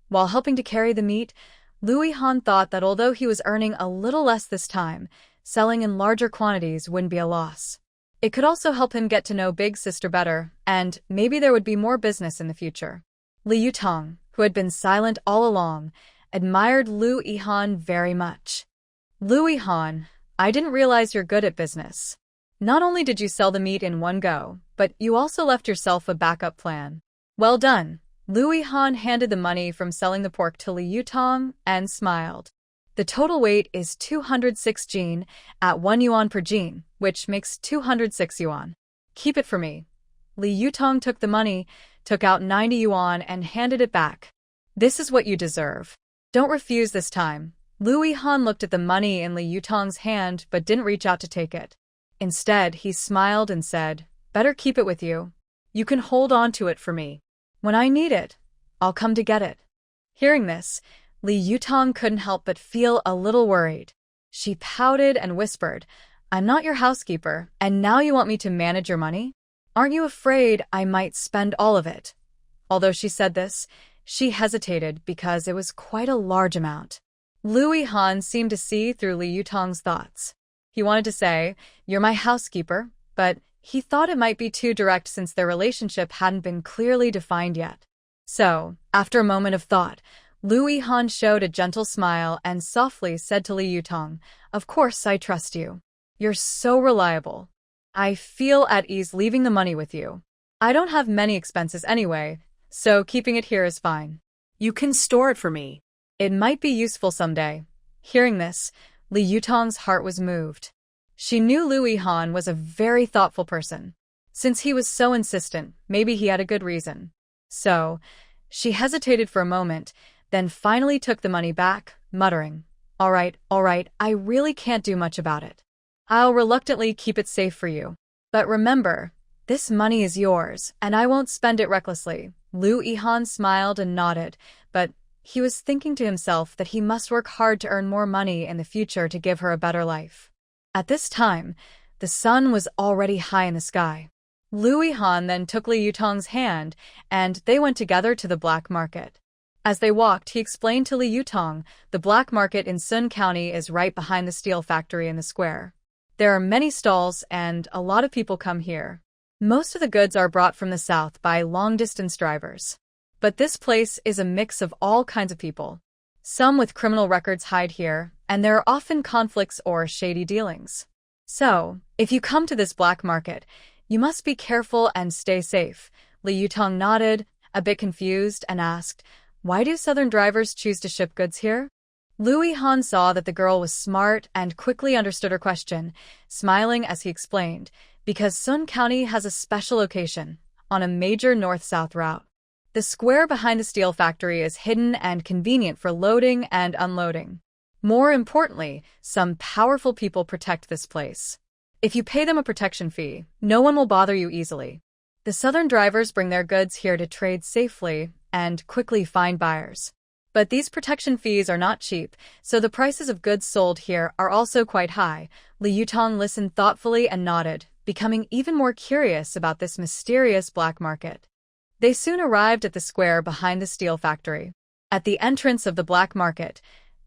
While helping to carry the meat, Louis Han thought that although he was earning a little less this time, selling in larger quantities wouldn't be a loss. It could also help him get to know Big Sister better, and maybe there would be more business in the future. Li Yutong, who had been silent all along, admired Louis Han very much. Louis Han, I didn't realize you're good at business. Not only did you sell the meat in one go, but you also left yourself a backup plan. Well done. Louis Han handed the money from selling the pork to Li Yutong and smiled. The total weight is 206 jin at 1 yuan per jin, which makes 206 yuan. Keep it for me. Li Yutong took the money, took out 90 yuan and handed it back. This is what you deserve. Don't refuse this time. Louis Han looked at the money in Li Yutong's hand but didn't reach out to take it. Instead, he smiled and said, better keep it with you. You can hold on to it for me. When I need it, I'll come to get it. Hearing this, Li Yutong couldn't help but feel a little worried. She pouted and whispered, I'm not your housekeeper, and now you want me to manage your money? Aren't you afraid I might spend all of it? Although she said this, she hesitated because it was quite a large amount. Louis Han seemed to see through Li Yutong's thoughts. He wanted to say, you're my housekeeper, but he thought it might be too direct since their relationship hadn't been clearly defined yet. So, after a moment of thought, Louis Han showed a gentle smile and softly said to Li Yutong, of course I trust you. You're so reliable. I feel at ease leaving the money with you. I don't have many expenses anyway, so keeping it here is fine. You can store it for me. It might be useful someday. Hearing this, Li Yutong's heart was moved. She knew Louis Han was a very thoughtful person. Since he was so insistent, maybe he had a good reason. So, she hesitated for a moment, then finally took the money back, muttering, all right, I really can't do much about it. I'll reluctantly keep it safe for you. But remember, this money is yours, and I won't spend it recklessly. Louis Han smiled and nodded, but he was thinking to himself that he must work hard to earn more money in the future to give her a better life. At this time, the sun was already high in the sky. Louis Han then took Li Yutong's hand, and they went together to the black market. As they walked, he explained to Li Yutong, the black market in Sun County is right behind the steel factory in the square. There are many stalls, and a lot of people come here. Most of the goods are brought from the south by long-distance drivers. But this place is a mix of all kinds of people. Some with criminal records hide here, and there are often conflicts or shady dealings. So, if you come to this black market, you must be careful and stay safe. Li Yutong nodded, a bit confused, and asked, why do southern drivers choose to ship goods here? Louis Han saw that the girl was smart and quickly understood her question, smiling as he explained, because Sun County has a special location, on a major north-south route. The square behind the steel factory is hidden and convenient for loading and unloading. More importantly, some powerful people protect this place. If you pay them a protection fee, no one will bother you easily. The southern drivers bring their goods here to trade safely and quickly find buyers. But these protection fees are not cheap, so the prices of goods sold here are also quite high. Li Yutong listened thoughtfully and nodded, becoming even more curious about this mysterious black market. They soon arrived at the square behind the steel factory. At the entrance of the black market,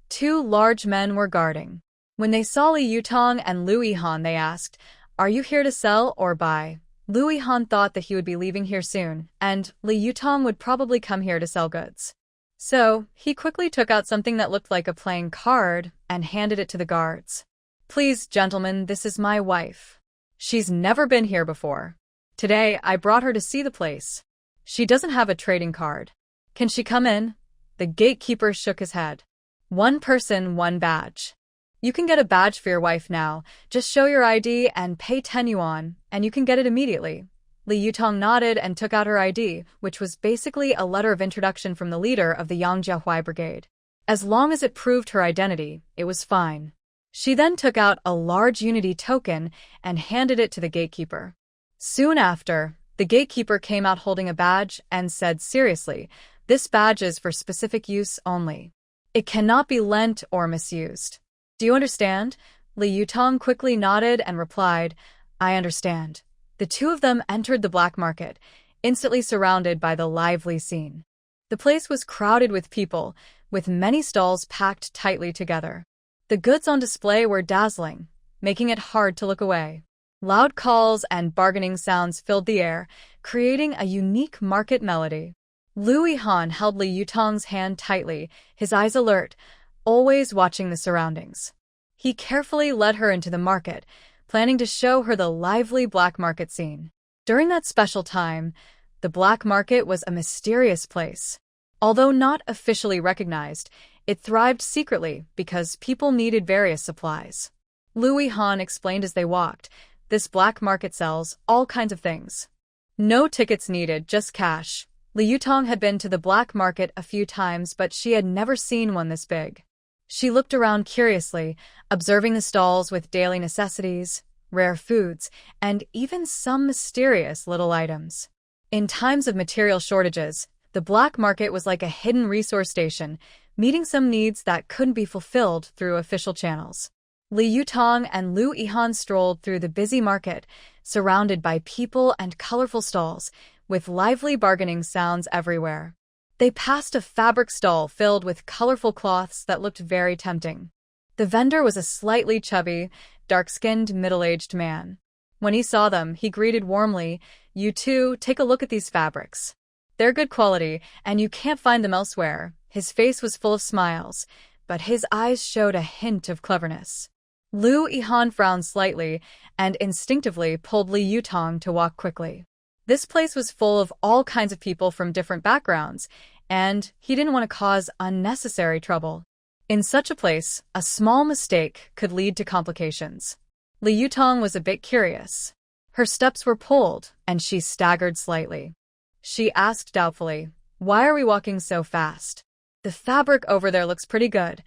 two large men were guarding. When they saw Li Yutong and Louis Han, they asked, are you here to sell or buy? Louis Han thought that he would be leaving here soon, and Li Yutong would probably come here to sell goods. So, he quickly took out something that looked like a playing card and handed it to the guards. Please, gentlemen, this is my wife. She's never been here before. Today, I brought her to see the place. She doesn't have a trading card. Can she come in? The gatekeeper shook his head. One person, one badge. You can get a badge for your wife now. Just show your ID and pay 10 yuan, and you can get it immediately. Li Yutong nodded and took out her ID, which was basically a letter of introduction from the leader of the Yangjiahui Brigade. As long as it proved her identity, it was fine. She then took out a large unity token and handed it to the gatekeeper. Soon after, the gatekeeper came out holding a badge and said seriously, this badge is for specific use only. It cannot be lent or misused. Do you understand? Li Yutong quickly nodded and replied, I understand. The two of them entered the black market, instantly surrounded by the lively scene. The place was crowded with people, with many stalls packed tightly together. The goods on display were dazzling, making it hard to look away. Loud calls and bargaining sounds filled the air, creating a unique market melody. Lu Yihan held Li Yutong's hand tightly, his eyes alert, always watching the surroundings. He carefully led her into the market, planning to show her the lively black market scene. During that special time, the black market was a mysterious place. Although not officially recognized, it thrived secretly because people needed various supplies. Lu Yihan explained as they walked, this black market sells all kinds of things. No tickets needed, just cash. Li Yutong had been to the black market a few times, but she had never seen one this big. She looked around curiously, observing the stalls with daily necessities, rare foods, and even some mysterious little items. In times of material shortages, the black market was like a hidden resource station, meeting some needs that couldn't be fulfilled through official channels. Li Yutong and Lu Yihan strolled through the busy market, surrounded by people and colorful stalls, with lively bargaining sounds everywhere. They passed a fabric stall filled with colorful cloths that looked very tempting. The vendor was a slightly chubby, dark-skinned, middle-aged man. When he saw them, he greeted warmly, You too, take a look at these fabrics. They're good quality, and you can't find them elsewhere. His face was full of smiles, but his eyes showed a hint of cleverness. Lu Yihan frowned slightly and instinctively pulled Li Yutong to walk quickly. This place was full of all kinds of people from different backgrounds, and he didn't want to cause unnecessary trouble. In such a place, a small mistake could lead to complications. Li Yutong was a bit curious. Her steps were pulled, and she staggered slightly. She asked doubtfully, Why are we walking so fast? The fabric over there looks pretty good.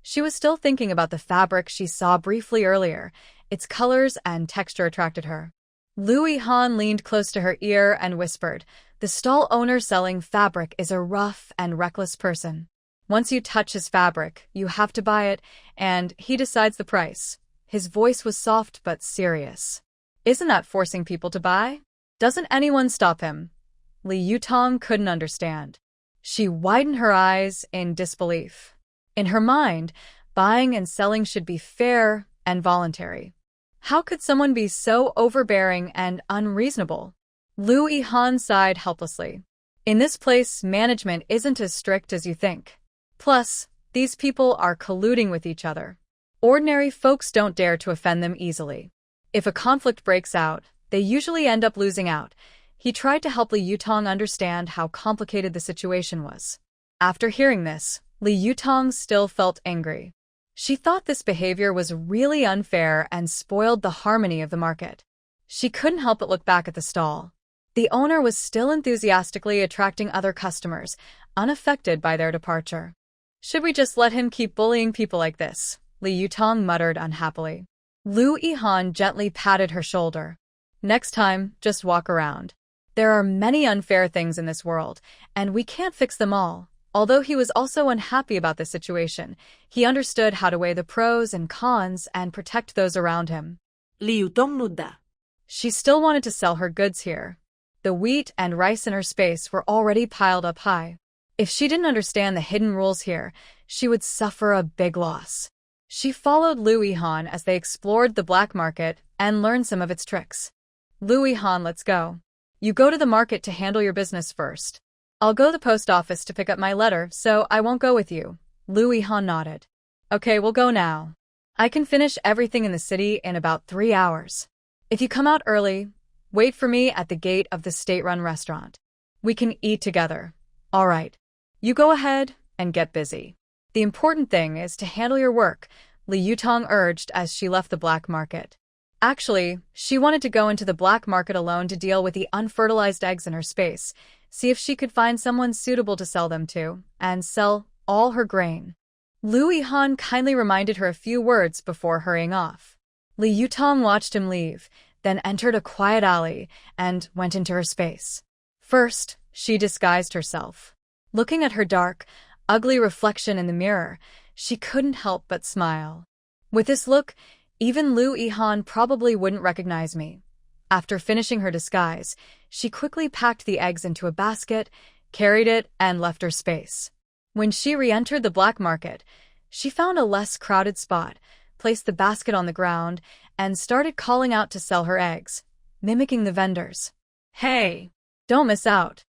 She was still thinking about the fabric she saw briefly earlier. Its colors and texture attracted her. Lu Yihan leaned close to her ear and whispered, The stall owner selling fabric is a rough and reckless person. Once you touch his fabric, you have to buy it, and he decides the price. His voice was soft but serious. Isn't that forcing people to buy? Doesn't anyone stop him? Li Yutong couldn't understand. She widened her eyes in disbelief. In her mind, buying and selling should be fair and voluntary. How could someone be so overbearing and unreasonable? Lu Yihan sighed helplessly. In this place, management isn't as strict as you think. Plus, these people are colluding with each other. Ordinary folks don't dare to offend them easily. If a conflict breaks out, they usually end up losing out. He tried to help Li Yutong understand how complicated the situation was. After hearing this, Li Yutong still felt angry. She thought this behavior was really unfair and spoiled the harmony of the market. She couldn't help but look back at the stall. The owner was still enthusiastically attracting other customers, unaffected by their departure. Should we just let him keep bullying people like this? Li Yutong muttered unhappily. Lu Yihan gently patted her shoulder. Next time, just walk around. There are many unfair things in this world, and we can't fix them all. Although he was also unhappy about the situation, he understood how to weigh the pros and cons and protect those around him. Li Yutong nudda. She still wanted to sell her goods here. The wheat and rice in her space were already piled up high. If she didn't understand the hidden rules here, she would suffer a big loss. She followed Lu Yihan as they explored the black market and learned some of its tricks. Lu Yihan, let's go. You go to the market to handle your business first. I'll go to the post office to pick up my letter, so I won't go with you. Lu Yihan nodded. Okay, we'll go now. I can finish everything in the city in about 3 hours. If you come out early, wait for me at the gate of the state-run restaurant. We can eat together. All right. You go ahead and get busy. The important thing is to handle your work, Li Yutong urged as she left the black market. Actually, she wanted to go into the black market alone to deal with the unfertilized eggs in her space, see if she could find someone suitable to sell them to, and sell all her grain. Lu Yihan kindly reminded her a few words before hurrying off. Li Yutong watched him leave, then entered a quiet alley and went into her space. First, she disguised herself. Looking at her dark, ugly reflection in the mirror, she couldn't help but smile. With this look, even Lu Yihan probably wouldn't recognize me. After finishing her disguise, she quickly packed the eggs into a basket, carried it, and left her space. When she re-entered the black market, she found a less crowded spot, placed the basket on the ground, and started calling out to sell her eggs, mimicking the vendors. "Hey, don't miss out.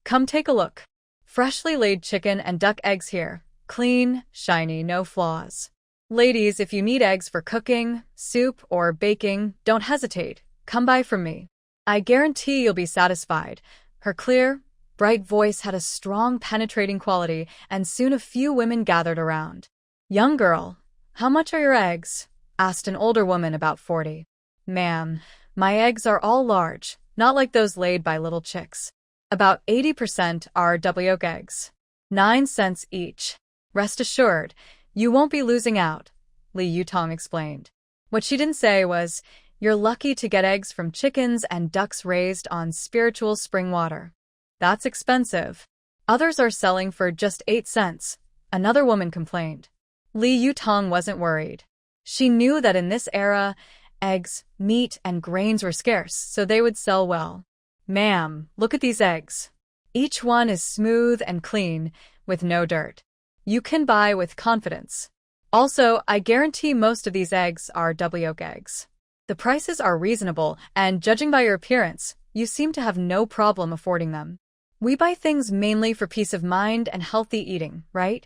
Come take a look. Freshly laid chicken and duck eggs here. Clean, shiny, no flaws. Ladies, if you need eggs for cooking, soup, or baking, don't hesitate. Come buy from me. I guarantee you'll be satisfied." Her clear, bright voice had a strong penetrating quality, and soon a few women gathered around. "Young girl, how much are your eggs?" asked an older woman about 40. "Ma'am, my eggs are all large, not like those laid by little chicks. About 80% are double yolk eggs. 9 cents each. Rest assured, you won't be losing out," Li Yutong explained. What she didn't say was, "You're lucky to get eggs from chickens and ducks raised on spiritual spring water. That's expensive. Others are selling for just 8 cents, another woman complained. Li Yutong wasn't worried. She knew that in this era, eggs, meat, and grains were scarce, so they would sell well. "Ma'am, look at these eggs. Each one is smooth and clean, with no dirt. You can buy with confidence. Also, I guarantee most of these eggs are double yolk eggs. The prices are reasonable, and judging by your appearance, you seem to have no problem affording them. We buy things mainly for peace of mind and healthy eating, right?"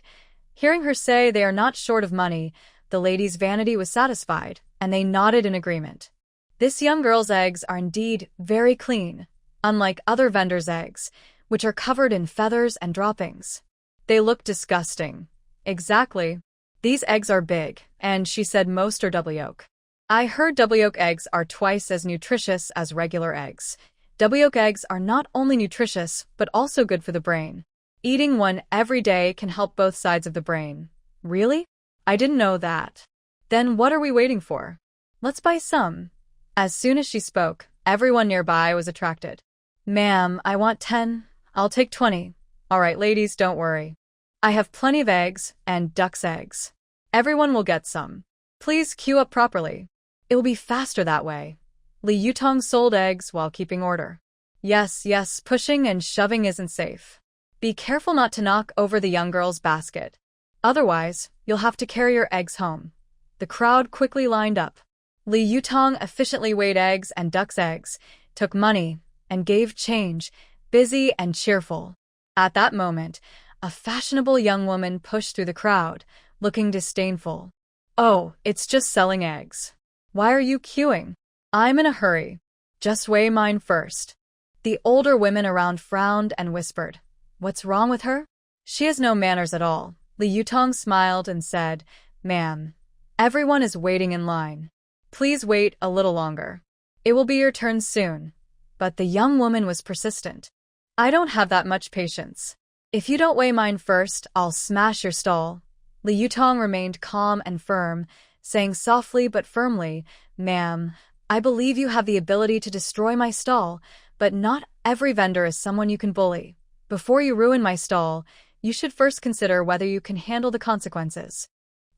Hearing her say they are not short of money, the lady's vanity was satisfied, and they nodded in agreement. This young girl's eggs are indeed very clean, unlike other vendors' eggs, which are covered in feathers and droppings. They look disgusting. Exactly. These eggs are big, and she said most are double yolk. I heard double yolk eggs are twice as nutritious as regular eggs. Double yolk eggs are not only nutritious, but also good for the brain. Eating one every day can help both sides of the brain. Really? I didn't know that. Then what are we waiting for? Let's buy some. As soon as she spoke, everyone nearby was attracted. "Ma'am, I want 10. I'll take 20. All right, ladies, don't worry. I have plenty of eggs and duck's eggs. Everyone will get some. Please queue up properly. It will be faster that way." Li Yutong sold eggs while keeping order. Yes, pushing and shoving isn't safe. Be careful not to knock over the young girl's basket. Otherwise, you'll have to carry your eggs home. The crowd quickly lined up. Li Yutong efficiently weighed eggs and duck's eggs, took money, and gave change, busy and cheerful. At that moment, a fashionable young woman pushed through the crowd, looking disdainful. "Oh, it's just selling eggs. Why are you queuing? I'm in a hurry. Just weigh mine first." The older women around frowned and whispered, "What's wrong with her? She has no manners at all." Li Yutong smiled and said, "Ma'am, everyone is waiting in line. Please wait a little longer. It will be your turn soon." But the young woman was persistent. "I don't have that much patience. If you don't weigh mine first, I'll smash your stall." Li Yutong remained calm and firm, saying softly but firmly, "Ma'am, I believe you have the ability to destroy my stall, but not every vendor is someone you can bully. Before you ruin my stall, you should first consider whether you can handle the consequences.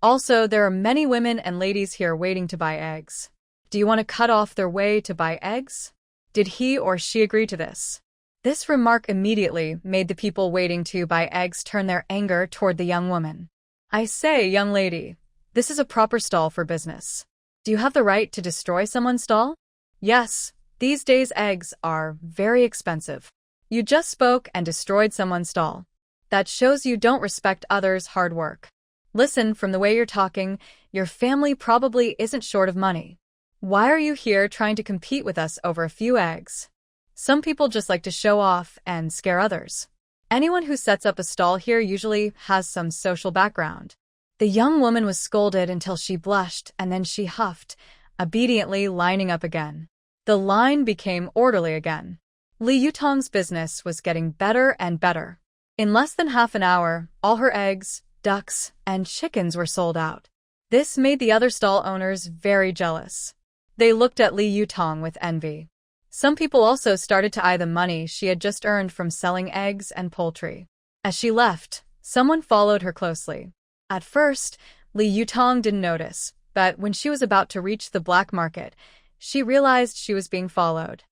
Also, there are many women and ladies here waiting to buy eggs. Do you want to cut off their way to buy eggs?" Did he or she agree to this? This remark immediately made the people waiting to buy eggs turn their anger toward the young woman. "I say, young lady, this is a proper stall for business. Do you have the right to destroy someone's stall?" "Yes, these days eggs are very expensive. You just spoke and destroyed someone's stall. That shows you don't respect others' hard work. Listen, from the way you're talking, your family probably isn't short of money. Why are you here trying to compete with us over a few eggs? Some people just like to show off and scare others. Anyone who sets up a stall here usually has some social background." The young woman was scolded until she blushed, and then she huffed, obediently lining up again. The line became orderly again. Li Yutong's business was getting better and better. In less than half an hour, all her eggs, ducks, and chickens were sold out. This made the other stall owners very jealous. They looked at Li Yutong with envy. Some people also started to eye the money she had just earned from selling eggs and poultry. As she left, Someone followed her closely. At first, Li Yutong didn't notice, but when she was about to reach the black market, she realized she was being followed.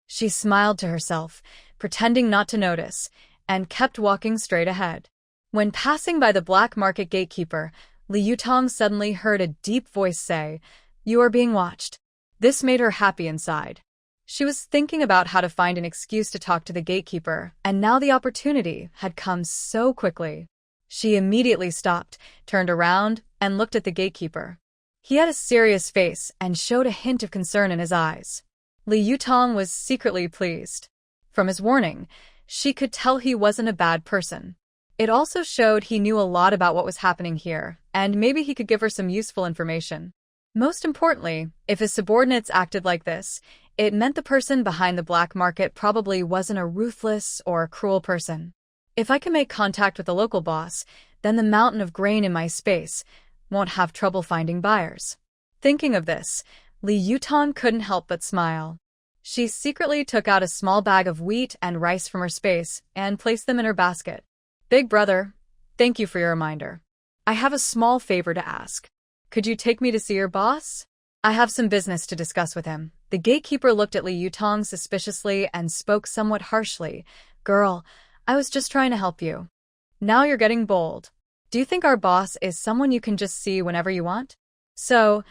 She smiled to herself, pretending not to notice, and kept walking straight ahead. When passing by the black market gatekeeper, Li Yutong suddenly heard a deep voice say, "You are being watched." This made her happy inside. She was thinking about how to find an excuse to talk to the gatekeeper, and now the opportunity had come so quickly. She immediately stopped, turned around, and looked at the gatekeeper. He had a serious face and showed a hint of concern in his eyes. Li Yutong was secretly pleased. From his warning, she could tell he wasn't a bad person. It also showed he knew a lot about what was happening here, and maybe he could give her some useful information. Most importantly, if his subordinates acted like this, it meant the person behind the black market probably wasn't a ruthless or cruel person. If I can make contact with the local boss, then the mountain of grain in my space won't have trouble finding buyers. Thinking of this, Li Yutong couldn't help but smile. She secretly took out a small bag of wheat and rice from her space and placed them in her basket. "Big brother, thank you for your reminder. I have a small favor to ask. Could you take me to see your boss? I have some business to discuss with him." The gatekeeper looked at Li Yutong suspiciously and spoke somewhat harshly. "Girl, I was just trying to help you. Now you're getting bold. Do you think our boss is someone you can just see whenever you want? So,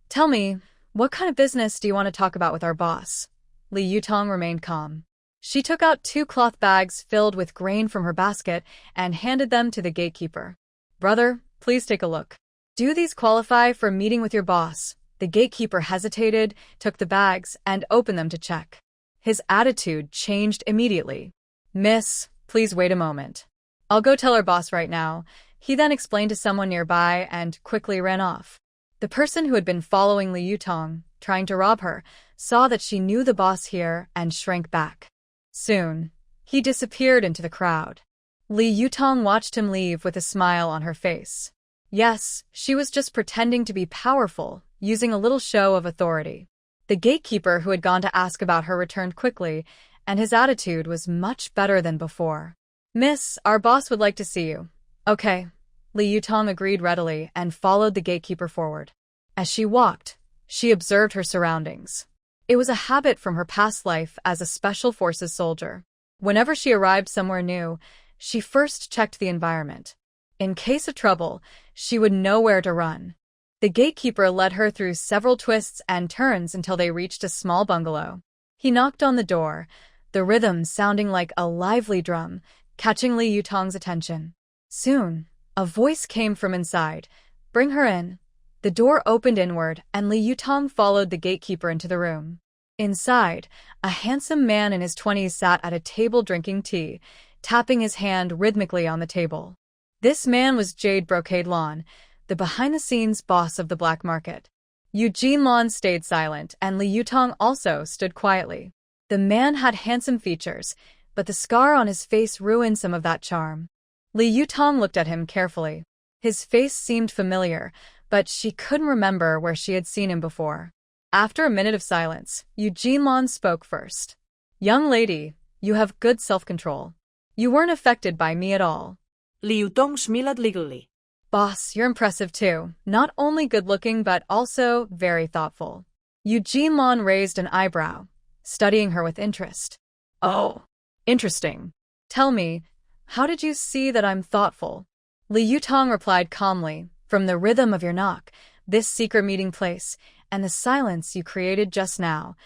tell me, what kind of business do you want to talk about with our boss?" Li Yutong remained calm. She took out 2 cloth bags filled with grain from her basket and handed them to the gatekeeper. "Brother, please take a look. Do these qualify for a meeting with your boss?" The gatekeeper hesitated, took the bags, and opened them to check. His attitude changed immediately. "Miss, please wait a moment. I'll go tell our boss right now." He then explained to someone nearby and quickly ran off. The person who had been following Li Yutong, trying to rob her, saw that she knew the boss here and shrank back. Soon, he disappeared into the crowd. Li Yutong watched him leave with a smile on her face. Yes, she was just pretending to be powerful, using a little show of authority. The gatekeeper who had gone to ask about her returned quickly, and his attitude was much better than before. "Miss, our boss would like to see you." "Okay." Li Yutong agreed readily and followed the gatekeeper forward. As she walked, she observed her surroundings. It was a habit from her past life as a special forces soldier. Whenever she arrived somewhere new, she first checked the environment. In case of trouble, she would know where to run. The gatekeeper led her through several twists and turns until they reached a small bungalow. He knocked on the door, the rhythm sounding like a lively drum, catching Li Yutong's attention. Soon, a voice came from inside. "Bring her in." The door opened inward, and Li Yutong followed the gatekeeper into the room. Inside, a handsome man in his 20s sat at a table drinking tea, tapping his hand rhythmically on the table. This man was Jade Brocade Lawn, the behind-the-scenes boss of the black market. Eugene Lawn stayed silent, and Li Yutong also stood quietly. The man had handsome features, but the scar on his face ruined some of that charm. Li Yutong looked at him carefully. His face seemed familiar, but she couldn't remember where she had seen him before. After a minute of silence, Eugene Lawn spoke first. "Young lady, you have good self-control. You weren't affected by me at all." Li Yutong smiled legally. "Boss, you're impressive too. Not only good-looking but also very thoughtful." Eugene Lawn raised an eyebrow, studying her with interest. "Oh, interesting. Tell me, how did you see that I'm thoughtful?" Li Yutong replied calmly, "From the rhythm of your knock, this secret meeting place, and the silence you created just now,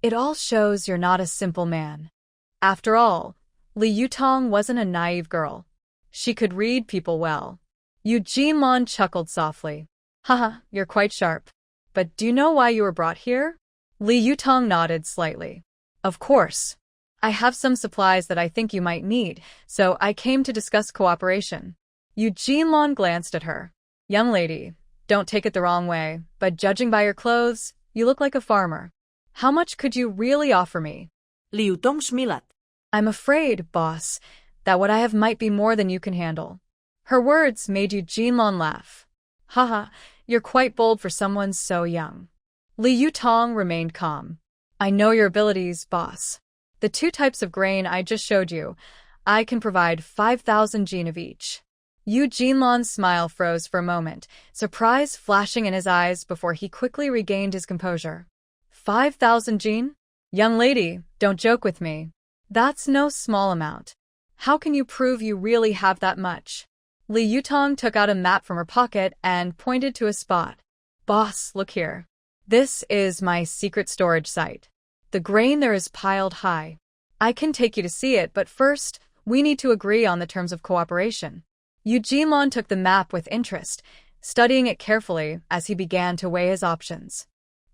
it all shows you're not a simple man." After all, Li Yutong wasn't a naive girl. She could read people well. Eugene Lawn chuckled softly. "Haha, you're quite sharp. But do you know why you were brought here?" Li Yutong nodded slightly. "Of course. I have some supplies that I think you might need, so I came to discuss cooperation." Eugene Lawn glanced at her. "Young lady, don't take it the wrong way, but judging by your clothes, you look like a farmer. How much could you really offer me?" Li Yutong smiled. "I'm afraid, boss, that what I have might be more than you can handle." Her words made Eugene Lawn laugh. "Haha, you're quite bold for someone so young." Li Yutong remained calm. "I know your abilities, boss. The 2 types of grain I just showed you, I can provide 5,000 jin of each." Yu Jinlan's smile froze for a moment, surprise flashing in his eyes before he quickly regained his composure. 5,000 Jin? Young lady, don't joke with me. That's no small amount. How can you prove you really have that much? Li Yutong took out a map from her pocket and pointed to a spot. Boss, look here. This is my secret storage site. The grain there is piled high. I can take you to see it, but first, we need to agree on the terms of cooperation. Yu Jinlan took the map with interest, studying it carefully as he began to weigh his options.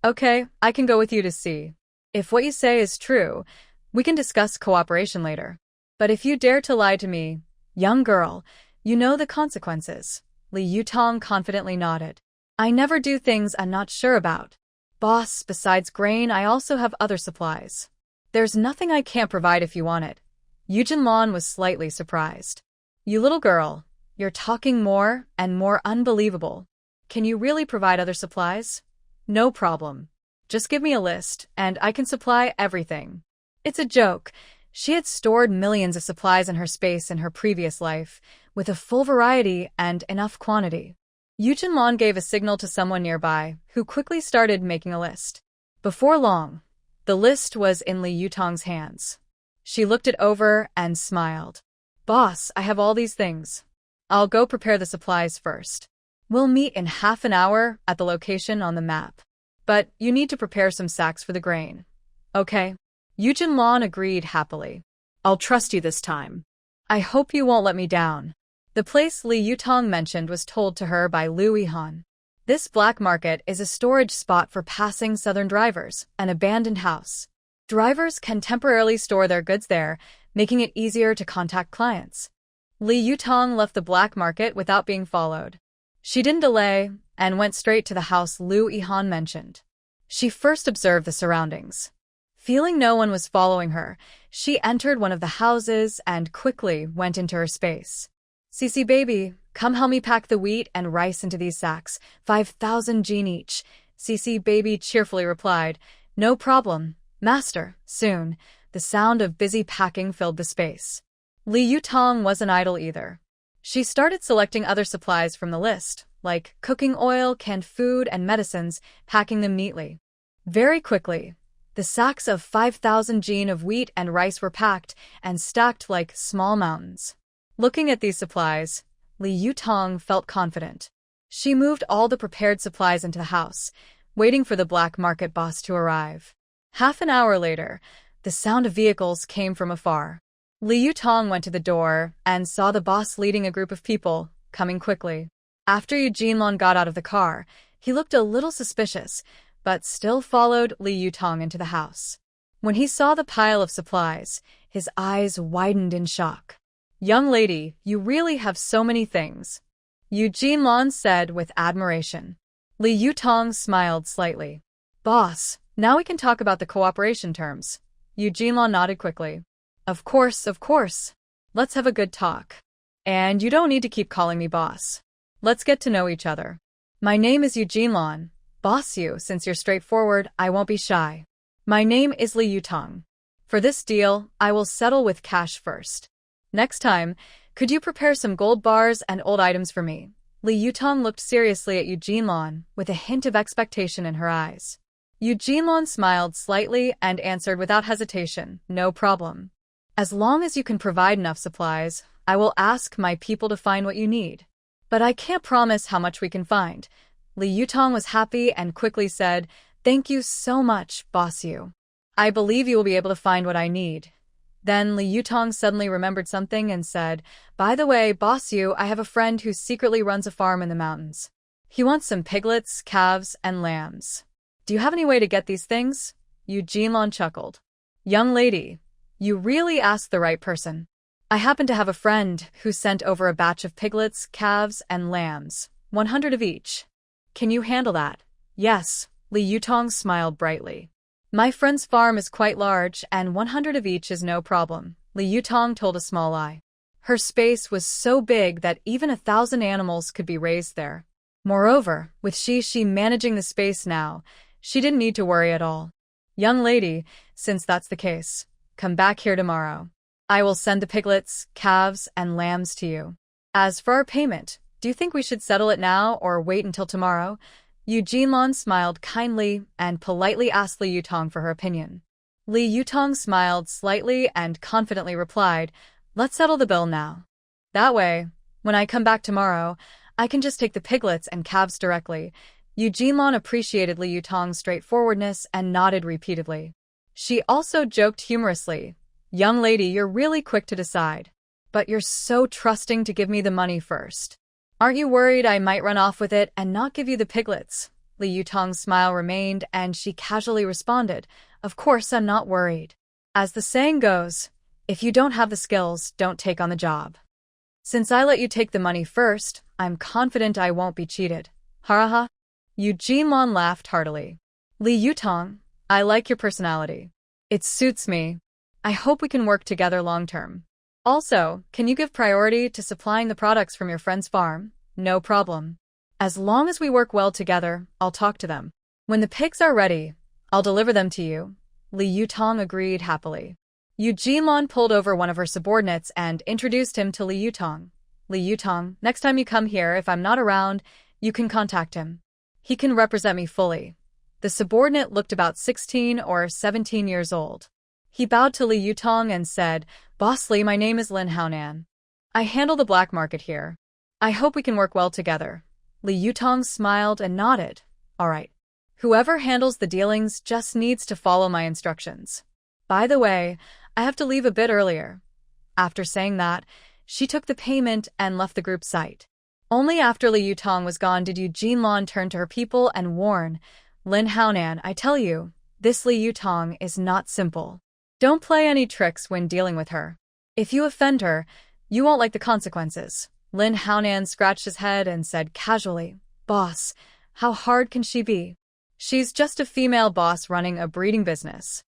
Okay, I can go with you to see. If what you say is true, we can discuss cooperation later. But if you dare to lie to me, young girl, you know the consequences. Li Yutong confidently nodded. I never do things I'm not sure about. Boss, besides grain, I also have other supplies. There's nothing I can't provide if you want it. Yu Jinlan was slightly surprised. You little girl, you're talking more and more unbelievable. Can you really provide other supplies? No problem. Just give me a list, and I can supply everything. It's a joke. She had stored millions of supplies in her space in her previous life, with a full variety and enough quantity. Yu Jinlan gave a signal to someone nearby, who quickly started making a list. Before long, the list was in Li Yutong's hands. She looked it over and smiled. Boss, I have all these things. I'll go prepare the supplies first. We'll meet in half an hour at the location on the map. But you need to prepare some sacks for the grain. Okay? Yu Jinlan agreed happily. I'll trust you this time. I hope you won't let me down. The place Li Yutong mentioned was told to her by Lu Yihan. This black market is a storage spot for passing southern drivers, an abandoned house. Drivers can temporarily store their goods there, making it easier to contact clients. Li Yutong left the black market without being followed. She didn't delay and went straight to the house Lu Yihan mentioned. She first observed the surroundings. Feeling no one was following her, she entered one of the houses and quickly went into her space. Cece baby, come help me pack the wheat and rice into these sacks, 5,000 Jin each. Cece baby cheerfully replied, No problem, master, soon. The sound of busy packing filled the space. Li Yutong wasn't idle either. She started selecting other supplies from the list, like cooking oil, canned food, and medicines, packing them neatly. Very quickly, the sacks of 5,000 Jin of wheat and rice were packed and stacked like small mountains. Looking at these supplies, Li Yutong felt confident. She moved all the prepared supplies into the house, waiting for the black market boss to arrive. Half an hour later, the sound of vehicles came from afar. Li Yutong went to the door and saw the boss leading a group of people, coming quickly. After Yu Jinlan got out of the car, he looked a little suspicious, but still followed Li Yutong into the house. When he saw the pile of supplies, his eyes widened in shock. Young lady, you really have so many things. Yu Jinlan said with admiration. Li Yutong smiled slightly. Boss, now we can talk about the cooperation terms. Yu Jinlan nodded quickly. Of course, of course. Let's have a good talk. And you don't need to keep calling me boss. Let's get to know each other. My name is Yu Jinlan. Boss Yu, since you're straightforward, I won't be shy. My name is Li Yutong. For this deal, I will settle with cash first. Next time, could you prepare some gold bars and old items for me? Li Yutong looked seriously at Yu Jinlan, with a hint of expectation in her eyes. Yu Jinlan smiled slightly and answered without hesitation, no problem. As long as you can provide enough supplies, I will ask my people to find what you need. But I can't promise how much we can find. Li Yutong was happy and quickly said, Thank you so much, Boss Yu. I believe you will be able to find what I need. Then Li Yutong suddenly remembered something and said, By the way, Boss Yu, I have a friend who secretly runs a farm in the mountains. He wants some piglets, calves, and lambs. Do you have any way to get these things? Yu Jinlan chuckled. Young lady, you really asked the right person. I happen to have a friend who sent over a batch of piglets, calves, and lambs, 100 of each. Can you handle that? Yes, Li Yutong smiled brightly. My friend's farm is quite large, and 100 of each is no problem, Li Yutong told a small lie. Her space was so big that even 1,000 animals could be raised there. Moreover, with she managing the space now, she didn't need to worry at all. Young lady, since that's the case, come back here tomorrow. I will send the piglets, calves, and lambs to you. As for our payment, do you think we should settle it now or wait until tomorrow? Yu Jinlong smiled kindly and politely asked Li Yutong for her opinion. Li Yutong smiled slightly and confidently replied, "Let's settle the bill now. That way, when I come back tomorrow, I can just take the piglets and calves directly." Yu Jinlong appreciated Li Yutong's straightforwardness and nodded repeatedly. She also joked humorously, "Young lady, you're really quick to decide. But you're so trusting to give me the money first. Aren't you worried I might run off with it and not give you the piglets?" Li Yutong's smile remained and she casually responded, "Of course I'm not worried. As the saying goes, if you don't have the skills, don't take on the job. Since I let you take the money first, I'm confident I won't be cheated." Ha. Yu Jinlong laughed heartily. "Li Yutong, I like your personality. It suits me. I hope we can work together long term. Also, can you give priority to supplying the products from your friend's farm?" "No problem. As long as we work well together, I'll talk to them. When the pigs are ready, I'll deliver them to you." Li Yutong agreed happily. Yu Jinlong pulled over one of her subordinates and introduced him to Li Yutong. "Li Yutong, next time you come here, if I'm not around, you can contact him. He can represent me fully." The subordinate looked about 16 or 17 years old. He bowed to Li Yutong and said, "Boss Li, my name is Lin Haonan. I handle the black market here. I hope we can work well together." Li Yutong smiled and nodded. "All right. Whoever handles the dealings just needs to follow my instructions. By the way, I have to leave a bit earlier." After saying that, she took the payment and left the group site. Only after Li Yutong was gone did Yu Jinlong turn to her people and warn, "Lin Haonan, I tell you, this Li Yutong is not simple. Don't play any tricks when dealing with her. If you offend her, you won't like the consequences." Lin Haonan scratched his head and said casually, "Boss, how hard can she be? She's just a female boss running a breeding business."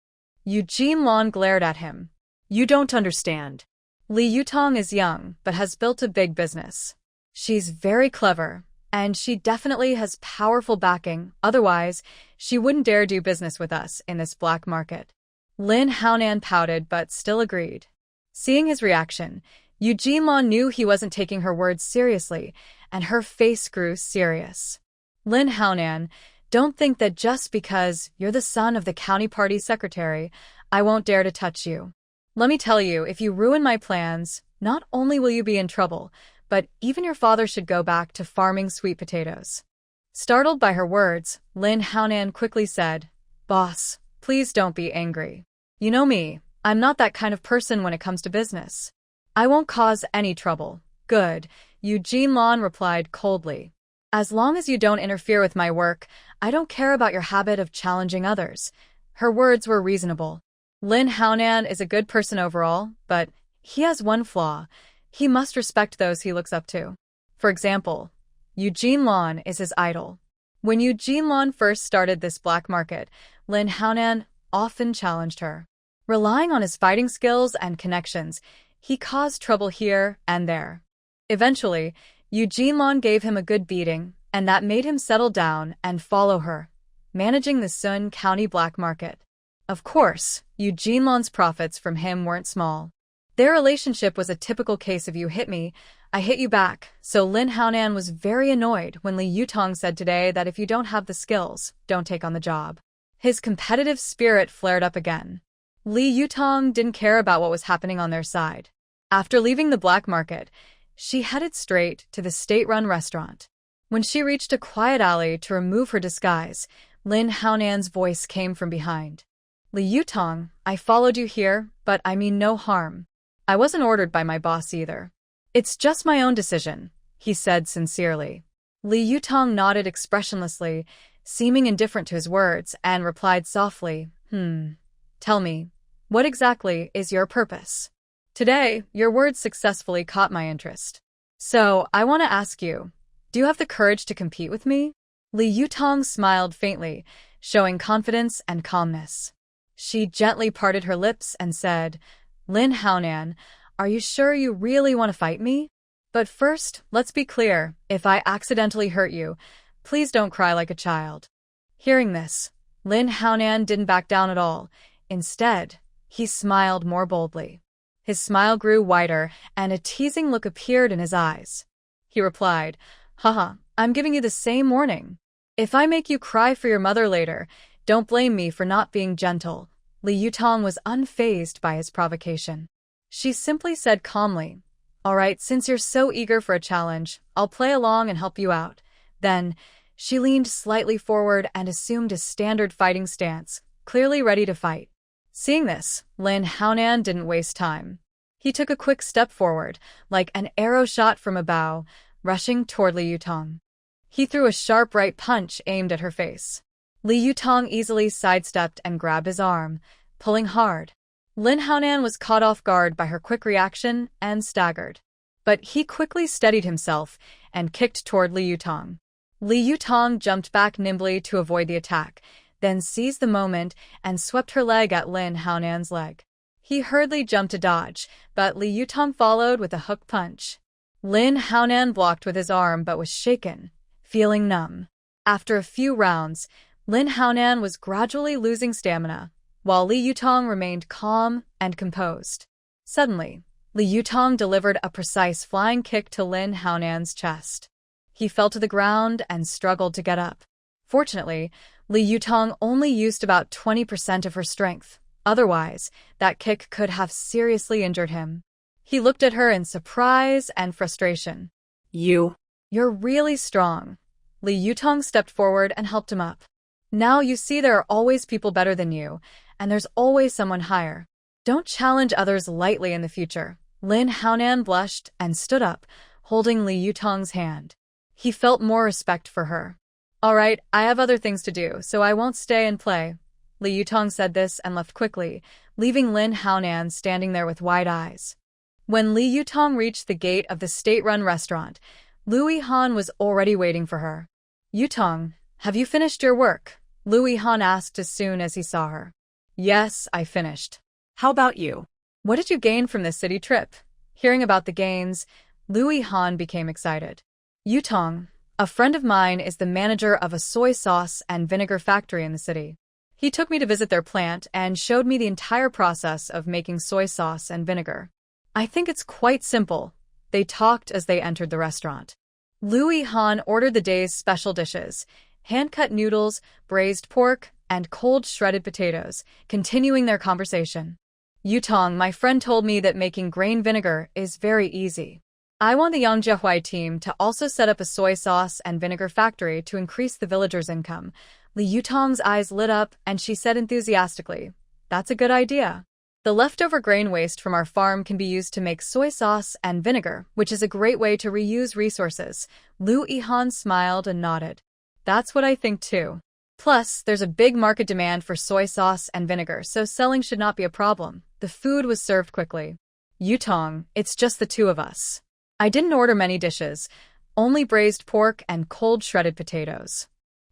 Yu Jinlong glared at him. "You don't understand. Li Yutong is young but has built a big business. She's very clever, and she definitely has powerful backing, otherwise she wouldn't dare do business with us in this black market." Lin Haonan pouted but still agreed. Seeing his reaction, Yu Jinlong knew he wasn't taking her words seriously, and her face grew serious. "Lin Haonan, don't think that just because you're the son of the county party secretary, I won't dare to touch you. Let me tell you, if you ruin my plans, not only will you be in trouble, but even your father should go back to farming sweet potatoes." Startled by her words, Lin Haonan quickly said, "Boss, please don't be angry. You know me, I'm not that kind of person when it comes to business. I won't cause any trouble." "Good," Yu Jinlong replied coldly. "As long as you don't interfere with my work, I don't care about your habit of challenging others." Her words were reasonable. Lin Haonan is a good person overall, but he has one flaw. He must respect those he looks up to. For example, Yu Jinlong is his idol. When Yu Jinlong first started this black market, Lin Haonan often challenged her. Relying on his fighting skills and connections, he caused trouble here and there. Eventually, Yu Jinlong gave him a good beating, and that made him settle down and follow her, managing the Sun County black market. Of course, Yu Jinlong's profits from him weren't small. Their relationship was a typical case of you hit me, I hit you back, so Lin Haonan was very annoyed when Li Yutong said today that if you don't have the skills, don't take on the job. His competitive spirit flared up again. Li Yutong didn't care about what was happening on their side. After leaving the black market, she headed straight to the state-run restaurant. When she reached a quiet alley to remove her disguise, Lin Haonan's voice came from behind. "Li Yutong, I followed you here, but I mean no harm. I wasn't ordered by my boss either. It's just my own decision," he said sincerely. Li Yutong nodded expressionlessly, seeming indifferent to his words, and replied softly, "Tell me, what exactly is your purpose? Today, your words successfully caught my interest. So, I want to ask you, do you have the courage to compete with me?" Li Yutong smiled faintly, showing confidence and calmness. She gently parted her lips and said, "Lin Haonan, are you sure you really want to fight me? But first, let's be clear, if I accidentally hurt you, please don't cry like a child." Hearing this, Lin Haonan didn't back down at all. Instead, he smiled more boldly. His smile grew wider, and a teasing look appeared in his eyes. He replied, "Haha, I'm giving you the same warning. If I make you cry for your mother later, don't blame me for not being gentle." Li Yutong was unfazed by his provocation. She simply said calmly, "All right, since you're so eager for a challenge, I'll play along and help you out." Then, she leaned slightly forward and assumed a standard fighting stance, clearly ready to fight. Seeing this, Lin Haonan didn't waste time. He took a quick step forward, like an arrow shot from a bow, rushing toward Li Yutong. He threw a sharp right punch aimed at her face. Li Yutong easily sidestepped and grabbed his arm, pulling hard. Lin Haonan was caught off guard by her quick reaction and staggered. But he quickly steadied himself and kicked toward Li Yutong. Li Yutong jumped back nimbly to avoid the attack, then seized the moment and swept her leg at Lin Haonan's leg. He hurriedly jumped to dodge, but Li Yutong followed with a hook punch. Lin Haonan blocked with his arm but was shaken, feeling numb. After a few rounds, Lin Haonan was gradually losing stamina, while Li Yutong remained calm and composed. Suddenly, Li Yutong delivered a precise flying kick to Lin Haonan's chest. He fell to the ground and struggled to get up. Fortunately, Li Yutong only used about 20% of her strength. Otherwise, that kick could have seriously injured him. He looked at her in surprise and frustration. You're really strong." Li Yutong stepped forward and helped him up. "Now you see there are always people better than you, and there's always someone higher. Don't challenge others lightly in the future." Lin Haonan blushed and stood up, holding Li Yutong's hand. He felt more respect for her. "All right, I have other things to do, so I won't stay and play." Li Yutong said this and left quickly, leaving Lin Haonan standing there with wide eyes. When Li Yutong reached the gate of the state-run restaurant, Lu Yihan was already waiting for her. "Yutong, have you finished your work?" Lu Yihan asked as soon as he saw her. "Yes, I finished." How about you? "What did you gain from this city trip?" Hearing about the gains, Lu Yihan became excited. "Yutong, a friend of mine is the manager of a soy sauce and vinegar factory in the city. He took me to visit their plant and showed me the entire process of making soy sauce and vinegar. I think it's quite simple." They talked as they entered the restaurant. Lu Yihan ordered the day's special dishes: hand-cut noodles, braised pork, and cold shredded potatoes, continuing their conversation. "Yutong, my friend told me that making grain vinegar is very easy. I want the Yangjiahui team to also set up a soy sauce and vinegar factory to increase the villagers' income." Li Yutong's eyes lit up and she said enthusiastically, "That's a good idea. The leftover grain waste from our farm can be used to make soy sauce and vinegar, which is a great way to reuse resources." Lu Yihan smiled and nodded. "That's what I think too. Plus, there's a big market demand for soy sauce and vinegar, so selling should not be a problem." The food was served quickly. "Yutong, it's just the two of us. I didn't order many dishes, only braised pork and cold shredded potatoes."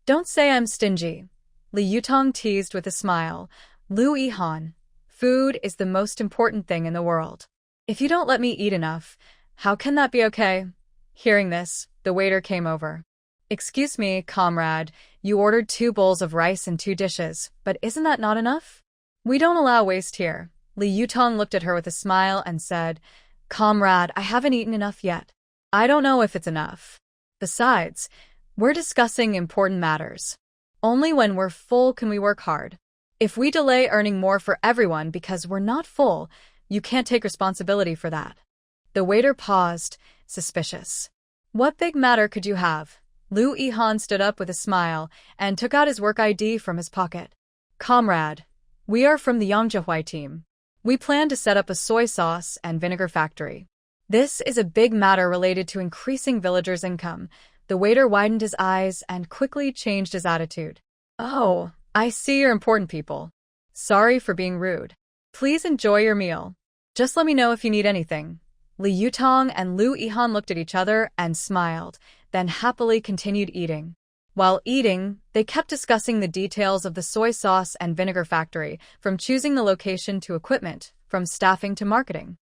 "Don't say I'm stingy." Li Yutong teased with a smile. "Lu Yihan, food is the most important thing in the world. If you don't let me eat enough, how can that be okay?" Hearing this, the waiter came over. "Excuse me, comrade, you ordered 2 bowls of rice and 2 dishes, but isn't that not enough? We don't allow waste here." Li Yutong looked at her with a smile and said, "Comrade, I haven't eaten enough yet. I don't know if it's enough. Besides, we're discussing important matters. Only when we're full can we work hard. If we delay earning more for everyone because we're not full, you can't take responsibility for that." The waiter paused, suspicious. "What big matter could you have?" Lu Yihan stood up with a smile and took out his work ID from his pocket. "Comrade, we are from the Yangjiahui team. We plan to set up a soy sauce and vinegar factory. This is a big matter related to increasing villagers' income." The waiter widened his eyes and quickly changed his attitude. "Oh, I see you're important people. Sorry for being rude. Please enjoy your meal. Just let me know if you need anything." Li Yutong and Lu Yihan looked at each other and smiled, then happily continued eating. While eating, they kept discussing the details of the soy sauce and vinegar factory, from choosing the location to equipment, from staffing to marketing.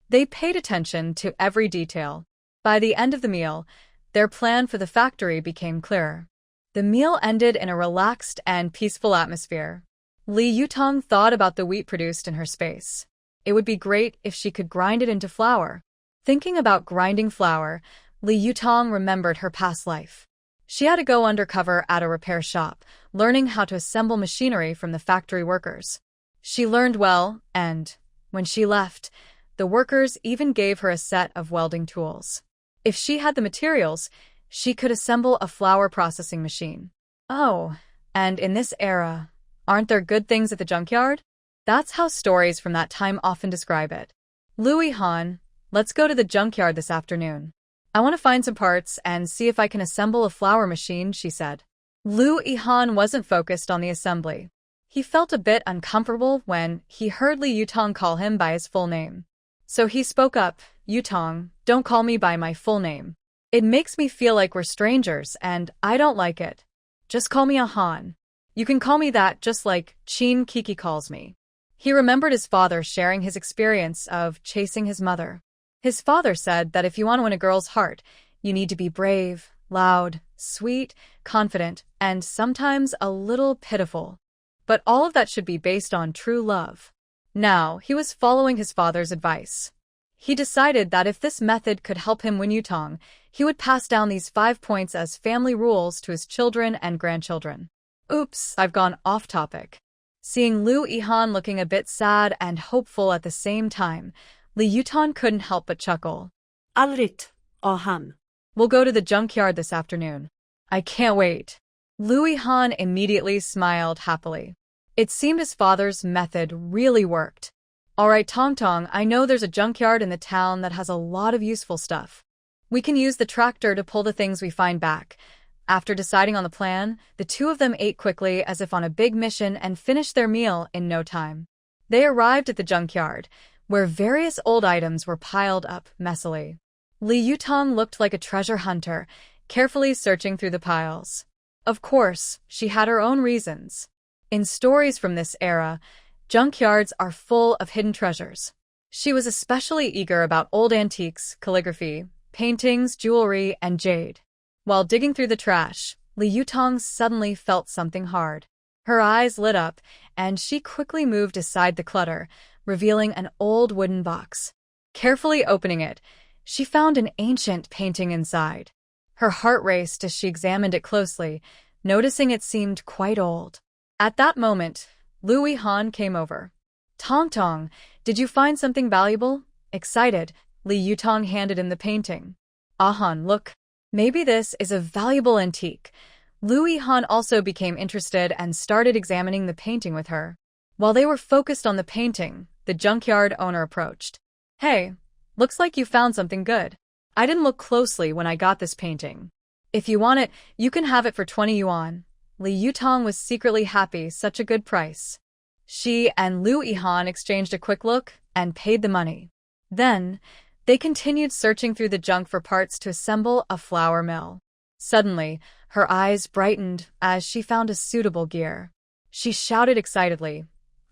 They paid attention to every detail. By the end of the meal, their plan for the factory became clearer. The meal ended in a relaxed and peaceful atmosphere. Li Yutong thought about the wheat produced in her space. It would be great if she could grind it into flour. Thinking about grinding flour, Li Yutong remembered her past life. She had to go undercover at a repair shop, learning how to assemble machinery from the factory workers. She learned well, and, when she left, the workers even gave her a set of welding tools. If she had the materials, she could assemble a flour processing machine. Oh, and in this era, aren't there good things at the junkyard? That's how stories from that time often describe it. Louis Han, let's go to the junkyard this afternoon. I want to find some parts and see if I can assemble a flour machine, she said. Lu Yihan wasn't focused on the assembly. He felt a bit uncomfortable when he heard Li Yutong call him by his full name. So he spoke up, Yutong, don't call me by my full name. It makes me feel like we're strangers and I don't like it. Just call me a Han. You can call me that just like Chin Kiki calls me. He remembered his father sharing his experience of chasing his mother. His father said that if you want to win a girl's heart, you need to be brave, loud, sweet, confident, and sometimes a little pitiful. But all of that should be based on true love. Now, he was following his father's advice. He decided that if this method could help him win Yutong, he would pass down these 5 points as family rules to his children and grandchildren. Oops, I've gone off topic. Seeing Lu Yihan looking a bit sad and hopeful at the same time, Li Yutong couldn't help but chuckle. Alrit, Han. We'll go to the junkyard this afternoon. I can't wait. Lu Yihan immediately smiled happily. It seemed his father's method really worked. All right, Tong Tong, I know there's a junkyard in the town that has a lot of useful stuff. We can use the tractor to pull the things we find back. After deciding on the plan, the two of them ate quickly as if on a big mission and finished their meal in no time. They arrived at the junkyard, where various old items were piled up messily. Li Yutong looked like a treasure hunter, carefully searching through the piles. Of course, she had her own reasons. In stories from this era, junkyards are full of hidden treasures. She was especially eager about old antiques, calligraphy, paintings, jewelry, and jade. While digging through the trash, Li Yutong suddenly felt something hard. Her eyes lit up, and she quickly moved aside the clutter, revealing an old wooden box. Carefully opening it, she found an ancient painting inside. Her heart raced as she examined it closely, noticing it seemed quite old. At that moment, Lu Yihan came over. Tong Tong, did you find something valuable? Excited, Li Yutong handed him the painting. Han, look. Maybe this is a valuable antique. Lu Yihan also became interested and started examining the painting with her. While they were focused on the painting, the junkyard owner approached. Hey, looks like you found something good. I didn't look closely when I got this painting. If you want it, you can have it for 20 yuan. Li Yutong was secretly happy, such a good price. She and Lu Yihan exchanged a quick look and paid the money. Then, they continued searching through the junk for parts to assemble a flour mill. Suddenly, her eyes brightened as she found a suitable gear. She shouted excitedly,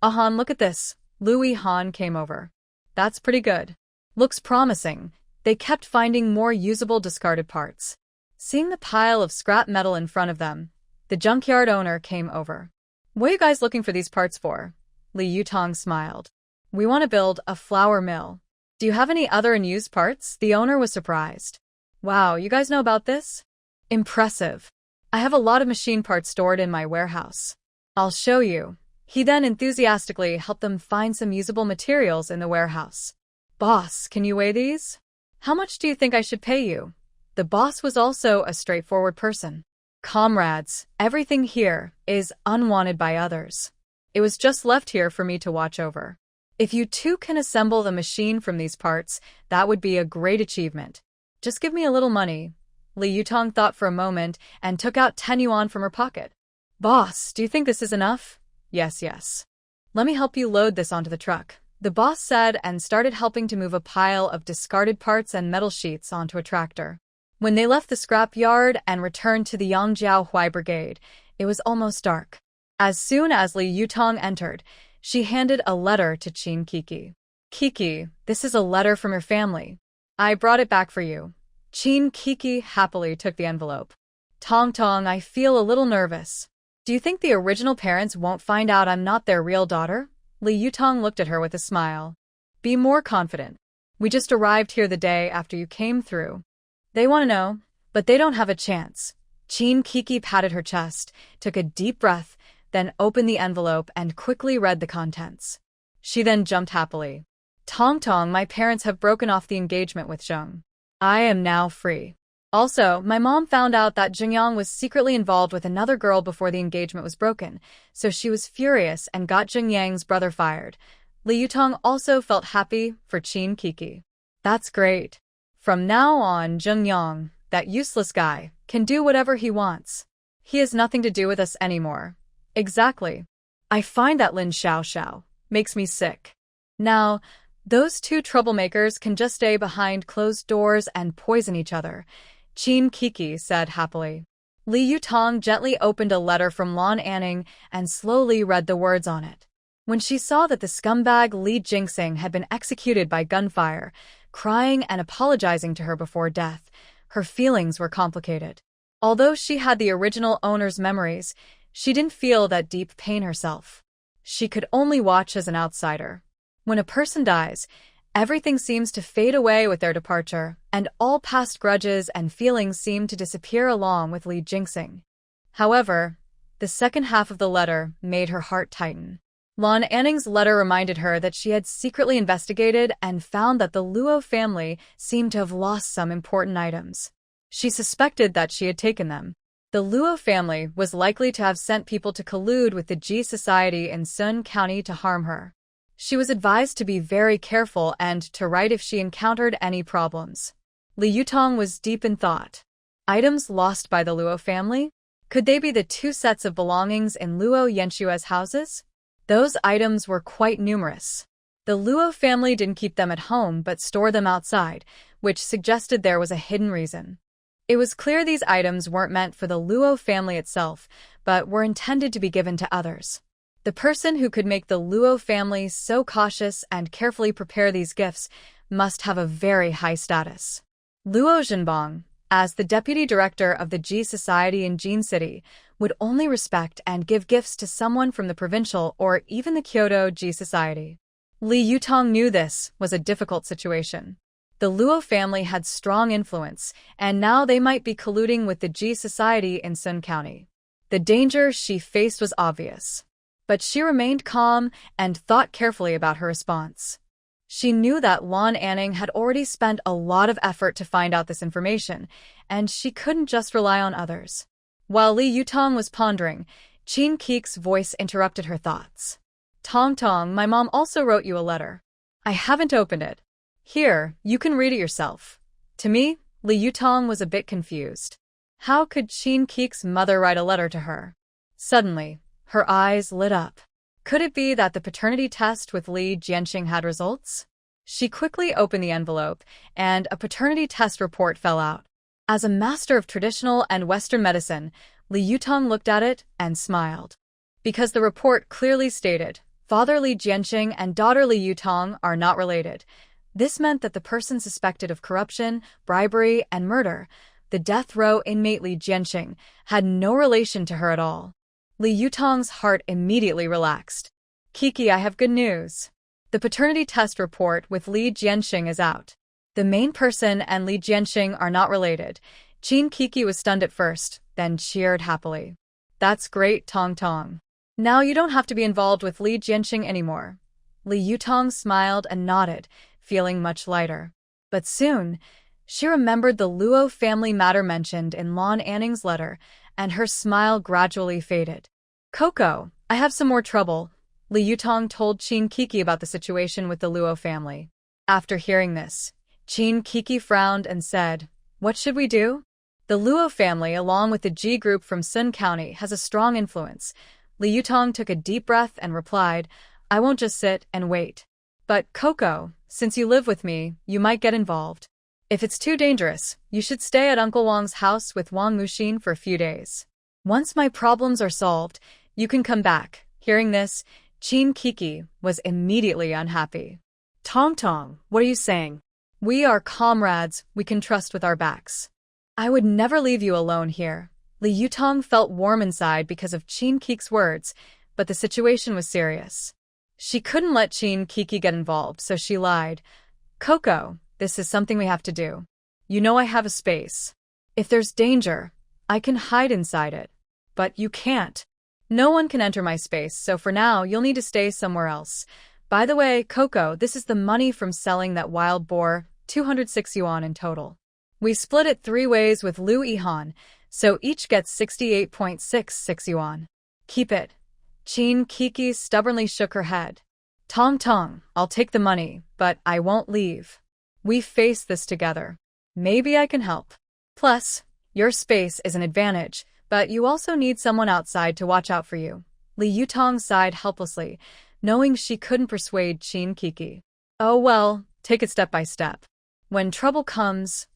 Han, look at this. Lu Yihan came over. That's pretty good. Looks promising. They kept finding more usable discarded parts. Seeing the pile of scrap metal in front of them, the junkyard owner came over. What are you guys looking for these parts for? Li Yutong smiled. We want to build a flour mill. Do you have any other unused parts? The owner was surprised. Wow, you guys know about this? Impressive. I have a lot of machine parts stored in my warehouse. I'll show you. He then enthusiastically helped them find some usable materials in the warehouse. Boss, can you weigh these? How much do you think I should pay you? The boss was also a straightforward person. Comrades, everything here is unwanted by others. It was just left here for me to watch over. If you two can assemble the machine from these parts, that would be a great achievement. Just give me a little money. Li Yutong thought for a moment and took out 10 yuan from her pocket. Boss, do you think this is enough? Yes. Let me help you load this onto the truck, the boss said and started helping to move a pile of discarded parts and metal sheets onto a tractor. When they left the scrap yard and returned to the Yangjiao Huai Brigade, it was almost dark. As soon as Li Yutong entered, she handed a letter to Chin Kiki. Kiki, this is a letter from your family. I brought it back for you. Chin Kiki happily took the envelope. Tong Tong, I feel a little nervous. Do you think the original parents won't find out I'm not their real daughter? Li Yutong looked at her with a smile. Be more confident. We just arrived here the day after you came through. They want to know, but they don't have a chance. Chin Kiki patted her chest, took a deep breath, then opened the envelope and quickly read the contents. She then jumped happily. Tong Tong, my parents have broken off the engagement with Zheng. I am now free. Also, my mom found out that Jingyang was secretly involved with another girl before the engagement was broken, so she was furious and got Jingyang's brother fired. Li Yutong also felt happy for Chin Kiki. That's great. From now on, Jingyang, that useless guy, can do whatever he wants. He has nothing to do with us anymore. Exactly. I find that Lin Xiaoxiao makes me sick. Now, those two troublemakers can just stay behind closed doors and poison each other, Chin Kiki said happily. Li Yutong gently opened a letter from Lan Anning and slowly read the words on it. When she saw that the scumbag Li Jingxing had been executed by gunfire, crying and apologizing to her before death, her feelings were complicated. Although she had the original owner's memories, she didn't feel that deep pain herself. She could only watch as an outsider. When a person dies, everything seems to fade away with their departure, and all past grudges and feelings seem to disappear along with Li Jingxing. However, the second half of the letter made her heart tighten. Lan Anning's letter reminded her that she had secretly investigated and found that the Luo family seemed to have lost some important items. She suspected that she had taken them. The Luo family was likely to have sent people to collude with the Ji Society in Sun County to harm her. She was advised to be very careful and to write if she encountered any problems. Li Yutong was deep in thought. Items lost by the Luo family? Could they be the two sets of belongings in Luo Yenshua's houses? Those items were quite numerous. The Luo family didn't keep them at home but stored them outside, which suggested there was a hidden reason. It was clear these items weren't meant for the Luo family itself, but were intended to be given to others. The person who could make the Luo family so cautious and carefully prepare these gifts must have a very high status. Luo Zhenbong, as the deputy director of the Ji Society in Jin City, would only respect and give gifts to someone from the provincial or even the Kyoto Ji Society. Li Yutong knew this was a difficult situation. The Luo family had strong influence, and now they might be colluding with the Ji Society in Sun County. The danger she faced was obvious. But she remained calm and thought carefully about her response. She knew that Lan Anning had already spent a lot of effort to find out this information, and she couldn't just rely on others. While Li Yutong was pondering, Chin Kiki's voice interrupted her thoughts. Tong Tong, my mom also wrote you a letter. I haven't opened it. Here, you can read it yourself. To me, Li Yutong was a bit confused. How could Chin Kiki's mother write a letter to her? Suddenly, her eyes lit up. Could it be that the paternity test with Li Jianxing had results? She quickly opened the envelope, and a paternity test report fell out. As a master of traditional and Western medicine, Li Yutong looked at it and smiled. Because the report clearly stated, Father Li Jianxing and daughter Li Yutong are not related. This meant that the person suspected of corruption, bribery, and murder, the death row inmate Li Jianxing, had no relation to her at all. Li Yutong's heart immediately relaxed. Kiki, I have good news. The paternity test report with Li Jianxing is out. The main person and Li Jianxing are not related. Chin Kiki was stunned at first, then cheered happily. That's great, Tong Tong. Now you don't have to be involved with Li Jianxing anymore. Li Yutong smiled and nodded, feeling much lighter. But soon, she remembered the Luo family matter mentioned in Lan Anning's letter, and her smile gradually faded. Coco, I have some more trouble. Li Yutong told Chin Kiki about the situation with the Luo family. After hearing this, Chin Kiki frowned and said, What should we do? The Luo family, along with the Ji group from Sun County, has a strong influence. Li Yutong took a deep breath and replied, I won't just sit and wait. But, Coco, since you live with me, you might get involved. If it's too dangerous, you should stay at Uncle Wang's house with Wang Muxin for a few days. Once my problems are solved, you can come back. Hearing this, Chin Kiki was immediately unhappy. Tong Tong, what are you saying? We are comrades we can trust with our backs. I would never leave you alone here. Li Yutong felt warm inside because of Chin Kiki's words, but the situation was serious. She couldn't let Chin Kiki get involved, so she lied. Coco, this is something we have to do. You know I have a space. If there's danger, I can hide inside it. But you can't. No one can enter my space, so for now you'll need to stay somewhere else. By the way, Coco, this is the money from selling that wild boar, 206 yuan in total. We split it 3 ways with Liu Yihan, so each gets 68.66 yuan. Keep it. Chin Kiki stubbornly shook her head. Tong Tong, I'll take the money, but I won't leave. We face this together. Maybe I can help. Plus, your space is an advantage, but you also need someone outside to watch out for you. Li Yutong sighed helplessly, knowing she couldn't persuade Chin Kiki. Oh well, take it step by step. When trouble comes,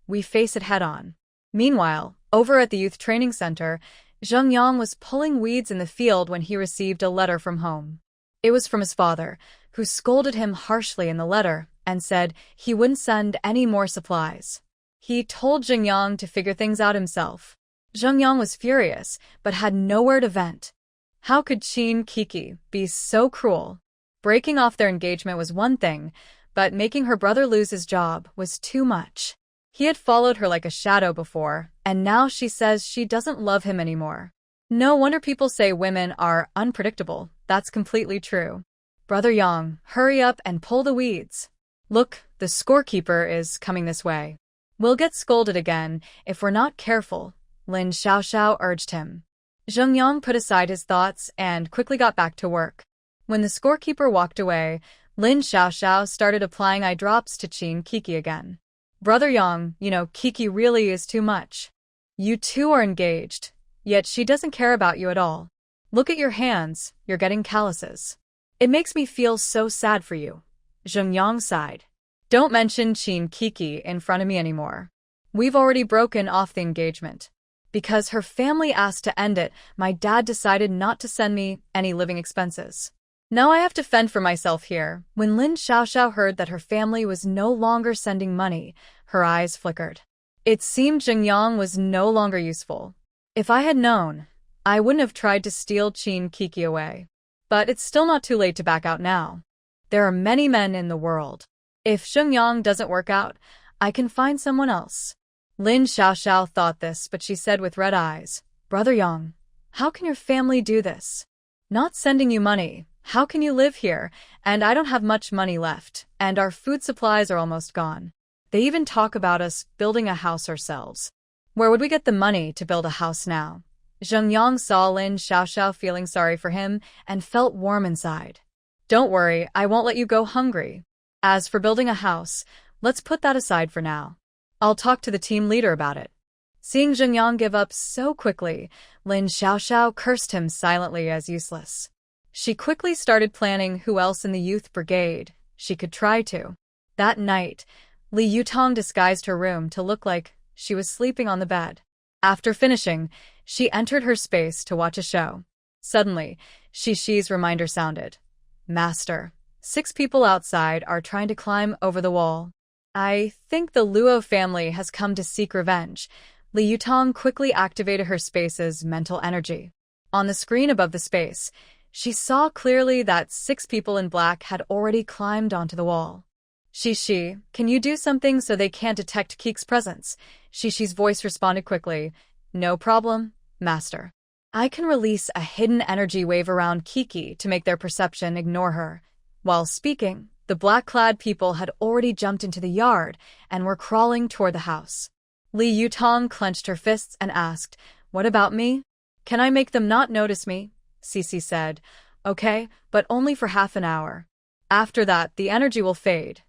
we face it head-on. Meanwhile, over at the youth training center, Zheng Yang was pulling weeds in the field when he received a letter from home. It was from his father, who scolded him harshly in the letter and said he wouldn't send any more supplies. He told Zheng Yang to figure things out himself. Zheng Yang was furious, but had nowhere to vent. How could Chin Kiki be so cruel? Breaking off their engagement was one thing, but making her brother lose his job was too much. He had followed her like a shadow before, and now she says she doesn't love him anymore. No wonder people say women are unpredictable. That's completely true. Brother Yang, hurry up and pull the weeds. Look, the scorekeeper is coming this way. We'll get scolded again if we're not careful, Lin Xiaoxiao urged him. Zheng Yang put aside his thoughts and quickly got back to work. When the scorekeeper walked away, Lin Xiaoxiao started applying eye drops to Chin Kiki again. Brother Yang, Kiki really is too much. You two are engaged, yet she doesn't care about you at all. Look at your hands, you're getting calluses. It makes me feel so sad for you. Zheng Yang sighed. Don't mention Chin Kiki in front of me anymore. We've already broken off the engagement. Because her family asked to end it, my dad decided not to send me any living expenses. Now I have to fend for myself here. When Lin Xiaoxiao heard that her family was no longer sending money, her eyes flickered. It seemed Zheng Yang was no longer useful. If I had known, I wouldn't have tried to steal Chin Kiki away. But it's still not too late to back out now. There are many men in the world. If Zheng Yang doesn't work out, I can find someone else. Lin Xiaoxiao thought this, but she said with red eyes, Brother Yang, how can your family do this? Not sending you money. How can you live here? And I don't have much money left, and our food supplies are almost gone. They even talk about us building a house ourselves. Where would we get the money to build a house now? Zheng Yang saw Lin Xiaoxiao feeling sorry for him and felt warm inside. Don't worry, I won't let you go hungry. As for building a house, let's put that aside for now. I'll talk to the team leader about it. Seeing Zheng Yang give up so quickly, Lin Xiaoxiao cursed him silently as useless. She quickly started planning who else in the youth brigade she could try to. That night, Li Yutong disguised her room to look like she was sleeping on the bed. After finishing, she entered her space to watch a show. Suddenly, Shishi's reminder sounded. Master, 6 people outside are trying to climb over the wall. I think the Luo family has come to seek revenge. Li Yutong quickly activated her space's mental energy. On the screen above the space, she saw clearly that 6 people in black had already climbed onto the wall. Shishi, can you do something so they can't detect Keek's presence? Shishi's voice responded quickly. No problem, Master. I can release a hidden energy wave around Kiki to make their perception ignore her. While speaking, the black-clad people had already jumped into the yard and were crawling toward the house. Li Yutong clenched her fists and asked, What about me? Can I make them not notice me? Sisi said, Okay, but only for half an hour. After that, the energy will fade.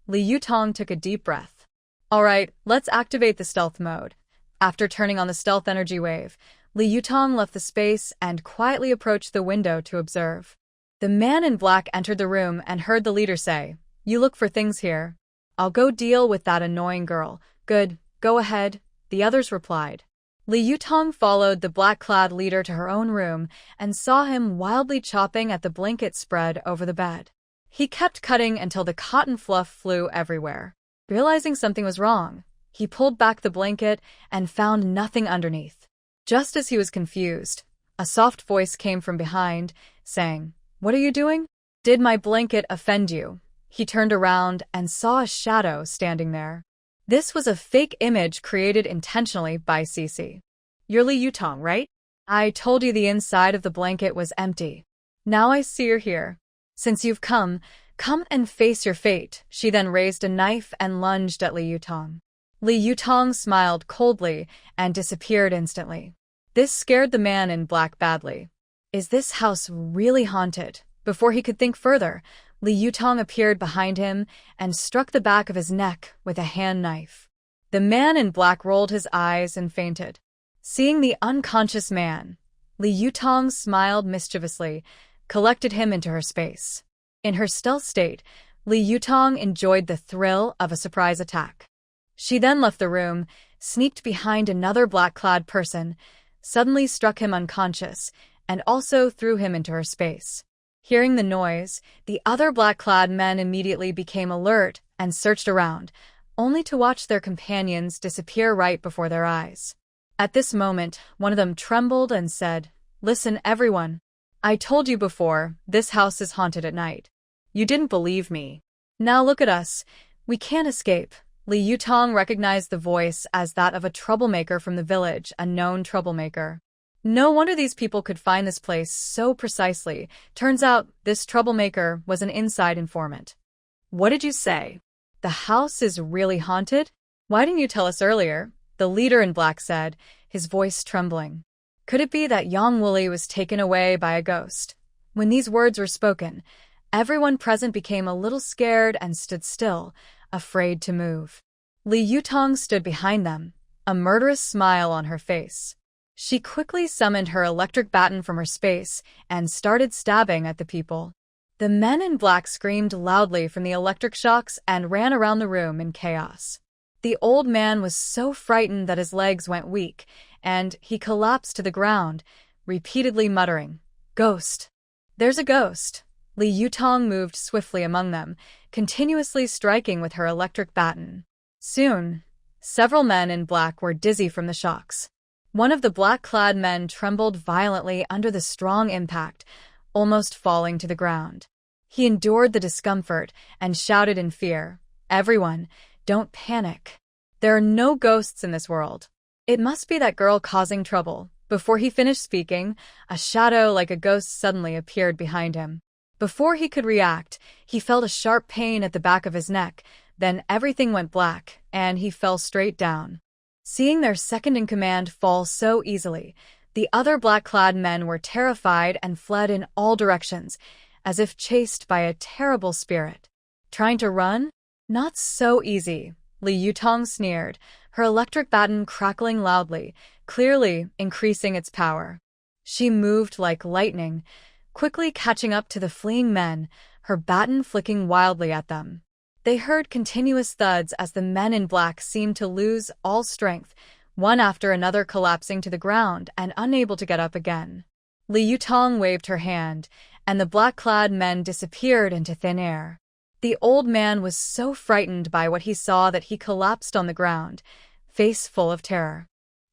Li Yutong took a deep breath. Alright, let's activate the stealth mode. After turning on the stealth energy wave, Li Yutong left the space and quietly approached the window to observe. The man in black entered the room and heard the leader say, You look for things here. I'll go deal with that annoying girl. Good, go ahead, the others replied. Li Yutong followed the black-clad leader to her own room and saw him wildly chopping at the blanket spread over the bed. He kept cutting until the cotton fluff flew everywhere. Realizing something was wrong, he pulled back the blanket and found nothing underneath. Just as he was confused, a soft voice came from behind, saying, What are you doing? Did my blanket offend you? He turned around and saw a shadow standing there. This was a fake image created intentionally by Cece. You're Li Yutong, right? I told you the inside of the blanket was empty. Now I see you're here. Since you've come and face your fate. She then raised a knife and lunged at Li Yutong. Li Yutong smiled coldly and disappeared instantly. This scared the man in black badly. Is this house really haunted? Before he could think further, Li Yutong appeared behind him and struck the back of his neck with a hand knife. The man in black rolled his eyes and fainted. Seeing the unconscious man, Li Yutong smiled mischievously, collected him into her space. In her stealth state, Li Yutong enjoyed the thrill of a surprise attack. She then left the room, sneaked behind another black-clad person, suddenly struck him unconscious, and also threw him into her space. Hearing the noise, the other black-clad men immediately became alert and searched around, only to watch their companions disappear right before their eyes. At this moment, one of them trembled and said, "Listen, everyone. I told you before, this house is haunted at night. You didn't believe me. Now look at us. We can't escape." Li Yutong recognized the voice as that of a troublemaker from the village, a known troublemaker. No wonder these people could find this place so precisely. Turns out, this troublemaker was an inside informant. What did you say? The house is really haunted? Why didn't you tell us earlier? The leader in black said, his voice trembling. Could it be that Yang Wooly was taken away by a ghost? When these words were spoken, everyone present became a little scared and stood still, afraid to move. Li Yutong stood behind them, a murderous smile on her face. She quickly summoned her electric baton from her space and started stabbing at the people. The men in black screamed loudly from the electric shocks and ran around the room in chaos. The old man was so frightened that his legs went weak, and he collapsed to the ground, repeatedly muttering, "Ghost! There's a ghost!" Li Yutong moved swiftly among them, continuously striking with her electric baton. Soon, several men in black were dizzy from the shocks. One of the black-clad men trembled violently under the strong impact, almost falling to the ground. He endured the discomfort and shouted in fear, "Everyone, don't panic. There are no ghosts in this world. It must be that girl causing trouble." Before he finished speaking, a shadow like a ghost suddenly appeared behind him. Before he could react, he felt a sharp pain at the back of his neck, then everything went black, and he fell straight down. Seeing their second-in-command fall so easily, the other black-clad men were terrified and fled in all directions, as if chased by a terrible spirit. Trying to run? Not so easy, Li Yutong sneered, her electric baton crackling loudly, clearly increasing its power. She moved like lightning, quickly catching up to the fleeing men, her baton flicking wildly at them. They heard continuous thuds as the men in black seemed to lose all strength, one after another collapsing to the ground and unable to get up again. Li Yutong waved her hand, and the black-clad men disappeared into thin air. The old man was so frightened by what he saw that he collapsed on the ground, face full of terror.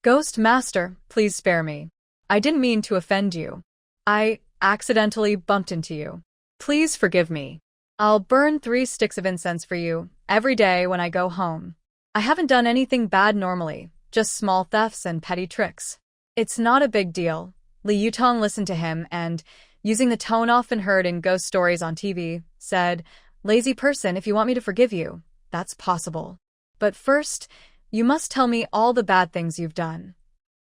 "Ghost Master, please spare me. I didn't mean to offend you. I accidentally bumped into you. Please forgive me. I'll burn 3 sticks of incense for you every day when I go home. I haven't done anything bad normally, just small thefts and petty tricks. It's not a big deal." Li Yutong listened to him and, using the tone often heard in ghost stories on TV, said, "Lazy person, if you want me to forgive you, that's possible. But first, you must tell me all the bad things you've done."